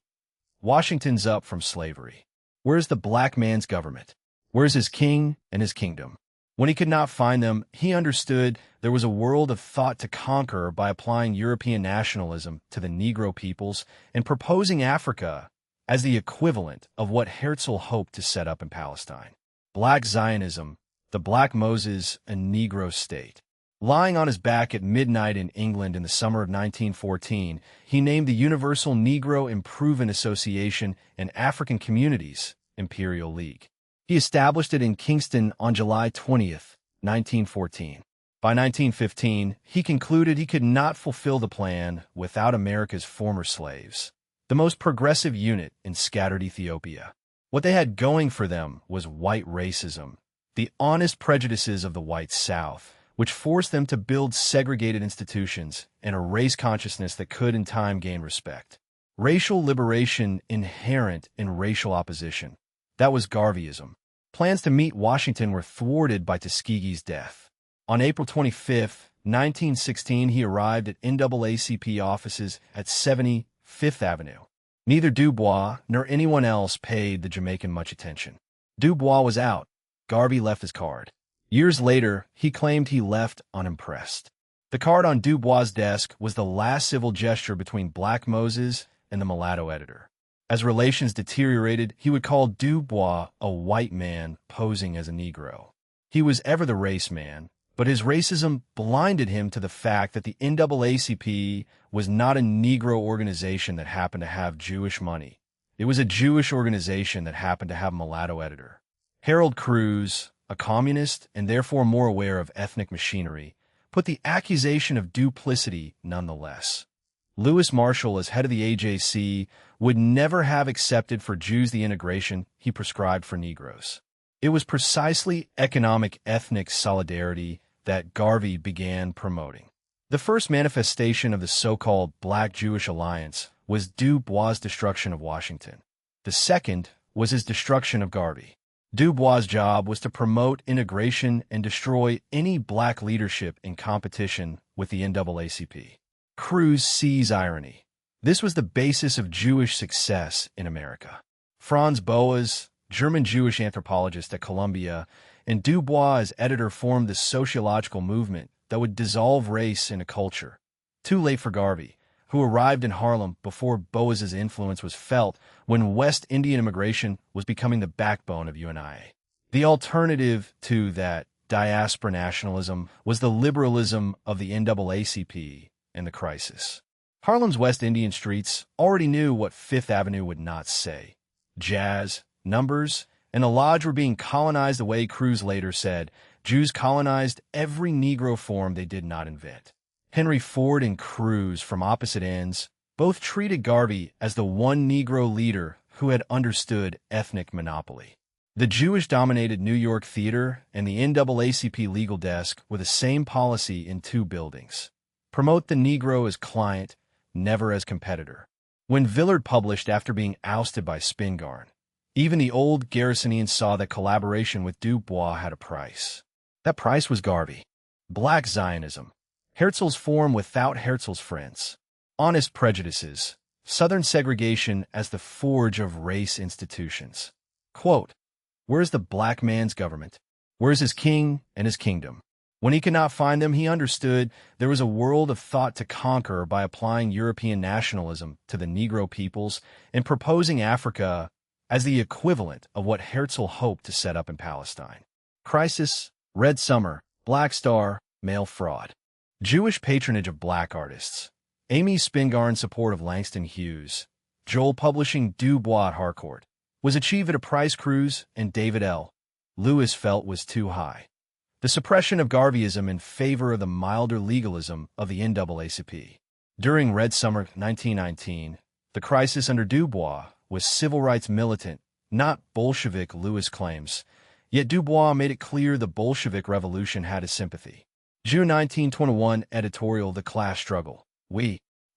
Washington's up from slavery. Where's the black man's government? Where's his king and his kingdom? When he could not find them, he understood there was a world of thought to conquer by applying European nationalism to the Negro peoples and proposing Africa as the equivalent of what Herzl hoped to set up in Palestine. Black Zionism, the Black Moses, a Negro state. Lying on his back at midnight in England in the summer of 1914, he named the Universal Negro Improvement Association and African Communities Imperial League. He established it in Kingston on July 20th, 1914. By 1915, he concluded he could not fulfill the plan without America's former slaves, the most progressive unit in scattered Ethiopia. What they had going for them was white racism, the honest prejudices of the white South, which forced them to build segregated institutions and a race consciousness that could in time gain respect. Racial liberation inherent in racial opposition. That was Garveyism. Plans to meet Washington were thwarted by Tuskegee's death. On April 25, 1916, he arrived at NAACP offices at 70 Fifth Avenue. Neither Du Bois nor anyone else paid the Jamaican much attention. Du Bois was out. Garvey left his card. Years later, he claimed he left unimpressed. The card on Du Bois' desk was the last civil gesture between Black Moses and the mulatto editor. As relations deteriorated, he would call Du Bois a white man posing as a Negro. He was ever the race man, but his racism blinded him to the fact that the NAACP was not a Negro organization that happened to have Jewish money. It was a Jewish organization that happened to have a mulatto editor. Harold Cruse, a communist and therefore more aware of ethnic machinery, put the accusation of duplicity nonetheless. Lewis Marshall, as head of the AJC, would never have accepted for Jews the integration he prescribed for Negroes. It was precisely economic ethnic solidarity that Garvey began promoting. The first manifestation of the so-called Black-Jewish alliance was Du Bois' destruction of Washington. The second was his destruction of Garvey. Du Bois' job was to promote integration and destroy any Black leadership in competition with the NAACP. Cruse sees irony. This was the basis of Jewish success in America. Franz Boas, German Jewish anthropologist at Columbia, and Du Bois as editor formed the sociological movement that would dissolve race in a culture. Too late for Garvey, who arrived in Harlem before Boas's influence was felt when West Indian immigration was becoming the backbone of UNIA. The alternative to that diaspora nationalism was the liberalism of the NAACP and the crisis. Harlem's West Indian streets already knew what Fifth Avenue would not say. Jazz, numbers, and the lodge were being colonized the way Cruse later said, Jews colonized every Negro form they did not invent. Henry Ford and Cruse, from opposite ends, both treated Garvey as the one Negro leader who had understood ethnic monopoly. The Jewish-dominated New York Theater and the NAACP legal desk were the same policy in two buildings. Promote the Negro as client, never as competitor. When Villard published after being ousted by Spingarn, even the old Garrisonians saw that collaboration with Du Bois had a price. That price was Garvey. Black Zionism. Herzl's form without Herzl's friends. Honest prejudices. Southern segregation as the forge of race institutions. Quote, where's the black man's government? Where's his king and his kingdom? When he could not find them, he understood there was a world of thought to conquer by applying European nationalism to the Negro peoples and proposing Africa as the equivalent of what Herzl hoped to set up in Palestine. Crisis, Red Summer, Black Star, Male Fraud. Jewish patronage of black artists. Amy Spingarn's support of Langston Hughes. Joel publishing Du Bois at Harcourt. Was achieved at a price Cruse and David L. Lewis felt was too high. The suppression of Garveyism in favor of the milder legalism of the NAACP. During Red Summer 1919, the crisis under Du Bois was civil rights militant, not Bolshevik, Lewis claims. Yet Du Bois made it clear the Bolshevik Revolution had his sympathy. June 1921 editorial The Class Struggle.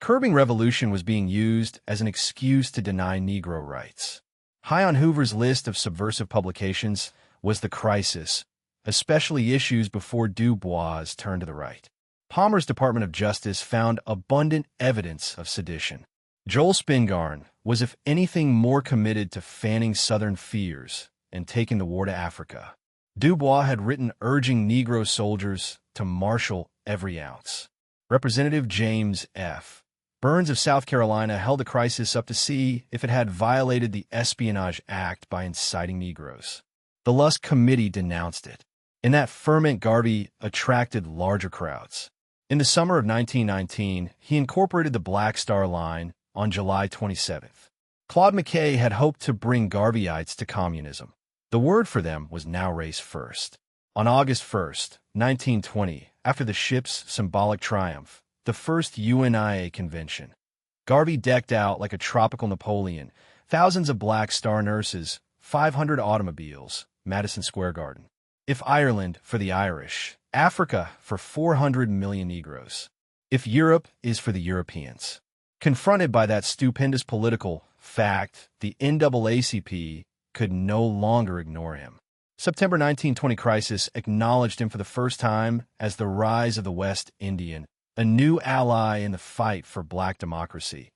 Curbing revolution was being used as an excuse to deny Negro rights. High on Hoover's list of subversive publications was The Crisis, especially issues before Du Bois turned to the right. Palmer's Department of Justice found abundant evidence of sedition. Joel Spingarn was, if anything, more committed to fanning Southern fears and taking the war to Africa. Du Bois had written urging Negro soldiers to marshal every ounce. Representative James F. Burns of South Carolina held the crisis up to see if it had violated the Espionage Act by inciting Negroes. The Lusk Committee denounced it. In that ferment, Garvey attracted larger crowds. In the summer of 1919, he incorporated the Black Star Line on July 27th. Claude McKay had hoped to bring Garveyites to communism. The word for them was now race first. On August 1st, 1920, after the ship's symbolic triumph, the first UNIA convention, Garvey decked out like a tropical Napoleon. Thousands of Black Star nurses 500 automobiles, Madison Square Garden. If Ireland, for the Irish. Africa, for 400 million Negroes. If Europe is for the Europeans. Confronted by that stupendous political fact, the NAACP could no longer ignore him. September 1920 crisis acknowledged him for the first time as the rise of the West Indian, a new ally in the fight for black democracy,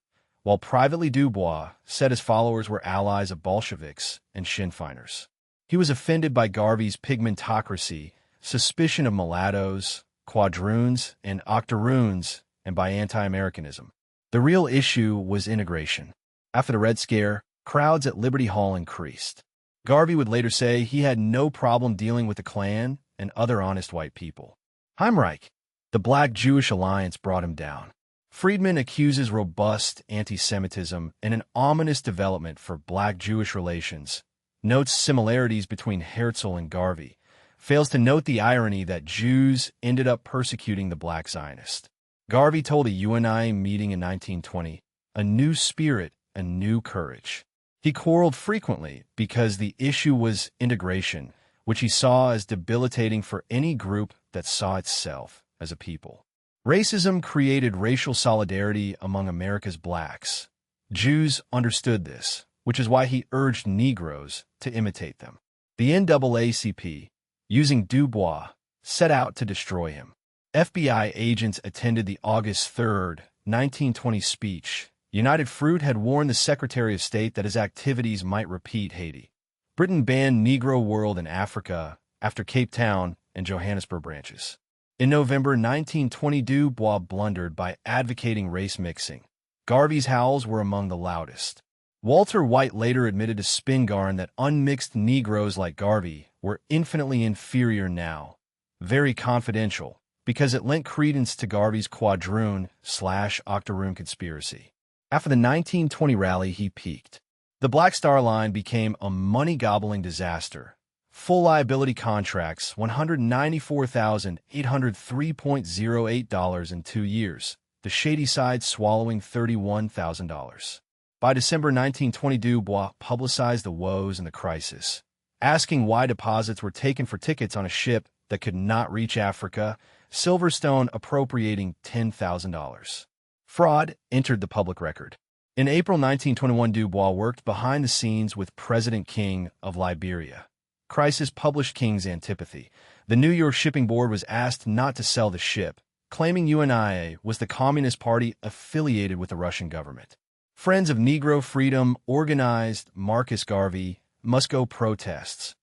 while privately Dubois said his followers were allies of Bolsheviks and Sinn Feiners. He was offended by Garvey's pigmentocracy, suspicion of mulattoes, quadroons, and octoroons, and by anti-Americanism. The real issue was integration. After the Red Scare, crowds at Liberty Hall increased. Garvey would later say he had no problem dealing with the Klan and other honest white people. Heimreich, the Black-Jewish alliance, brought him down. Friedman accuses robust anti-Semitism and an ominous development for Black-Jewish relations, notes similarities between Herzl and Garvey, fails to note the irony that Jews ended up persecuting the Black Zionists. Garvey told a UNI meeting in 1920, "A new spirit, a new courage." He quarreled frequently because the issue was integration, which he saw as debilitating for any group that saw itself as a people. Racism created racial solidarity among America's blacks. Jews understood this, which is why he urged Negroes to imitate them. The NAACP, using Dubois, set out to destroy him. FBI agents attended the August 3, 1920 speech. United Fruit had warned the Secretary of State that his activities might repeat Haiti. Britain banned Negro World in Africa after Cape Town and Johannesburg branches. In November 1920, Dubois blundered by advocating race mixing. Garvey's howls were among the loudest. Walter White later admitted to Spingarn that unmixed Negroes like Garvey were infinitely inferior now, very confidential, because it lent credence to Garvey's quadroon/octoroon conspiracy. After the 1920 rally, he peaked. The Black Star Line became a money-gobbling disaster. Full liability contracts, $194,803.08 in 2 years, the shady side swallowing $31,000. By December 1920, Dubois publicized the woes and the crisis, asking why deposits were taken for tickets on a ship that could not reach Africa, Silverstone appropriating $10,000. Fraud entered the public record. In April 1921, Dubois worked behind the scenes with President King of Liberia. Crisis published King's antipathy. The New York Shipping Board was asked not to sell the ship, claiming UNIA was the Communist Party affiliated with the Russian government. Friends of Negro Freedom organized Marcus Garvey must go protests.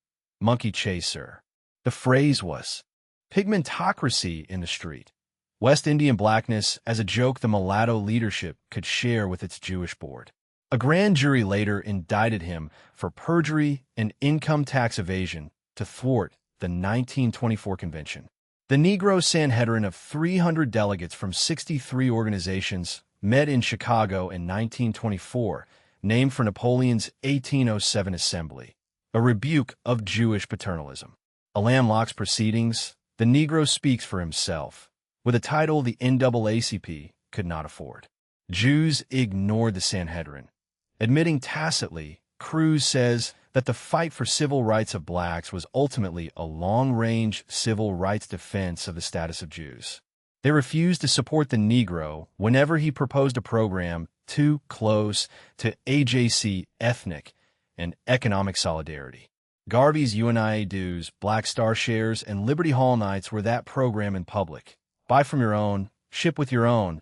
Monkey chaser. The phrase was pigmentocracy in the street. West Indian blackness as a joke the mulatto leadership could share with its Jewish board. A grand jury later indicted him for perjury and income tax evasion to thwart the 1924 convention. The Negro Sanhedrin of 300 delegates from 63 organizations met in Chicago in 1924, named for Napoleon's 1807 assembly, a rebuke of Jewish paternalism. Alam Locke's proceedings, the Negro speaks for himself, with a title the NAACP could not afford. Jews ignored the Sanhedrin. Admitting tacitly, Cruz says that the fight for civil rights of blacks was ultimately a long-range civil rights defense of the status of Jews. They refused to support the Negro whenever he proposed a program too close to AJC ethnic and economic solidarity. Garvey's UNIA dues, Black Star shares, and Liberty Hall nights were that program in public. Buy from your own, ship with your own,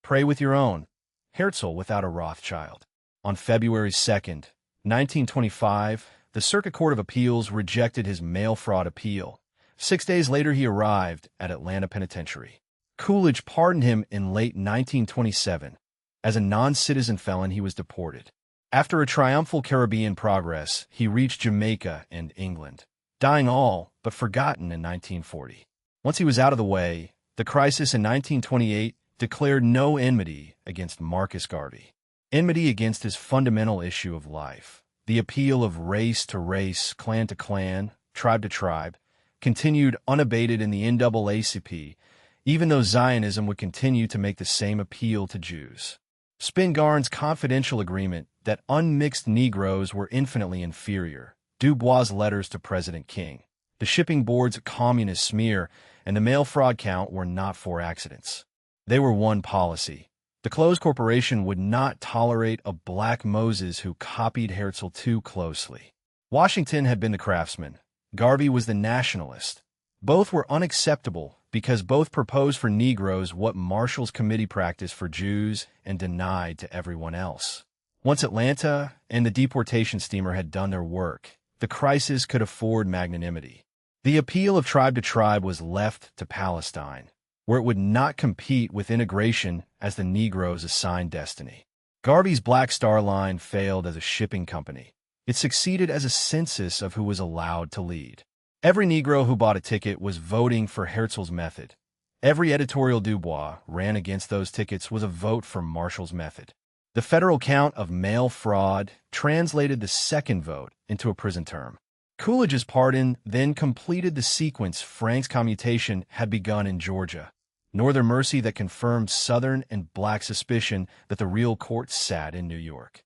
pray with your own. Herzl without a Rothschild. On February 2nd, 1925, the Circuit Court of Appeals rejected his mail fraud appeal. 6 days later, he arrived at Atlanta Penitentiary. Coolidge pardoned him in late 1927. As a non-citizen felon, he was deported. After a triumphal Caribbean progress, he reached Jamaica and England, dying all but forgotten in 1940. Once he was out of the way, the crisis in 1928 declared no enmity against Marcus Garvey. Enmity against his fundamental issue of life, the appeal of race to race, clan to clan, tribe to tribe, continued unabated in the NAACP, even though Zionism would continue to make the same appeal to Jews. Spingarn's confidential agreement that unmixed Negroes were infinitely inferior. Dubois' letters to President King, the shipping board's communist smear, and the mail fraud count were not four accidents. They were one policy. The Close Corporation would not tolerate a black Moses who copied Herzl too closely. Washington had been the craftsman. Garvey was the nationalist. Both were unacceptable because both proposed for Negroes what Marshall's committee practiced for Jews and denied to everyone else. Once Atlanta and the deportation steamer had done their work, the crisis could afford magnanimity. The appeal of tribe to tribe was left to Palestine, where it would not compete with integration as the Negroes' assigned destiny. Garvey's Black Star Line failed as a shipping company. It succeeded as a census of who was allowed to lead. Every Negro who bought a ticket was voting for Herzl's method. Every editorial Dubois ran against those tickets was a vote for Marshall's method. The federal count of mail fraud translated the second vote into a prison term. Coolidge's pardon then completed the sequence Frank's commutation had begun in Georgia. Northern mercy that confirmed Southern and black suspicion that the real court sat in New York.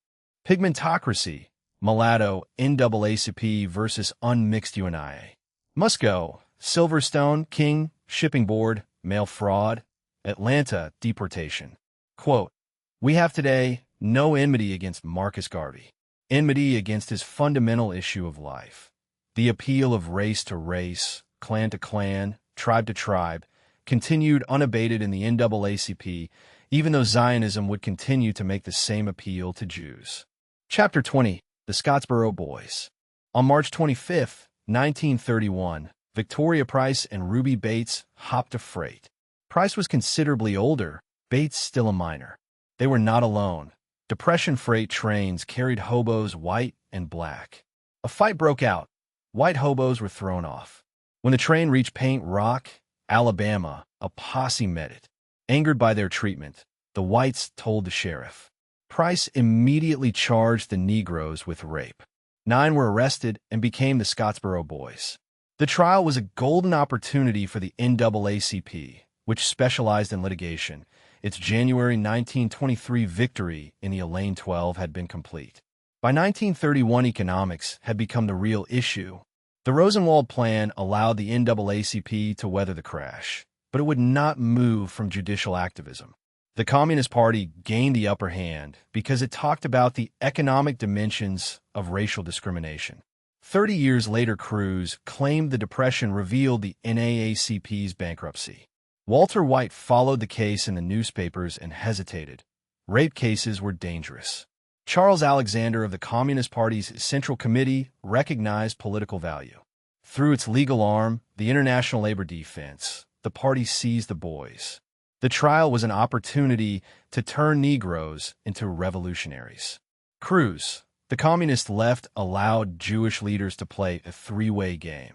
Pigmentocracy, mulatto, NAACP versus unmixed UNIA. Musco, Silverstone, King, Shipping Board, mail fraud, Atlanta, deportation. Quote, "We have today no enmity against Marcus Garvey, enmity against his fundamental issue of life. The appeal of race to race, clan to clan, tribe to tribe, continued unabated in the NAACP, even though Zionism would continue to make the same appeal to Jews." Chapter 20. The Scottsboro Boys. On March 25, 1931, Victoria Price and Ruby Bates hopped a freight. Price was considerably older, Bates still a minor. They were not alone. Depression freight trains carried hobos white and black. A fight broke out. White hobos were thrown off. When the train reached Paint Rock, Alabama, a posse met it. Angered by their treatment, the whites told the sheriff. Price immediately charged the Negroes with rape. 9 were arrested and became the Scottsboro Boys. The trial was a golden opportunity for the NAACP, which specialized in litigation. Its January 1923 victory in the Elaine 12 had been complete. By 1931, economics had become the real issue. The Rosenwald Plan allowed the NAACP to weather the crash, but it would not move from judicial activism. The Communist Party gained the upper hand because it talked about the economic dimensions of racial discrimination. 30 years later, Cruz claimed the Depression revealed the NAACP's bankruptcy. Walter White followed the case in the newspapers and hesitated. Rape cases were dangerous. Charles Alexander of the Communist Party's Central Committee recognized political value. Through its legal arm, the International Labor Defense, the party seized the boys. The trial was an opportunity to turn Negroes into revolutionaries. Cruz, the communist left, allowed Jewish leaders to play a three-way game.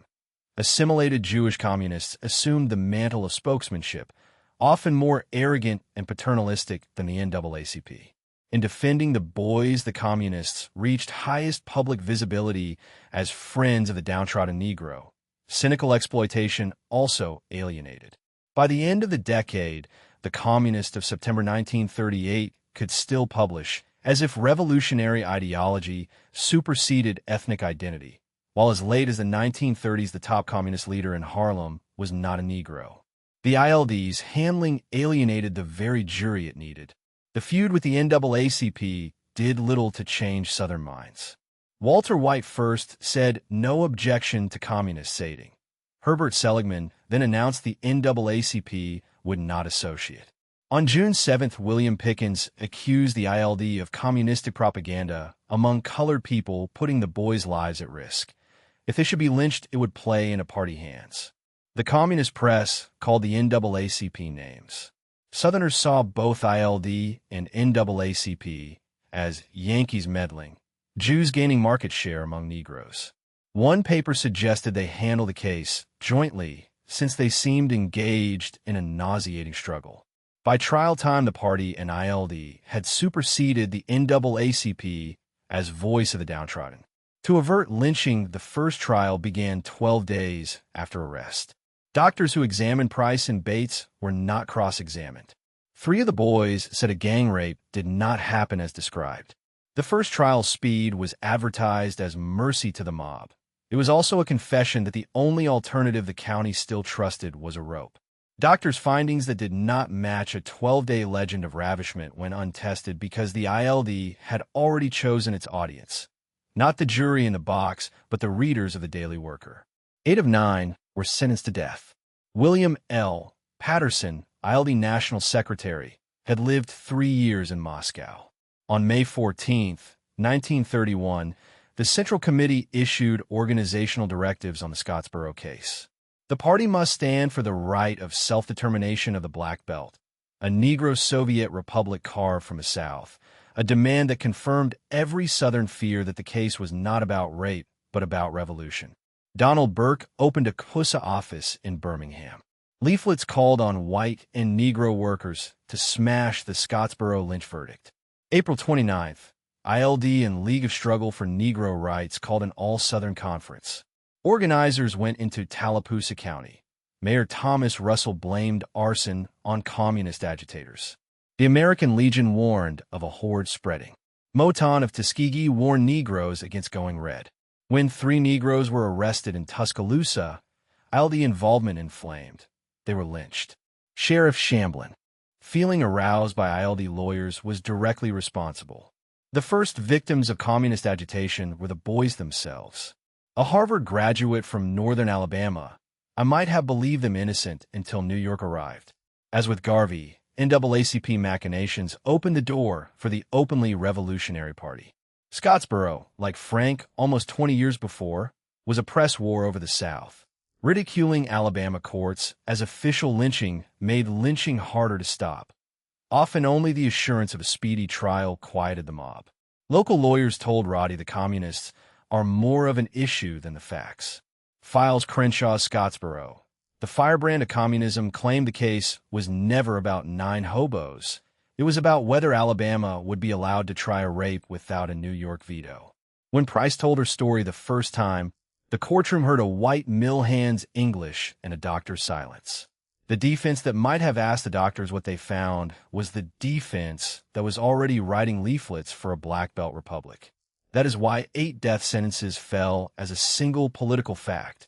Assimilated Jewish communists assumed the mantle of spokesmanship, often more arrogant and paternalistic than the NAACP. In defending the boys, the communists reached highest public visibility as friends of the downtrodden Negro. Cynical exploitation also alienated. By the end of the decade, the Communist of September 1938 could still publish as if revolutionary ideology superseded ethnic identity, while as late as the 1930s the top communist leader in Harlem was not a Negro. The ILD's handling alienated the very jury it needed. The feud with the NAACP did little to change Southern minds. Walter White first said no objection to communist sating. Herbert Seligman then announced the NAACP would not associate. On June 7th, William Pickens accused the ILD of communistic propaganda among colored people, putting the boys' lives at risk. If they should be lynched, it would play into party hands. The communist press called the NAACP names. Southerners saw both ILD and NAACP as Yankees meddling, Jews gaining market share among Negroes. One paper suggested they handle the case jointly since they seemed engaged in a nauseating struggle. By trial time, the party and ILD had superseded the NAACP as voice of the downtrodden. To avert lynching, the first trial began 12 days after arrest. Doctors who examined Price and Bates were not cross-examined. 3 of the boys said a gang rape did not happen as described. The first trial, Speed, was advertised as mercy to the mob. It was also a confession that the only alternative the county still trusted was a rope. Doctors' findings that did not match a 12-day legend of ravishment went untested because the ILD had already chosen its audience. Not the jury in the box, but the readers of the Daily Worker. 8 of 9 were sentenced to death. William L. Patterson, ILD National Secretary, had lived 3 years in Moscow. On May 14, 1931, the Central Committee issued organizational directives on the Scottsboro case. The party must stand for the right of self-determination of the Black Belt, a Negro Soviet republic carved from the South, a demand that confirmed every Southern fear that the case was not about rape, but about revolution. Donald Burke opened a CUSA office in Birmingham. Leaflets called on white and Negro workers to smash the Scottsboro lynch verdict. April 29th, ILD and League of Struggle for Negro Rights called an all-Southern conference. Organizers went into Tallapoosa County. Mayor Thomas Russell blamed arson on communist agitators. The American Legion warned of a horde spreading. Moton of Tuskegee warned Negroes against going red. When 3 Negroes were arrested in Tuscaloosa, ILD involvement inflamed. They were lynched. Sheriff Shamblin, feeling aroused by ILD lawyers, was directly responsible. The first victims of communist agitation were the boys themselves. A Harvard graduate from northern Alabama, I might have believed them innocent until New York arrived. As with Garvey, NAACP machinations opened the door for the openly revolutionary party. Scottsboro, like Frank almost 20 years before, was a press war over the South. Ridiculing Alabama courts as official lynching made lynching harder to stop. Often only the assurance of a speedy trial quieted the mob. Local lawyers told Roddy the communists are more of an issue than the facts. Files Crenshaw Scottsboro. The firebrand of communism claimed the case was never about 9 hobos. It was about whether Alabama would be allowed to try a rape without a New York veto. When Price told her story the first time, the courtroom heard a white mill hand's English and a doctor's silence. The defense that might have asked the doctors what they found was the defense that was already writing leaflets for a black belt republic. That is why 8 death sentences fell as a single political fact.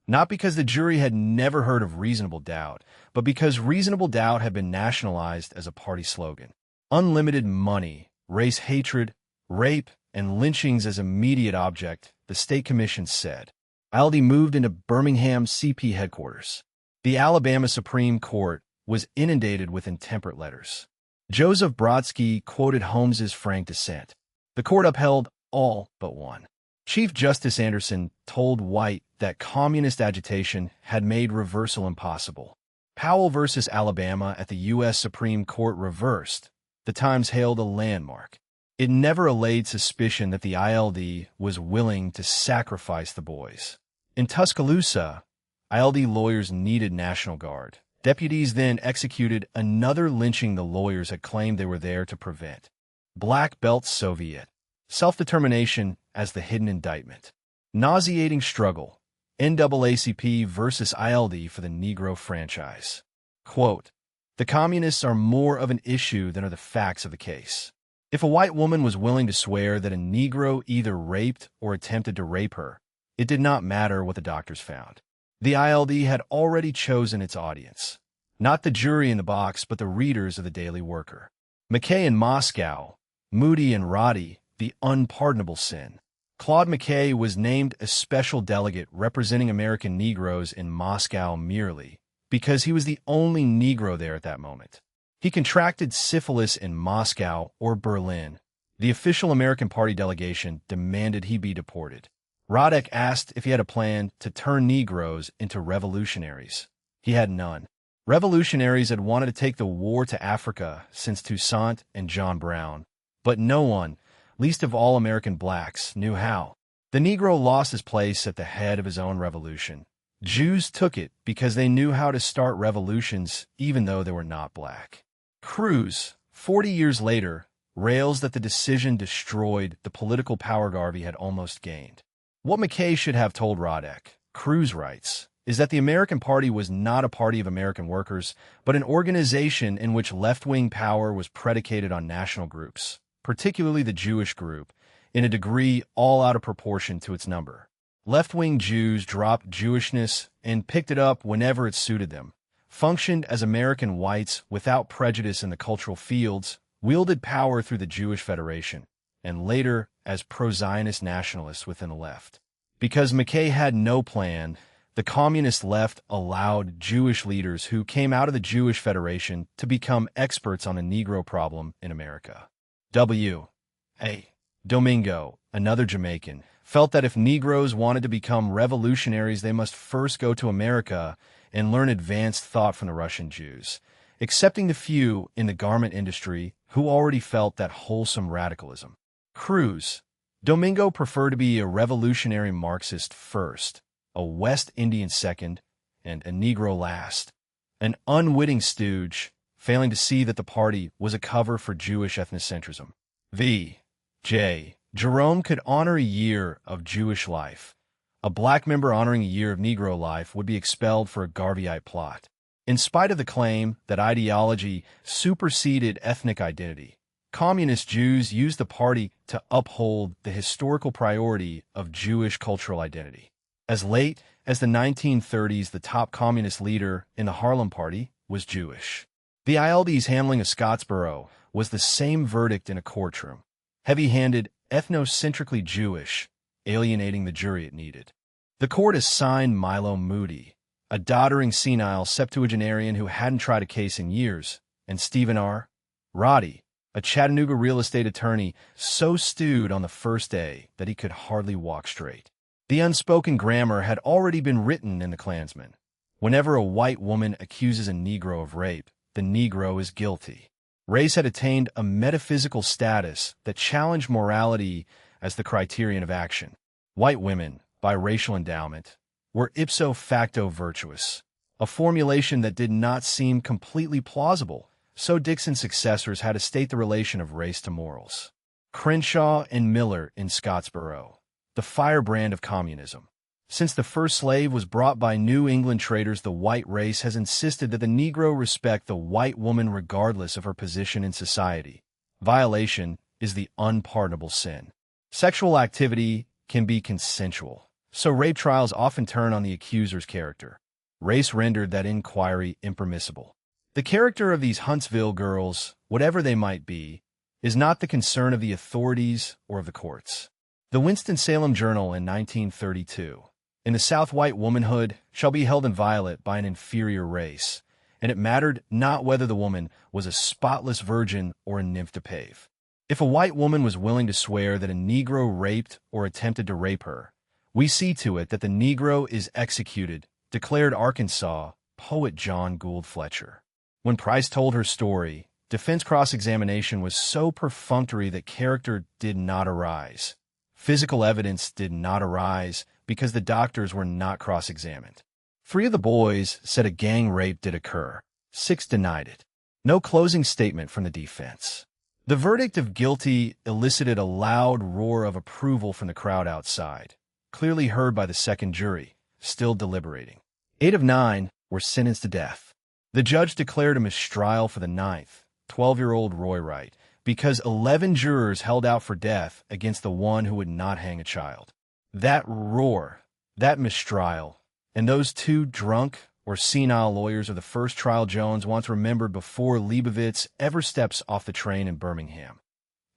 Not because the jury had never heard of reasonable doubt, but because reasonable doubt had been nationalized as a party slogan. Unlimited money, race hatred, rape, and lynchings as immediate object, the state commission said. ILD moved into Birmingham CP headquarters. The Alabama Supreme Court was inundated with intemperate letters. Joseph Brodsky quoted Holmes's frank dissent. The court upheld all but one. Chief Justice Anderson told White that communist agitation had made reversal impossible. Powell versus Alabama at the U.S. Supreme Court reversed. The Times hailed a landmark. It never allayed suspicion that the ILD was willing to sacrifice the boys. In Tuscaloosa, ILD lawyers needed National Guard. Deputies then executed another lynching the lawyers had claimed they were there to prevent. Black Belt Soviet. Self-determination as the hidden indictment. Nauseating struggle. NAACP versus ILD for the Negro franchise. Quote, "The communists are more of an issue than are the facts of the case. If a white woman was willing to swear that a Negro either raped or attempted to rape her, it did not matter what the doctors found. The ILD had already chosen its audience. Not the jury in the box, but the readers of the Daily Worker. McKay in Moscow, Moody and Roddy, the unpardonable sin. Claude McKay was named a special delegate representing American Negroes in Moscow merely because he was the only Negro there at that moment. He contracted syphilis in Moscow or Berlin. The official American Party delegation demanded he be deported. Roddick asked if he had a plan to turn Negroes into revolutionaries. He had none. Revolutionaries had wanted to take the war to Africa since Toussaint and John Brown, but no one, least of all American blacks, knew how. The Negro lost his place at the head of his own revolution. Jews took it because they knew how to start revolutions even though they were not black. Cruz, 40 years later, rails that the decision destroyed the political power Garvey had almost gained. What McKay should have told Roddick, Cruz writes, is that the American Party was not a party of American workers, but an organization in which left-wing power was predicated on national groups, particularly the Jewish group, in a degree all out of proportion to its number. Left-wing Jews dropped Jewishness and picked it up whenever it suited them, functioned as American whites without prejudice in the cultural fields, wielded power through the Jewish Federation, and later as pro-Zionist nationalists within the left. Because McKay had no plan, the communist left allowed Jewish leaders who came out of the Jewish Federation to become experts on the Negro problem in America. W.A. Domingo, another Jamaican, felt that if Negroes wanted to become revolutionaries, they must first go to America and learn advanced thought from the Russian Jews, excepting the few in the garment industry who already felt that wholesome radicalism. Cruz. Domingo preferred to be a revolutionary Marxist first, a West Indian second, and a Negro last. An unwitting stooge, failing to see that the party was a cover for Jewish ethnocentrism. V. J. Jerome could honor a year of Jewish life. A black member honoring a year of Negro life would be expelled for a Garveyite plot. In spite of the claim that ideology superseded ethnic identity, communist Jews used the party to uphold the historical priority of Jewish cultural identity. As late as the 1930s, the top communist leader in the Harlem Party was Jewish. The ILD's handling of Scottsboro was the same verdict in a courtroom. Heavy-handed, ethnocentrically Jewish, alienating the jury it needed. The court assigned Milo Moody, a doddering senile septuagenarian who hadn't tried a case in years, and Stephen R. Roddy, a Chattanooga real estate attorney so stewed on the first day that he could hardly walk straight. The unspoken grammar had already been written in the Klansman. Whenever a white woman accuses a Negro of rape, the Negro is guilty. Race had attained a metaphysical status that challenged morality as the criterion of action. White women, by racial endowment, were ipso facto virtuous, a formulation that did not seem completely plausible, so Dixon's successors had to state the relation of race to morals. Crenshaw and Miller in Scottsboro, the firebrand of communism. Since the first slave was brought by New England traders, the white race has insisted that the Negro respect the white woman regardless of her position in society. Violation is the unpardonable sin. Sexual activity can be consensual, so rape trials often turn on the accuser's character. Race rendered that inquiry impermissible. The character of these Huntsville girls, whatever they might be, is not the concern of the authorities or of the courts. The Winston-Salem Journal in 1932. In the South, white womanhood shall be held inviolate by an inferior race, and it mattered not whether the woman was a spotless virgin or a nymph to pave. If a white woman was willing to swear that a Negro raped or attempted to rape her, we see to it that the Negro is executed, declared Arkansas poet John Gould Fletcher. When Price told her story, defense cross-examination was so perfunctory that character did not arise. Physical evidence did not arise because the doctors were not cross-examined. 3 of the boys said a gang rape did occur. 6 denied it. No closing statement from the defense. The verdict of guilty elicited a loud roar of approval from the crowd outside, clearly heard by the second jury, still deliberating. 8 of 9 were sentenced to death. The judge declared a mistrial for the 9th, 12-year-old Roy Wright, because 11 jurors held out for death against the one who would not hang a child. That roar, that mistrial, and those 2 drunk or senile lawyers are the first trial Jones once remembered before Leibovitz ever steps off the train in Birmingham,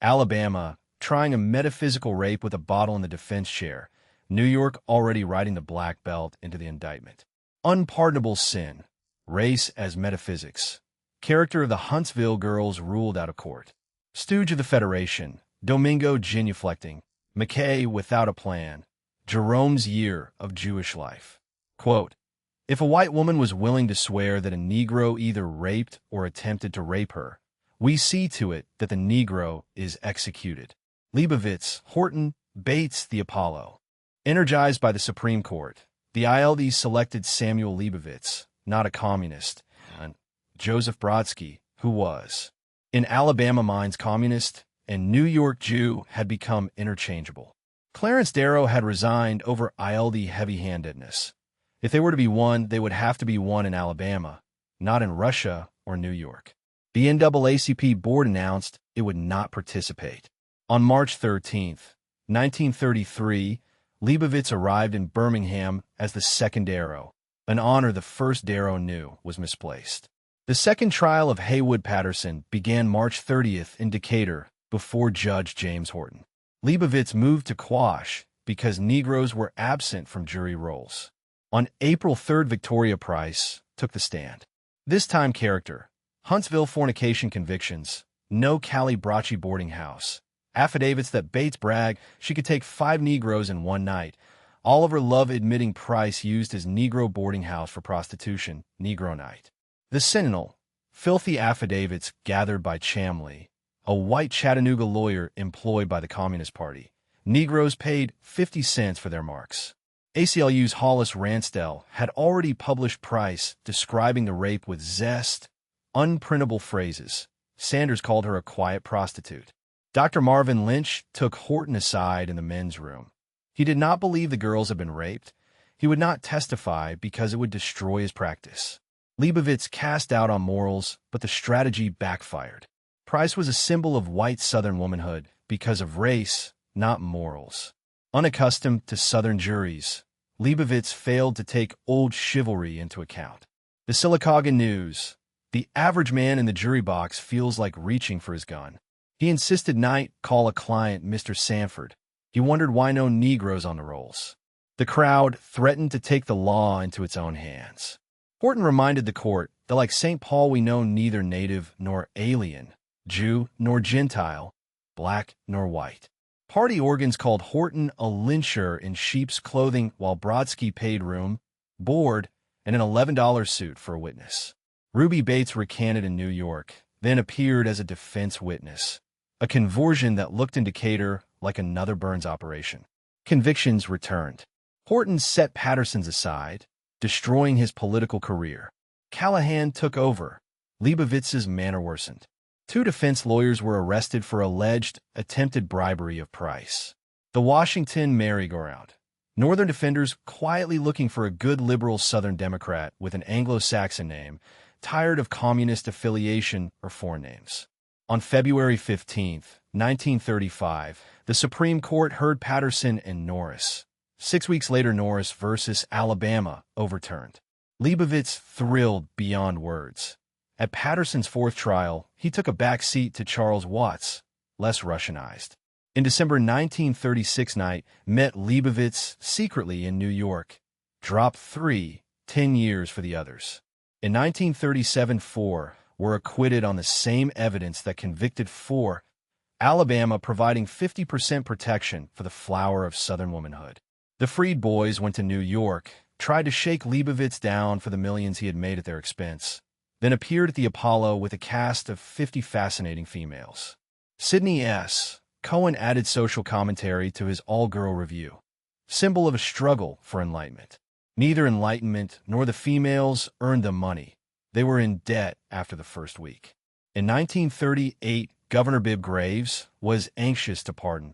Alabama, trying a metaphysical rape with a bottle in the defense chair, New York already writing the black belt into the indictment. Unpardonable sin, race as metaphysics, character of the Huntsville girls ruled out of court. Stooge of the Federation, Domingo genuflecting, McKay without a plan, Jerome's year of Jewish life. Quote, if a white woman was willing to swear that a Negro either raped or attempted to rape her, we see to it that the Negro is executed. Leibovitz, Horton, Bates, the Apollo. Energized by the Supreme Court, the ILD selected Samuel Leibovitz, not a communist, and Joseph Brodsky, who was. In Alabama minds, communist and New York Jew had become interchangeable. Clarence Darrow had resigned over ILD heavy-handedness. If they were to be won, they would have to be won in Alabama, not in Russia or New York. The NAACP board announced it would not participate. On March 13, 1933, Leibovitz arrived in Birmingham as the second Darrow, an honor the first Darrow knew was misplaced. The second trial of Heywood Patterson began March 30th in Decatur before Judge James Horton. Leibovitz moved to Quash because Negroes were absent from jury rolls. On April 3rd, Victoria Price took the stand. This time character, Huntsville fornication convictions, no Callie Bracci boarding house, affidavits that Bates bragged she could take 5 Negroes in one night, Oliver Love admitting Price used his Negro boarding house for prostitution, Negro night. The Sentinel, filthy affidavits gathered by Chamley, a white Chattanooga lawyer employed by the Communist Party. Negroes paid 50 cents for their marks. ACLU's Hollis Ransdell had already published Price describing the rape with zest, unprintable phrases. Sanders called her a quiet prostitute. Dr. Marvin Lynch took Horton aside in the men's room. He did not believe the girls had been raped. He would not testify because it would destroy his practice. Leibovitz cast doubt on morals, but the strategy backfired. Price was a symbol of white Southern womanhood because of race, not morals. Unaccustomed to Southern juries, Leibovitz failed to take old chivalry into account. The Sylacauga News. The average man in the jury box feels like reaching for his gun. He insisted Knight call a client Mr. Sanford. He wondered why no Negroes on the rolls. The crowd threatened to take the law into its own hands. Horton reminded the court that like St. Paul we know neither native nor alien, Jew nor Gentile, black nor white. Party organs called Horton a lyncher in sheep's clothing while Brodsky paid room, board, and an $11 suit for a witness. Ruby Bates recanted in New York, then appeared as a defense witness, a conversion that looked in Decatur like another Burns operation. Convictions returned. Horton set Patterson's aside, destroying his political career. Callahan took over. Leibovitz's manner worsened. 2 defense lawyers were arrested for alleged attempted bribery of Price. The Washington merry-go-round. Northern defenders quietly looking for a good liberal Southern Democrat with an Anglo-Saxon name, tired of communist affiliation or foreign names. On February 15, 1935, the Supreme Court heard Patterson and Norris. 6 weeks later, Norris versus Alabama overturned. Leibovitz thrilled beyond words. At Patterson's 4th trial, he took a back seat to Charles Watts, less Russianized. In December 1936, Knight met Leibovitz secretly in New York. Dropped 3, 10 years for the others. In 1937, 4 were acquitted on the same evidence that convicted 4, Alabama providing 50% protection for the flower of Southern womanhood. The freed boys went to New York, tried to shake Leibovitz down for the millions he had made at their expense, then appeared at the Apollo with a cast of 50 fascinating females. Sidney S. Cohen added social commentary to his all-girl review, symbol of a struggle for enlightenment. Neither enlightenment nor the females earned them money. They were in debt after the first week. In 1938, Governor Bibb Graves was anxious to pardon.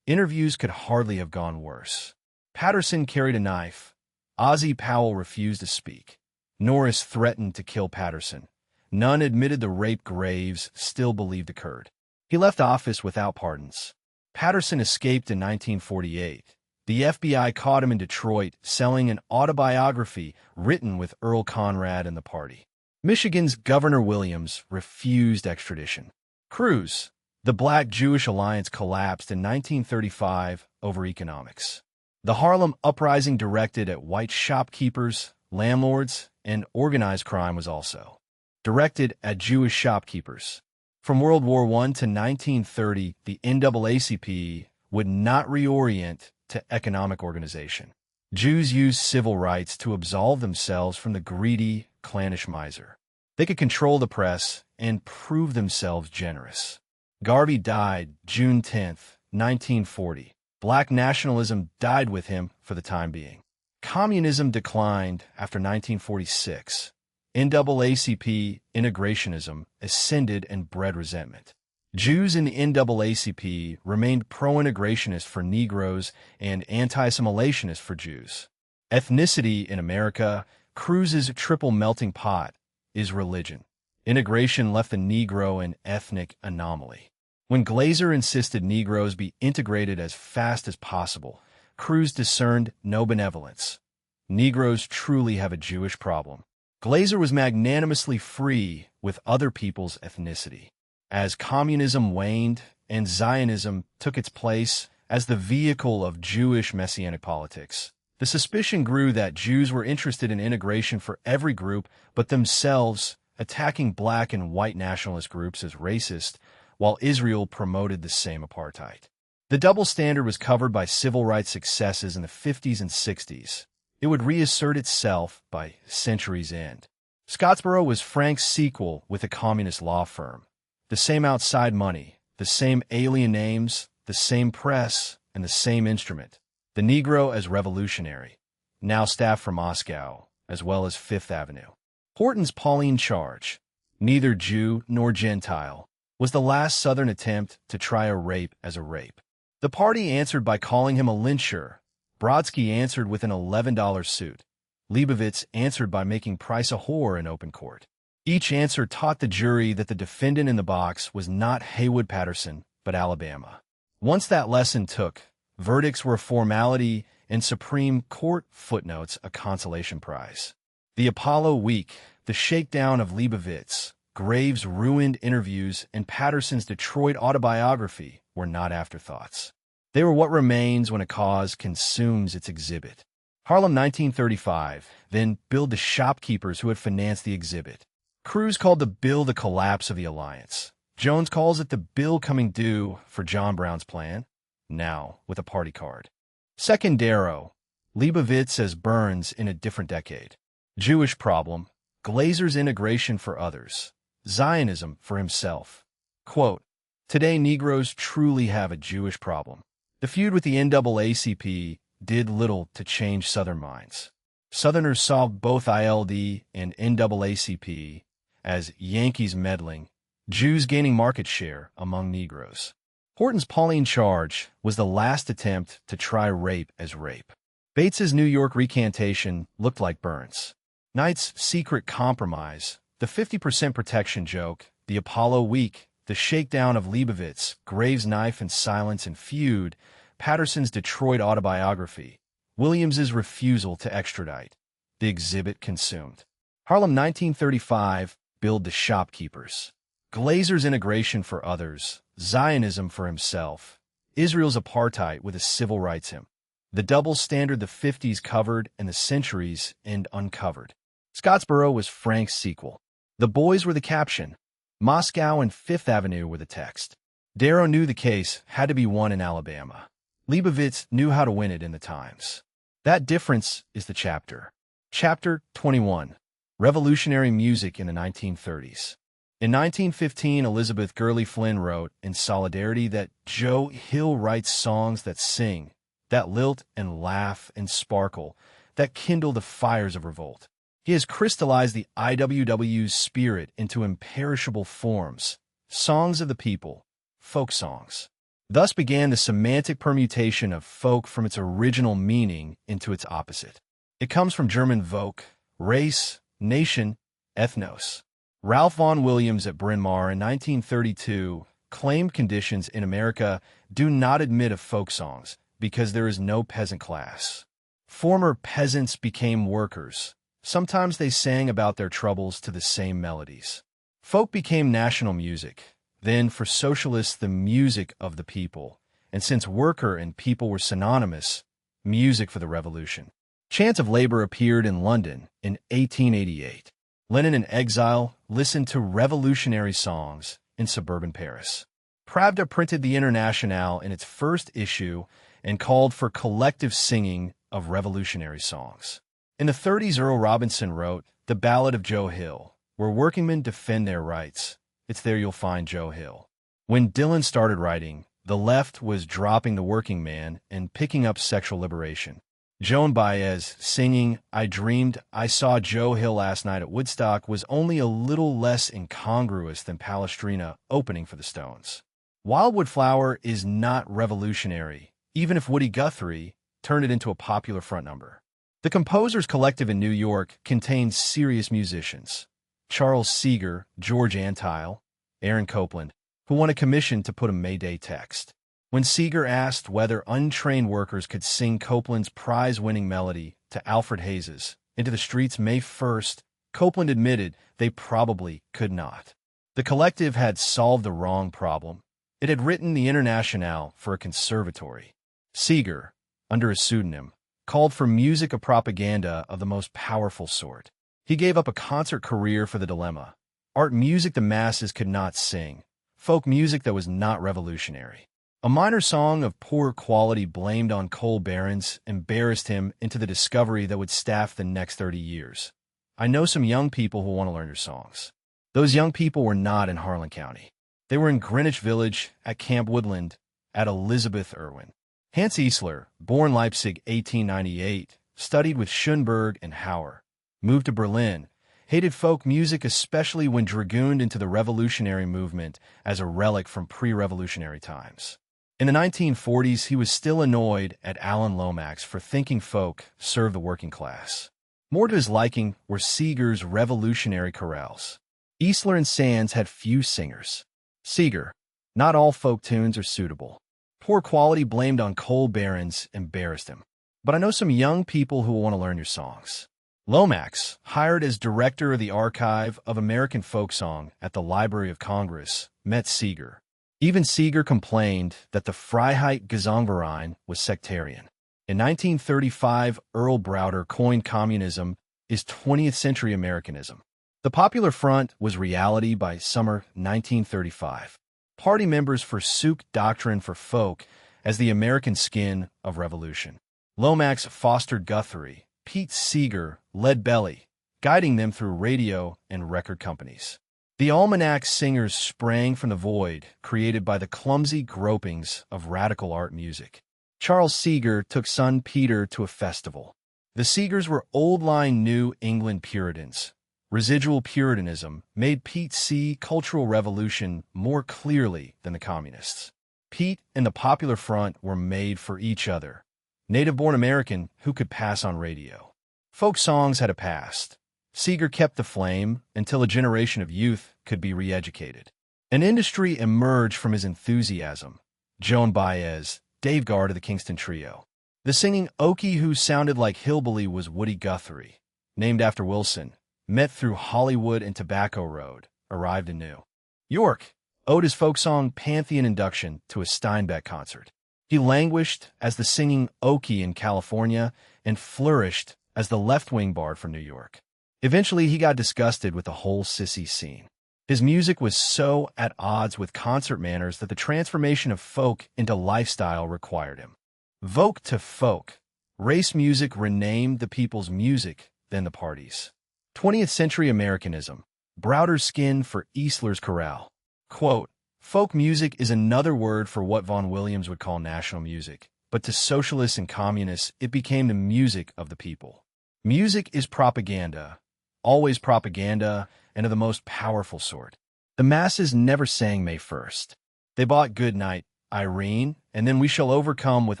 Interviews could hardly have gone worse. Patterson carried a knife. Ozzie Powell refused to speak. Norris threatened to kill Patterson. None admitted the rape Graves still believed occurred. He left office without pardons. Patterson escaped in 1948. The FBI caught him in Detroit selling an autobiography written with Earl Conrad and the party. Michigan's Governor Williams refused extradition. Cruz. The Black-Jewish alliance collapsed in 1935 over economics. The Harlem Uprising directed at white shopkeepers, landlords, and organized crime was also directed at Jewish shopkeepers. From World War I to 1930, the NAACP would not reorient to economic organization. Jews used civil rights to absolve themselves from the greedy, clannish miser. They could control the press and prove themselves generous. Garvey died June 10, 1940. Black nationalism died with him for the time being. Communism declined after 1946. NAACP integrationism ascended and bred resentment. Jews in the NAACP remained pro-integrationist for Negroes and anti-assimilationist for Jews. Ethnicity in America, Cruz's triple melting pot, is religion. Integration left the Negro an ethnic anomaly. When Glazer insisted Negroes be integrated as fast as possible, Cruz discerned no benevolence. Negroes truly have a Jewish problem. Glazer was magnanimously free with other people's ethnicity. As communism waned and Zionism took its place as the vehicle of Jewish messianic politics, the suspicion grew that Jews were interested in integration for every group but themselves, attacking black and white nationalist groups as racist, while Israel promoted the same apartheid. The double standard was covered by civil rights successes in the 50s and 60s. It would reassert itself by century's end. Scottsboro was Frank's sequel with a communist law firm. The same outside money, the same alien names, the same press, and the same instrument. The Negro as revolutionary, now staffed from Moscow, as well as Fifth Avenue. Horton's Pauline Charge, neither Jew nor Gentile, was the last Southern attempt to try a rape as a rape. The party answered by calling him a lyncher. Brodsky answered with an $11 suit. Leibovitz answered by making Price a whore in open court. Each answer taught the jury that the defendant in the box was not Haywood Patterson, but Alabama. Once that lesson took, verdicts were a formality and Supreme Court footnotes a consolation prize. The Apollo Week, the shakedown of Leibovitz, Graves' ruined interviews, and Patterson's Detroit autobiography were not afterthoughts. They were what remains when a cause consumes its exhibit. Harlem 1935 then billed the shopkeepers who had financed the exhibit. Cruz called the bill the collapse of the alliance. Jones calls it the bill coming due for John Brown's plan, now with a party card. Second Darrow, Leibovitz as Burns in a different decade. Jewish problem, Glazer's integration for others, Zionism for himself. Quote, today Negroes truly have a Jewish problem. The feud with the NAACP did little to change Southern minds. Southerners saw both ILD and NAACP as Yankees meddling, Jews gaining market share among Negroes. Horton's Pauline Charge was the last attempt to try rape as rape. Bates's New York recantation looked like Burns. Knight's secret compromise, the 50% protection joke, the Apollo Week, the shakedown of Leibovitz, Graves' knife and silence and feud, Patterson's Detroit autobiography, Williams's refusal to extradite, the exhibit consumed. Harlem 1935 billed the shopkeepers. Glazer's integration for others, Zionism for himself, Israel's apartheid with a civil rights hymn. The double standard the 50s covered and the centuries end uncovered. Scottsboro was Frank's sequel. The boys were the caption. Moscow and Fifth Avenue were the text. Darrow knew the case had to be won in Alabama. Leibovitz knew how to win it in the Times. That difference is the chapter. Chapter 21. Revolutionary Music in the 1930s. In 1915, Elizabeth Gurley Flynn wrote in Solidarity that Joe Hill writes songs that sing, that lilt and laugh and sparkle, that kindle the fires of revolt. He has crystallized the IWW's spirit into imperishable forms, songs of the people, folk songs. Thus began the semantic permutation of folk from its original meaning into its opposite. It comes from German Volk, race, nation, ethnos. Ralph Vaughan Williams at Bryn Mawr in 1932 claimed conditions in America do not admit of folk songs because there is no peasant class. Former peasants became workers. Sometimes they sang about their troubles to the same melodies. Folk became national music, then for socialists the music of the people, and since worker and people were synonymous, music for the revolution. Chants of Labor appeared in London in 1888. Lenin in exile listened to revolutionary songs in suburban Paris. Pravda printed the Internationale in its first issue and called for collective singing of revolutionary songs. In the 30s, Earl Robinson wrote The Ballad of Joe Hill, where workingmen defend their rights. It's there you'll find Joe Hill. When Dylan started writing, the left was dropping the working man and picking up sexual liberation. Joan Baez singing I Dreamed I Saw Joe Hill Last Night at Woodstock was only a little less incongruous than Palestrina opening for the Stones. Wildwood Flower is not revolutionary, even if Woody Guthrie turned it into a popular front number. The Composers Collective in New York contains serious musicians. Charles Seeger, George Antile, Aaron Copland. who won a commission to put a May Day text. When Seeger asked whether untrained workers could sing Copland's prize-winning melody to Alfred Hayes's Into the Streets May 1st, Copland admitted they probably could not. The collective had solved the wrong problem. It had written the Internationale for a conservatory. Seeger, under a pseudonym, called for music of propaganda of the most powerful sort. He gave up a concert career for the dilemma. Art music the masses could not sing, folk music that was not revolutionary. A minor song of poor quality blamed on coal barons embarrassed him into the discovery that would staff the next 30 years. I know some young people who want to learn your songs. Those young people were not in Harlan County. They were in Greenwich Village, at Camp Woodland, at Elizabeth Irwin. Hans Eisler, born Leipzig 1898, studied with Schoenberg and Hauer, moved to Berlin, hated folk music especially when dragooned into the revolutionary movement as a relic from pre-revolutionary times. In the 1940s, he was still annoyed at Alan Lomax for thinking folk served the working class. More to his liking were Seeger's revolutionary chorales. Eisler and Sands had few singers. Seeger, not all folk tunes are suitable. Poor quality blamed on coal barons embarrassed him. But I know some young people who will want to learn your songs. Lomax, hired as director of the Archive of American Folksong at the Library of Congress, met Seeger. Even Seeger complained that the Freiheit Gesangverein was sectarian. In 1935, Earl Browder coined communism is 20th century Americanism. The Popular Front was reality by summer 1935. Party members forsook doctrine for folk as the American skin of revolution. Lomax fostered Guthrie. Pete Seeger led Belly, guiding them through radio and record companies. The Almanac singers sprang from the void created by the clumsy gropings of radical art music. Charles Seeger took son Peter to a festival. The Seegers were old-line New England Puritans. Residual Puritanism made Pete see cultural revolution more clearly than the communists. Pete and the Popular Front were made for each other. Native-born American who could pass on radio. Folk songs had a past. Seeger kept the flame until a generation of youth could be re-educated. An industry emerged from his enthusiasm. Joan Baez, Dave Guard of the Kingston Trio. The singing Okie who sounded like hillbilly was Woody Guthrie, named after Wilson, met through Hollywood and Tobacco Road, arrived anew. York owed his folk song Pantheon induction to a Steinbeck concert. He languished as the singing Okie in California and flourished as the left-wing bard from New York. Eventually, he got disgusted with the whole sissy scene. His music was so at odds with concert manners that the transformation of folk into lifestyle required him. Vogue to folk. Race music renamed the people's music, then the parties. 20th century Americanism. Browder's skin for Eisler's chorale. Quote, folk music is another word for what Vaughan Williams would call national music, but to socialists and communists, it became the music of the people. Music is propaganda, always propaganda, and of the most powerful sort. The masses never sang May 1st. They bought Good Night, Irene, and then We Shall Overcome with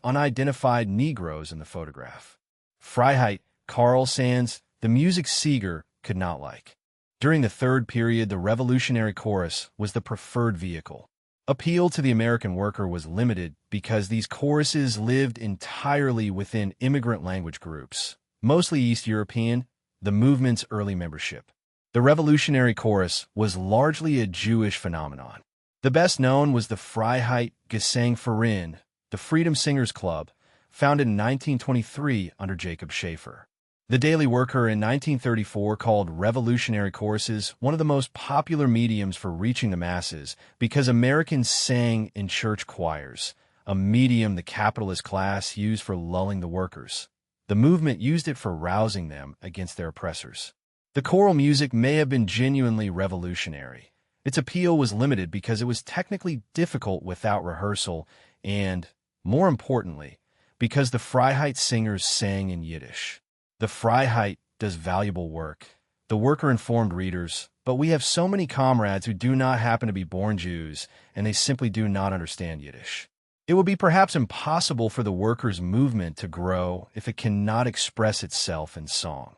unidentified Negroes in the photograph. Freiheit, Carl Sands, the music Seeger could not like. During the third period, the revolutionary chorus was the preferred vehicle. Appeal to the American worker was limited because these choruses lived entirely within immigrant language groups, mostly East European, the movement's early membership. The revolutionary chorus was largely a Jewish phenomenon. The best known was the Freiheit Gesangverein, the Freedom Singers Club, founded in 1923 under Jacob Schaefer. The Daily Worker in 1934 called revolutionary choruses one of the most popular mediums for reaching the masses because Americans sang in church choirs, a medium the capitalist class used for lulling the workers. The movement used it for rousing them against their oppressors. The choral music may have been genuinely revolutionary. Its appeal was limited because it was technically difficult without rehearsal and, more importantly, because the Freiheit singers sang in Yiddish. The Freiheit does valuable work. The worker informed readers, but we have so many comrades who do not happen to be born Jews, and they simply do not understand Yiddish. It would be perhaps impossible for the workers' movement to grow if it cannot express itself in song.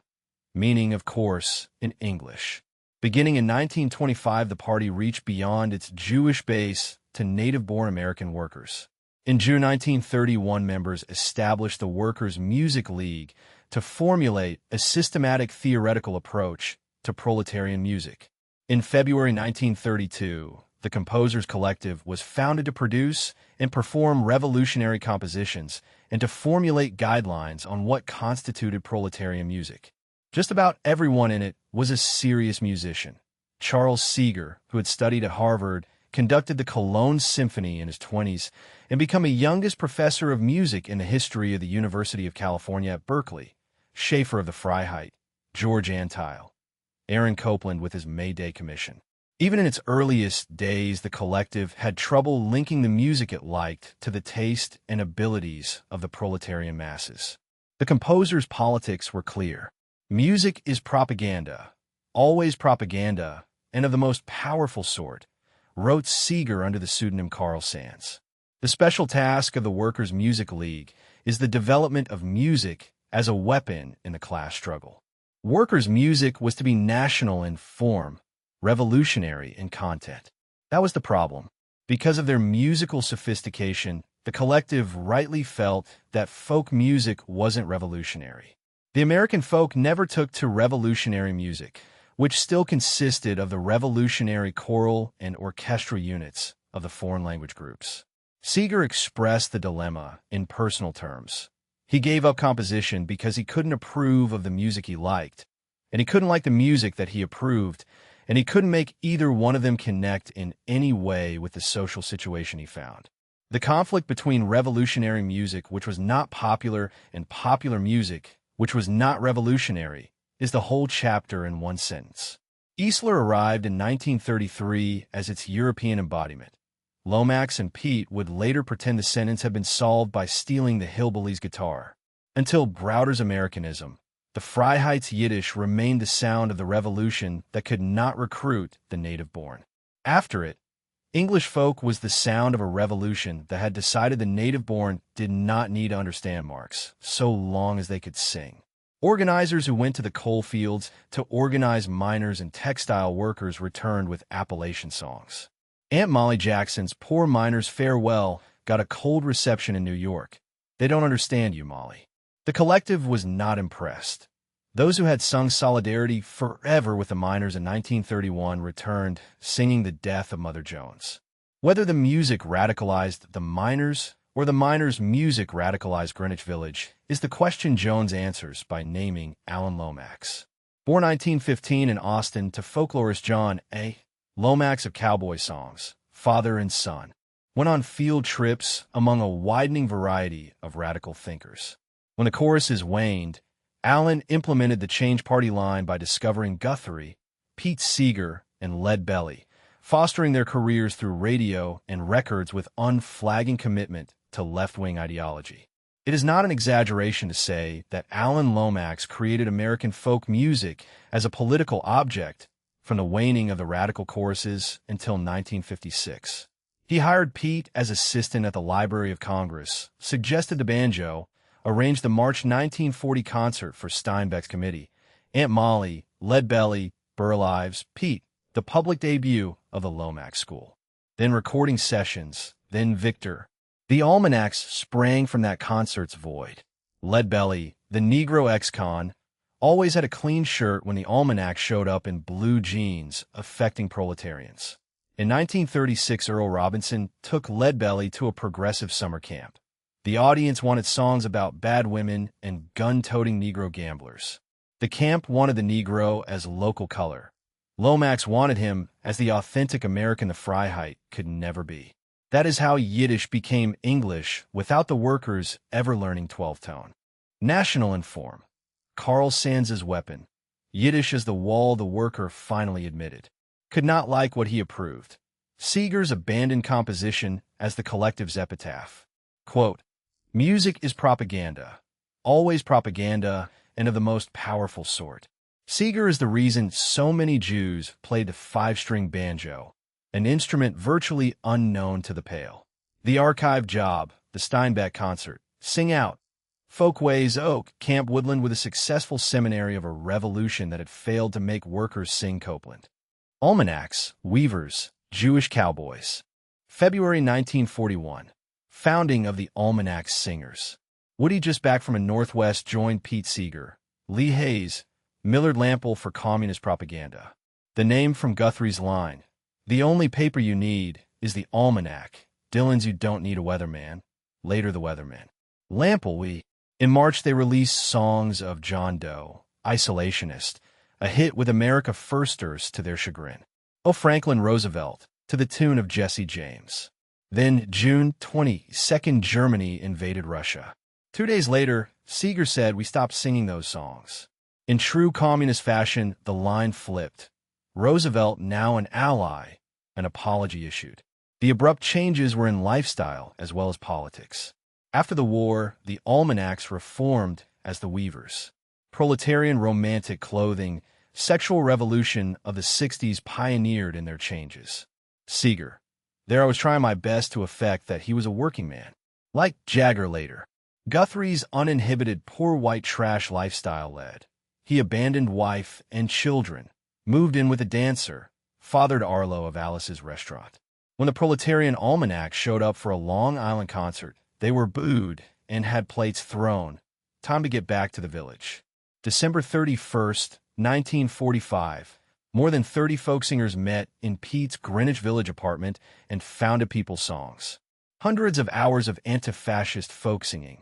Meaning, of course, in English. Beginning in 1925, the party reached beyond its Jewish base to native-born American workers. In June 1931, members established the Workers' Music League to formulate a systematic theoretical approach to proletarian music. In February 1932, the Composers Collective was founded to produce and perform revolutionary compositions and to formulate guidelines on what constituted proletarian music. Just about everyone in it was a serious musician. Charles Seeger, who had studied at Harvard, conducted the Cologne Symphony in his 20s and became the youngest professor of music in the history of the University of California at Berkeley. Schaefer of the Freiheit, George Antheil, Aaron Copland with his May Day Commission. Even in its earliest days, the collective had trouble linking the music it liked to the taste and abilities of the proletarian masses. The composers' politics were clear. Music is propaganda, always propaganda, and of the most powerful sort, wrote Seeger under the pseudonym Carl Sands. The special task of the Workers' Music League is the development of music as a weapon in the class struggle. Workers' music was to be national in form, revolutionary in content. That was the problem. Because of their musical sophistication, the collective rightly felt that folk music wasn't revolutionary. The American folk never took to revolutionary music, which still consisted of the revolutionary choral and orchestral units of the foreign language groups. Seeger expressed the dilemma in personal terms. He gave up composition because he couldn't approve of the music he liked, and he couldn't like the music that he approved, and he couldn't make either one of them connect in any way with the social situation he found. The conflict between revolutionary music, which was not popular, and popular music, which was not revolutionary, is the whole chapter in one sentence. Easler arrived in 1933 as its European embodiment. Lomax and Pete would later pretend the sentence had been solved by stealing the hillbilly's guitar. Until Browder's Americanism, the Freiheit's Yiddish remained the sound of the revolution that could not recruit the native-born. After it, English folk was the sound of a revolution that had decided the native-born did not need to understand Marx, so long as they could sing. Organizers who went to the coal fields to organize miners and textile workers returned with Appalachian songs. Aunt Molly Jackson's Poor Miner's Farewell got a cold reception in New York. They don't understand you, Molly. The collective was not impressed. Those who had sung Solidarity Forever with the miners in 1931 returned, singing the death of Mother Jones. Whether the music radicalized the miners or the miners' music radicalized Greenwich Village is the question Jones answers by naming Alan Lomax. Born 1915 in Austin to folklorist John A. Lomax of cowboy songs, father and son, went on field trips among a widening variety of radical thinkers. When the choruses waned, Allen implemented the Change Party line by discovering Guthrie, Pete Seeger, and Lead Belly, fostering their careers through radio and records with unflagging commitment to left-wing ideology. It is not an exaggeration to say that Alan Lomax created American folk music as a political object from the waning of the radical choruses until 1956. He hired Pete as assistant at the Library of Congress, suggested the banjo, arranged the March 1940 concert for Steinbeck's committee, Aunt Molly, Lead Belly, Burl Ives, Pete, the public debut of the Lomax School. Then recording sessions, then Victor. The almanacs sprang from that concert's void. Lead Belly, the Negro ex-con, always had a clean shirt when the almanac showed up in blue jeans, affecting proletarians. In 1936, Earl Robinson took Lead Belly to a progressive summer camp. The audience wanted songs about bad women and gun-toting Negro gamblers. The camp wanted the Negro as local color. Lomax wanted him as the authentic American the Freiheit could never be. That is how Yiddish became English without the workers ever learning 12-tone. National in form. Carl Sands' weapon. Yiddish as the wall the worker finally admitted. Could not like what he approved. Seeger's abandoned composition as the collective's epitaph. Quote, "Music is propaganda, always propaganda, and of the most powerful sort. Seeger is the reason so many Jews played the five-string banjo, an instrument virtually unknown to the Pale. The archive job, the Steinbeck concert, Sing Out, Folkways Oak, Camp Woodland with a successful seminary of a revolution that had failed to make workers sing Copeland. Almanacs, Weavers, Jewish Cowboys. February 1941. Founding of the Almanac Singers. Woody, just back from a Northwest, joined Pete Seeger, Lee Hayes, Millard Lample for communist propaganda. The name from Guthrie's line, "The only paper you need is the Almanac. Dylan's You Don't Need a Weatherman." Later the Weatherman. Lample. In March they released Songs of John Doe, Isolationist, a hit with America Firsters to their chagrin. Oh, Franklin Roosevelt, to the tune of Jesse James. Then, June 22nd, Germany invaded Russia. 2 days later, Seeger said, "We stopped singing those songs." In true communist fashion, the line flipped. Roosevelt, now an ally, an apology issued. The abrupt changes were in lifestyle as well as politics. After the war, the Almanacs reformed as the Weavers. Proletarian romantic clothing, sexual revolution of the 60s pioneered in their changes. Seeger. There I was trying my best to affect that he was a working man. Like Jagger later. Guthrie's uninhibited poor white trash lifestyle led. He abandoned wife and children, moved in with a dancer, fathered Arlo of Alice's restaurant. When the Proletarian Almanac showed up for a Long Island concert, they were booed and had plates thrown. Time to get back to the village. December 31st, 1945. More than 30 folk singers met in Pete's Greenwich Village apartment and founded People Songs. Hundreds of hours of anti-fascist folk singing.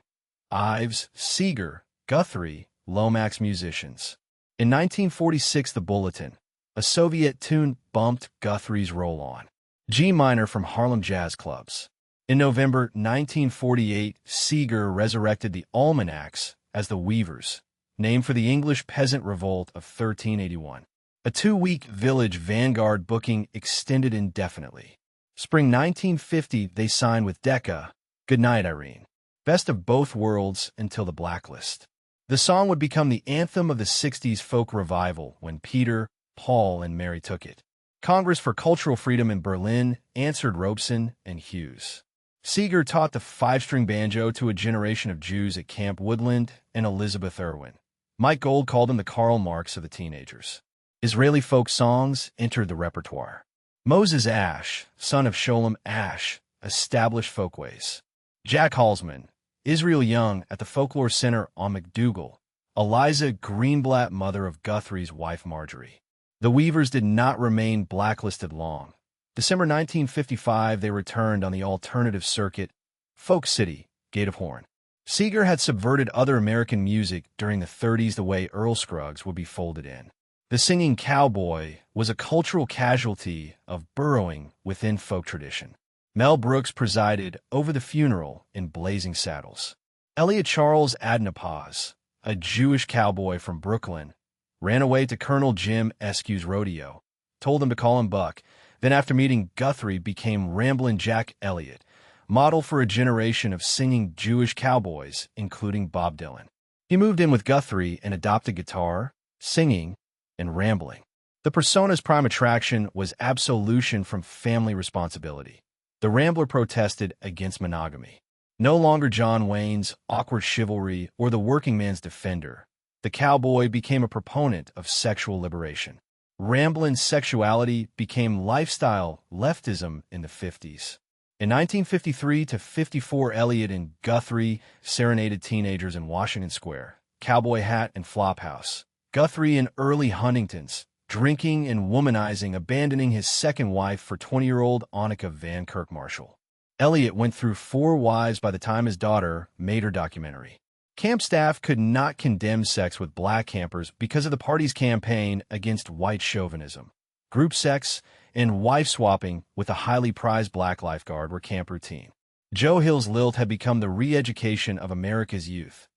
Ives, Seeger, Guthrie, Lomax musicians. In 1946, The Bulletin, a Soviet tune, bumped Guthrie's Roll On. G minor from Harlem Jazz Clubs. In November 1948, Seeger resurrected the Almanacs as the Weavers, named for the English Peasant Revolt of 1381. A 2-week village vanguard booking extended indefinitely. Spring 1950, they signed with Decca, Goodnight Irene. Best of both worlds until the blacklist. The song would become the anthem of the 60s folk revival when Peter, Paul, and Mary took it. Congress for Cultural Freedom in Berlin answered Robeson and Hughes. Seeger taught the 5-string banjo to a generation of Jews at Camp Woodland and Elizabeth Irwin. Mike Gold called them the Karl Marx of the teenagers. Israeli folk songs entered the repertoire. Moses Ash, son of Sholem Ash, established Folkways. Jack Halsman, Israel Young at the Folklore Center on MacDougall. Eliza Greenblatt, mother of Guthrie's wife Marjorie. The Weavers did not remain blacklisted long. December 1955, they returned on the alternative circuit, Folk City, Gate of Horn. Seeger had subverted other American music during the 30s the way Earl Scruggs would be folded in. The singing cowboy was a cultural casualty of burrowing within folk tradition. Mel Brooks presided over the funeral in Blazing Saddles. Elliot Charles Adnapaz, a Jewish cowboy from Brooklyn, ran away to Colonel Jim Eskew's rodeo, told him to call him Buck, then after meeting Guthrie became Ramblin' Jack Elliott, model for a generation of singing Jewish cowboys, including Bob Dylan. He moved in with Guthrie and adopted guitar, singing, and rambling. The persona's prime attraction was absolution from family responsibility. The Rambler protested against monogamy. No longer John Wayne's awkward chivalry or the working man's defender, the cowboy became a proponent of sexual liberation. Ramblin' sexuality became lifestyle leftism in the 50s. In 1953 to 54, Elliott and Guthrie serenaded teenagers in Washington Square, Cowboy Hat and Flophouse. Guthrie in early Huntington's, drinking and womanizing, abandoning his second wife for 20-year-old Annika Van Kirk Marshall. Elliott went through 4 wives by the time his daughter made her documentary. Camp staff could not condemn sex with black campers because of the party's campaign against white chauvinism. Group sex and wife swapping with a highly prized black lifeguard were camp routine. Joe Hill's lilt had become the re-education of America's youth.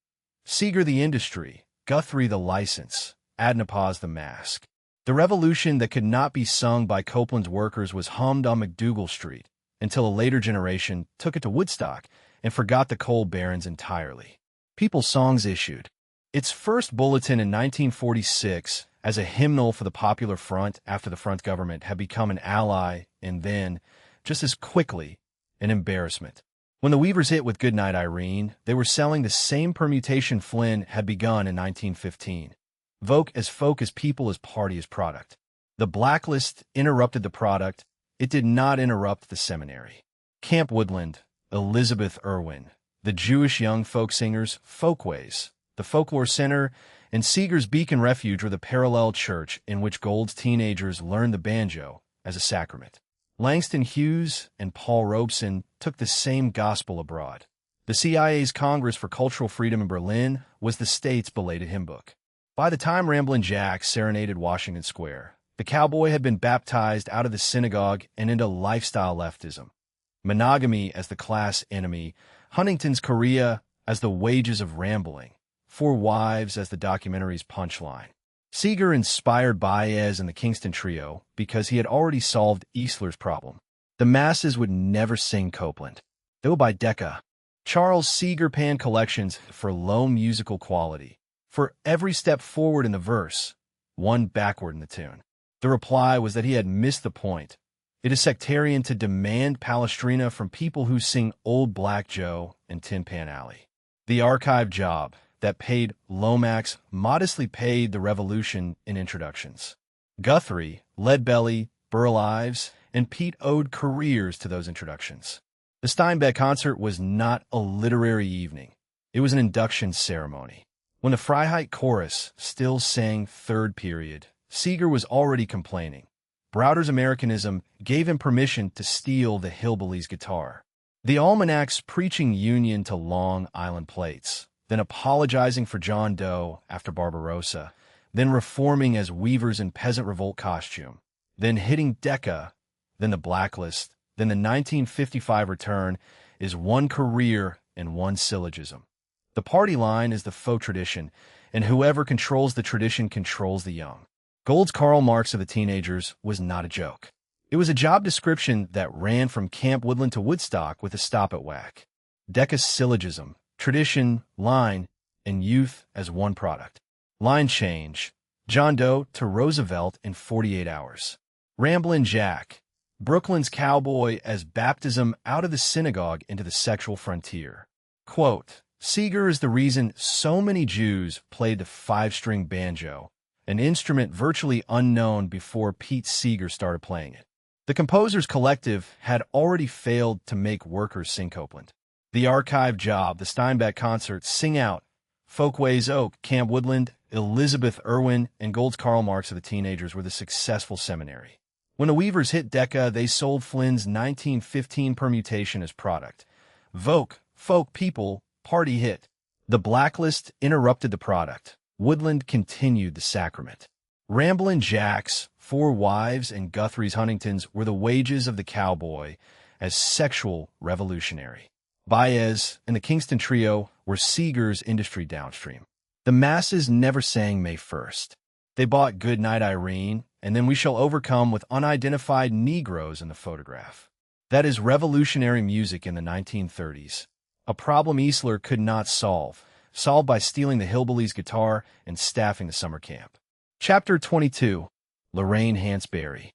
Seeger the industry, Guthrie the license, Adnapaz the mask. The revolution that could not be sung by Copeland's workers was hummed on MacDougall Street until a later generation took it to Woodstock and forgot the coal barons entirely. People Songs issued its first bulletin in 1946 as a hymnal for the Popular Front after the Front government had become an ally and then, just as quickly, an embarrassment. When the Weavers hit with Goodnight Irene, they were selling the same permutation Flynn had begun in 1915. Vote as folk as people as party as product. The blacklist interrupted the product. It did not interrupt the seminary. Camp Woodland, Elizabeth Irwin, the Jewish young folk singers, Folkways, the Folklore Center, and Seeger's Beacon Refuge were the parallel church in which Gold's teenagers learned the banjo as a sacrament. Langston Hughes and Paul Robeson took the same gospel abroad. The CIA's Congress for Cultural Freedom in Berlin was the state's belated hymn book. By the time Ramblin' Jack serenaded Washington Square, the cowboy had been baptized out of the synagogue and into lifestyle leftism. Monogamy as the class enemy, Huntington's Korea as the wages of rambling, 4 wives as the documentary's punchline. Seeger inspired Baez and the Kingston Trio because he had already solved Easler's problem. The masses would never sing Copeland. They would buy Decca. Charles Seeger panned collections for low musical quality. For every step forward in the verse, one backward in the tune. The reply was that he had missed the point. It is sectarian to demand Palestrina from people who sing Old Black Joe and Tin Pan Alley. The archive job that paid Lomax modestly paid the revolution in introductions. Guthrie, Leadbelly, Burl Ives, and Pete owed careers to those introductions. The Steinbeck concert was not a literary evening. It was an induction ceremony. When the Freiheit chorus still sang third period, Seeger was already complaining. Browder's Americanism gave him permission to steal the hillbilly's guitar. The Almanac's preaching union to Long Island plates, then apologizing for John Doe after Barbarossa, then reforming as weavers in peasant revolt costume, then hitting Decca, then the blacklist, then the 1955 return is one career and one syllogism. The party line is the faux tradition, and whoever controls the tradition controls the young. Gold's Karl Marx of the teenagers was not a joke. It was a job description that ran from Camp Woodland to Woodstock with a stop at Whack. Decca's syllogism, tradition, line, and youth as one product. Line change, John Doe to Roosevelt in 48 hours. Ramblin' Jack, Brooklyn's cowboy as baptism out of the synagogue into the sexual frontier. Quote, Seeger is the reason so many Jews played the 5-string banjo, an instrument virtually unknown before Pete Seeger started playing it. The Composers Collective had already failed to make workers sing Copeland. The archive job, the Steinbeck concert, Sing Out, Folkways Oak, Camp Woodland, Elizabeth Irwin, and Gold's Karl Marx of the teenagers were the successful seminary. When the Weavers hit Decca, they sold Flynn's 1915 permutation as product. Vogue, folk, people, party hit. The blacklist interrupted the product. Woodland continued the sacrament. Ramblin' Jack's, 4 wives, and Guthrie's Huntingtons were the wages of the cowboy as sexual revolutionary. Baez and the Kingston Trio were Seeger's industry downstream. The masses never sang May 1st. They bought Goodnight Irene, and then We Shall Overcome with unidentified Negroes in the photograph. That is revolutionary music in the 1930s. A problem Easler could not solved by stealing the hillbilly's guitar and staffing the summer camp. Chapter 22. Lorraine Hansberry.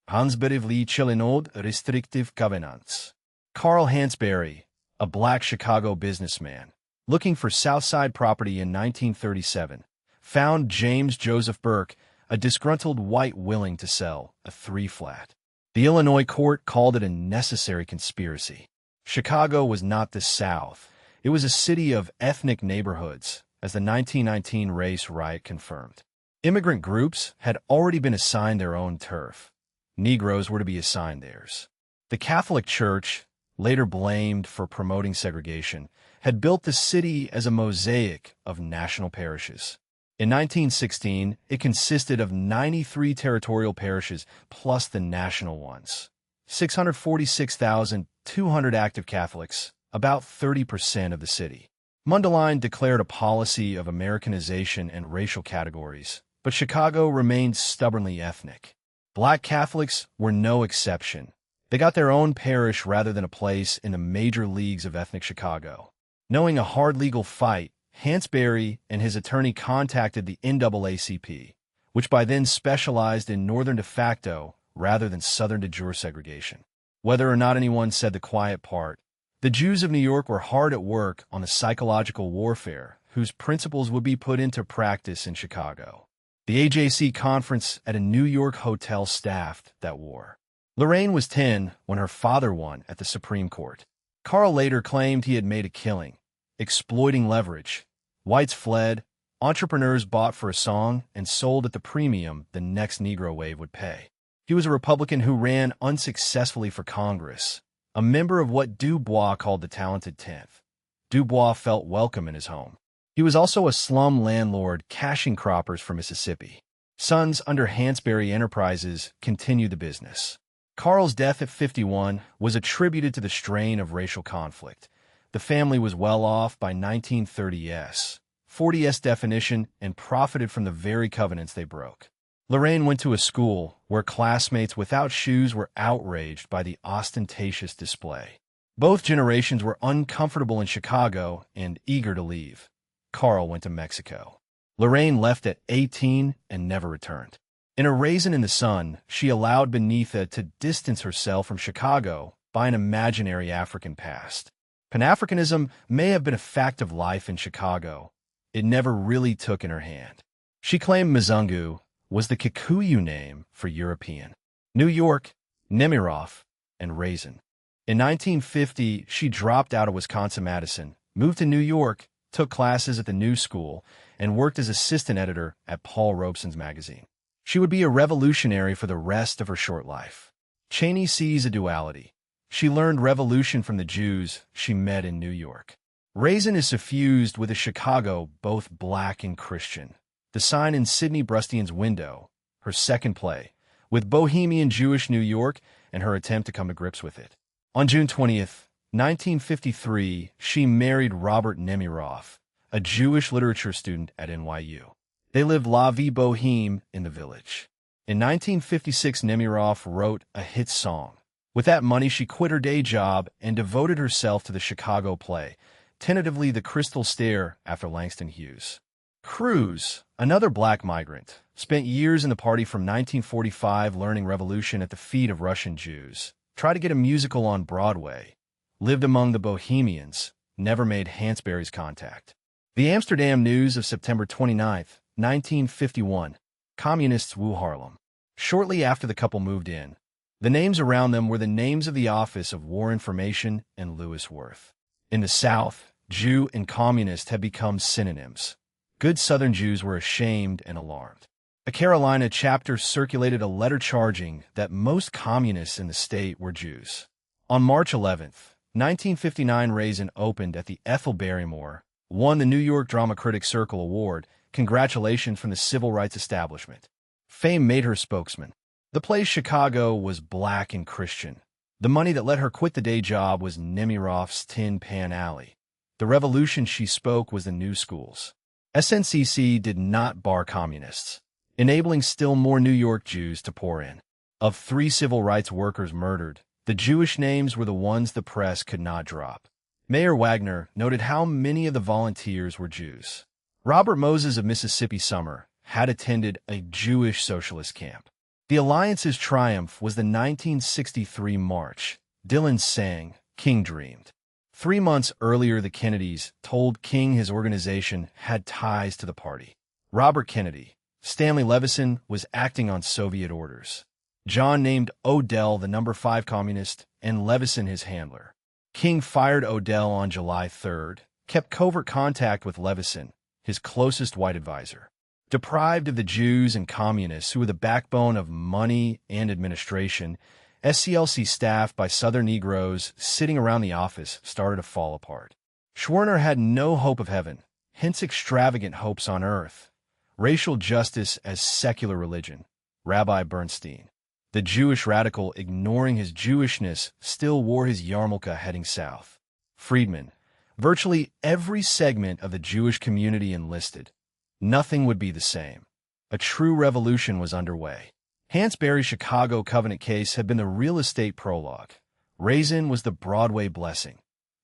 Hansberry Chillinod Restrictive Covenants. Carl Hansberry, a black Chicago businessman, looking for Southside property in 1937, found James Joseph Burke, a disgruntled white willing to sell a 3-flat. The Illinois court called it a necessary conspiracy. Chicago was not the South. It was a city of ethnic neighborhoods, as the 1919 race riot confirmed. Immigrant groups had already been assigned their own turf. Negroes were to be assigned theirs. The Catholic Church, later blamed for promoting segregation, had built the city as a mosaic of national parishes. In 1916, it consisted of 93 territorial parishes plus the national ones. 646,200 active Catholics, about 30% of the city. Mundelein declared a policy of Americanization and racial categories, but Chicago remained stubbornly ethnic. Black Catholics were no exception. They got their own parish rather than a place in the major leagues of ethnic Chicago. Knowing a hard legal fight, Hansberry and his attorney contacted the NAACP, which by then specialized in northern de facto rather than southern de jure segregation. Whether or not anyone said the quiet part, The Jews of New York were hard at work on the psychological warfare whose principles would be put into practice in Chicago. The AJC conference at a New York hotel staffed that war. Lorraine was 10 when her father won at the Supreme Court. Carl later claimed he had made a killing, exploiting leverage. Whites fled, entrepreneurs bought for a song and sold at the premium the next Negro wave would pay. He was a Republican who ran unsuccessfully for Congress, a member of what Du Bois called the Talented Tenth. Du Bois felt welcome in his home. He was also a slum landlord cashing croppers for Mississippi. Sons under Hansberry Enterprises continued the business. Carl's death at 51 was attributed to the strain of racial conflict. The family was well off by 1930s, 40s definition, and profited from the very covenants they broke. Lorraine went to a school where classmates without shoes were outraged by the ostentatious display. Both generations were uncomfortable in Chicago and eager to leave. Carl went to Mexico. Lorraine left at 18 and never returned. In A Raisin in the Sun, she allowed Beneatha to distance herself from Chicago by an imaginary African past. Pan-Africanism may have been a fact of life in Chicago. It never really took in her hand. She claimed Mzungu was the Kikuyu name for European. New York, Nemiroff, and Raisin. In 1950, she dropped out of Wisconsin-Madison, moved to New York, took classes at the New School, and worked as assistant editor at Paul Robeson's magazine. She would be a revolutionary for the rest of her short life. Cheney sees a duality. She learned revolution from the Jews she met in New York. Raisin is suffused with a Chicago both black and Christian. The sign in Sidney Brustian's window, her second play, with bohemian Jewish New York and her attempt to come to grips with it. On June 20th, 1953, she married Robert Nemiroff, a Jewish literature student at NYU. They lived La Vie Boheme in the Village. In 1956, Nemiroff wrote a hit song. With that money, she quit her day job and devoted herself to the Chicago play, tentatively The Crystal Stair after Langston Hughes. Cruz, another black migrant, spent years in the party from 1945 learning revolution at the feet of Russian Jews, tried to get a musical on Broadway, lived among the Bohemians, never made Hansberry's contact. The Amsterdam News of September 29, 1951. Communists woo Harlem. Shortly after the couple moved in, the names around them were the names of the Office of War Information and Lewis Worth. In the South, Jew and communist had become synonyms. Good Southern Jews were ashamed and alarmed. A Carolina chapter circulated a letter charging that most communists in the state were Jews. On March 11, 1959, Raisin opened at the Ethel Barrymore, won the New York Drama Critics Circle Award. Congratulations from the civil rights establishment. Fame made her spokesman. The play's Chicago was black and Christian. The money that let her quit the day job was Nemiroff's Tin Pan Alley. The revolution she spoke was the new schools. SNCC did not bar communists, enabling still more New York Jews to pour in. Of 3 civil rights workers murdered, the Jewish names were the ones the press could not drop. Mayor Wagner noted how many of the volunteers were Jews. Robert Moses of Mississippi Summer had attended a Jewish socialist camp. The Alliance's triumph was the 1963 march. Dylan sang, King dreamed. 3 months earlier, the Kennedys told King his organization had ties to the party. Robert Kennedy, Stanley Levison, was acting on Soviet orders. John named Odell the number 5 communist and Levison his handler. King fired Odell on July 3rd, kept covert contact with Levison, his closest white advisor. Deprived of the Jews and communists who were the backbone of money and administration, SCLC staffed by Southern Negroes sitting around the office started to fall apart. Schwerner had no hope of heaven, hence extravagant hopes on earth. Racial justice as secular religion. Rabbi Bernstein. The Jewish radical, ignoring his Jewishness, still wore his yarmulke heading south. Friedman. Virtually every segment of the Jewish community enlisted. Nothing would be the same. A true revolution was underway. Hansberry's Chicago Covenant case had been the real estate prologue. Raisin was the Broadway blessing.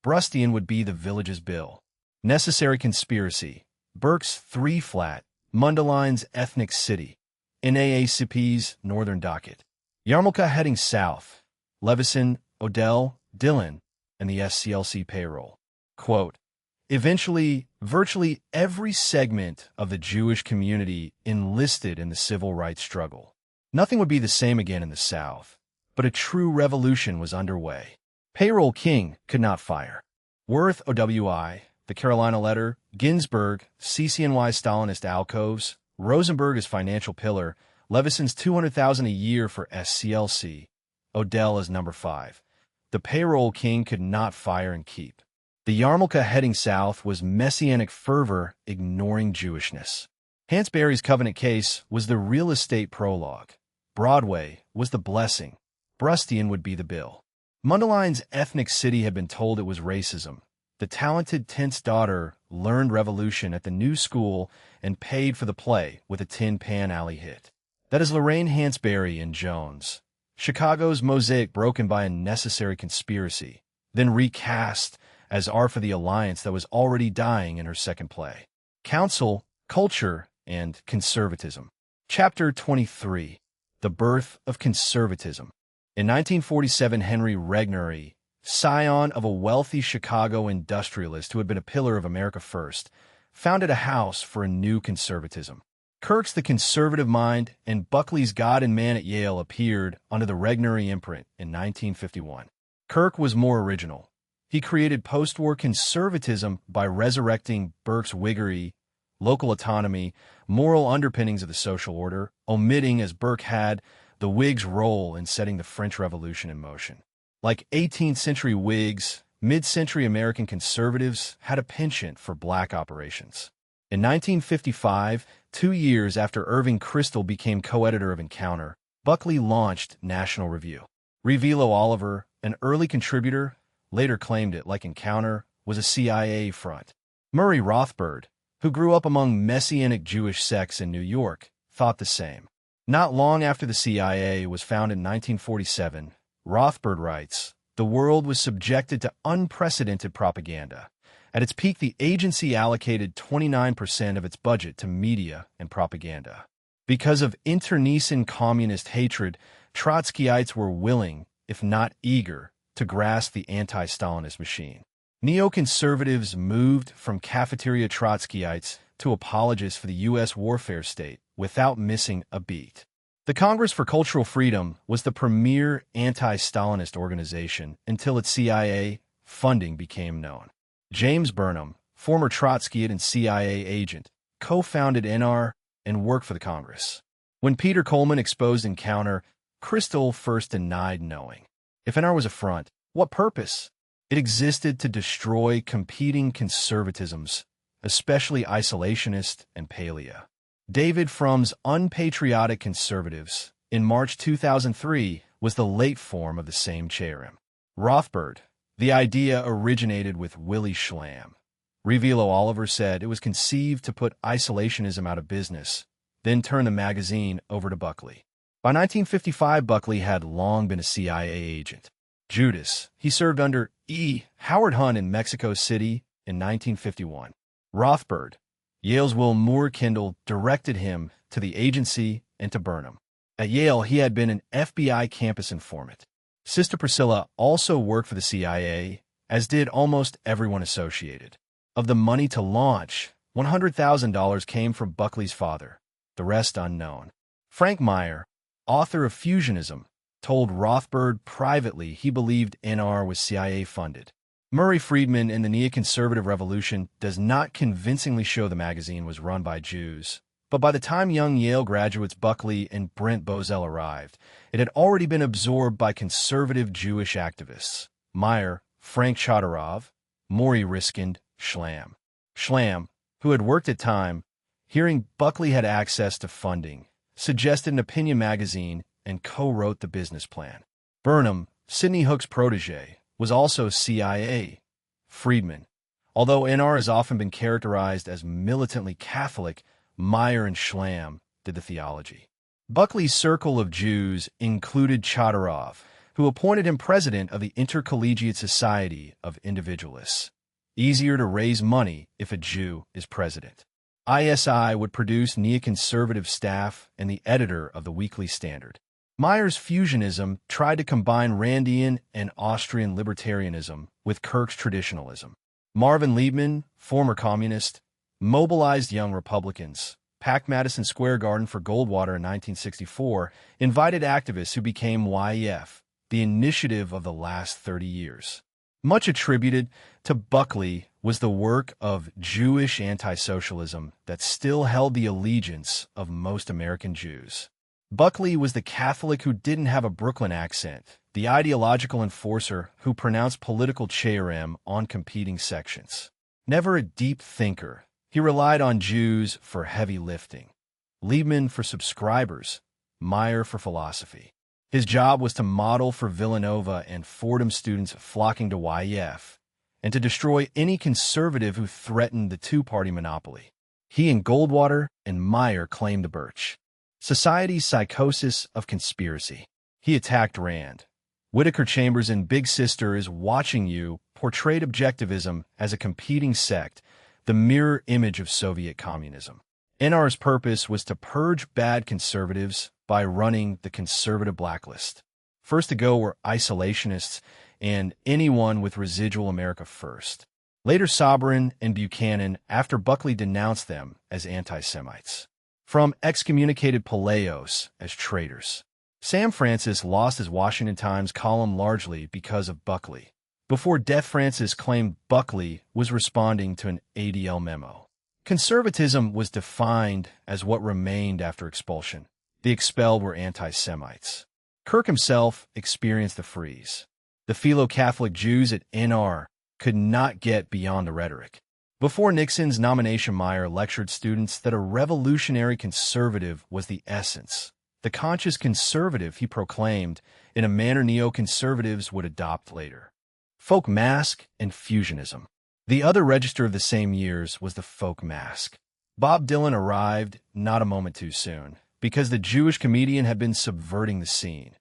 Brustian would be the Village's bill. Necessary Conspiracy. Burke's 3-flat. Mundeline's Ethnic City. NAACP's Northern Docket. Yarmulke heading south. Levison, Odell, Dillon. and the SCLC payroll. Quote, eventually, virtually every segment of the Jewish community enlisted in the civil rights struggle. Nothing would be the same again in the South, but a true revolution was underway. Payroll king could not fire. Worth OWI, the Carolina Letter, Ginsburg, CCNY Stalinist alcoves, Rosenberg as financial pillar, Levison's $200,000 a year for SCLC, Odell as number 5. The payroll king could not fire and keep. The yarmulke heading south was messianic fervor ignoring Jewishness. Hansberry's Covenant Case was the real estate prologue. Broadway was the blessing. Brustian would be the bill. Mundeline's Ethnic City had been told it was racism. The talented Tenth's daughter learned revolution at the new school and paid for the play with a Tin Pan Alley hit. That is Lorraine Hansberry in Jones. Chicago's mosaic broken by a necessary conspiracy, then recast as R for the Alliance that was already dying in her second play. Council, Culture, and Conservatism. Chapter 23. The Birth of Conservatism. In 1947, Henry Regnery, scion of a wealthy Chicago industrialist who had been a pillar of America First, founded a house for a new conservatism. Kirk's The Conservative Mind and Buckley's God and Man at Yale appeared under the Regnery imprint in 1951. Kirk was more original. He created post-war conservatism by resurrecting Burke's Whiggery, local autonomy, moral underpinnings of the social order, omitting, as Burke had, the Whigs' role in setting the French Revolution in motion. Like 18th-century Whigs, mid-century American conservatives had a penchant for black operations. In 1955, 2 years after Irving Kristol became co-editor of Encounter, Buckley launched National Review. Revilo Oliver, an early contributor, later claimed it, like Encounter, was a CIA front. Murray Rothbard, who grew up among Messianic Jewish sects in New York, thought the same. Not long after the CIA was founded in 1947, Rothbard writes, "The world was subjected to unprecedented propaganda. At its peak, the agency allocated 29% of its budget to media and propaganda. Because of internecine communist hatred, Trotskyites were willing, if not eager, to grasp the anti-Stalinist machine. Neoconservatives moved from cafeteria Trotskyites to apologists for the U.S. warfare state without missing a beat. The Congress for Cultural Freedom was the premier anti-Stalinist organization until its CIA funding became known. James Burnham, former Trotskyite and CIA agent, co-founded NR and worked for the Congress. When Peter Coleman exposed Encounter, Kristol first denied knowing. If NR was a front, what purpose? It existed to destroy competing conservatisms, especially isolationist and palea. David Frum's Unpatriotic Conservatives, in March 2003, was the late form of the same cherim. Rothbard, the idea originated with Willie Schlamm. Revilo Oliver said it was conceived to put isolationism out of business, then turn the magazine over to Buckley. By 1955, Buckley had long been a CIA agent. Judas, he served under E. Howard Hunt in Mexico City in 1951. Rothbard, Yale's Will Moore Kindle, directed him to the agency and to Burnham. At Yale, he had been an FBI campus informant. Sister Priscilla also worked for the CIA, as did almost everyone associated. Of the money to launch, $100,000 came from Buckley's father, the rest unknown. Frank Meyer, author of Fusionism, told Rothbard privately he believed NR was CIA-funded. Murray Friedman in the Neoconservative Revolution does not convincingly show the magazine was run by Jews, but by the time young Yale graduates Buckley and Brent Bozell arrived, it had already been absorbed by conservative Jewish activists. Meyer, Frank Chodorov, Maury Riskind, Schlamm. Schlamm, who had worked at Time, hearing Buckley had access to funding, suggested an opinion magazine and co-wrote the business plan. Burnham, Sidney Hook's protege, was also CIA. Friedman, although NR has often been characterized as militantly Catholic, Meyer and Schlamm did the theology. Buckley's circle of Jews included Chodorov, who appointed him president of the Intercollegiate Society of Individualists. Easier to raise money if a Jew is president. ISI would produce neoconservative staff and the editor of the Weekly Standard. Mayer's fusionism tried to combine Randian and Austrian libertarianism with Kirk's traditionalism. Marvin Liebman, former communist, mobilized young Republicans, packed Madison Square Garden for Goldwater in 1964, invited activists who became YEF, the initiative of the last 30 years. Much attributed to Buckley was the work of Jewish anti-socialism that still held the allegiance of most American Jews. Buckley was the Catholic who didn't have a Brooklyn accent, the ideological enforcer who pronounced political cherem on competing sections. Never a deep thinker, he relied on Jews for heavy lifting, Liebman for subscribers, Mayer for philosophy. His job was to model for Villanova and Fordham students flocking to YEF, and to destroy any conservative who threatened the two-party monopoly. He and Goldwater and Mayer claimed the Birch Society's psychosis of conspiracy. He attacked Rand. Whittaker Chambers in Big Sister is Watching You portrayed objectivism as a competing sect, the mirror image of Soviet communism. NR's purpose was to purge bad conservatives by running the conservative blacklist. First to go were isolationists and anyone with residual America First. Later Sobran and Buchanan after Buckley denounced them as anti-Semites. From excommunicated Palaos as traitors. Sam Francis lost his Washington Times column largely because of Buckley. Before death, Francis claimed Buckley was responding to an ADL memo. Conservatism was defined as what remained after expulsion. The expelled were anti-Semites. Kirk himself experienced the freeze. The Philo-Catholic Jews at NR could not get beyond the rhetoric. Before Nixon's nomination, Mayer lectured students that a revolutionary conservative was the essence, the conscious conservative he proclaimed, in a manner neoconservatives would adopt later. Folk mask and fusionism. The other register of the same years was the folk mask. Bob Dylan arrived not a moment too soon, because the Jewish comedian had been subverting the scene.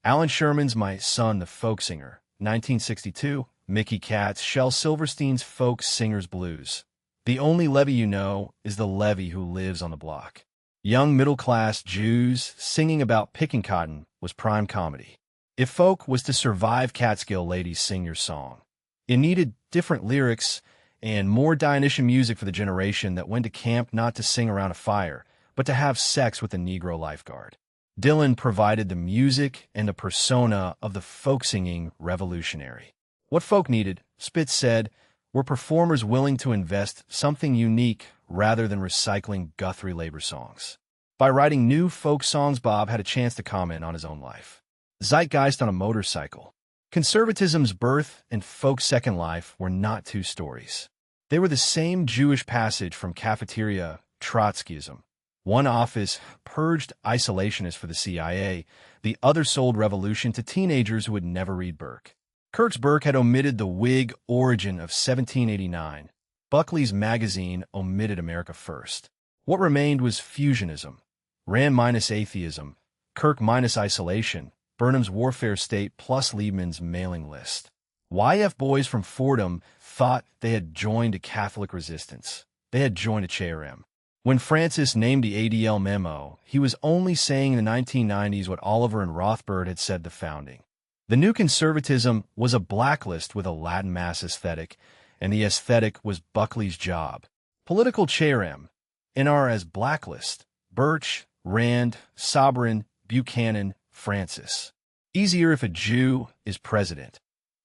Alan Sherman's My Son the Folk Singer, 1962, Mickey Katz, Shel Silverstein's Folk Singer's Blues. The only Levy you know is the Levy who lives on the block. Young middle-class Jews singing about picking cotton was prime comedy. If folk was to survive Catskill Ladies Sing Your Song, it needed different lyrics and more Dionysian music for the generation that went to camp not to sing around a fire, but to have sex with a Negro lifeguard. Dylan provided the music and the persona of the folk-singing revolutionary. What folk needed, Spitz said, were performers willing to invest something unique rather than recycling Guthrie labor songs. By writing new folk songs, Bob had a chance to comment on his own life. Zeitgeist on a motorcycle. Conservatism's birth and folk's second life were not two stories. They were the same Jewish passage from cafeteria Trotskyism. One office purged isolationists for the CIA, the other sold revolution to teenagers who would never read Burke. Kirk's Burke had omitted the Whig origin of 1789. Buckley's magazine omitted America First. What remained was fusionism. Rand minus atheism, Kirk minus isolation, Burnham's warfare state plus Liebman's mailing list. YF boys from Fordham thought they had joined a Catholic resistance. They had joined a cherem. When Francis named the ADL memo, he was only saying in the 1990s what Oliver and Rothbard had said the founding. The new conservatism was a blacklist with a Latin Mass aesthetic, and the aesthetic was Buckley's job. Political cherem, NR as blacklist, Birch, Rand, Sobran, Buchanan, Francis. Easier if a Jew is president.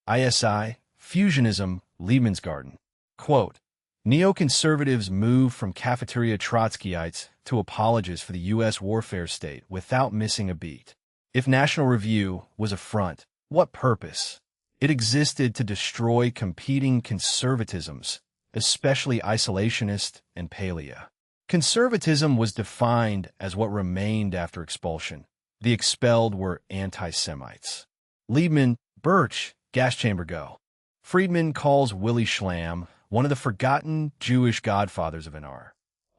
ISI, fusionism, Liebman's Garden. Quote, neoconservatives move from cafeteria Trotskyites to apologists for the U.S. warfare state without missing a beat. If National Review was a front, what purpose? It existed to destroy competing conservatisms, especially isolationist and palea. Conservatism was defined as what remained after expulsion. The expelled were anti-Semites. Liebman, Birch, gas chamber go. Friedman calls Willy Schlamm one of the forgotten Jewish godfathers of NR.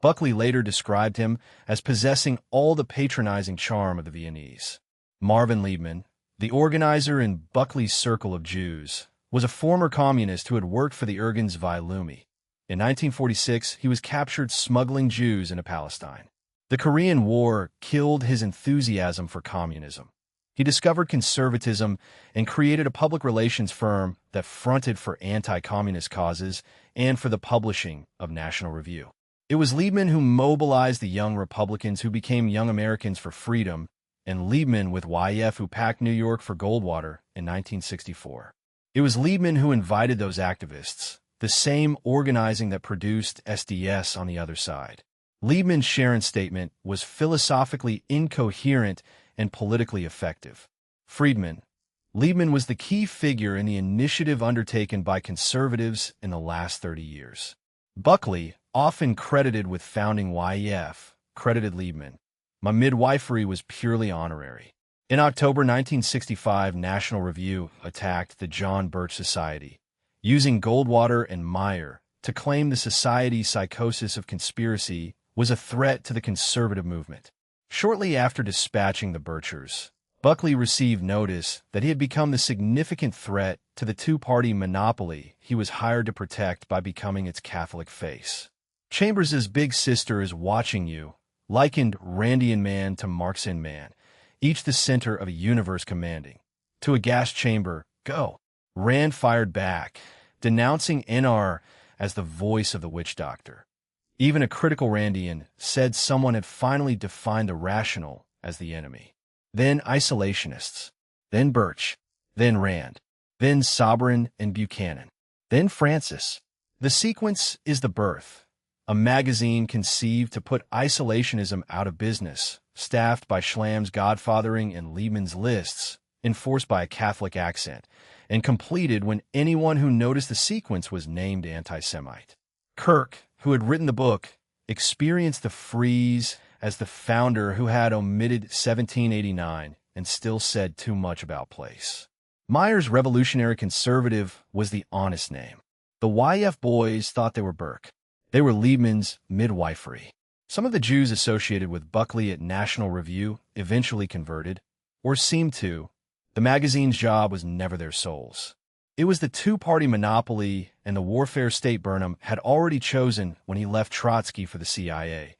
Buckley later described him as possessing all the patronizing charm of the Viennese. Marvin Liebman, the organizer in Buckley's circle of Jews, was a former communist who had worked for the Ergensvei Lumi. In 1946, he was captured smuggling Jews into Palestine. The Korean War killed his enthusiasm for communism. He discovered conservatism and created a public relations firm that fronted for anti-communist causes and for the publishing of National Review. It was Liebman who mobilized the young Republicans who became Young Americans for Freedom, and Liebman with YF who packed New York for Goldwater in 1964. It was Liebman who invited those activists, the same organizing that produced SDS on the other side. Liebman's Sharon statement was philosophically incoherent and politically effective. Friedman. Liebman was the key figure in the initiative undertaken by conservatives in the last 30 years. Buckley, often credited with founding YF, credited Liebman. My midwifery was purely honorary. In October 1965, National Review attacked the John Birch Society, using Goldwater and Meyer to claim the society's psychosis of conspiracy was a threat to the conservative movement. Shortly after dispatching the Birchers, Buckley received notice that he had become the significant threat to the two-party monopoly he was hired to protect by becoming its Catholic face. Chambers's big sister is watching you, likened Randian man to Marxian man, each the center of a universe commanding. To a gas chamber, go. Rand fired back, denouncing NR as the voice of the witch doctor. Even a critical Randian said someone had finally defined the rational as the enemy. Then isolationists, then Birch, then Rand, then Sabrin and Buchanan, then Francis. The sequence is The Birth, a magazine conceived to put isolationism out of business, staffed by Schlamm's godfathering and Liebman's lists, enforced by a Catholic accent, and completed when anyone who noticed the sequence was named anti-Semite. Kirk, who had written the book, experienced the freeze as the founder who had omitted 1789 and still said too much about place. Meyer's revolutionary conservative was the honest name. The YF boys thought they were Burke. They were Liebman's midwifery. Some of the Jews associated with Buckley at National Review eventually converted, or seemed to. The magazine's job was never their souls. It was the two-party monopoly, and the warfare state Burnham had already chosen when he left Trotsky for the CIA.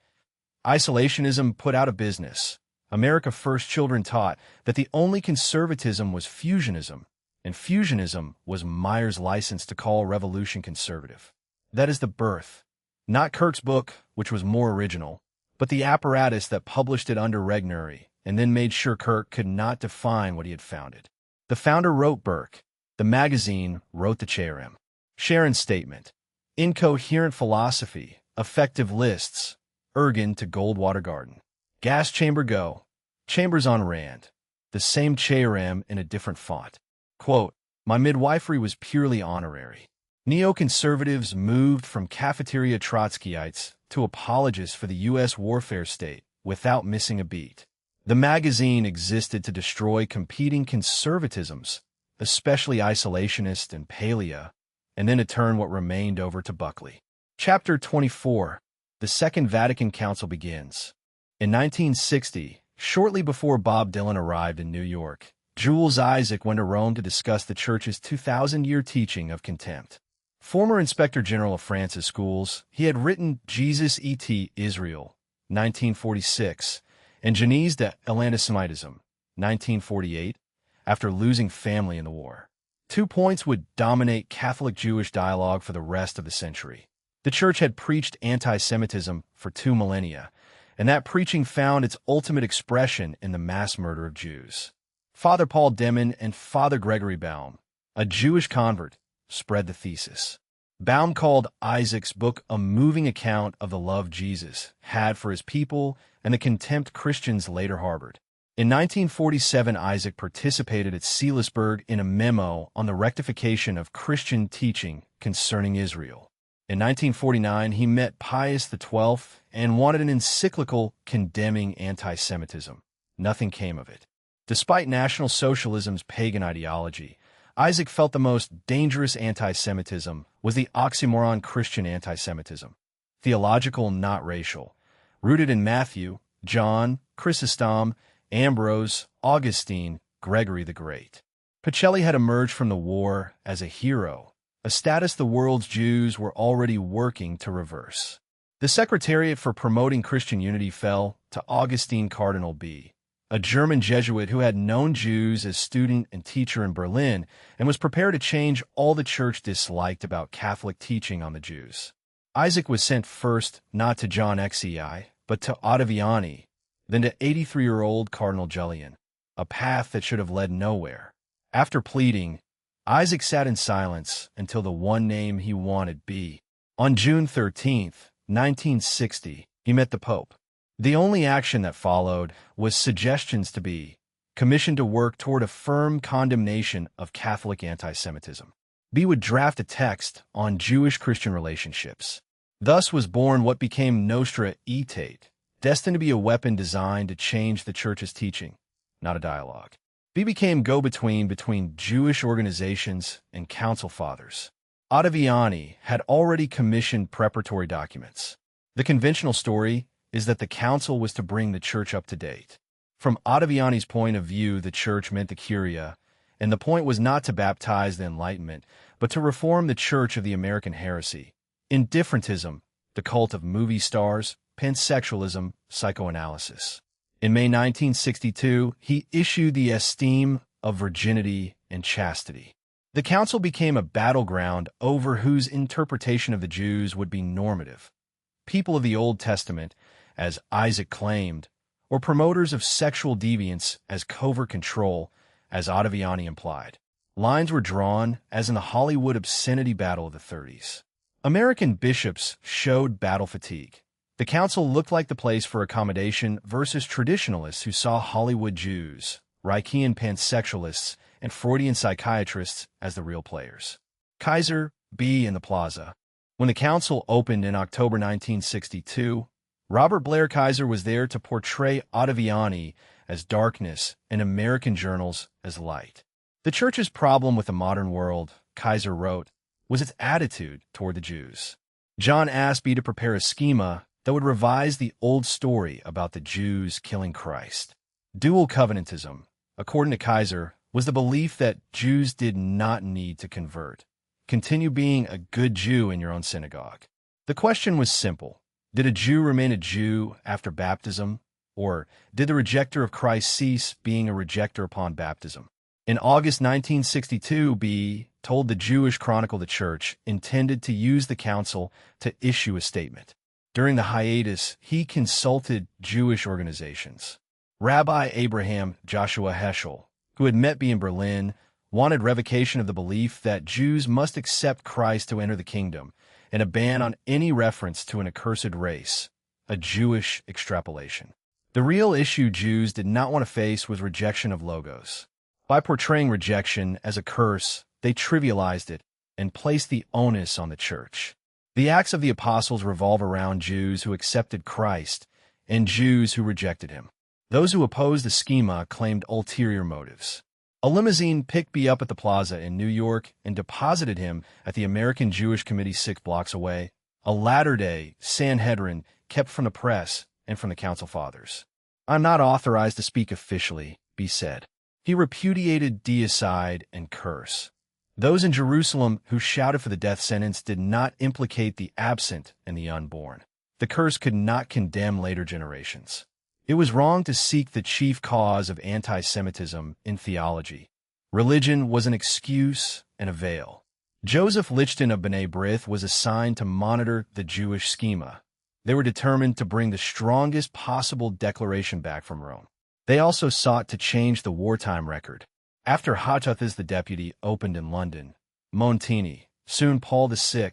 Isolationism put out of business. America First children taught that the only conservatism was fusionism, and fusionism was Meyer's license to call revolution conservative. That is The Birth. Not Kirk's book, which was more original, but the apparatus that published it under Regnery, and then made sure Kirk could not define what he had founded. The founder wrote Burke. The magazine wrote the Cherem. Sharon's statement. Incoherent philosophy, effective lists, Ergen to Goldwater Garden. Gas chamber go. Chambers on Rand. The same Cherem in a different font. Quote, my midwifery was purely honorary. Neoconservatives moved from cafeteria Trotskyites to apologists for the U.S. warfare state without missing a beat. The magazine existed to destroy competing conservatisms, especially isolationist and palea, and then to turn what remained over to Buckley. Chapter 24. The Second Vatican Council begins. In 1960, shortly before Bob Dylan arrived in New York, Jules Isaac went to Rome to discuss the Church's 2,000-year teaching of contempt. Former Inspector General of France's schools, he had written Jesus et Israel, 1946, and Genèse de l'Antisemitisme, 1948, after losing family in the war. 2 points would dominate Catholic-Jewish dialogue for the rest of the century. The Church had preached anti-Semitism for 2 millennia, and that preaching found its ultimate expression in the mass murder of Jews. Father Paul Demin and Father Gregory Baum, a Jewish convert, spread the thesis. Baum called Isaac's book a moving account of the love Jesus had for his people and the contempt Christians later harbored. In 1947, Isaac participated at Seelisberg in a memo on the rectification of Christian teaching concerning Israel. In 1949, he met Pius XII and wanted an encyclical condemning anti-Semitism. Nothing came of it. Despite National Socialism's pagan ideology, Isaac felt the most dangerous anti-Semitism was the oxymoron Christian anti-Semitism, theological, not racial, rooted in Matthew, John, Chrysostom, Ambrose, Augustine, Gregory the Great. Pacelli had emerged from the war as a hero, a status the world's Jews were already working to reverse. The Secretariat for Promoting Christian Unity fell to Augustine Cardinal B., a German Jesuit who had known Jews as student and teacher in Berlin and was prepared to change all the church disliked about Catholic teaching on the Jews. Isaac was sent first not to John Xi, but to Ottaviani, then to 83-year-old Cardinal Julian, a path that should have led nowhere. After pleading, Isaac sat in silence until the one name he wanted be. On June 13, 1960, he met the Pope. The only action that followed was suggestions to be commissioned to work toward a firm condemnation of Catholic anti-Semitism. B would draft a text on Jewish-Christian relationships. Thus was born what became Nostra Aetate, destined to be a weapon designed to change the Church's teaching, not a dialogue. B became go-between between Jewish organizations and council fathers. Ottaviani had already commissioned preparatory documents. The conventional story is that the council was to bring the church up to date. From Ottaviani's point of view, the church meant the Curia, and the point was not to baptize the Enlightenment, but to reform the church of the American heresy, indifferentism, the cult of movie stars, pansexualism, psychoanalysis. In May 1962, he issued the Esteem of Virginity and Chastity. The council became a battleground over whose interpretation of the Jews would be normative. People of the Old Testament, as Isaac claimed, or promoters of sexual deviance as covert control, as Ottaviani implied. Lines were drawn, as in the Hollywood obscenity battle of the 30s. American bishops showed battle fatigue. The council looked like the place for accommodation versus traditionalists who saw Hollywood Jews, Reichian pansexualists, and Freudian psychiatrists as the real players. Kaiser, B. in the Plaza. When the council opened in October 1962, Robert Blair Kaiser was there to portray Ottaviani as darkness and American journals as light. The church's problem with the modern world, Kaiser wrote, was its attitude toward the Jews. John asked B to prepare a schema that would revise the old story about the Jews killing Christ. Dual covenantism, according to Kaiser, was the belief that Jews did not need to convert. Continue being a good Jew in your own synagogue. The question was simple. Did a Jew remain a Jew after baptism, or did the rejecter of Christ cease being a rejecter upon baptism? In August 1962, B told the Jewish Chronicle the Church intended to use the council to issue a statement. During the hiatus, he consulted Jewish organizations. Rabbi Abraham Joshua Heschel, who had met B in Berlin, wanted revocation of the belief that Jews must accept Christ to enter the kingdom, and a ban on any reference to an accursed race, a Jewish extrapolation. The real issue Jews did not want to face was rejection of logos. By portraying rejection as a curse, they trivialized it and placed the onus on the church. The Acts of the Apostles revolve around Jews who accepted Christ and Jews who rejected him. Those who opposed the schema claimed ulterior motives. A limousine picked B up at the plaza in New York and deposited him at the American Jewish Committee 6 blocks away, a latter-day Sanhedrin kept from the press and from the Council Fathers. "I'm not authorized to speak officially," B said. He repudiated deicide and curse. Those in Jerusalem who shouted for the death sentence did not implicate the absent and the unborn. The curse could not condemn later generations. It was wrong to seek the chief cause of anti-Semitism in theology. Religion was an excuse and a veil. Joseph Lichten of B'nai B'rith was assigned to monitor the Jewish schema. They were determined to bring the strongest possible declaration back from Rome. They also sought to change the wartime record. After Hotcheth the deputy opened in London, Montini, soon Paul VI,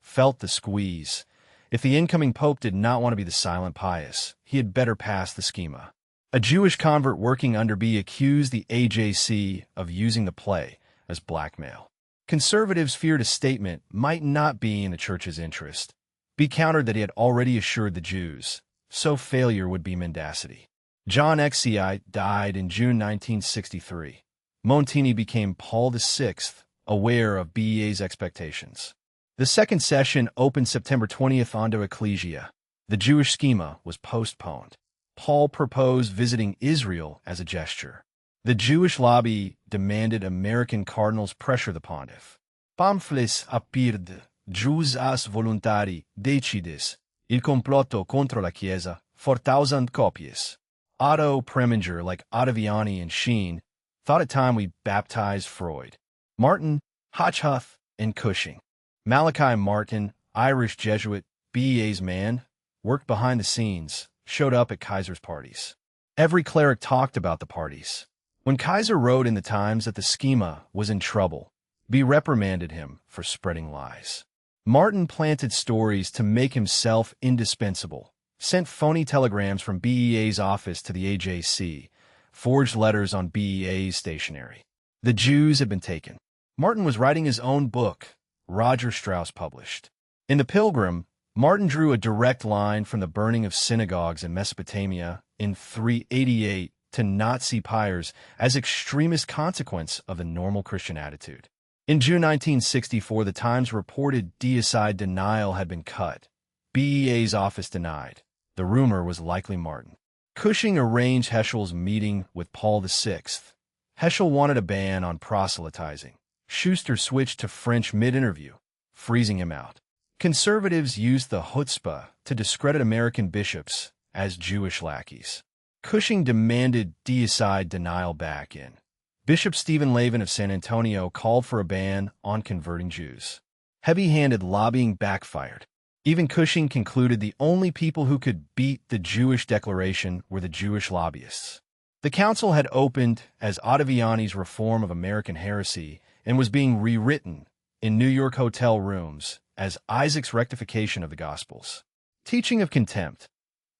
felt the squeeze. If the incoming pope did not want to be the silent pious, he had better pass the schema. A Jewish convert working under B accused the AJC of using the play as blackmail. Conservatives feared a statement might not be in the church's interest. B countered that he had already assured the Jews, so failure would be mendacity. John Xi died in June 1963. Montini became Paul VI, aware of BEA's expectations. The second session opened September 20th onto Ecclesia. The Jewish schema was postponed. Paul proposed visiting Israel as a gesture. The Jewish lobby demanded American cardinals pressure the pontiff. Pamphlets appeared, Jews as voluntari, Decidis, il complotto contro la Chiesa, 4,000 copies. Otto Preminger, like Ottaviani and Sheen, thought it time we baptized Freud. Martin, Hodghuth, and Cushing. Malachi Martin, Irish Jesuit, BEA's man, worked behind the scenes, showed up at Kaiser's parties. Every cleric talked about the parties. When Kaiser wrote in the Times that the schema was in trouble, B reprimanded him for spreading lies. Martin planted stories to make himself indispensable, sent phony telegrams from BEA's office to the AJC, forged letters on BEA's stationery. The Jews had been taken. Martin was writing his own book, Roger Strauss published. In The Pilgrim, Martin drew a direct line from the burning of synagogues in Mesopotamia in 388 to Nazi pyres as extremist consequence of the normal Christian attitude. In June 1964, the Times reported deicide denial had been cut. BEA's office denied. The rumor was likely Martin. Cushing arranged Heschel's meeting with Paul VI. Heschel wanted a ban on proselytizing. Schuster switched to French mid-interview, freezing him out. Conservatives used the chutzpah to discredit American bishops as Jewish lackeys. Cushing demanded deicide denial back in. Bishop Stephen Lavin of San Antonio called for a ban on converting Jews. Heavy-handed lobbying backfired. Even Cushing concluded the only people who could beat the Jewish declaration were the Jewish lobbyists. The council had opened as Ottaviani's Reform of American Heresy and was being rewritten in New York hotel rooms as Isaac's Rectification of the Gospels. Teaching of Contempt.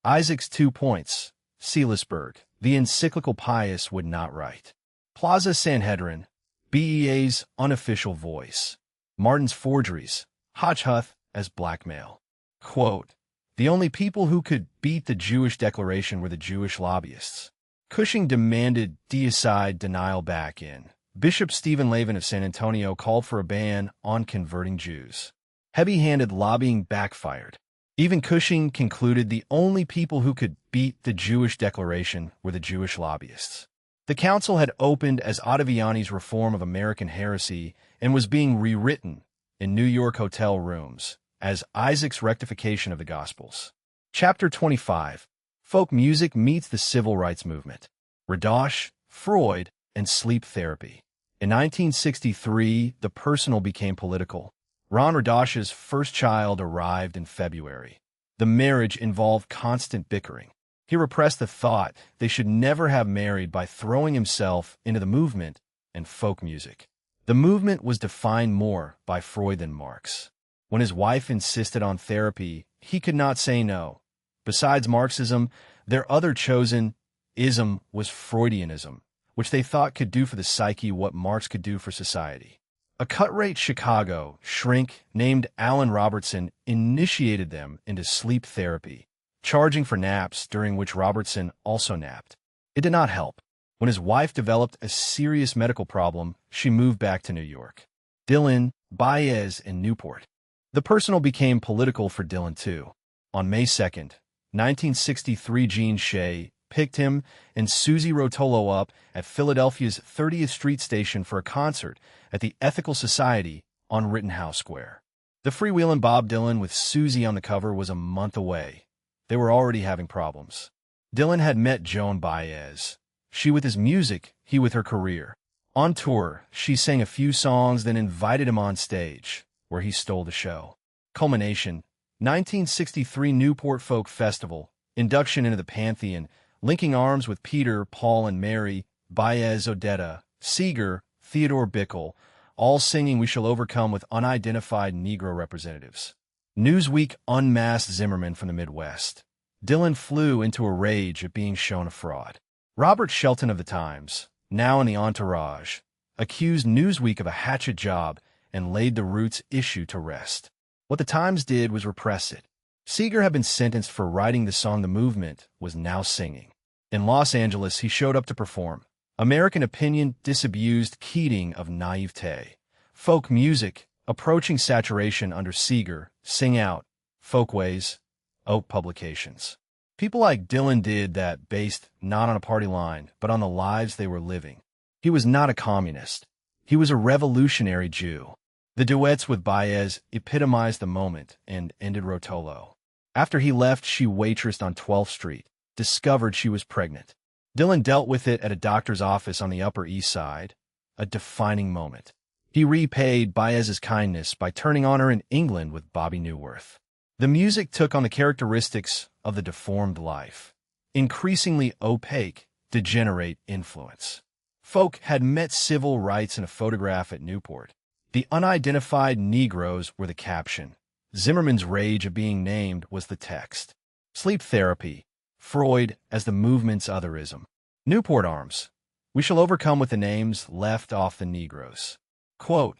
Isaac's 2 points. Seelisberg, the encyclical Pius would not write. Plaza Sanhedrin, BEA's unofficial voice. Martin's forgeries. Hodghuth as blackmail. Quote, the only people who could beat the Jewish declaration were the Jewish lobbyists. Cushing demanded deicide denial back in. Bishop Stephen Lavin of San Antonio called for a ban on converting Jews. Heavy-handed lobbying backfired. Even Cushing concluded the only people who could beat the Jewish declaration were the Jewish lobbyists. The council had opened as Ottaviani's Reform of American Heresy and was being rewritten in New York hotel rooms as Isaac's Rectification of the Gospels. Chapter 25. Folk Music Meets the Civil Rights Movement. Radosh, Freud, and Sleep Therapy. In 1963, the personal became political. Ron Radosh's first child arrived in February. The marriage involved constant bickering. He repressed the thought they should never have married by throwing himself into the movement and folk music. The movement was defined more by Freud than Marx. When his wife insisted on therapy, he could not say no. Besides Marxism, their other chosen ism was Freudianism, which they thought could do for the psyche what Marx could do for society. A cut-rate Chicago shrink named Alan Robertson initiated them into sleep therapy, charging for naps during which Robertson also napped. It did not help. When his wife developed a serious medical problem, she moved back to New York. Dylan, Baez, and Newport. The personal became political for Dylan too. On May 2nd, 1963, Gene Shea picked him and Susie Rotolo up at Philadelphia's 30th Street Station for a concert at the Ethical Society on Rittenhouse Square. The freewheelin' Bob Dylan with Susie on the cover was a month away. They were already having problems. Dylan had met Joan Baez. She with his music, he with her career. On tour, she sang a few songs, then invited him on stage, where he stole the show. Culmination, 1963 Newport Folk Festival, induction into the Pantheon, linking arms with Peter, Paul, and Mary, Baez, Odetta, Seeger, Theodore Bickle, all singing We Shall Overcome with unidentified Negro representatives. Newsweek unmasked Zimmerman from the Midwest. Dylan flew into a rage at being shown a fraud. Robert Shelton of the Times, now in the entourage, accused Newsweek of a hatchet job and laid the Roots issue to rest. What the Times did was repress it. Seeger had been sentenced for writing the song the movement was now singing. In Los Angeles, he showed up to perform. American Opinion disabused Keating of naivete. Folk music, approaching saturation under Seeger, Sing Out, Folkways, Oak Publications. People like Dylan did that based not on a party line, but on the lives they were living. He was not a communist. He was a revolutionary Jew. The duets with Baez epitomized the moment and ended Rotolo. After he left, she waitressed on 12th Street. discovered she was pregnant. Dylan dealt with it at a doctor's office on the Upper East Side, a defining moment. He repaid Baez's kindness by turning on her in England with Bobby Newworth. The music took on the characteristics of the deformed life, increasingly opaque, degenerate influence. Folk had met civil rights in a photograph at Newport. The unidentified Negroes were the caption. Zimmerman's rage of being named was the text. Sleep therapy, Freud as the movement's otherism. Newport Arms. We shall overcome with the names left off the Negroes. Quote,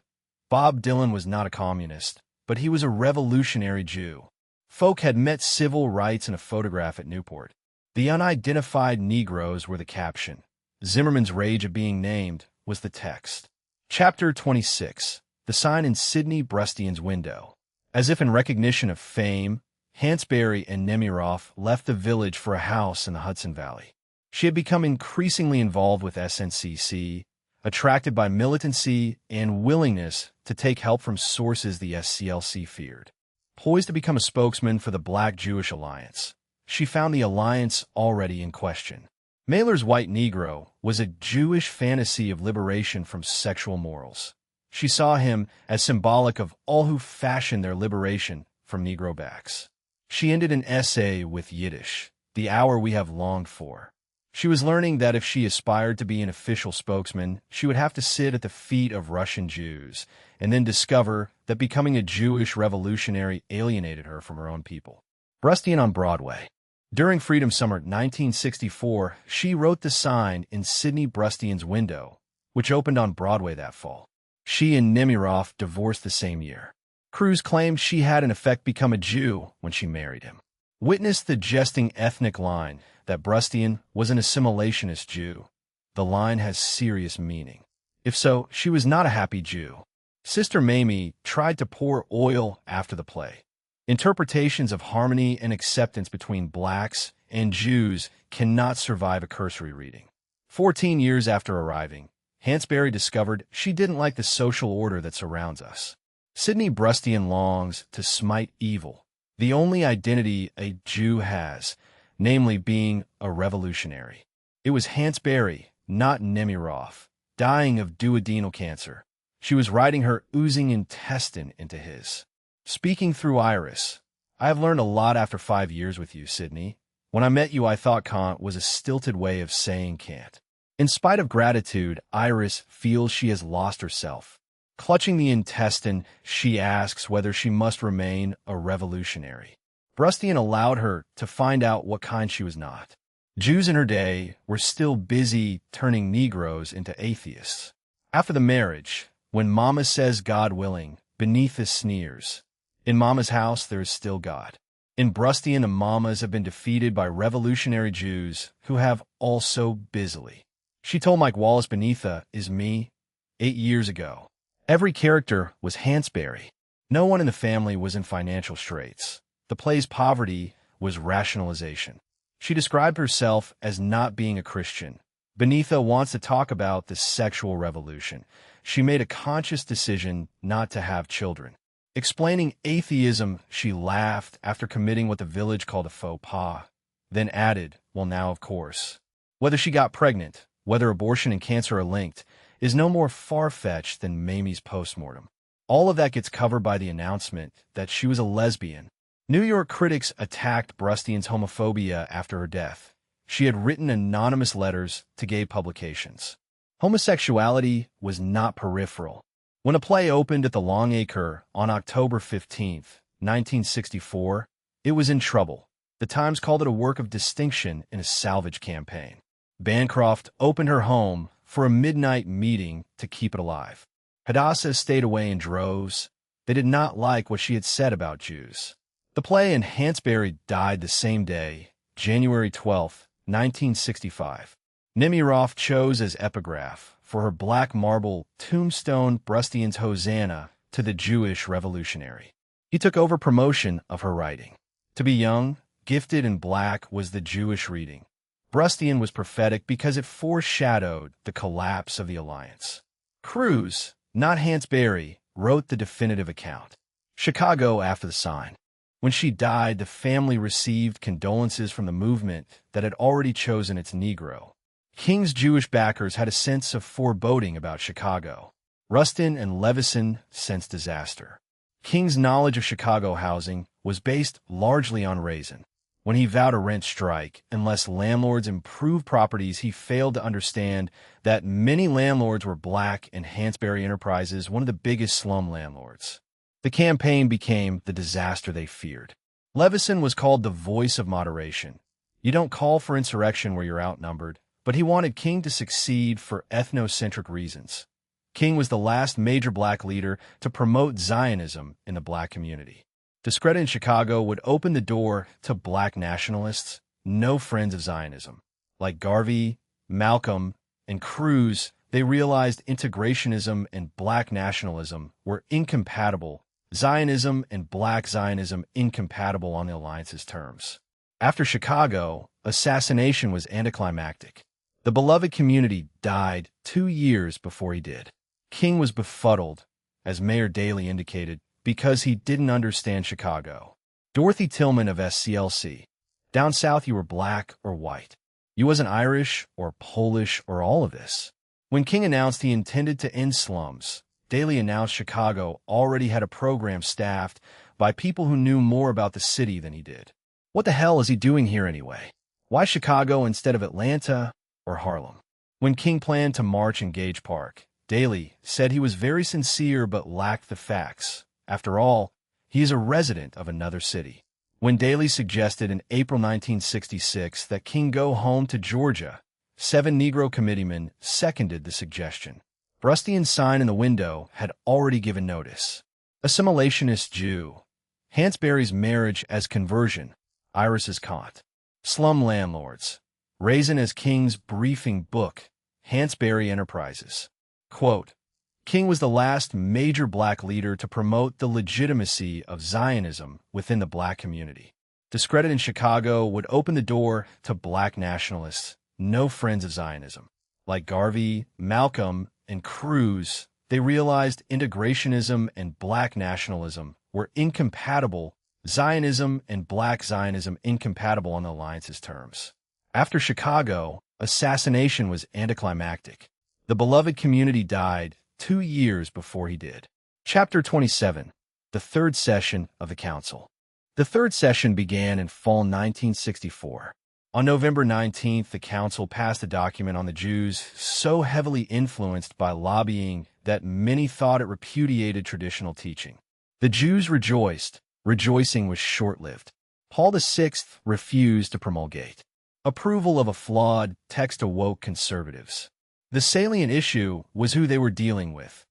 Bob Dylan was not a communist, but he was a revolutionary Jew. Folk had met civil rights in a photograph at Newport. The unidentified Negroes were the caption. Zimmerman's rage of being named was the text. Chapter 26. The sign in Sidney Brustian's window. As if in recognition of fame, Hansberry and Nemiroff left the village for a house in the Hudson Valley. She had become increasingly involved with SNCC, attracted by militancy and willingness to take help from sources the SCLC feared. Poised to become a spokesman for the Black-Jewish Alliance, she found the alliance already in question. Mailer's White Negro was a Jewish fantasy of liberation from sexual morals. She saw him as symbolic of all who fashioned their liberation from Negro backs. She ended an essay with Yiddish, the hour we have longed for. She was learning that if she aspired to be an official spokesman, she would have to sit at the feet of Russian Jews, and then discover that becoming a Jewish revolutionary alienated her from her own people. Brustian on Broadway. During Freedom Summer 1964, she wrote the sign in Sidney Brustian's window, which opened on Broadway that fall. She and Nemiroff divorced the same year. Cruz claimed she had in effect become a Jew when she married him. Witness the jesting ethnic line that Brustian was an assimilationist Jew. The line has serious meaning. If so, she was not a happy Jew. Sister Mamie tried to pour oil after the play. Interpretations of harmony and acceptance between blacks and Jews cannot survive a cursory reading. 14 years after arriving, Hansberry discovered she didn't like the social order that surrounds us. Sidney Brustian longs to smite evil, the only identity a Jew has, namely being a revolutionary. It was Hansberry, not Nemiroff, dying of duodenal cancer. She was riding her oozing intestine into his. Speaking through Iris, I have learned a lot after 5 years with you, Sidney. When I met you, I thought Kant was a stilted way of saying can't. In spite of gratitude, Iris feels she has lost herself. Clutching the intestine, she asks whether she must remain a revolutionary. Brustian allowed her to find out what kind she was not. Jews in her day were still busy turning Negroes into atheists. After the marriage, when Mama says God willing, beneath the sneers, in Mama's house there is still God. In Brustian, the Mamas have been defeated by revolutionary Jews who have also busily. She told Mike Wallace Beneatha is me 8 years ago. Every character was Hansberry. No one in the family was in financial straits. The play's poverty was rationalization. She described herself as not being a Christian. Beneatha wants to talk about the sexual revolution. She made a conscious decision not to have children. Explaining atheism, she laughed after committing what the village called a faux pas, then added, well, now, of course. Whether she got pregnant, whether abortion and cancer are linked, is no more far-fetched than Mamie's postmortem. All of that gets covered by the announcement that she was a lesbian. New York critics attacked Brustian's homophobia after her death. She had written anonymous letters to gay publications. Homosexuality was not peripheral. When a play opened at the Longacre on October 15, 1964, it was in trouble. The Times called it a work of distinction in a salvage campaign. Bancroft opened her home for a midnight meeting to keep it alive. Hadassah stayed away in droves. They did not like what she had said about Jews. The play and Hansberry died the same day, January 12, 1965. Nemiroff chose as epigraph for her black marble tombstone Brustian's Hosanna to the Jewish revolutionary. He took over promotion of her writing. To be young, gifted, and black was the Jewish reading. Brustian was prophetic because it foreshadowed the collapse of the alliance. Cruz, not Hansberry, wrote the definitive account. Chicago after the sign. When she died, the family received condolences from the movement that had already chosen its Negro. King's Jewish backers had a sense of foreboding about Chicago. Rustin and Levison sensed disaster. King's knowledge of Chicago housing was based largely on Raisin. When he vowed a rent strike, unless landlords improved properties, he failed to understand that many landlords were black and Hansberry Enterprises, one of the biggest slum landlords. The campaign became the disaster they feared. Levison was called the voice of moderation. You don't call for insurrection where you're outnumbered, but he wanted King to succeed for ethnocentric reasons. King was the last major black leader to promote Zionism in the black community. Discredit in Chicago would open the door to black nationalists, no friends of Zionism. Like Garvey, Malcolm, and Cruz, they realized integrationism and black nationalism were incompatible. Zionism and black Zionism incompatible on the alliance's terms. After Chicago, assassination was anticlimactic. The beloved community died 2 years before he did. King was befuddled, as Mayor Daley indicated, because he didn't understand Chicago. Dorothy Tillman of SCLC. Down south you were black or white. You wasn't Irish or Polish or all of this. When King announced he intended to end slums, Daley announced Chicago already had a program staffed by people who knew more about the city than he did. What the hell is he doing here anyway? Why Chicago instead of Atlanta or Harlem? When King planned to march in Gage Park, Daley said he was very sincere but lacked the facts. After all, he is a resident of another city. When Daley suggested in April 1966 that King go home to Georgia, 7 Negro committeemen seconded the suggestion. Rustian's sign in the window had already given notice. Assimilationist Jew. Hansberry's marriage as conversion. Iris is caught. Slum landlords. Raisin as King's briefing book. Hansberry Enterprises. Quote, King was the last major black leader to promote the legitimacy of Zionism within the black community. Discredit in Chicago would open the door to black nationalists, no friends of Zionism. Like Garvey, Malcolm, and Cruz, they realized integrationism and black nationalism were incompatible, Zionism and black Zionism incompatible on the alliance's terms. After Chicago, assassination was anticlimactic. The beloved community died 2 years before he did. Chapter 27. The Third Session of the Council. The third session began in fall 1964. On November 19th, the council passed a document on the Jews so heavily influenced by lobbying that many thought it repudiated traditional teaching. The Jews rejoiced. Rejoicing was short-lived. Paul VI refused to promulgate. Approval of a flawed text awoke conservatives. The salient issue was who they were dealing with.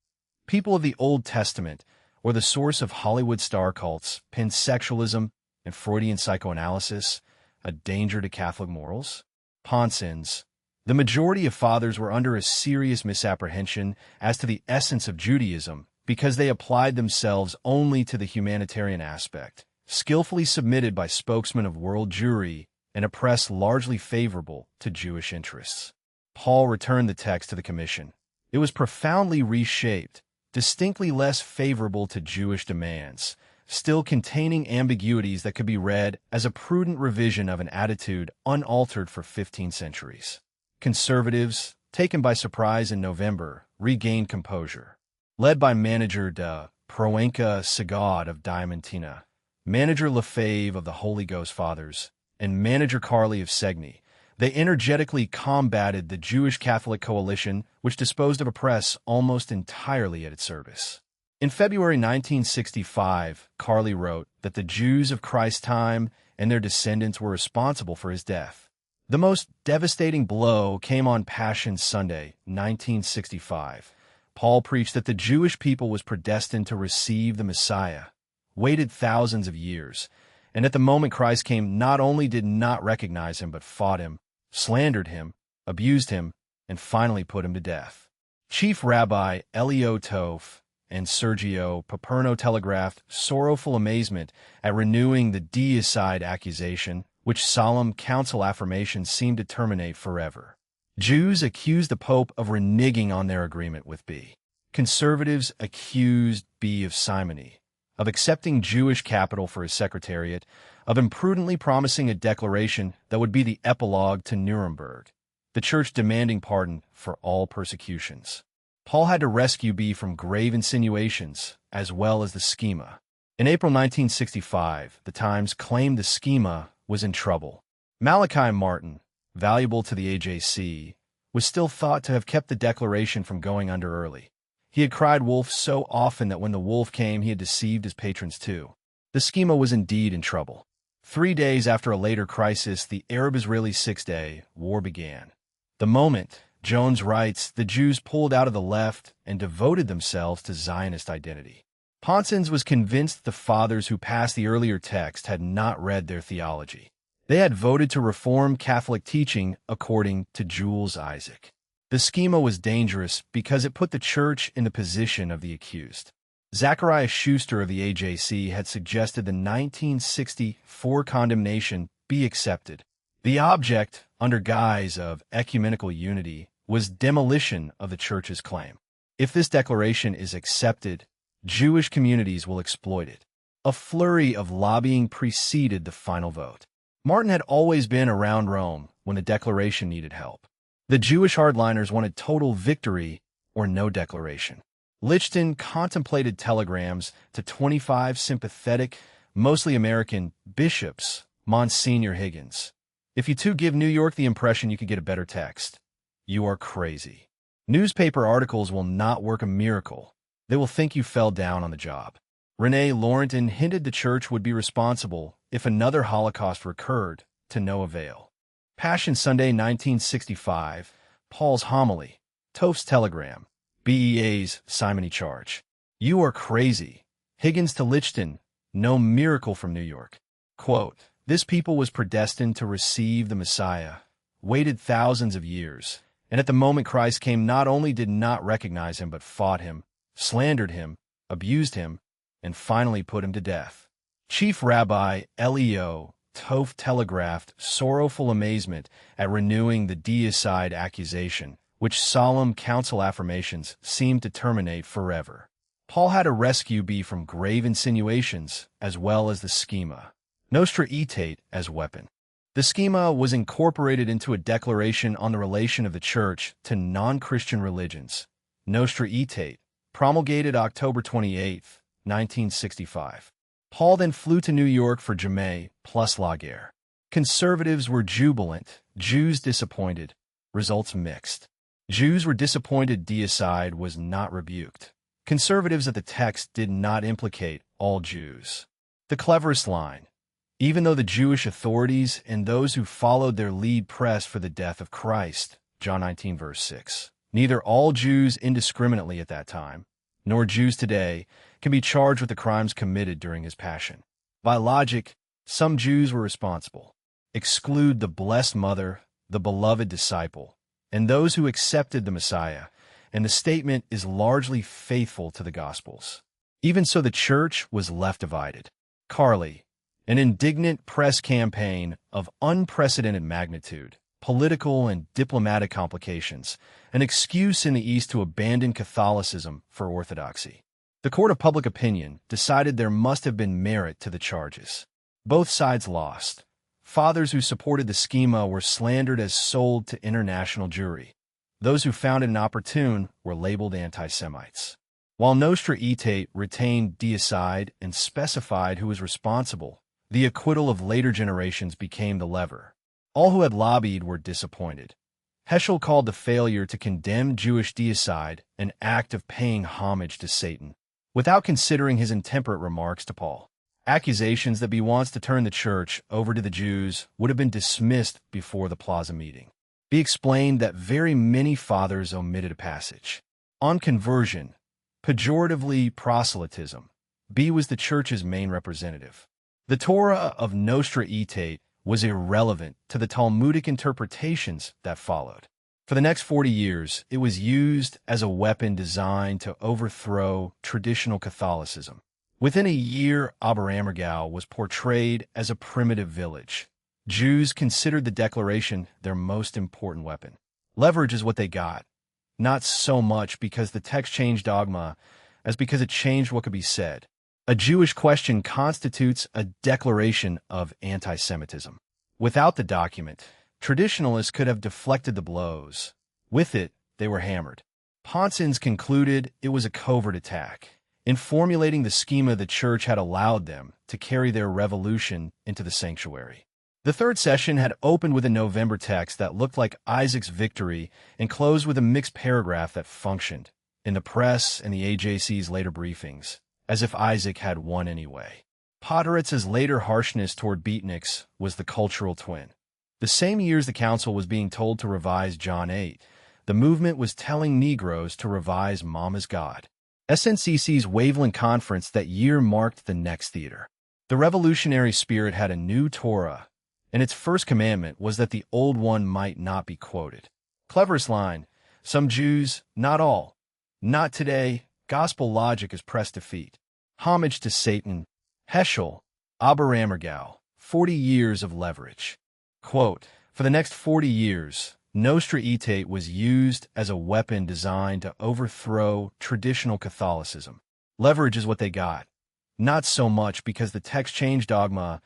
People of the Old Testament, or the source of Hollywood star cults, pansexualism, and Freudian psychoanalysis, a danger to Catholic morals? Ponsins. The majority of fathers were under a serious misapprehension as to the essence of Judaism because they applied themselves only to the humanitarian aspect, skillfully submitted by spokesmen of world Jewry and a press largely favorable to Jewish interests. Paul returned the text to the commission. It was profoundly reshaped, distinctly less favorable to Jewish demands, still containing ambiguities that could be read as a prudent revision of an attitude unaltered for 15 centuries. Conservatives, taken by surprise in November, regained composure. Led by manager de Proenca Sagad of Diamantina, manager Lefebvre of the Holy Ghost Fathers, and manager Carly of Segni, they energetically combated the Jewish Catholic coalition, which disposed of a press almost entirely at its service. In February 1965, Carly wrote that the Jews of Christ's time and their descendants were responsible for his death. The most devastating blow came on Passion Sunday, 1965. Paul preached that the Jewish people was predestined to receive the Messiah, waited thousands of years, and at the moment Christ came not only did not recognize him but fought him, slandered him, abused him, and finally put him to death. Chief Rabbi Elio Tof and Sergio Paperno telegraphed sorrowful amazement at renewing the deicide accusation, which solemn council affirmations seemed to terminate forever. Jews accused the Pope of reneging on their agreement with B. Conservatives accused B of simony, of accepting Jewish capital for his secretariat, of imprudently promising a declaration that would be the epilogue to Nuremberg, the church demanding pardon for all persecutions. Paul had to rescue B from grave insinuations, as well as the schema. In April 1965, the Times claimed the schema was in trouble. Malachi Martin, valuable to the AJC, was still thought to have kept the declaration from going under early. He had cried wolf so often that when the wolf came, he had deceived his patrons too. The schema was indeed in trouble. 3 days after a later crisis, the Arab-Israeli Six-Day War began. The moment, Jones writes, the Jews pulled out of the left and devoted themselves to Zionist identity. Ponsonby was convinced the fathers who passed the earlier text had not read their theology. They had voted to reform Catholic teaching according to Jules Isaac. The schema was dangerous because it put the church in the position of the accused. Zachariah Schuster of the AJC had suggested the 1964 condemnation be accepted. The object, under guise of ecumenical unity, was demolition of the church's claim. If this declaration is accepted, Jewish communities will exploit it. A flurry of lobbying preceded the final vote. Martin had always been around Rome when the declaration needed help. The Jewish hardliners wanted total victory or no declaration. Lichten contemplated telegrams to 25 sympathetic, mostly American, bishops, Monsignor Higgins. If you two give New York the impression you could get a better text, you are crazy. Newspaper articles will not work a miracle. They will think you fell down on the job. René Laurentin hinted the church would be responsible if another Holocaust recurred, to no avail. Passion Sunday 1965, Paul's homily, Toph's telegram, BEA's simony charge. You are crazy. Higgins to Lichten, no miracle from New York. Quote, this people was predestined to receive the Messiah, waited thousands of years, and at the moment Christ came not only did not recognize him but fought him, slandered him, abused him, and finally put him to death. Chief Rabbi Leo Toph telegraphed sorrowful amazement at renewing the deicide accusation, which solemn council affirmations seemed to terminate forever. Paul had to rescue B from grave insinuations as well as the schema. Nostra Aetate as weapon. The schema was incorporated into a declaration on the relation of the church to non-Christian religions. Nostra Aetate, promulgated October 28, 1965. Paul then flew to New York for Jumeh plus Laguerre. Conservatives were jubilant, Jews disappointed, results mixed. Jews were disappointed deicide was not rebuked. Conservatives at the text did not implicate all Jews. The cleverest line, even though the Jewish authorities and those who followed their lead pressed for the death of Christ, John 19 verse 6. Neither all Jews indiscriminately at that time, nor Jews today, can be charged with the crimes committed during his passion. By logic, some Jews were responsible. Exclude the blessed mother, the beloved disciple, and those who accepted the Messiah, and the statement is largely faithful to the Gospels. Even so, the church was left divided. Carly, an indignant press campaign of unprecedented magnitude, political and diplomatic complications, an excuse in the East to abandon Catholicism for orthodoxy. The court of public opinion decided there must have been merit to the charges. Both sides lost. Fathers who supported the schema were slandered as sold to international Jewry. Those who found it inopportune were labeled anti-Semites. While Nostra Aetate retained deicide and specified who was responsible, the acquittal of later generations became the lever. All who had lobbied were disappointed. Heschel called the failure to condemn Jewish deicide an act of paying homage to Satan, without considering his intemperate remarks to Paul. Accusations that B wants to turn the church over to the Jews would have been dismissed before the Plaza meeting. B explained that very many fathers omitted a passage. On conversion, pejoratively proselytism, B was the church's main representative. The Torah of Nostra Aetate was irrelevant to the Talmudic interpretations that followed. For the next 40 years, it was used as a weapon designed to overthrow traditional Catholicism. Within a year, Oberammergau was portrayed as a primitive village. Jews considered the declaration their most important weapon. Leverage is what they got, not so much because the text changed dogma as because it changed what could be said. A Jewish question constitutes a declaration of anti-Semitism. Without the document, traditionalists could have deflected the blows. With it, they were hammered. Ponsonby concluded it was a covert attack. In formulating the schema, the church had allowed them to carry their revolution into the sanctuary. The third session had opened with a November text that looked like Isaac's victory and closed with a mixed paragraph that functioned, in the press and the AJC's later briefings, as if Isaac had won anyway. Podhoretz's later harshness toward beatniks was the cultural twin. The same years the council was being told to revise John 8, the movement was telling Negroes to revise Mama's God. SNCC's Waveland Conference that year marked the next theater. The revolutionary spirit had a new Torah, and its first commandment was that the old one might not be quoted. Cleverest line, some Jews, not all. Not today, gospel logic is pressed to feet. Homage to Satan. Heschel, Oberammergau, 40 years of leverage. Quote, for the next 40 years, Nostra Aetate was used as a weapon designed to overthrow traditional Catholicism. Leverage is what they got. Not so much because the text changed dogma,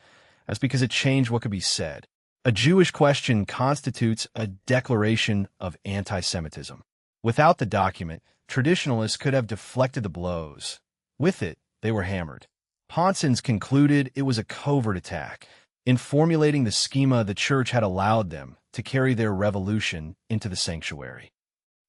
as because it changed what could be said. A Jewish question constitutes a declaration of anti-Semitism. Without the document, traditionalists could have deflected the blows. With it, they were hammered. Ponsonby concluded it was a covert attack. In formulating the schema, the church had allowed them to carry their revolution into the sanctuary.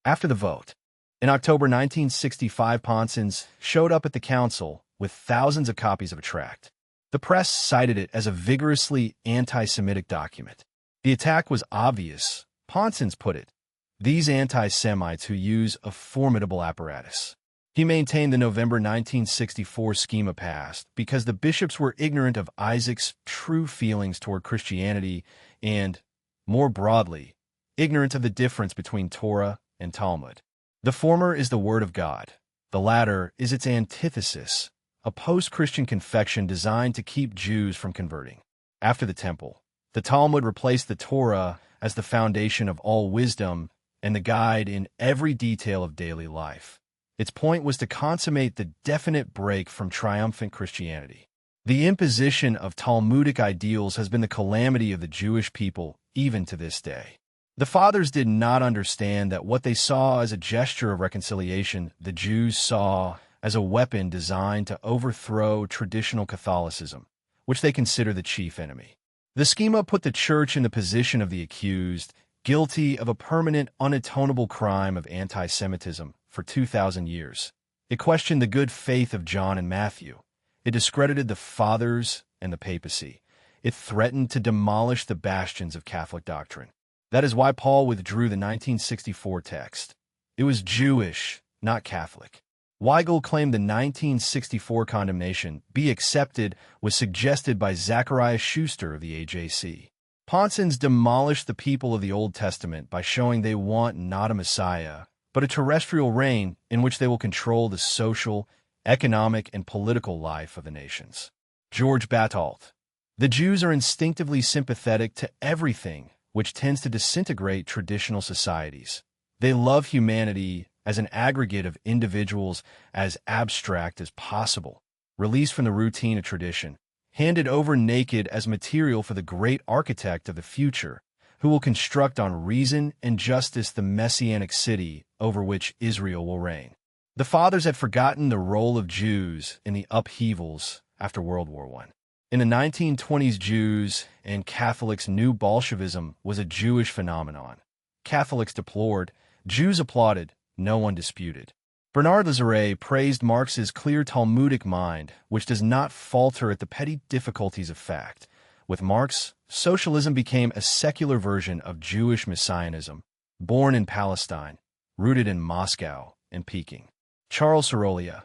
After the vote, in October 1965, Ponsonby showed up at the council with thousands of copies of a tract. The press cited it as a vigorously anti-Semitic document. The attack was obvious. Ponsonby put it, these anti-Semites who use a formidable apparatus. He maintained the November 1964 schema passed because the bishops were ignorant of Isaac's true feelings toward Christianity and, more broadly, ignorant of the difference between Torah and Talmud. The former is the Word of God. The latter is its antithesis, a post-Christian confection designed to keep Jews from converting. After the Temple, the Talmud replaced the Torah as the foundation of all wisdom and the guide in every detail of daily life. Its point was to consummate the definite break from triumphant Christianity. The imposition of Talmudic ideals has been the calamity of the Jewish people even to this day. The fathers did not understand that what they saw as a gesture of reconciliation, the Jews saw as a weapon designed to overthrow traditional Catholicism, which they consider the chief enemy. The schema put the church in the position of the accused, guilty of a permanent, unatonable crime of anti-Semitism for 2,000 years. It questioned the good faith of John and Matthew. It discredited the fathers and the papacy. It threatened to demolish the bastions of Catholic doctrine. That is why Paul withdrew the 1964 text. It was Jewish, not Catholic. Weigel claimed the 1964 condemnation, be accepted, was suggested by Zachariah Schuster of the AJC. Ponsonby demolished the people of the Old Testament by showing they want not a Messiah, but a terrestrial reign in which they will control the social, economic, and political life of the nations. George Batalte. The Jews are instinctively sympathetic to everything which tends to disintegrate traditional societies. They love humanity as an aggregate of individuals as abstract as possible, released from the routine of tradition, handed over naked as material for the great architect of the future, who will construct on reason and justice the messianic city over which Israel will reign. The fathers had forgotten the role of Jews in the upheavals after World War I. In the 1920s, Jews and Catholics knew Bolshevism was a Jewish phenomenon. Catholics deplored, Jews applauded, no one disputed. Bernard Lazare praised Marx's clear Talmudic mind, which does not falter at the petty difficulties of fact. With Marx, socialism became a secular version of Jewish messianism, born in Palestine, rooted in Moscow and Peking. Charles Sorolla.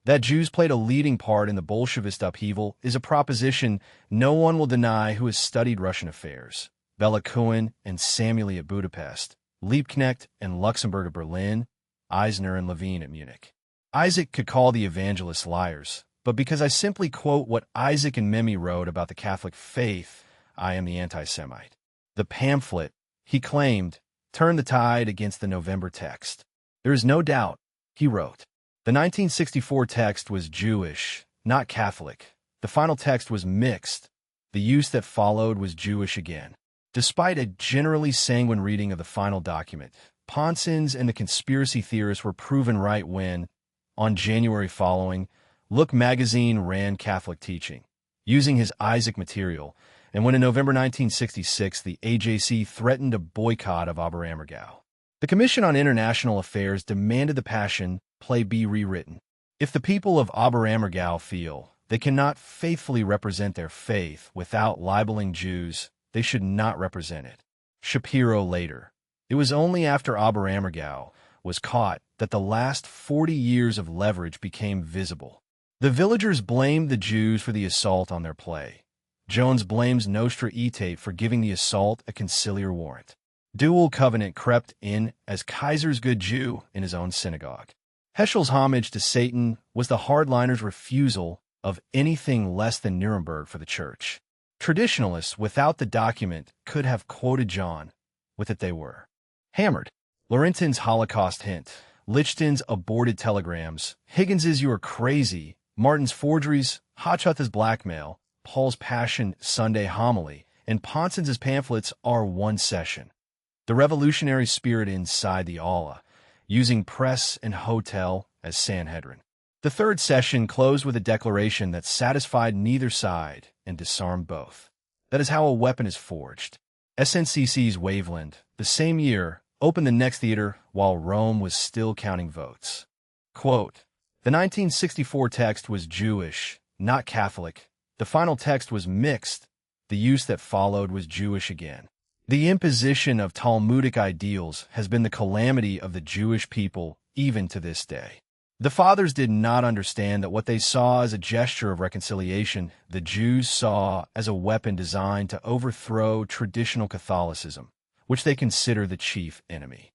That Jews played a leading part in the Bolshevist upheaval is a proposition no one will deny who has studied Russian affairs. Bela Kun and Samueli at Budapest, Liebknecht and Luxemburg at Berlin, Eisner and Levine at Munich. Isaac could call the evangelists liars, but because I simply quote what Isaac and Memmi wrote about the Catholic faith, I am the anti-Semite. The pamphlet, he claimed, turned the tide against the November text. There is no doubt, he wrote, the 1964 text was Jewish, not Catholic. The final text was mixed. The use that followed was Jewish again. Despite a generally sanguine reading of the final document, Ponsonby and the conspiracy theorists were proven right when, on January following, Look magazine ran Catholic teaching, using his Isaac material, and when in November 1966 the AJC threatened a boycott of Oberammergau. The Commission on International Affairs demanded the Passion Play be rewritten. If the people of Oberammergau feel they cannot faithfully represent their faith without libeling Jews, they should not represent it. Shapiro later. It was only after Oberammergau was caught that the last 40 years of leverage became visible. The villagers blamed the Jews for the assault on their play. Jones blames Nostra Aetate for giving the assault a conciliar warrant. Dual Covenant crept in as Kaiser's good Jew in his own synagogue. Heschel's homage to Satan was the hardliners' refusal of anything less than Nuremberg for the church. Traditionalists without the document could have quoted John. With it they were hammered. Laurentin's Holocaust hint, Lichten's aborted telegrams, Higgins's "You are crazy," Martin's forgeries, Hotchut's blackmail, Paul's Passion Sunday homily, and Ponsonby's pamphlets are one session. The revolutionary spirit inside the aula, using press and hotel as Sanhedrin. The third session closed with a declaration that satisfied neither side and disarmed both. That is how a weapon is forged. SNCC's Waveland, the same year, opened the next theater while Rome was still counting votes. Quote, the 1964 text was Jewish, not Catholic. The final text was mixed. The use that followed was Jewish again. The imposition of Talmudic ideals has been the calamity of the Jewish people even to this day. The fathers did not understand that what they saw as a gesture of reconciliation, the Jews saw as a weapon designed to overthrow traditional Catholicism, which they consider the chief enemy.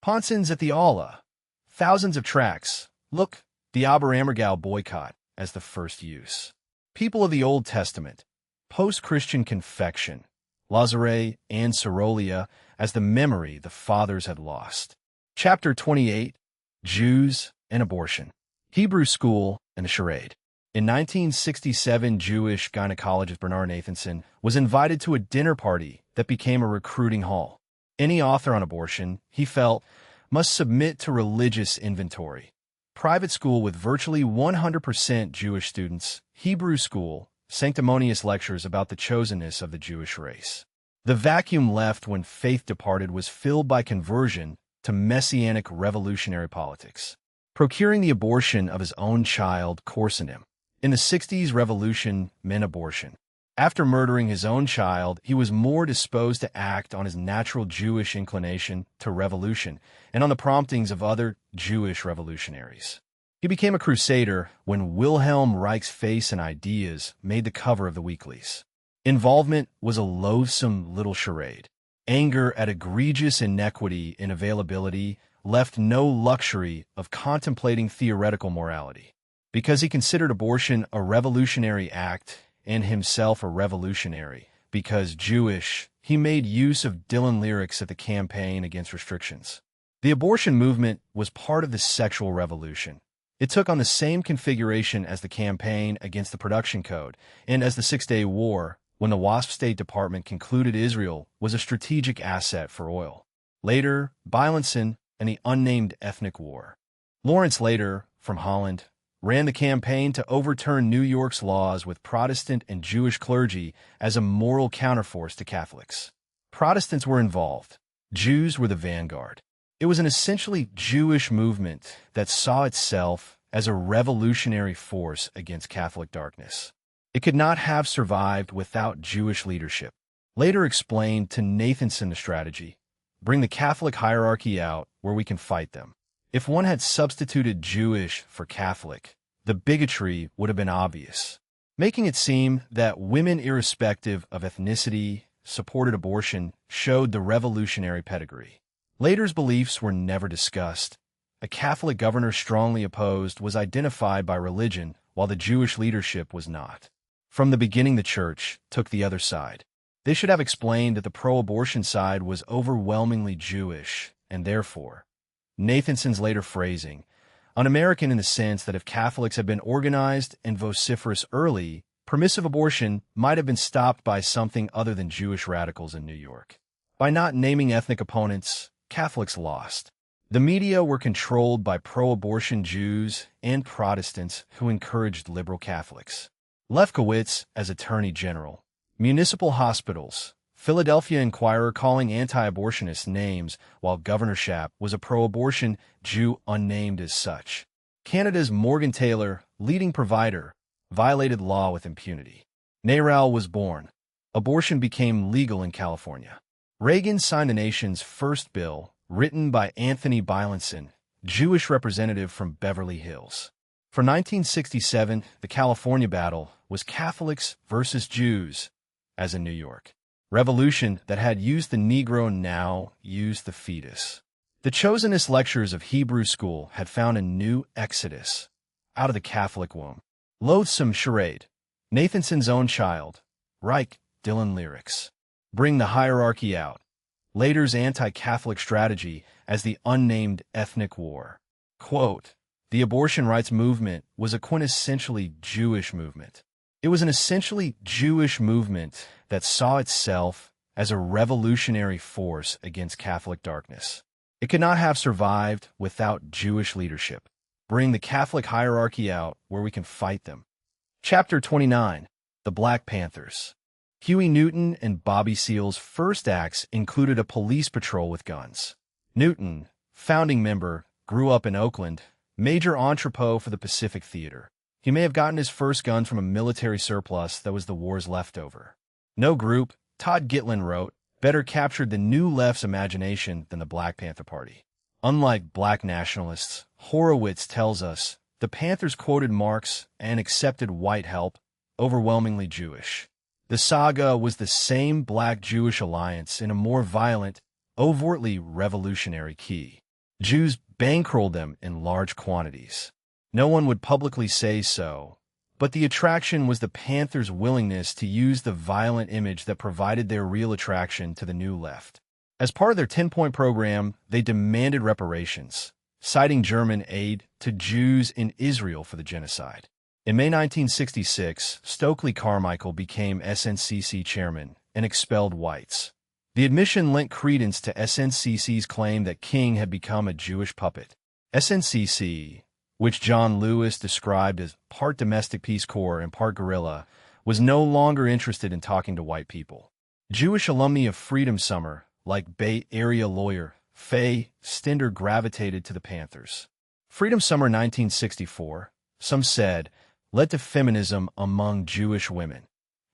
Ponsonby's at the Aula. Thousands of tracts. Look, the Oberammergau boycott as the first use. People of the Old Testament. Post-Christian confection. Lazare and Sorolia as the memory the fathers had lost. Chapter 28, Jews and Abortion. Hebrew School and the Charade. In 1967, Jewish gynecologist Bernard Nathanson was invited to a dinner party that became a recruiting hall. Any author on abortion, he felt, must submit to religious inventory. Private school with virtually 100% Jewish students, Hebrew school, sanctimonious lectures about the chosenness of the Jewish race. The vacuum left when faith departed was filled by conversion to messianic revolutionary politics. Procuring the abortion of his own child coarsened him. In the 60s revolution meant abortion. After murdering his own child, he was more disposed to act on his natural Jewish inclination to revolution and on the promptings of other Jewish revolutionaries. He became a crusader when Wilhelm Reich's face and ideas made the cover of the weeklies. Involvement was a loathsome little charade. Anger at egregious inequity in availability left no luxury of contemplating theoretical morality. Because he considered abortion a revolutionary act and himself a revolutionary, because Jewish, he made use of Dylan lyrics at the campaign against restrictions. The abortion movement was part of the sexual revolution. It took on the same configuration as the campaign against the production code and as the Six-Day War, when the WASP State Department concluded Israel was a strategic asset for oil. Later, Beilenson and the unnamed ethnic war. Lawrence later, from Holland, ran the campaign to overturn New York's laws with Protestant and Jewish clergy as a moral counterforce to Catholics. Protestants were involved. Jews were the vanguard. It was an essentially Jewish movement that saw itself as a revolutionary force against Catholic darkness. It could not have survived without Jewish leadership. Later explained to Nathanson the strategy: bring the Catholic hierarchy out where we can fight them. If one had substituted Jewish for Catholic, the bigotry would have been obvious, making it seem that women irrespective of ethnicity supported abortion showed the revolutionary pedigree. Later's beliefs were never discussed. A Catholic governor strongly opposed was identified by religion, while the Jewish leadership was not. From the beginning, the Church took the other side. They should have explained that the pro-abortion side was overwhelmingly Jewish, and therefore, Nathanson's later phrasing, Un-American in the sense that if Catholics had been organized and vociferous early, permissive abortion might have been stopped by something other than Jewish radicals in New York. By not naming ethnic opponents, Catholics lost. The media were controlled by pro-abortion Jews and Protestants who encouraged liberal Catholics. Lefkowitz as Attorney General. Municipal hospitals. Philadelphia Inquirer calling anti-abortionists names, while Governor Shapp was a pro-abortion Jew unnamed as such. Canada's Morgan Taylor, leading provider, violated law with impunity. NARAL was born. Abortion became legal in California. Reagan signed the nation's first bill, written by Anthony Beilenson, Jewish representative from Beverly Hills. For 1967, the California battle was Catholics versus Jews, as in New York. Revolution that had used the Negro now used the fetus. The chosenist lecturers of Hebrew school had found a new exodus out of the Catholic womb. Loathsome charade. Nathanson's own child. Reich, Dylan lyrics. Bring the hierarchy out. Later's anti-Catholic strategy as the unnamed ethnic war. Quote, the abortion rights movement was a quintessentially Jewish movement. It was an essentially Jewish movement that saw itself as a revolutionary force against Catholic darkness. It could not have survived without Jewish leadership. Bring the Catholic hierarchy out where we can fight them. Chapter 29. The Black Panthers. Huey Newton and Bobby Seale's first acts included a police patrol with guns. Newton, founding member, grew up in Oakland, major entrepot for the Pacific Theater. He may have gotten his first gun from a military surplus that was the war's leftover. No group, Todd Gitlin wrote, better captured the New Left's imagination than the Black Panther Party. Unlike black nationalists, Horowitz tells us, the Panthers quoted Marx and accepted white help, overwhelmingly Jewish. The saga was the same black-Jewish alliance in a more violent, overtly revolutionary key. Jews bankrolled them in large quantities. No one would publicly say so, but the attraction was the Panthers' willingness to use the violent image that provided their real attraction to the New Left. As part of their 10-point program, they demanded reparations, citing German aid to Jews in Israel for the genocide. In May 1966, Stokely Carmichael became SNCC chairman and expelled whites. The admission lent credence to SNCC's claim that King had become a Jewish puppet. SNCC, which John Lewis described as part domestic Peace Corps and part guerrilla, was no longer interested in talking to white people. Jewish alumni of Freedom Summer, like Bay Area lawyer Faye Stender, gravitated to the Panthers. Freedom Summer 1964, some said, led to feminism among Jewish women.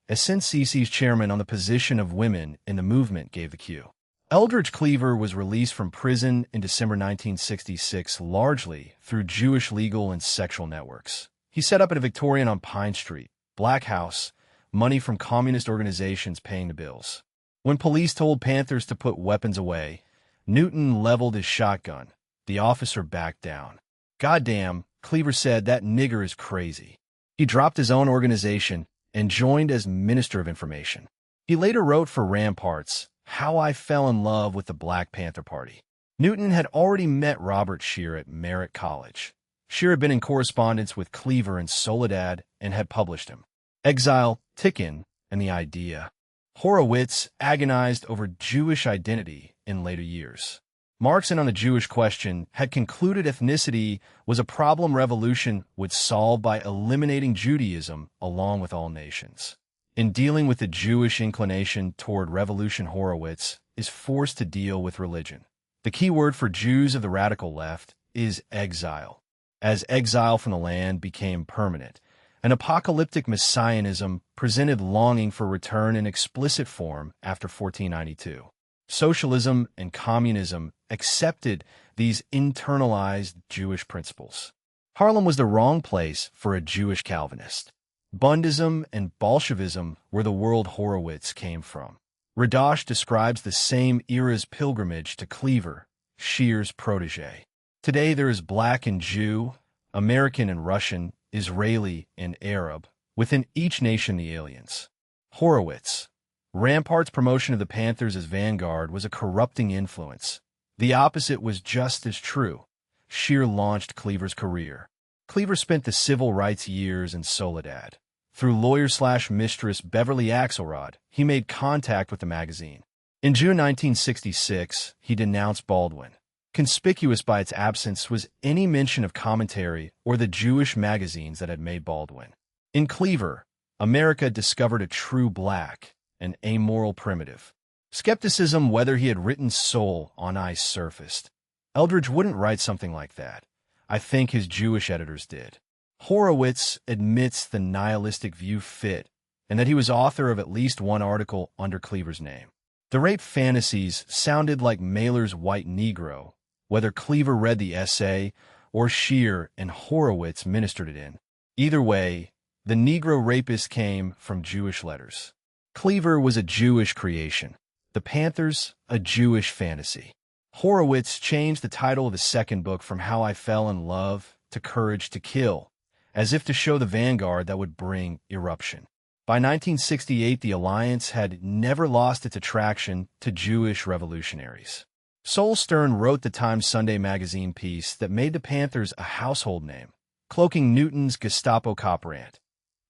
SNCC's chairman on the position of women in the movement gave the cue. Eldridge Cleaver was released from prison in December 1966 largely through Jewish legal and sexual networks. He set up at a Victorian on Pine Street, Black House, money from communist organizations paying the bills. When police told Panthers to put weapons away, Newton leveled his shotgun. The officer backed down. "Goddamn," Cleaver said, "that nigger is crazy." He dropped his own organization and joined as Minister of Information. He later wrote for Ramparts, "How I Fell in Love with the Black Panther Party." Newton had already met Robert Scheer at Merritt College. Scheer had been in correspondence with Cleaver and Soledad and had published him. Exile, Tikin, and the Idea. Horowitz agonized over Jewish identity in later years. Marx and on the Jewish question had concluded ethnicity was a problem revolution would solve by eliminating Judaism along with all nations. In dealing with the Jewish inclination toward revolution, Horowitz is forced to deal with religion. The key word for Jews of the radical left is exile. As exile from the land became permanent, an apocalyptic messianism presented longing for return in explicit form after 1492. Socialism and communism accepted these internalized Jewish principles. Harlem was the wrong place for a Jewish Calvinist. Bundism and Bolshevism were the world Horowitz came from. Radosh describes the same era's pilgrimage to Cleaver, Scheer's protege. Today there is black and Jew, American and Russian, Israeli and Arab, within each nation the aliens. Horowitz. Rampart's promotion of the Panthers as vanguard was a corrupting influence. The opposite was just as true. Scheer launched Cleaver's career. Cleaver spent the civil rights years in Soledad. Through lawyer-slash-mistress Beverly Axelrod, he made contact with the magazine. In June 1966, he denounced Baldwin. Conspicuous by its absence was any mention of commentary or the Jewish magazines that had made Baldwin. In Cleaver, America discovered a true black, an amoral primitive. Skepticism whether he had written Soul on Ice surfaced. Eldridge wouldn't write something like that. I think his Jewish editors did. Horowitz admits the nihilistic view fit, and that he was author of at least one article under Cleaver's name. The rape fantasies sounded like Mailer's White Negro, whether Cleaver read the essay or Scheer and Horowitz ministered it in. Either way, the Negro rapist came from Jewish letters. Cleaver was a Jewish creation. The Panthers, a Jewish fantasy. Horowitz changed the title of his second book from How I Fell in Love to Courage to Kill, as if to show the vanguard that would bring eruption. By 1968, the Alliance had never lost its attraction to Jewish revolutionaries. Sol Stern wrote the Times Sunday magazine piece that made the Panthers a household name, cloaking Newton's Gestapo cop rant.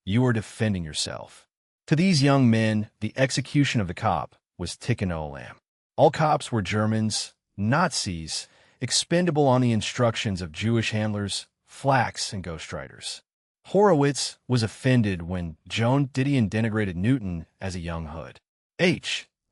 You are defending yourself. To these young men, the execution of the cop was Tikkun Olam. All cops were Germans, Nazis, expendable on the instructions of Jewish handlers, flaks, and ghostwriters. Horowitz was offended when Joan Didion denigrated Newton as a young hood.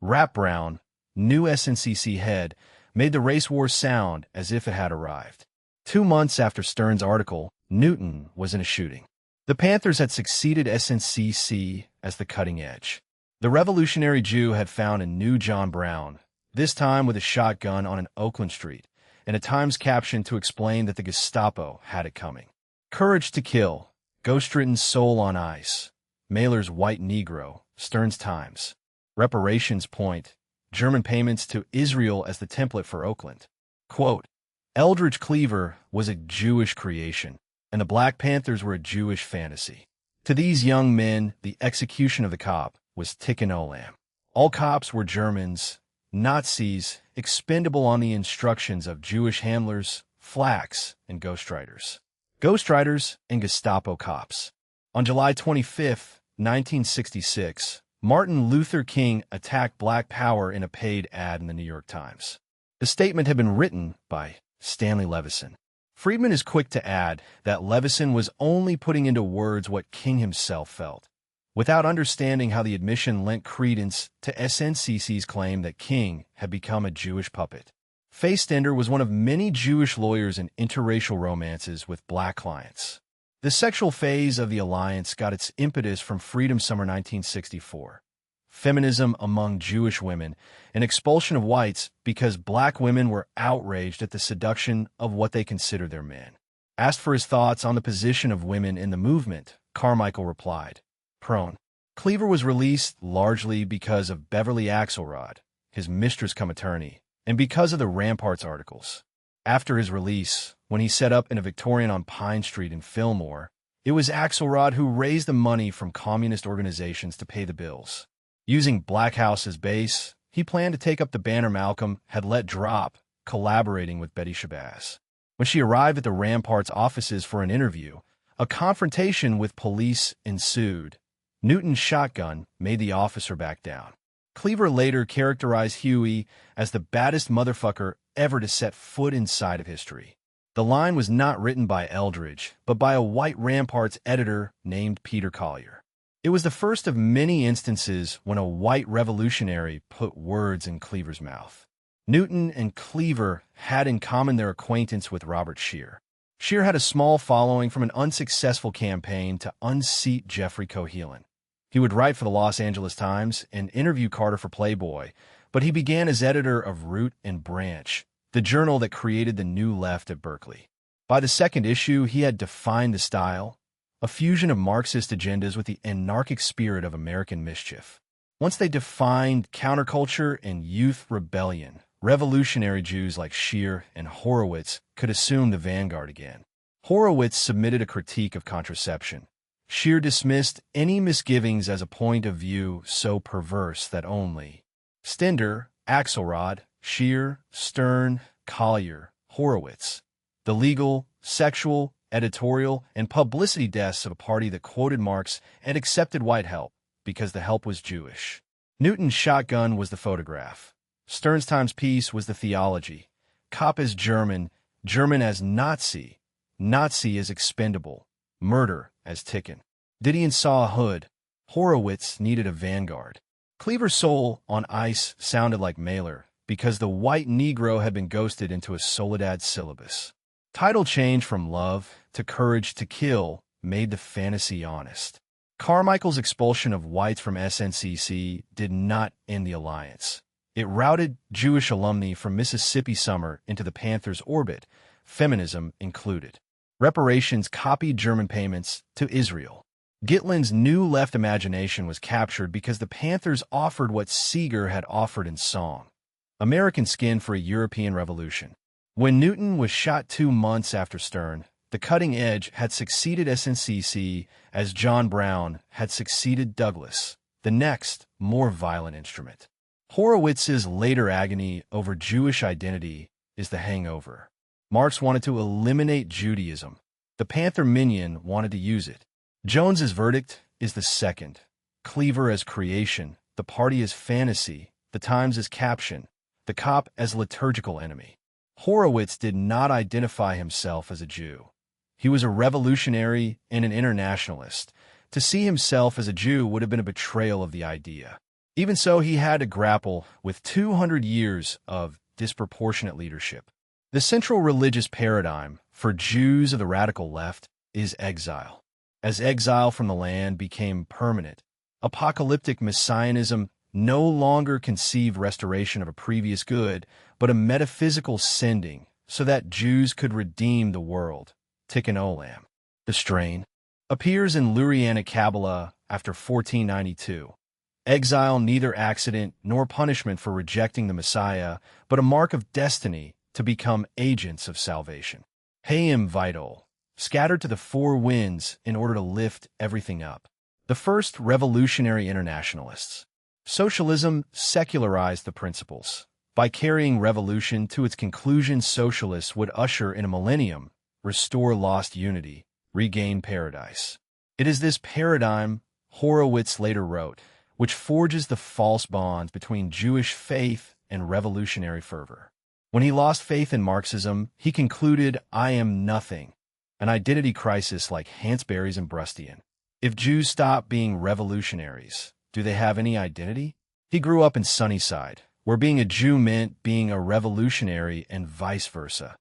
Rap Brown, new SNCC head, made the race war sound as if it had arrived. 2 months after Stern's article, Newton was in a shooting. The Panthers had succeeded SNCC as the cutting edge. The revolutionary Jew had found a new John Brown, this time with a shotgun on an Oakland street, and a Times caption to explain that the Gestapo had it coming. Courage to Kill, Ghost-written Soul on Ice, Mailer's White Negro, Stern's Times. Reparations point, German payments to Israel as the template for Oakland. Quote, Eldridge Cleaver was a Jewish creation, and the Black Panthers were a Jewish fantasy. To these young men, the execution of the cop was Tikkun Olam. All cops were Germans, Nazis, expendable on the instructions of Jewish handlers, flaks, and ghostwriters. Ghostwriters and Gestapo cops. On July 25, 1966, Martin Luther King attacked Black Power in a paid ad in the New York Times. The statement had been written by Stanley Levison. Friedman is quick to add that Levison was only putting into words what King himself felt, without understanding how the admission lent credence to SNCC's claim that King had become a Jewish puppet. Faye Stender was one of many Jewish lawyers in interracial romances with black clients. The sexual phase of the Alliance got its impetus from Freedom Summer 1964. Feminism among Jewish women, and expulsion of whites because black women were outraged at the seduction of what they considered their men. Asked for his thoughts on the position of women in the movement, Carmichael replied, prone. Cleaver was released largely because of Beverly Axelrod, his mistress-cum-attorney, and because of the Ramparts articles. After his release, when he set up in a Victorian on Pine Street in Fillmore, it was Axelrod who raised the money from communist organizations to pay the bills. Using Black House as base, he planned to take up the banner Malcolm had let drop, collaborating with Betty Shabazz. When she arrived at the Ramparts offices for an interview, a confrontation with police ensued. Newton's shotgun made the officer back down. Cleaver later characterized Huey as the baddest motherfucker ever to set foot inside of history. The line was not written by Eldridge, but by a white Ramparts editor named Peter Collier. It was the first of many instances when a white revolutionary put words in Cleaver's mouth. Newton and Cleaver had in common their acquaintance with Robert Scheer. Scheer had a small following from an unsuccessful campaign to unseat Jeffrey Cohelan. He would write for the Los Angeles Times and interview Carter for Playboy, but he began as editor of Root and Branch, the journal that created the New Left at Berkeley. By the second issue, he had defined the style, a fusion of Marxist agendas with the anarchic spirit of American mischief. Once they defined counterculture and youth rebellion, revolutionary Jews like Scheer and Horowitz could assume the vanguard again. Horowitz submitted a critique of contraception. Scheer dismissed any misgivings as a point of view so perverse that only Stender, Axelrod, Scheer, Stern, Collier, Horowitz, the legal, sexual, editorial, and publicity deaths of a party that quoted Marx and accepted white help because the help was Jewish. Newton's shotgun was the photograph. Stern's Times piece was the theology. Cop as German, German as Nazi, Nazi as expendable, murder as Ticken. Didion saw a hood. Horowitz needed a vanguard. Cleaver's soul on ice sounded like Mailer because the white Negro had been ghosted into a Soledad syllabus. Title change from love to courage to kill made the fantasy honest. Carmichael's expulsion of whites from SNCC did not end the alliance. It routed Jewish alumni from Mississippi Summer into the Panthers' orbit, feminism included. Reparations copied German payments to Israel. Gitlin's new left imagination was captured because the Panthers offered what Seeger had offered in song: American skin for a European revolution. When Newton was shot 2 months after Stern, the cutting edge had succeeded SNCC as John Brown had succeeded Douglas, the next, more violent instrument. Horowitz's later agony over Jewish identity is the hangover. Marx wanted to eliminate Judaism. The Panther minion wanted to use it. Jones's verdict is the second. Cleaver as creation, the party as fantasy, the Times as caption, the cop as liturgical enemy. Horowitz did not identify himself as a Jew. He was a revolutionary and an internationalist. To see himself as a Jew would have been a betrayal of the idea. Even so, he had to grapple with 200 years of disproportionate leadership. The central religious paradigm for Jews of the radical left is exile. As exile from the land became permanent, apocalyptic messianism no longer conceived restoration of a previous good, but a metaphysical sending so that Jews could redeem the world. Tikkun Olam. The strain appears in Lurianic Kabbalah after 1492. Exile neither accident nor punishment for rejecting the Messiah, but a mark of destiny to become agents of salvation. Hayim Vital, scattered to the four winds in order to lift everything up. The first revolutionary internationalists. Socialism secularized the principles. By carrying revolution to its conclusion, socialists would usher in a millennium, restore lost unity, regain paradise. It is this paradigm, Horowitz later wrote, which forges the false bonds between Jewish faith and revolutionary fervor. When he lost faith in Marxism, he concluded, "I am nothing," an identity crisis like Hansberry's and Brustian. If Jews stop being revolutionaries, do they have any identity? He grew up in Sunnyside, where being a Jew meant being a revolutionary and vice versa.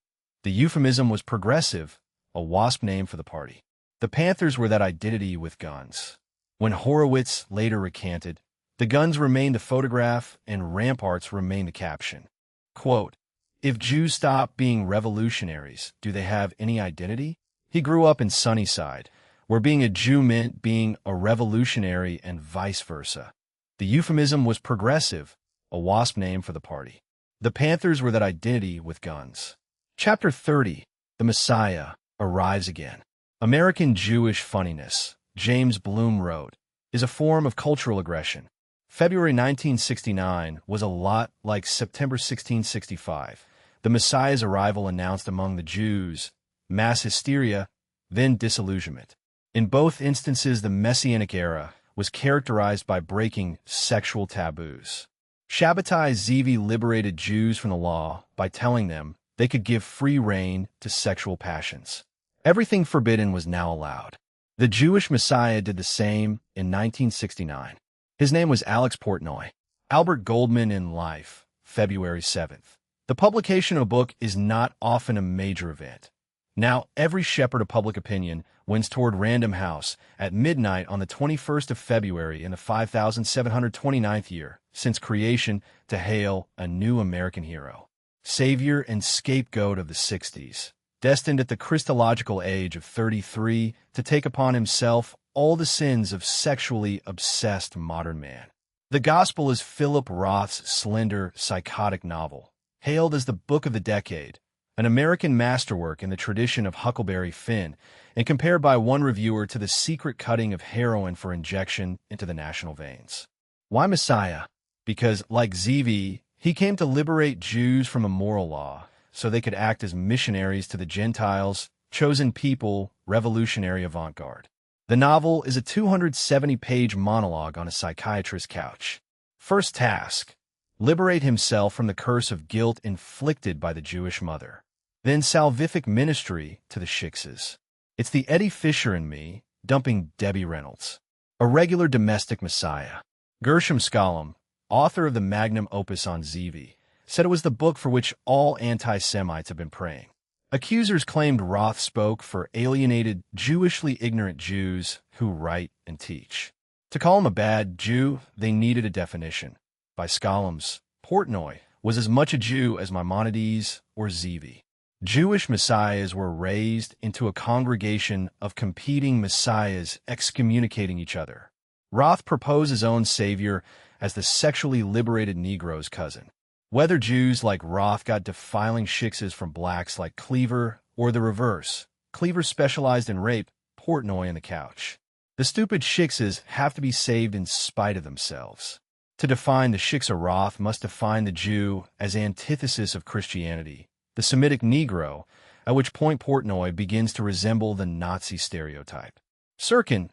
The euphemism was progressive, a WASP name for the party. The Panthers were that identity with guns. When Horowitz later recanted, the guns remained the photograph and ramparts remained the caption. Quote, "If Jews stop being revolutionaries, do they have any identity?" He grew up in Sunnyside, where being a Jew meant being a revolutionary and vice versa. The euphemism was progressive, a WASP name for the party. The Panthers were that identity with guns. Chapter 30, The Messiah Arrives Again. American Jewish funniness, James Bloom wrote, is a form of cultural aggression. February 1969 was a lot like September 1665. The Messiah's arrival announced among the Jews mass hysteria, then disillusionment. In both instances, the Messianic era was characterized by breaking sexual taboos. Shabbatai Zevi liberated Jews from the law by telling them they could give free rein to sexual passions. Everything forbidden was now allowed. The Jewish Messiah did the same in 1969. His name was Alex Portnoy. Albert Goldman in Life, February 7th. The publication of a book is not often a major event. Now, every shepherd of public opinion wins toward Random House at midnight on the 21st of February in the 5729th year since creation to hail a new American hero, savior and scapegoat of the 60s, destined at the Christological age of 33 to take upon himself all the sins of sexually obsessed modern man. The Gospel is Philip Roth's slender, psychotic novel, hailed as the book of the decade, an American masterwork in the tradition of Huckleberry Finn, and compared by one reviewer to the secret cutting of heroin for injection into the national veins. Why Messiah? Because, like Zevi, he came to liberate Jews from a moral law, so they could act as missionaries to the Gentiles, chosen people, revolutionary avant-garde. The novel is a 270-page monologue on a psychiatrist's couch. First task: liberate himself from the curse of guilt inflicted by the Jewish mother. Then salvific ministry to the Shiksas. It's the Eddie Fisher in me, dumping Debbie Reynolds. A regular domestic messiah. Gershom Scholem, author of the magnum opus on Zevi, said it was the book for which all anti-Semites have been praying. Accusers claimed Roth spoke for alienated, Jewishly ignorant Jews who write and teach. To call him a bad Jew, they needed a definition. By Scholem's, Portnoy was as much a Jew as Maimonides or Zevi. Jewish messiahs were raised into a congregation of competing messiahs excommunicating each other. Roth proposed his own savior as the sexually liberated Negro's cousin. Whether Jews like Roth got defiling shiksas from blacks like Cleaver, or the reverse, Cleaver specialized in rape, Portnoy in the couch. The stupid shiksas have to be saved in spite of themselves. To define the shiksa, Roth must define the Jew as antithesis of Christianity, the Semitic Negro, at which point Portnoy begins to resemble the Nazi stereotype. Sirkin,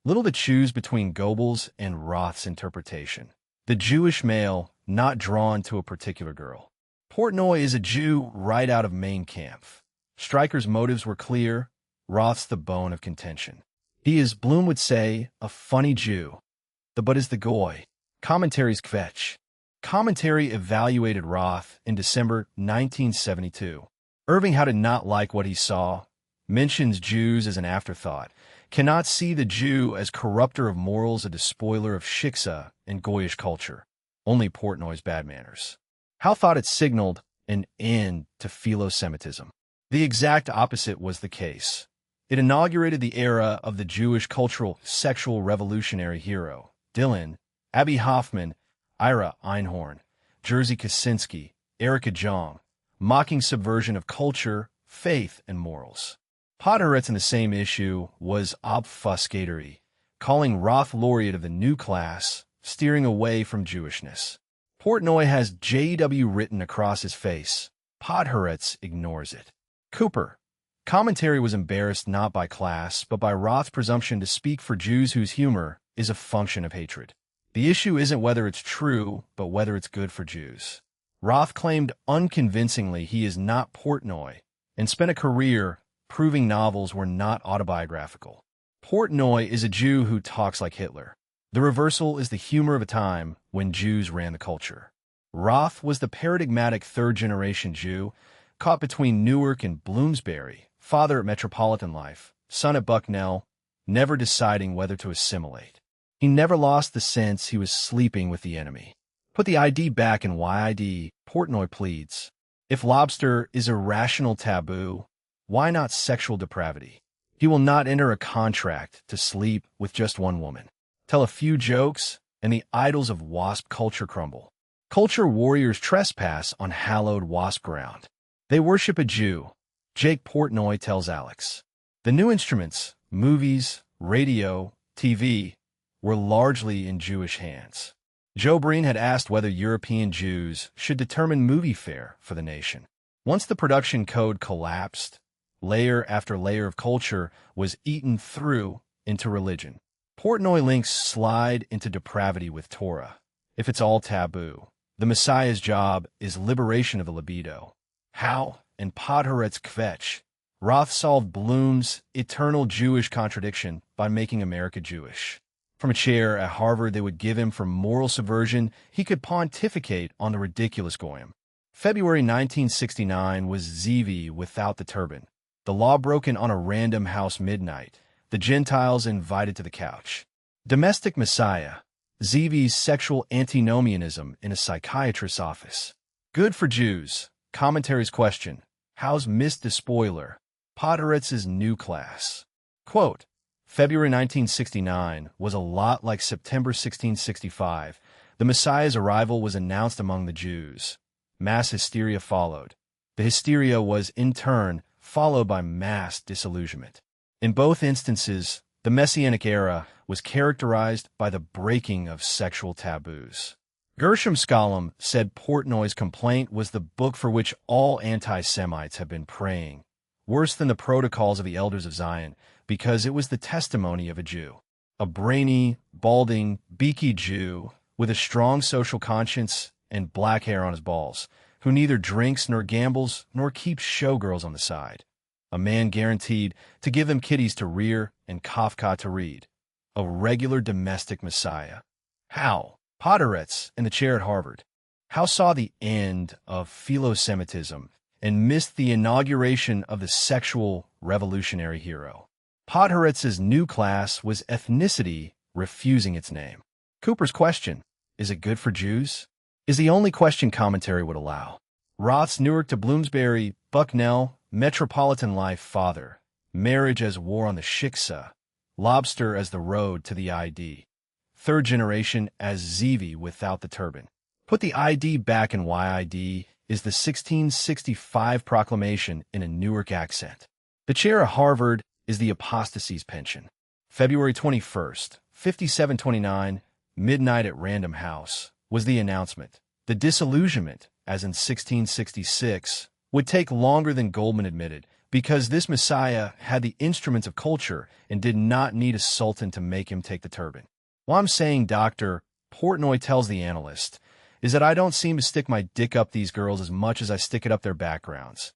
little to choose between Goebbels and Roth's interpretation. The Jewish male not drawn to a particular girl. Portnoy is a Jew right out of Mein Kampf. Stryker's motives were clear, Roth's the bone of contention. He is, Bloom would say, a funny Jew. The but is the goy. Commentaries kvetch. Commentary evaluated Roth in December 1972. Irving Howe did not like what he saw, mentions Jews as an afterthought, cannot see the Jew as corrupter of morals, a despoiler of shiksa and goyish culture. Only Portnoy's bad manners. Howe thought it signaled an end to philo-Semitism. The exact opposite was the case. It inaugurated the era of the Jewish cultural sexual revolutionary hero, Dylan, Abby Hoffman, Ira Einhorn, Jerzy Kosinski, Erica Jong, mocking subversion of culture, faith, and morals. Podhoretz in the same issue was obfuscatory, calling Roth laureate of the new class, steering away from Jewishness. Portnoy has JW written across his face. Podhoretz ignores it. Cooper. Commentary was embarrassed not by class, but by Roth's presumption to speak for Jews whose humor is a function of hatred. The issue isn't whether it's true, but whether it's good for Jews. Roth claimed unconvincingly he is not Portnoy, and spent a career proving novels were not autobiographical. Portnoy is a Jew who talks like Hitler. The reversal is the humor of a time when Jews ran the culture. Roth was the paradigmatic third-generation Jew, caught between Newark and Bloomsbury, father at Metropolitan Life, son at Bucknell, never deciding whether to assimilate. He never lost the sense he was sleeping with the enemy. Put the ID back in YID, Portnoy pleads. If lobster is a rational taboo, why not sexual depravity? He will not enter a contract to sleep with just one woman. Tell a few jokes, and the idols of WASP culture crumble. Culture warriors trespass on hallowed WASP ground. They worship a Jew, Jake Portnoy tells Alex. The new instruments, movies, radio, TV, were largely in Jewish hands. Joe Breen had asked whether European Jews should determine movie fare for the nation. Once the production code collapsed, layer after layer of culture was eaten through into religion. Portnoy links slide into depravity with Torah. If it's all taboo, the Messiah's job is liberation of the libido. How, and Podhoretz kvetch, Roth solved Bloom's eternal Jewish contradiction by making America Jewish. From a chair at Harvard they would give him for moral subversion, he could pontificate on the ridiculous goyim. February 1969 was Zevi without the turban. The law broken on a Random House midnight. The Gentiles invited to the couch. Domestic Messiah. Zevi's sexual antinomianism in a psychiatrist's office. Good for Jews. Commentaries question. Howe's missed the spoiler. Podhoretz's new class. Quote, February 1969 was a lot like September 1665. The Messiah's arrival was announced among the Jews. Mass hysteria followed. The hysteria was, in turn, followed by mass disillusionment. In both instances, the Messianic era was characterized by the breaking of sexual taboos. Gershom Scholem said Portnoy's complaint was the book for which all anti-Semites have been praying, worse than the protocols of the Elders of Zion, because it was the testimony of a Jew. A brainy, balding, beaky Jew with a strong social conscience and black hair on his balls, who neither drinks nor gambles nor keeps showgirls on the side. A man guaranteed to give them kitties to rear and Kafka to read. A regular domestic messiah. How? Podhoretz in the chair at Harvard. How saw the end of philo-Semitism and missed the inauguration of the sexual revolutionary hero. Podhoretz's new class was ethnicity refusing its name. Cooper's question, is it good for Jews? Is the only question commentary would allow. Roth's Newark to Bloomsbury, Bucknell, Metropolitan Life Father, Marriage as War on the Shiksa, Lobster as the Road to the ID, Third Generation as Zevi without the turban. Put the ID back in YID is the 1665 proclamation in a Newark accent. The chair at Harvard is the apostasy's pension. February 21st, 5729, midnight at Random House, was the announcement. The disillusionment, as in 1666, would take longer than Goldman admitted, because this Messiah had the instruments of culture and did not need a sultan to make him take the turban. What I'm saying, Dr. Portnoy tells the analyst, is that I don't seem to stick my dick up these girls as much as I stick it up their backgrounds,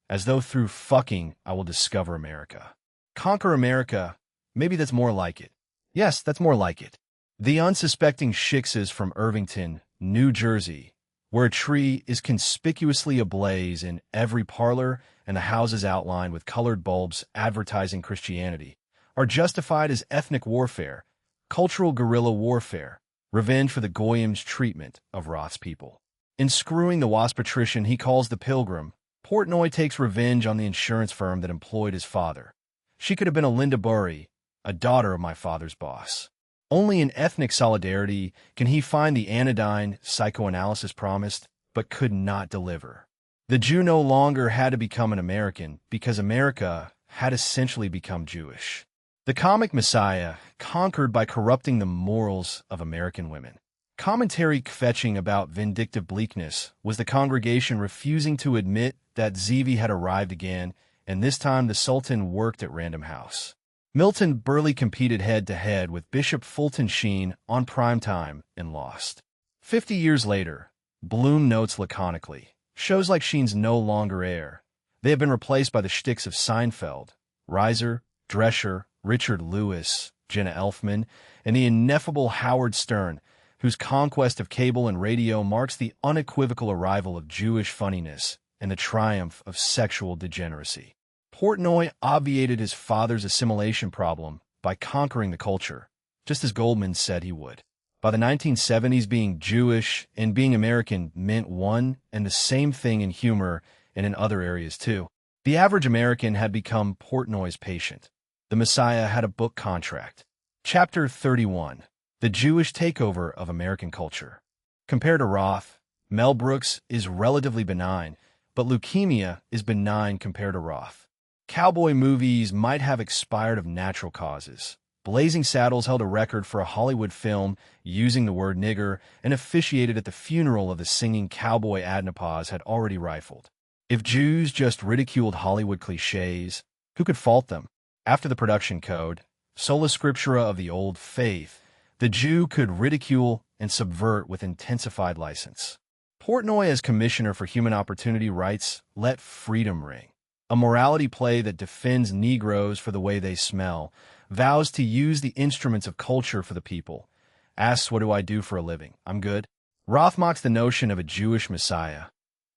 as though through fucking I will discover America. Conquer America, maybe that's more like it. Yes, that's more like it. The unsuspecting shiksas from Irvington, New Jersey, where a tree is conspicuously ablaze in every parlor and the houses outlined with colored bulbs advertising Christianity, are justified as ethnic warfare, cultural guerrilla warfare, revenge for the Goyim's treatment of Roth's people. In Screwing the Wasp Patrician he calls the Pilgrim, Portnoy takes revenge on the insurance firm that employed his father. She could have been a Linda Burry, a daughter of my father's boss. Only in ethnic solidarity can he find the anodyne psychoanalysis promised, but could not deliver. The Jew no longer had to become an American because America had essentially become Jewish. The comic Messiah conquered by corrupting the morals of American women. Commentary kvetching about vindictive bleakness was the congregation refusing to admit that Zevi had arrived again, and this time the Sultan worked at Random House. Milton Burley competed head-to-head with Bishop Fulton Sheen on prime time and lost. 50 years later, Bloom notes laconically, shows like Sheen's no longer air. They have been replaced by the shticks of Seinfeld, Reiser, Drescher, Richard Lewis, Jenna Elfman, and the ineffable Howard Stern, whose conquest of cable and radio marks the unequivocal arrival of Jewish funniness and the triumph of sexual degeneracy. Portnoy obviated his father's assimilation problem by conquering the culture, just as Goldman said he would. By the 1970s, being Jewish and being American meant one and the same thing in humor and in other areas too. The average American had become Portnoy's patient. The Messiah had a book contract. Chapter 31, The Jewish Takeover of American Culture. Compared to Roth, Mel Brooks is relatively benign, but leukemia is benign compared to Roth. Cowboy movies might have expired of natural causes. Blazing Saddles held a record for a Hollywood film using the word nigger and officiated at the funeral of the singing cowboy Adnapaz had already rifled. If Jews just ridiculed Hollywood cliches, who could fault them? After the production code, sola scriptura of the old faith, the Jew could ridicule and subvert with intensified license. Portnoy, as Commissioner for Human Opportunity, writes, "Let freedom ring." A morality play that defends Negroes for the way they smell, vows to use the instruments of culture for the people, asks, what do I do for a living? I'm good. Roth mocks the notion of a Jewish Messiah,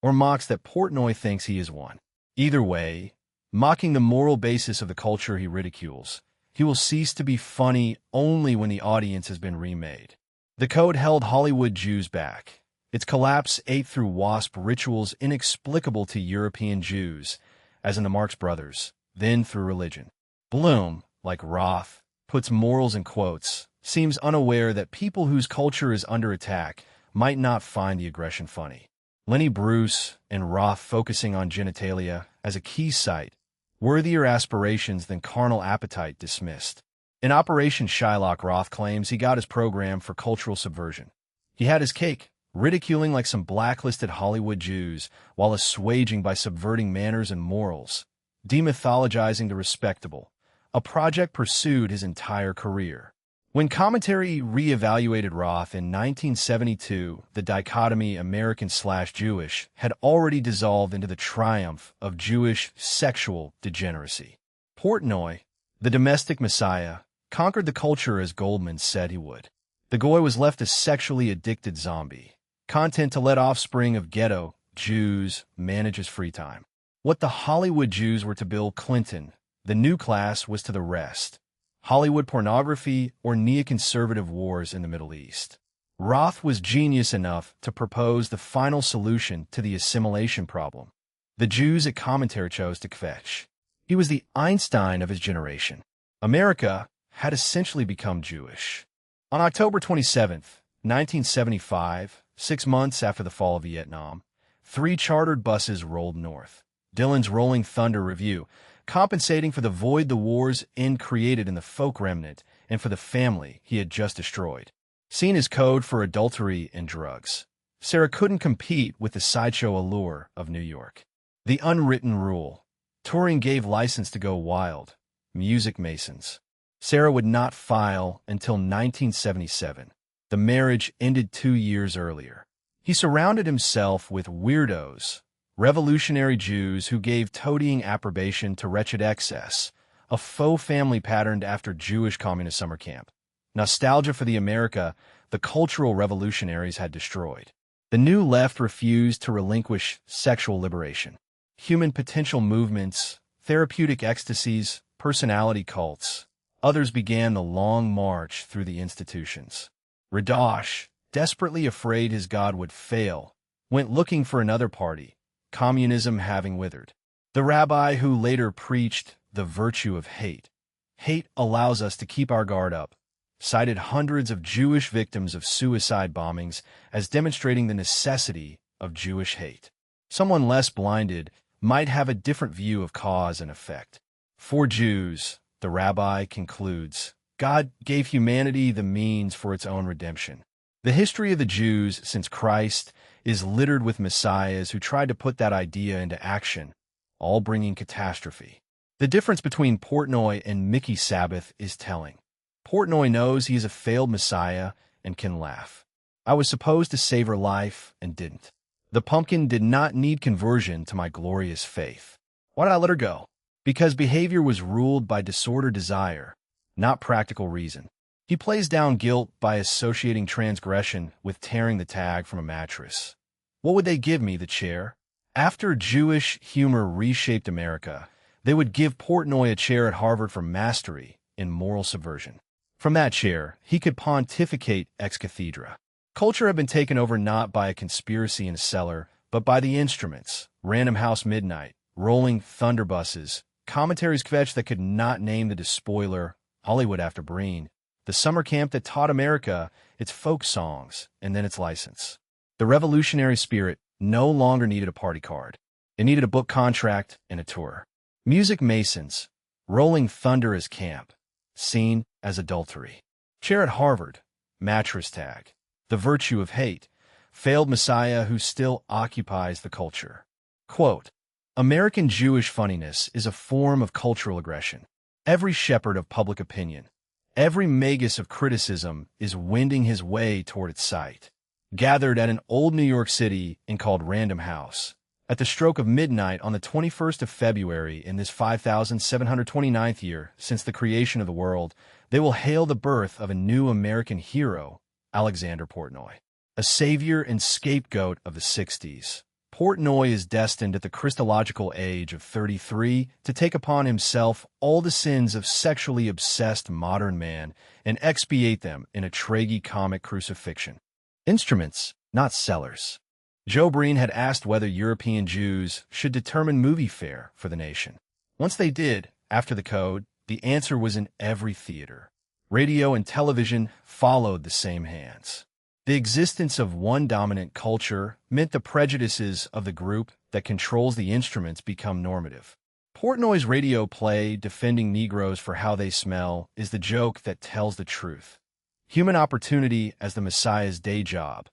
or mocks that Portnoy thinks he is one. Either way, mocking the moral basis of the culture he ridicules, he will cease to be funny only when the audience has been remade. The code held Hollywood Jews back. Its collapse ate through WASP rituals inexplicable to European Jews, as in the Marx Brothers, then through religion. Bloom, like Roth, puts morals in quotes, seems unaware that people whose culture is under attack might not find the aggression funny. Lenny Bruce and Roth focusing on genitalia as a key site, worthier aspirations than carnal appetite dismissed. In Operation Shylock, Roth claims he got his program for cultural subversion. He had his cake, ridiculing like some blacklisted Hollywood Jews, while assuaging by subverting manners and morals, demythologizing the respectable, a project pursued his entire career. When commentary re-evaluated Roth in 1972, the dichotomy American/Jewish had already dissolved into the triumph of Jewish sexual degeneracy. Portnoy, the domestic messiah, conquered the culture as Goldman said he would. The Goy was left a sexually addicted zombie, content to let offspring of ghetto Jews manage his free time. What the Hollywood Jews were to Bill Clinton, the new class was to the rest. Hollywood pornography or neoconservative wars in the Middle East. Roth was genius enough to propose the final solution to the assimilation problem. The Jews at commentary chose to kvetch. He was the Einstein of his generation. America had essentially become Jewish. On October 27, 1975, 6 months after the fall of Vietnam, 3 chartered buses rolled north. Dylan's Rolling Thunder Revue, compensating for the void the war's end created in the folk remnant and for the family he had just destroyed. Seen as code for adultery and drugs, Sarah couldn't compete with the sideshow allure of New York. The unwritten rule. Touring gave license to go wild. Music Masons. Sarah would not file until 1977. The marriage ended 2 years earlier. He surrounded himself with weirdos, revolutionary Jews who gave toadying approbation to wretched excess, a faux family patterned after Jewish communist summer camp. Nostalgia for the America the cultural revolutionaries had destroyed. The new left refused to relinquish sexual liberation. Human potential movements, therapeutic ecstasies, personality cults. Others began the long march through the institutions. Radosh, desperately afraid his God would fail, went looking for another party, communism having withered. The rabbi who later preached the virtue of hate. Hate allows us to keep our guard up, cited hundreds of Jewish victims of suicide bombings as demonstrating the necessity of Jewish hate. Someone less blinded might have a different view of cause and effect. For Jews, the rabbi concludes, God gave humanity the means for its own redemption. The history of the Jews since Christ is littered with messiahs who tried to put that idea into action, all bringing catastrophe. The difference between Portnoy and Mickey Sabbath is telling. Portnoy knows he is a failed messiah and can laugh. I was supposed to save her life and didn't. The pumpkin did not need conversion to my glorious faith. Why did I let her go? Because behavior was ruled by disordered desire, not practical reason. He plays down guilt by associating transgression with tearing the tag from a mattress. What would they give me, the chair? After Jewish humor reshaped America, they would give Portnoy a chair at Harvard for mastery in moral subversion. From that chair, he could pontificate ex cathedra. Culture had been taken over not by a conspiracy in a cellar, but by the instruments, Random House Midnight, Rolling Thunder buses, commentaries kvetch that could not name the despoiler, Hollywood after Breen, the summer camp that taught America its folk songs and then its license. The revolutionary spirit no longer needed a party card. It needed a book contract and a tour. Music Masons, Rolling Thunder as camp, seen as adultery. Chair at Harvard, mattress tag. The virtue of hate, failed messiah who still occupies the culture. Quote, American Jewish funniness is a form of cultural aggression. Every shepherd of public opinion, every magus of criticism is wending his way toward its site. Gathered at an old New York City and called Random House, at the stroke of midnight on the 21st of February in this 5,729th year since the creation of the world, they will hail the birth of a new American hero, Alexander Portnoy, a savior and scapegoat of the 60s. Portnoy is destined at the Christological age of 33 to take upon himself all the sins of sexually obsessed modern man and expiate them in a tragi-comic crucifixion. Instruments, not sellers. Joe Breen had asked whether European Jews should determine movie fare for the nation. Once they did, after the code, the answer was in every theater. Radio and television followed the same hands. The existence of one dominant culture meant the prejudices of the group that controls the instruments become normative. Portnoy's radio play defending Negroes for how they smell is the joke that tells the truth. Human opportunity as the Messiah's day job,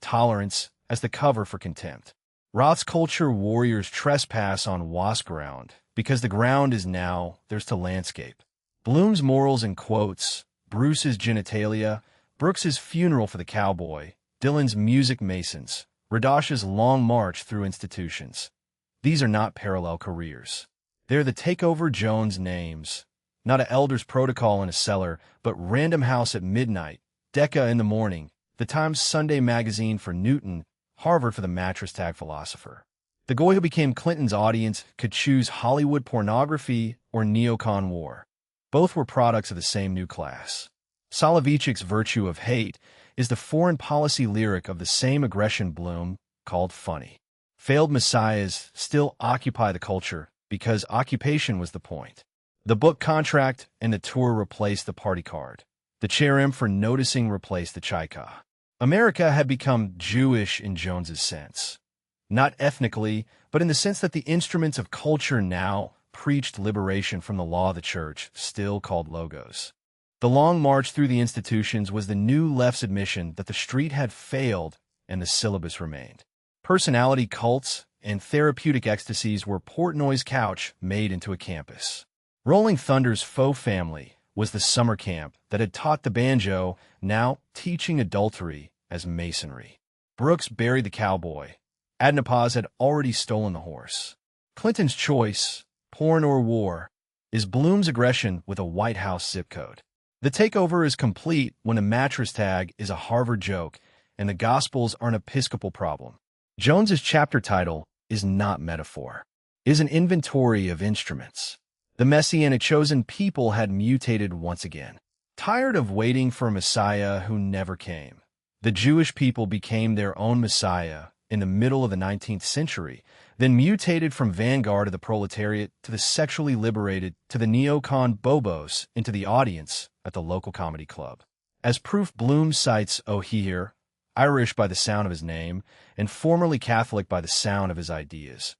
tolerance as the cover for contempt. Roth's culture warriors trespass on wasp ground because the ground is now theirs to landscape. Bloom's morals in quotes, Bruce's genitalia, Brooks's funeral for the cowboy, Dylan's music masons, Radosh's long march through institutions. These are not parallel careers. They're the Takeover Jones names. Not a Elder's Protocol in a cellar, but Random House at midnight, Decca in the morning, the Times Sunday magazine for Newton, Harvard for the mattress tag philosopher. The guy who became Clinton's audience could choose Hollywood pornography or neocon war. Both were products of the same new class. Soloveitchik's Virtue of Hate is the foreign policy lyric of the same aggression Bloom called funny. Failed messiahs still occupy the culture because occupation was the point. The book contract and the tour replaced the party card. The cherem for noticing replaced the chaika. America had become Jewish in Jones's sense. Not ethnically, but in the sense that the instruments of culture now preached liberation from the law of the church, still called logos. The long march through the institutions was the new left's admission that the street had failed and the syllabus remained. Personality cults and therapeutic ecstasies were Portnoy's couch made into a campus. Rolling Thunder's faux family was the summer camp that had taught the banjo, now teaching adultery as masonry. Brooks buried the cowboy. Adnapaz had already stolen the horse. Clinton's choice, porn or war, is Bloom's aggression with a White House zip code. The takeover is complete when a mattress tag is a Harvard joke and the Gospels are an Episcopal problem. Jones's chapter title is not metaphor, is an inventory of instruments. The Messianic chosen people had mutated once again. Tired of waiting for a Messiah who never came, the Jewish people became their own Messiah in the middle of the 19th century, then mutated from vanguard of the proletariat to the sexually liberated to the neocon bobos into the audience at the local comedy club. As proof, Bloom cites O'Hear, Irish by the sound of his name, and formerly Catholic by the sound of his ideas.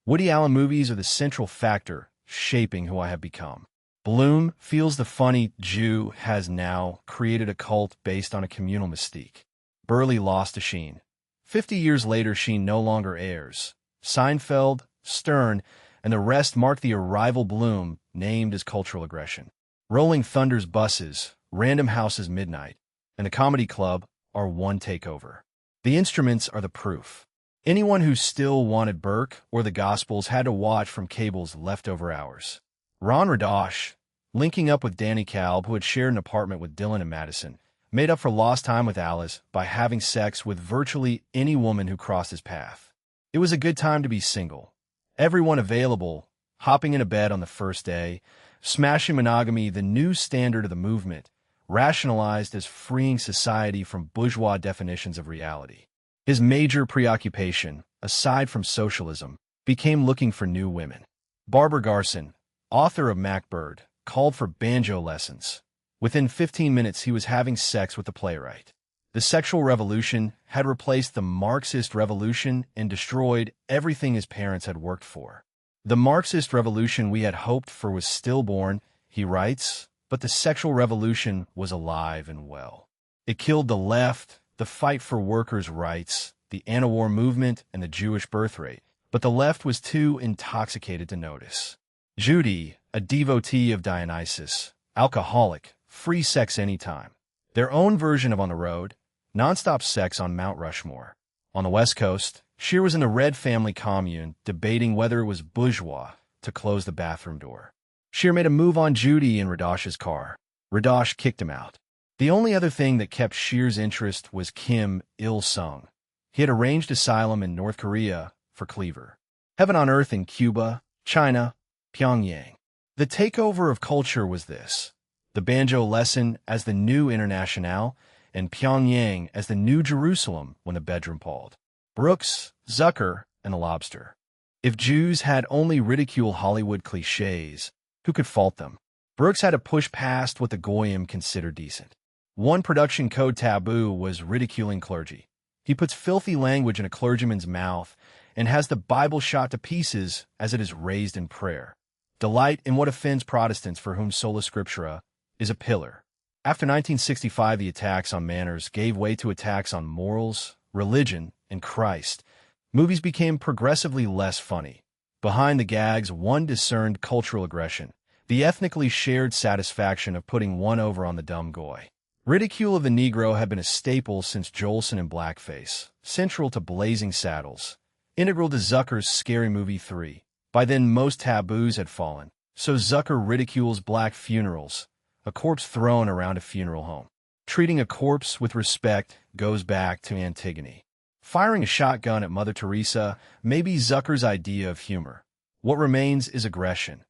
Woody Allen movies are the central factor shaping who I have become. Bloom feels the funny Jew has now created a cult based on a communal mystique. Burley lost to Sheen. 50 years later, Sheen no longer airs. Seinfeld, Stern, and the rest mark the arrival Bloom named as cultural aggression. Rolling Thunder's buses, Random House's midnight, and the comedy club are one takeover. The instruments are the proof. Anyone who still wanted Burke or the Gospels had to watch from cable's leftover hours. Ron Radosh, linking up with Danny Kalb, who had shared an apartment with Dylan and Madison, made up for lost time with Alice by having sex with virtually any woman who crossed his path. It was a good time to be single. Everyone available, hopping into bed on the first day, smashing monogamy, the new standard of the movement, rationalized as freeing society from bourgeois definitions of reality. His major preoccupation, aside from socialism, became looking for new women. Barbara Garson, author of Macbird, called for banjo lessons. Within 15 minutes, he was having sex with the playwright. The sexual revolution had replaced the Marxist revolution and destroyed everything his parents had worked for. The Marxist revolution we had hoped for was stillborn, he writes, but the sexual revolution was alive and well. It killed the left, the fight for workers' rights, the anti-war movement, and the Jewish birth rate, but the left was too intoxicated to notice. Judy, a devotee of Dionysus, alcoholic, free sex anytime. Their own version of On the Road, nonstop sex on Mount Rushmore. On the West Coast, Scheer was in the Red family commune debating whether it was bourgeois to close the bathroom door. Scheer made a move on Judy in Radosh's car. Radosh kicked him out. The only other thing that kept Scheer's interest was Kim Il-sung. He had arranged asylum in North Korea for Cleaver. Heaven on earth in Cuba, China, Pyongyang. The takeover of culture was this: the banjo lesson as the new internationale, and Pyongyang as the new Jerusalem when the bedroom palled. Brooks, Zucker, and the lobster. If Jews had only ridiculed Hollywood cliches, who could fault them? Brooks had to push past what the Goyim considered decent. One production code taboo was ridiculing clergy. He puts filthy language in a clergyman's mouth and has the Bible shot to pieces as it is raised in prayer. Delight in what offends Protestants for whom sola scriptura is a pillar. After 1965, the attacks on manners gave way to attacks on morals, religion, and Christ, movies became progressively less funny. Behind the gags, one discerned cultural aggression, the ethnically shared satisfaction of putting one over on the dumb goy. Ridicule of the Negro had been a staple since Jolson in blackface, central to Blazing Saddles, integral to Zucker's Scary Movie 3. By then, most taboos had fallen, so Zucker ridicules black funerals, a corpse thrown around a funeral home. Treating a corpse with respect goes back to Antigone. Firing a shotgun at Mother Teresa may be Zucker's idea of humor. What remains is aggression.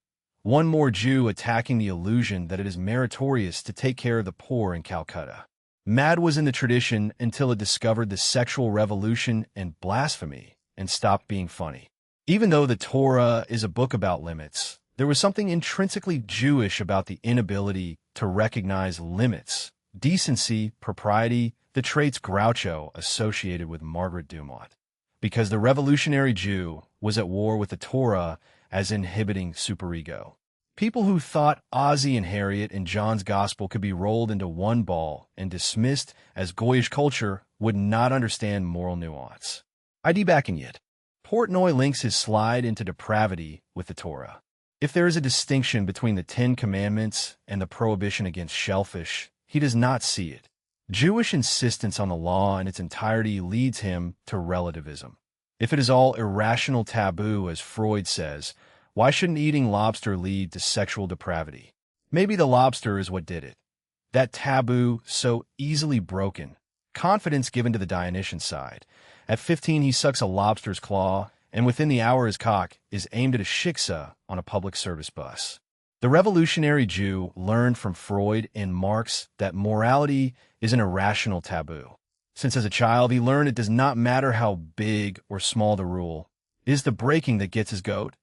One more Jew attacking the illusion that it is meritorious to take care of the poor in Calcutta. Mad was in the tradition until it discovered the sexual revolution and blasphemy and stopped being funny. Even though the Torah is a book about limits, there was something intrinsically Jewish about the inability to recognize limits, decency, propriety, the traits Groucho associated with Margaret Dumont. Because the revolutionary Jew was at war with the Torah as inhibiting superego. People who thought Ozzie and Harriet and John's Gospel could be rolled into one ball and dismissed as goyish culture would not understand moral nuance. ID backing it. Portnoy links his slide into depravity with the Torah. If there is a distinction between the Ten Commandments and the prohibition against shellfish, he does not see it. Jewish insistence on the law in its entirety leads him to relativism. If it is all irrational taboo, as Freud says, why shouldn't eating lobster lead to sexual depravity? Maybe the lobster is what did it. That taboo, so easily broken. Confidence given to the Dionysian side. At 15, he sucks a lobster's claw, and within the hour his cock is aimed at a shiksa on a public service bus. The revolutionary Jew learned from Freud and Marx that morality is an irrational taboo. Since as a child he learned it does not matter how big or small the rule, it is the breaking that gets his goat.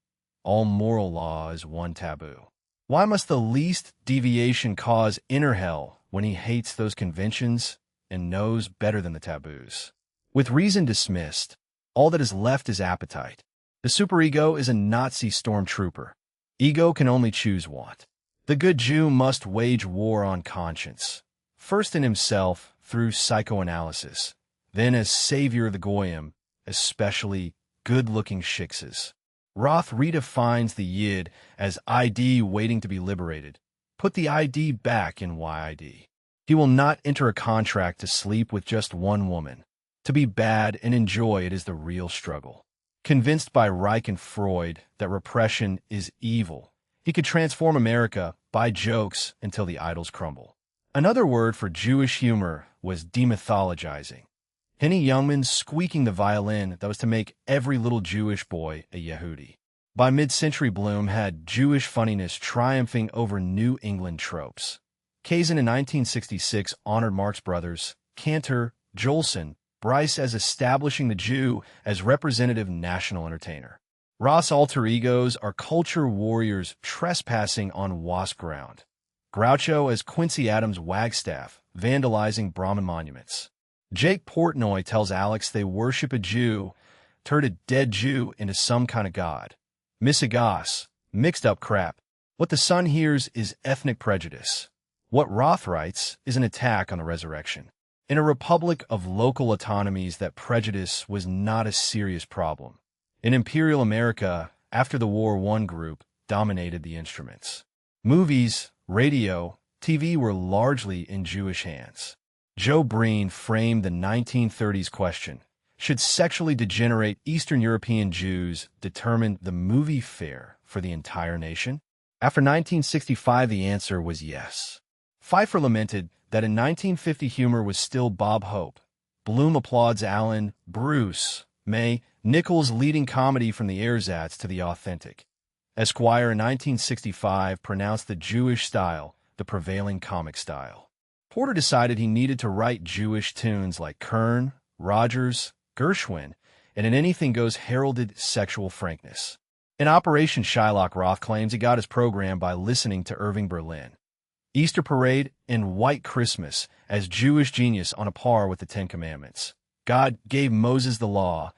All moral law is one taboo. Why must the least deviation cause inner hell when he hates those conventions and knows better than the taboos? With reason dismissed, all that is left is appetite. The superego is a Nazi stormtrooper. Ego can only choose want. The good Jew must wage war on conscience, first in himself through psychoanalysis, then as savior of the goyim, especially good-looking shiksas. Roth redefines the Yid as ID waiting to be liberated. Put the ID back in YID. He will not enter a contract to sleep with just one woman. To be bad and enjoy it is the real struggle. Convinced by Reich and Freud that repression is evil, he could transform America by jokes until the idols crumble. Another word for Jewish humor was demythologizing. Henny Youngman squeaking the violin that was to make every little Jewish boy a Yehudi. By mid-century, Bloom had Jewish funniness triumphing over New England tropes. Kazin in 1966 honored Marx Brothers, Cantor, Jolson, Bryce as establishing the Jew as representative national entertainer. Ross' alter egos are culture warriors trespassing on WASP ground. Groucho as Quincy Adams' Wagstaff, vandalizing Brahmin monuments. Jake Portnoy tells Alex they worship a Jew, turned a dead Jew into some kind of god. Misagas, mixed up crap. What the Sun hears is ethnic prejudice. What Roth writes is an attack on the resurrection. In a republic of local autonomies, that prejudice was not a serious problem. In Imperial America, after the war, one group dominated the instruments. Movies, radio, TV were largely in Jewish hands. Joe Breen framed the 1930s question, should sexually degenerate Eastern European Jews determine the movie fare for the entire nation? After 1965, the answer was yes. Pfeiffer lamented that in 1950 humor was still Bob Hope. Bloom applauds Alan, Bruce, May, Nichols' leading comedy from the ersatz to the authentic. Esquire in 1965 pronounced the Jewish style the prevailing comic style. Porter decided he needed to write Jewish tunes like Kern, Rogers, Gershwin, and in Anything Goes heralded sexual frankness. In Operation Shylock, Roth claims he got his program by listening to Irving Berlin. Easter Parade and White Christmas as Jewish genius on a par with the Ten Commandments. God gave Moses the law,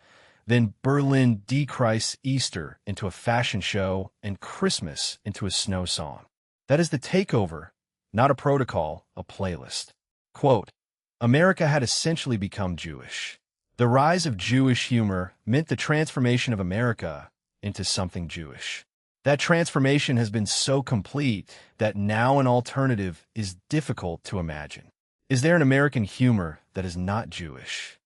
then Berlin dechrist's Easter into a fashion show and Christmas into a snow song. That is the takeover, not a protocol, a playlist. Quote, America had essentially become Jewish. The rise of Jewish humor meant the transformation of America into something Jewish. That transformation has been so complete that now an alternative is difficult to imagine. Is there an American humor that is not Jewish?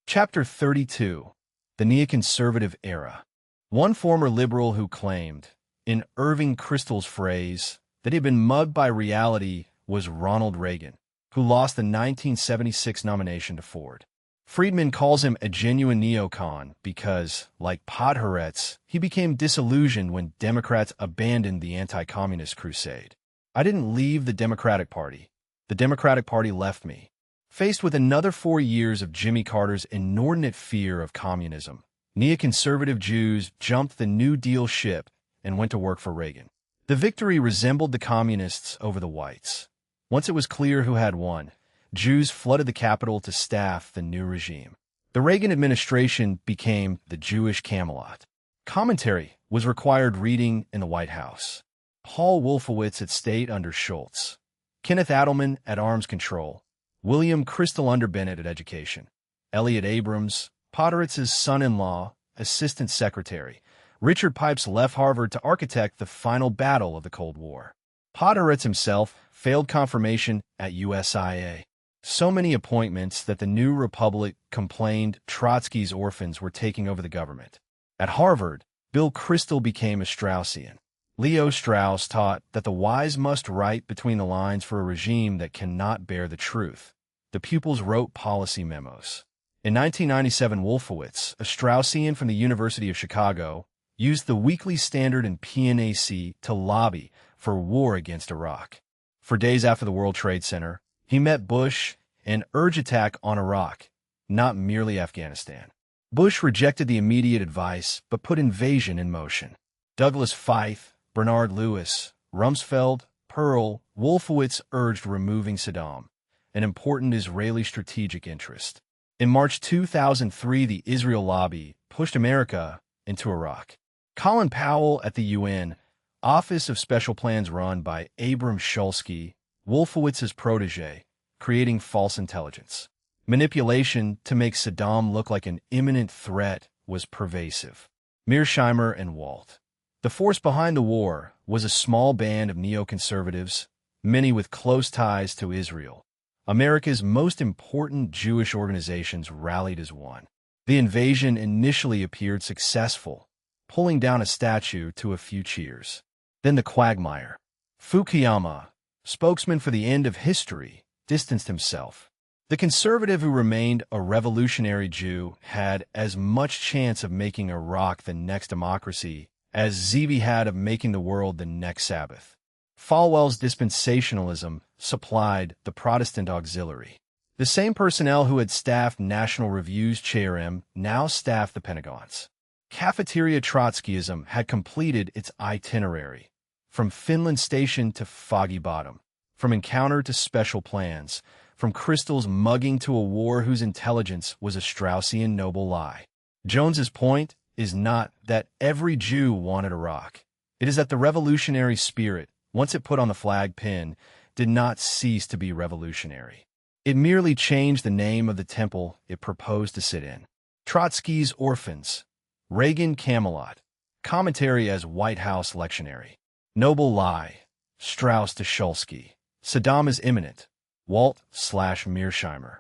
Chapter 32. The Neoconservative Era. One former liberal who claimed, in Irving Kristol's phrase, that he had been mugged by reality was Ronald Reagan, who lost the 1976 nomination to Ford. Friedman calls him a genuine neocon because, like Podhoretz, he became disillusioned when Democrats abandoned the anti-communist crusade. I didn't leave the Democratic Party. The Democratic Party left me. Faced with another 4 years of Jimmy Carter's inordinate fear of communism, neoconservative Jews jumped the New Deal ship and went to work for Reagan. The victory resembled the communists over the whites. Once it was clear who had won, Jews flooded the Capitol to staff the new regime. The Reagan administration became the Jewish Camelot. Commentary was required reading in the White House. Paul Wolfowitz at State under Schultz. Kenneth Adelman at Arms Control. William Crystal under Bennett at Education. Elliott Abrams, Podhoretz's son-in-law, Assistant Secretary. Richard Pipes left Harvard to architect the final battle of the Cold War. Podhoretz himself failed confirmation at USIA. So many appointments that the New Republic complained Trotsky's orphans were taking over the government. At Harvard, Bill Kristol became a Straussian. Leo Strauss taught that the wise must write between the lines for a regime that cannot bear the truth. The pupils wrote policy memos. In 1997, Wolfowitz, a Straussian from the University of Chicago, used the Weekly Standard and PNAC to lobby for war against Iraq. For days after the World Trade Center, he met Bush and urged attack on Iraq, not merely Afghanistan. Bush rejected the immediate advice but put invasion in motion. Douglas Feith, Bernard Lewis, Rumsfeld, Pearl, Wolfowitz urged removing Saddam, an important Israeli strategic interest. In March 2003, the Israel lobby pushed America into Iraq. Colin Powell at the UN, Office of Special Plans run by Abram Shulsky, Wolfowitz's protege, creating false intelligence. Manipulation to make Saddam look like an imminent threat was pervasive. Mearsheimer and Walt. The force behind the war was a small band of neoconservatives, many with close ties to Israel. America's most important Jewish organizations rallied as one. The invasion initially appeared successful, pulling down a statue to a few cheers. Then the quagmire. Fukuyama, spokesman for the end of history, distanced himself. The conservative who remained a revolutionary Jew had as much chance of making Iraq the next democracy as Zevi had of making the world the next Sabbath. Falwell's dispensationalism supplied the Protestant auxiliary. The same personnel who had staffed National Review's Cherim now staffed the Pentagon's. Cafeteria Trotskyism had completed its itinerary, from Finland Station to Foggy Bottom, from encounter to special plans, from Kristol's mugging to a war whose intelligence was a Straussian noble lie. Jones's point is not that every Jew wanted Iraq. It is that the revolutionary spirit, once it put on the flag pin, did not cease to be revolutionary. It merely changed the name of the temple it proposed to sit in. Trotsky's Orphans, Reagan Camelot, commentary as White House lectionary. Noble lie, Strauss to Shulsky. Saddam is imminent, Walt/Mearsheimer.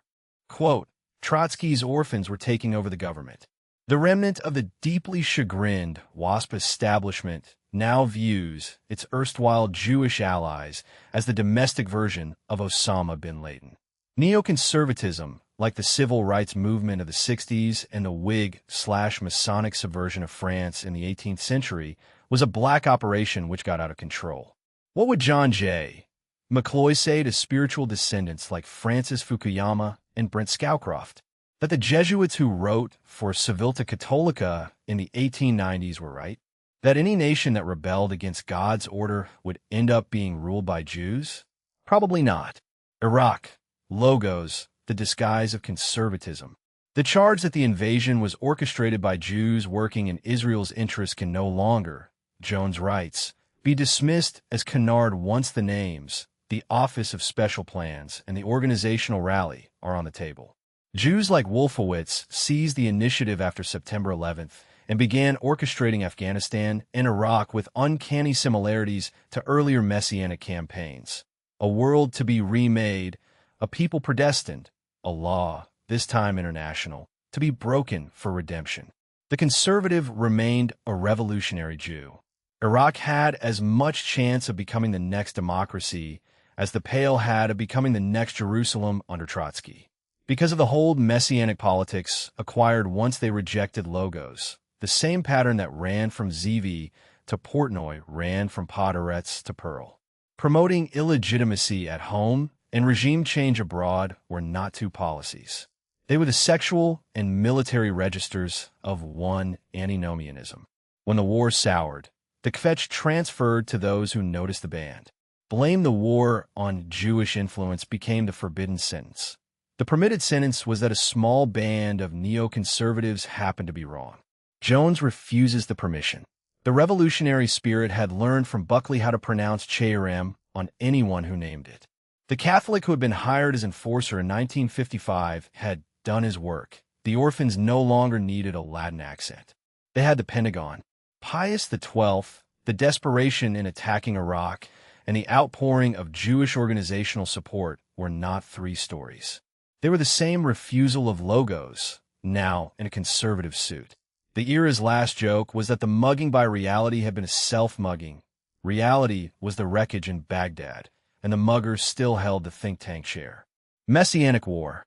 Quote, Trotsky's orphans were taking over the government. The remnant of the deeply chagrined WASP establishment now views its erstwhile Jewish allies as the domestic version of Osama bin Laden. Neoconservatism, like the civil rights movement of the 60s and the Whig/Masonic subversion of France in the 18th century, was a black operation which got out of control. What would John J. McCloy say to spiritual descendants like Francis Fukuyama and Brent Scowcroft? That the Jesuits who wrote for Civilta Cattolica in the 1890s were right? That any nation that rebelled against God's order would end up being ruled by Jews? Probably not. Iraq, logos, the disguise of conservatism. The charge that the invasion was orchestrated by Jews working in Israel's interests can no longer, Jones writes, be dismissed as canard once the names, the Office of Special Plans, and the Organizational Rally are on the table. Jews like Wolfowitz seized the initiative after September 11th and began orchestrating Afghanistan and Iraq with uncanny similarities to earlier Messianic campaigns. A world to be remade, a people predestined, a law, this time international, to be broken for redemption. The conservative remained a revolutionary Jew. Iraq had as much chance of becoming the next democracy as the Pale had of becoming the next Jerusalem under Trotsky. Because of the hold Messianic politics acquired once they rejected logos, the same pattern that ran from Zivi to Portnoy ran from Podhoretz to Pearl. Promoting illegitimacy at home and regime change abroad were not two policies. They were the sexual and military registers of one antinomianism. When the war soured, the kvetch transferred to those who noticed the band. Blame the war on Jewish influence became the forbidden sentence. The permitted sentence was that a small band of neoconservatives happened to be wrong. Jones refuses the permission. The revolutionary spirit had learned from Buckley how to pronounce Cheyrem on anyone who named it. The Catholic who had been hired as enforcer in 1955 had done his work. The orphans no longer needed a Latin accent. They had the Pentagon. Pius XII, the desperation in attacking Iraq, and the outpouring of Jewish organizational support were not three stories. They were the same refusal of logos, now in a conservative suit. The era's last joke was that the mugging by reality had been a self-mugging. Reality was the wreckage in Baghdad, and the muggers still held the think tank chair. Messianic War.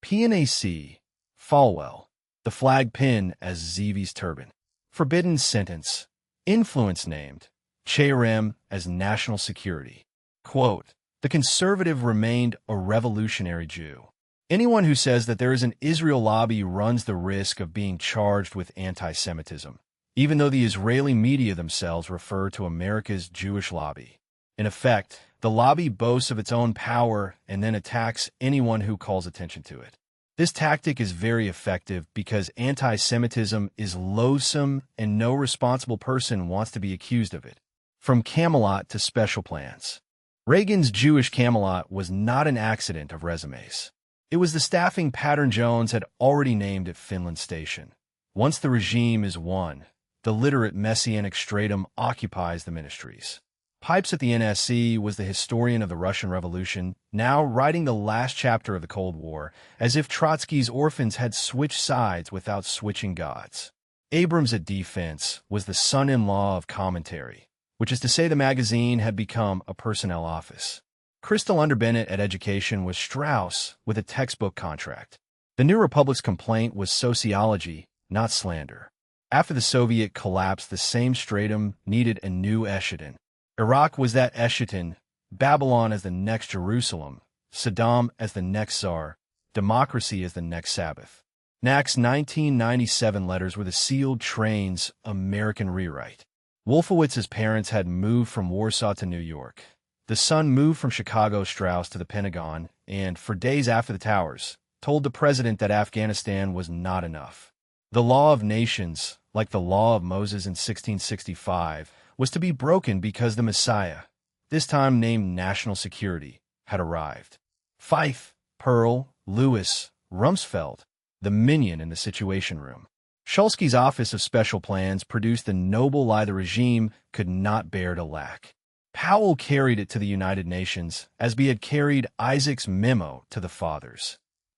PNAC. Falwell. The flag pin as Zivi's turban. Forbidden sentence. Influence named. Cheyrem as national security. Quote, the conservative remained a revolutionary Jew. Anyone who says that there is an Israel lobby runs the risk of being charged with anti-Semitism, even though the Israeli media themselves refer to America's Jewish lobby. In effect, the lobby boasts of its own power and then attacks anyone who calls attention to it. This tactic is very effective because anti-Semitism is loathsome and no responsible person wants to be accused of it. From Camelot to special plans. Reagan's Jewish Camelot was not an accident of resumes. It was the staffing pattern Jones had already named at Finland Station. Once the regime is won, the literate Messianic stratum occupies the ministries. Pipes at the NSC was the historian of the Russian Revolution, now writing the last chapter of the Cold War, as if Trotsky's orphans had switched sides without switching gods. Abrams at Defense was the son-in-law of Commentary, which is to say the magazine had become a personnel office. Crystal Under-Bennett at Education was Strauss with a textbook contract. The New Republic's complaint was sociology, not slander. After the Soviet collapse, the same stratum needed a new Esheten. Iraq was that Esheten, Babylon as the next Jerusalem, Saddam as the next Tsar, democracy as the next Sabbath. Knack's 1997 letters were the sealed train's American rewrite. Wolfowitz's parents had moved from Warsaw to New York. The son moved from Chicago Strauss to the Pentagon and, for days after the towers, told the president that Afghanistan was not enough. The law of nations, like the law of Moses in 1665, was to be broken because the Messiah, this time named National Security, had arrived. Fife, Pearl, Lewis, Rumsfeld, the minion in the Situation Room. Shulsky's Office of Special Plans produced the noble lie the regime could not bear to lack. Powell carried it to the United Nations, as he had carried Isaac's memo to the Fathers.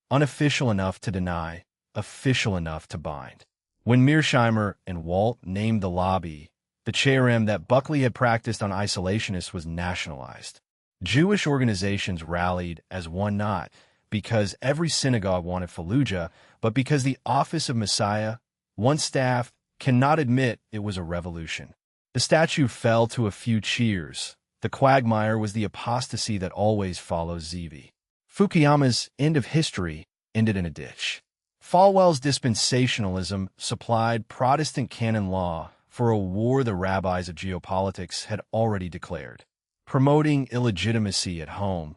Unofficial enough to deny, official enough to bind. When Mearsheimer and Walt named the lobby, the Cheyrem that Buckley had practiced on isolationists was nationalized. Jewish organizations rallied as one not because every synagogue wanted Fallujah, but because the office of Messiah, one staff, cannot admit it was a revolution. The statue fell to a few cheers. The quagmire was the apostasy that always follows Zivi. Fukuyama's end of history ended in a ditch. Falwell's dispensationalism supplied Protestant canon law for a war the rabbis of geopolitics had already declared. Promoting illegitimacy at home,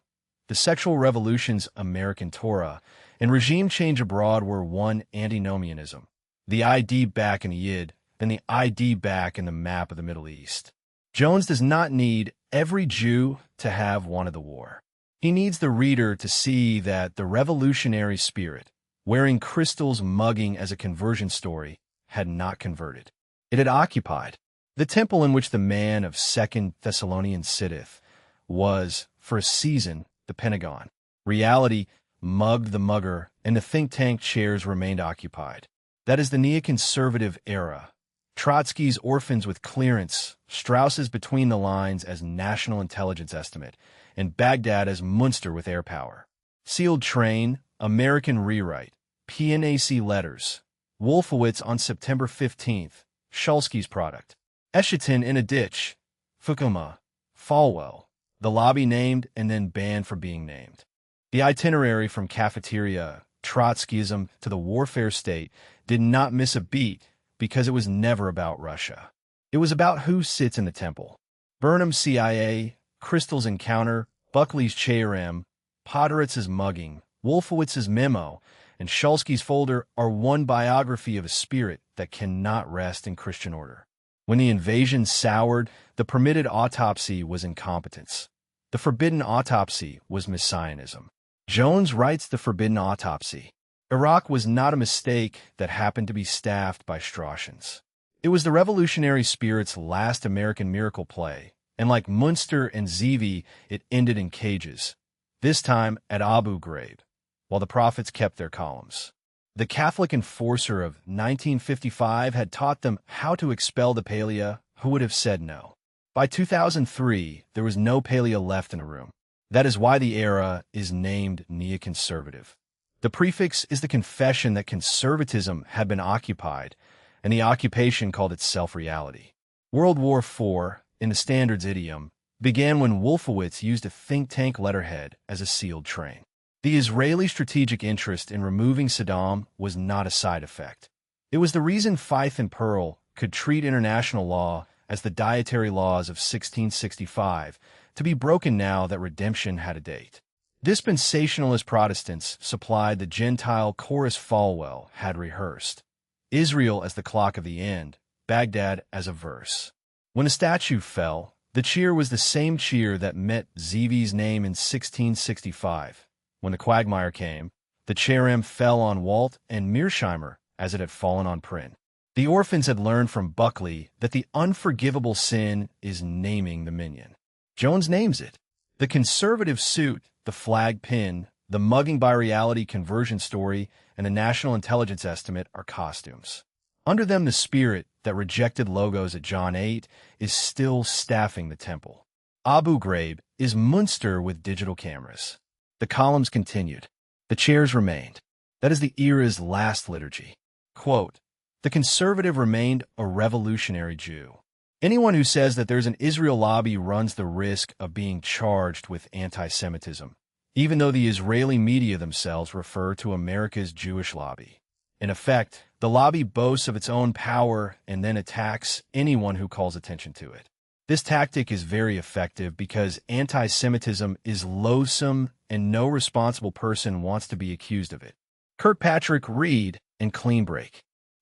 the sexual revolution's American Torah, and regime change abroad were one antinomianism. The ID back in the Yid, then the ID back in the map of the Middle East. Jones does not need every Jew to have wanted the war. He needs the reader to see that the revolutionary spirit, wearing crystals mugging as a conversion story, had not converted. It had occupied. The temple in which the man of 2 Thessalonians sitteth was, for a season, the Pentagon. Reality mugged the mugger, and the think tank chairs remained occupied. That is the neoconservative era. Trotsky's orphans with clearance, Strauss's Between the Lines as national intelligence estimate, and Baghdad as Munster with air power. Sealed Train, American Rewrite, PNAC Letters, Wolfowitz on September 15th, Shulsky's product. Eschaton in a ditch, Fukuma, Falwell, the lobby named and then banned for being named. The itinerary from cafeteria, Trotskyism to the warfare state did not miss a beat because it was never about Russia. It was about who sits in the temple. Burnham's CIA, Crystal's encounter, Buckley's Cherim, Podoritz's mugging, Wolfowitz's memo, and Shulsky's folder are one biography of a spirit that cannot rest in Christian order. When the invasion soured, the permitted autopsy was incompetence. The forbidden autopsy was messianism. Jones writes the forbidden autopsy. Iraq was not a mistake that happened to be staffed by Straussians. It was the revolutionary spirit's last American miracle play, and like Munster and Zevi, it ended in cages, this time at Abu Ghraib, while the prophets kept their columns. The Catholic enforcer of 1955 had taught them how to expel the Palea, who would have said no. By 2003, there was no Palea left in a room. That is why the era is named neoconservative. The prefix is the confession that conservatism had been occupied, and the occupation called itself reality. World War IV, in the Standards idiom, began when Wolfowitz used a think tank letterhead as a sealed train. The Israeli strategic interest in removing Saddam was not a side effect. It was the reason Feith and Pearl could treat international law as the dietary laws of 1665, to be broken now that redemption had a date. Dispensationalist Protestants supplied the Gentile chorus Falwell had rehearsed. Israel as the clock of the end, Baghdad as a verse. When a statue fell, the cheer was the same cheer that met Zevi's name in 1665. When the quagmire came, the cherem fell on Walt and Mearsheimer as it had fallen on Prynne. The orphans had learned from Buckley that the unforgivable sin is naming the minion. Jones names it. The conservative suit, the flag pin, the mugging by reality conversion story, and the national intelligence estimate are costumes. Under them, the spirit that rejected logos at John 8 is still staffing the temple. Abu Ghraib is Munster with digital cameras. The columns continued. The chairs remained. That is the era's last liturgy. Quote, the conservative remained a revolutionary Jew. Anyone who says that there's an Israel lobby runs the risk of being charged with anti-Semitism, even though the Israeli media themselves refer to America's Jewish lobby. In effect, the lobby boasts of its own power and then attacks anyone who calls attention to it. This tactic is very effective because anti-Semitism is loathsome and no responsible person wants to be accused of it. Kirkpatrick, Reed, and Cleanbreak.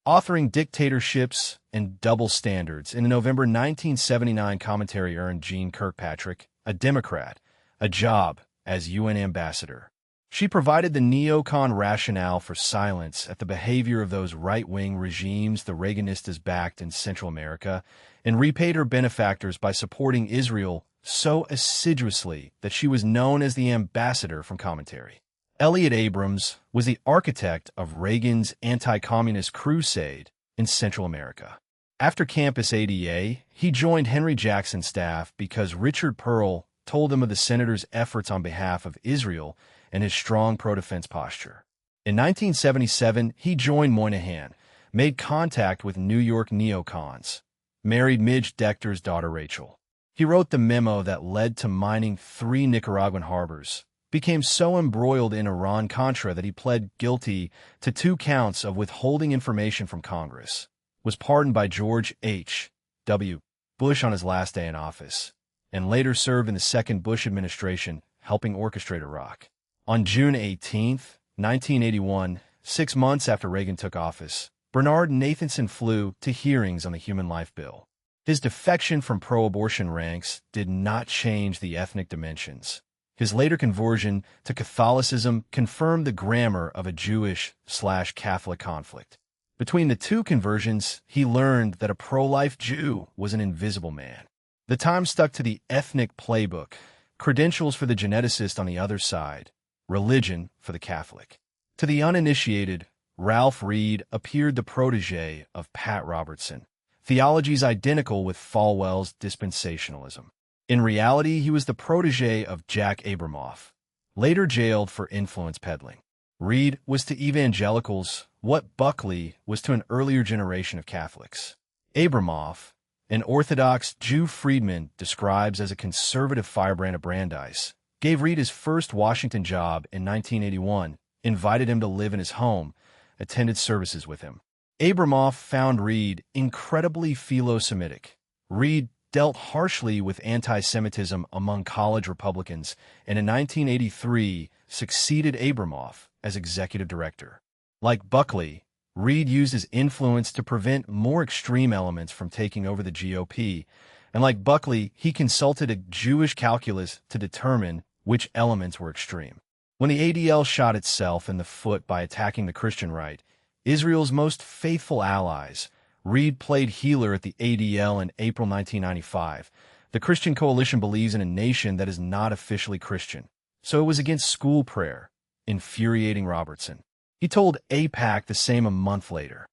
Authoring Dictatorships and Double Standards in a November 1979 commentary earned Jean Kirkpatrick, a Democrat, a job as UN ambassador. She provided the neocon rationale for silence at the behavior of those right-wing regimes the Reaganistas backed in Central America and repaid her benefactors by supporting Israel so assiduously that she was known as the ambassador from commentary. Elliott Abrams was the architect of Reagan's anti-communist crusade in Central America. After Campus ADA, he joined Henry Jackson's staff because Richard Pearl told him of the senator's efforts on behalf of Israel and his strong pro-defense posture. In 1977, he joined Moynihan, made contact with New York neocons, married Midge Decter's daughter Rachel. He wrote the memo that led to mining 3 Nicaraguan harbors, became so embroiled in Iran-Contra that he pled guilty to 2 counts of withholding information from Congress, was pardoned by George H.W. Bush on his last day in office, and later served in the second Bush administration, helping orchestrate Iraq. On June 18, 1981, 6 months after Reagan took office, Bernard Nathanson flew to hearings on the Human Life Bill. His defection from pro-abortion ranks did not change the ethnic dimensions. His later conversion to Catholicism confirmed the grammar of a Jewish/Catholic conflict. Between the two conversions, he learned that a pro-life Jew was an invisible man. The Times stuck to the ethnic playbook, credentials for the geneticist on the other side, religion for the Catholic. To the uninitiated, Ralph Reed appeared the protege of Pat Robertson. Theologies identical with Falwell's dispensationalism. In reality, he was the protege of Jack Abramoff, later jailed for influence peddling. Reed was to evangelicals what Buckley was to an earlier generation of Catholics. Abramoff, an Orthodox Jew Friedman describes as a conservative firebrand of Brandeis, gave Reed his first Washington job in 1981, invited him to live in his home, attended services with him. Abramoff found Reed incredibly philo-Semitic. Reed dealt harshly with anti-Semitism among college Republicans, and in 1983 succeeded Abramoff as executive director. Like Buckley, Reed used his influence to prevent more extreme elements from taking over the GOP, and like Buckley, he consulted a Jewish calculus to determine which elements were extreme. When the ADL shot itself in the foot by attacking the Christian right, Israel's most faithful allies, Reed played healer at the ADL in April 1995. The Christian Coalition believes in a nation that is not officially Christian, so it was against school prayer, infuriating Robertson. He told AIPAC the same a month later.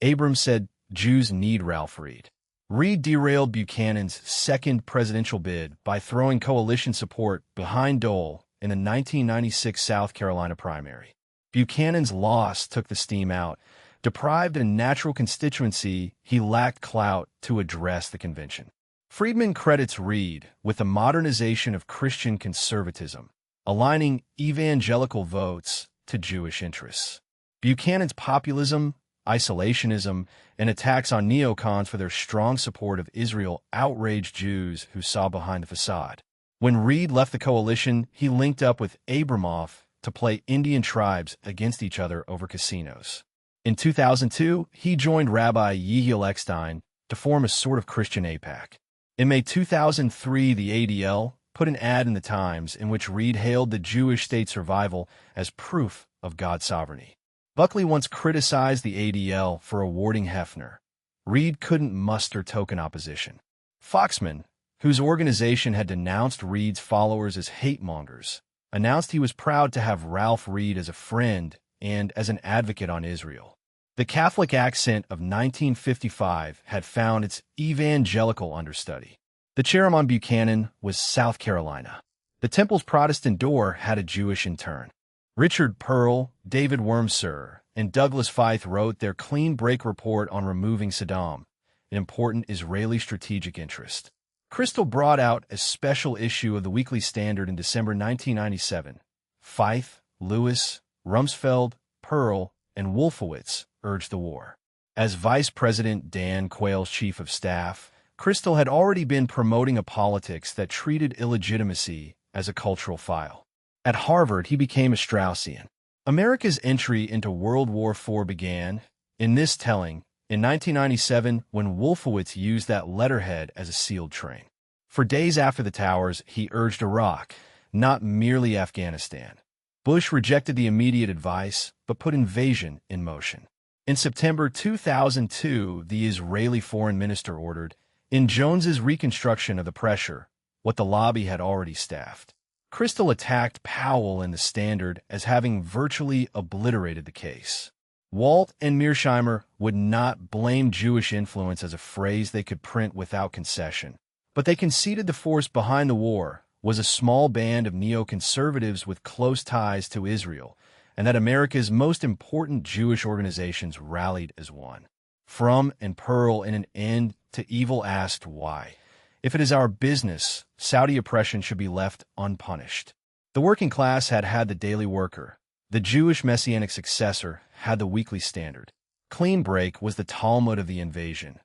Abrams said Jews need Ralph Reed. Reed derailed Buchanan's second presidential bid by throwing coalition support behind Dole in the 1996 South Carolina primary. Buchanan's loss took the steam out. Deprived of a natural constituency, he lacked clout to address the convention. Friedman credits Reed with the modernization of Christian conservatism, aligning evangelical votes to Jewish interests. Buchanan's populism, isolationism, and attacks on neocons for their strong support of Israel outraged Jews who saw behind the facade. When Reed left the coalition, he linked up with Abramoff to play Indian tribes against each other over casinos. In 2002, he joined Rabbi Yehiel Eckstein to form a sort of Christian AIPAC. In May 2003, the ADL put an ad in the Times in which Reed hailed the Jewish state survival as proof of God's sovereignty. Buckley once criticized the ADL for awarding Hefner. Reed couldn't muster token opposition. Foxman, whose organization had denounced Reed's followers as hate-mongers, announced he was proud to have Ralph Reed as a friend and as an advocate on Israel. The Catholic accent of 1955 had found its evangelical understudy. The Cherem Buchanan was South Carolina. The Temple's Protestant door had a Jewish intern. Richard Pearl, David Wormser, and Douglas Feith wrote their clean break report on removing Saddam, an important Israeli strategic interest. Crystal brought out a special issue of the Weekly Standard in December 1997. Feith, Lewis, Rumsfeld, Pearl, and Wolfowitz urged the war. As Vice President Dan Quayle's chief of staff, Crystal had already been promoting a politics that treated illegitimacy as a cultural file. At Harvard, he became a Straussian. America's entry into World War IV began, in this telling, in 1997 when Wolfowitz used that letterhead as a sealed train. For days after the towers, he urged Iraq, not merely Afghanistan. Bush rejected the immediate advice, but put invasion in motion. In September 2002, the Israeli foreign minister ordered, in Jones's reconstruction of the pressure, what the lobby had already staffed. Crystal attacked Powell in the Standard as having virtually obliterated the case. Walt and Mearsheimer would not blame Jewish influence as a phrase they could print without concession, but they conceded the force behind the war was a small band of neoconservatives with close ties to Israel, and that America's most important Jewish organizations rallied as one. Frum and Pearl in an end to evil asked why. If it is our business, Saudi oppression should be left unpunished. The working class had had the Daily Worker. The Jewish messianic successor had the Weekly Standard. Clean Break was the Talmud of the invasion.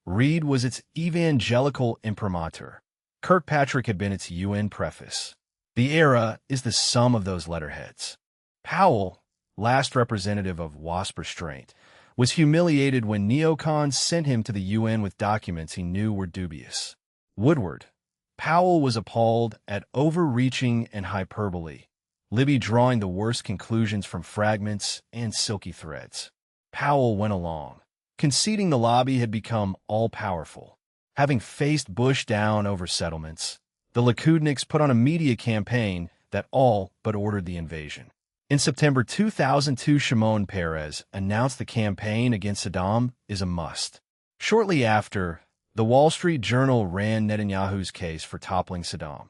Reed was its evangelical imprimatur. Kirkpatrick had been its UN preface. The era is the sum of those letterheads. Powell, last representative of WASP restraint, was humiliated when neocons sent him to the UN with documents he knew were dubious. Woodward, Powell was appalled at overreaching and hyperbole, Libby drawing the worst conclusions from fragments and silky threads. Powell went along, conceding the lobby had become all-powerful. Having faced Bush down over settlements, the Likudniks put on a media campaign that all but ordered the invasion. In September 2002, Shimon Peres announced the campaign against Saddam is a must. Shortly after, the Wall Street Journal ran Netanyahu's case for toppling Saddam.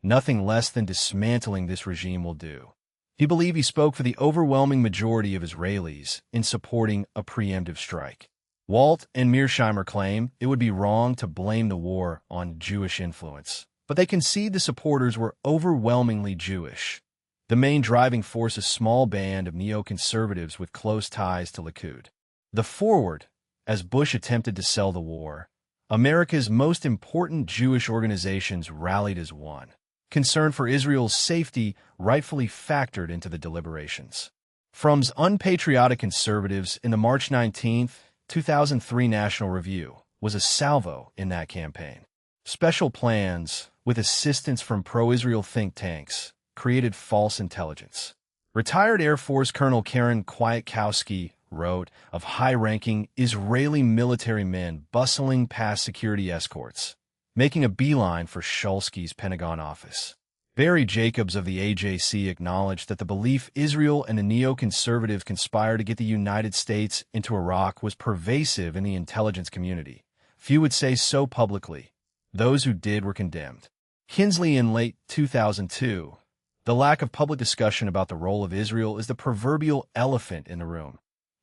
Nothing less than dismantling this regime will do. He believed he spoke for the overwhelming majority of Israelis in supporting a preemptive strike. Walt and Mearsheimer claim it would be wrong to blame the war on Jewish influence, but they concede the supporters were overwhelmingly Jewish. The main driving force a small band of neoconservatives with close ties to Likud. The Forward, as Bush attempted to sell the war, America's most important Jewish organizations rallied as one. Concern for Israel's safety rightfully factored into the deliberations. From's unpatriotic conservatives in the March 19, 2003 National Review was a salvo in that campaign. Special plans, with assistance from pro-Israel think tanks, created false intelligence. Retired Air Force Colonel Karen Kwiatkowski wrote of high-ranking Israeli military men bustling past security escorts, making a beeline for Shulsky's Pentagon office. Barry Jacobs of the AJC acknowledged that the belief Israel and the neoconservatives conspired to get the United States into Iraq was pervasive in the intelligence community. Few would say so publicly. Those who did were condemned. Kinsley in late 2002. The lack of public discussion about the role of Israel is the proverbial elephant in the room.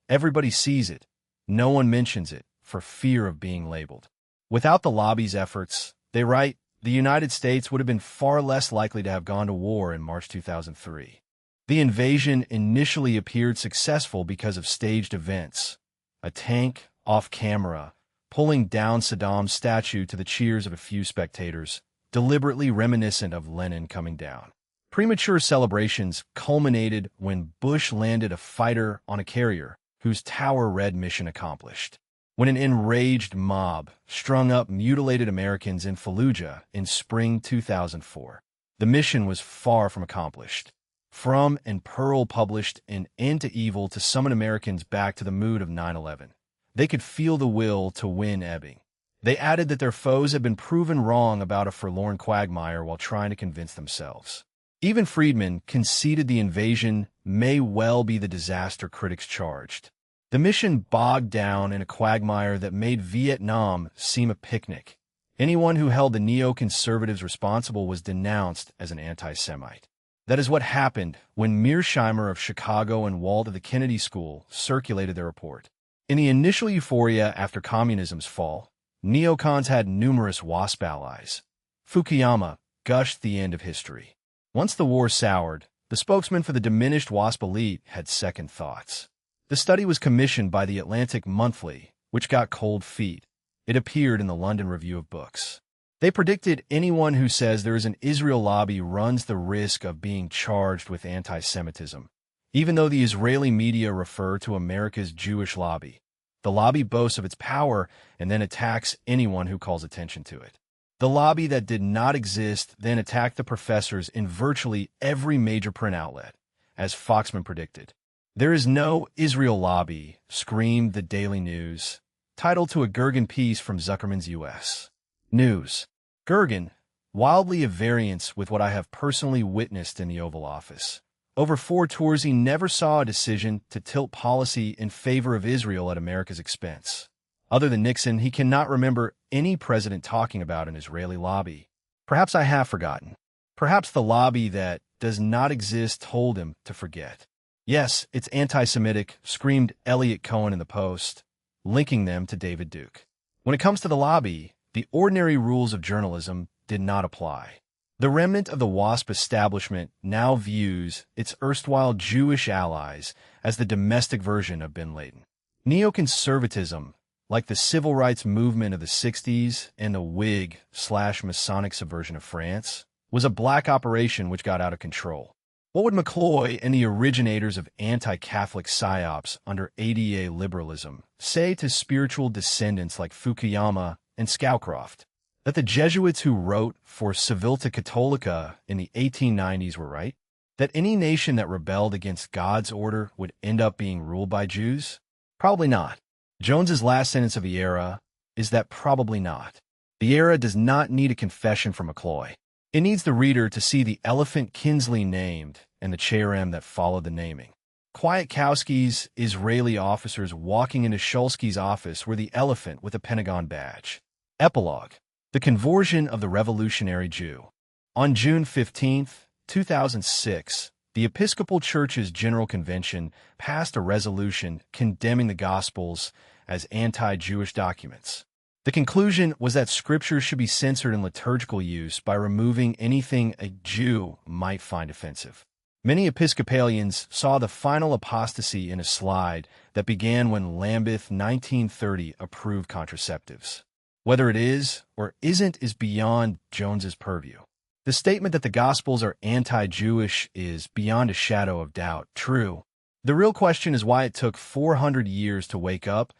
Everybody sees it. No one mentions it for fear of being labeled. Without the lobby's efforts, they write, the United States would have been far less likely to have gone to war in March 2003. The invasion initially appeared successful because of staged events. A tank, off camera, pulling down Saddam's statue to the cheers of a few spectators, deliberately reminiscent of Lenin coming down. Premature celebrations culminated when Bush landed a fighter on a carrier, whose tower read mission accomplished. When an enraged mob strung up mutilated Americans in Fallujah in spring 2004. The mission was far from accomplished. Frum and Pearl published an End to Evil to summon Americans back to the mood of 9/11. They could feel the will to win ebbing. They added that their foes had been proven wrong about a forlorn quagmire while trying to convince themselves. Even Friedman conceded the invasion may well be the disaster critics charged. The mission bogged down in a quagmire that made Vietnam seem a picnic. Anyone who held the neoconservatives responsible was denounced as an anti-Semite. That is what happened when Mearsheimer of Chicago and Walt of the Kennedy School circulated their report. In the initial euphoria after communism's fall, neocons had numerous WASP allies. Fukuyama gushed the end of history. Once the war soured, the spokesman for the diminished WASP elite had second thoughts. The study was commissioned by the Atlantic Monthly, which got cold feet. It appeared in the London Review of Books. They predicted anyone who says there is an Israel lobby runs the risk of being charged with anti-Semitism. Even though the Israeli media refer to America's Jewish lobby, the lobby boasts of its power and then attacks anyone who calls attention to it. The lobby that did not exist then attacked the professors in virtually every major print outlet, as Foxman predicted. There is no Israel lobby, screamed the Daily News, titled to a Gergen piece from Zuckerman's U.S. News. Gergen, wildly at variance with what I have personally witnessed in the Oval Office. Over 4 tours he never saw a decision to tilt policy in favor of Israel at America's expense. Other than Nixon, he cannot remember any president talking about an Israeli lobby. Perhaps I have forgotten. Perhaps the lobby that does not exist told him to forget. Yes, it's anti-Semitic, screamed Elliot Cohen in the Post, linking them to David Duke. When it comes to the lobby, the ordinary rules of journalism did not apply. The remnant of the WASP establishment now views its erstwhile Jewish allies as the domestic version of bin Laden. Neoconservatism, like the civil rights movement of the 60s and the Whig/Masonic subversion of France, was a black operation which got out of control. What would McCloy and the originators of anti-Catholic psyops under ADA liberalism say to spiritual descendants like Fukuyama and Scowcroft? That the Jesuits who wrote for Civiltà Cattolica in the 1890s were right? That any nation that rebelled against God's order would end up being ruled by Jews? Probably not. Jones's last sentence of the era is that probably not. The era does not need a confession from McCloy. It needs the reader to see the elephant Kinsley named and the cherem that followed the naming. Kwiatkowski's Israeli officers walking into Shulsky's office were the elephant with a Pentagon badge. Epilogue. The conversion of the revolutionary Jew. On June 15, 2006, the Episcopal Church's General Convention passed a resolution condemning the Gospels as anti-Jewish documents. The conclusion was that Scripture should be censored in liturgical use by removing anything a Jew might find offensive. Many Episcopalians saw the final apostasy in a slide that began when Lambeth 1930 approved contraceptives. Whether it is or isn't is beyond Jones's purview. The statement that the Gospels are anti-Jewish is, beyond a shadow of doubt, true. The real question is why it took 400 years to wake up,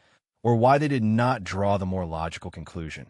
or why they did not draw the more logical conclusion.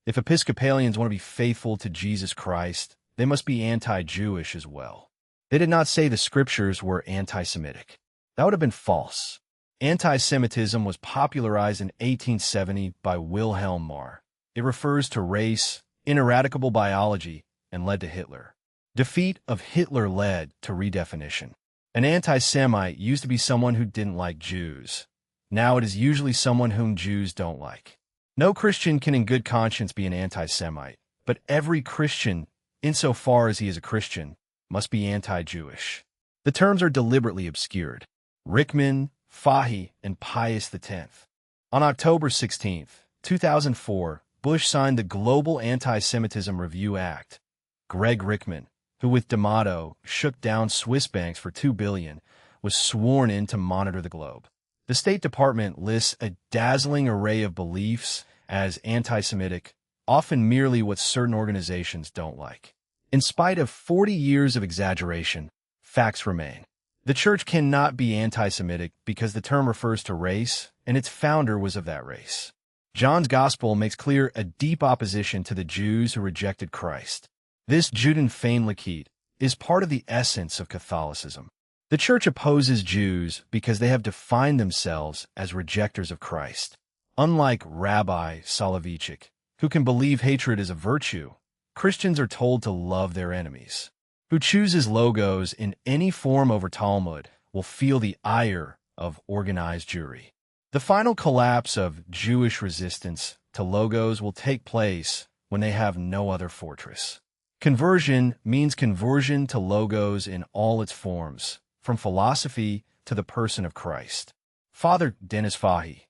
If Episcopalians want to be faithful to Jesus Christ, they must be anti-Jewish as well. They did not say the Scriptures were anti-Semitic. That would have been false. Anti-Semitism was popularized in 1870 by Wilhelm Marr. It refers to race, ineradicable biology, and led to Hitler. Defeat of Hitler led to redefinition. An anti-Semite used to be someone who didn't like Jews. Now it is usually someone whom Jews don't like. No Christian can in good conscience be an anti-Semite, but every Christian, insofar as he is a Christian, must be anti-Jewish. The terms are deliberately obscured. Rickman, Fahy, and Pius X. On October 16, 2004, Bush signed the Global Anti-Semitism Review Act. Greg Rickman, who with D'Amato shook down Swiss banks for $2 billion, was sworn in to monitor the globe. The State Department lists a dazzling array of beliefs as anti-Semitic, often merely what certain organizations don't like. In spite of 40 years of exaggeration, facts remain. The church cannot be anti-Semitic because the term refers to race, and its founder was of that race. John's Gospel makes clear a deep opposition to the Jews who rejected Christ. This Judenfeindlichkeit is part of the essence of Catholicism. The church opposes Jews because they have defined themselves as rejectors of Christ. Unlike Rabbi Soloveitchik, who can believe hatred is a virtue, Christians are told to love their enemies. Who chooses logos in any form over Talmud will feel the ire of organized Jewry. The final collapse of Jewish resistance to logos will take place when they have no other fortress. Conversion means conversion to logos in all its forms, from philosophy to the person of Christ. Father Dennis Fahy.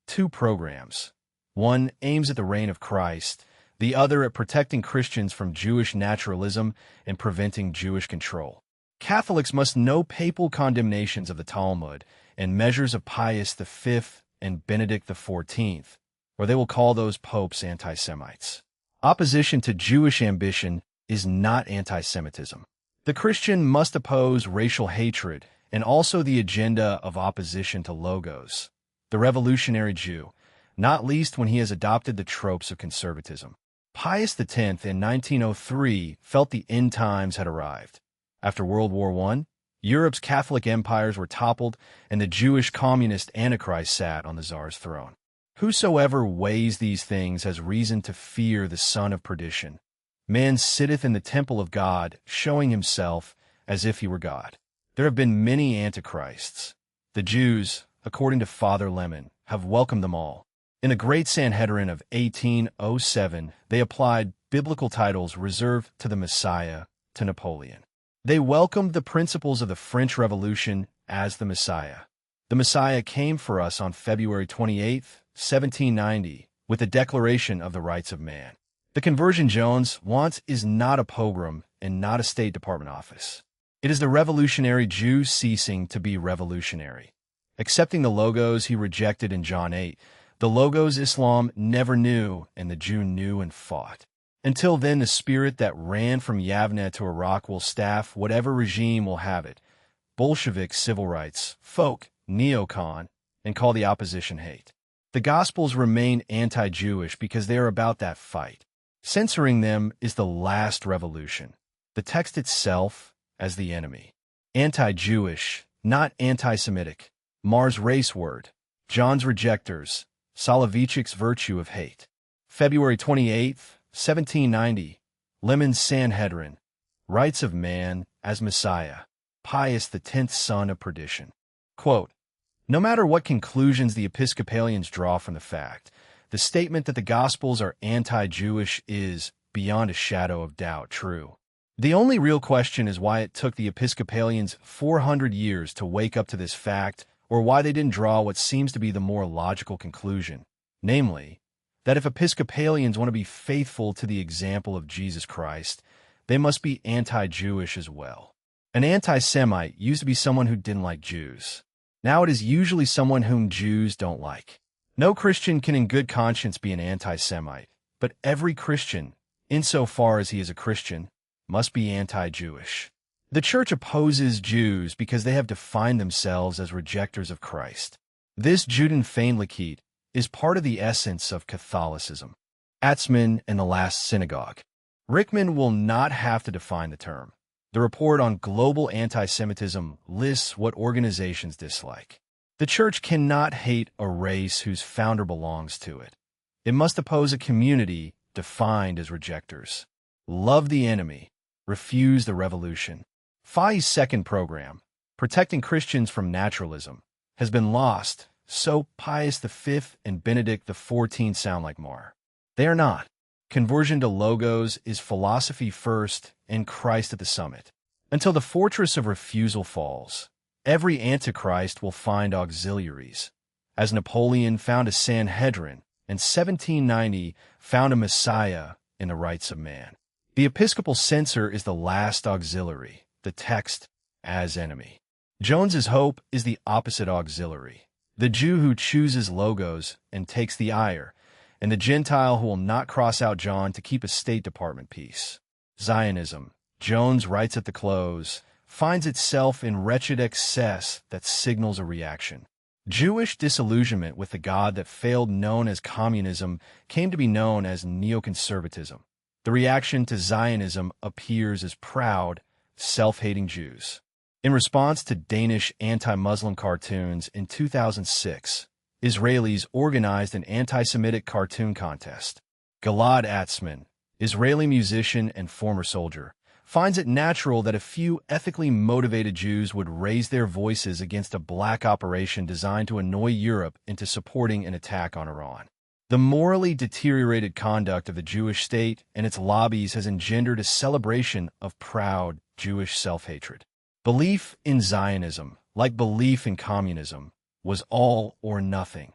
2 programs. One aims at the reign of Christ, the other at protecting Christians from Jewish naturalism and preventing Jewish control. Catholics must know papal condemnations of the Talmud and measures of Pius V and Benedict XIV, or they will call those popes anti-Semites. Opposition to Jewish ambition is not anti-Semitism. The Christian must oppose racial hatred and also the agenda of opposition to logos. The revolutionary Jew, not least when he has adopted the tropes of conservatism. Pius X in 1903 felt the end times had arrived. After World War I, Europe's Catholic empires were toppled and the Jewish communist Antichrist sat on the Tsar's throne. Whosoever weighs these things has reason to fear the son of perdition. Man sitteth in the temple of God, showing himself as if he were God. There have been many antichrists. The Jews, according to Father Lemon, have welcomed them all. In the Great Sanhedrin of 1807, they applied biblical titles reserved to the Messiah to Napoleon. They welcomed the principles of the French Revolution as the Messiah. The Messiah came for us on February 28, 1790, with the Declaration of the Rights of Man. The conversion Jones wants is not a pogrom and not a State Department office. It is the revolutionary Jew ceasing to be revolutionary. Accepting the logos he rejected in John 8, the logos Islam never knew and the Jew knew and fought. Until then, the spirit that ran from Yavne to Iraq will staff whatever regime will have it. Bolshevik civil rights, folk, neocon, and call the opposition hate. The Gospels remain anti-Jewish because they are about that fight. Censoring them is the last revolution. The text itself as the enemy. Anti-Jewish, not anti-Semitic. Mars race word. John's rejectors. Soloveitchik's virtue of hate. February 28, 1790. Lemon's Sanhedrin. Rights of man as Messiah. Pius X's son of perdition. Quote, no matter what conclusions the Episcopalians draw from the fact, the statement that the Gospels are anti-Jewish is, beyond a shadow of doubt, true. The only real question is why it took the Episcopalians 400 years to wake up to this fact, or why they didn't draw what seems to be the more logical conclusion, namely, that if Episcopalians want to be faithful to the example of Jesus Christ, they must be anti-Jewish as well. An anti-Semite used to be someone who didn't like Jews. Now it is usually someone whom Jews don't like. No Christian can in good conscience be an anti-Semite, but every Christian, insofar as he is a Christian, must be anti-Jewish. The Church opposes Jews because they have defined themselves as rejectors of Christ. This Judenfeindlichkeit is part of the essence of Catholicism. Atzmann and the Last Synagogue. Rickman will not have to define the term. The report on global anti-Semitism lists what organizations dislike. The Church cannot hate a race whose founder belongs to it. It must oppose a community defined as rejectors. Love the enemy. Refuse the revolution. Fai's second program, Protecting Christians from Naturalism, has been lost, so Pius V and Benedict XIV sound like more. They are not. Conversion to Logos is philosophy first and Christ at the summit. Until the fortress of refusal falls, every Antichrist will find auxiliaries. As Napoleon found a Sanhedrin, and 1790 found a Messiah in the rights of man. The episcopal censor is the last auxiliary, the text as enemy. Jones's hope is the opposite auxiliary, the Jew who chooses Logos and takes the ire, and the Gentile who will not cross out John to keep a State Department peace. Zionism, Jones writes at the close, finds itself in wretched excess that signals a reaction. Jewish disillusionment with the God that failed, known as communism, came to be known as neoconservatism. The reaction to Zionism appears as proud, self-hating Jews. In response to Danish anti-Muslim cartoons in 2006, Israelis organized an anti-Semitic cartoon contest. Gilad Atzmon, Israeli musician and former soldier, finds it natural that a few ethically motivated Jews would raise their voices against a black operation designed to annoy Europe into supporting an attack on Iran. The morally deteriorated conduct of the Jewish state and its lobbies has engendered a celebration of proud Jewish self-hatred. Belief in Zionism, like belief in communism, was all or nothing.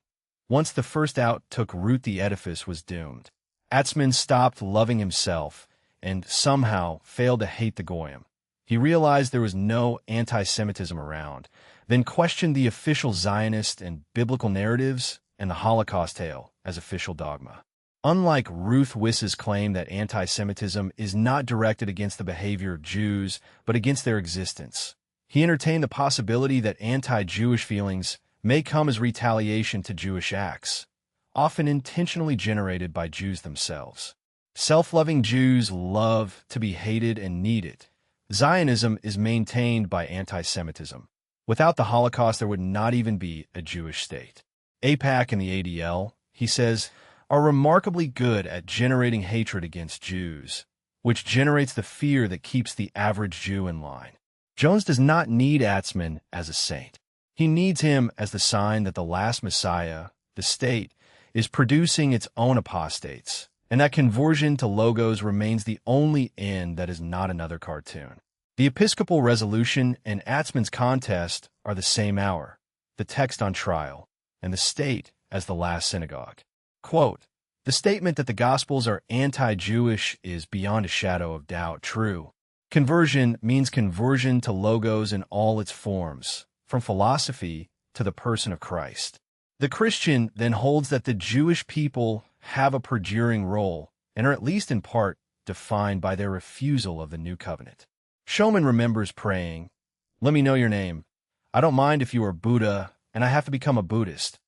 Once the first out took root, the edifice was doomed. Atzmon stopped loving himself and somehow failed to hate the Goyim. He realized there was no anti-Semitism around, then questioned the official Zionist and biblical narratives and the Holocaust tale as official dogma. Unlike Ruth Wiss's claim that anti-Semitism is not directed against the behavior of Jews, but against their existence, he entertained the possibility that anti-Jewish feelings may come as retaliation to Jewish acts, often intentionally generated by Jews themselves. Self-loving Jews love to be hated and need it. Zionism is maintained by anti-Semitism. Without the Holocaust, there would not even be a Jewish state. AIPAC and the ADL, he says, are remarkably good at generating hatred against Jews, which generates the fear that keeps the average Jew in line. Jones does not need Atzmon as a saint. He needs him as the sign that the last Messiah, the state, is producing its own apostates, and that conversion to Logos remains the only end that is not another cartoon. The episcopal resolution and Atzmon's contest are the same hour, the text on trial, and the state as the last synagogue. Quote, the statement that the Gospels are anti-Jewish is beyond a shadow of doubt true. Conversion means conversion to Logos in all its forms, from philosophy to the person of Christ. The Christian then holds that the Jewish people have a perjuring role and are at least in part defined by their refusal of the new covenant. Shulman remembers praying, "Let me know your name. I don't mind if you are Buddha and I have to become a Buddhist.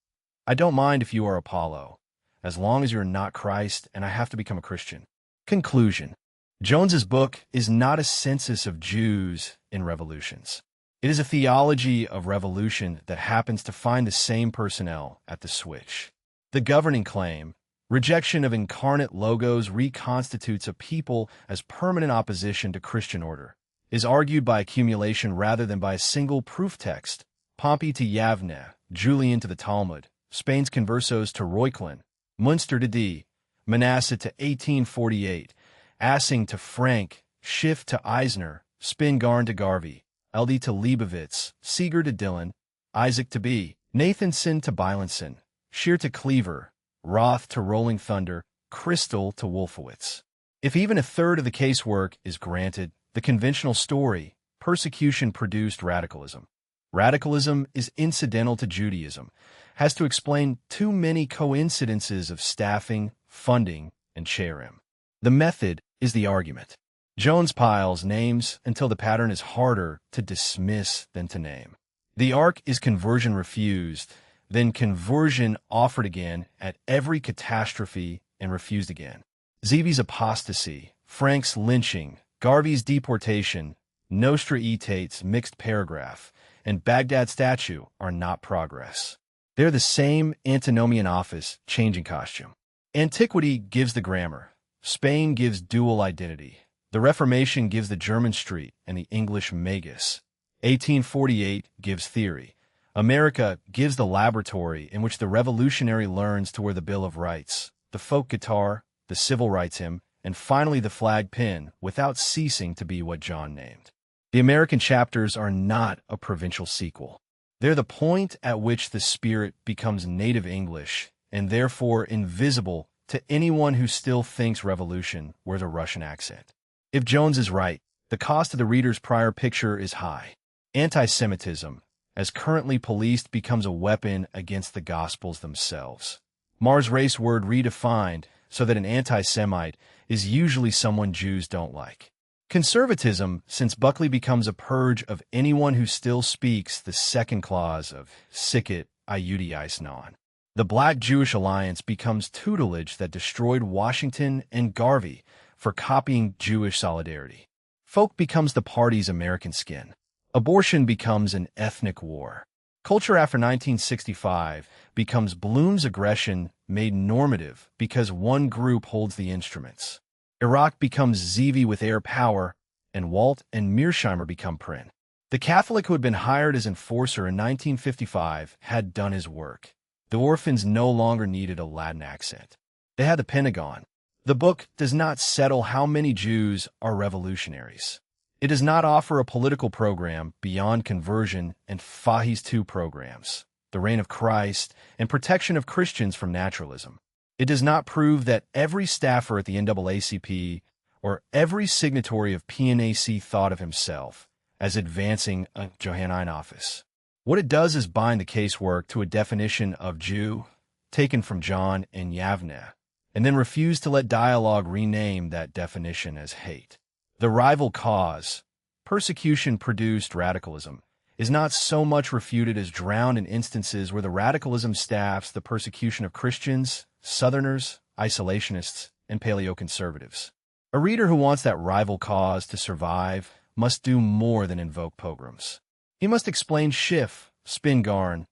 I don't mind if you are Apollo, as long as you're not Christ and I have to become a Christian." Conclusion. Jones's book is not a census of Jews in revolutions. It is a theology of revolution that happens to find the same personnel at the switch. The governing claim, rejection of incarnate logos reconstitutes a people as permanent opposition to Christian order, is argued by accumulation rather than by a single proof text. Pompey to Yavne, Julian to the Talmud, Spain's Conversos to Reuchlin, Munster to D, Manasseh to 1848, Assing to Frank, Schiff to Eisner, Spingarn to Garvey, LD to Leibovitz, Seeger to Dillon, Isaac to B, Nathanson to Beilenson, Scheer to Cleaver, Roth to Rolling Thunder, Crystal to Wolfowitz. If even a third of the casework is granted, the conventional story, persecution produced radicalism. Radicalism is incidental to Judaism, has to explain too many coincidences of staffing, funding, and cherem. The method is the argument. Jones piles names until the pattern is harder to dismiss than to name. The arc is conversion refused, then conversion offered again at every catastrophe and refused again. Zeevy's apostasy, Frank's lynching, Garvey's deportation, Nostra Aetate's mixed paragraph, and Baghdad statue are not progress. They're the same antinomian office, changing costume. Antiquity gives the grammar. Spain gives dual identity. The Reformation gives the German street and the English magus. 1848 gives theory. America gives the laboratory in which the revolutionary learns to wear the Bill of Rights, the folk guitar, the civil rights hymn, and finally the flag pin without ceasing to be what John named. The American chapters are not a provincial sequel. They're the point at which the spirit becomes native English and therefore invisible to anyone who still thinks revolution wears a Russian accent. If Jones is right, the cost of the reader's prior picture is high. Anti-Semitism, as currently policed, becomes a weapon against the Gospels themselves. Mars race word redefined so that an anti-Semite is usually someone Jews don't like. Conservatism, since Buckley, becomes a purge of anyone who still speaks the second clause of Sicut Iudice non. The Black-Jewish alliance becomes tutelage that destroyed Washington and Garvey for copying Jewish solidarity. Folk becomes the party's American skin. Abortion becomes an ethnic war. Culture after 1965 becomes Bloom's aggression made normative because one group holds the instruments. Iraq becomes Zeevy with air power, and Walt and Mearsheimer become Prin. The Catholic who had been hired as enforcer in 1955 had done his work. The orphans no longer needed a Latin accent. They had the Pentagon. The book does not settle how many Jews are revolutionaries. It does not offer a political program beyond conversion and Fahey's two programs, the reign of Christ and protection of Christians from naturalism. It does not prove that every staffer at the NAACP or every signatory of PNAC thought of himself as advancing a Johannine office. What it does is bind the casework to a definition of Jew taken from John and Yavne, and then refuse to let dialogue rename that definition as hate. The rival cause, persecution-produced radicalism, is not so much refuted as drowned in instances where the radicalism staffs the persecution of Christians, Southerners, isolationists, and paleoconservatives. A reader who wants that rival cause to survive must do more than invoke pogroms. He must explain Schiff, Spingarn,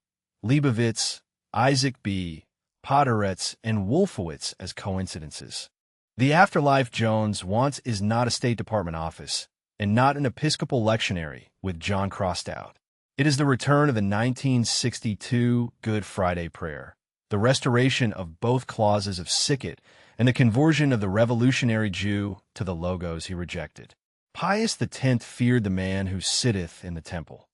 Leibovitz, Isaac B., Podhoretz, and Wolfowitz as coincidences. The afterlife Jones wants is not a State Department office, and not an Episcopal lectionary with John crossed out. It is the return of the 1962 Good Friday prayer, the restoration of both clauses of Sicut, and the conversion of the revolutionary Jew to the logos he rejected. Pius X feared the man who sitteth in the temple.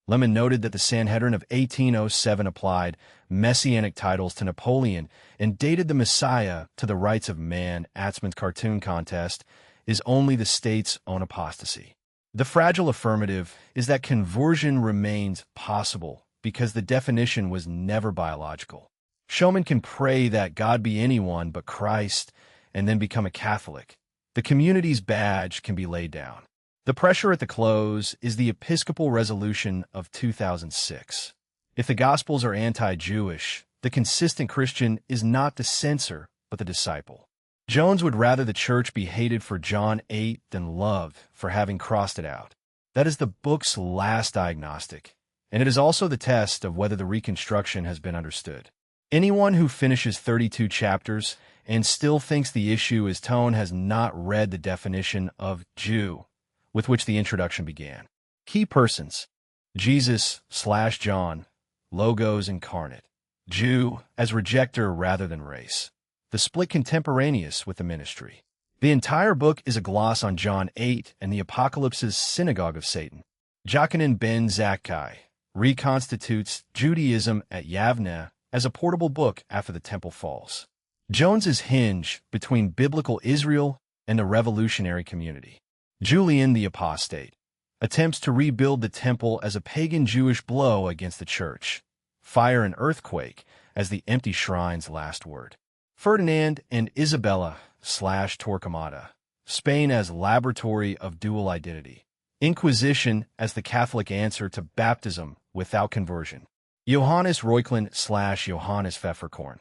Lemon noted that the Sanhedrin of 1807 applied messianic titles to Napoleon and dated the Messiah to the rights of man. Atzmann's cartoon contest is only the state's own apostasy. The fragile affirmative is that conversion remains possible because the definition was never biological. Showman can pray that God be anyone but Christ and then become a Catholic. The community's badge can be laid down. The pressure at the close is the Episcopal resolution of 2006. If the Gospels are anti-Jewish, the consistent Christian is not the censor, but the disciple. Jones would rather the church be hated for John 8 than loved for having crossed it out. That is the book's last diagnostic, and it is also the test of whether the reconstruction has been understood. Anyone who finishes 32 chapters and still thinks the issue is tone has not read the definition of Jew, with which the introduction began. Key persons: Jesus/John, Logos incarnate. Jew as rejecter rather than race. The split contemporaneous with the ministry. The entire book is a gloss on John 8 and the Apocalypse's synagogue of Satan. Jochanan ben Zakkai reconstitutes Judaism at Yavneh as a portable book after the temple falls. Jones's hinge between biblical Israel and the revolutionary community. Julian the Apostate attempts to rebuild the temple as a pagan Jewish blow against the church. Fire and earthquake as the empty shrine's last word. Ferdinand and Isabella/Torquemada. Spain as laboratory of dual identity. Inquisition as the Catholic answer to baptism without conversion. Johannes Reuchlin/Johannes Pfefferkorn.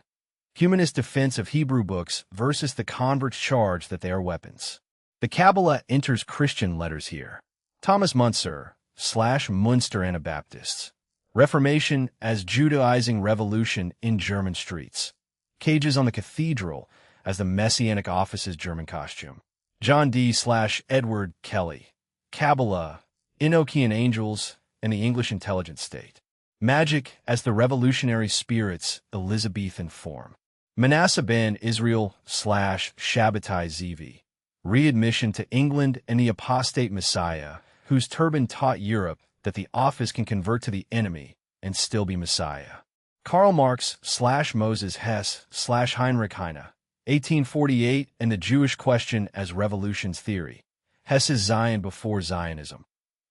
Humanist defense of Hebrew books versus the converts' charge that they are weapons. The Kabbalah enters Christian letters here. Thomas Muntzer/Munster Anabaptists. Reformation as Judaizing revolution in German streets. Cages on the Cathedral as the Messianic office's German costume. John D/Edward Kelly. Kabbalah, Enochian angels, and the English intelligence state. Magic as the revolutionary spirit's Elizabethan form. Manasseh ben Israel/Shabbatai Zevi. Readmission to England and the apostate Messiah, whose turban taught Europe that the office can convert to the enemy and still be Messiah. Karl Marx/Moses Hess/Heinrich Heine. 1848 and the Jewish question as revolution's theory. Hess's Zion before Zionism.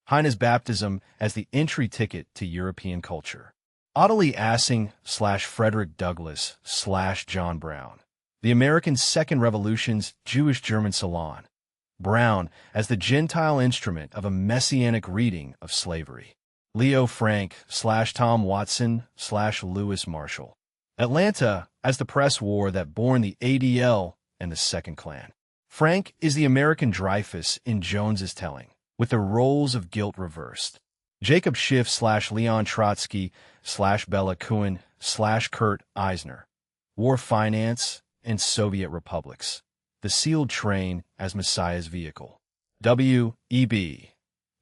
Heine's baptism as the entry ticket to European culture. Ottilie Assing/Frederick Douglass/John Brown. The American Second Revolution's Jewish-German Salon. Brown as the Gentile instrument of a messianic reading of slavery. Leo Frank/Tom Watson/Lewis Marshall. Atlanta as the press war that born the ADL and the Second Klan. Frank is the American Dreyfus in Jones's telling, with the roles of guilt reversed. Jacob Schiff/Leon Trotsky/Bela Kun/Kurt Eisner. War finance and Soviet republics. The sealed train as Messiah's vehicle. W.E.B.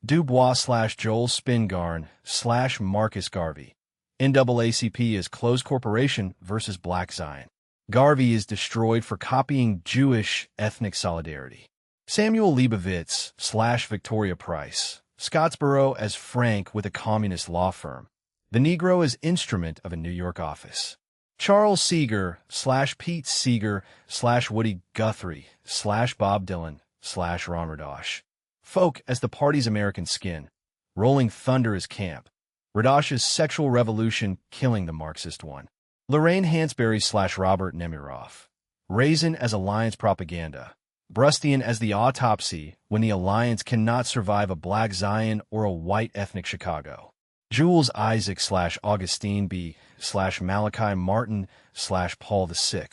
Du Bois/Joel Spingarn/Marcus Garvey. NAACP is closed corporation versus Black Zion. Garvey is destroyed for copying Jewish ethnic solidarity. Samuel Leibovitz/Victoria Price. Scottsboro as Frank with a communist law firm. The Negro as instrument of a New York office. Charles Seeger/Pete Seeger/Woody Guthrie/Bob Dylan/Ron Radosh. Folk as the party's American skin. Rolling Thunder as camp. Radosh's sexual revolution killing the Marxist one. Lorraine Hansberry/Robert Nemiroff. Raisin as alliance propaganda. Brustian as the autopsy when the alliance cannot survive a Black Zion or a white ethnic Chicago. Jules Isaac/Augustine B/Malachi Martin/Paul VI.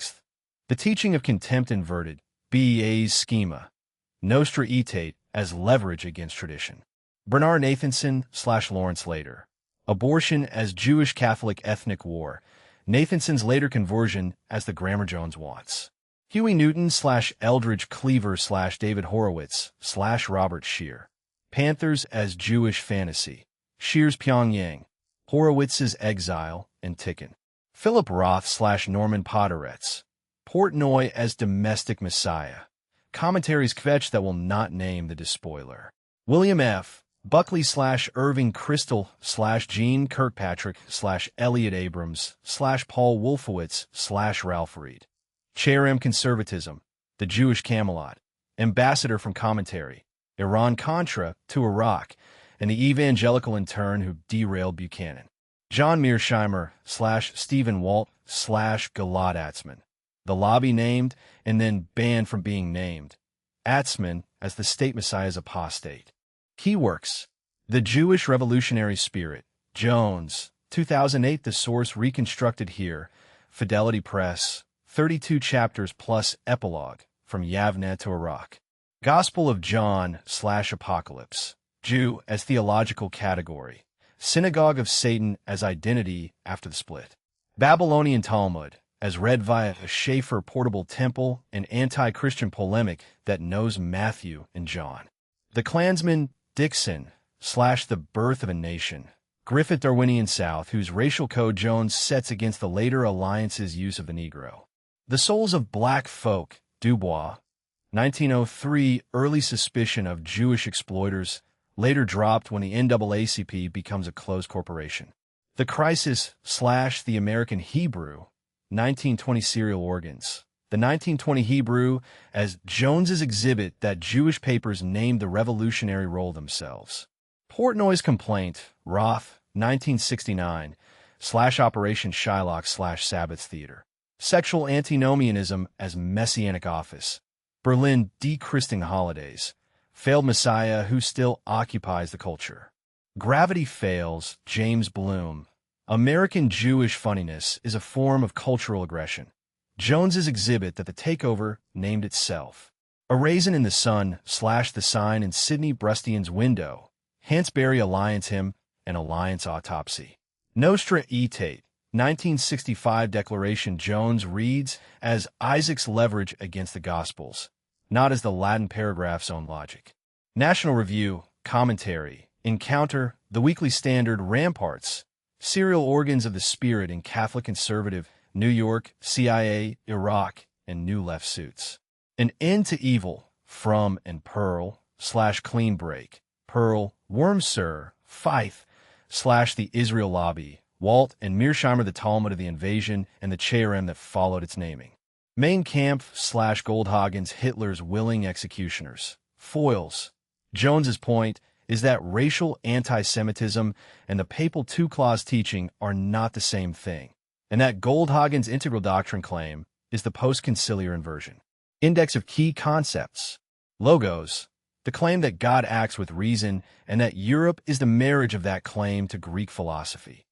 The teaching of contempt inverted. BEA's schema. Nostra Aetate as leverage against tradition. Bernard Nathanson/Lawrence Lader. Abortion as Jewish Catholic ethnic war. Nathanson's later conversion as the Grammar Jones wants. Huey Newton/Eldridge Cleaver/David Horowitz/Robert Scheer. Panthers as Jewish fantasy. Scheer's Pyongyang. Horowitz's exile and Tikkun. Philip Roth/Norman Podhoretz. Portnoy as domestic messiah. Commentaries kvetch that will not name the despoiler. William F. Buckley/Irving Kristol/Gene Kirkpatrick/Elliot Abrams/Paul Wolfowitz/Ralph Reed. Chair M. Conservatism, The Jewish Camelot, Ambassador from Commentary, Iran-Contra to Iraq, and the evangelical intern who derailed Buchanan. John Mearsheimer/Stephen Walt/Gilad Atzmon. The lobby named and then banned from being named. Atzmon as the state messiah's apostate. Key works. The Jewish Revolutionary Spirit. Jones. 2008. The source reconstructed here. Fidelity Press. 32 chapters plus epilogue. from Yavne to Iraq. Gospel of John/Apocalypse. Jew as theological category. Synagogue of Satan as identity after the split. Babylonian Talmud, as read via a Schaeffer portable temple and anti-Christian polemic that knows Matthew and John. The Klansman, Dixon/The Birth of a Nation. Griffith Darwinian South, whose racial code Jones sets against the later alliance's use of the Negro. The Souls of Black Folk, Dubois. 1903, early suspicion of Jewish exploiters, later dropped when the NAACP becomes a closed corporation. The Crisis/The American Hebrew, 1920 Serial Organs. The 1920 Hebrew as Jones's exhibit that Jewish papers named the revolutionary role themselves. Portnoy's Complaint, Roth, 1969, /Operation Shylock/Sabbath Theater. Sexual Antinomianism as Messianic Office. Berlin Dechristing Holidays. Failed Messiah who still occupies the culture. Gravity Fails, James Bloom. American Jewish funniness is a form of cultural aggression. Jones's exhibit that the takeover named itself. A Raisin in the Sun/The Sign in Sidney Brustian's Window. Hansberry Alliance Hymn and Alliance Autopsy. Nostra Aetate, 1965 declaration Jones reads as Isaac's leverage against the Gospels, not as the Latin paragraph's own logic. National Review, Commentary, Encounter, The Weekly Standard, Ramparts, Serial Organs of the Spirit in Catholic Conservative, New York, CIA, Iraq, and New Left Suits. An End to Evil, From and Pearl/Clean Break, Pearl, Wormser, Fife/The Israel Lobby, Walt and Mearsheimer, The Talmud of the Invasion and the Cherem that followed its naming. Mein Kampf/Goldhagen's Hitler's Willing Executioners. Foils. Jones's point is that racial anti-Semitism and the papal two-clause teaching are not the same thing, and that Goldhagen's integral doctrine claim is the post-conciliar inversion. Index of Key Concepts. Logos. The claim that God acts with reason and that Europe is the marriage of that claim to Greek philosophy.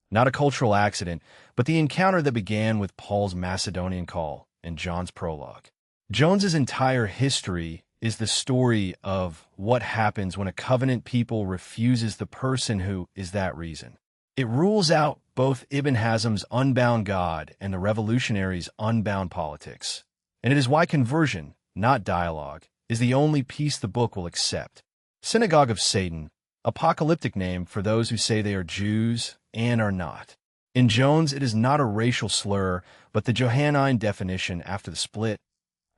Not a cultural accident, but the encounter that began with Paul's Macedonian call and John's prologue. Jones's entire history is the story of what happens when a covenant people refuses the person who is that reason. It rules out both Ibn Hazm's unbound God and the revolutionaries' unbound politics. And it is why conversion, not dialogue, is the only piece the book will accept. Synagogue of Satan, apocalyptic name for those who say they are Jews and are not. In Jones, it is not a racial slur, but the Johannine definition after the split,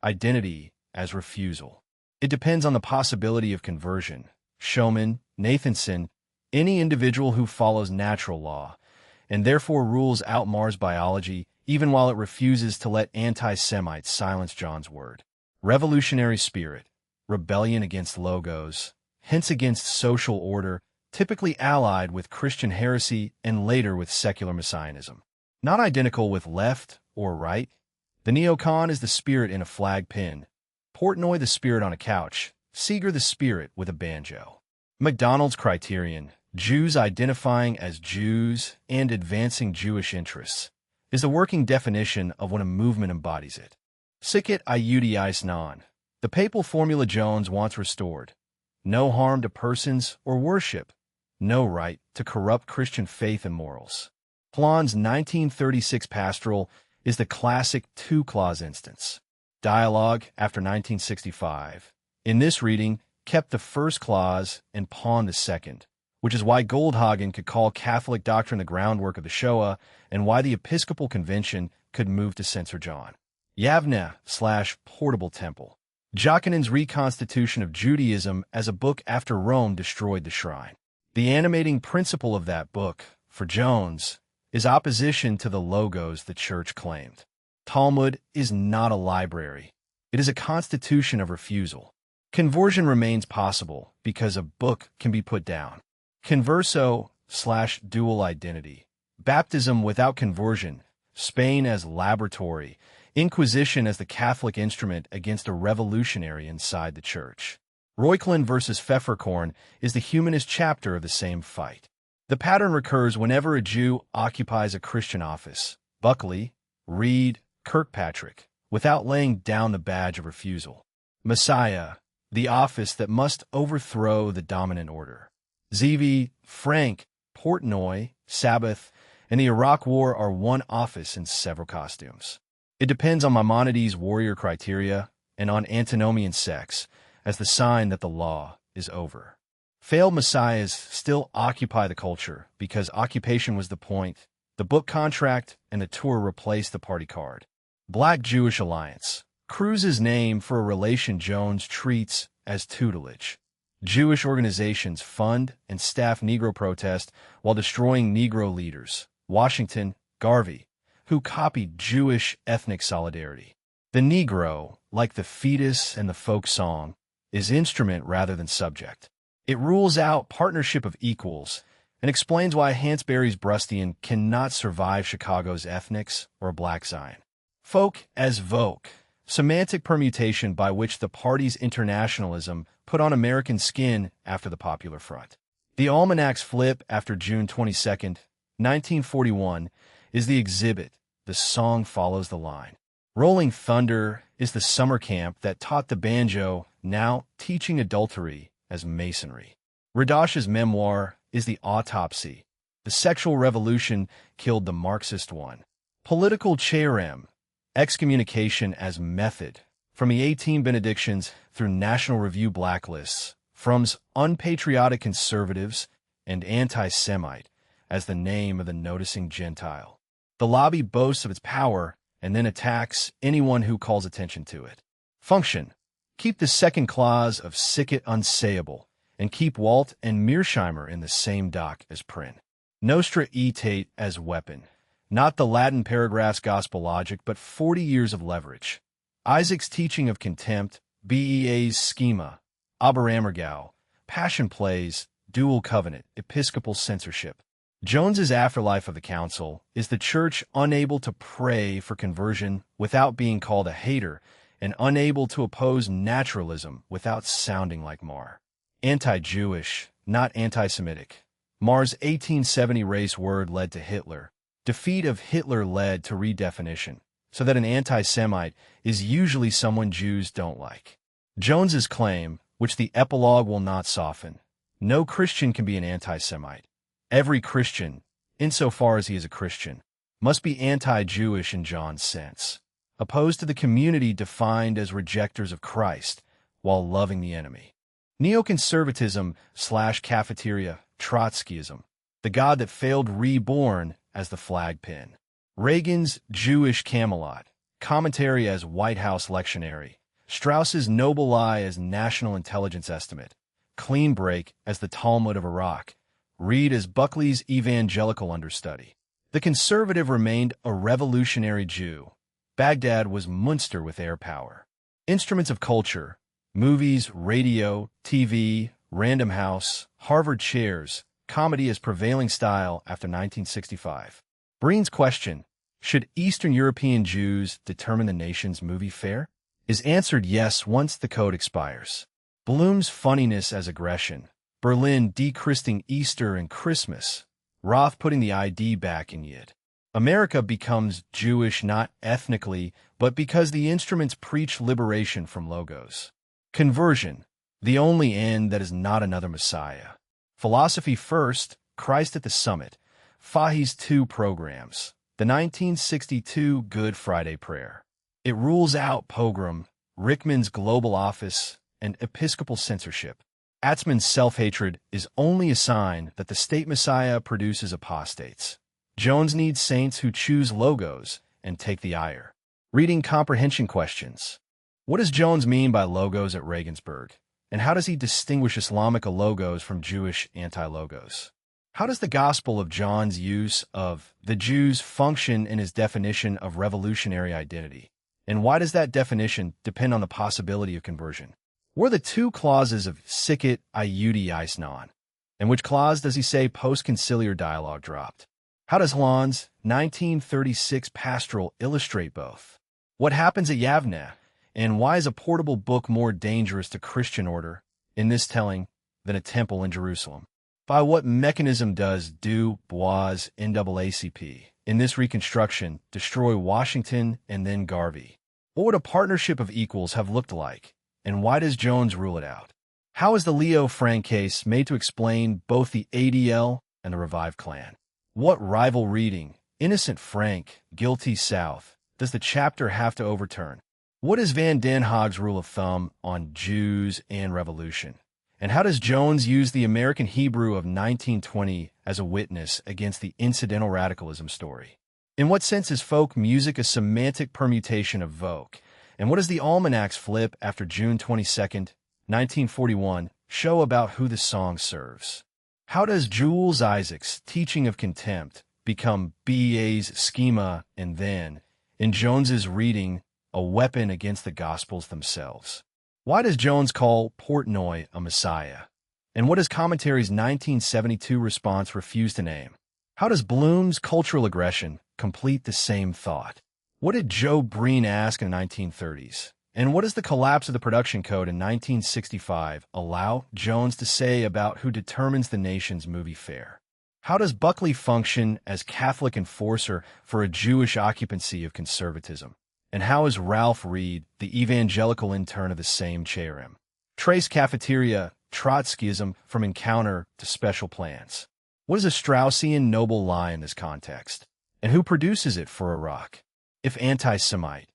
identity as refusal. It depends on the possibility of conversion. Showman, Nathanson, any individual who follows natural law, and therefore rules out Mars biology, even while it refuses to let anti-Semites silence John's word. Revolutionary spirit, rebellion against logos, hence against social order, typically allied with Christian heresy and later with secular messianism. Not identical with left or right. The neocon is the spirit in a flag pin. Portnoy the spirit on a couch. Seeger the spirit with a banjo. McDonald's criterion, Jews identifying as Jews and advancing Jewish interests, is the working definition of when a movement embodies it. Sicut iudiis non. The papal formula Jones wants restored. No harm to persons or worship. No right to corrupt Christian faith and morals. Plan's 1936 pastoral is the classic two-clause instance. Dialogue after 1965. In this reading, kept the first clause and pawned the second, which is why Goldhagen could call Catholic doctrine the groundwork of the Shoah and why the Episcopal Convention could move to censor John. Yavne/Portable Temple. Jacquemin's Reconstitution of Judaism as a book after Rome destroyed the shrine. The animating principle of that book, for Jones, is opposition to the logos the church claimed. Talmud is not a library. It is a constitution of refusal. Conversion remains possible because a book can be put down. Converso/dual identity. Baptism without conversion. Spain as laboratory. Inquisition as the Catholic instrument against a revolutionary inside the church. Reuchlin versus Pfefferkorn is the humanist chapter of the same fight. The pattern recurs whenever a Jew occupies a Christian office. Buckley, Reed, Kirkpatrick, without laying down the badge of refusal. Messiah, the office that must overthrow the dominant order. Zevi, Frank, Portnoy, Sabbath, and the Iraq War are one office in several costumes. It depends on Maimonides' warrior criteria and on antinomian sex as the sign that the law is over. Failed messiahs still occupy the culture because occupation was the point. The book contract and the tour replaced the party card. Black-Jewish Alliance. Cruz's name for a relation Jones treats as tutelage. Jewish organizations fund and staff Negro protest while destroying Negro leaders. Washington, Garvey, who copied Jewish ethnic solidarity. The Negro, like the fetus and the folk song, is instrument rather than subject. It rules out partnership of equals and explains why Hansberry's Brustian cannot survive Chicago's Ethnics or Black Zion. Folk as Vogue, semantic permutation by which the party's internationalism put on American skin after the Popular Front. The Almanac's flip after June 22, 1941, is the exhibit. The song follows the line. Rolling Thunder is the summer camp that taught the banjo, now teaching adultery as masonry. Radash's memoir is the autopsy. The sexual revolution killed the Marxist one. Political cherem, excommunication as method, from the 18 benedictions through National Review blacklists, from's unpatriotic conservatives and anti-Semite as the name of the noticing Gentile. The lobby boasts of its power and then attacks anyone who calls attention to it. Function. Keep the second clause of sicut unsayable, and keep Walt and Mearsheimer in the same dock as Prynne. Nostra aetate as weapon. Not the Latin paragraph's gospel logic, but 40 years of leverage. Isaac's teaching of contempt, Bea's schema, Oberammergau, passion plays, dual covenant, episcopal censorship. Jones's afterlife of the council is the church unable to pray for conversion without being called a hater and unable to oppose naturalism without sounding like Marr. Anti-Jewish, not anti-Semitic. Marr's 1870 race word led to Hitler. Defeat of Hitler led to redefinition, so that an anti-Semite is usually someone Jews don't like. Jones's claim, which the epilogue will not soften, no Christian can be an anti-Semite. Every Christian, insofar as he is a Christian, must be anti-Jewish in John's sense, opposed to the community defined as rejectors of Christ, while loving the enemy. Neoconservatism/cafeteria, Trotskyism, the God that failed reborn as the flag pin. Reagan's Jewish Camelot, commentary as White House lectionary. Strauss's Noble Lie as National Intelligence Estimate. Clean Break as the Talmud of Iraq. Reed as Buckley's evangelical understudy. The conservative remained a revolutionary Jew. Baghdad was Munster with air power. Instruments of culture, movies, radio, TV, Random House, Harvard chairs, comedy as prevailing style after 1965. Breen's question, should Eastern European Jews determine the nation's movie fare? Is answered yes once the code expires. Bloom's funniness as aggression. Berlin dechristing Easter and Christmas. Roth putting the ID back in Yid. America becomes Jewish not ethnically, but because the instruments preach liberation from logos. Conversion, the only end that is not another Messiah. Philosophy first, Christ at the Summit. Fahi's two programs. The 1962 Good Friday Prayer. It rules out pogrom, Rickman's global office, and episcopal censorship. Atzmann's self-hatred is only a sign that the state Messiah produces apostates. Jones needs saints who choose logos and take the ire. Reading comprehension questions. What does Jones mean by logos at Regensburg? And how does he distinguish Islamic logos from Jewish anti-logos? How does the Gospel of John's use of the Jews function in his definition of revolutionary identity? And why does that definition depend on the possibility of conversion? What are the two clauses of sicut iudi eisnon? And which clause does he say post-conciliar dialogue dropped? How does Holland's 1936 pastoral illustrate both? What happens at Yavne? And why is a portable book more dangerous to Christian order in this telling than a temple in Jerusalem? By what mechanism does Du Bois' NAACP in this reconstruction destroy Washington and then Garvey? What would a partnership of equals have looked like, and why does Jones rule it out? How is the Leo Frank case made to explain both the ADL and the revived Klan? What rival reading, Innocent Frank, Guilty South, does the chapter have to overturn? What is Van den Hoog's rule of thumb on Jews and revolution? And how does Jones use the American Hebrew of 1920 as a witness against the incidental radicalism story? In what sense is folk music a semantic permutation of Vogue? And what does the Almanac's flip after June 22, 1941, show about who the song serves? How does Jules Isaacs' teaching of contempt become BA's schema and then, in Jones's reading, a weapon against the Gospels themselves? Why does Jones call Portnoy a Messiah? And what does Commentary's 1972 response refuse to name? How does Bloom's cultural aggression complete the same thought? What did Joe Breen ask in the 1930s? And what does the collapse of the production code in 1965 allow Jones to say about who determines the nation's movie fare? How does Buckley function as Catholic enforcer for a Jewish occupancy of conservatism? And how is Ralph Reed, the evangelical intern of the same cherem? Trace cafeteria Trotskyism from encounter to special plans. What is a Straussian noble lie in this context? And who produces it for Iraq? If anti-Semite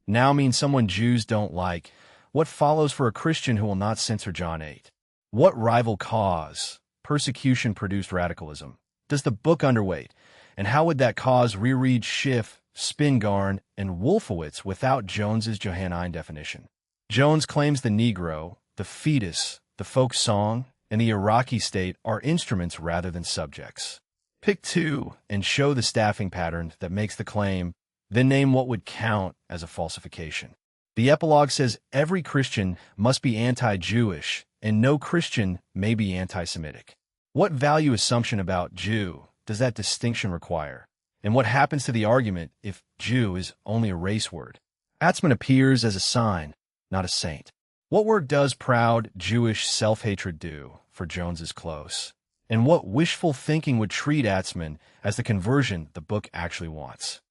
now means someone Jews don't like, what follows for a Christian who will not censor John 8? What rival cause, persecution-produced radicalism, does the book underweight? And how would that cause reread Schiff, Spingarn, and Wolfowitz without Jones's Johannine definition? Jones claims the Negro, the fetus, the folk song, and the Iraqi state are instruments rather than subjects. Pick two and show the staffing pattern that makes the claim, then name what would count as a falsification. The epilogue says every Christian must be anti-Jewish, and no Christian may be anti-Semitic. What value assumption about Jew does that distinction require? And what happens to the argument if Jew is only a race word? Atzmon appears as a sign, not a saint. What work does proud Jewish self-hatred do for Jones's close? And what wishful thinking would treat Atzmon as the conversion the book actually wants?